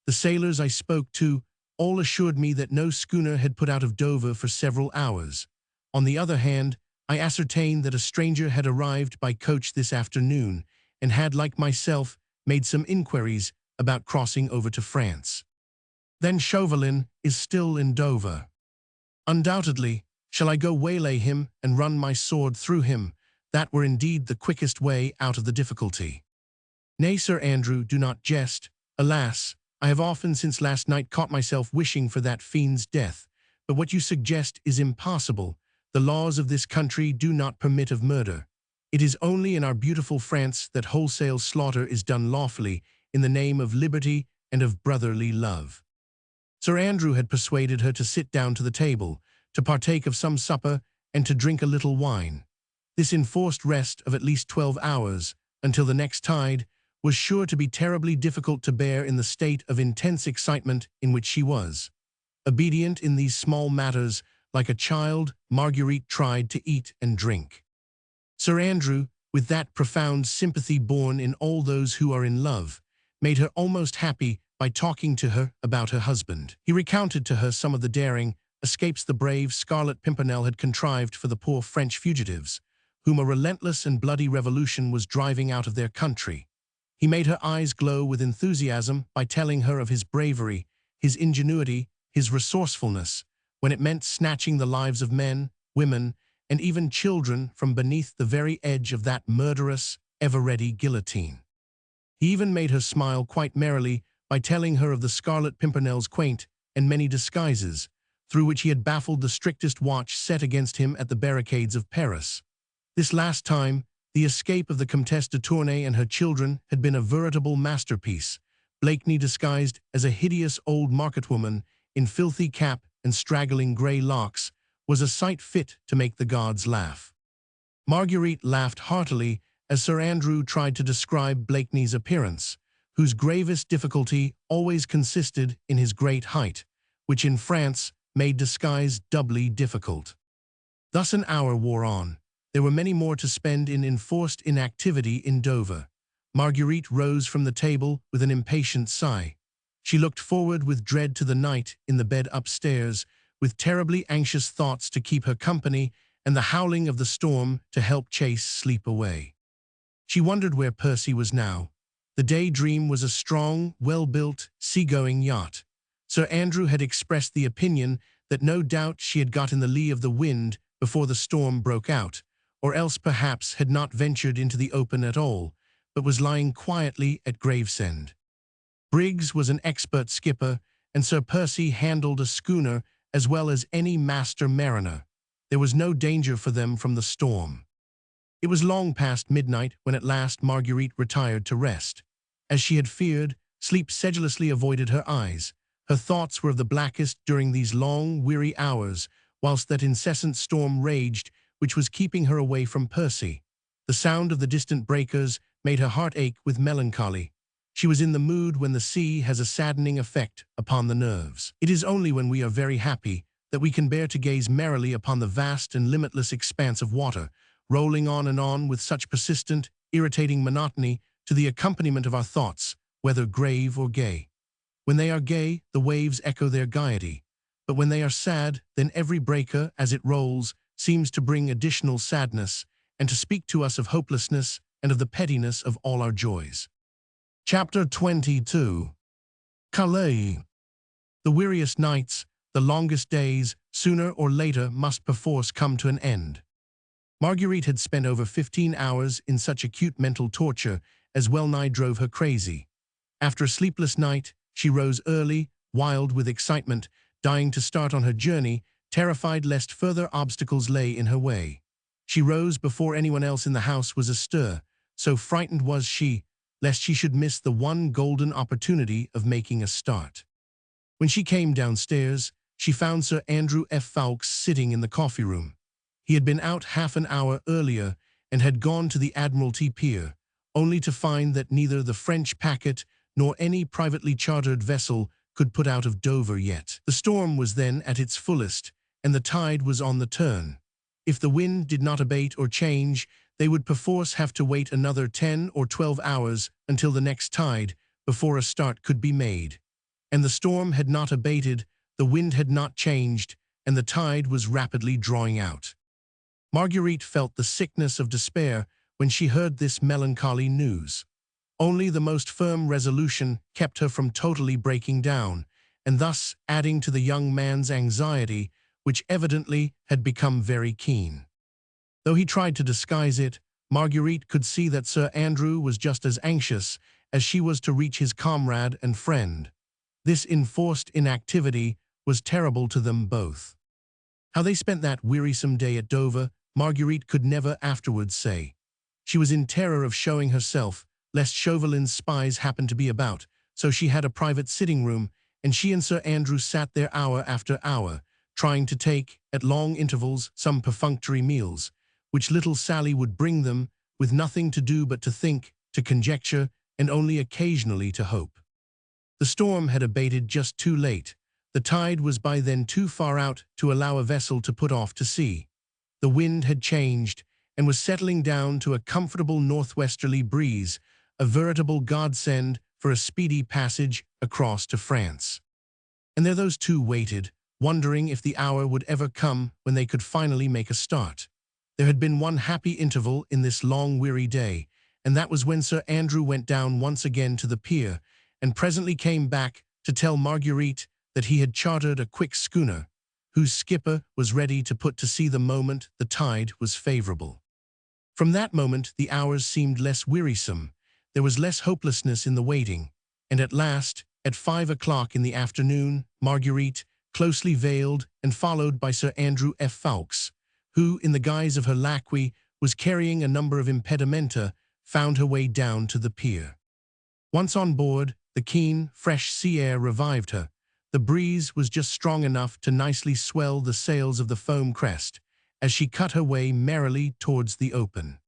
The sailors I spoke to all assured me that no schooner had put out of Dover for several hours. On the other hand, I ascertained that a stranger had arrived by coach this afternoon and had, like myself, made some inquiries about crossing over to France." "Then Chauvelin is still in Dover?" "Undoubtedly. Shall I go waylay him and run my sword through him? That were indeed the quickest way out of the difficulty." "Nay, Sir Andrew, do not jest. Alas, I have often since last night caught myself wishing for that fiend's death, but what you suggest is impossible. The laws of this country do not permit of murder. It is only in our beautiful France that wholesale slaughter is done lawfully in the name of liberty and of brotherly love." Sir Andrew had persuaded her to sit down to the table, to partake of some supper, and to drink a little wine. This enforced rest of at least 12 hours, until the next tide, was sure to be terribly difficult to bear in the state of intense excitement in which she was. Obedient in these small matters, like a child, Marguerite tried to eat and drink. Sir Andrew, with that profound sympathy born in all those who are in love, made her almost happy by talking to her about her husband. He recounted to her some of the daring escapes the brave Scarlet Pimpernel had contrived for the poor French fugitives, whom a relentless and bloody revolution was driving out of their country. He made her eyes glow with enthusiasm by telling her of his bravery, his ingenuity, his resourcefulness, when it meant snatching the lives of men, women, and even children from beneath the very edge of that murderous, ever-ready guillotine. He even made her smile quite merrily by telling her of the Scarlet Pimpernel's quaint and many disguises, through which he had baffled the strictest watch set against him at the barricades of Paris. This last time, the escape of the Comtesse de Tournay and her children had been a veritable masterpiece. Blakeney, disguised as a hideous old market-woman in filthy cap and straggling grey locks, was a sight fit to make the gods laugh. Marguerite laughed heartily as Sir Andrew tried to describe Blakeney's appearance, whose gravest difficulty always consisted in his great height, which in France made disguise doubly difficult. Thus an hour wore on. There were many more to spend in enforced inactivity in Dover. Marguerite rose from the table with an impatient sigh. She looked forward with dread to the night in the bed upstairs, with terribly anxious thoughts to keep her company and the howling of the storm to help chase sleep away. She wondered where Percy was now. The Daydream was a strong, well-built, sea-going yacht. Sir Andrew had expressed the opinion that no doubt she had got in the lee of the wind before the storm broke out, or else perhaps had not ventured into the open at all, but was lying quietly at Gravesend. Briggs was an expert skipper, and Sir Percy handled a schooner as well as any master mariner. There was no danger for them from the storm. It was long past midnight when at last Marguerite retired to rest. As she had feared, sleep sedulously avoided her eyes. Her thoughts were of the blackest during these long, weary hours, whilst that incessant storm raged, which was keeping her away from Percy. The sound of the distant breakers made her heart ache with melancholy. She was in the mood when the sea has a saddening effect upon the nerves. It is only when we are very happy that we can bear to gaze merrily upon the vast and limitless expanse of water, rolling on and on with such persistent, irritating monotony to the accompaniment of our thoughts, whether grave or gay. When they are gay, the waves echo their gaiety, but when they are sad, then every breaker, as it rolls, seems to bring additional sadness, and to speak to us of hopelessness and of the pettiness of all our joys. Chapter 22. Calais. The weariest nights, the longest days, sooner or later must perforce come to an end. Marguerite had spent over 15 hours in such acute mental torture as well-nigh drove her crazy. After a sleepless night, she rose early, wild with excitement, dying to start on her journey, terrified lest further obstacles lay in her way. She rose before anyone else in the house was astir, so frightened was she, lest she should miss the one golden opportunity of making a start. When she came downstairs, she found Sir Andrew F. Ffoulkes sitting in the coffee room. He had been out half an hour earlier and had gone to the Admiralty Pier, only to find that neither the French packet nor any privately chartered vessel could put out of Dover yet. The storm was then at its fullest, and the tide was on the turn. If the wind did not abate or change, they would perforce have to wait another 10 or 12 hours until the next tide before a start could be made. And the storm had not abated, the wind had not changed, and the tide was rapidly drawing out. Marguerite felt the sickness of despair when she heard this melancholy news. Only the most firm resolution kept her from totally breaking down, and thus adding to the young man's anxiety, which evidently had become very keen. Though he tried to disguise it, Marguerite could see that Sir Andrew was just as anxious as she was to reach his comrade and friend. This enforced inactivity was terrible to them both. How they spent that wearisome day at Dover, Marguerite could never afterwards say. She was in terror of showing herself, lest Chauvelin's spies happened to be about, so she had a private sitting room, and she and Sir Andrew sat there hour after hour, trying to take, at long intervals, some perfunctory meals, which little Sally would bring them, with nothing to do but to think, to conjecture, and only occasionally to hope. The storm had abated just too late. The tide was by then too far out to allow a vessel to put off to sea. The wind had changed, and was settling down to a comfortable northwesterly breeze, a veritable godsend for a speedy passage across to France. And there those two waited, wondering if the hour would ever come when they could finally make a start. There had been one happy interval in this long weary day, and that was when Sir Andrew went down once again to the pier, and presently came back to tell Marguerite that he had chartered a quick schooner, whose skipper was ready to put to sea the moment the tide was favorable. From that moment the hours seemed less wearisome, there was less hopelessness in the waiting, and at last, at 5 o'clock in the afternoon, Marguerite, closely veiled and followed by Sir Andrew F. Ffoulkes, who, in the guise of her lackey, was carrying a number of impedimenta, found her way down to the pier. Once on board, the keen, fresh sea air revived her. The breeze was just strong enough to nicely swell the sails of the foam crest, as she cut her way merrily towards the open.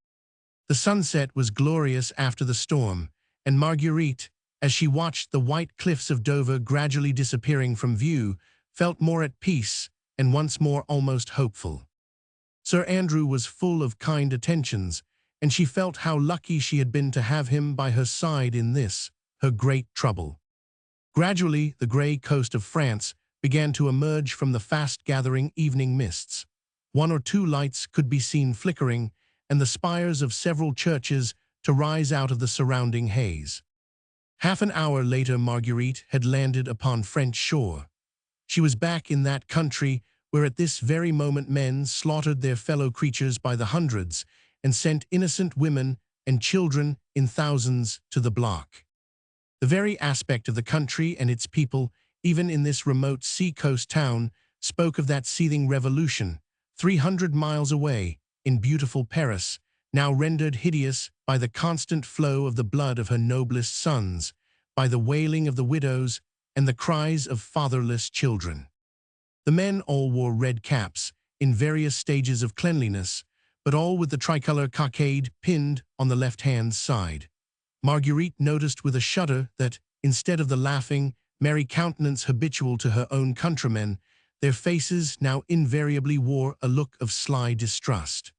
The sunset was glorious after the storm, and Marguerite, as she watched the white cliffs of Dover gradually disappearing from view, felt more at peace and once more almost hopeful. Sir Andrew was full of kind attentions, and she felt how lucky she had been to have him by her side in this, her great trouble. Gradually, the grey coast of France began to emerge from the fast-gathering evening mists. One or two lights could be seen flickering, and the spires of several churches to rise out of the surrounding haze. Half an hour later Marguerite had landed upon French shore. She was back in that country where at this very moment men slaughtered their fellow creatures by the hundreds and sent innocent women and children in thousands to the block. The very aspect of the country and its people, even in this remote sea-coast town, spoke of that seething revolution, 300 miles away, in beautiful Paris, now rendered hideous by the constant flow of the blood of her noblest sons, by the wailing of the widows and the cries of fatherless children. The men all wore red caps, in various stages of cleanliness, but all with the tricolour cockade pinned on the left-hand side. Marguerite noticed with a shudder that, instead of the laughing, merry countenance habitual to her own countrymen, their faces now invariably wore a look of sly distrust.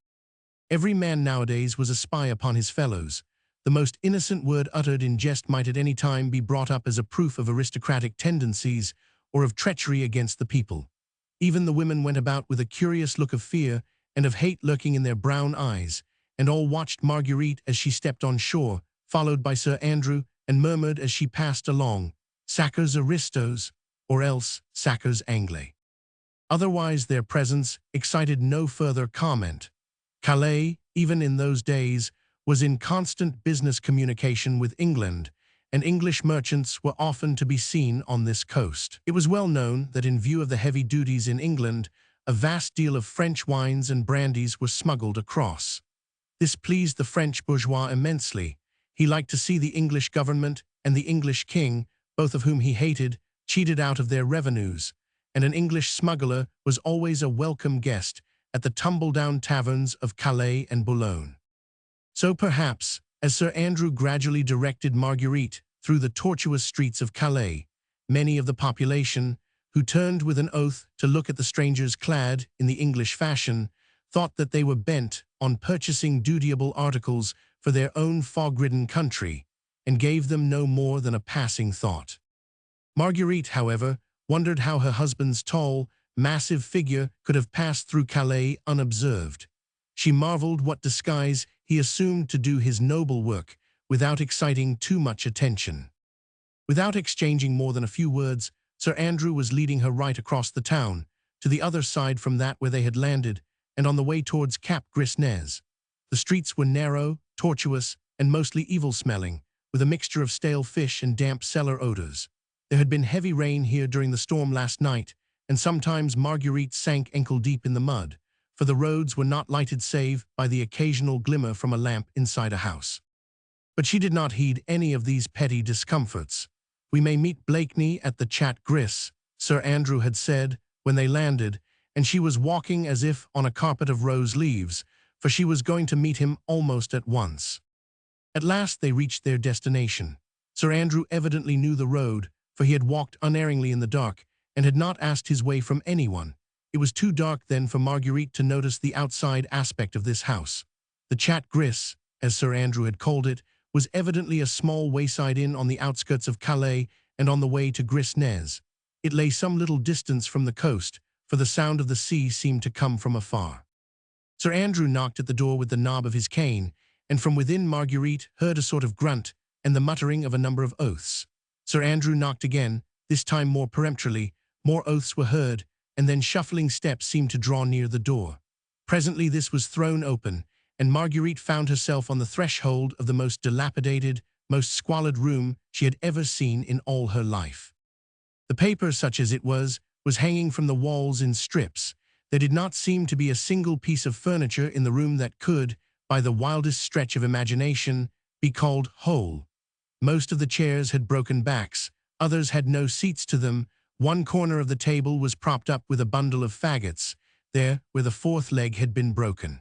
Every man nowadays was a spy upon his fellows. The most innocent word uttered in jest might at any time be brought up as a proof of aristocratic tendencies or of treachery against the people. Even the women went about with a curious look of fear and of hate lurking in their brown eyes, and all watched Marguerite as she stepped on shore, followed by Sir Andrew, and murmured as she passed along, "Sacres aristos," or else "Sacres anglais." Otherwise their presence excited no further comment. Calais, even in those days, was in constant business communication with England, and English merchants were often to be seen on this coast. It was well known that in view of the heavy duties in England, a vast deal of French wines and brandies were smuggled across. This pleased the French bourgeois immensely. He liked to see the English government and the English king, both of whom he hated, cheated out of their revenues, and an English smuggler was always a welcome guest at the tumble-down taverns of Calais and Boulogne. So perhaps, as Sir Andrew gradually directed Marguerite through the tortuous streets of Calais, many of the population, who turned with an oath to look at the strangers clad in the English fashion, thought that they were bent on purchasing dutiable articles for their own fog-ridden country, and gave them no more than a passing thought. Marguerite, however, wondered how her husband's tall, massive figure could have passed through Calais unobserved. She marveled what disguise he assumed to do his noble work without exciting too much attention. Without exchanging more than a few words, Sir Andrew was leading her right across the town, to the other side from that where they had landed, and on the way towards Cap Gris-Nez. The streets were narrow, tortuous, and mostly evil-smelling, with a mixture of stale fish and damp cellar odors. There had been heavy rain here during the storm last night, and sometimes Marguerite sank ankle-deep in the mud, for the roads were not lighted save by the occasional glimmer from a lamp inside a house. But she did not heed any of these petty discomforts. "We may meet Blakeney at the Chat Gris," Sir Andrew had said when they landed, and she was walking as if on a carpet of rose leaves, for she was going to meet him almost at once. At last they reached their destination. Sir Andrew evidently knew the road, for he had walked unerringly in the dark, and had not asked his way from anyone. It was too dark then for Marguerite to notice the outside aspect of this house. The Chat Gris, as Sir Andrew had called it, was evidently a small wayside inn on the outskirts of Calais and on the way to Gris-Nez. It lay some little distance from the coast, for the sound of the sea seemed to come from afar. Sir Andrew knocked at the door with the knob of his cane, and from within Marguerite heard a sort of grunt and the muttering of a number of oaths. Sir Andrew knocked again, this time more peremptorily. More oaths were heard, and then shuffling steps seemed to draw near the door. Presently this was thrown open, and Marguerite found herself on the threshold of the most dilapidated, most squalid room she had ever seen in all her life. The paper, such as it was hanging from the walls in strips. There did not seem to be a single piece of furniture in the room that could, by the wildest stretch of imagination, be called whole. Most of the chairs had broken backs, others had no seats to them. One corner of the table was propped up with a bundle of faggots, there where the fourth leg had been broken.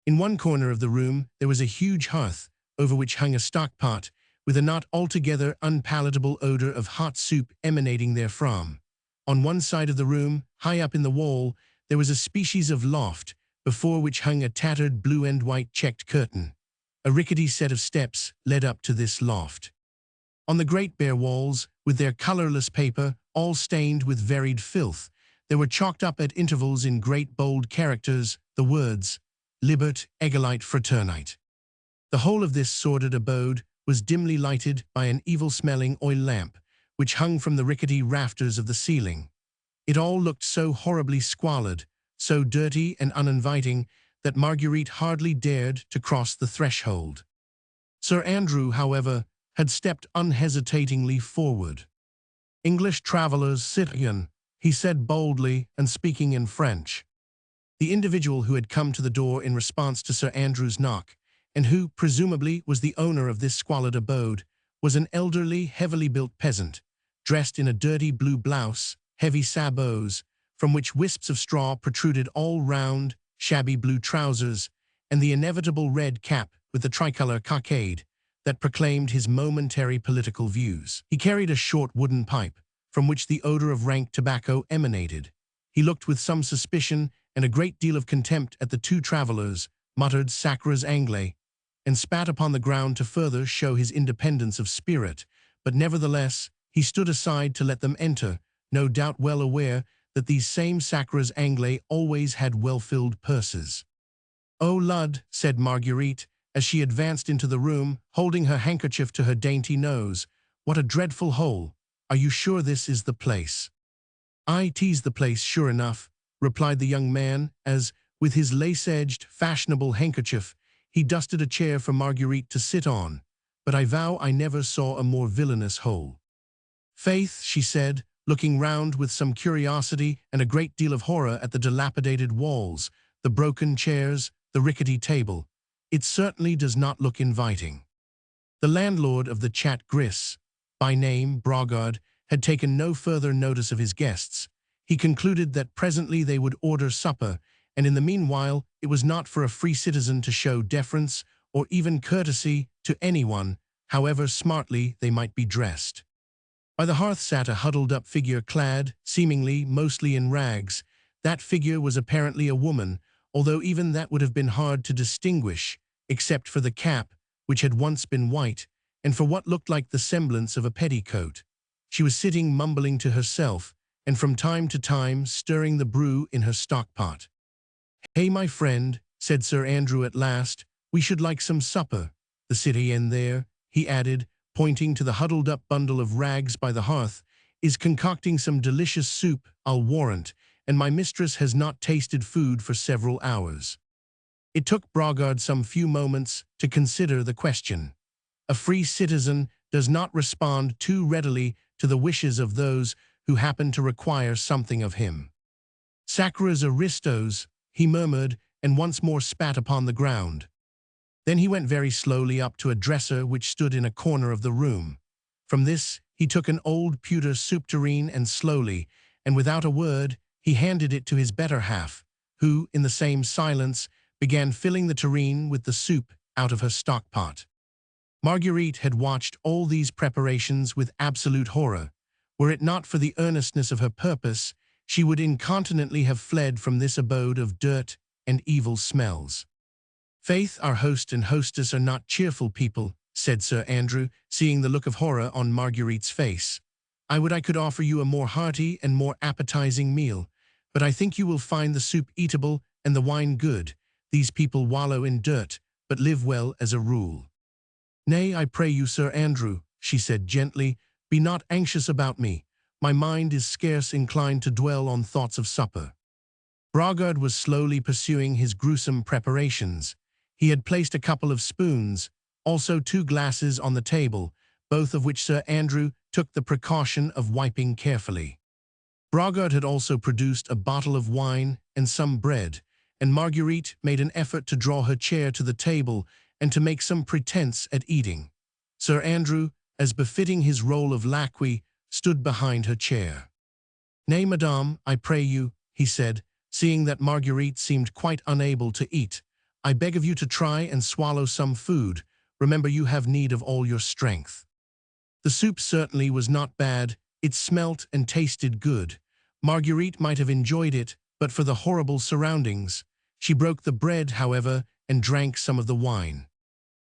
In one corner of the room there was a huge hearth, over which hung a stock-pot, with a not altogether unpalatable odor of hot soup emanating therefrom. On one side of the room, high up in the wall, there was a species of loft, before which hung a tattered blue and white checked curtain. A rickety set of steps led up to this loft. On the great bare walls, with their colorless paper, all stained with varied filth, there were chalked up at intervals in great bold characters the words, "Libert Egalite Fraternite." The whole of this sordid abode was dimly lighted by an evil-smelling oil lamp, which hung from the rickety rafters of the ceiling. It all looked so horribly squalid, so dirty and uninviting, that Marguerite hardly dared to cross the threshold. Sir Andrew, however, had stepped unhesitatingly forward. "English travelers, citoyen," he said boldly and speaking in French. The individual who had come to the door in response to Sir Andrew's knock, and who, presumably, was the owner of this squalid abode, was an elderly, heavily built peasant, dressed in a dirty blue blouse, heavy sabots, from which wisps of straw protruded all round, shabby blue trousers, and the inevitable red cap with the tricolour cockade that proclaimed his momentary political views. He carried a short wooden pipe, from which the odor of rank tobacco emanated. He looked with some suspicion and a great deal of contempt at the two travelers, muttered "Sacres anglais," and spat upon the ground to further show his independence of spirit, but nevertheless he stood aside to let them enter, no doubt well aware that these same sacres anglais always had well-filled purses. "Oh, Lud," said Marguerite, as she advanced into the room, holding her handkerchief to her dainty nose, "what a dreadful hole! Are you sure this is the place?" "'Tis the place, sure enough," replied the young man, as, with his lace-edged, fashionable handkerchief, he dusted a chair for Marguerite to sit on. "But I vow I never saw a more villainous hole." "Faith," she said, looking round with some curiosity and a great deal of horror at the dilapidated walls, the broken chairs, the rickety table, "it certainly does not look inviting." The landlord of the Chat Gris, by name Brogard, had taken no further notice of his guests. He concluded that presently they would order supper, and in the meanwhile it was not for a free citizen to show deference or even courtesy to anyone, however smartly they might be dressed. By the hearth sat a huddled-up figure clad, seemingly, mostly in rags. That figure was apparently a woman, although even that would have been hard to distinguish, except for the cap, which had once been white, and for what looked like the semblance of a petticoat. She was sitting mumbling to herself, and from time to time stirring the brew in her stock-pot. "Hey, my friend," said Sir Andrew at last, "we should like some supper. The citoyen there," he added, pointing to the huddled-up bundle of rags by the hearth, "is concocting some delicious soup, I'll warrant, and my mistress has not tasted food for several hours." It took Brogard some few moments to consider the question. A free citizen does not respond too readily to the wishes of those who happen to require something of him. "Sacres aristos," he murmured, and once more spat upon the ground. Then he went very slowly up to a dresser which stood in a corner of the room. From this he took an old pewter soup tureen and slowly, and without a word, he handed it to his better half, who, in the same silence, began filling the tureen with the soup out of her stock-pot. Marguerite had watched all these preparations with absolute horror. Were it not for the earnestness of her purpose, she would incontinently have fled from this abode of dirt and evil smells. "Faith, our host and hostess are not cheerful people," said Sir Andrew, seeing the look of horror on Marguerite's face. "I would I could offer you a more hearty and more appetizing meal, but I think you will find the soup eatable and the wine good. These people wallow in dirt, but live well as a rule." "Nay, I pray you, Sir Andrew," she said gently, "be not anxious about me. My mind is scarce inclined to dwell on thoughts of supper." Brogard was slowly pursuing his gruesome preparations. He had placed a couple of spoons, also 2 glasses on the table, both of which Sir Andrew took the precaution of wiping carefully. Brogard had also produced a bottle of wine and some bread, and Marguerite made an effort to draw her chair to the table and to make some pretense at eating. Sir Andrew, as befitting his role of lacquey, stood behind her chair. "Nay, madame, I pray you," he said, seeing that Marguerite seemed quite unable to eat, "I beg of you to try and swallow some food. Remember you have need of all your strength." The soup certainly was not bad. It smelt and tasted good. Marguerite might have enjoyed it, but for the horrible surroundings. She broke the bread, however, and drank some of the wine.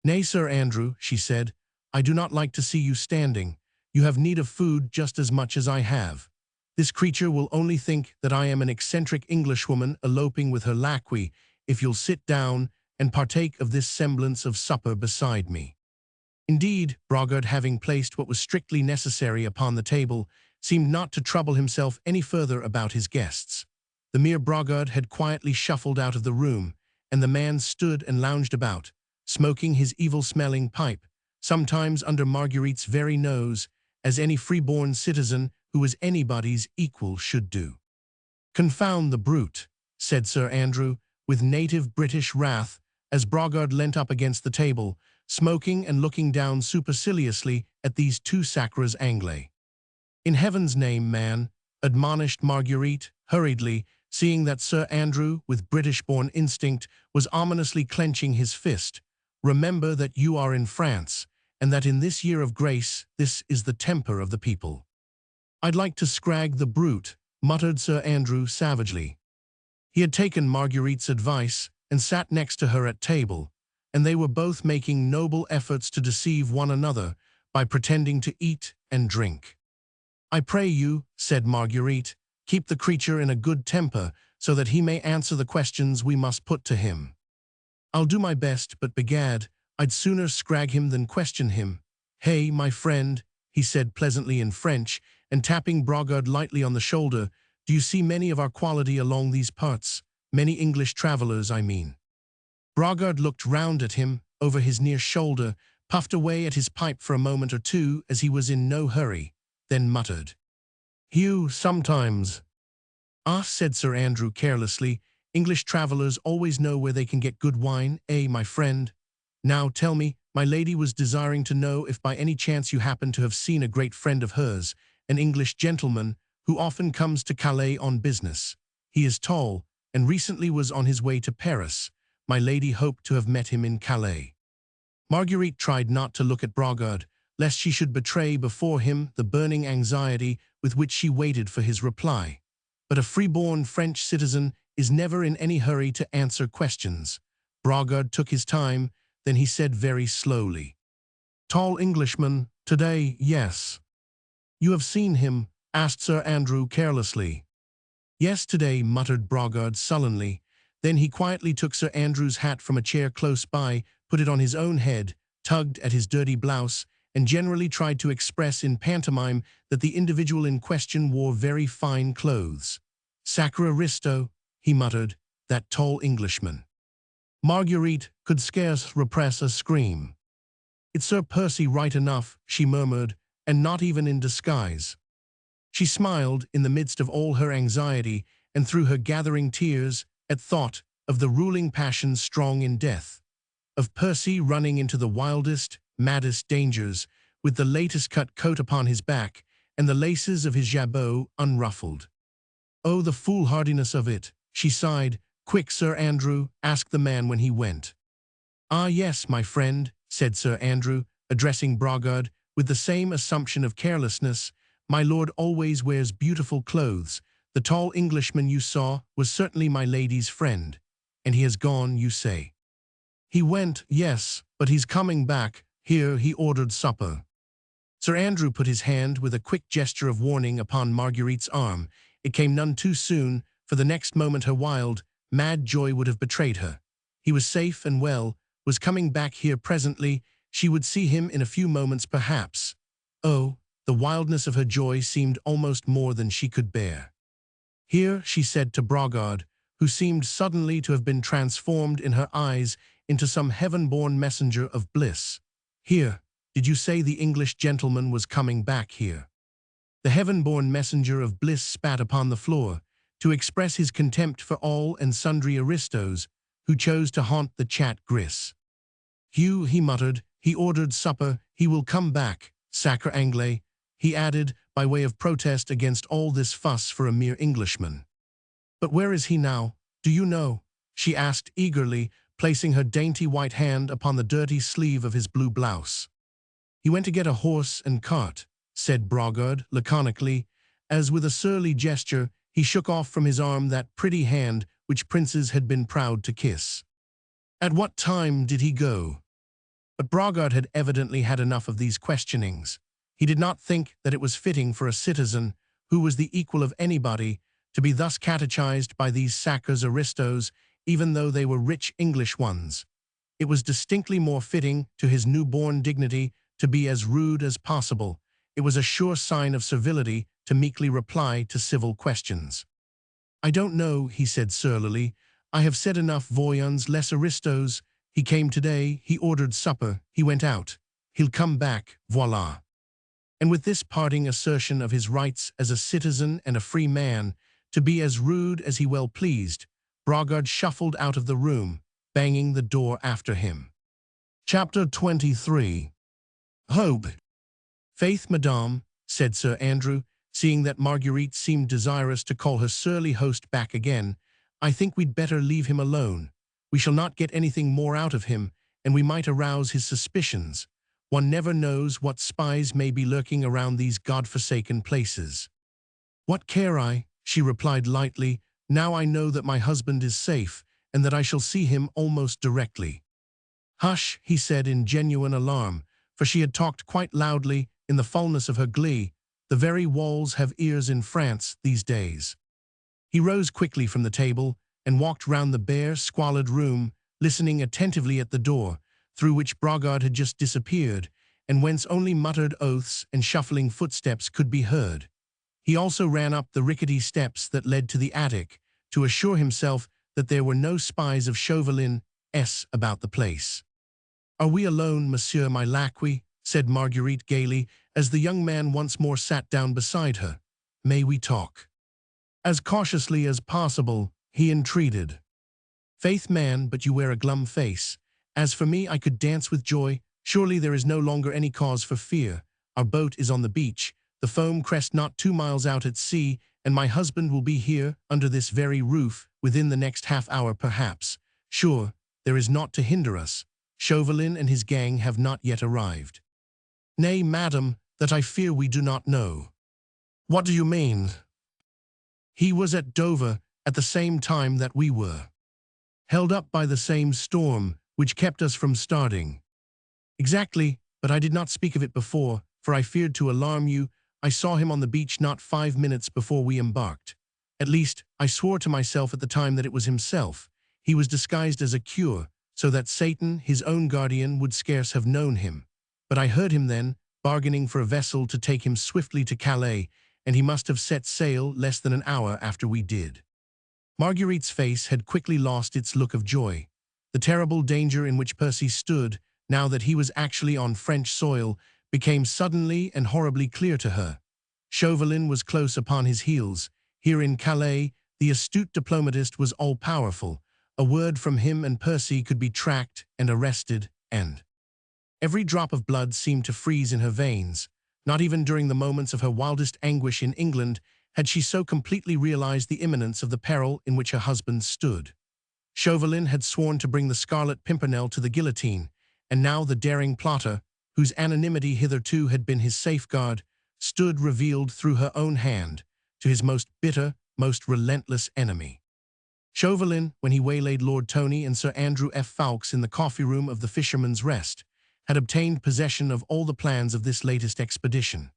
"Nay, Sir Andrew," she said, "I do not like to see you standing. You have need of food just as much as I have. This creature will only think that I am an eccentric Englishwoman eloping with her lacquey if you'll sit down and partake of this semblance of supper beside me." Indeed, Brogard, having placed what was strictly necessary upon the table, seemed not to trouble himself any further about his guests. The mere Brogard had quietly shuffled out of the room, and the man stood and lounged about, smoking his evil-smelling pipe, sometimes under Marguerite's very nose, as any free-born citizen who was anybody's equal should do. "Confound the brute," said Sir Andrew, with native British wrath, as Brogard leant up against the table, smoking and looking down superciliously at these 2 sacres anglais. "In heaven's name, man," admonished Marguerite, hurriedly, seeing that Sir Andrew, with British-born instinct, was ominously clenching his fist, "remember that you are in France, and that in this year of grace this is the temper of the people." "I'd like to scrag the brute," muttered Sir Andrew savagely. He had taken Marguerite's advice and sat next to her at table, and they were both making noble efforts to deceive one another by pretending to eat and drink. "I pray you," said Marguerite, "keep the creature in a good temper so that he may answer the questions we must put to him." "I'll do my best, but begad, I'd sooner scrag him than question him. Hey, my friend," he said pleasantly in French, and tapping Brogard lightly on the shoulder, "do you see many of our quality along these parts? Many English travelers, I mean." Brogard looked round at him, over his near shoulder, puffed away at his pipe for a moment or two as he was in no hurry, then muttered, "Hugh, sometimes." "Ah," said Sir Andrew carelessly, "English travelers always know where they can get good wine, my friend. Now tell me, my lady was desiring to know if by any chance you happen to have seen a great friend of hers, an English gentleman, who often comes to Calais on business. He is tall, and recently was on his way to Paris. My lady hoped to have met him in Calais." Marguerite tried not to look at Brogard, lest she should betray before him the burning anxiety with which she waited for his reply. But a free-born French citizen is never in any hurry to answer questions. Brogard took his time, then he said very slowly, "Tall Englishman, today, yes." "You have seen him?" asked Sir Andrew carelessly. "Yes, today," muttered Brogard sullenly. Then he quietly took Sir Andrew's hat from a chair close by, put it on his own head, tugged at his dirty blouse, and generally tried to express in pantomime that the individual in question wore very fine clothes. "Sacre aristo," he muttered, "that tall Englishman." Marguerite could scarce repress a scream. "It's Sir Percy right enough," she murmured, "and not even in disguise." She smiled in the midst of all her anxiety and through her gathering tears at thought of the ruling passion strong in death, of Percy running into the wildest, maddest dangers with the latest cut coat upon his back and the laces of his jabot unruffled. "Oh, the foolhardiness of it," she sighed. "Quick, Sir Andrew, ask the man when he went." "Ah, yes, my friend," said Sir Andrew, addressing Brogard with the same assumption of carelessness. "My lord always wears beautiful clothes. The tall Englishman you saw was certainly my lady's friend. And he has gone, you say?" "He went, yes, but he's coming back. Here, he ordered supper." Sir Andrew put his hand with a quick gesture of warning upon Marguerite's arm. It came none too soon, for the next moment her wild, mad joy would have betrayed her. He was safe and well, was coming back here presently. She would see him in a few moments perhaps. Oh, the wildness of her joy seemed almost more than she could bear. "Here," she said to Brogard, who seemed suddenly to have been transformed in her eyes into some heaven-born messenger of bliss. "Here, did you say the English gentleman was coming back here?" The heaven-born messenger of bliss spat upon the floor, to express his contempt for all and sundry aristos who chose to haunt the chat gris. "Hugh," he muttered, "he ordered supper, he will come back, sacre anglais," he added, by way of protest against all this fuss for a mere Englishman. "But where is he now? Do you know?" she asked eagerly, placing her dainty white hand upon the dirty sleeve of his blue blouse. "He went to get a horse and cart," said Brogard laconically, as with a surly gesture he shook off from his arm that pretty hand which princes had been proud to kiss. "At what time did he go?" But Brogard had evidently had enough of these questionings. He did not think that it was fitting for a citizen, who was the equal of anybody, to be thus catechized by these sacres aristos, even though they were rich English ones. It was distinctly more fitting to his newborn dignity to be as rude as possible. It was a sure sign of servility to meekly reply to civil questions. "I don't know," he said surlily. "I have said enough, voyons, les aristos. He came today, he ordered supper, he went out. He'll come back, voila." And with this parting assertion of his rights as a citizen and a free man, to be as rude as he well pleased, Brogard shuffled out of the room, banging the door after him. Chapter 23. Hope. "Faith, madame," said Sir Andrew, seeing that Marguerite seemed desirous to call her surly host back again, "I think we'd better leave him alone. We shall not get anything more out of him, and we might arouse his suspicions. One never knows what spies may be lurking around these God-forsaken places." "What care I?" she replied lightly. "Now I know that my husband is safe, and that I shall see him almost directly." "Hush," he said in genuine alarm, for she had talked quite loudly in the fullness of her glee. "The very walls have ears in France these days." He rose quickly from the table and walked round the bare, squalid room, listening attentively at the door, through which Brogard had just disappeared, and whence only muttered oaths and shuffling footsteps could be heard. He also ran up the rickety steps that led to the attic, to assure himself that there were no spies of Chauvelin's about the place. "Are we alone, monsieur my laquais?" said Marguerite gaily, as the young man once more sat down beside her. "May we talk?" As cautiously as possible, he entreated. "Faith, man, but you wear a glum face. As for me, I could dance with joy. Surely there is no longer any cause for fear. Our boat is on the beach, the foam crest not 2 miles out at sea, and my husband will be here, under this very roof, within the next half-hour perhaps. Sure, there is naught to hinder us. Chauvelin and his gang have not yet arrived." "Nay, madam, that I fear we do not know." "What do you mean?" "He was at Dover at the same time that we were. Held up by the same storm, which kept us from starting." "Exactly, but I did not speak of it before, for I feared to alarm you. I saw him on the beach not 5 minutes before we embarked. At least, I swore to myself at the time that it was himself. He was disguised as a cure, so that Satan, his own guardian, would scarce have known him. But I heard him then, bargaining for a vessel to take him swiftly to Calais, and he must have set sail less than an hour after we did." Marguerite's face had quickly lost its look of joy. The terrible danger in which Percy stood, now that he was actually on French soil, became suddenly and horribly clear to her. Chauvelin was close upon his heels. Here in Calais, the astute diplomatist was all-powerful. A word from him and Percy could be tracked and arrested, and every drop of blood seemed to freeze in her veins. Not even during the moments of her wildest anguish in England had she so completely realized the imminence of the peril in which her husband stood. Chauvelin had sworn to bring the Scarlet Pimpernel to the guillotine, and now the daring plotter, whose anonymity hitherto had been his safeguard, stood revealed through her own hand to his most bitter, most relentless enemy. Chauvelin, when he waylaid Lord Tony and Sir Andrew F. Ffoulkes in the coffee-room of the Fisherman's Rest, had obtained possession of all the plans of this latest expedition.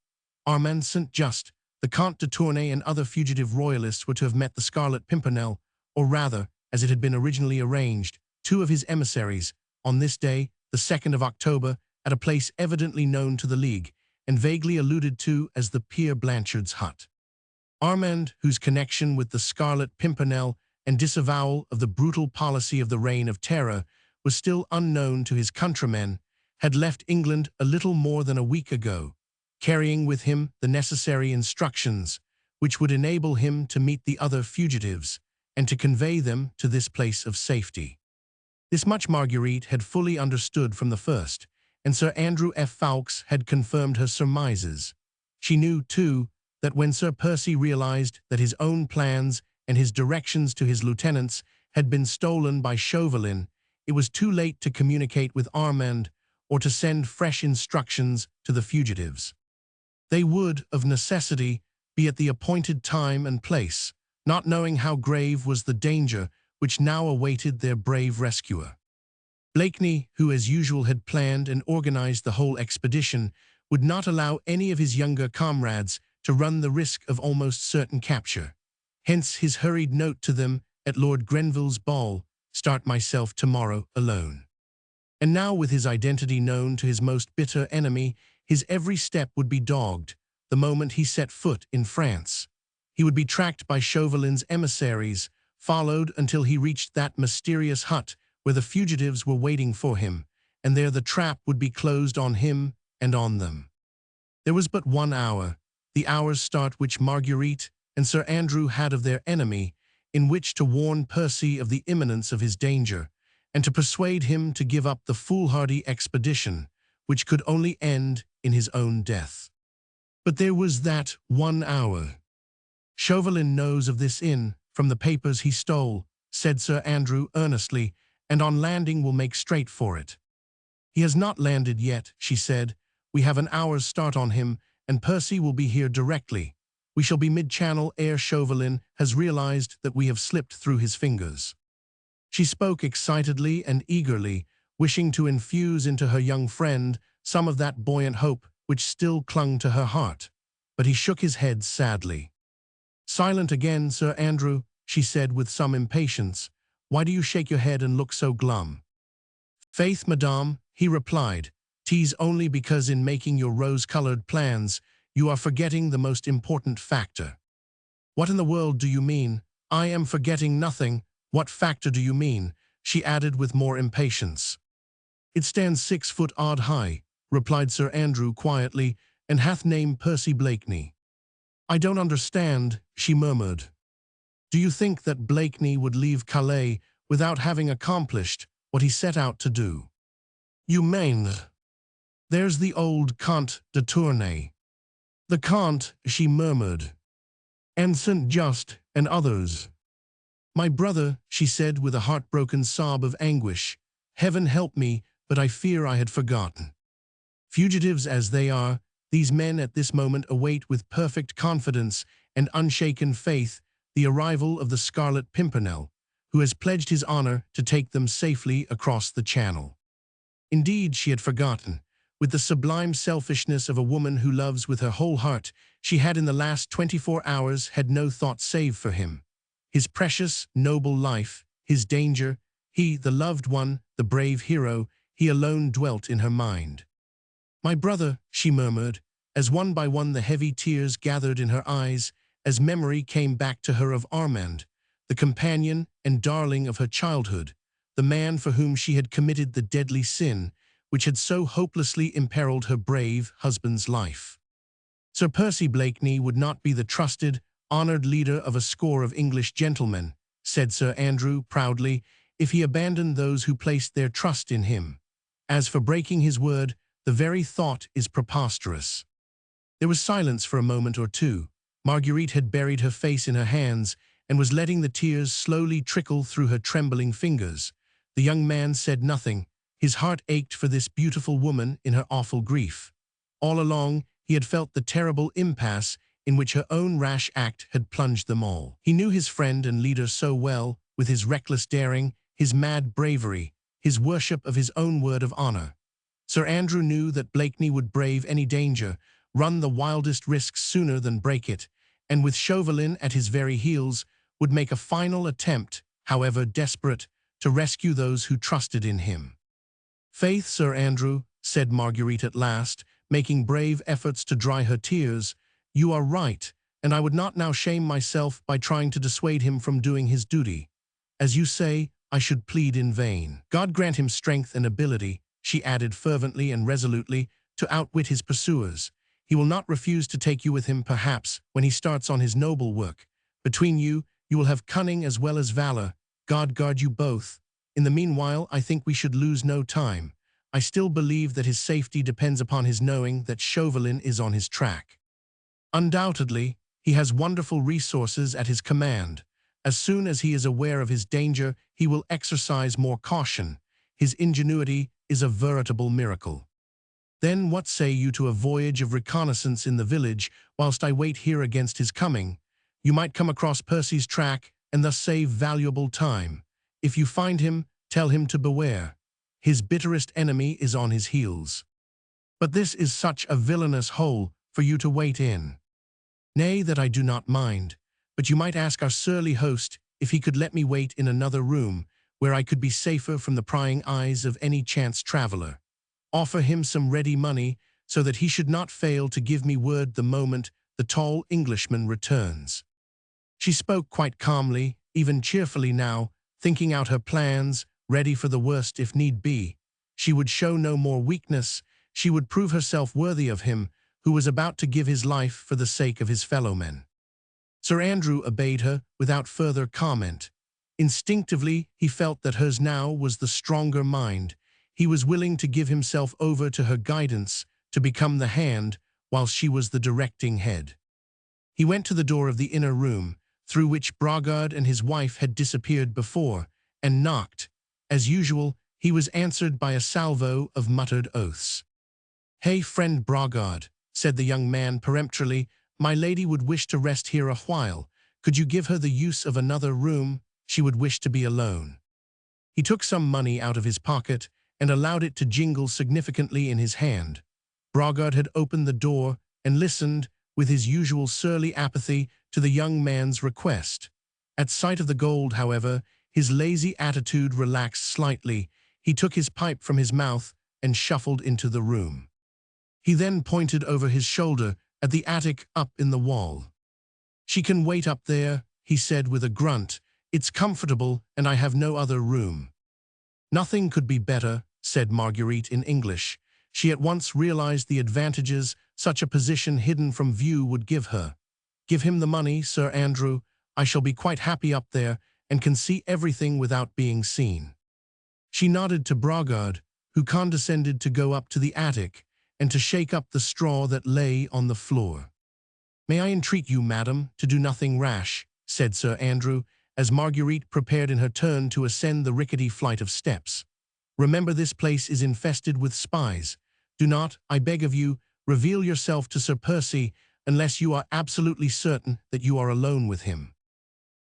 Armand St. Just, the Comte de Tournay and other fugitive royalists were to have met the Scarlet Pimpernel, or rather, as it had been originally arranged, 2 of his emissaries, on this day, the 2nd of October, at a place evidently known to the League, and vaguely alluded to as the Pierre Blanchard's hut. Armand, whose connection with the Scarlet Pimpernel and disavowal of the brutal policy of the Reign of Terror was still unknown to his countrymen, had left England a little more than a week ago, carrying with him the necessary instructions which would enable him to meet the other fugitives and to convey them to this place of safety. This much Marguerite had fully understood from the first, and Sir Andrew F. Ffoulkes had confirmed her surmises. She knew, too, that when Sir Percy realized that his own plans and his directions to his lieutenants had been stolen by Chauvelin, it was too late to communicate with Armand or to send fresh instructions to the fugitives. They would, of necessity, be at the appointed time and place, not knowing how grave was the danger which now awaited their brave rescuer. Blakeney, who as usual had planned and organized the whole expedition, would not allow any of his younger comrades to run the risk of almost certain capture. Hence his hurried note to them at Lord Grenville's ball, "Start myself tomorrow alone." And now, with his identity known to his most bitter enemy, his every step would be dogged the moment he set foot in France. He would be tracked by Chauvelin's emissaries, followed until he reached that mysterious hut where the fugitives were waiting for him, and there the trap would be closed on him and on them. There was but 1 hour, the hour's start which Marguerite and Sir Andrew had of their enemy, in which to warn Percy of the imminence of his danger, and to persuade him to give up the foolhardy expedition, which could only end in his own death. But there was that 1 hour. "Chauvelin knows of this from the papers he stole," said Sir Andrew earnestly, "and on landing will make straight for it." "He has not landed yet," she said. "We have an hour's start on him, and Percy will be here directly. We shall be mid-channel ere Chauvelin has realized that we have slipped through his fingers." She spoke excitedly and eagerly, wishing to infuse into her young friend some of that buoyant hope which still clung to her heart. But he shook his head sadly. "Silent again, Sir Andrew," she said with some impatience. "Why do you shake your head and look so glum?" "Faith, madame," he replied, "'tis only because in making your rose-colored plans, you are forgetting the most important factor." "What in the world do you mean?" "I am forgetting nothing. What factor do you mean?" she added with more impatience. "It stands 6 foot odd high," replied Sir Andrew quietly, "and hath name Percy Blakeney." "I don't understand," she murmured. "Do you think that Blakeney would leave Calais without having accomplished what he set out to do?" "You mean?" "There's the old Comte de Tournay." "The Comte," she murmured. "And St. Just, and others." "My brother," she said with a heartbroken sob of anguish. "Heaven help me, but I fear I had forgotten." Fugitives as they are, these men at this moment await with perfect confidence and unshaken faith the arrival of the Scarlet Pimpernel, who has pledged his honor to take them safely across the Channel. Indeed, she had forgotten. With the sublime selfishness of a woman who loves with her whole heart, she had in the last 24 hours had no thought save for him. His precious, noble life, his danger, he, the loved one, the brave hero, he alone dwelt in her mind. "My brother," she murmured, as one by one the heavy tears gathered in her eyes, as memory came back to her of Armand, the companion and darling of her childhood, the man for whom she had committed the deadly sin, which had so hopelessly imperiled her brave husband's life. Sir Percy Blakeney would not be the trusted, honored leader of a score of English gentlemen, said Sir Andrew proudly, if he abandoned those who placed their trust in him. As for breaking his word, the very thought is preposterous. There was silence for a moment or two. Marguerite had buried her face in her hands and was letting the tears slowly trickle through her trembling fingers. The young man said nothing. His heart ached for this beautiful woman in her awful grief. All along, he had felt the terrible impasse in which her own rash act had plunged them all. He knew his friend and leader so well, with his reckless daring, his mad bravery, his worship of his own word of honor. Sir Andrew knew that Blakeney would brave any danger, run the wildest risks sooner than break it, and with Chauvelin at his very heels, would make a final attempt, however desperate, to rescue those who trusted in him. "Faith, Sir Andrew," said Marguerite at last, making brave efforts to dry her tears, "you are right, and I would not now shame myself by trying to dissuade him from doing his duty. As you say, I should plead in vain. God grant him strength and ability," she added fervently and resolutely, "to outwit his pursuers. He will not refuse to take you with him, perhaps, when he starts on his noble work. Between you, you will have cunning as well as valor. God guard you both. In the meanwhile, I think we should lose no time. I still believe that his safety depends upon his knowing that Chauvelin is on his track. Undoubtedly, he has wonderful resources at his command. As soon as he is aware of his danger, he will exercise more caution. His ingenuity is a veritable miracle. Then what say you to a voyage of reconnaissance in the village, whilst I wait here against his coming? You might come across Percy's track, and thus save valuable time. If you find him, tell him to beware. His bitterest enemy is on his heels. But this is such a villainous hole for you to wait in. Nay, that I do not mind, but you might ask our surly host if he could let me wait in another room, where I could be safer from the prying eyes of any chance traveler. Offer him some ready money, so that he should not fail to give me word the moment the tall Englishman returns." She spoke quite calmly, even cheerfully now, thinking out her plans, ready for the worst if need be. She would show no more weakness. She would prove herself worthy of him, who was about to give his life for the sake of his fellowmen. Sir Andrew obeyed her without further comment. Instinctively, he felt that hers now was the stronger mind. He was willing to give himself over to her guidance, to become the hand, while she was the directing head. He went to the door of the inner room, through which Bragard and his wife had disappeared before, and knocked. As usual, he was answered by a salvo of muttered oaths. "Hey, friend Bragard," said the young man peremptorily, "my lady would wish to rest here a while. Could you give her the use of another room? She would wish to be alone." He took some money out of his pocket, and allowed it to jingle significantly in his hand. Brogard had opened the door and listened, with his usual surly apathy, to the young man's request. At sight of the gold, however, his lazy attitude relaxed slightly. He took his pipe from his mouth and shuffled into the room. He then pointed over his shoulder at the attic up in the wall. "She can wait up there," he said with a grunt. "It's comfortable, and I have no other room." "Nothing could be better," said Marguerite in English. She at once realized the advantages such a position hidden from view would give her. "Give him the money, Sir Andrew. I shall be quite happy up there, and can see everything without being seen." She nodded to Brogard, who condescended to go up to the attic and to shake up the straw that lay on the floor. "May I entreat you, madam, to do nothing rash," said Sir Andrew, as Marguerite prepared in her turn to ascend the rickety flight of steps. "Remember, this place is infested with spies. Do not, I beg of you, reveal yourself to Sir Percy unless you are absolutely certain that you are alone with him."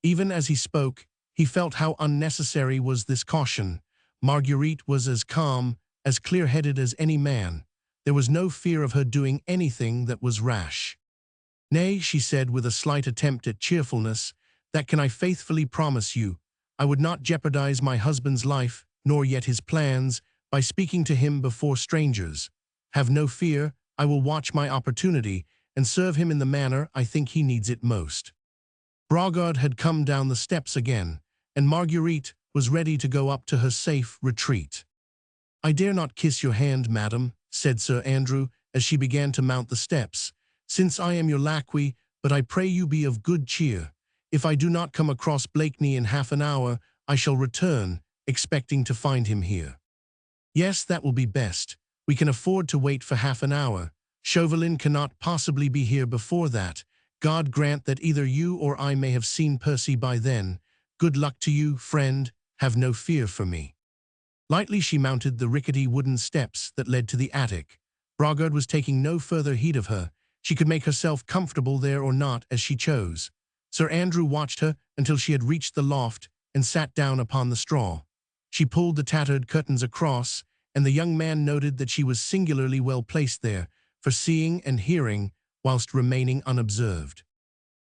Even as he spoke, he felt how unnecessary was this caution. Marguerite was as calm, as clear-headed as any man. There was no fear of her doing anything that was rash. "Nay," she said with a slight attempt at cheerfulness, "that can I faithfully promise you. I would not jeopardize my husband's life, nor yet his plans, by speaking to him before strangers. Have no fear, I will watch my opportunity, and serve him in the manner I think he needs it most." Brogard had come down the steps again, and Marguerite was ready to go up to her safe retreat. "I dare not kiss your hand, madam," said Sir Andrew, as she began to mount the steps, "since I am your laquais, but I pray you be of good cheer. If I do not come across Blakeney in half an hour, I shall return, expecting to find him here." "Yes, that will be best. We can afford to wait for half an hour. Chauvelin cannot possibly be here before that. God grant that either you or I may have seen Percy by then. Good luck to you, friend. Have no fear for me." Lightly she mounted the rickety wooden steps that led to the attic. Brogard was taking no further heed of her. She could make herself comfortable there or not as she chose. Sir Andrew watched her until she had reached the loft and sat down upon the straw. She pulled the tattered curtains across, and the young man noted that she was singularly well placed there, for seeing and hearing, whilst remaining unobserved.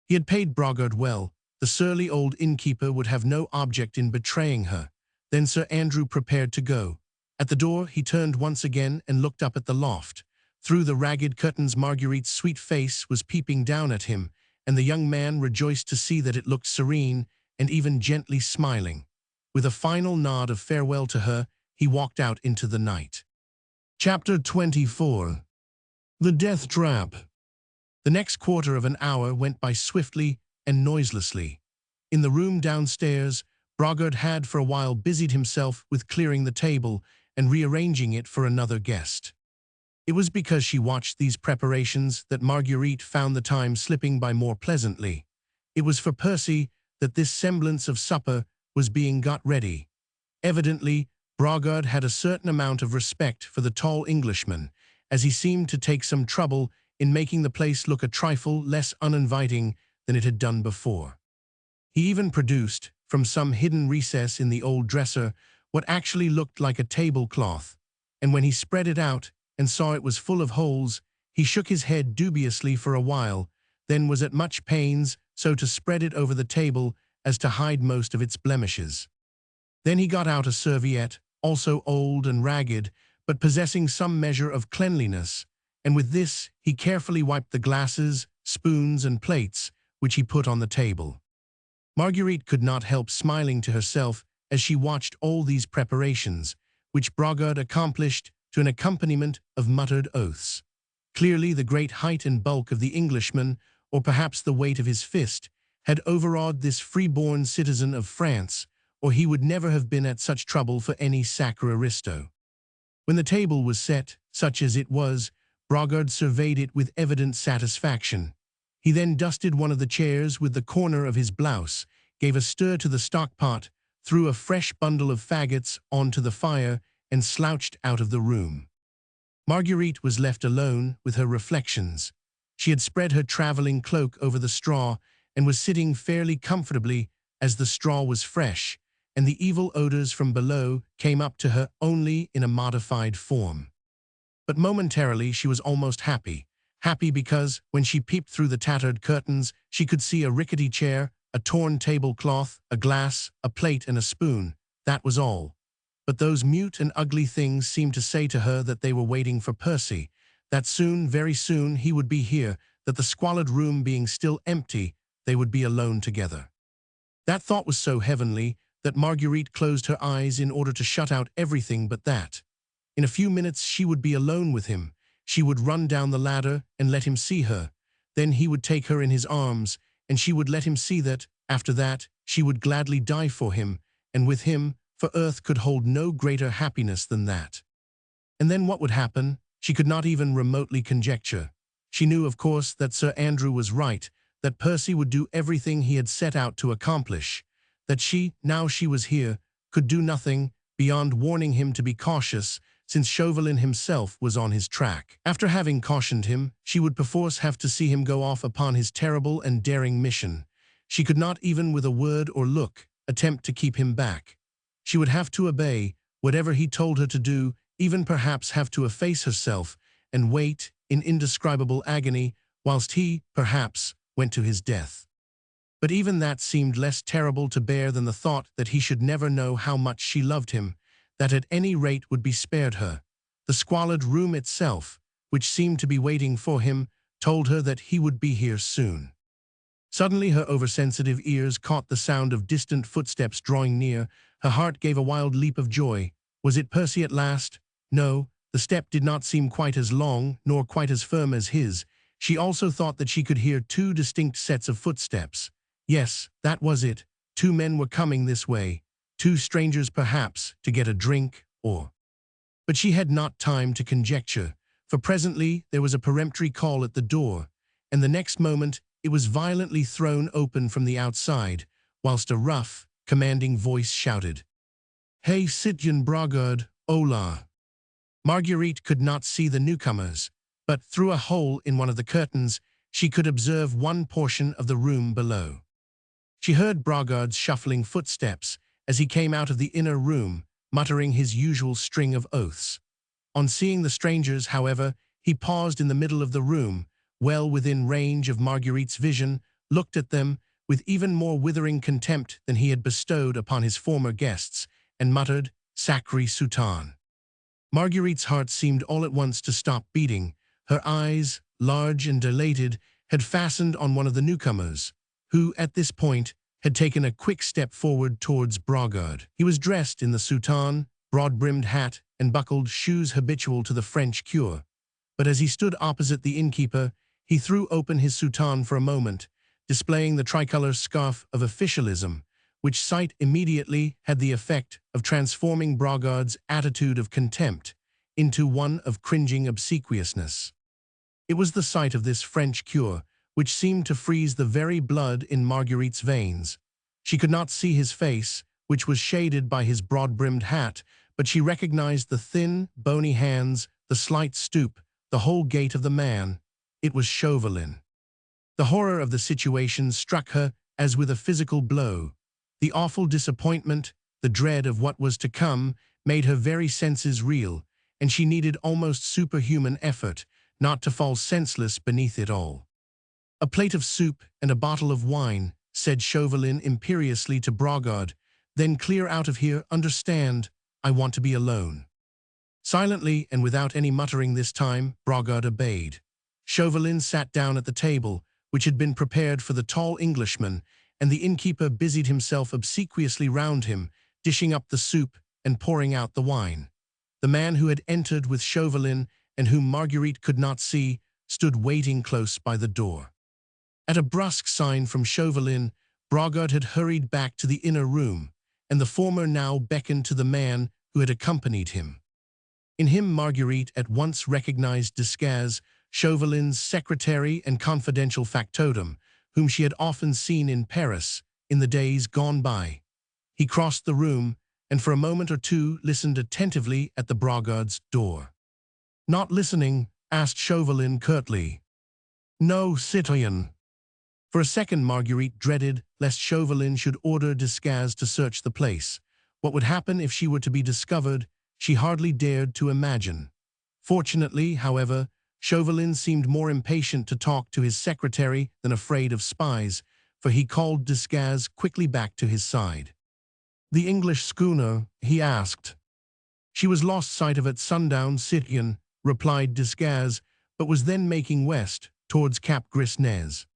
He had paid Brogard well. The surly old innkeeper would have no object in betraying her. Then Sir Andrew prepared to go. At the door he turned once again and looked up at the loft. Through the ragged curtains Marguerite's sweet face was peeping down at him, and the young man rejoiced to see that it looked serene and even gently smiling. With a final nod of farewell to her, he walked out into the night. Chapter 24. The Death Trap. The next quarter of an hour went by swiftly and noiselessly. In the room downstairs, Brogard had for a while busied himself with clearing the table and rearranging it for another guest. It was because she watched these preparations that Marguerite found the time slipping by more pleasantly. It was for Percy that this semblance of supper was being got ready. Evidently, Brogard had a certain amount of respect for the tall Englishman, as he seemed to take some trouble in making the place look a trifle less uninviting than it had done before. He even produced, from some hidden recess in the old dresser, what actually looked like a tablecloth, and when he spread it out and saw it was full of holes, he shook his head dubiously for a while, then was at much pains so to spread it over the table as to hide most of its blemishes. Then he got out a serviette, also old and ragged, but possessing some measure of cleanliness, and with this he carefully wiped the glasses, spoons, and plates which he put on the table. Marguerite could not help smiling to herself as she watched all these preparations, which Brogard accomplished to an accompaniment of muttered oaths. Clearly the great height and bulk of the Englishman, or perhaps the weight of his fist, had overawed this free-born citizen of France, or he would never have been at such trouble for any sacre aristo. When the table was set, such as it was, Brogard surveyed it with evident satisfaction. He then dusted one of the chairs with the corner of his blouse, gave a stir to the stock-pot, threw a fresh bundle of faggots onto the fire, and slouched out of the room. Marguerite was left alone with her reflections. She had spread her traveling cloak over the straw and was sitting fairly comfortably, as the straw was fresh, and the evil odors from below came up to her only in a modified form. But momentarily she was almost happy. Happy because, when she peeped through the tattered curtains, she could see a rickety chair, a torn tablecloth, a glass, a plate and a spoon. That was all. But those mute and ugly things seemed to say to her that they were waiting for Percy, that soon, very soon, he would be here, that the squalid room being still empty, they would be alone together. That thought was so heavenly that Marguerite closed her eyes in order to shut out everything but that. In a few minutes she would be alone with him. She would run down the ladder and let him see her. Then he would take her in his arms, and she would let him see that, after that, she would gladly die for him, and with him, for earth could hold no greater happiness than that. And then what would happen? She could not even remotely conjecture. She knew, of course, that Sir Andrew was right, that Percy would do everything he had set out to accomplish, that she, now she was here, could do nothing beyond warning him to be cautious, since Chauvelin himself was on his track. After having cautioned him, she would perforce have to see him go off upon his terrible and daring mission. She could not even with a word or look attempt to keep him back. She would have to obey whatever he told her to do, even perhaps have to efface herself and wait in indescribable agony whilst he, perhaps, went to his death. But even that seemed less terrible to bear than the thought that he should never know how much she loved him, that at any rate would be spared her. The squalid room itself, which seemed to be waiting for him, told her that he would be here soon. Suddenly her oversensitive ears caught the sound of distant footsteps drawing near. Her heart gave a wild leap of joy. Was it Percy at last? No, the step did not seem quite as long nor quite as firm as his. She also thought that she could hear two distinct sets of footsteps. Yes, that was it. Two men were coming this way. Two strangers perhaps, to get a drink, or... But she had not time to conjecture, for presently there was a peremptory call at the door, and the next moment it was violently thrown open from the outside, whilst a rough, commanding voice shouted, "Hey, citoyen Bragard, hola!" Marguerite could not see the newcomers, but through a hole in one of the curtains she could observe one portion of the room below. She heard Bragard's shuffling footsteps as he came out of the inner room, muttering his usual string of oaths. On seeing the strangers, however, he paused in the middle of the room, well within range of Marguerite's vision, looked at them with even more withering contempt than he had bestowed upon his former guests, and muttered, "Sacré Sultan." Marguerite's heart seemed all at once to stop beating. Her eyes, large and dilated, had fastened on one of the newcomers, who, at this point, had taken a quick step forward towards Bragard. He was dressed in the soutane, broad-brimmed hat, and buckled shoes habitual to the French cure. But as he stood opposite the innkeeper, he threw open his soutane for a moment, displaying the tricolour scarf of officialism, which sight immediately had the effect of transforming Bragard's attitude of contempt into one of cringing obsequiousness. It was the sight of this French cure which seemed to freeze the very blood in Marguerite's veins. She could not see his face, which was shaded by his broad-brimmed hat, but she recognized the thin, bony hands, the slight stoop, the whole gait of the man. It was Chauvelin. The horror of the situation struck her as with a physical blow. The awful disappointment, the dread of what was to come, made her very senses reel, and she needed almost superhuman effort not to fall senseless beneath it all. "A plate of soup and a bottle of wine," said Chauvelin imperiously to Bragard. "Then clear out of here, understand? I want to be alone." Silently and without any muttering this time, Bragard obeyed. Chauvelin sat down at the table, which had been prepared for the tall Englishman, and the innkeeper busied himself obsequiously round him, dishing up the soup and pouring out the wine. The man who had entered with Chauvelin, and whom Marguerite could not see, stood waiting close by the door. At a brusque sign from Chauvelin, Bragard had hurried back to the inner room, and the former now beckoned to the man who had accompanied him. In him Marguerite at once recognized Descaz, Chauvelin's secretary and confidential factotum, whom she had often seen in Paris in the days gone by. He crossed the room, and for a moment or two listened attentively at the Bragard's door. "Not listening?" asked Chauvelin curtly. "No, citoyen." For a second Marguerite dreaded lest Chauvelin should order Descaz to search the place, What would happen if she were to be discovered, she hardly dared to imagine. Fortunately, however, Chauvelin seemed more impatient to talk to his secretary than afraid of spies, for he called Desgas quickly back to his side. "The English schooner?" he asked. "She was lost sight of at sundown, citoyen," replied Desgas, but was then making west, towards Cap Gris-Nez.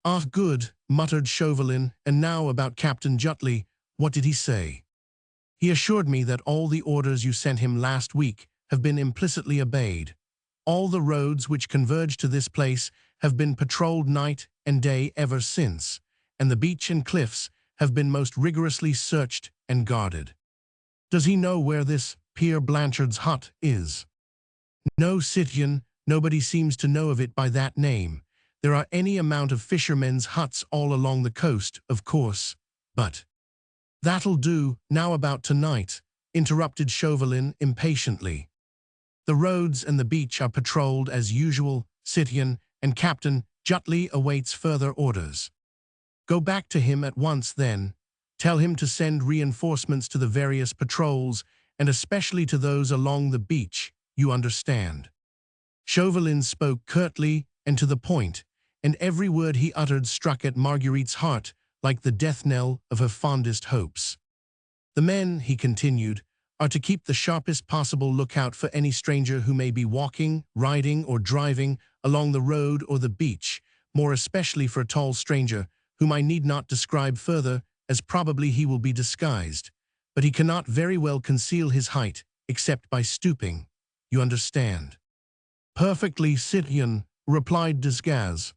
"Ah, good," muttered Chauvelin, "and now about Captain Jutley, what did he say?" "He assured me that all the orders you sent him last week have been implicitly obeyed. All the roads which converge to this place have been patrolled night and day ever since, and the beach and cliffs have been most rigorously searched and guarded." "Does he know where this Pierre Blanchard's hut is?" "No, citoyen, nobody seems to know of it by that name. There are any amount of fishermen's huts all along the coast, of course, but—" "That'll do, now about tonight," interrupted Chauvelin impatiently. "The roads and the beach are patrolled as usual, citoyen, and Captain Jutley awaits further orders. Go back to him at once then. Tell him to send reinforcements to the various patrols, and especially to those along the beach, you understand." Chauvelin spoke curtly and to the point, and every word he uttered struck at Marguerite's heart like the death knell of her fondest hopes. "The men," he continued, "are to keep the sharpest possible lookout for any stranger who may be walking, riding, or driving along the road or the beach, more especially for a tall stranger, whom I need not describe further, as probably he will be disguised. But he cannot very well conceal his height, except by stooping. You understand?" "Perfectly, citoyen," replied Desgas.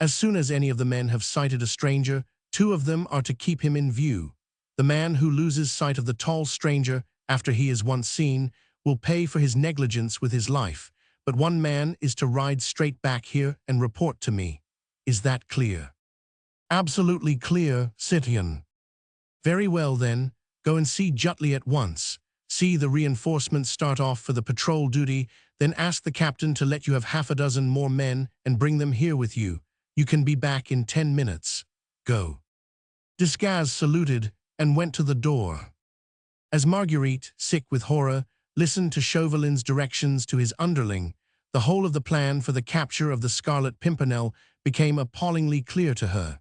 "As soon as any of the men have sighted a stranger, 2 of them are to keep him in view. The man who loses sight of the tall stranger after he is once seen will pay for his negligence with his life, but 1 man is to ride straight back here and report to me. Is that clear?" "Absolutely clear, citoyen." "Very well then, go and see Jutley at once. See the reinforcements start off for the patrol duty, then ask the captain to let you have half a dozen more men and bring them here with you. You can be back in 10 minutes. Go." Desgas saluted and went to the door. As Marguerite, sick with horror, listened to Chauvelin's directions to his underling, the whole of the plan for the capture of the Scarlet Pimpernel became appallingly clear to her.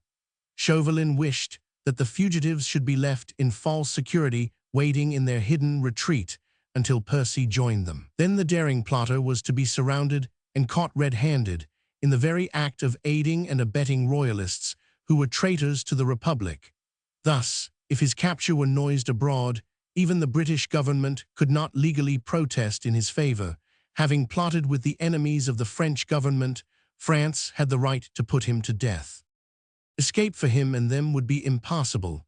Chauvelin wished that the fugitives should be left in false security, waiting in their hidden retreat until Percy joined them. Then the daring plotter was to be surrounded and caught red-handed in the very act of aiding and abetting royalists who were traitors to the Republic. Thus, if his capture were noised abroad, even the British government could not legally protest in his favor. Having plotted with the enemies of the French government, France had the right to put him to death. Escape for him and them would be impossible.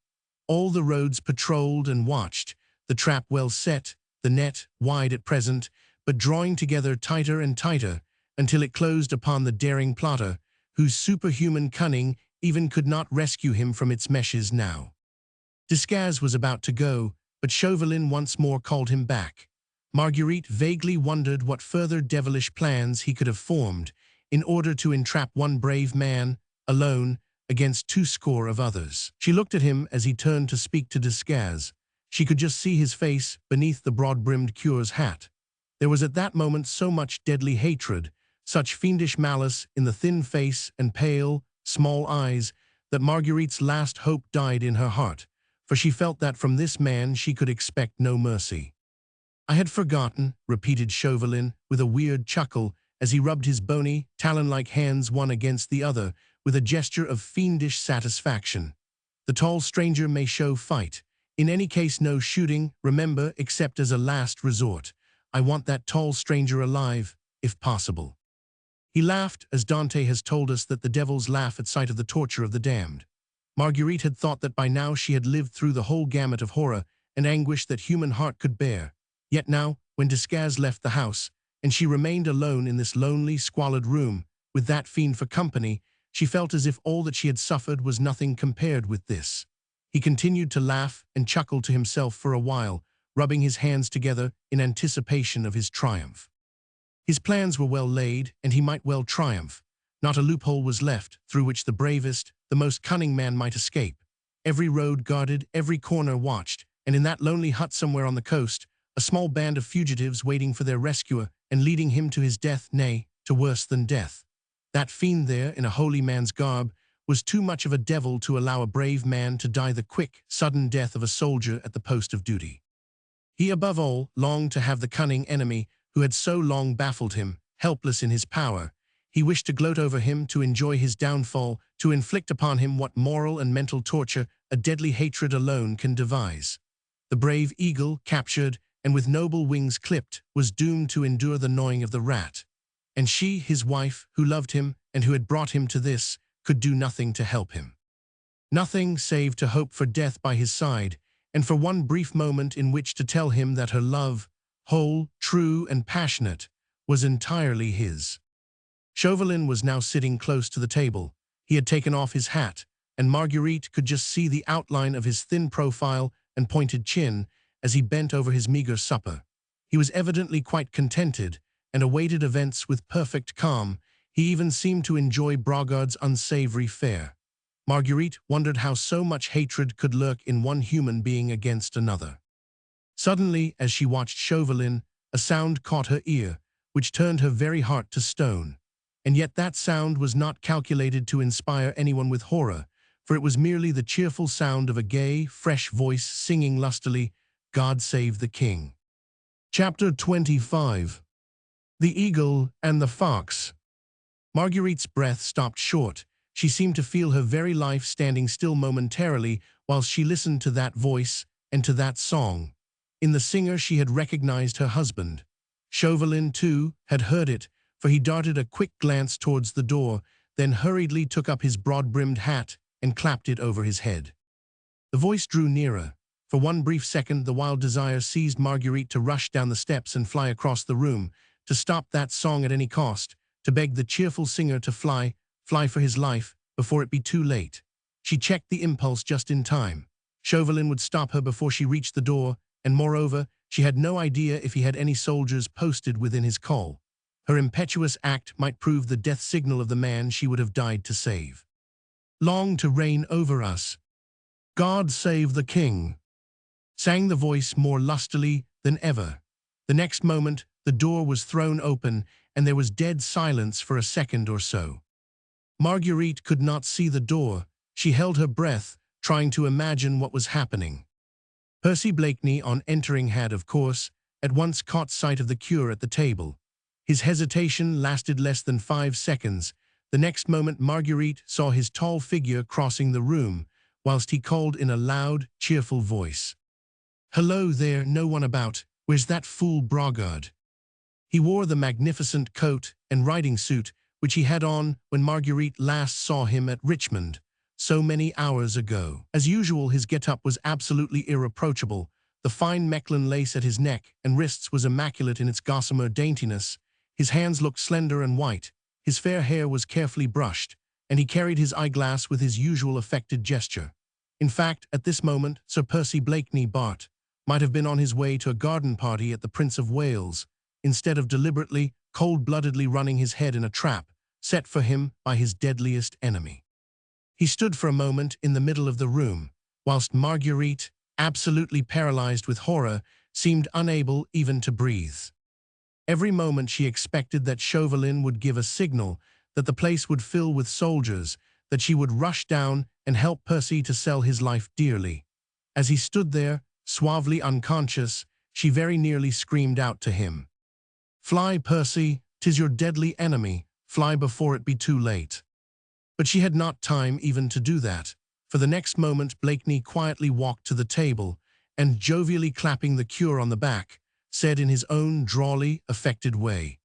All the roads patrolled and watched, the trap well set, the net wide at present, but drawing together tighter and tighter, until it closed upon the daring plotter, whose superhuman cunning even could not rescue him from its meshes now. Desgas was about to go, but Chauvelin once more called him back. Marguerite vaguely wondered what further devilish plans he could have formed in order to entrap 1 brave man, alone, against 20 of others. She looked at him as he turned to speak to Desgas. She could just see his face beneath the broad-brimmed cure's hat. There was at that moment so much deadly hatred, such fiendish malice in the thin face and pale, small eyes, that Marguerite's last hope died in her heart, for she felt that from this man she could expect no mercy. "I had forgotten," repeated Chauvelin with a weird chuckle as he rubbed his bony, talon-like hands one against the other with a gesture of fiendish satisfaction. "The tall stranger may show fight. In any case, no shooting, remember, except as a last resort. I want that tall stranger alive, if possible." He laughed, as Dante has told us that the devils laugh at sight of the torture of the damned. Marguerite had thought that by now she had lived through the whole gamut of horror and anguish that human heart could bear. Yet now, when Desgas left the house, and she remained alone in this lonely, squalid room, with that fiend for company, she felt as if all that she had suffered was nothing compared with this. He continued to laugh and chuckle to himself for a while, rubbing his hands together in anticipation of his triumph. His plans were well laid, and he might well triumph. Not a loophole was left through which the bravest, the most cunning man might escape. Every road guarded, every corner watched, and in that lonely hut somewhere on the coast, a small band of fugitives waiting for their rescuer and leading him to his death, nay, to worse than death. That fiend there, in a holy man's garb, was too much of a devil to allow a brave man to die the quick, sudden death of a soldier at the post of duty. He, above all, longed to have the cunning enemy who had so long baffled him, helpless in his power. He wished to gloat over him, to enjoy his downfall, to inflict upon him what moral and mental torture a deadly hatred alone can devise. The brave eagle, captured, and with noble wings clipped, was doomed to endure the gnawing of the rat. And she, his wife, who loved him and who had brought him to this, could do nothing to help him. Nothing save to hope for death by his side, and for one brief moment in which to tell him that her love, whole, true, and passionate, was entirely his. Chauvelin was now sitting close to the table. He had taken off his hat, and Marguerite could just see the outline of his thin profile and pointed chin as he bent over his meager supper. He was evidently quite contented and awaited events with perfect calm. He even seemed to enjoy Braggard's unsavory fare. Marguerite wondered how so much hatred could lurk in one human being against another. Suddenly, as she watched Chauvelin, a sound caught her ear, which turned her very heart to stone. And yet that sound was not calculated to inspire anyone with horror, for it was merely the cheerful sound of a gay, fresh voice singing lustily, "God Save the King." Chapter 25. The Eagle and the Fox. Marguerite's breath stopped short. She seemed to feel her very life standing still momentarily whilst she listened to that voice and to that song. In the singer she had recognized her husband. Chauvelin, too, had heard it, for he darted a quick glance towards the door, then hurriedly took up his broad-brimmed hat and clapped it over his head. The voice drew nearer. For one brief second the wild desire seized Marguerite to rush down the steps and fly across the room, to stop that song at any cost, to beg the cheerful singer to fly for his life, before it be too late. She checked the impulse just in time. Chauvelin would stop her before she reached the door, and moreover, she had no idea if he had any soldiers posted within his call. Her impetuous act might prove the death signal of the man she would have died to save. "Long to reign over us. God save the king," sang the voice more lustily than ever. The next moment, the door was thrown open, and there was dead silence for a second or so. Marguerite could not see the door. She held her breath, trying to imagine what was happening. Percy Blakeney, on entering, had, of course, at once caught sight of the curé at the table. His hesitation lasted less than 5 seconds. The next moment Marguerite saw his tall figure crossing the room, whilst he called in a loud, cheerful voice, "Hello there, no one about. Where's that fool Braggard?" He wore the magnificent coat and riding suit which he had on when Marguerite last saw him at Richmond, so many hours ago. As usual, his get-up was absolutely irreproachable. The fine Mechlin lace at his neck and wrists was immaculate in its gossamer daintiness. His hands looked slender and white. His fair hair was carefully brushed, and he carried his eyeglass with his usual affected gesture. In fact, at this moment, Sir Percy Blakeney, Bart, might have been on his way to a garden party at the Prince of Wales, instead of deliberately, cold-bloodedly running his head in a trap set for him by his deadliest enemy. He stood for a moment in the middle of the room, whilst Marguerite, absolutely paralyzed with horror, seemed unable even to breathe. Every moment she expected that Chauvelin would give a signal, that the place would fill with soldiers, that she would rush down and help Percy to sell his life dearly. As he stood there, suavely unconscious, she very nearly screamed out to him, "Fly, Percy, 'tis your deadly enemy, fly before it be too late." But she had not time even to do that, for the next moment Blakeney quietly walked to the table, and jovially clapping the curé on the back, said in his own drawly, affected way,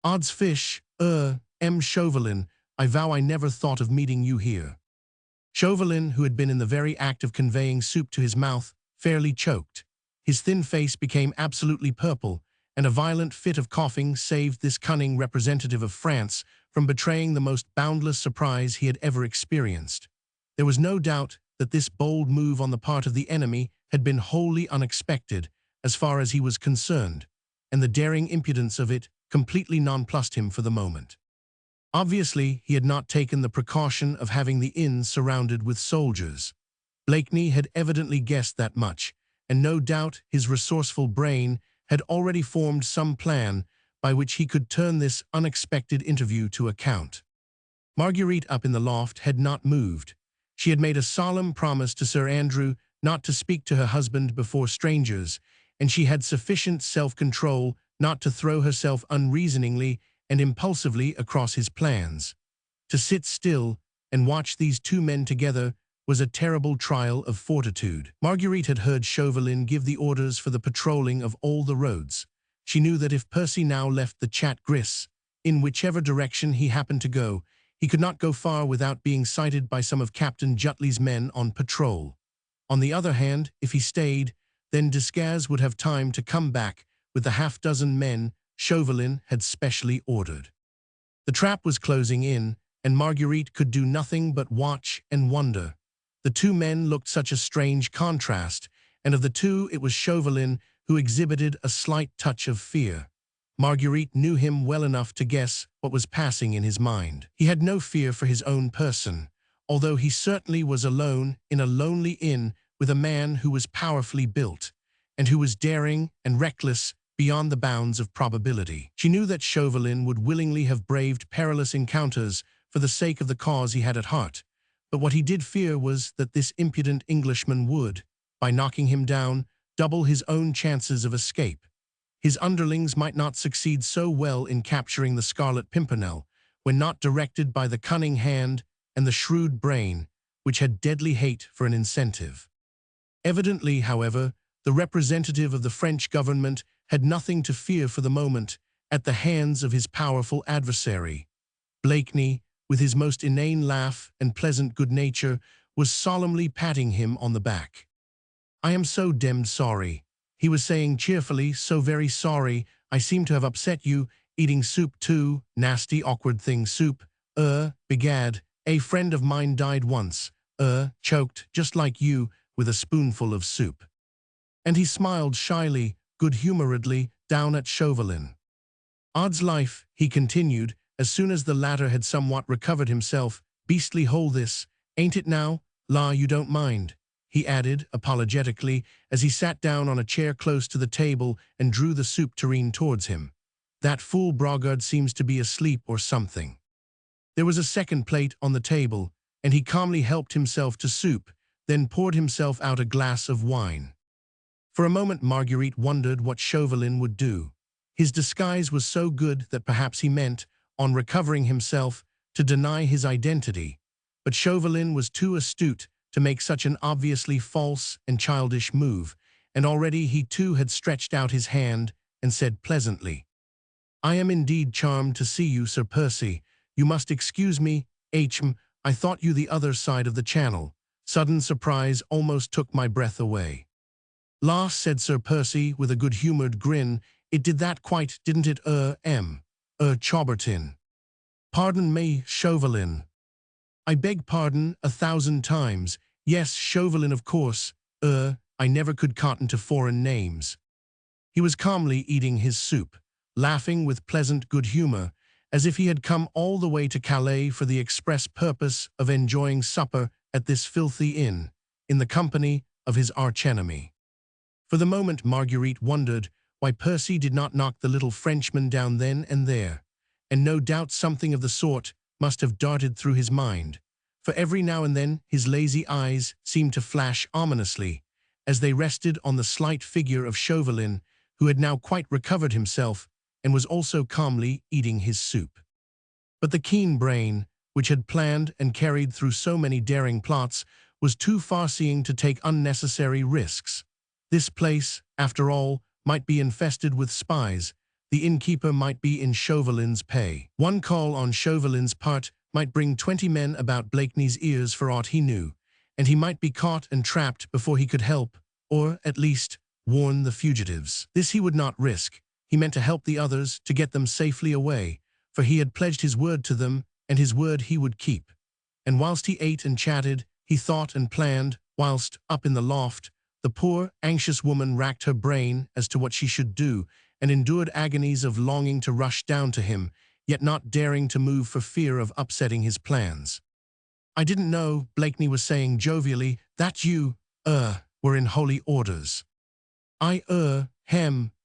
"Odds fish, Chauvelin, I vow I never thought of meeting you here." Chauvelin, who had been in the very act of conveying soup to his mouth, fairly choked. His thin face became absolutely purple, and a violent fit of coughing saved this cunning representative of France from betraying the most boundless surprise he had ever experienced. There was no doubt that this bold move on the part of the enemy had been wholly unexpected, as far as he was concerned, and the daring impudence of it completely nonplussed him for the moment. Obviously, he had not taken the precaution of having the inn surrounded with soldiers. Blakeney had evidently guessed that much, and no doubt his resourceful brain had already formed some plan by which he could turn this unexpected interview to account. Marguerite up in the loft had not moved. She had made a solemn promise to Sir Andrew not to speak to her husband before strangers, and she had sufficient self-control not to throw herself unreasoningly and impulsively across his plans. To sit still and watch these two men together was a terrible trial of fortitude. Marguerite had heard Chauvelin give the orders for the patrolling of all the roads. She knew that if Percy now left the Chat Gris, in whichever direction he happened to go, he could not go far without being sighted by some of Captain Jutley's men on patrol. On the other hand, if he stayed, then Desgas would have time to come back with the half-dozen men Chauvelin had specially ordered. The trap was closing in, and Marguerite could do nothing but watch and wonder. The two men looked such a strange contrast, and of the two it was Chauvelin who exhibited a slight touch of fear. Marguerite knew him well enough to guess what was passing in his mind. He had no fear for his own person, although he certainly was alone in a lonely inn with a man who was powerfully built, and who was daring and reckless beyond the bounds of probability. She knew that Chauvelin would willingly have braved perilous encounters for the sake of the cause he had at heart, but what he did fear was that this impudent Englishman would, by knocking him down, double his own chances of escape. His underlings might not succeed so well in capturing the Scarlet Pimpernel when not directed by the cunning hand and the shrewd brain, which had deadly hate for an incentive. Evidently, however, the representative of the French government had nothing to fear for the moment at the hands of his powerful adversary. Blakeney, with his most inane laugh and pleasant good nature, was solemnly patting him on the back. "I am so demmed sorry," he was saying cheerfully, "so very sorry. I seem to have upset you, eating soup too, nasty awkward thing soup. Begad, a friend of mine died once, choked, just like you, with a spoonful of soup." And he smiled shyly, good-humoredly, down at Chauvelin. "Odds life," he continued, as soon as the latter had somewhat recovered himself, "beastly hole this, ain't it now? La, you don't mind," he added, apologetically, as he sat down on a chair close to the table and drew the soup tureen towards him. "That fool Brogard seems to be asleep or something." There was a second plate on the table, and he calmly helped himself to soup, then poured himself out a glass of wine. For a moment Marguerite wondered what Chauvelin would do. His disguise was so good that perhaps he meant, on recovering himself, to deny his identity, but Chauvelin was too astute to make such an obviously false and childish move, and already he too had stretched out his hand and said pleasantly, "I am indeed charmed to see you, Sir Percy. You must excuse me, I thought you the other side of the channel." Sudden surprise almost took my breath away. "La," said Sir Percy with a good-humored grin, "it did that quite, didn't it, Chaubertin?" "Pardon me, Chauvelin." "I beg pardon 1,000 times. Yes, Chauvelin, of course. I never could cotton to foreign names." He was calmly eating his soup, laughing with pleasant good humor, as if he had come all the way to Calais for the express purpose of enjoying supper at this filthy inn, in the company of his archenemy. For the moment Marguerite wondered why Percy did not knock the little Frenchman down then and there, and no doubt something of the sort must have darted through his mind, for every now and then his lazy eyes seemed to flash ominously, as they rested on the slight figure of Chauvelin, who had now quite recovered himself and was also calmly eating his soup. But the keen brain, which had planned and carried through so many daring plots, was too far-seeing to take unnecessary risks. This place, after all, might be infested with spies. The innkeeper might be in Chauvelin's pay. One call on Chauvelin's part might bring 20 men about Blakeney's ears for aught he knew, and he might be caught and trapped before he could help, or, at least, warn the fugitives. This he would not risk. He meant to help the others, to get them safely away, for he had pledged his word to them, and his word he would keep. And whilst he ate and chatted, he thought and planned, whilst, up in the loft, the poor, anxious woman racked her brain as to what she should do, and endured agonies of longing to rush down to him, yet not daring to move for fear of upsetting his plans. "I didn't know," Blakeney was saying jovially, "that you, were in holy orders."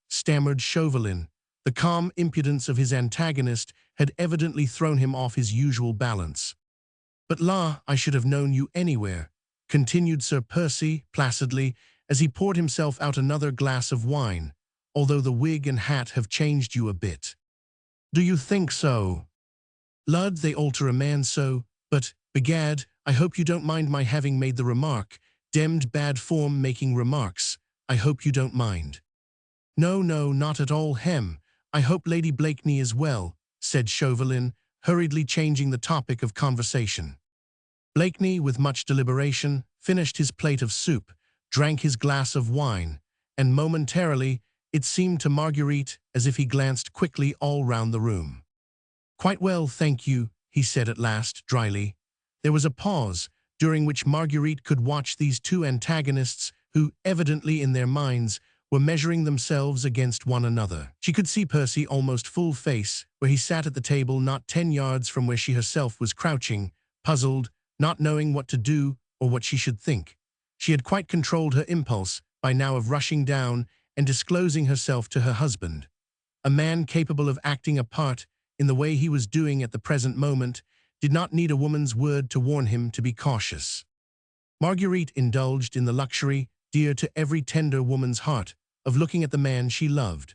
Stammered Chauvelin. The calm impudence of his antagonist had evidently thrown him off his usual balance. But I should have known you anywhere, continued Sir Percy placidly as he poured himself out another glass of wine, although the wig and hat have changed you a bit. Do you think so? Lud, they alter a man so, but, begad, I hope you don't mind my having made the remark, demmed bad form making remarks, I hope you don't mind. No, not at all, I hope Lady Blakeney is well, said Chauvelin, hurriedly changing the topic of conversation. Blakeney, with much deliberation, finished his plate of soup, drank his glass of wine, and momentarily, it seemed to Marguerite as if he glanced quickly all round the room. Quite well, thank you, he said at last, dryly. There was a pause, during which Marguerite could watch these two antagonists who, evidently in their minds, were measuring themselves against one another. She could see Percy almost full face, where he sat at the table not 10 yards from where she herself was crouching, puzzled, not knowing what to do or what she should think. She had quite controlled her impulse by now of rushing down and disclosing herself to her husband. A man capable of acting a part in the way he was doing at the present moment did not need a woman's word to warn him to be cautious. Marguerite indulged in the luxury, dear to every tender woman's heart, of looking at the man she loved.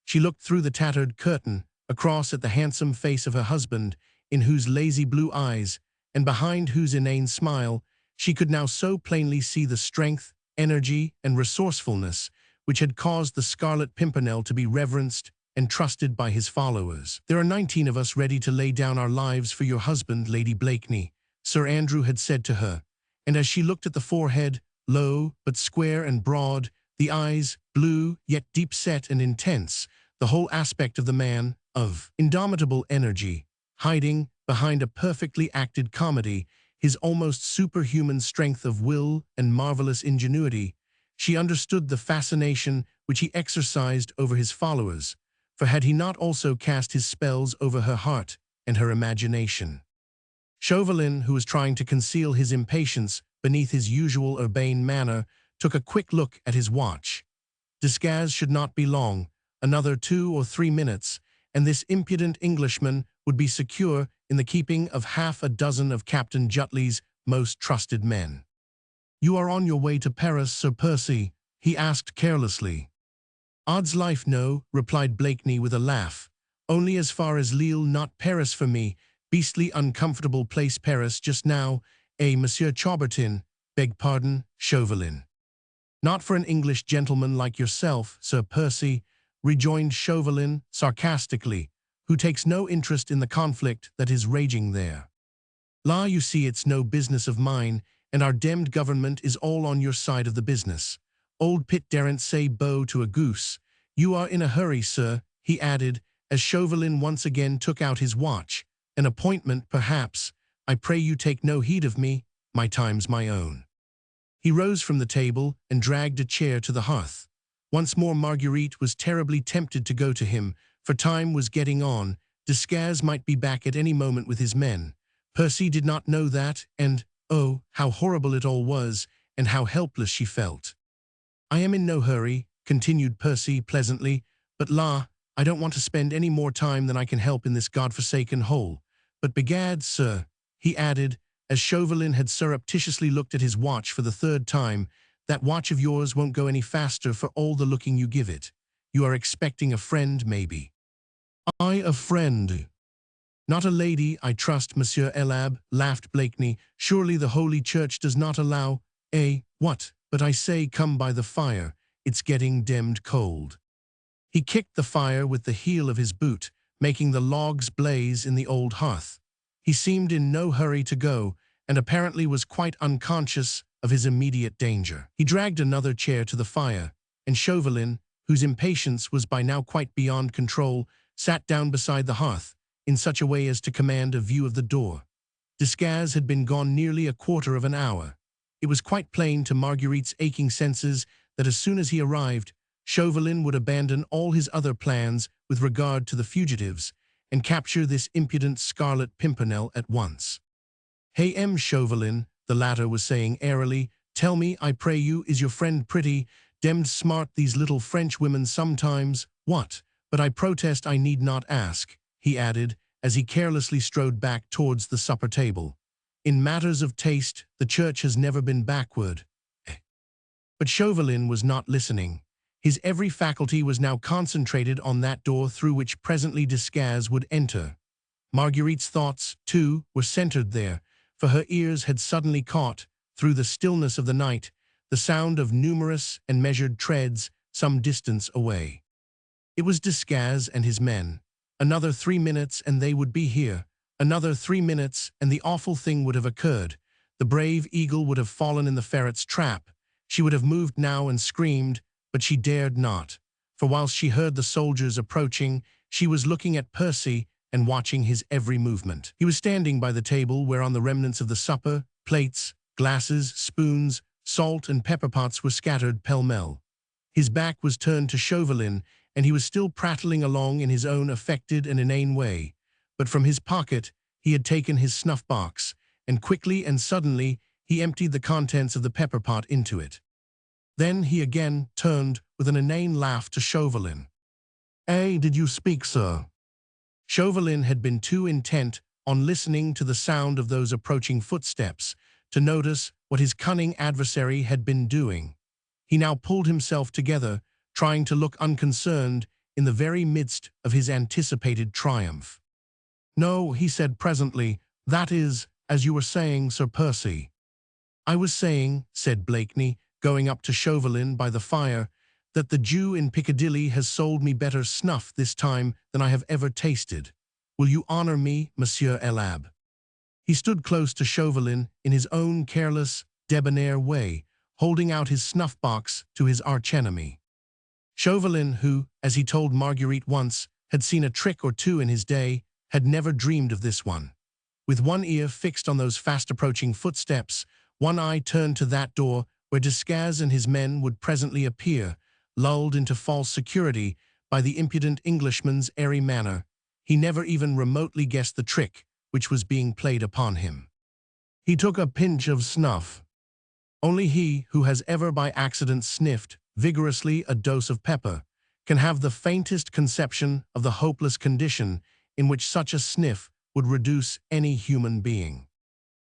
She looked through the tattered curtain, across at the handsome face of her husband, in whose lazy blue eyes, and behind whose inane smile, she could now so plainly see the strength, energy, and resourcefulness which had caused the Scarlet Pimpernel to be reverenced and trusted by his followers. There are 19 of us ready to lay down our lives for your husband, Lady Blakeney, Sir Andrew had said to her, and as she looked at the forehead, low but square and broad, the eyes, blue yet deep-set and intense, the whole aspect of the man, of indomitable energy, hiding, behind a perfectly acted comedy, his almost superhuman strength of will and marvelous ingenuity, she understood the fascination which he exercised over his followers, for had he not also cast his spells over her heart and her imagination? Chauvelin, who was trying to conceal his impatience beneath his usual urbane manner, took a quick look at his watch. Disguise should not be long, another 2 or 3 minutes, and this impudent Englishman would be secure in the keeping of half a dozen of Captain Jutley's most trusted men. You are on your way to Paris, Sir Percy? He asked carelessly. Odds life, no, replied Blakeney with a laugh. Only as far as Lille, not Paris for me. Beastly uncomfortable place Paris just now. Monsieur Chaubertin, beg pardon, Chauvelin. Not for an English gentleman like yourself, Sir Percy, rejoined Chauvelin sarcastically, who takes no interest in the conflict that is raging there. You see it's no business of mine, and our demmed government is all on your side of the business. Old Pitt daren't say bo to a goose. You are in a hurry, sir, he added, as Chauvelin once again took out his watch. An appointment, perhaps. I pray you take no heed of me, my time's my own. He rose from the table and dragged a chair to the hearth. Once more Marguerite was terribly tempted to go to him, for time was getting on. Desgas might be back at any moment with his men. Percy did not know that, and, oh, how horrible it all was, and how helpless she felt. I am in no hurry, continued Percy pleasantly, but I don't want to spend any more time than I can help in this godforsaken hole. But begad, sir, he added, as Chauvelin had surreptitiously looked at his watch for the 3rd time, that watch of yours won't go any faster for all the looking you give it. You are expecting a friend, maybe. A friend. Not a lady, I trust, Monsieur Elab, laughed Blakeney. Surely the Holy Church does not allow, what? But I say, come by the fire. It's getting demmed cold. He kicked the fire with the heel of his boot, making the logs blaze in the old hearth. He seemed in no hurry to go, and apparently was quite unconscious of his immediate danger. He dragged another chair to the fire, and Chauvelin, whose impatience was by now quite beyond control, sat down beside the hearth, in such a way as to command a view of the door. Desgas had been gone nearly a quarter of an hour. It was quite plain to Marguerite's aching senses that as soon as he arrived, Chauvelin would abandon all his other plans with regard to the fugitives and capture this impudent Scarlet Pimpernel at once. Hey, Chauvelin, the latter was saying airily, tell me, I pray you, is your friend pretty? Demmed smart these little French women sometimes. What? But I protest I need not ask, he added, as he carelessly strode back towards the supper table. In matters of taste, the church has never been backward. But Chauvelin was not listening. His every faculty was now concentrated on that door through which presently Desgas would enter. Marguerite's thoughts, too, were centered there, for her ears had suddenly caught, through the stillness of the night, the sound of numerous and measured treads some distance away. It was Desgas and his men. Another 3 minutes and they would be here. Another 3 minutes and the awful thing would have occurred. The brave eagle would have fallen in the ferret's trap. She would have moved now and screamed, but she dared not. For whilst she heard the soldiers approaching, she was looking at Percy and watching his every movement. He was standing by the table whereon the remnants of the supper, plates, glasses, spoons, salt and pepper pots were scattered pell-mell. His back was turned to Chauvelin, and he was still prattling along in his own affected and inane way. But from his pocket he had taken his snuff-box, and quickly and suddenly he emptied the contents of the pepper pot into it. Then he again turned with an inane laugh to Chauvelin. Did you speak, sir?" Chauvelin had been too intent on listening to the sound of those approaching footsteps to notice what his cunning adversary had been doing. He now pulled himself together, trying to look unconcerned in the very midst of his anticipated triumph. "No," he said presently, "that is, as you were saying, Sir Percy." "I was saying," said Blakeney, going up to Chauvelin by the fire, "that the Jew in Piccadilly has sold me better snuff this time than I have ever tasted. Will you honor me, Monsieur l'Abbé?" He stood close to Chauvelin in his own careless, debonair way, holding out his snuff-box to his archenemy. Chauvelin, who, as he told Marguerite once, had seen a trick or two in his day, had never dreamed of this one. With one ear fixed on those fast-approaching footsteps, one eye turned to that door where Desgas and his men would presently appear, lulled into false security by the impudent Englishman's airy manner, he never even remotely guessed the trick which was being played upon him. He took a pinch of snuff. Only he who has ever by accident sniffed vigorously a dose of pepper can have the faintest conception of the hopeless condition in which such a sniff would reduce any human being.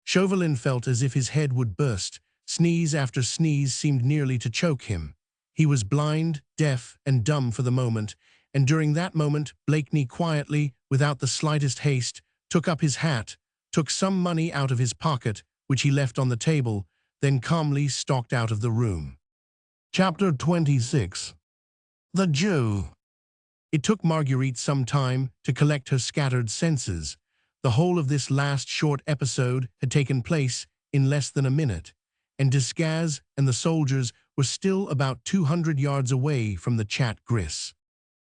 Chauvelin felt as if his head would burst. Sneeze after sneeze seemed nearly to choke him. He was blind, deaf, and dumb for the moment, and during that moment Blakeney quietly, without the slightest haste, took up his hat, took some money out of his pocket, which he left on the table, then calmly stalked out of the room. Chapter 26. The Jew. It took Marguerite some time to collect her scattered senses. The whole of this last short episode had taken place in less than a minute, and Desgas and the soldiers were still about 200 yards away from the Chat Gris.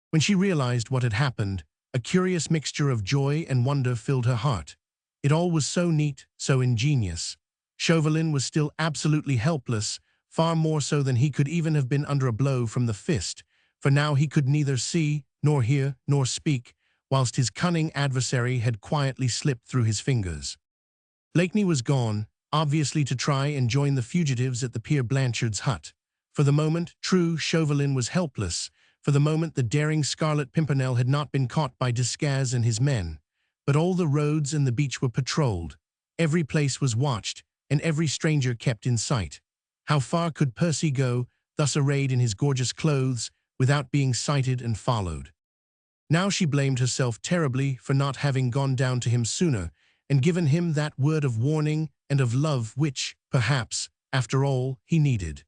When she realized what had happened, a curious mixture of joy and wonder filled her heart. It all was so neat, so ingenious. Chauvelin was still absolutely helpless, far more so than he could even have been under a blow from the fist, for now he could neither see, nor hear, nor speak, whilst his cunning adversary had quietly slipped through his fingers. Blakeney was gone, obviously to try and join the fugitives at the Peer Blanchard's hut. For the moment, true, Chauvelin was helpless. For the moment, the daring Scarlet Pimpernel had not been caught by Desgas and his men. But all the roads and the beach were patrolled. Every place was watched, and every stranger kept in sight. How far could Percy go, thus arrayed in his gorgeous clothes, without being sighted and followed? Now she blamed herself terribly for not having gone down to him sooner, and given him that word of warning and of love which, perhaps, after all, he needed.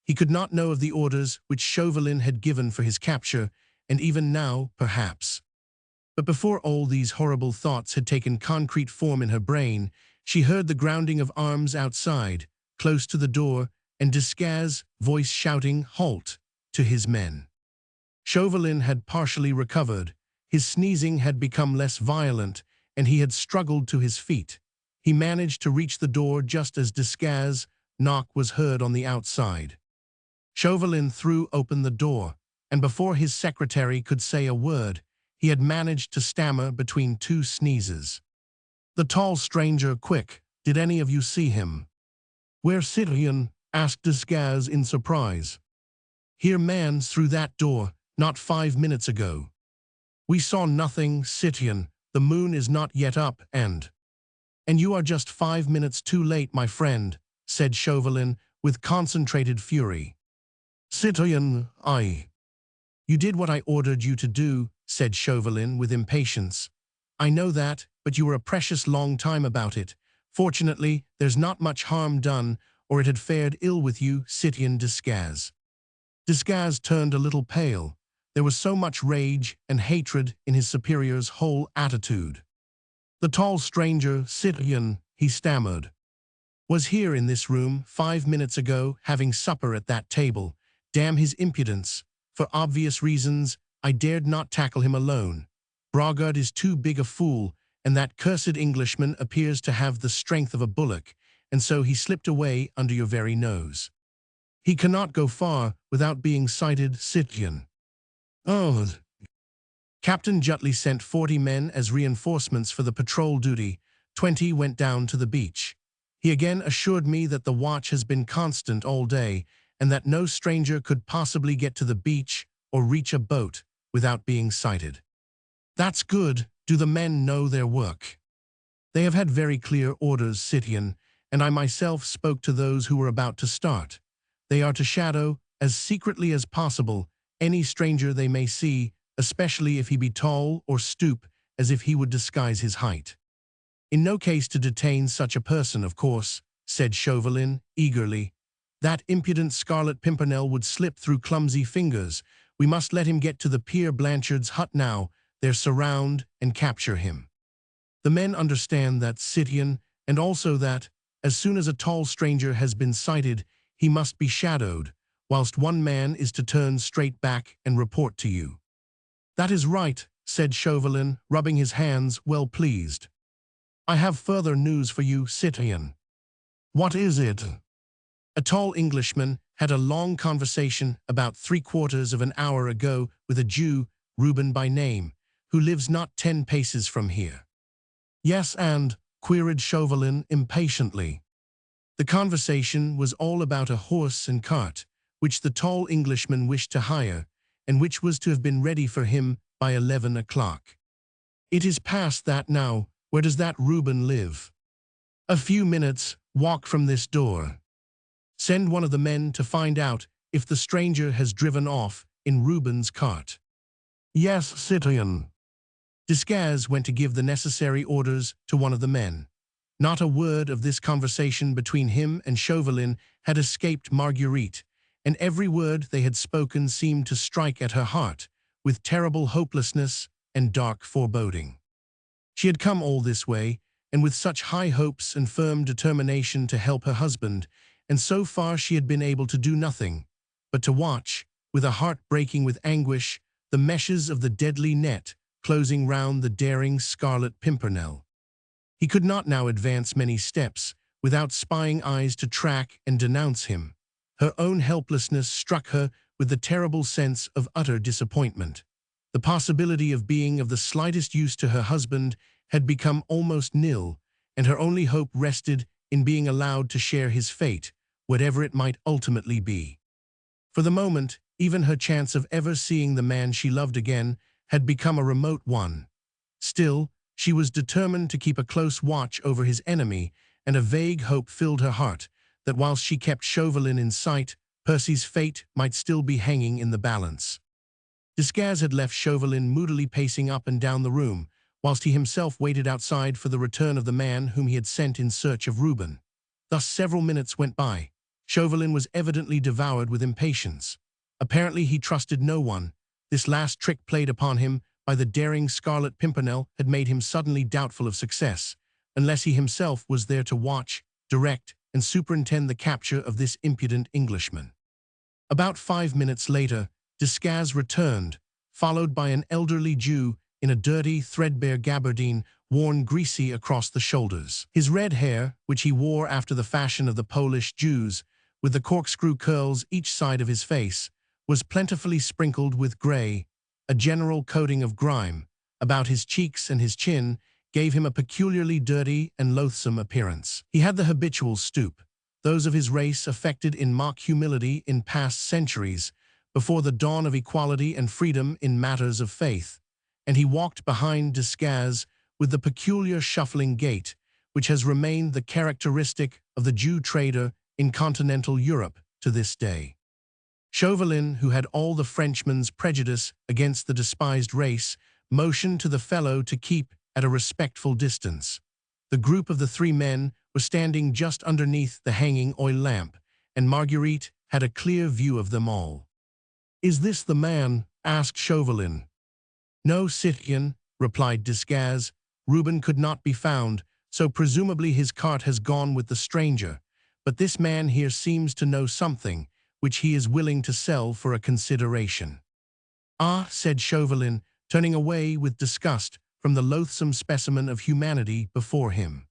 He could not know of the orders which Chauvelin had given for his capture, and even now, perhaps. But before all these horrible thoughts had taken concrete form in her brain, she heard the grounding of arms outside, close to the door, and Desgas' voice shouting, "Halt!" to his men. Chauvelin had partially recovered. His sneezing had become less violent, and he had struggled to his feet. He managed to reach the door just as Desgas' knock was heard on the outside. Chauvelin threw open the door, and before his secretary could say a word, he had managed to stammer between two sneezes. "The tall stranger, quick, did any of you see him?" "Where's Citoyen?" asked Desgas in surprise. Here man's through that door, not 5 minutes ago. We saw nothing, citoyen, the moon is not yet up, and you are just 5 minutes too late, my friend, said Chauvelin with concentrated fury. Citoyen, You did what I ordered you to do, said Chauvelin with impatience. I know that, but you were a precious long time about it. Fortunately, there's not much harm done, or it had fared ill with you, citoyen Desgas. Desgas turned a little pale. There was so much rage and hatred in his superior's whole attitude. The tall stranger, citoyen, he stammered, was here in this room 5 minutes ago, having supper at that table. Damn his impudence. For obvious reasons, I dared not tackle him alone. Braggart is too big a fool, and that cursed Englishman appears to have the strength of a bullock, and so he slipped away under your very nose. He cannot go far without being sighted, citoyen. Oh. Captain Jutley sent 40 men as reinforcements for the patrol duty. 20 went down to the beach. He again assured me that the watch has been constant all day, and that no stranger could possibly get to the beach or reach a boat without being sighted. That's good. Do the men know their work? They have had very clear orders, citoyen, and I myself spoke to those who were about to start. They are to shadow, as secretly as possible, any stranger they may see, especially if he be tall or stoop, as if he would disguise his height. In no case to detain such a person, of course, said Chauvelin, eagerly. That impudent Scarlet Pimpernel would slip through clumsy fingers. We must let him get to the Peer Blanchard's hut now, there surround and capture him. The men understand that, citoyen, and also that, as soon as a tall stranger has been sighted, he must be shadowed, whilst one man is to turn straight back and report to you. That is right, said Chauvelin, rubbing his hands, well pleased. I have further news for you, citoyen. What is it? A tall Englishman had a long conversation about 3/4 of an hour ago with a Jew, Reuben by name, who lives not 10 paces from here. Yes, and, queried Chauvelin impatiently. The conversation was all about a horse and cart, which the tall Englishman wished to hire, and which was to have been ready for him by 11 o'clock. It is past that now. Where does that Reuben live? A few minutes' walk from this door. Send one of the men to find out if the stranger has driven off in Reuben's cart. Yes, citoyen. Desgas went to give the necessary orders to one of the men. Not a word of this conversation between him and Chauvelin had escaped Marguerite, and every word they had spoken seemed to strike at her heart with terrible hopelessness and dark foreboding. She had come all this way, and with such high hopes and firm determination to help her husband, and so far she had been able to do nothing but to watch, with a heart breaking with anguish, the meshes of the deadly net closing round the daring Scarlet Pimpernel. He could not now advance many steps without spying eyes to track and denounce him. Her own helplessness struck her with the terrible sense of utter disappointment. The possibility of being of the slightest use to her husband had become almost nil, and her only hope rested in being allowed to share his fate, whatever it might ultimately be. For the moment, even her chance of ever seeing the man she loved again had become a remote one. Still, she was determined to keep a close watch over his enemy, and a vague hope filled her heart that whilst she kept Chauvelin in sight, Percy's fate might still be hanging in the balance. Desgas had left Chauvelin moodily pacing up and down the room, whilst he himself waited outside for the return of the man whom he had sent in search of Reuben. Thus several minutes went by. Chauvelin was evidently devoured with impatience. Apparently he trusted no one. This last trick played upon him by the daring Scarlet Pimpernel had made him suddenly doubtful of success, unless he himself was there to watch, direct, and superintend the capture of this impudent Englishman. About 5 minutes later, Desgas returned, followed by an elderly Jew in a dirty, threadbare gabardine worn greasy across the shoulders. His red hair, which he wore after the fashion of the Polish Jews, with the corkscrew curls each side of his face, was plentifully sprinkled with grey. A general coating of grime about his cheeks and his chin gave him a peculiarly dirty and loathsome appearance. He had the habitual stoop, those of his race affected in mock humility in past centuries, before the dawn of equality and freedom in matters of faith, and he walked behind Desgas with the peculiar shuffling gait which has remained the characteristic of the Jew trader in continental Europe to this day. Chauvelin, who had all the Frenchman's prejudice against the despised race, motioned to the fellow to keep at a respectful distance. The group of the three men was standing just underneath the hanging oil lamp, and Marguerite had a clear view of them all. "Is this the man?" asked Chauvelin. "No, citoyen," replied Desgas. "Reuben could not be found, so presumably his cart has gone with the stranger, but this man here seems to know something which he is willing to sell for a consideration." "Ah," said Chauvelin, turning away with disgust from the loathsome specimen of humanity before him.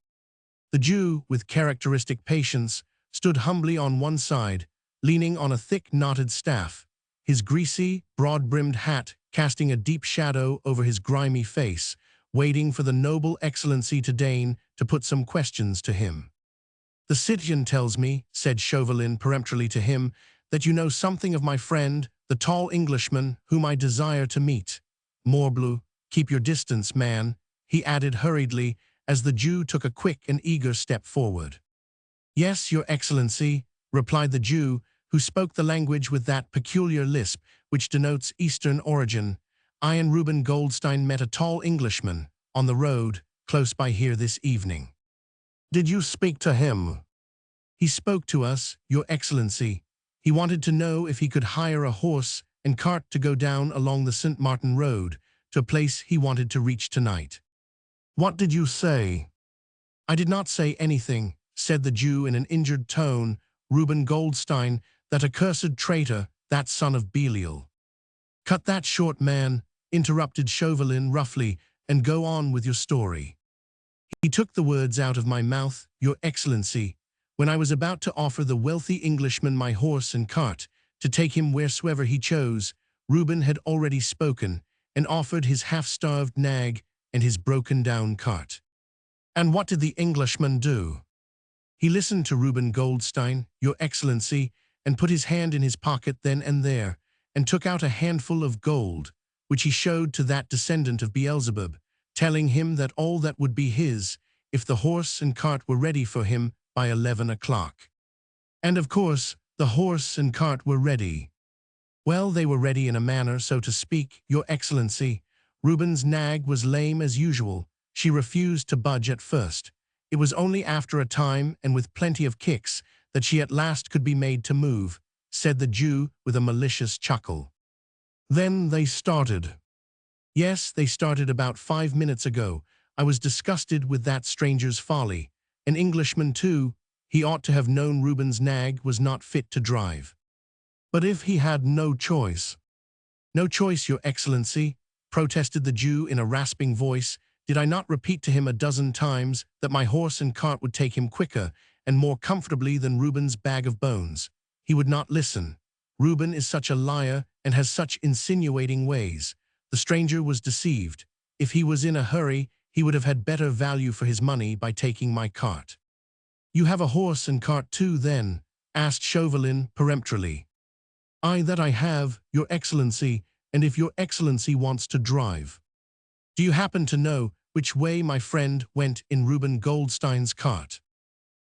The Jew, with characteristic patience, stood humbly on one side, leaning on a thick knotted staff, his greasy, broad-brimmed hat casting a deep shadow over his grimy face, waiting for the noble excellency to deign to put some questions to him. "The citizen tells me," said Chauvelin peremptorily to him, "that you know something of my friend, the tall Englishman, whom I desire to meet. Morbleu, keep your distance, man," he added hurriedly, as the Jew took a quick and eager step forward. "Yes, your excellency," replied the Jew, who spoke the language with that peculiar lisp which denotes Eastern origin. "I and Reuben Goldstein met a tall Englishman on the road close by here this evening." "Did you speak to him?" "He spoke to us, your excellency. He wanted to know if he could hire a horse and cart to go down along the St. Martin Road to a place he wanted to reach tonight." "What did you say?" "I did not say anything," said the Jew in an injured tone. "Reuben Goldstein, that accursed traitor, that son of Belial." "Cut that short, man," interrupted Chauvelin roughly, "and go on with your story." "He took the words out of my mouth, your excellency. When I was about to offer the wealthy Englishman my horse and cart, to take him wheresoever he chose, Reuben had already spoken, and offered his half-starved nag and his broken-down cart." "And what did the Englishman do?" "He listened to Reuben Goldstein, your excellency, and put his hand in his pocket then and there, and took out a handful of gold, which he showed to that descendant of Beelzebub, telling him that all that would be his, if the horse and cart were ready for him by 11 o'clock. And of course, the horse and cart were ready." "Well, they were ready in a manner, so to speak, your excellency. Reuben's nag was lame as usual. She refused to budge at first. It was only after a time and with plenty of kicks that she at last could be made to move," said the Jew with a malicious chuckle. "Then they started." "Yes, they started about 5 minutes ago. I was disgusted with that stranger's folly. An Englishman, too. He ought to have known Reuben's nag was not fit to drive." "But if he had no choice?" "No choice, your excellency," protested the Jew in a rasping voice. "Did I not repeat to him a dozen times that my horse and cart would take him quicker and more comfortably than Reuben's bag of bones? He would not listen. Reuben is such a liar and has such insinuating ways. The stranger was deceived. If he was in a hurry, he would have had better value for his money by taking my cart." "You have a horse and cart too, then?" asked Chauvelin peremptorily. "Aye, that I have, your excellency, and if your excellency wants to drive." "Do you happen to know which way my friend went in Reuben Goldstein's cart?"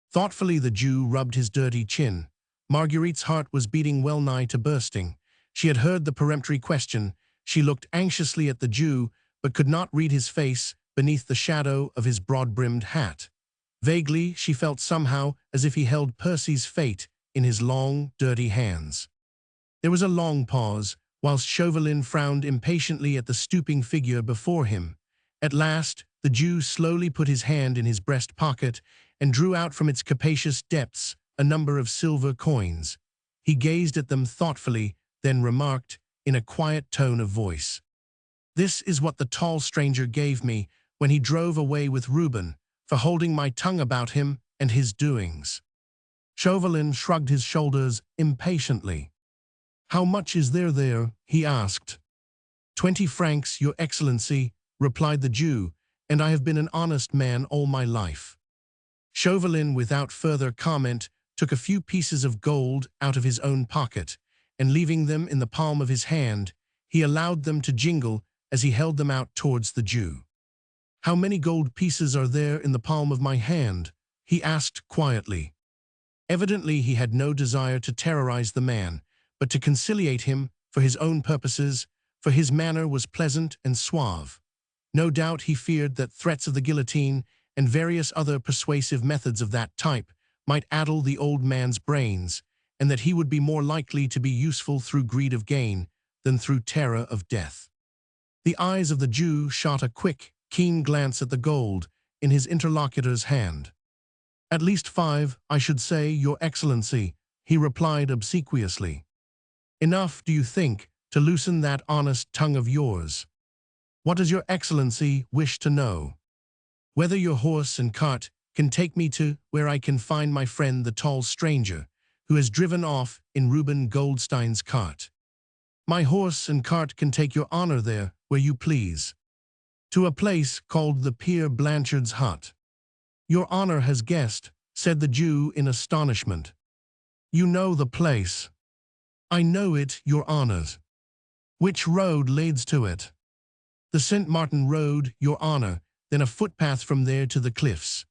Thoughtfully the Jew rubbed his dirty chin. Marguerite's heart was beating well nigh to bursting. She had heard the peremptory question. She looked anxiously at the Jew, but could not read his face beneath the shadow of his broad-brimmed hat. Vaguely, she felt somehow as if he held Percy's fate in his long, dirty hands. There was a long pause, whilst Chauvelin frowned impatiently at the stooping figure before him. At last, the Jew slowly put his hand in his breast pocket and drew out from its capacious depths a number of silver coins. He gazed at them thoughtfully, then remarked, in a quiet tone of voice, "This is what the tall stranger gave me when he drove away with Reuben, for holding my tongue about him and his doings." Chauvelin shrugged his shoulders impatiently. "How much is there?" he asked. 20 francs, your excellency," replied the Jew, "and I have been an honest man all my life." Chauvelin, without further comment, took a few pieces of gold out of his own pocket, and leaving them in the palm of his hand, he allowed them to jingle as he held them out towards the Jew. "How many gold pieces are there in the palm of my hand?" he asked quietly. Evidently he had no desire to terrorize the man, but to conciliate him for his own purposes, for his manner was pleasant and suave. No doubt he feared that threats of the guillotine and various other persuasive methods of that type might addle the old man's brains, and that he would be more likely to be useful through greed of gain than through terror of death. The eyes of the Jew shot a quick, keen glance at the gold in his interlocutor's hand. "At least 5, I should say, Your Excellency," he replied obsequiously. "Enough, do you think, to loosen that honest tongue of yours? What does Your Excellency wish to know?" "Whether your horse and cart can take me to where I can find my friend the tall stranger, who has driven off in Reuben Goldstein's cart." "My horse and cart can take your honor there, where you please." "To a place called the Peer Blanchard's hut." "Your honor has guessed," said the Jew in astonishment. "You know the place." "I know it, your honors." "Which road leads to it?" "The St. Martin Road, your honor, then a footpath from there to the cliffs."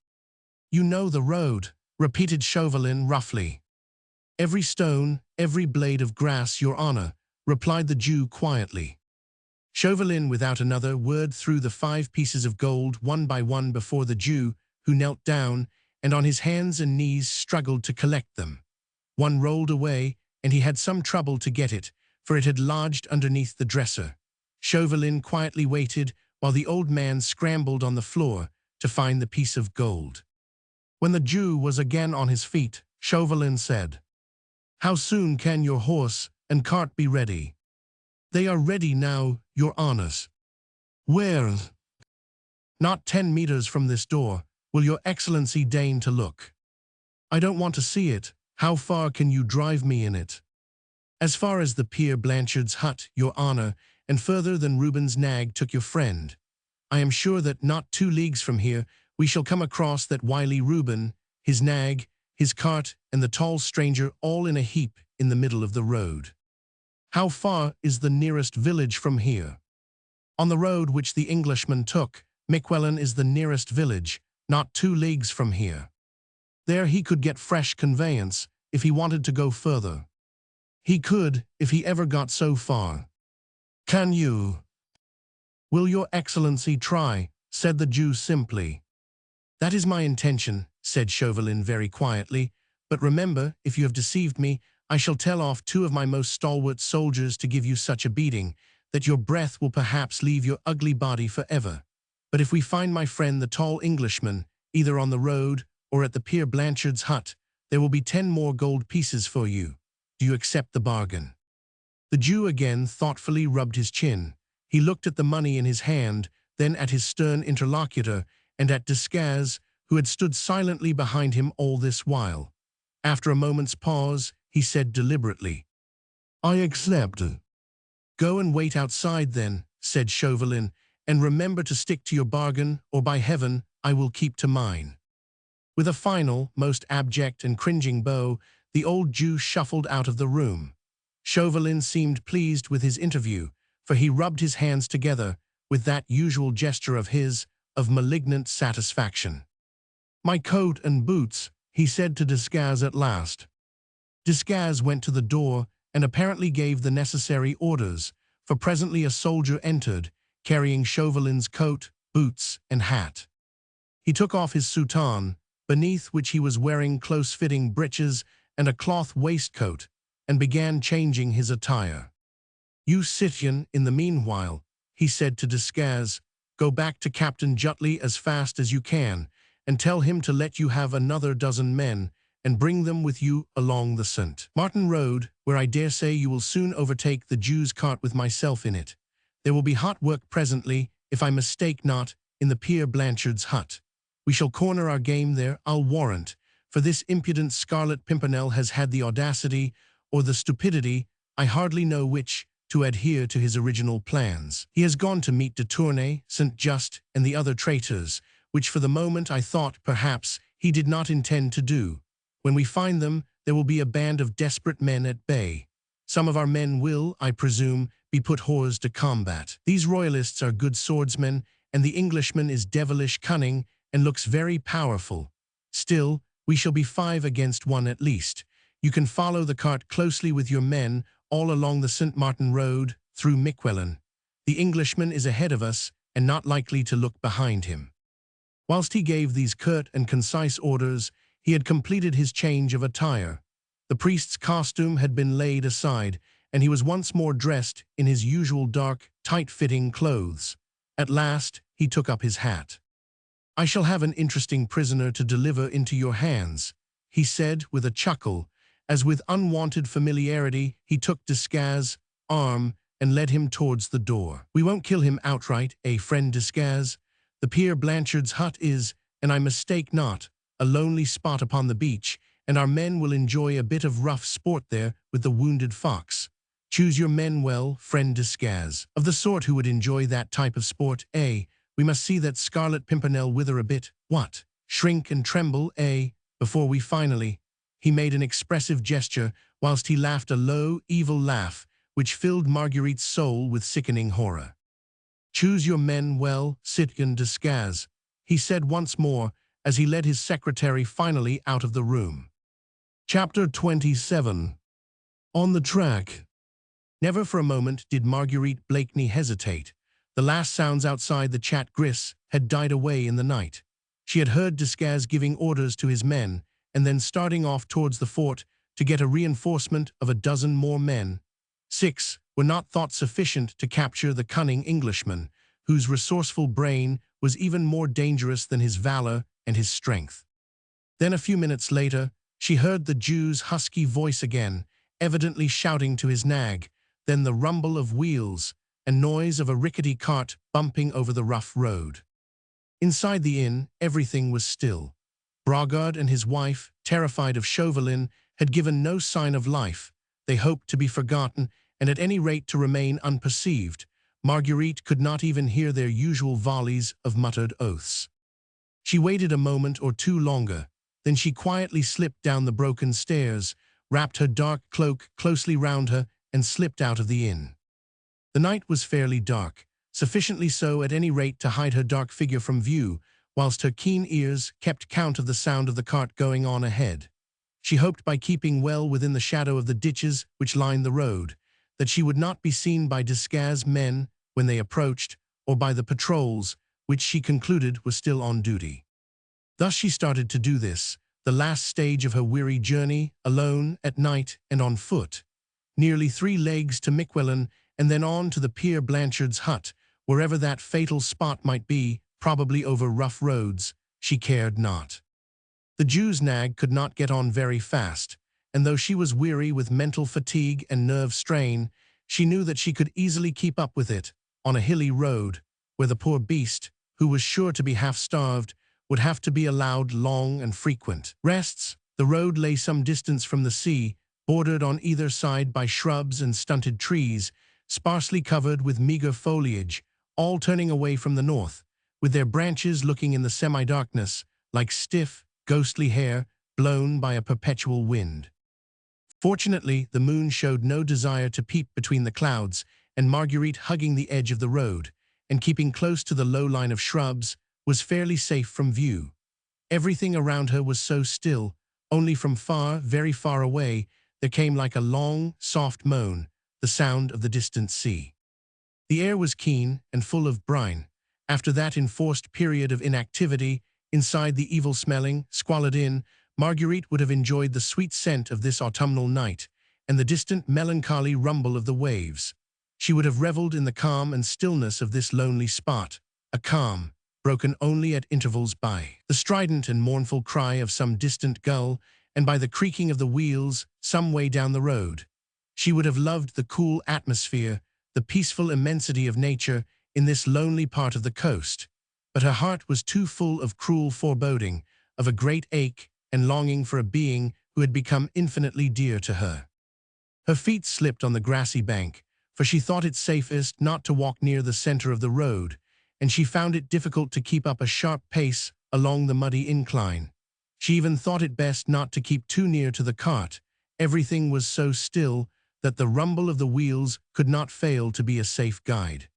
"You know the road," repeated Chauvelin roughly. "Every stone, every blade of grass, your honor," replied the Jew quietly. Chauvelin without another word threw the 5 pieces of gold one by one before the Jew, who knelt down, and on his hands and knees struggled to collect them. One rolled away, and he had some trouble to get it, for it had lodged underneath the dresser. Chauvelin quietly waited while the old man scrambled on the floor to find the piece of gold. When the Jew was again on his feet, Chauvelin said, "How soon can your horse and cart be ready?" "They are ready now, your honors." "Where?" "Not 10 meters from this door. Will your excellency deign to look?" "I don't want to see it. How far can you drive me in it?" "As far as the Peer Blanchard's hut, your honor, and further than Reuben's nag took your friend. I am sure that not 2 leagues from here we shall come across that wily Reuben, his nag, his cart, and the tall stranger all in a heap in the middle of the road." "How far is the nearest village from here?" "On the road which the Englishman took, Miquelon is the nearest village, not 2 leagues from here. There he could get fresh conveyance if he wanted to go further." "He could, if he ever got so far." "Can you?" "Will your excellency try?" said the Jew simply. "That is my intention," said Chauvelin very quietly, "but remember, if you have deceived me, I shall tell off 2 of my most stalwart soldiers to give you such a beating that your breath will perhaps leave your ugly body forever. But if we find my friend the tall Englishman, either on the road or at the Peer Blanchard's hut, there will be 10 more gold pieces for you. Do you accept the bargain?" The Jew again thoughtfully rubbed his chin. He looked at the money in his hand, then at his stern interlocutor, and at Desgas, who had stood silently behind him all this while. After a moment's pause, he said deliberately, "I accept." "Go and wait outside then," said Chauvelin, "and remember to stick to your bargain, or by heaven, I will keep to mine." With a final, most abject and cringing bow, the old Jew shuffled out of the room. Chauvelin seemed pleased with his interview, for he rubbed his hands together with that usual gesture of his, of malignant satisfaction. "My coat and boots," he said to Desgas at last. Desgas went to the door and apparently gave the necessary orders, for presently a soldier entered, carrying Chauvelin's coat, boots, and hat. He took off his soutane, beneath which he was wearing close-fitting breeches and a cloth waistcoat, and began changing his attire. "You citizen, in the meanwhile," he said to Desgas, "go back to Captain Jutley as fast as you can, and tell him to let you have another 12 men, and bring them with you along the St. Martin Road, where I dare say you will soon overtake the Jew's cart with myself in it. There will be hot work presently, if I mistake not, in the Peer Blanchard's hut. We shall corner our game there, I'll warrant, for this impudent Scarlet Pimpernel has had the audacity, or the stupidity, I hardly know which, to adhere to his original plans. He has gone to meet de Tournay, St. Just, and the other traitors, which for the moment I thought, perhaps, he did not intend to do. When we find them, there will be a band of desperate men at bay. Some of our men will, I presume, be put hors de combat. These royalists are good swordsmen, and the Englishman is devilish cunning and looks very powerful. Still, we shall be 5 against 1 at least. You can follow the cart closely with your men all along the St. Martin Road through Miquelon. The Englishman is ahead of us and not likely to look behind him." Whilst he gave these curt and concise orders, he had completed his change of attire. The priest's costume had been laid aside, and he was once more dressed in his usual dark, tight-fitting clothes. At last, he took up his hat. "I shall have an interesting prisoner to deliver into your hands," he said with a chuckle, as with unwanted familiarity he took Desgas' arm and led him towards the door. "We won't kill him outright, friend Desgas. The Peer Blanchard's hut is, and I mistake not, a lonely spot upon the beach, and our men will enjoy a bit of rough sport there with the wounded fox. Choose your men well, friend Desgas. Of the sort who would enjoy that type of sport, we must see that Scarlet Pimpernel wither a bit. What? Shrink and tremble, before we finally—" He made an expressive gesture, whilst he laughed a low, evil laugh, which filled Marguerite's soul with sickening horror. "Choose your men well, citoyen Desgas," he said once more, as he led his secretary finally out of the room. Chapter 27. On the track. Never for a moment did Marguerite Blakeney hesitate. The last sounds outside the Chat Gris had died away in the night. She had heard Desgas giving orders to his men, and then starting off towards the fort to get a reinforcement of a dozen more men. 6 were not thought sufficient to capture the cunning Englishman, whose resourceful brain was even more dangerous than his valor and his strength. Then a few minutes later, she heard the Jew's husky voice again, evidently shouting to his nag, then the rumble of wheels and noise of a rickety cart bumping over the rough road. Inside the inn, everything was still. Brogard and his wife, terrified of Chauvelin, had given no sign of life. They hoped to be forgotten, and at any rate to remain unperceived. Marguerite could not even hear their usual volleys of muttered oaths. She waited a moment or two longer, then she quietly slipped down the broken stairs, wrapped her dark cloak closely round her, and slipped out of the inn. The night was fairly dark, sufficiently so at any rate to hide her dark figure from view, whilst her keen ears kept count of the sound of the cart going on ahead. She hoped by keeping well within the shadow of the ditches which lined the road, that she would not be seen by Desgas' men when they approached, or by the patrols, which she concluded were still on duty. Thus she started to do this, the last stage of her weary journey, alone, at night, and on foot. Nearly 3 leagues to Miquelon, and then on to the Peer Blanchard's hut, wherever that fatal spot might be, probably over rough roads, she cared not. The Jew's nag could not get on very fast, and though she was weary with mental fatigue and nerve strain, she knew that she could easily keep up with it, on a hilly road, where the poor beast, who was sure to be half-starved, would have to be allowed long and frequent rests. The road lay some distance from the sea, bordered on either side by shrubs and stunted trees, sparsely covered with meager foliage, all turning away from the north, with their branches looking in the semi-darkness like stiff, ghostly hair blown by a perpetual wind. Fortunately, the moon showed no desire to peep between the clouds, and Marguerite, hugging the edge of the road and keeping close to the low line of shrubs, was fairly safe from view. Everything around her was so still, only from far, very far away, there came like a long, soft moan, the sound of the distant sea. The air was keen and full of brine. After that enforced period of inactivity, inside the evil-smelling, squalid inn, Marguerite would have enjoyed the sweet scent of this autumnal night, and the distant melancholy rumble of the waves. She would have revelled in the calm and stillness of this lonely spot, a calm, broken only at intervals by the strident and mournful cry of some distant gull, and by the creaking of the wheels some way down the road. She would have loved the cool atmosphere, the peaceful immensity of nature in this lonely part of the coast, but her heart was too full of cruel foreboding, of a great ache and longing for a being who had become infinitely dear to her. Her feet slipped on the grassy bank, for she thought it safest not to walk near the center of the road, and she found it difficult to keep up a sharp pace along the muddy incline. She even thought it best not to keep too near to the cart. Everything was so still, that the rumble of the wheels could not fail to be a safe guide.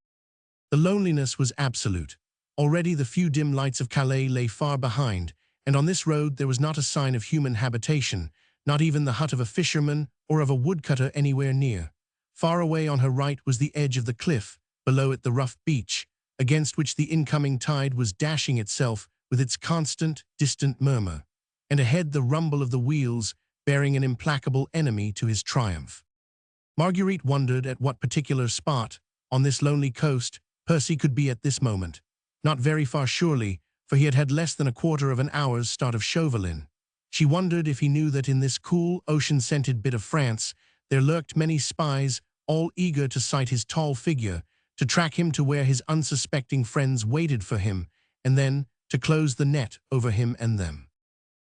The loneliness was absolute. Already the few dim lights of Calais lay far behind, and on this road there was not a sign of human habitation, not even the hut of a fisherman or of a woodcutter anywhere near. Far away on her right was the edge of the cliff, below it the rough beach, against which the incoming tide was dashing itself with its constant, distant murmur, and ahead the rumble of the wheels, bearing an implacable enemy to his triumph. Marguerite wondered at what particular spot, on this lonely coast, Percy could be at this moment. Not very far surely, for he had had less than a quarter of an hour's start of Chauvelin. She wondered if he knew that in this cool, ocean-scented bit of France there lurked many spies, all eager to sight his tall figure, to track him to where his unsuspecting friends waited for him, and then to close the net over him and them.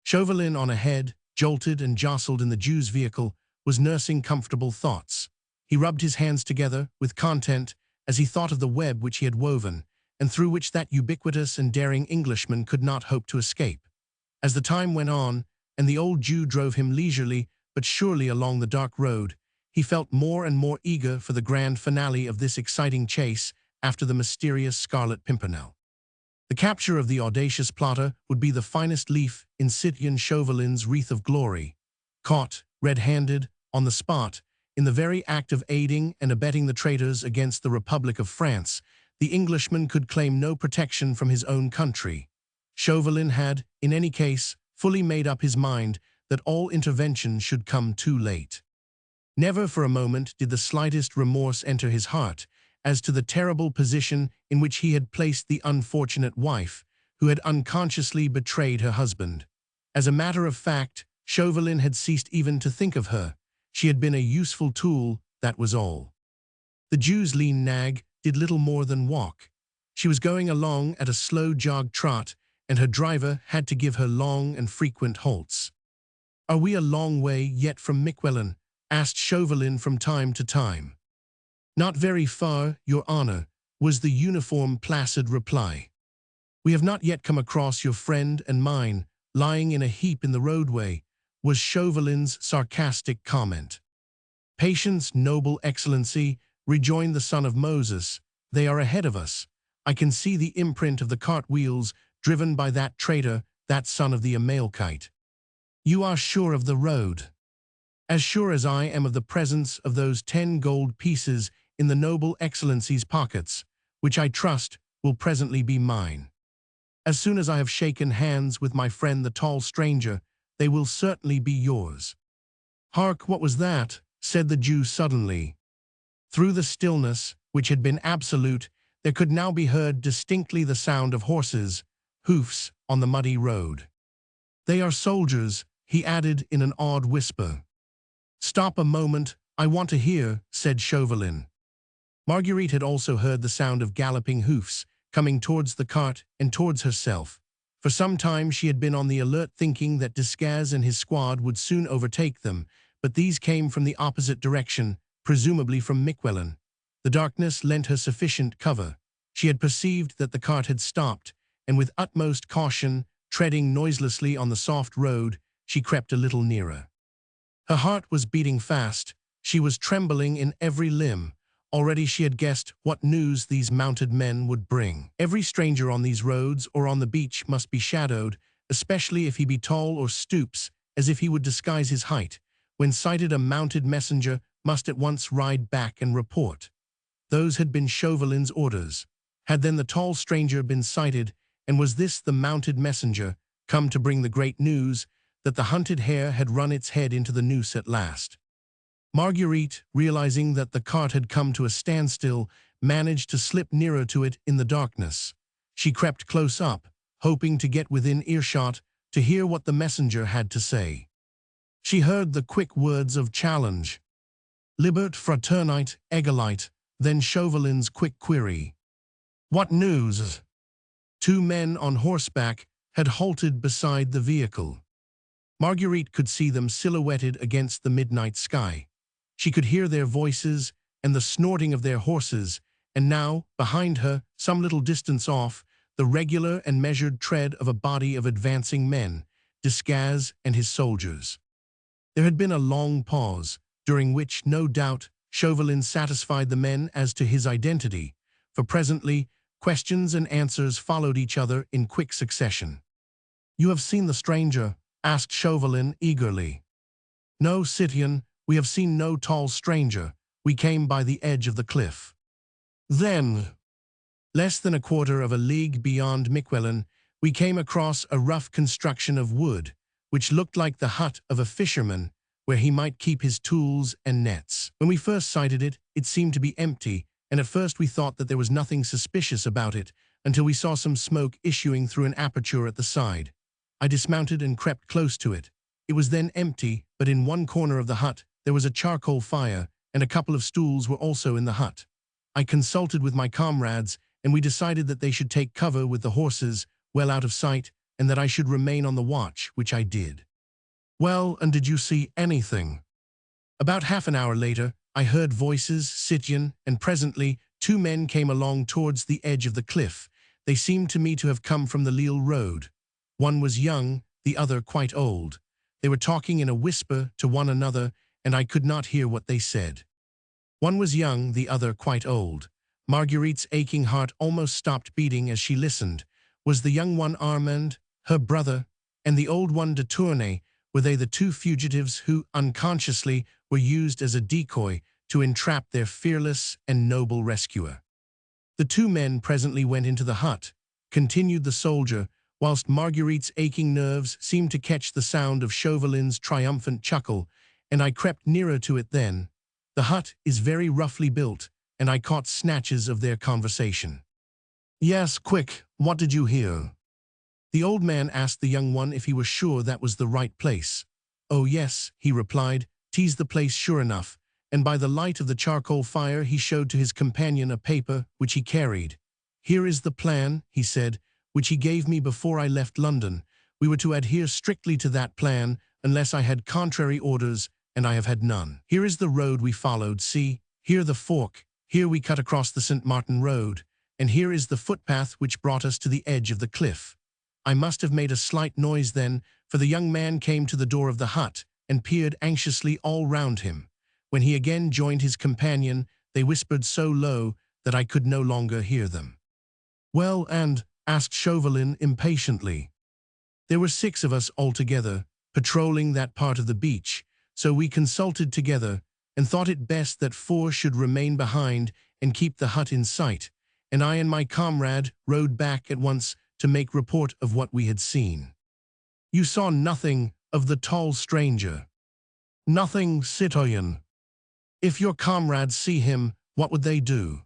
Chauvelin on ahead, jolted and jostled in the Jew's vehicle, was nursing comfortable thoughts. He rubbed his hands together with content as he thought of the web which he had woven, and through which that ubiquitous and daring Englishman could not hope to escape. As the time went on, and the old Jew drove him leisurely but surely along the dark road, he felt more and more eager for the grand finale of this exciting chase after the mysterious Scarlet Pimpernel. The capture of the audacious plotter would be the finest leaf in Citoyen Chauvelin's wreath of glory. Caught, red-handed, on the spot, in the very act of aiding and abetting the traitors against the Republic of France, the Englishman could claim no protection from his own country. Chauvelin had, in any case, fully made up his mind that all intervention should come too late. Never for a moment did the slightest remorse enter his heart as to the terrible position in which he had placed the unfortunate wife, who had unconsciously betrayed her husband. As a matter of fact, Chauvelin had ceased even to think of her. She had been a useful tool, that was all. The Jew's lean nag did little more than walk. She was going along at a slow jog trot, and her driver had to give her long and frequent halts. "Are we a long way yet from Miquelon?" asked Chauvelin from time to time. "Not very far, your honor," was the uniform placid reply. "We have not yet come across your friend and mine, lying in a heap in the roadway," was Chauvelin's sarcastic comment. "Patience, noble excellency," rejoined the son of Moses. "They are ahead of us. I can see the imprint of the cart wheels driven by that traitor, that son of the Amalekite." "You are sure of the road?" "As sure as I am of the presence of those 10 gold pieces in the noble excellency's pockets, which I trust will presently be mine. As soon as I have shaken hands with my friend the tall stranger, they will certainly be yours." "Hark, what was that?" said the Jew suddenly. Through the stillness, which had been absolute, there could now be heard distinctly the sound of horses' hoofs on the muddy road. "They are soldiers," he added in an awed whisper. "Stop a moment, I want to hear," said Chauvelin. Marguerite had also heard the sound of galloping hoofs, coming towards the cart and towards herself. For some time she had been on the alert, thinking that Desgas and his squad would soon overtake them, but these came from the opposite direction, presumably from Miquelon. The darkness lent her sufficient cover. She had perceived that the cart had stopped, and with utmost caution, treading noiselessly on the soft road, she crept a little nearer. Her heart was beating fast. She was trembling in every limb. Already she had guessed what news these mounted men would bring. Every stranger on these roads or on the beach must be shadowed, especially if he be tall or stoops, as if he would disguise his height. When sighted, a mounted messenger must at once ride back and report. Those had been Chauvelin's orders. Had then the tall stranger been sighted, and was this the mounted messenger, come to bring the great news that the hunted hare had run its head into the noose at last? Marguerite, realizing that the cart had come to a standstill, managed to slip nearer to it in the darkness. She crept close up, hoping to get within earshot to hear what the messenger had to say. She heard the quick words of challenge. "Libert fraternite egalite," then Chauvelin's quick query. "What news?" 2 men on horseback had halted beside the vehicle. Marguerite could see them silhouetted against the midnight sky. She could hear their voices and the snorting of their horses, and now, behind her, some little distance off, the regular and measured tread of a body of advancing men, Desgas and his soldiers. There had been a long pause, during which, no doubt, Chauvelin satisfied the men as to his identity, for presently questions and answers followed each other in quick succession. "You have seen the stranger?" asked Chauvelin eagerly. "No, citoyen, we have seen no tall stranger. We came by the edge of the cliff." "Then, less than a quarter of a league beyond Miquelon, we came across a rough construction of wood, which looked like the hut of a fisherman, where he might keep his tools and nets. When we first sighted it, it seemed to be empty, and at first we thought that there was nothing suspicious about it, until we saw some smoke issuing through an aperture at the side. I dismounted and crept close to it. It was then empty, but in one corner of the hut there was a charcoal fire, and a couple of stools were also in the hut. I consulted with my comrades, and we decided that they should take cover with the horses, well out of sight, and that I should remain on the watch, which I did." "Well, and did you see anything?" "About half an hour later, I heard voices, citoyen, and presently 2 men came along towards the edge of the cliff. They seemed to me to have come from the Lille road. One was young, the other quite old. They were talking in a whisper to one another, and I could not hear what they said. One was young, the other quite old. Marguerite's aching heart almost stopped beating as she listened. Was the young one Armand, her brother, and the old one de Tournay? Were they the 2 fugitives who, unconsciously, were used as a decoy to entrap their fearless and noble rescuer? "The 2 men presently went into the hut," continued the soldier, whilst Marguerite's aching nerves seemed to catch the sound of Chauvelin's triumphant chuckle, and I crept nearer to it then. "The hut is very roughly built, and I caught snatches of their conversation." "Yes, quick, what did you hear?" The old man asked the young one if he was sure that was the right place. "Oh yes," he replied, "'tis the place sure enough," and by the light of the charcoal fire he showed to his companion a paper which he carried. "Here is the plan," he said, "which he gave me before I left London. We were to adhere strictly to that plan, unless I had contrary orders, and I have had none. Here is the road we followed, see, here the fork, here we cut across the St. Martin road, and here is the footpath which brought us to the edge of the cliff." I must have made a slight noise then, for the young man came to the door of the hut and peered anxiously all round him. When he again joined his companion, they whispered so low that I could no longer hear them. "Well, and?" asked Chauvelin impatiently. "There were 6 of us altogether, patrolling that part of the beach, so we consulted together, and thought it best that 4 should remain behind and keep the hut in sight, and I and my comrade rode back at once to make report of what we had seen." "You saw nothing of the tall stranger?" "Nothing, citoyen." "If your comrades see him, what would they do?"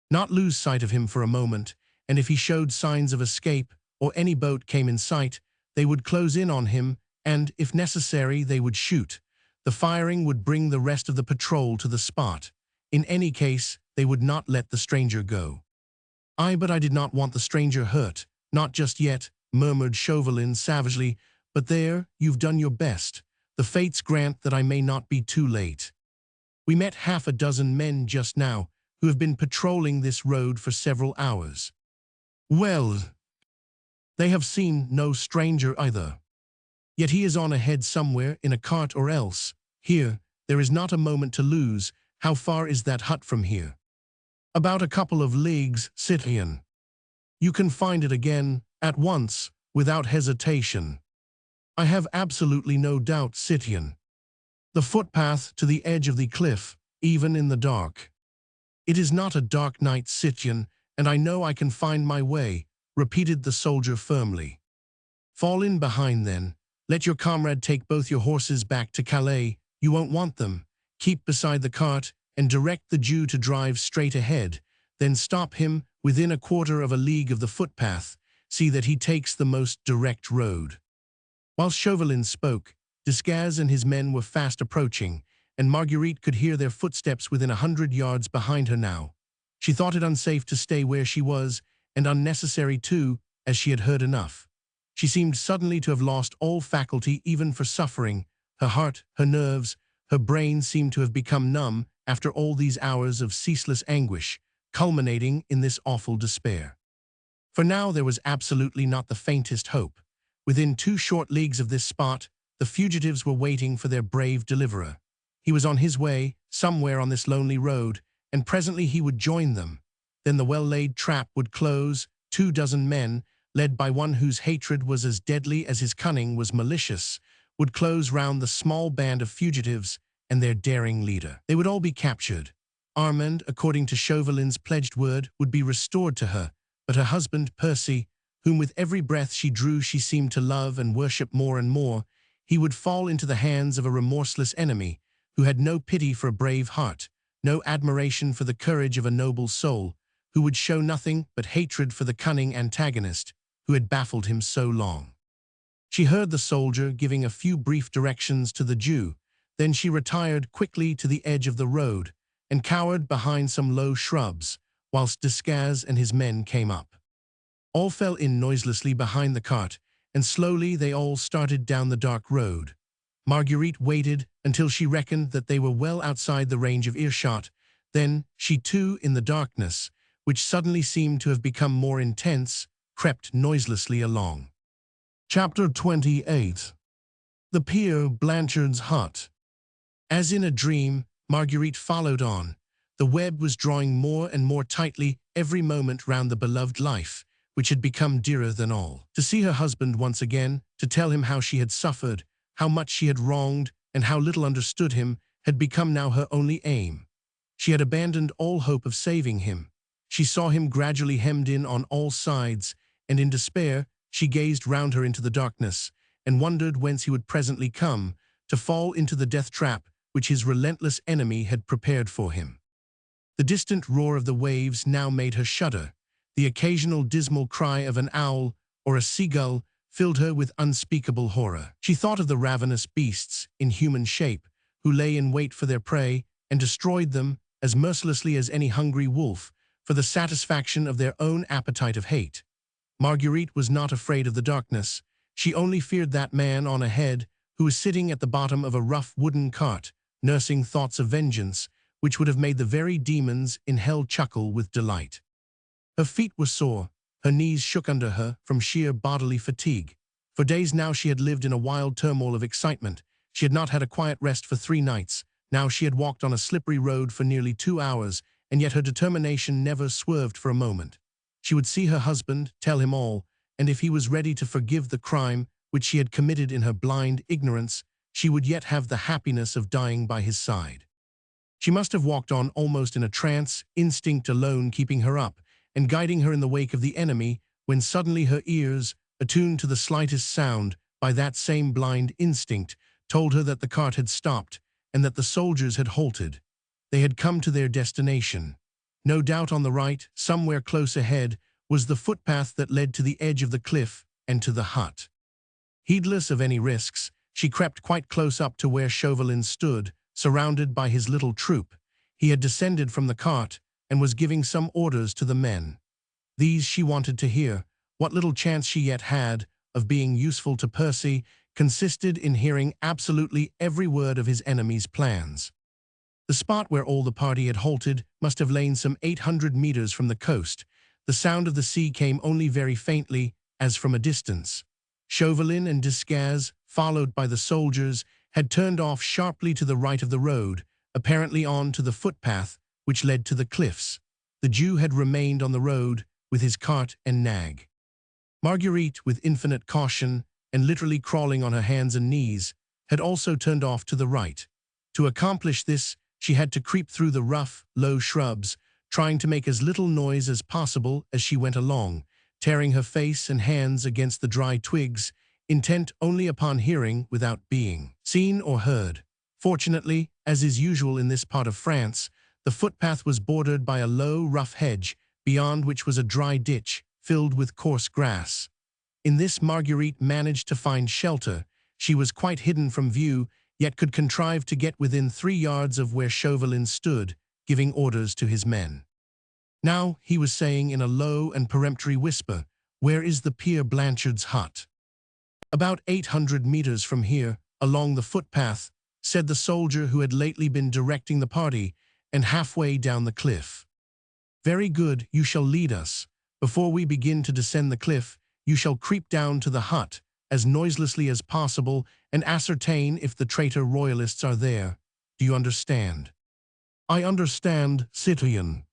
"Not lose sight of him for a moment, and if he showed signs of escape, or any boat came in sight, they would close in on him, and, if necessary, they would shoot. The firing would bring the rest of the patrol to the spot. In any case, they would not let the stranger go." But I did not want the stranger hurt." "Not just yet," murmured Chauvelin savagely, "but there, you've done your best. The fates grant that I may not be too late. We met half a dozen men just now, who have been patrolling this road for several hours." "Well, they have seen no stranger either." "Yet he is on ahead somewhere in a cart or else. Here, there is not a moment to lose. How far is that hut from here?" "About a couple of leagues, citoyen." "You can find it again, at once, without hesitation." "I have absolutely no doubt, citoyen." "The footpath to the edge of the cliff, even in the dark." "It is not a dark night, citoyen, and I know I can find my way," repeated the soldier firmly. "Fall in behind then. Let your comrade take both your horses back to Calais. You won't want them. Keep beside the cart, and direct the Jew to drive straight ahead. Then stop him within a quarter of a league of the footpath. See that he takes the most direct road." While Chauvelin spoke, Desgas and his men were fast approaching, and Marguerite could hear their footsteps within 100 yards behind her now. She thought it unsafe to stay where she was, and unnecessary too, as she had heard enough. She seemed suddenly to have lost all faculty even for suffering. Her heart, her nerves, her brain seemed to have become numb after all these hours of ceaseless anguish, culminating in this awful despair. For now there was absolutely not the faintest hope. Within 2 short leagues of this spot, the fugitives were waiting for their brave deliverer. He was on his way, somewhere on this lonely road, and presently he would join them. Then the well-laid trap would close. 24 men, led by one whose hatred was as deadly as his cunning was malicious, would close round the small band of fugitives and their daring leader. They would all be captured. Armand, according to Chauvelin's pledged word, would be restored to her, but her husband, Percy, whom with every breath she drew she seemed to love and worship more and more, he would fall into the hands of a remorseless enemy, who had no pity for a brave heart, no admiration for the courage of a noble soul, who would show nothing but hatred for the cunning antagonist who had baffled him so long. She heard the soldier giving a few brief directions to the Jew, then she retired quickly to the edge of the road and cowered behind some low shrubs, whilst Desgas and his men came up. All fell in noiselessly behind the cart, and slowly they all started down the dark road. Marguerite waited until she reckoned that they were well outside the range of earshot. Then she too, in the darkness, which suddenly seemed to have become more intense, crept noiselessly along. Chapter 28. The Peer Blanchard's Hut. As in a dream, Marguerite followed on. The web was drawing more and more tightly every moment round the beloved life, which had become dearer than all. To see her husband once again, to tell him how she had suffered, how much she had wronged, and how little understood him, had become now her only aim. She had abandoned all hope of saving him. She saw him gradually hemmed in on all sides, and in despair she gazed round her into the darkness, and wondered whence he would presently come, to fall into the death trap which his relentless enemy had prepared for him. The distant roar of the waves now made her shudder. The occasional dismal cry of an owl or a seagull filled her with unspeakable horror. She thought of the ravenous beasts, in human shape, who lay in wait for their prey and destroyed them as mercilessly as any hungry wolf, for the satisfaction of their own appetite of hate. Marguerite was not afraid of the darkness. She only feared that man on ahead who was sitting at the bottom of a rough wooden cart, nursing thoughts of vengeance, which would have made the very demons in hell chuckle with delight. Her feet were sore, her knees shook under her from sheer bodily fatigue. For days now she had lived in a wild turmoil of excitement. She had not had a quiet rest for 3 nights. Now she had walked on a slippery road for nearly 2 hours, and yet her determination never swerved for a moment. She would see her husband, tell him all, and if he was ready to forgive the crime which she had committed in her blind ignorance, she would yet have the happiness of dying by his side. She must have walked on almost in a trance, instinct alone keeping her up, and guiding her in the wake of the enemy, when suddenly her ears, attuned to the slightest sound by that same blind instinct, told her that the cart had stopped, and that the soldiers had halted. They had come to their destination. No doubt on the right, somewhere close ahead, was the footpath that led to the edge of the cliff and to the hut. Heedless of any risks, she crept quite close up to where Chauvelin stood, surrounded by his little troop. He had descended from the cart and was giving some orders to the men. These she wanted to hear. What little chance she yet had of being useful to Percy consisted in hearing absolutely every word of his enemy's plans. The spot where all the party had halted must have lain some 800 meters from the coast. The sound of the sea came only very faintly, as from a distance. Chauvelin and Desgas, followed by the soldiers, had turned off sharply to the right of the road, apparently on to the footpath which led to the cliffs. The Jew had remained on the road with his cart and nag. Marguerite, with infinite caution and literally crawling on her hands and knees, had also turned off to the right. To accomplish this, she had to creep through the rough, low shrubs, trying to make as little noise as possible as she went along, tearing her face and hands against the dry twigs, intent only upon hearing without being seen or heard. Fortunately, as is usual in this part of France, the footpath was bordered by a low, rough hedge, beyond which was a dry ditch filled with coarse grass. In this Marguerite managed to find shelter. She was quite hidden from view, yet could contrive to get within 3 yards of where Chauvelin stood, giving orders to his men. Now, he was saying in a low and peremptory whisper, "Where is the Peer Blanchard's hut?" "About 800 meters from here, along the footpath," said the soldier who had lately been directing the party, "and halfway down the cliff." "Very good, you shall lead us. Before we begin to descend the cliff, you shall creep down to the hut, as noiselessly as possible, and ascertain if the traitor royalists are there. Do you understand? I understand, citoyen.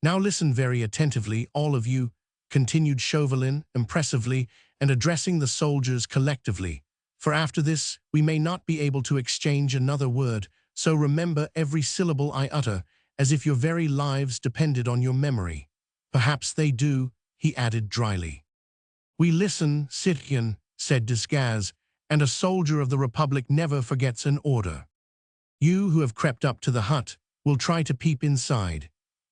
Now listen very attentively, all of you, continued Chauvelin impressively and addressing the soldiers collectively. For after this, we may not be able to exchange another word, so remember every syllable I utter, as if your very lives depended on your memory. Perhaps they do, he added dryly. We listen, citoyen, said Desgas, and a soldier of the Republic never forgets an order. You who have crept up to the hut will try to peep inside.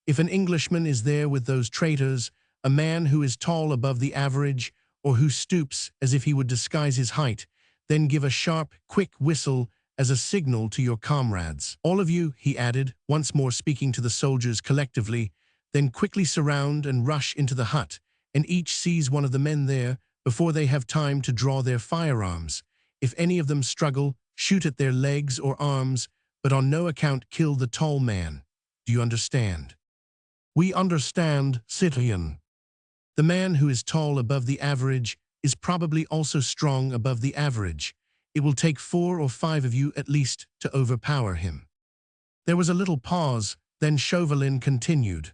If an Englishman is there with those traitors, a man who is tall above the average, or who stoops as if he would disguise his height, then give a sharp, quick whistle as a signal to your comrades. All of you, he added, once more speaking to the soldiers collectively, then quickly surround and rush into the hut, and each seize one of the men there before they have time to draw their firearms. If any of them struggle, shoot at their legs or arms, but on no account kill the tall man. Do you understand? We understand, citoyen. The man who is tall above the average is probably also strong above the average. It will take 4 or 5 of you at least to overpower him. There was a little pause, then Chauvelin continued.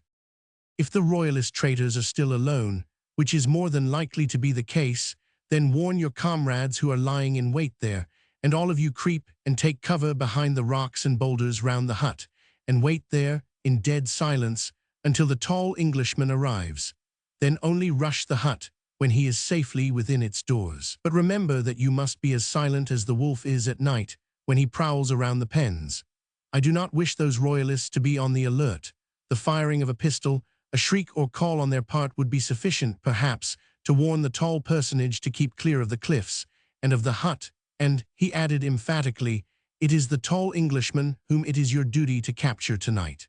If the royalist traitors are still alone, which is more than likely to be the case, then warn your comrades who are lying in wait there, and all of you creep and take cover behind the rocks and boulders round the hut, and wait there, in dead silence, until the tall Englishman arrives. Then only rush the hut when he is safely within its doors. But remember that you must be as silent as the wolf is at night when he prowls around the pens. I do not wish those royalists to be on the alert. The firing of a pistol, a shriek or call on their part would be sufficient, perhaps, to warn the tall personage to keep clear of the cliffs and of the hut, and, he added emphatically, it is the tall Englishman whom it is your duty to capture tonight.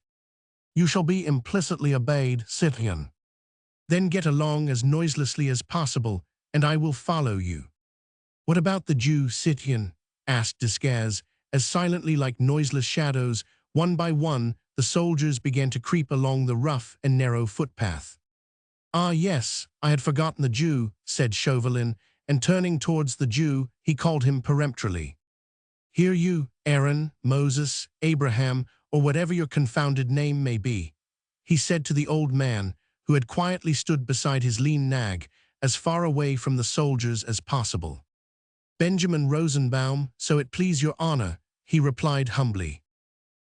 You shall be implicitly obeyed, citoyen. Then get along as noiselessly as possible, and I will follow you. What about the Jew, citoyen? Asked Desgas, as silently like noiseless shadows, one by one, the soldiers began to creep along the rough and narrow footpath. Ah yes, I had forgotten the Jew, said Chauvelin, and turning towards the Jew, he called him peremptorily. Hear you, Aaron, Moses, Abraham, or whatever your confounded name may be, he said to the old man, who had quietly stood beside his lean nag, as far away from the soldiers as possible. Benjamin Rosenbaum, so it please your honor, he replied humbly.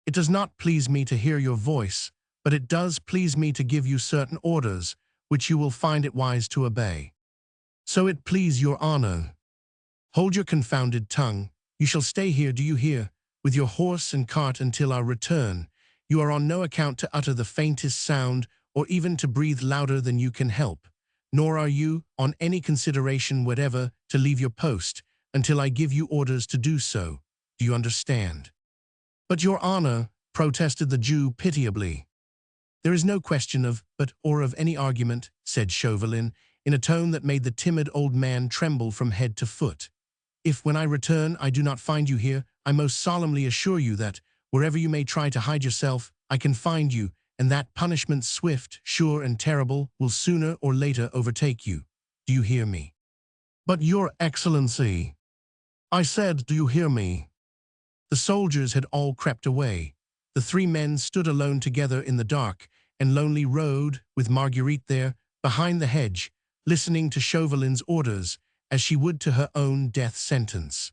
It does not please me to hear your voice, but it does please me to give you certain orders, which you will find it wise to obey. So it please your honor. Hold your confounded tongue. You shall stay here, do you hear, with your horse and cart until our return. You are on no account to utter the faintest sound, or even to breathe louder than you can help. Nor are you, on any consideration whatever, to leave your post, until I give you orders to do so. Do you understand? But your honor, protested the Jew pitiably. There is no question of but or of any argument, said Chauvelin, in a tone that made the timid old man tremble from head to foot. If, when I return, I do not find you here, I most solemnly assure you that, wherever you may try to hide yourself, I can find you, and that punishment swift, sure, and terrible will sooner or later overtake you. Do you hear me? But, Your Excellency, I said, do you hear me? The soldiers had all crept away. The 3 men stood alone together in the dark and lonely road, with Marguerite there, behind the hedge, listening to Chauvelin's orders, as she would to her own death sentence.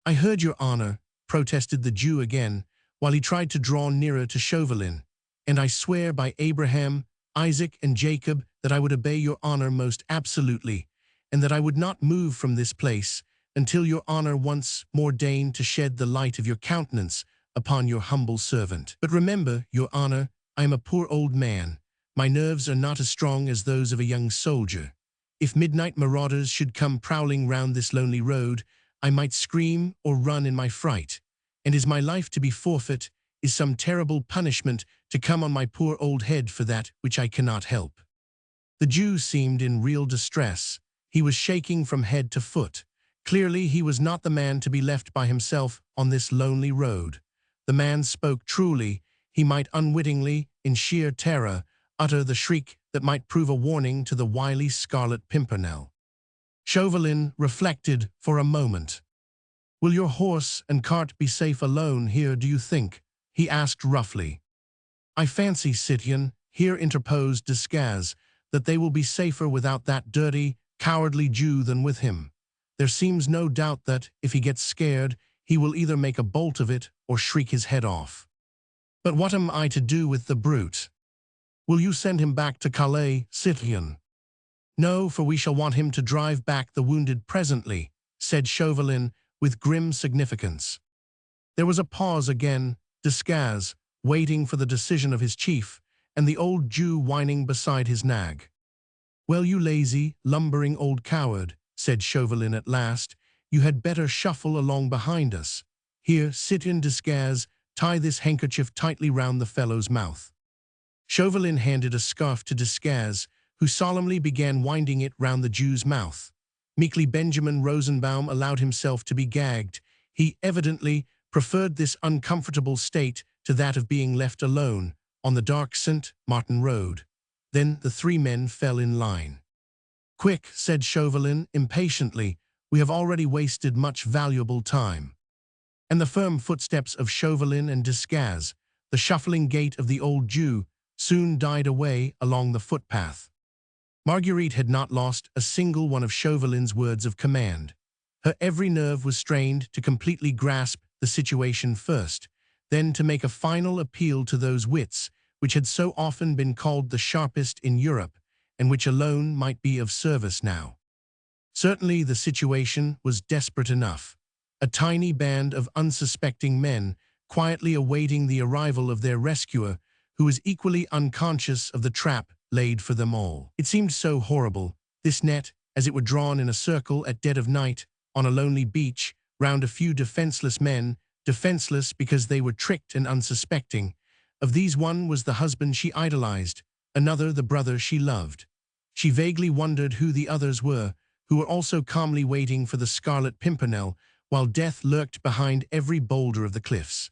I heard your honor, protested the Jew again, while he tried to draw nearer to Chauvelin, and I swear by Abraham, Isaac, and Jacob that I would obey your honor most absolutely, and that I would not move from this place until your honor once more deigned to shed the light of your countenance upon your humble servant. But remember, your honor, I am a poor old man. My nerves are not as strong as those of a young soldier. If midnight marauders should come prowling round this lonely road, I might scream or run in my fright. And is my life to be forfeit? Is some terrible punishment to come on my poor old head for that which I cannot help? The Jew seemed in real distress. He was shaking from head to foot. Clearly he was not the man to be left by himself on this lonely road. The man spoke truly. He might unwittingly, in sheer terror, utter the shriek that might prove a warning to the wily Scarlet Pimpernel. Chauvelin reflected for a moment. "Will your horse and cart be safe alone here, do you think?" he asked roughly. "I fancy, citoyen," here interposed Desgas, "that they will be safer without that dirty, cowardly Jew than with him. There seems no doubt that, if he gets scared, he will either make a bolt of it or shriek his head off. But what am I to do with the brute? Will you send him back to Calais, citoyen?" "No, for we shall want him to drive back the wounded presently," said Chauvelin with grim significance. There was a pause again, Desgas waiting for the decision of his chief, and the old Jew whining beside his nag. "Well, you lazy, lumbering old coward," said Chauvelin at last, "you had better shuffle along behind us. Here, citoyen Desgas, tie this handkerchief tightly round the fellow's mouth." Chauvelin handed a scarf to Desgas, who solemnly began winding it round the Jew's mouth. Meekly Benjamin Rosenbaum allowed himself to be gagged. He evidently preferred this uncomfortable state to that of being left alone on the dark St. Martin road. Then the three men fell in line. "Quick," said Chauvelin impatiently, "we have already wasted much valuable time." And the firm footsteps of Chauvelin and Desgas, the shuffling gait of the old Jew, soon died away along the footpath. Marguerite had not lost a single one of Chauvelin's words of command. Her every nerve was strained to completely grasp the situation first, then to make a final appeal to those wits which had so often been called the sharpest in Europe, and which alone might be of service now. Certainly the situation was desperate enough. A tiny band of unsuspecting men quietly awaiting the arrival of their rescuer, who was equally unconscious of the trap laid for them all. It seemed so horrible, this net, as it were drawn in a circle at dead of night, on a lonely beach, round a few defenseless men, defenseless because they were tricked and unsuspecting. Of these one was the husband she idolized, another the brother she loved. She vaguely wondered who the others were, who were also calmly waiting for the Scarlet Pimpernel, while death lurked behind every boulder of the cliffs.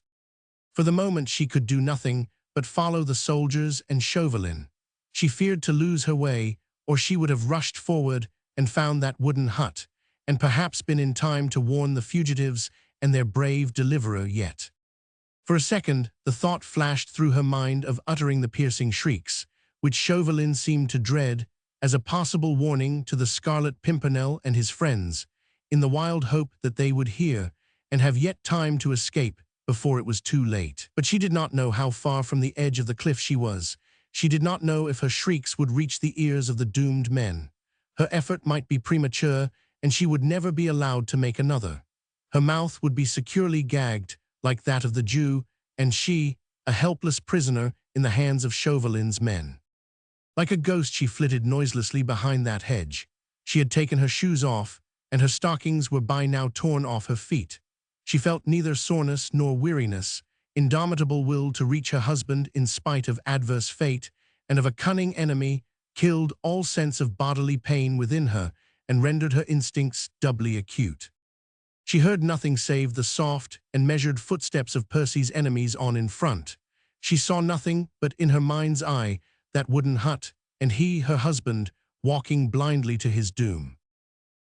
For the moment she could do nothing but follow the soldiers and Chauvelin. She feared to lose her way, or she would have rushed forward and found that wooden hut, and perhaps been in time to warn the fugitives and their brave deliverer yet. For a second, the thought flashed through her mind of uttering the piercing shrieks, which Chauvelin seemed to dread, as a possible warning to the Scarlet Pimpernel and his friends, in the wild hope that they would hear and have yet time to escape before it was too late. But she did not know how far from the edge of the cliff she was. She did not know if her shrieks would reach the ears of the doomed men. Her effort might be premature, and she would never be allowed to make another. Her mouth would be securely gagged, like that of the Jew, and she, a helpless prisoner in the hands of Chauvelin's men. Like a ghost she flitted noiselessly behind that hedge. She had taken her shoes off, and her stockings were by now torn off her feet. She felt neither soreness nor weariness, indomitable will to reach her husband in spite of adverse fate, and of a cunning enemy, killed all sense of bodily pain within her, and rendered her instincts doubly acute. She heard nothing save the soft and measured footsteps of Percy's enemies on in front. She saw nothing but in her mind's eye that wooden hut, and he, her husband, walking blindly to his doom.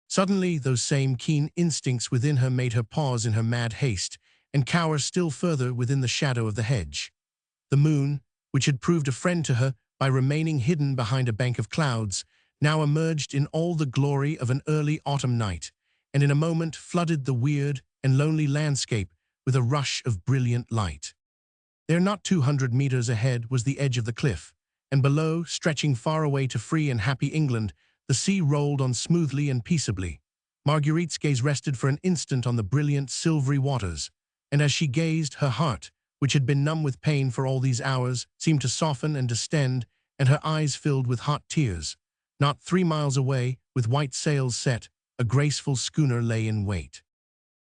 Suddenly, those same keen instincts within her made her pause in her mad haste and cower still further within the shadow of the hedge. The moon, which had proved a friend to her by remaining hidden behind a bank of clouds, now emerged in all the glory of an early autumn night, and in a moment flooded the weird and lonely landscape with a rush of brilliant light. There, not 200 meters ahead, was the edge of the cliff, and below, stretching far away to free and happy England, the sea rolled on smoothly and peaceably. Marguerite's gaze rested for an instant on the brilliant, silvery waters, and as she gazed, her heart, which had been numb with pain for all these hours, seemed to soften and distend, and her eyes filled with hot tears. Not 3 miles away, with white sails set, a graceful schooner lay in wait.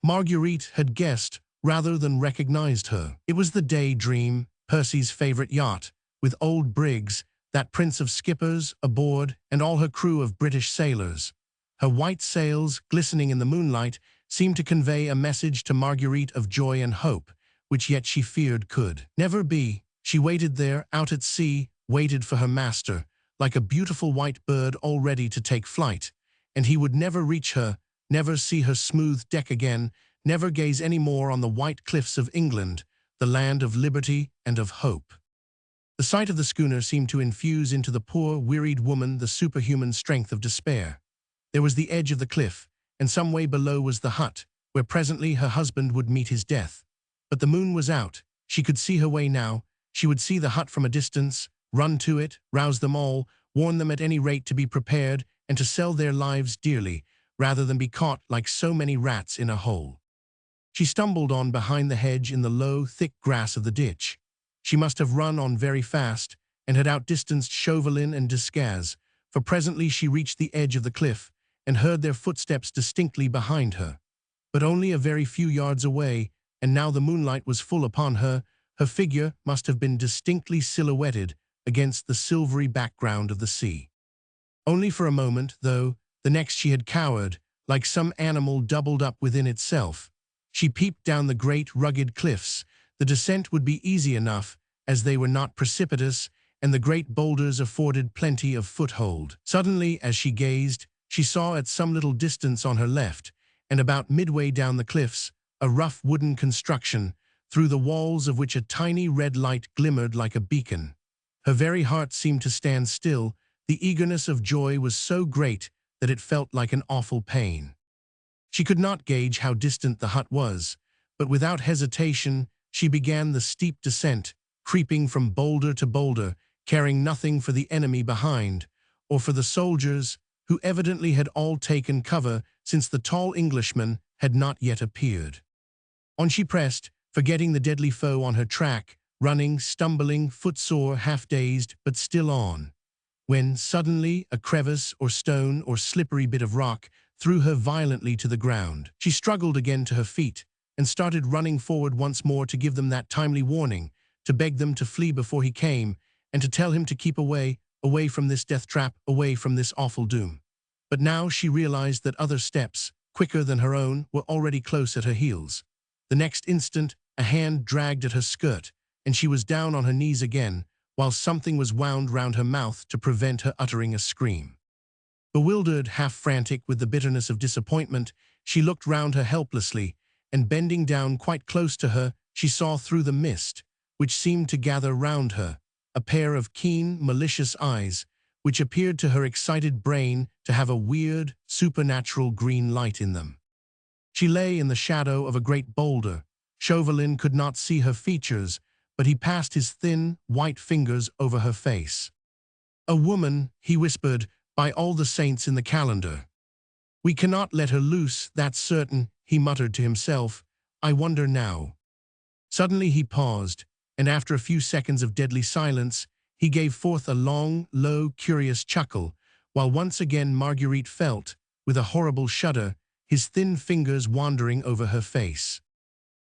Marguerite had guessed rather than recognized her. It was the Daydream, Percy's favorite yacht, with old Briggs, that prince of skippers, aboard, and all her crew of British sailors. Her white sails, glistening in the moonlight, seemed to convey a message to Marguerite of joy and hope, which yet she feared could never be. She waited there, out at sea, waited for her master, like a beautiful white bird all ready to take flight, and he would never reach her, never see her smooth deck again, never gaze any more on the white cliffs of England, the land of liberty and of hope. The sight of the schooner seemed to infuse into the poor, wearied woman the superhuman strength of despair. There was the edge of the cliff, and some way below was the hut, where presently her husband would meet his death. But the moon was out. She could see her way now. She would see the hut from a distance, run to it, rouse them all, warn them at any rate to be prepared and to sell their lives dearly, rather than be caught like so many rats in a hole. She stumbled on behind the hedge in the low, thick grass of the ditch. She must have run on very fast and had outdistanced Chauvelin and Descaz, for presently she reached the edge of the cliff and heard their footsteps distinctly behind her. But only a very few yards away, and now the moonlight was full upon her, her figure must have been distinctly silhouetted against the silvery background of the sea. Only for a moment, though, the next she had cowered, like some animal doubled up within itself. She peeped down the great, rugged cliffs. The descent would be easy enough, as they were not precipitous, and the great boulders afforded plenty of foothold. Suddenly, as she gazed, she saw at some little distance on her left, and about midway down the cliffs, a rough wooden construction, through the walls of which a tiny red light glimmered like a beacon. Her very heart seemed to stand still. The eagerness of joy was so great that it felt like an awful pain. She could not gauge how distant the hut was, but without hesitation she began the steep descent, creeping from boulder to boulder, caring nothing for the enemy behind, or for the soldiers, who evidently had all taken cover since the tall Englishman had not yet appeared. On she pressed, forgetting the deadly foe on her track, running, stumbling, footsore, half-dazed, but still on, when suddenly a crevice or stone or slippery bit of rock threw her violently to the ground. She struggled again to her feet and started running forward once more to give them that timely warning, to beg them to flee before he came, and to tell him to keep away, away from this death trap, away from this awful doom. But now she realized that other steps, quicker than her own, were already close at her heels. The next instant, a hand dragged at her skirt, and she was down on her knees again, while something was wound round her mouth to prevent her uttering a scream. Bewildered, half-frantic with the bitterness of disappointment, she looked round her helplessly, and bending down quite close to her, she saw through the mist, which seemed to gather round her, a pair of keen, malicious eyes, which appeared to her excited brain to have a weird, supernatural green light in them. She lay in the shadow of a great boulder. Chauvelin could not see her features, but he passed his thin, white fingers over her face. "A woman," he whispered, "by all the saints in the calendar. We cannot let her loose, that's certain," he muttered to himself. "I wonder now." Suddenly he paused, and after a few seconds of deadly silence, he gave forth a long, low, curious chuckle, while once again Marguerite felt, with a horrible shudder, his thin fingers wandering over her face.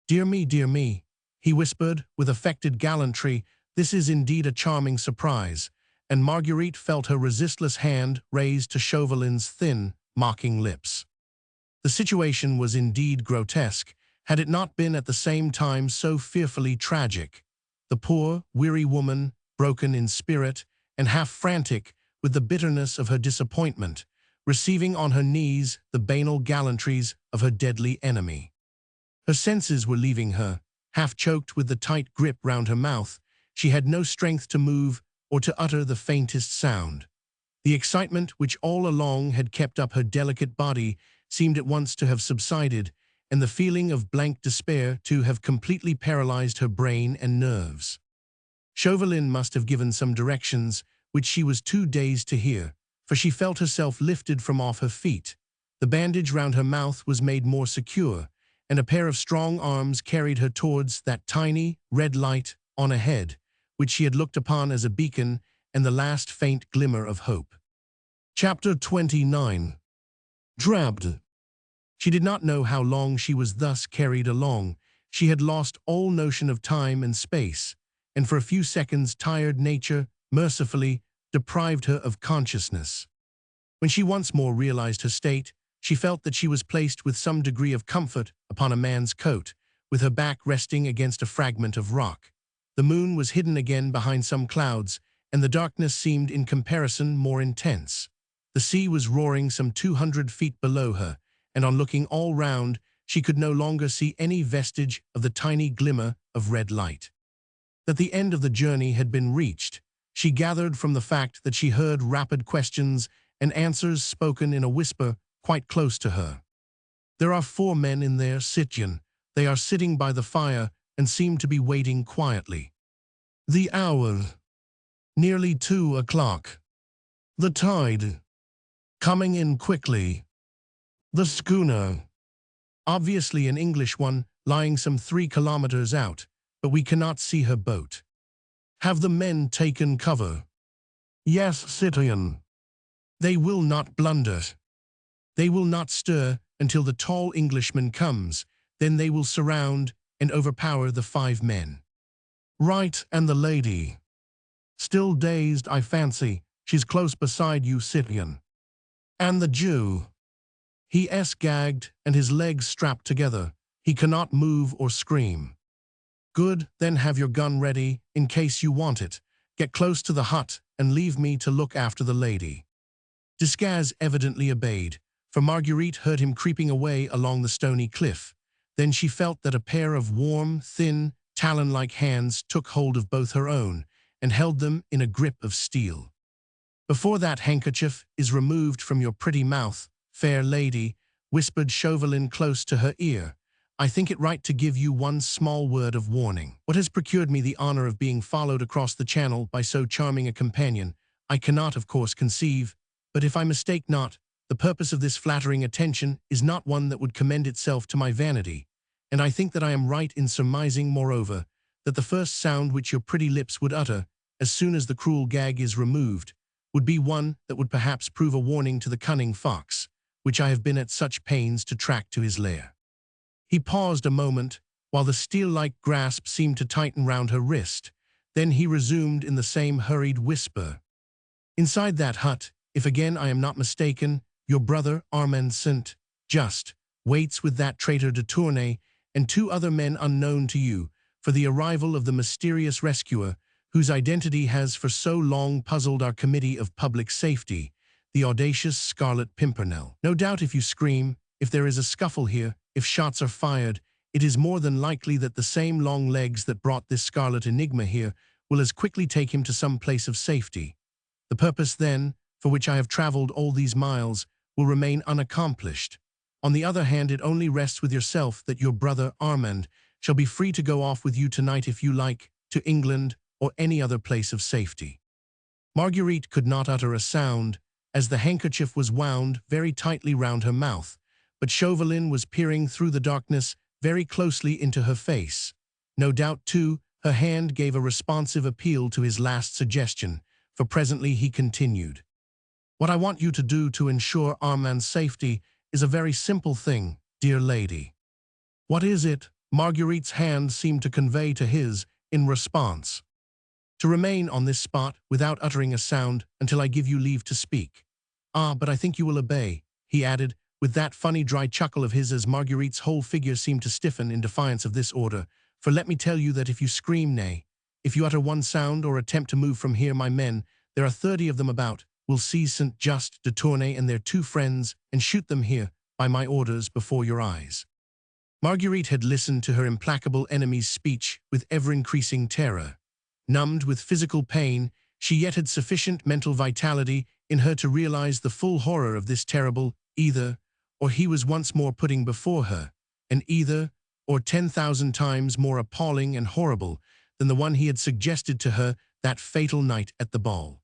Dear me," he whispered with affected gallantry, "this is indeed a charming surprise," and Marguerite felt her resistless hand raised to Chauvelin's thin, mocking lips. The situation was indeed grotesque, had it not been at the same time so fearfully tragic. The poor, weary woman, broken in spirit and half-frantic with the bitterness of her disappointment, receiving on her knees the banal gallantries of her deadly enemy. Her senses were leaving her. Half-choked with the tight grip round her mouth, she had no strength to move or to utter the faintest sound. The excitement which all along had kept up her delicate body seemed at once to have subsided, and the feeling of blank despair to have completely paralyzed her brain and nerves. Chauvelin must have given some directions which she was too dazed to hear, for she felt herself lifted from off her feet. The bandage round her mouth was made more secure, and a pair of strong arms carried her towards that tiny, red light on ahead, which she had looked upon as a beacon and the last faint glimmer of hope. Chapter 29. Drabbed. She did not know how long she was thus carried along. She had lost all notion of time and space, and for a few seconds tired nature, mercifully, deprived her of consciousness. When she once more realized her state, she felt that she was placed with some degree of comfort upon a man's coat, with her back resting against a fragment of rock. The moon was hidden again behind some clouds, and the darkness seemed in comparison more intense. The sea was roaring some 200 feet below her, and on looking all round, she could no longer see any vestige of the tiny glimmer of red light. That the end of the journey had been reached, she gathered from the fact that she heard rapid questions and answers spoken in a whisper quite close to her. "There are 4 men in there, citoyen. They are sitting by the fire and seem to be waiting quietly. The hour. Nearly 2 o'clock. The tide. Coming in quickly. The schooner. Obviously an English one, lying some 3 kilometers out, but we cannot see her boat. Have the men taken cover?" "Yes, citoyen." "They will not blunder. They will not stir until the tall Englishman comes, then they will surround and overpower the 5 men." "Right, and the lady?" "Still dazed, I fancy. She's close beside you, citoyen." "And the Jew?" "He is gagged and his legs strapped together. He cannot move or scream." "Good, then have your gun ready in case you want it. Get close to the hut and leave me to look after the lady." Desgas evidently obeyed, for Marguerite heard him creeping away along the stony cliff. Then she felt that a pair of warm, thin, talon-like hands took hold of both her own and held them in a grip of steel. "Before that handkerchief is removed from your pretty mouth, fair lady," whispered Chauvelin close to her ear, "I think it right to give you one small word of warning. What has procured me the honor of being followed across the channel by so charming a companion, I cannot, of course, conceive, but if I mistake not, the purpose of this flattering attention is not one that would commend itself to my vanity, and I think that I am right in surmising, moreover, that the first sound which your pretty lips would utter, as soon as the cruel gag is removed, would be one that would perhaps prove a warning to the cunning fox, which I have been at such pains to track to his lair." He paused a moment, while the steel-like grasp seemed to tighten round her wrist. Then he resumed in the same hurried whisper. "Inside that hut, if again I am not mistaken, your brother Armand St. Just waits with that traitor de Tournay and 2 other men unknown to you for the arrival of the mysterious rescuer whose identity has for so long puzzled our Committee of Public Safety, the audacious Scarlet Pimpernel. No doubt if you scream, if there is a scuffle here, if shots are fired, it is more than likely that the same long legs that brought this scarlet enigma here will as quickly take him to some place of safety. The purpose, then, for which I have traveled all these miles, will remain unaccomplished. On the other hand, it only rests with yourself that your brother Armand shall be free to go off with you tonight if you like, to England or any other place of safety." Marguerite could not utter a sound, as the handkerchief was wound very tightly round her mouth, but Chauvelin was peering through the darkness very closely into her face. No doubt, too, her hand gave a responsive appeal to his last suggestion, for presently he continued. "What I want you to do to ensure Armand's safety is a very simple thing, dear lady." "What is it?" Marguerite's hand seemed to convey to his, in response. "To remain on this spot without uttering a sound until I give you leave to speak." "Ah, but I think you will obey," he added, with that funny dry chuckle of his as Marguerite's whole figure seemed to stiffen in defiance of this order. "For let me tell you that if you scream, nay, if you utter one sound or attempt to move from here, my men, there are 30 of them about, will seize St. Just de Tournay and their 2 friends and shoot them here, by my orders, before your eyes." Marguerite had listened to her implacable enemy's speech with ever-increasing terror. Numbed with physical pain, she yet had sufficient mental vitality in her to realize the full horror of this terrible either, or he was once more putting before her, an either, or 10,000 times more appalling and horrible than the one he had suggested to her that fatal night at the ball.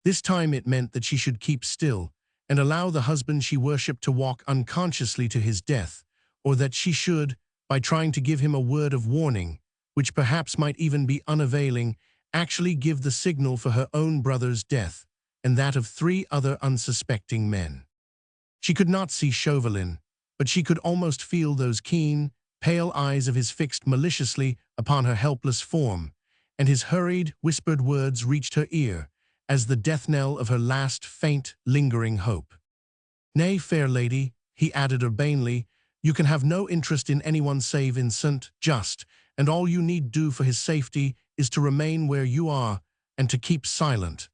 This time it meant that she should keep still and allow the husband she worshipped to walk unconsciously to his death, or that she should, by trying to give him a word of warning, which perhaps might even be unavailing, actually give the signal for her own brother's death and that of 3 other unsuspecting men. She could not see Chauvelin, but she could almost feel those keen, pale eyes of his fixed maliciously upon her helpless form, and his hurried, whispered words reached her ear as the death knell of her last faint, lingering hope. "Nay, fair lady," he added urbanely, "you can have no interest in anyone save in St. Just, and all you need do for his safety is to remain where you are and to keep silent.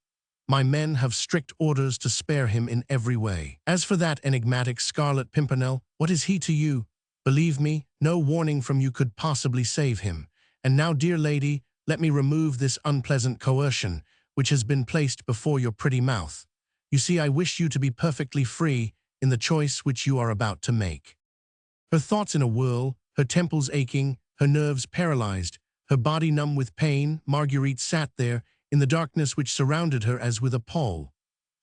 My men have strict orders to spare him in every way. As for that enigmatic Scarlet Pimpernel, what is he to you? Believe me, no warning from you could possibly save him. And now, dear lady, let me remove this unpleasant coercion, which has been placed before your pretty mouth. You see, I wish you to be perfectly free in the choice which you are about to make." Her thoughts in a whirl, her temples aching, her nerves paralyzed, her body numb with pain, Marguerite sat there in the darkness which surrounded her as with a pall.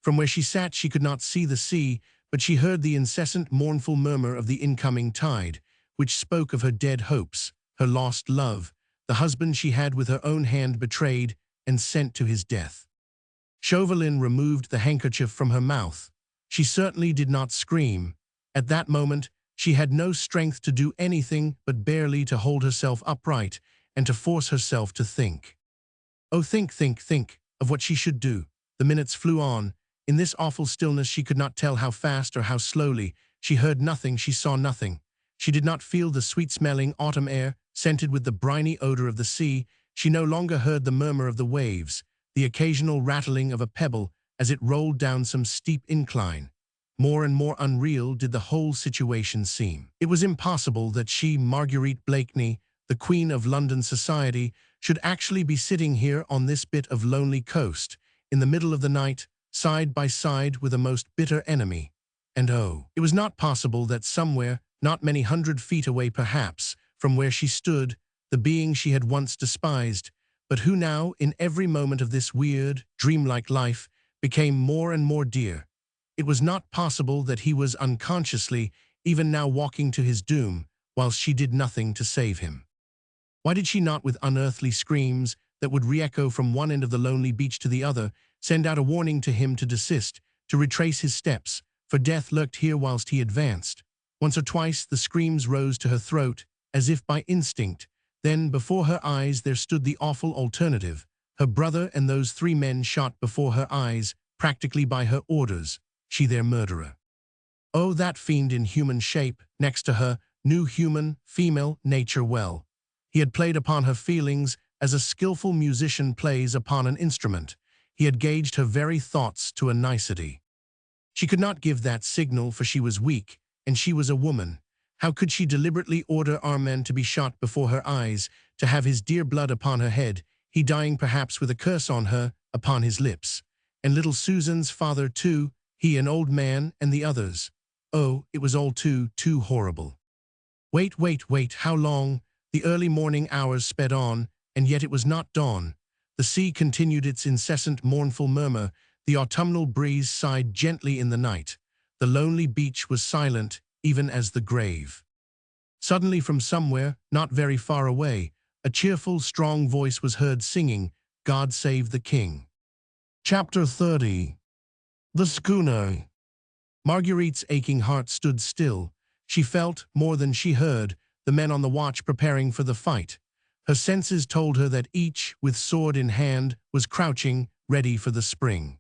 From where she sat she could not see the sea, but she heard the incessant mournful murmur of the incoming tide, which spoke of her dead hopes, her lost love, the husband she had with her own hand betrayed and sent to his death. Chauvelin removed the handkerchief from her mouth. She certainly did not scream. At that moment, she had no strength to do anything but barely to hold herself upright and to force herself to think. Oh, think of what she should do. The minutes flew on. In this awful stillness she could not tell how fast or how slowly. She heard nothing, she saw nothing. She did not feel the sweet-smelling autumn air, scented with the briny odor of the sea. She no longer heard the murmur of the waves, the occasional rattling of a pebble as it rolled down some steep incline. More and more unreal did the whole situation seem. It was impossible that she, Marguerite Blakeney, the queen of London society, should actually be sitting here on this bit of lonely coast, in the middle of the night, side by side with a most bitter enemy. And oh, it was not possible that somewhere, not many 100 feet away perhaps, from where she stood, the being she had once despised, but who now, in every moment of this weird, dreamlike life, became more and more dear. It was not possible that he was unconsciously, even now walking to his doom, whilst she did nothing to save him. Why did she not, with unearthly screams that would re-echo from one end of the lonely beach to the other, send out a warning to him to desist, to retrace his steps, for death lurked here whilst he advanced? Once or twice the screams rose to her throat, as if by instinct. Then, before her eyes, there stood the awful alternative. Her brother and those 3 men shot before her eyes, practically by her orders, she their murderer. Oh, that fiend in human shape, next to her, knew human, female nature well. He had played upon her feelings as a skillful musician plays upon an instrument. He had gauged her very thoughts to a nicety. She could not give that signal, for she was weak, and she was a woman. How could she deliberately order Armand to be shot before her eyes, to have his dear blood upon her head, he dying perhaps with a curse on her, upon his lips? And little Susan's father too, he an old man, and the others. Oh, it was all too horrible. Wait, how long? The early morning hours sped on, and yet it was not dawn. The sea continued its incessant mournful murmur. The autumnal breeze sighed gently in the night. The lonely beach was silent, even as the grave. Suddenly from somewhere, not very far away, a cheerful, strong voice was heard singing, "God Save the King." Chapter 30. The Schooner. Marguerite's aching heart stood still. She felt, more than she heard, the men on the watch preparing for the fight. Her senses told her that each, with sword in hand, was crouching, ready for the spring.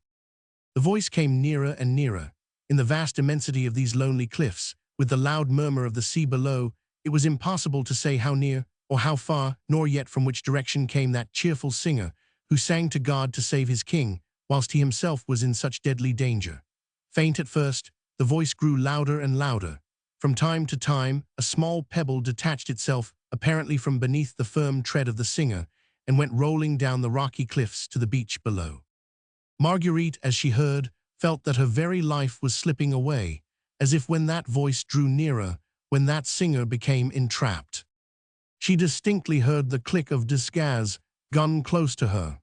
The voice came nearer and nearer. In the vast immensity of these lonely cliffs, with the loud murmur of the sea below, it was impossible to say how near or how far, nor yet from which direction came that cheerful singer, who sang to God to save his king, whilst he himself was in such deadly danger. Faint at first, the voice grew louder and louder. From time to time, a small pebble detached itself, apparently from beneath the firm tread of the singer, and went rolling down the rocky cliffs to the beach below. Marguerite, as she heard, felt that her very life was slipping away, as if when that voice drew nearer, when that singer became entrapped. She distinctly heard the click of Desgas' gun close to her.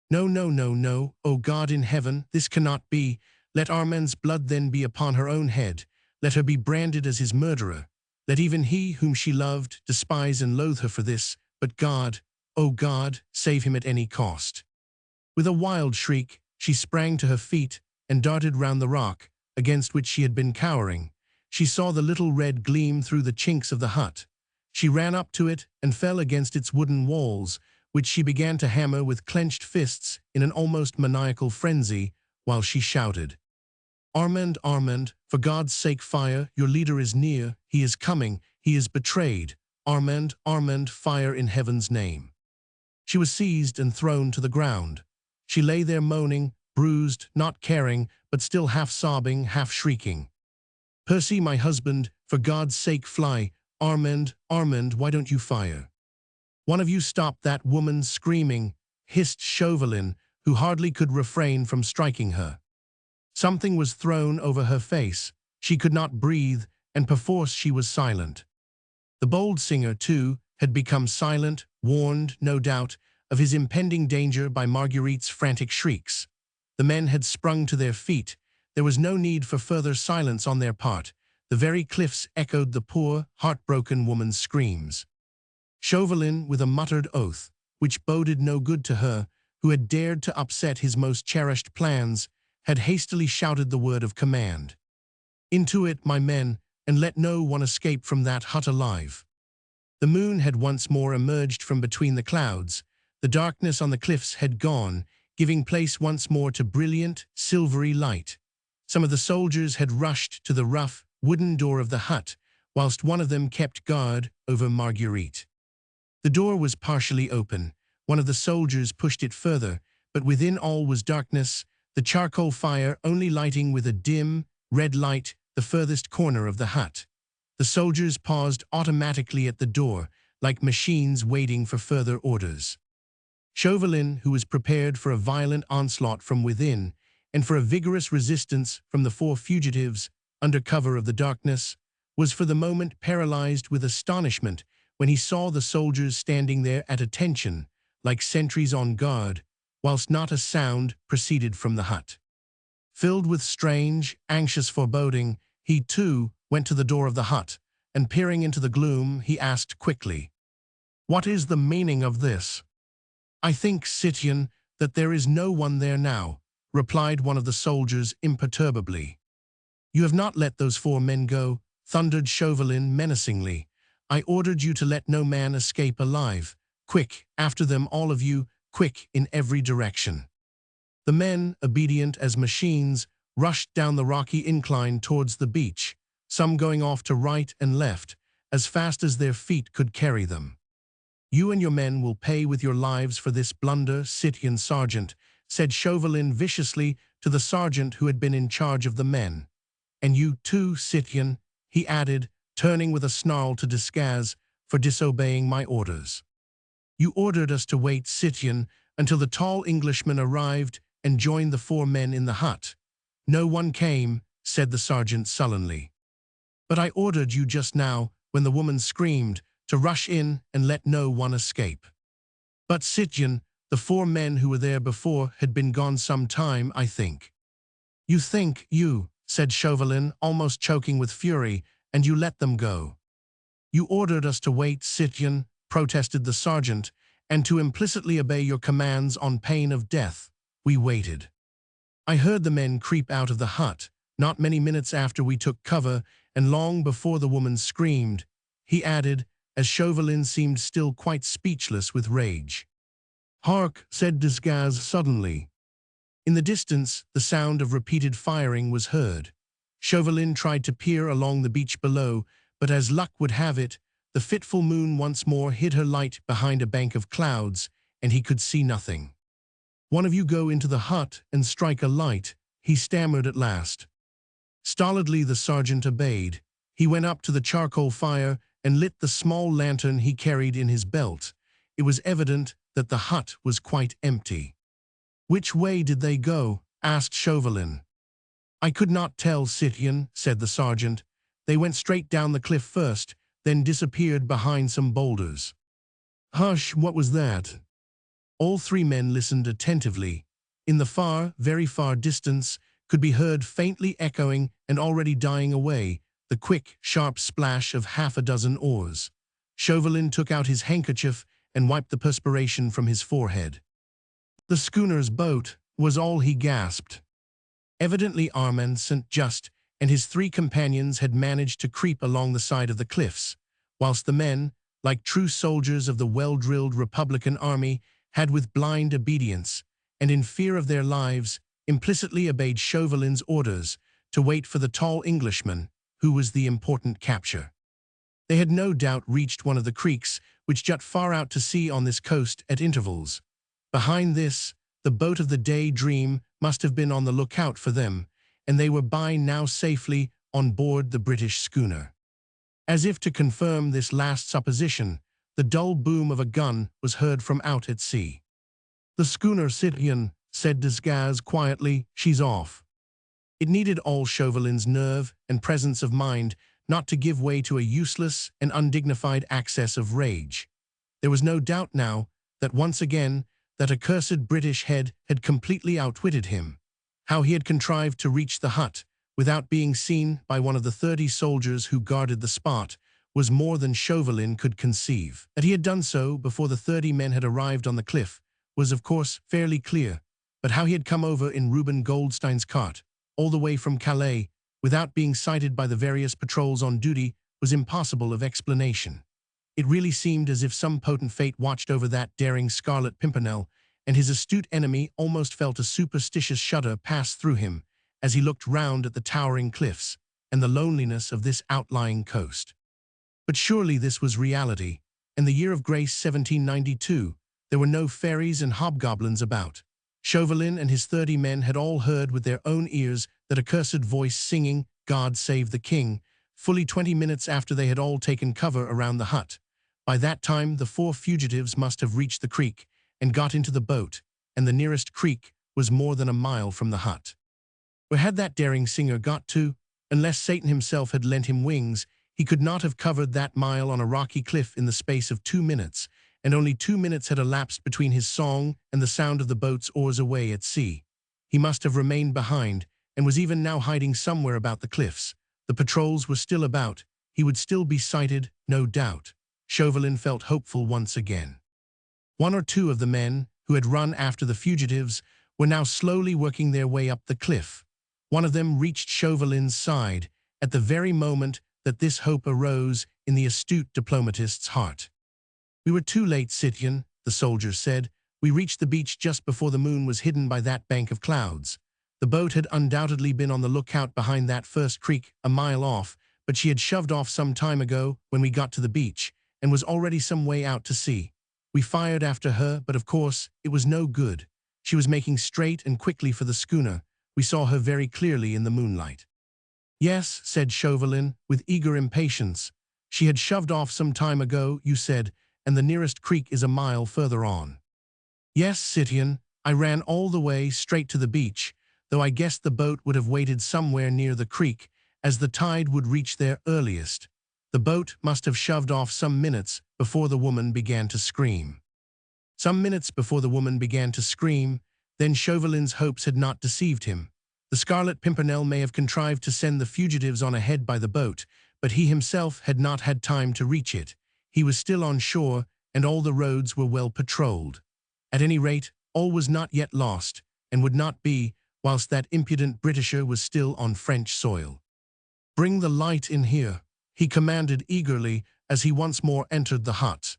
No, O God in heaven, this cannot be. Let Armand's blood then be upon her own head. Let her be branded as his murderer. Let even he whom she loved despise and loathe her for this. But God, O God, save him at any cost. With a wild shriek, she sprang to her feet and darted round the rock, against which she had been cowering. She saw the little red gleam through the chinks of the hut. She ran up to it and fell against its wooden walls, which she began to hammer with clenched fists in an almost maniacal frenzy, while she shouted, Armand, for God's sake fire, your leader is near, he is coming, he is betrayed. Armand, fire in heaven's name." She was seized and thrown to the ground. She lay there moaning, bruised, not caring, but still half sobbing, half shrieking. "Percy, my husband, for God's sake fly, Armand, Armand, why don't you fire? One of you stop that woman screaming, hissed Chauvelin, who hardly could refrain from striking her. Something was thrown over her face. She could not breathe, and perforce she was silent. The bold singer, too, had become silent, warned, no doubt, of his impending danger by Marguerite's frantic shrieks. The men had sprung to their feet. There was no need for further silence on their part. The very cliffs echoed the poor, heartbroken woman's screams. Chauvelin, with a muttered oath, which boded no good to her, who had dared to upset his most cherished plans, had hastily shouted the word of command. "Into it, my men, and let no one escape from that hut alive." The moon had once more emerged from between the clouds. The darkness on the cliffs had gone, giving place once more to brilliant, silvery light. Some of the soldiers had rushed to the rough, wooden door of the hut, whilst one of them kept guard over Marguerite. The door was partially open. One of the soldiers pushed it further, but within all was darkness, the charcoal fire only lighting with a dim, red light the furthest corner of the hut. The soldiers paused automatically at the door, like machines waiting for further orders. Chauvelin, who was prepared for a violent onslaught from within, and for a vigorous resistance from the four fugitives under cover of the darkness, was for the moment paralyzed with astonishment when he saw the soldiers standing there at attention, like sentries on guard, whilst not a sound proceeded from the hut. Filled with strange, anxious foreboding, he too went to the door of the hut, and peering into the gloom, he asked quickly, "What is the meaning of this?" "I think, citoyen, that there is no one there now," replied one of the soldiers imperturbably. "You have not let those 4 men go," thundered Chauvelin menacingly. "I ordered you to let no man escape alive. Quick, after them, all of you, quick in every direction." The men, obedient as machines, rushed down the rocky incline towards the beach, some going off to right and left, as fast as their feet could carry them. "You and your men will pay with your lives for this blunder, citoyen sergeant," said Chauvelin viciously to the sergeant who had been in charge of the men. "And you too, citoyen," he added, turning with a snarl to Desgas, "for disobeying my orders. You ordered us to wait, citoyen, until the tall Englishman arrived and joined the 4 men in the hut." "No one came," said the sergeant sullenly. "But I ordered you just now, when the woman screamed, to rush in and let no one escape." "But, citoyen, the 4 men who were there before had been gone some time, I think." "You think, you," said Chauvelin, almost choking with fury, "and you let them go." "You ordered us to wait, citoyen," protested the sergeant, "and to implicitly obey your commands on pain of death. We waited. I heard the men creep out of the hut, not many minutes after we took cover, and long before the woman screamed," he added, as Chauvelin seemed still quite speechless with rage. "Hark," said Desgas suddenly. In the distance, the sound of repeated firing was heard. Chauvelin tried to peer along the beach below, but as luck would have it, the fitful moon once more hid her light behind a bank of clouds, and he could see nothing. "One of you go into the hut and strike a light," he stammered at last. Stolidly the sergeant obeyed. He went up to the charcoal fire and lit the small lantern he carried in his belt. It was evident that the hut was quite empty. "Which way did they go?" asked Chauvelin. "I could not tell, citoyen," said the sergeant. "They went straight down the cliff first, then disappeared behind some boulders." "Hush, what was that?" All 3 men listened attentively. In the far, very far distance, could be heard faintly echoing and already dying away, the quick, sharp splash of half a dozen oars. Chauvelin took out his handkerchief and wiped the perspiration from his forehead. "The schooner's boat," was all he gasped. Evidently Armand St. Just and his 3 companions had managed to creep along the side of the cliffs, whilst the men, like true soldiers of the well-drilled Republican army, had with blind obedience, and in fear of their lives, implicitly obeyed Chauvelin's orders to wait for the tall Englishman, who was the important capture. They had no doubt reached one of the creeks which jut far out to sea on this coast at intervals. Behind this, the boat of the Day Dream must have been on the lookout for them, and they were by now safely on board the British schooner. As if to confirm this last supposition, the dull boom of a gun was heard from out at sea. "The schooner Citoyen," said Desgas quietly, "she's off." It needed all Chauvelin's nerve and presence of mind not to give way to a useless and undignified access of rage. There was no doubt now that once again that accursed British head had completely outwitted him. How he had contrived to reach the hut without being seen by one of the 30 soldiers who guarded the spot was more than Chauvelin could conceive. That he had done so before the 30 men had arrived on the cliff was of course fairly clear, but how he had come over in Reuben Goldstein's cart, all the way from Calais, without being sighted by the various patrols on duty was impossible of explanation. It really seemed as if some potent fate watched over that daring Scarlet Pimpernel, and his astute enemy almost felt a superstitious shudder pass through him as he looked round at the towering cliffs and the loneliness of this outlying coast. But surely this was reality. In the year of grace 1792, there were no fairies and hobgoblins about. Chauvelin and his 30 men had all heard with their own ears that accursed voice singing, "God Save the King," fully 20 minutes after they had all taken cover around the hut. By that time, the 4 fugitives must have reached the creek and got into the boat, and the nearest creek was more than a mile from the hut. Where had that daring singer got to? Unless Satan himself had lent him wings, he could not have covered that mile on a rocky cliff in the space of 2 minutes, and only 2 minutes had elapsed between his song and the sound of the boat's oars away at sea. He must have remained behind, and was even now hiding somewhere about the cliffs. The patrols were still about. He would still be sighted, no doubt. Chauvelin felt hopeful once again. 1 or 2 of the men, who had run after the fugitives, were now slowly working their way up the cliff. One of them reached Chauvelin's side, at the very moment that this hope arose in the astute diplomatist's heart. "We were too late, Citoyen," the soldier said. "We reached the beach just before the moon was hidden by that bank of clouds. The boat had undoubtedly been on the lookout behind that first creek a mile off, but she had shoved off some time ago when we got to the beach, and was already some way out to sea. We fired after her, but of course it was no good. She was making straight and quickly for the schooner. We saw her very clearly in the moonlight." "Yes," said Chauvelin, with eager impatience. "She had shoved off some time ago, you said, and the nearest creek is a mile further on." "Yes, Citoyen, I ran all the way straight to the beach, though I guessed the boat would have waited somewhere near the creek, as the tide would reach there earliest. The boat must have shoved off some minutes before the woman began to scream." Some minutes before the woman began to scream, then Chauvelin's hopes had not deceived him. The Scarlet Pimpernel may have contrived to send the fugitives on ahead by the boat, but he himself had not had time to reach it. He was still on shore, and all the roads were well patrolled. At any rate, all was not yet lost, and would not be, whilst that impudent Britisher was still on French soil. "Bring the light in here," he commanded eagerly as he once more entered the hut.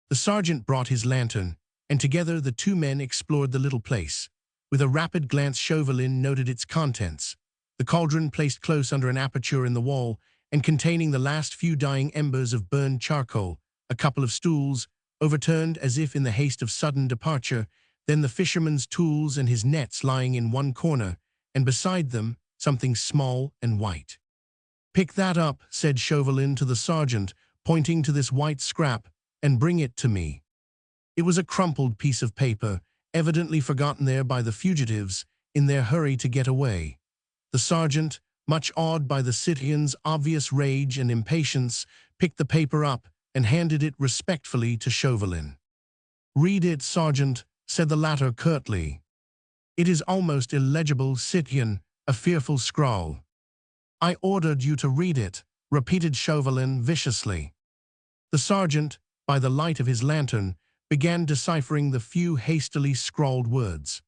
The sergeant brought his lantern, and together the 2 men explored the little place. With a rapid glance Chauvelin noted its contents. The cauldron placed close under an aperture in the wall, and containing the last few dying embers of burned charcoal, a couple of stools, overturned as if in the haste of sudden departure, then the fisherman's tools and his nets lying in one corner, and beside them something small and white. "Pick that up," said Chauvelin to the sergeant, pointing to this white scrap, "and bring it to me." It was a crumpled piece of paper, evidently forgotten there by the fugitives in their hurry to get away. The sergeant, much awed by the citoyen's obvious rage and impatience, picked the paper up and handed it respectfully to Chauvelin. "Read it, sergeant," said the latter curtly. "It is almost illegible, Citoyen, a fearful scrawl." "I ordered you to read it," repeated Chauvelin viciously. The sergeant, by the light of his lantern, began deciphering the few hastily scrawled words.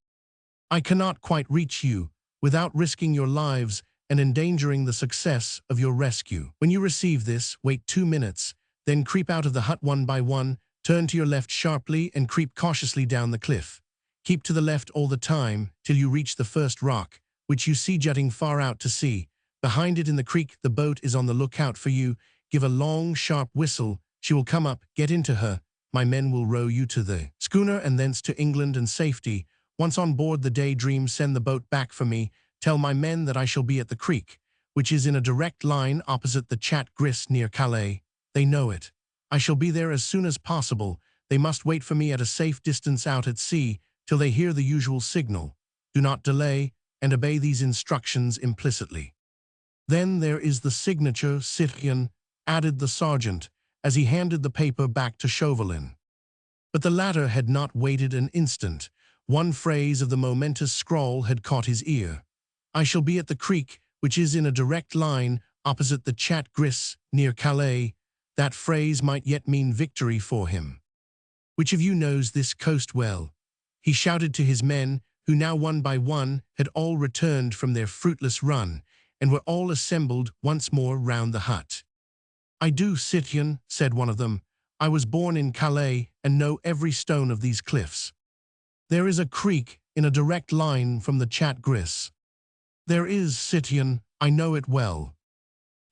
"I cannot quite reach you without risking your lives and endangering the success of your rescue. When you receive this, wait 2 minutes, then creep out of the hut one by one, turn to your left sharply and creep cautiously down the cliff. Keep to the left all the time till you reach the first rock, which you see jutting far out to sea. Behind it in the creek the boat is on the lookout for you. Give a long, sharp whistle. She will come up, get into her. My men will row you to the schooner and thence to England and safety. Once on board the Daydream, send the boat back for me. Tell my men that I shall be at the creek. which is in a direct line opposite the Chat Gris near Calais. They know it. I shall be there as soon as possible. They must wait for me at a safe distance out at sea till they hear the usual signal. Do not delay, and obey these instructions implicitly. Then there is the signature, citoyen, added the sergeant, as he handed the paper back to Chauvelin. But the latter had not waited an instant. One phrase of the momentous scrawl had caught his ear. I shall be at the creek, which is in a direct line opposite the Chat Gris near Calais. That phrase might yet mean victory for him. Which of you knows this coast well? He shouted to his men, who now one by one had all returned from their fruitless run, and were all assembled once more round the hut. I do, citoyen, said one of them. I was born in Calais and know every stone of these cliffs. There is a creek in a direct line from the Chat Gris. There is, citoyen, I know it well.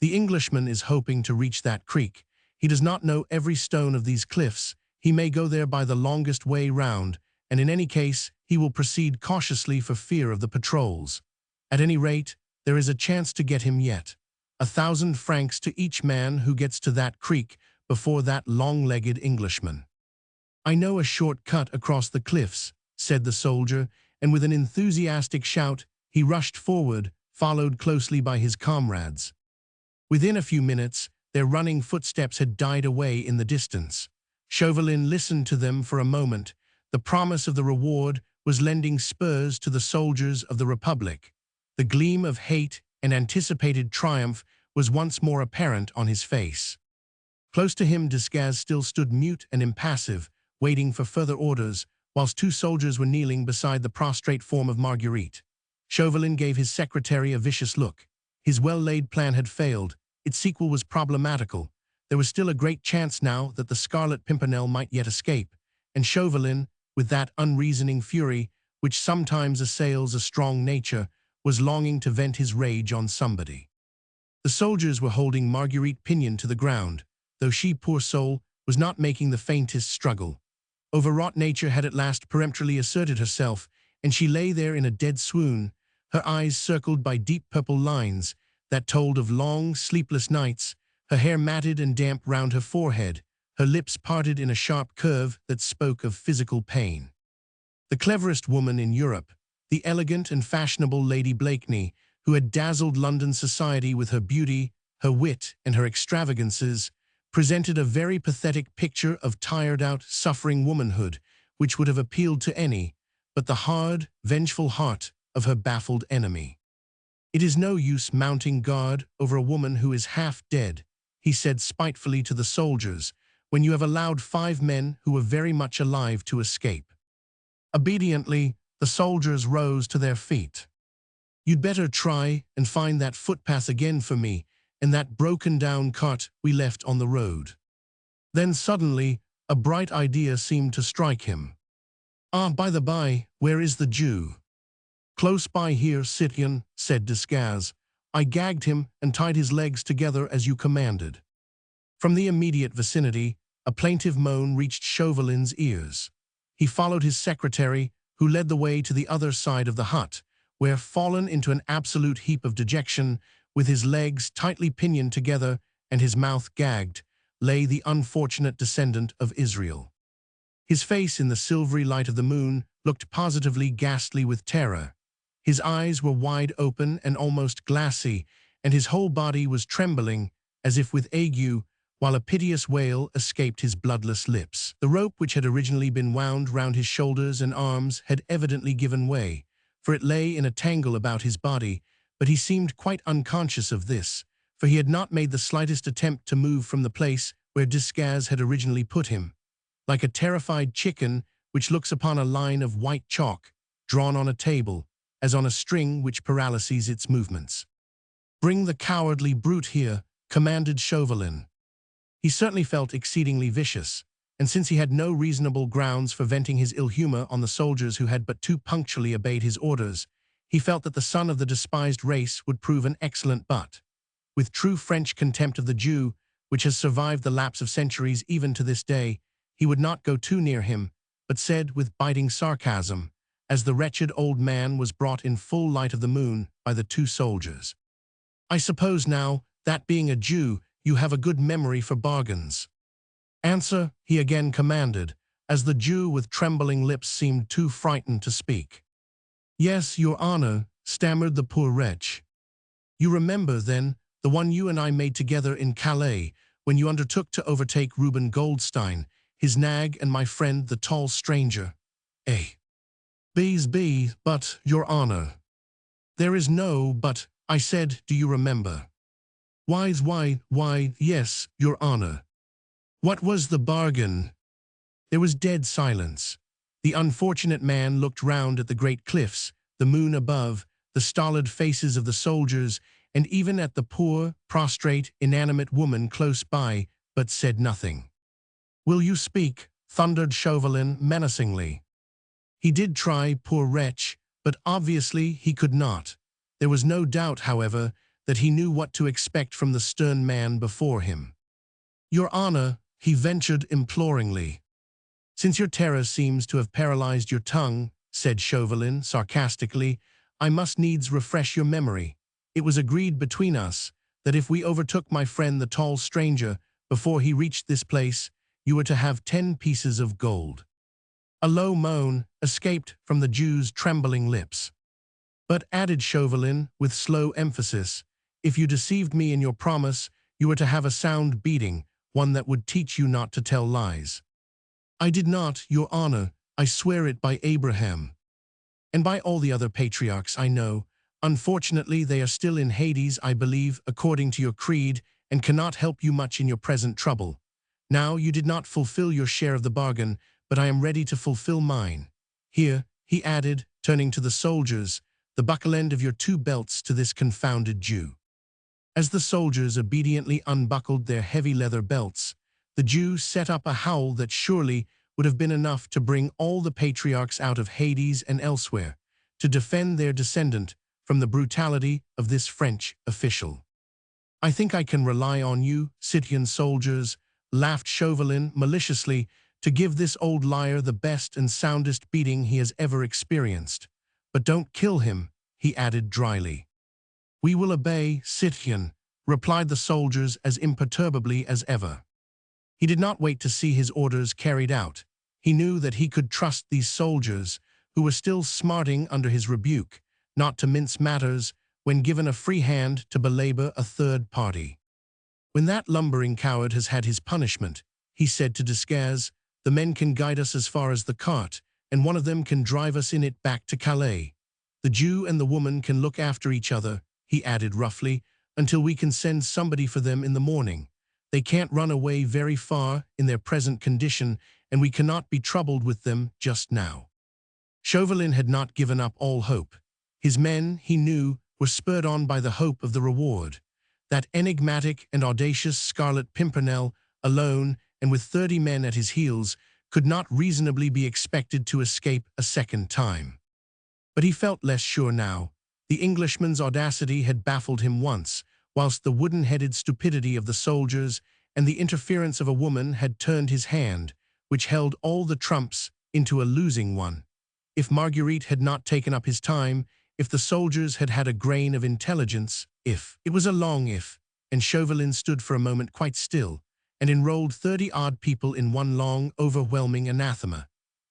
The Englishman is hoping to reach that creek. He does not know every stone of these cliffs. He may go there by the longest way round, and in any case he will proceed cautiously for fear of the patrols. At any rate, there is a chance to get him yet. 1,000 francs to each man who gets to that creek before that long-legged Englishman. I know a short cut across the cliffs, said the soldier, and with an enthusiastic shout, he rushed forward, followed closely by his comrades. Within a few minutes, their running footsteps had died away in the distance. Chauvelin listened to them for a moment. The promise of the reward was lending spurs to the soldiers of the Republic. The gleam of hate and anticipated triumph was once more apparent on his face. Close to him, Desgas still stood mute and impassive, waiting for further orders, whilst two soldiers were kneeling beside the prostrate form of Marguerite. Chauvelin gave his secretary a vicious look. His well-laid plan had failed. Its sequel was problematical. There was still a great chance now that the Scarlet Pimpernel might yet escape, and Chauvelin, with that unreasoning fury which sometimes assails a strong nature, was longing to vent his rage on somebody. The soldiers were holding Marguerite pinioned to the ground, though she, poor soul, was not making the faintest struggle. Overwrought nature had at last peremptorily asserted herself, and she lay there in a dead swoon, her eyes circled by deep purple lines that told of long, sleepless nights, her hair matted and damp round her forehead, her lips parted in a sharp curve that spoke of physical pain. The cleverest woman in Europe, the elegant and fashionable Lady Blakeney, who had dazzled London society with her beauty, her wit, and her extravagances, presented a very pathetic picture of tired-out, suffering womanhood, which would have appealed to any but the hard, vengeful heart of her baffled enemy. It is no use mounting guard over a woman who is half dead, he said spitefully to the soldiers, when you have allowed 5 men who were very much alive to escape. Obediently, the soldiers rose to their feet. You'd better try and find that footpath again for me, and that broken-down cart we left on the road. Then suddenly, a bright idea seemed to strike him. Ah, by the by, where is the Jew? Close by here, citoyen, said Desgas. I gagged him and tied his legs together as you commanded. From the immediate vicinity, a plaintive moan reached Chauvelin's ears. He followed his secretary, who led the way to the other side of the hut, where, fallen into an absolute heap of dejection, with his legs tightly pinioned together and his mouth gagged, lay the unfortunate descendant of Israel. His face, in the silvery light of the moon, looked positively ghastly with terror. His eyes were wide open and almost glassy, and his whole body was trembling, as if with ague, while a piteous wail escaped his bloodless lips. The rope which had originally been wound round his shoulders and arms had evidently given way, for it lay in a tangle about his body, but he seemed quite unconscious of this, for he had not made the slightest attempt to move from the place where Desgas had originally put him, like a terrified chicken which looks upon a line of white chalk drawn on a table, as on a string which paralyses its movements. Bring the cowardly brute here, commanded Chauvelin. He certainly felt exceedingly vicious, and since he had no reasonable grounds for venting his ill humor on the soldiers who had but too punctually obeyed his orders, he felt that the son of the despised race would prove an excellent butt. With true French contempt of the Jew, which has survived the lapse of centuries even to this day, he would not go too near him, but said with biting sarcasm, as the wretched old man was brought in full light of the moon by the two soldiers, I suppose now, that being a Jew, you have a good memory for bargains. Answer, he again commanded, as the Jew with trembling lips seemed too frightened to speak. Yes, your honor, stammered the poor wretch. You remember, then, the one you and I made together in Calais, when you undertook to overtake Reuben Goldstein, his nag and my friend the tall stranger. But, your honor. There is no but, I said, do you remember? Why, yes, your honor. What was the bargain? There was dead silence. The unfortunate man looked round at the great cliffs, the moon above, the stolid faces of the soldiers, and even at the poor, prostrate, inanimate woman close by, but said nothing. Will you speak? Thundered Chauvelin menacingly. He did try, poor wretch, but obviously he could not. There was no doubt, however, that he knew what to expect from the stern man before him. Your honor, he ventured imploringly. Since your terror seems to have paralyzed your tongue, said Chauvelin sarcastically, I must needs refresh your memory. It was agreed between us that if we overtook my friend the tall stranger before he reached this place, you were to have 10 pieces of gold. A low moan escaped from the Jew's trembling lips. But, added Chauvelin with slow emphasis, if you deceived me in your promise, you were to have a sound beating, one that would teach you not to tell lies. I did not, your honor, I swear it by Abraham. And by all the other patriarchs I know. Unfortunately, they are still in Hades, I believe, according to your creed, and cannot help you much in your present trouble. Now, you did not fulfill your share of the bargain, but I am ready to fulfill mine. Here, he added, turning to the soldiers, the buckle end of your 2 belts to this confounded Jew. As the soldiers obediently unbuckled their heavy leather belts, the Jew set up a howl that surely would have been enough to bring all the patriarchs out of Hades and elsewhere, to defend their descendant from the brutality of this French official. I think I can rely on you, Scythian soldiers, laughed Chauvelin maliciously, to give this old liar the best and soundest beating he has ever experienced. But don't kill him, he added dryly. We will obey, Scythian, replied the soldiers as imperturbably as ever. He did not wait to see his orders carried out. He knew that he could trust these soldiers, who were still smarting under his rebuke, not to mince matters when given a free hand to belabor a third party. When that lumbering coward has had his punishment, he said to Descares, the men can guide us as far as the cart, and one of them can drive us in it back to Calais. The Jew and the woman can look after each other, he added roughly, until we can send somebody for them in the morning. They can't run away very far in their present condition, and we cannot be troubled with them just now. Chauvelin had not given up all hope. His men, he knew, were spurred on by the hope of the reward. That enigmatic and audacious Scarlet Pimpernel, alone and with 30 men at his heels, could not reasonably be expected to escape a second time. But he felt less sure now. The Englishman's audacity had baffled him once, whilst the wooden-headed stupidity of the soldiers and the interference of a woman had turned his hand, which held all the trumps, into a losing one. If Marguerite had not taken up his time, if the soldiers had had a grain of intelligence, if. It was a long if, and Chauvelin stood for a moment quite still, and enrolled 30-odd people in one long, overwhelming anathema.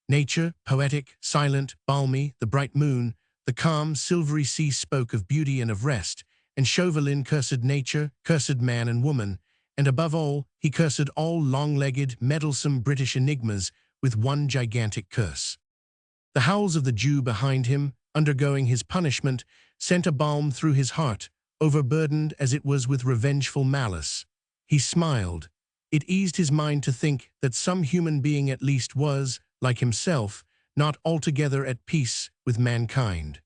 Nature, poetic, silent, balmy, the bright moon, the calm, silvery sea spoke of beauty and of rest, and Chauvelin cursed nature, cursed man and woman, and above all, he cursed all long-legged, meddlesome British enigmas with one gigantic curse. The howls of the Jew behind him, undergoing his punishment, sent a balm through his heart, overburdened as it was with revengeful malice. He smiled. It eased his mind to think that some human being at least was, like himself, not altogether at peace with mankind.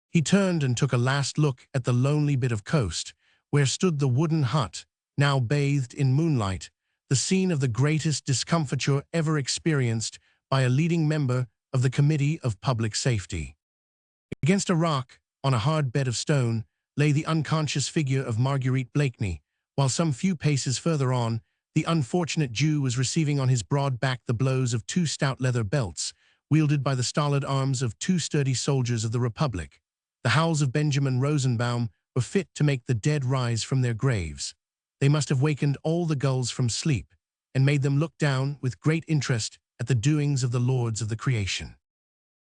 He turned and took a last look at the lonely bit of coast, where stood the wooden hut, now bathed in moonlight, the scene of the greatest discomfiture ever experienced by a leading member of the Committee of Public Safety. Against a rock, on a hard bed of stone, lay the unconscious figure of Marguerite Blakeney, while some few paces further on, the unfortunate Jew was receiving on his broad back the blows of 2 stout leather belts, wielded by the stolid arms of 2 sturdy soldiers of the Republic. The howls of Benjamin Rosenbaum were fit to make the dead rise from their graves. They must have wakened all the gulls from sleep, and made them look down with great interest at the doings of the lords of the creation.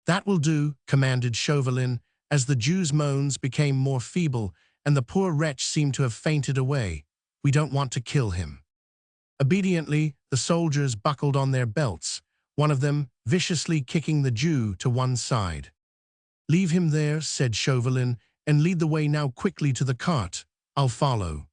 "That will do," commanded Chauvelin, as the Jew's moans became more feeble and the poor wretch seemed to have fainted away. "We don't want to kill him." Obediently, the soldiers buckled on their belts, one of them viciously kicking the Jew to one side. "Leave him there," said Chauvelin, "and lead the way now quickly to the cart. I'll follow."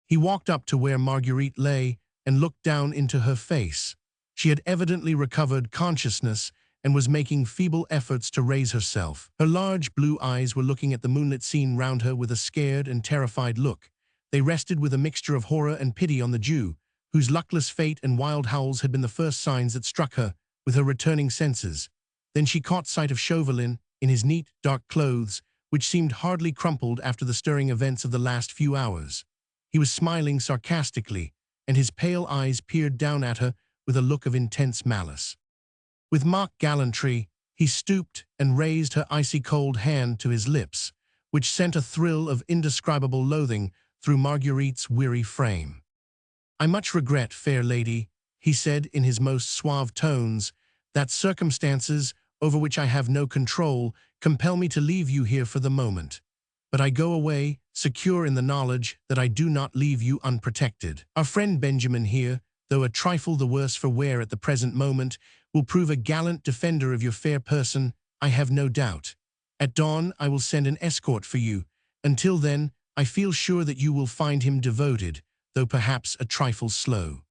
He walked up to where Marguerite lay and looked down into her face. She had evidently recovered consciousness and was making feeble efforts to raise herself. Her large blue eyes were looking at the moonlit scene round her with a scared and terrified look. They rested with a mixture of horror and pity on the Jew, whose luckless fate and wild howls had been the first signs that struck her with her returning senses. Then she caught sight of Chauvelin in his neat, dark clothes, which seemed hardly crumpled after the stirring events of the last few hours. He was smiling sarcastically, and his pale eyes peered down at her with a look of intense malice. With mock gallantry, he stooped and raised her icy-cold hand to his lips, which sent a thrill of indescribable loathing through Marguerite's weary frame. "I much regret, fair lady," he said in his most suave tones, "that circumstances, over which I have no control, compel me to leave you here for the moment. But I go away, secure in the knowledge that I do not leave you unprotected. Our friend Benjamin here, though a trifle the worse for wear at the present moment, will prove a gallant defender of your fair person, I have no doubt. At dawn I will send an escort for you. Until then, I feel sure that you will find him devoted, though perhaps a trifle slow."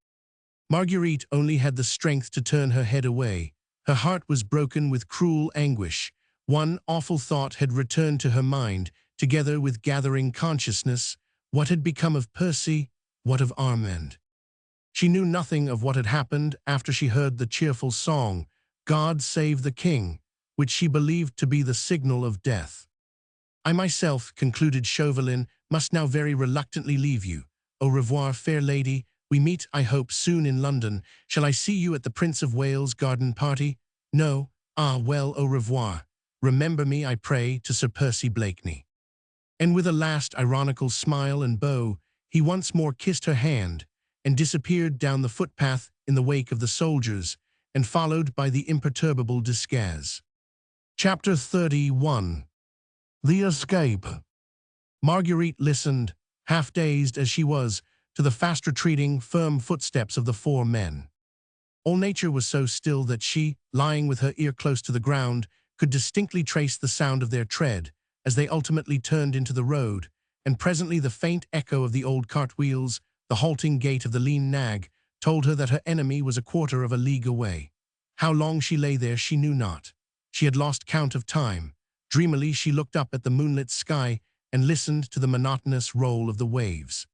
Marguerite only had the strength to turn her head away. Her heart was broken with cruel anguish. One awful thought had returned to her mind, together with gathering consciousness. What had become of Percy? What of Armand? She knew nothing of what had happened after she heard the cheerful song, "God Save the King," which she believed to be the signal of death. "I myself," concluded Chauvelin, "must now very reluctantly leave you. Au revoir, fair lady. We meet, I hope, soon in London. Shall I see you at the Prince of Wales' garden party? No? Ah, well, au revoir. Remember me, I pray, to Sir Percy Blakeney." And with a last ironical smile and bow, he once more kissed her hand and disappeared down the footpath in the wake of the soldiers, and followed by the imperturbable Descaze. Chapter 31. The Escape. Marguerite listened, half-dazed as she was, to the fast-retreating, firm footsteps of the four men. All nature was so still that she, lying with her ear close to the ground, could distinctly trace the sound of their tread as they ultimately turned into the road, and presently the faint echo of the old cart-wheels, the halting gait of the lean nag, told her that her enemy was a quarter of a league away. How long she lay there she knew not. She had lost count of time. Dreamily she looked up at the moonlit sky and listened to the monotonous roll of the waves.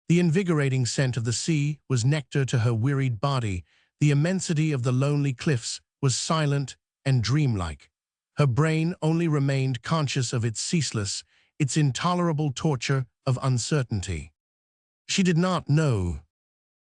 The invigorating scent of the sea was nectar to her wearied body. The immensity of the lonely cliffs was silent and dreamlike. Her brain only remained conscious of its ceaseless, its intolerable torture of uncertainty. She did not know.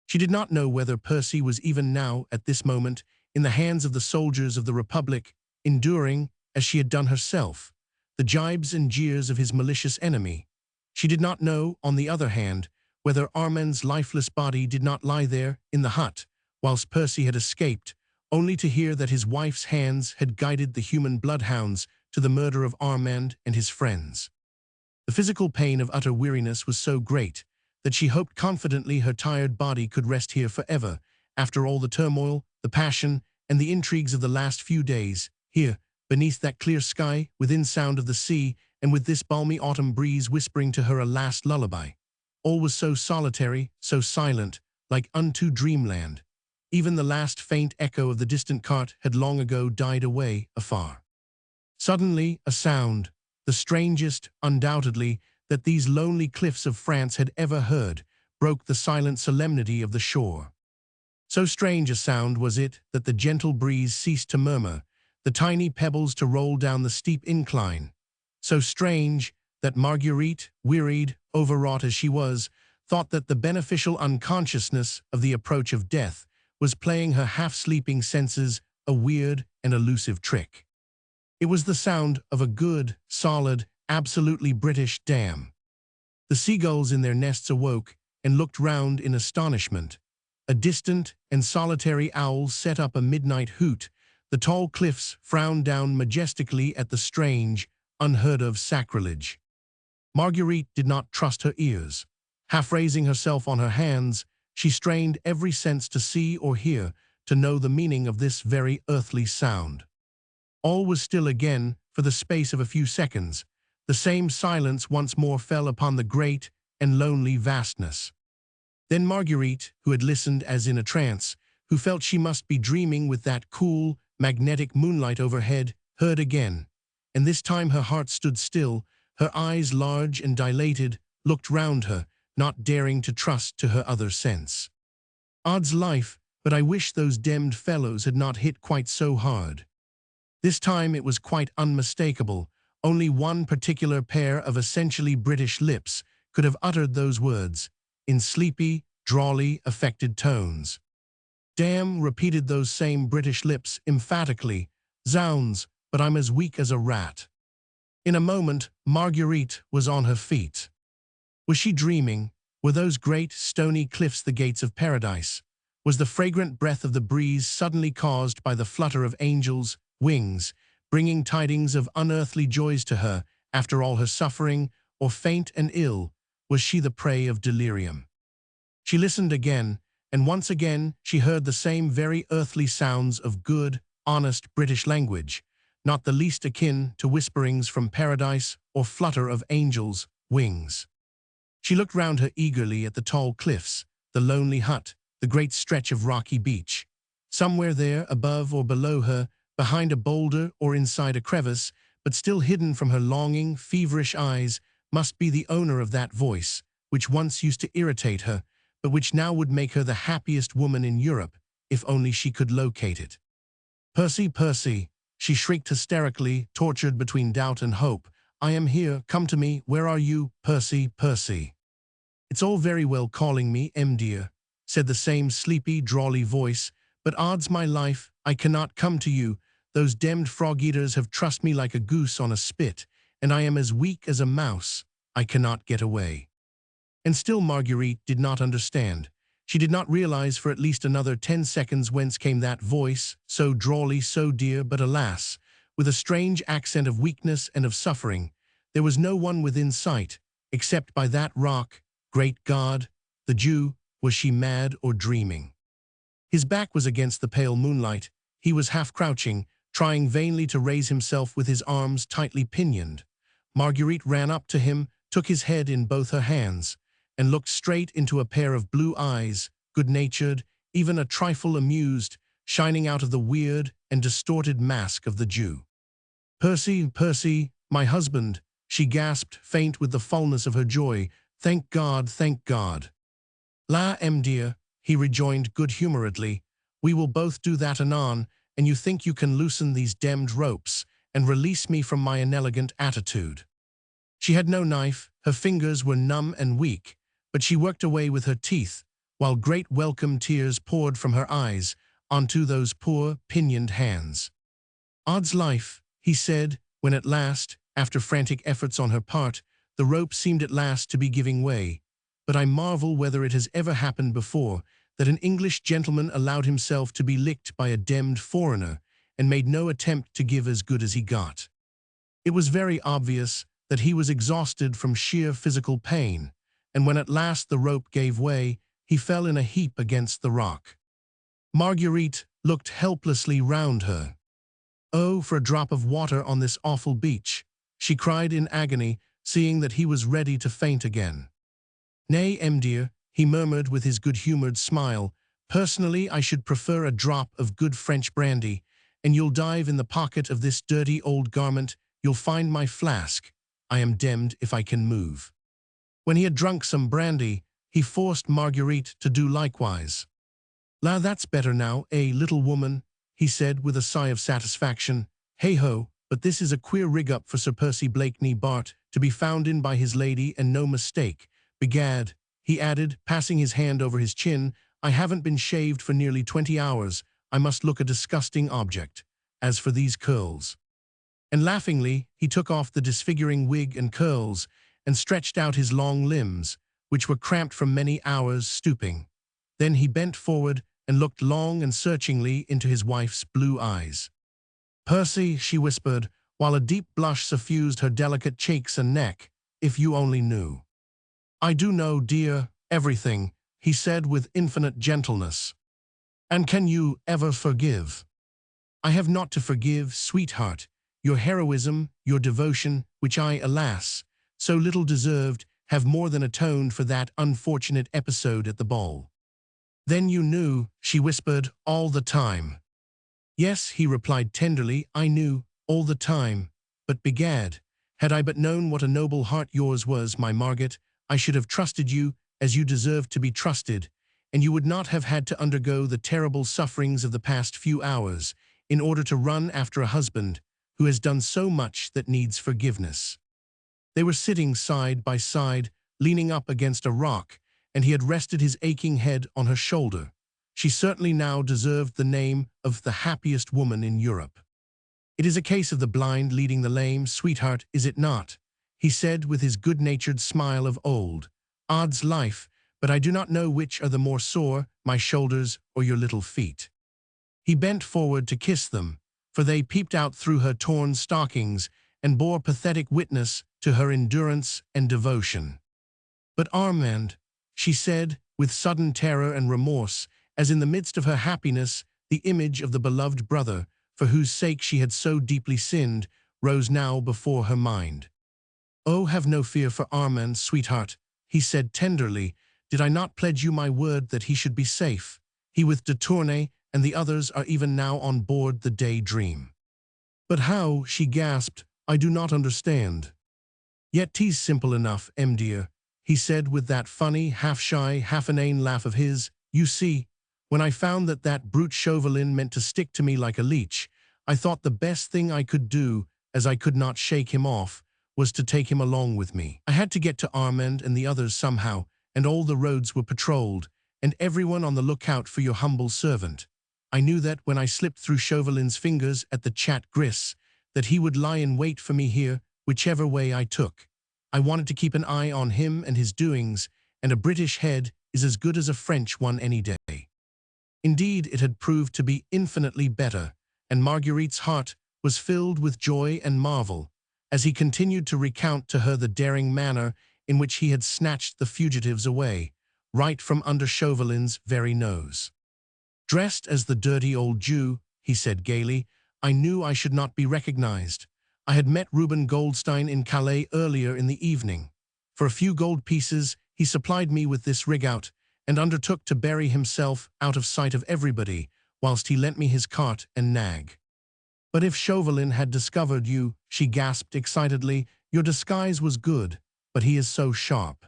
She did not know whether Percy was even now, at this moment, in the hands of the soldiers of the Republic, enduring, as she had done herself, the gibes and jeers of his malicious enemy. She did not know, on the other hand, whether Armand's lifeless body did not lie there in the hut, whilst Percy had escaped, only to hear that his wife's hands had guided the human bloodhounds to the murder of Armand and his friends. The physical pain of utter weariness was so great that she hoped confidently her tired body could rest here forever, after all the turmoil, the passion, and the intrigues of the last few days, here, beneath that clear sky, within sound of the sea, and with this balmy autumn breeze whispering to her a last lullaby. All was so solitary, so silent, like unto dreamland. Even the last faint echo of the distant cart had long ago died away afar. Suddenly, a sound, the strangest, undoubtedly, that these lonely cliffs of France had ever heard, broke the silent solemnity of the shore. So strange a sound was it that the gentle breeze ceased to murmur, the tiny pebbles to roll down the steep incline. So strange that Marguerite, wearied, overwrought as she was, thought that the beneficial unconsciousness of the approach of death was playing her half-sleeping senses a weird and elusive trick. It was the sound of a good, solid, absolutely British, damn. The seagulls in their nests awoke and looked round in astonishment. A distant and solitary owl set up a midnight hoot. The tall cliffs frowned down majestically at the strange, unheard-of sacrilege. Marguerite did not trust her ears. Half raising herself on her hands, she strained every sense to see or hear, to know the meaning of this very earthly sound. All was still again for the space of a few seconds. The same silence once more fell upon the great and lonely vastness. Then Marguerite, who had listened as in a trance, who felt she must be dreaming with that cool, magnetic moonlight overhead, heard again. And this time her heart stood still, her eyes large and dilated, looked round her, not daring to trust to her other sense. Odds life, but I wish those demmed fellows had not hit quite so hard. This time it was quite unmistakable. Only one particular pair of essentially British lips could have uttered those words, in sleepy, drawly, affected tones. Damn, repeated those same British lips emphatically. Zounds, but I'm as weak as a rat. In a moment, Marguerite was on her feet. Was she dreaming? Were those great, stony cliffs the gates of paradise? Was the fragrant breath of the breeze suddenly caused by the flutter of angels' wings, bringing tidings of unearthly joys to her after all her suffering, or faint and ill, was she the prey of delirium? She listened again, and once again she heard the same very earthly sounds of good, honest British language, not the least akin to whisperings from paradise or flutter of angels' wings. She looked round her eagerly at the tall cliffs, the lonely hut, the great stretch of rocky beach. Somewhere there, above or below her, behind a boulder or inside a crevice, but still hidden from her longing, feverish eyes, must be the owner of that voice, which once used to irritate her, but which now would make her the happiest woman in Europe, if only she could locate it. "Percy, Percy," she shrieked hysterically, tortured between doubt and hope. "I am here, come to me, where are you, Percy, Percy?" "It's all very well calling me, dear," said the same sleepy, drawly voice, "but odds my life, I cannot come to you. Those demmed frog-eaters have trussed me like a goose on a spit, and I am as weak as a mouse. I cannot get away." And still Marguerite did not understand. She did not realize for at least another 10 seconds whence came that voice, so drawly, so dear, but alas, with a strange accent of weakness and of suffering. There was no one within sight, except by that rock. Great God! The Jew, was she mad or dreaming? His back was against the pale moonlight. He was half crouching, trying vainly to raise himself with his arms tightly pinioned. Marguerite ran up to him, took his head in both her hands, and looked straight into a pair of blue eyes, good-natured, even a trifle amused, shining out of the weird and distorted mask of the Jew. "Percy, Percy, my husband," she gasped, faint with the fullness of her joy. "Thank God, thank God." "La, dear," he rejoined good-humoredly, "we will both do that anon, and you think you can loosen these demmed ropes and release me from my inelegant attitude." She had no knife, her fingers were numb and weak, but she worked away with her teeth, while great welcome tears poured from her eyes onto those poor, pinioned hands. "Odds life," he said, when at last, after frantic efforts on her part, the rope seemed at last to be giving way. "But I marvel whether it has ever happened before that an English gentleman allowed himself to be licked by a demmed foreigner and made no attempt to give as good as he got." It was very obvious that he was exhausted from sheer physical pain, and when at last the rope gave way, he fell in a heap against the rock. Marguerite looked helplessly round her. "Oh, for a drop of water on this awful beach," she cried in agony, seeing that he was ready to faint again. "Nay, dear," he murmured with his good-humored smile, "personally I should prefer a drop of good French brandy, and you'll dive in the pocket of this dirty old garment, you'll find my flask. I am demmed if I can move." When he had drunk some brandy, he forced Marguerite to do likewise. "La, that's better now, little woman," he said with a sigh of satisfaction. "Hey-ho, but this is a queer rig-up for Sir Percy Blakeney, Bart, to be found in by his lady, and no mistake. Begad," he added, passing his hand over his chin, "I haven't been shaved for nearly 20 hours. I must look a disgusting object. As for these curls—" And laughingly, he took off the disfiguring wig and curls and stretched out his long limbs, which were cramped from many hours stooping. Then he bent forward and looked long and searchingly into his wife's blue eyes. "Percy," she whispered, while a deep blush suffused her delicate cheeks and neck, "if you only knew." "I do know, dear, everything," he said with infinite gentleness. "And can you ever forgive?" "I have not to forgive, sweetheart. Your heroism, your devotion, which I, alas, so little deserved, have more than atoned for that unfortunate episode at the ball." "Then you knew," she whispered, "all the time." "Yes," he replied tenderly, "I knew, all the time. But begad, had I but known what a noble heart yours was, my Margaret, I should have trusted you as you deserved to be trusted, and you would not have had to undergo the terrible sufferings of the past few hours in order to run after a husband who has done so much that needs forgiveness." They were sitting side by side, leaning up against a rock, and he had rested his aching head on her shoulder. She certainly now deserved the name of the happiest woman in Europe. "It is a case of the blind leading the lame, sweetheart, is it not?" he said with his good-natured smile of old. "Odds life, but I do not know which are the more sore, my shoulders or your little feet." He bent forward to kiss them, for they peeped out through her torn stockings and bore pathetic witness to her endurance and devotion. "But Armand," she said, with sudden terror and remorse, as in the midst of her happiness, the image of the beloved brother, for whose sake she had so deeply sinned, rose now before her mind. "Oh, have no fear for Armand, sweetheart," he said tenderly. "Did I not pledge you my word that he should be safe? He with de Tournay and the others are even now on board the Day Dream." "But how?" she gasped. "I do not understand." "Yet 'tis simple enough, dear," he said with that funny, half-shy, half-inane laugh of his. "You see, when I found that that brute Chauvelin meant to stick to me like a leech, I thought the best thing I could do, as I could not shake him off, was to take him along with me. I had to get to Armand and the others somehow, and all the roads were patrolled, and everyone on the lookout for your humble servant. I knew that when I slipped through Chauvelin's fingers at the Chat Gris, that he would lie in wait for me here, whichever way I took. I wanted to keep an eye on him and his doings, and a British head is as good as a French one any day." Indeed, it had proved to be infinitely better, and Marguerite's heart was filled with joy and marvel, as he continued to recount to her the daring manner in which he had snatched the fugitives away, right from under Chauvelin's very nose. "Dressed as the dirty old Jew," he said gaily, "I knew I should not be recognized. I had met Reuben Goldstein in Calais earlier in the evening. For a few gold pieces, he supplied me with this rig-out, and undertook to bury himself out of sight of everybody, whilst he lent me his cart and nag." "But if Chauvelin had discovered you," she gasped excitedly, "your disguise was good, but he is so sharp."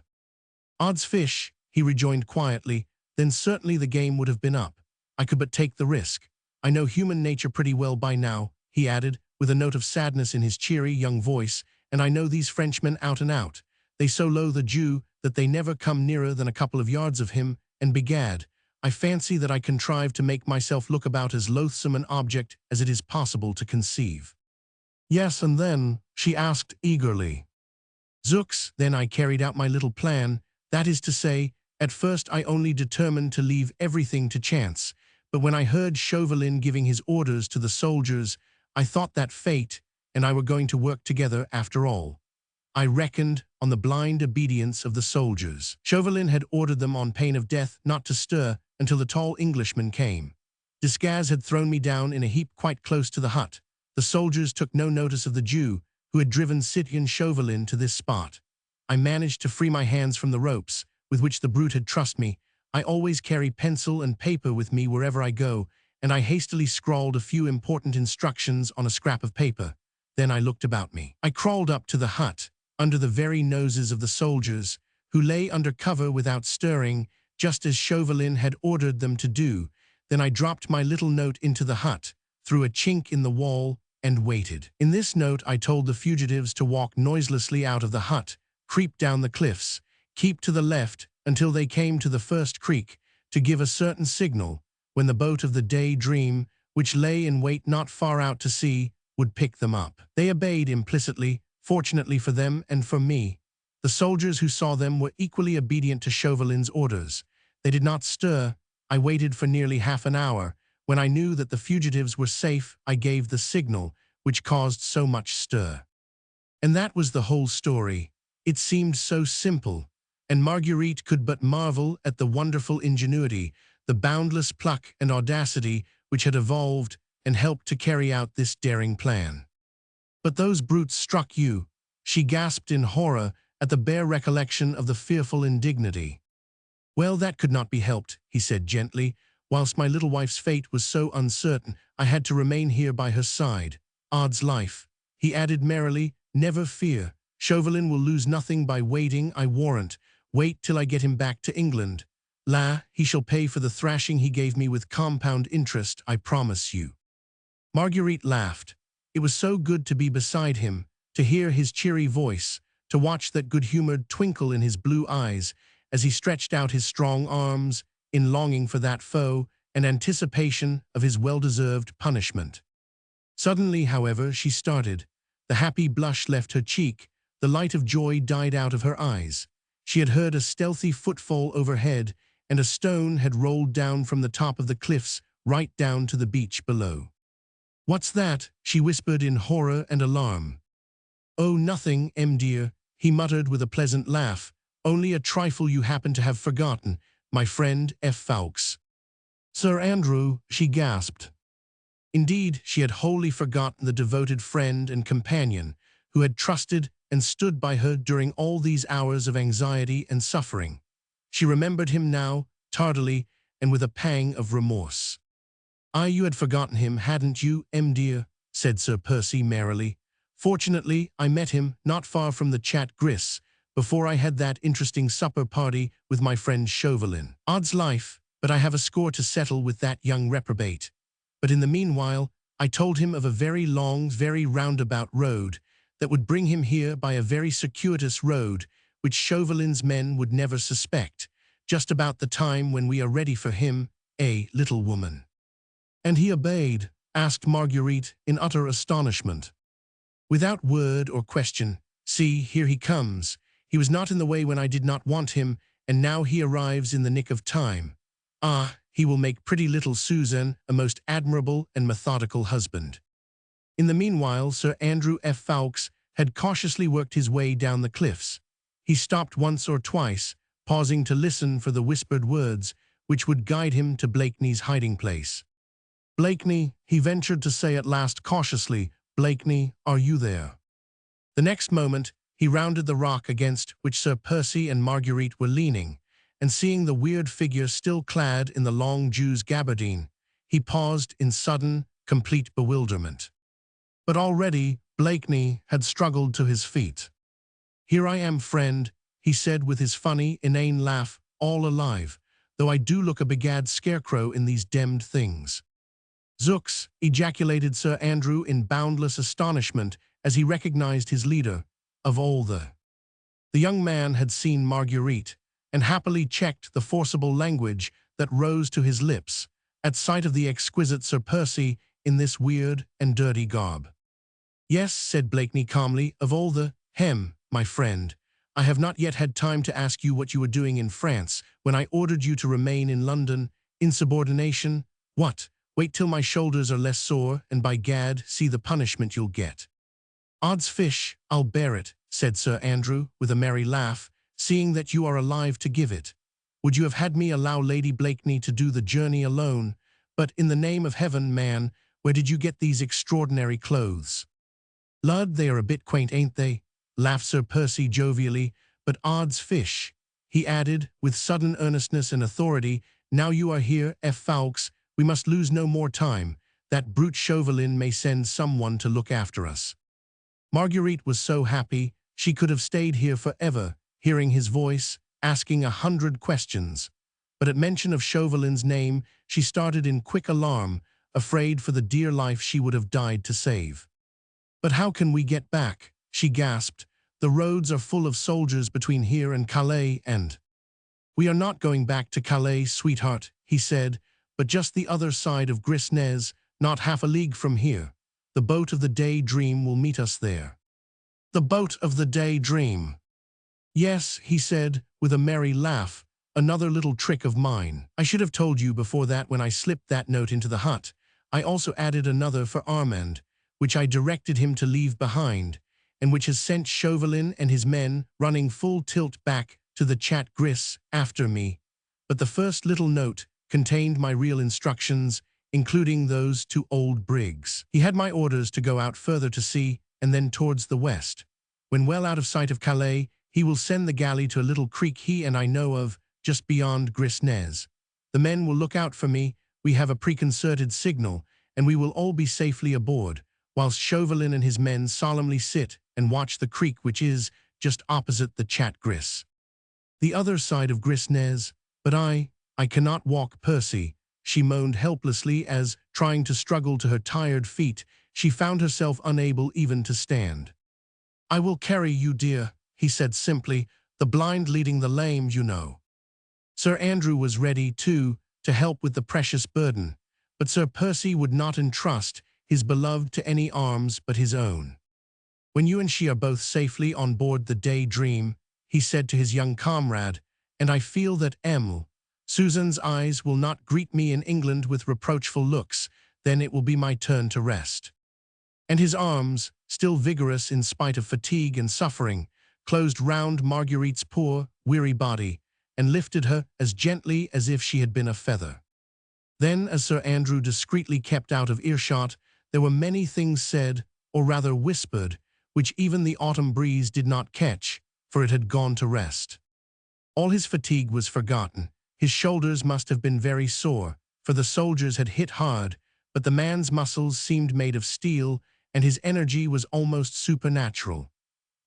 "Odds fish," he rejoined quietly, "then certainly the game would have been up. I could but take the risk. I know human nature pretty well by now," he added, with a note of sadness in his cheery young voice, "and I know these Frenchmen out and out. They so loathe a Jew that they never come nearer than a couple of yards of him, and begad, I fancy that I contrive to make myself look about as loathsome an object as it is possible to conceive." "Yes, and then?" she asked eagerly. "Zooks, then I carried out my little plan. That is to say, at first I only determined to leave everything to chance, but when I heard Chauvelin giving his orders to the soldiers, I thought that fate and I were going to work together after all. I reckoned on the blind obedience of the soldiers. Chauvelin had ordered them on pain of death not to stir until the tall Englishman came. Desgas had thrown me down in a heap quite close to the hut. The soldiers took no notice of the Jew who had driven Citoyen Chauvelin to this spot. I managed to free my hands from the ropes with which the brute had trussed me. I always carry pencil and paper with me wherever I go, and I hastily scrawled a few important instructions on a scrap of paper. Then I looked about me. I crawled up to the hut, under the very noses of the soldiers, who lay under cover without stirring, just as Chauvelin had ordered them to do. Then I dropped my little note into the hut, through a chink in the wall, and waited. In this note I told the fugitives to walk noiselessly out of the hut, creep down the cliffs, keep to the left until they came to the first creek, to give a certain signal, when the boat of the Day Dream, which lay in wait not far out to sea, would pick them up. They obeyed implicitly, fortunately for them and for me. The soldiers who saw them were equally obedient to Chauvelin's orders. They did not stir. I waited for nearly half an hour. When I knew that the fugitives were safe, I gave the signal, which caused so much stir. And that was the whole story. It seemed so simple, and Marguerite could but marvel at the wonderful ingenuity, the boundless pluck and audacity which had evolved and helped to carry out this daring plan. But those brutes struck you, she gasped in horror at the bare recollection of the fearful indignity. Well, that could not be helped, he said gently. Whilst my little wife's fate was so uncertain, I had to remain here by her side. Odds life, he added merrily, never fear. Chauvelin will lose nothing by waiting, I warrant. Wait till I get him back to England. La, he shall pay for the thrashing he gave me with compound interest, I promise you. Marguerite laughed. It was so good to be beside him, to hear his cheery voice, to watch that good-humored twinkle in his blue eyes as he stretched out his strong arms in longing for that foe and anticipation of his well-deserved punishment. Suddenly, however, she started. The happy blush left her cheek, the light of joy died out of her eyes. She had heard a stealthy footfall overhead, and a stone had rolled down from the top of the cliffs right down to the beach below. "What's that?" she whispered in horror and alarm. "Oh, nothing, dear," he muttered with a pleasant laugh. "Only a trifle you happen to have forgotten, my friend F. Fawkes." "Sir Andrew," she gasped. Indeed, she had wholly forgotten the devoted friend and companion who had trusted and stood by her during all these hours of anxiety and suffering. She remembered him now, tardily, and with a pang of remorse. "Aye, you had forgotten him, hadn't you, dear?" said Sir Percy merrily. "Fortunately, I met him, not far from the Chat Gris, before I had that interesting supper party with my friend Chauvelin. Odds life, but I have a score to settle with that young reprobate. But in the meanwhile, I told him of a very long, very roundabout road that would bring him here by a very circuitous road which Chauvelin's men would never suspect, just about the time when we are ready for him, little woman." "And he obeyed?" asked Marguerite in utter astonishment. "Without word or question. See, here he comes. He was not in the way when I did not want him, and now he arrives in the nick of time. Ah, he will make pretty little Susan a most admirable and methodical husband." In the meanwhile, Sir Andrew F. Fawkes had cautiously worked his way down the cliffs. He stopped once or twice, pausing to listen for the whispered words which would guide him to Blakeney's hiding place. "Blakeney," he ventured to say at last cautiously, "Blakeney, are you there?" The next moment, he rounded the rock against which Sir Percy and Marguerite were leaning, and seeing the weird figure still clad in the long Jew's gabardine, he paused in sudden, complete bewilderment. But already Blakeney had struggled to his feet. "Here I am, friend," he said with his funny, inane laugh, "all alive, though I do look a begad scarecrow in these demmed things." "Zooks!" ejaculated Sir Andrew in boundless astonishment as he recognized his leader. Of all the young man had seen Marguerite, and happily checked the forcible language that rose to his lips at sight of the exquisite Sir Percy in this weird and dirty garb. "Yes," said Blakeney calmly, "of all the my friend, I have not yet had time to ask you what you were doing in France when I ordered you to remain in London. Insubordination? What? Wait till my shoulders are less sore, and by gad, see the punishment you'll get." "Odds fish, I'll bear it," said Sir Andrew, with a merry laugh, "seeing that you are alive to give it. Would you have had me allow Lady Blakeney to do the journey alone? But in the name of heaven, man, where did you get these extraordinary clothes?" "Lud, they are a bit quaint, ain't they?" laughed Sir Percy jovially. "But odds fish," he added, with sudden earnestness and authority, "now you are here, F. Fawkes, we must lose no more time. That brute Chauvelin may send someone to look after us." Marguerite was so happy, she could have stayed here forever, hearing his voice, asking 100 questions. But at mention of Chauvelin's name, she started in quick alarm, afraid for the dear life she would have died to save. "But how can we get back?" she gasped. "The roads are full of soldiers between here and Calais, and—" "We are not going back to Calais, sweetheart," he said, "but just the other side of Gris Nez, not half a league from here. The boat of the daydream will meet us there. The boat of the daydream. Yes, he said, with a merry laugh, another little trick of mine. I should have told you before that when I slipped that note into the hut. I also added another for Armand, which I directed him to leave behind, and which has sent Chauvelin and his men running full tilt back to the Chat Gris after me. But the first little note contained my real instructions, including those to old Briggs. He had my orders to go out further to sea and then towards the west. When well out of sight of Calais, he will send the galley to a little creek he and I know of just beyond Gris-Nez. The men will look out for me, we have a preconcerted signal, and we will all be safely aboard, whilst Chauvelin and his men solemnly sit and watch the creek which is just opposite the Chat Gris. The other side of Gris-Nez, but I cannot walk, Percy, she moaned helplessly as, trying to struggle to her tired feet, she found herself unable even to stand. I will carry you, dear, he said simply, the blind leading the lame, you know. Sir Andrew was ready, too, to help with the precious burden, but Sir Percy would not entrust his beloved to any arms but his own. When you and she are both safely on board the Daydream, he said to his young comrade, and I feel that Susan's eyes will not greet me in England with reproachful looks, then it will be my turn to rest. And his arms, still vigorous in spite of fatigue and suffering, closed round Marguerite's poor, weary body, and lifted her as gently as if she had been a feather. Then, as Sir Andrew discreetly kept out of earshot, there were many things said, or rather whispered, which even the autumn breeze did not catch, for it had gone to rest. All his fatigue was forgotten. His shoulders must have been very sore, for the soldiers had hit hard, but the man's muscles seemed made of steel, and his energy was almost supernatural.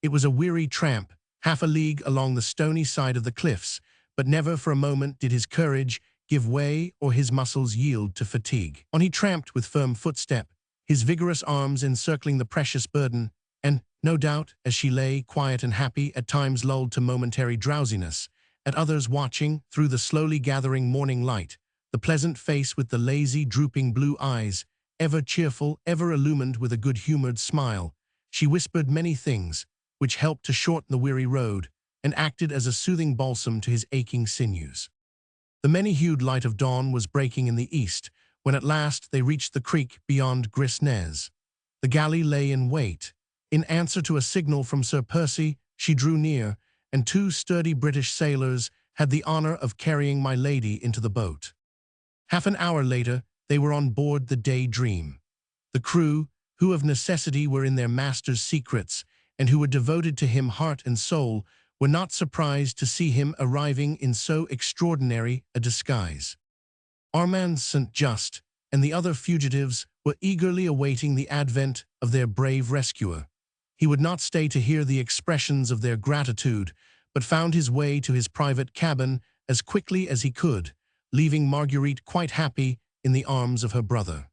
It was a weary tramp, half a league along the stony side of the cliffs, but never for a moment did his courage give way or his muscles yield to fatigue. On he tramped with firm footstep, his vigorous arms encircling the precious burden, and, no doubt, as she lay, quiet and happy, at times lulled to momentary drowsiness, at others watching, through the slowly gathering morning light, the pleasant face with the lazy, drooping blue eyes, ever cheerful, ever illumined with a good-humored smile, she whispered many things, which helped to shorten the weary road, and acted as a soothing balsam to his aching sinews. The many-hued light of dawn was breaking in the east, when at last they reached the creek beyond Gris-Nez. The galley lay in wait. In answer to a signal from Sir Percy, she drew near, and two sturdy British sailors had the honor of carrying my lady into the boat. Half an hour later, they were on board the Daydream. The crew, who of necessity were in their master's secrets, and who were devoted to him heart and soul, were not surprised to see him arriving in so extraordinary a disguise. Armand St. Just and the other fugitives were eagerly awaiting the advent of their brave rescuer. He would not stay to hear the expressions of their gratitude, but found his way to his private cabin as quickly as he could, leaving Marguerite quite happy in the arms of her brother.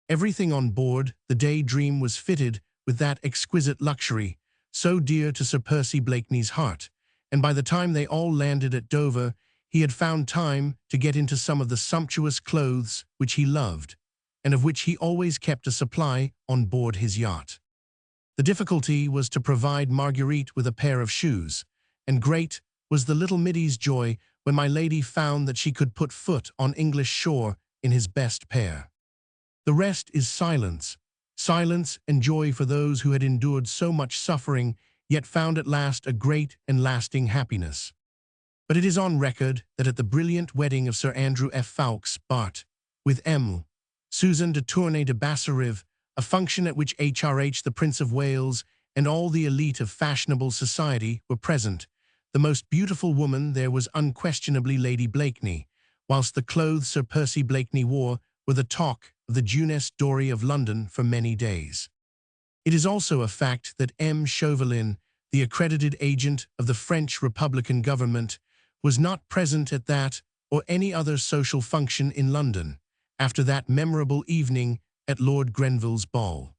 Everything on board the Daydream was fitted with that exquisite luxury, so dear to Sir Percy Blakeney's heart, and by the time they all landed at Dover, he had found time to get into some of the sumptuous clothes which he loved, and of which he always kept a supply on board his yacht. The difficulty was to provide Marguerite with a pair of shoes, and great was the little middy's joy when my lady found that she could put foot on English shore in his best pair. The rest is silence and joy for those who had endured so much suffering, yet found at last a great and lasting happiness. But it is on record that at the brilliant wedding of Sir Andrew F. Ffoulkes, Bart., with Susan de Tournay de Basserive, a function at which HRH, the Prince of Wales, and all the elite of fashionable society were present, the most beautiful woman there was unquestionably Lady Blakeney, whilst the clothes Sir Percy Blakeney wore were the talk of the Jeunesse Dorée of London for many days. It is also a fact that Chauvelin, the accredited agent of the French Republican government, was not present at that or any other social function in London, after that memorable evening at Lord Grenville's ball.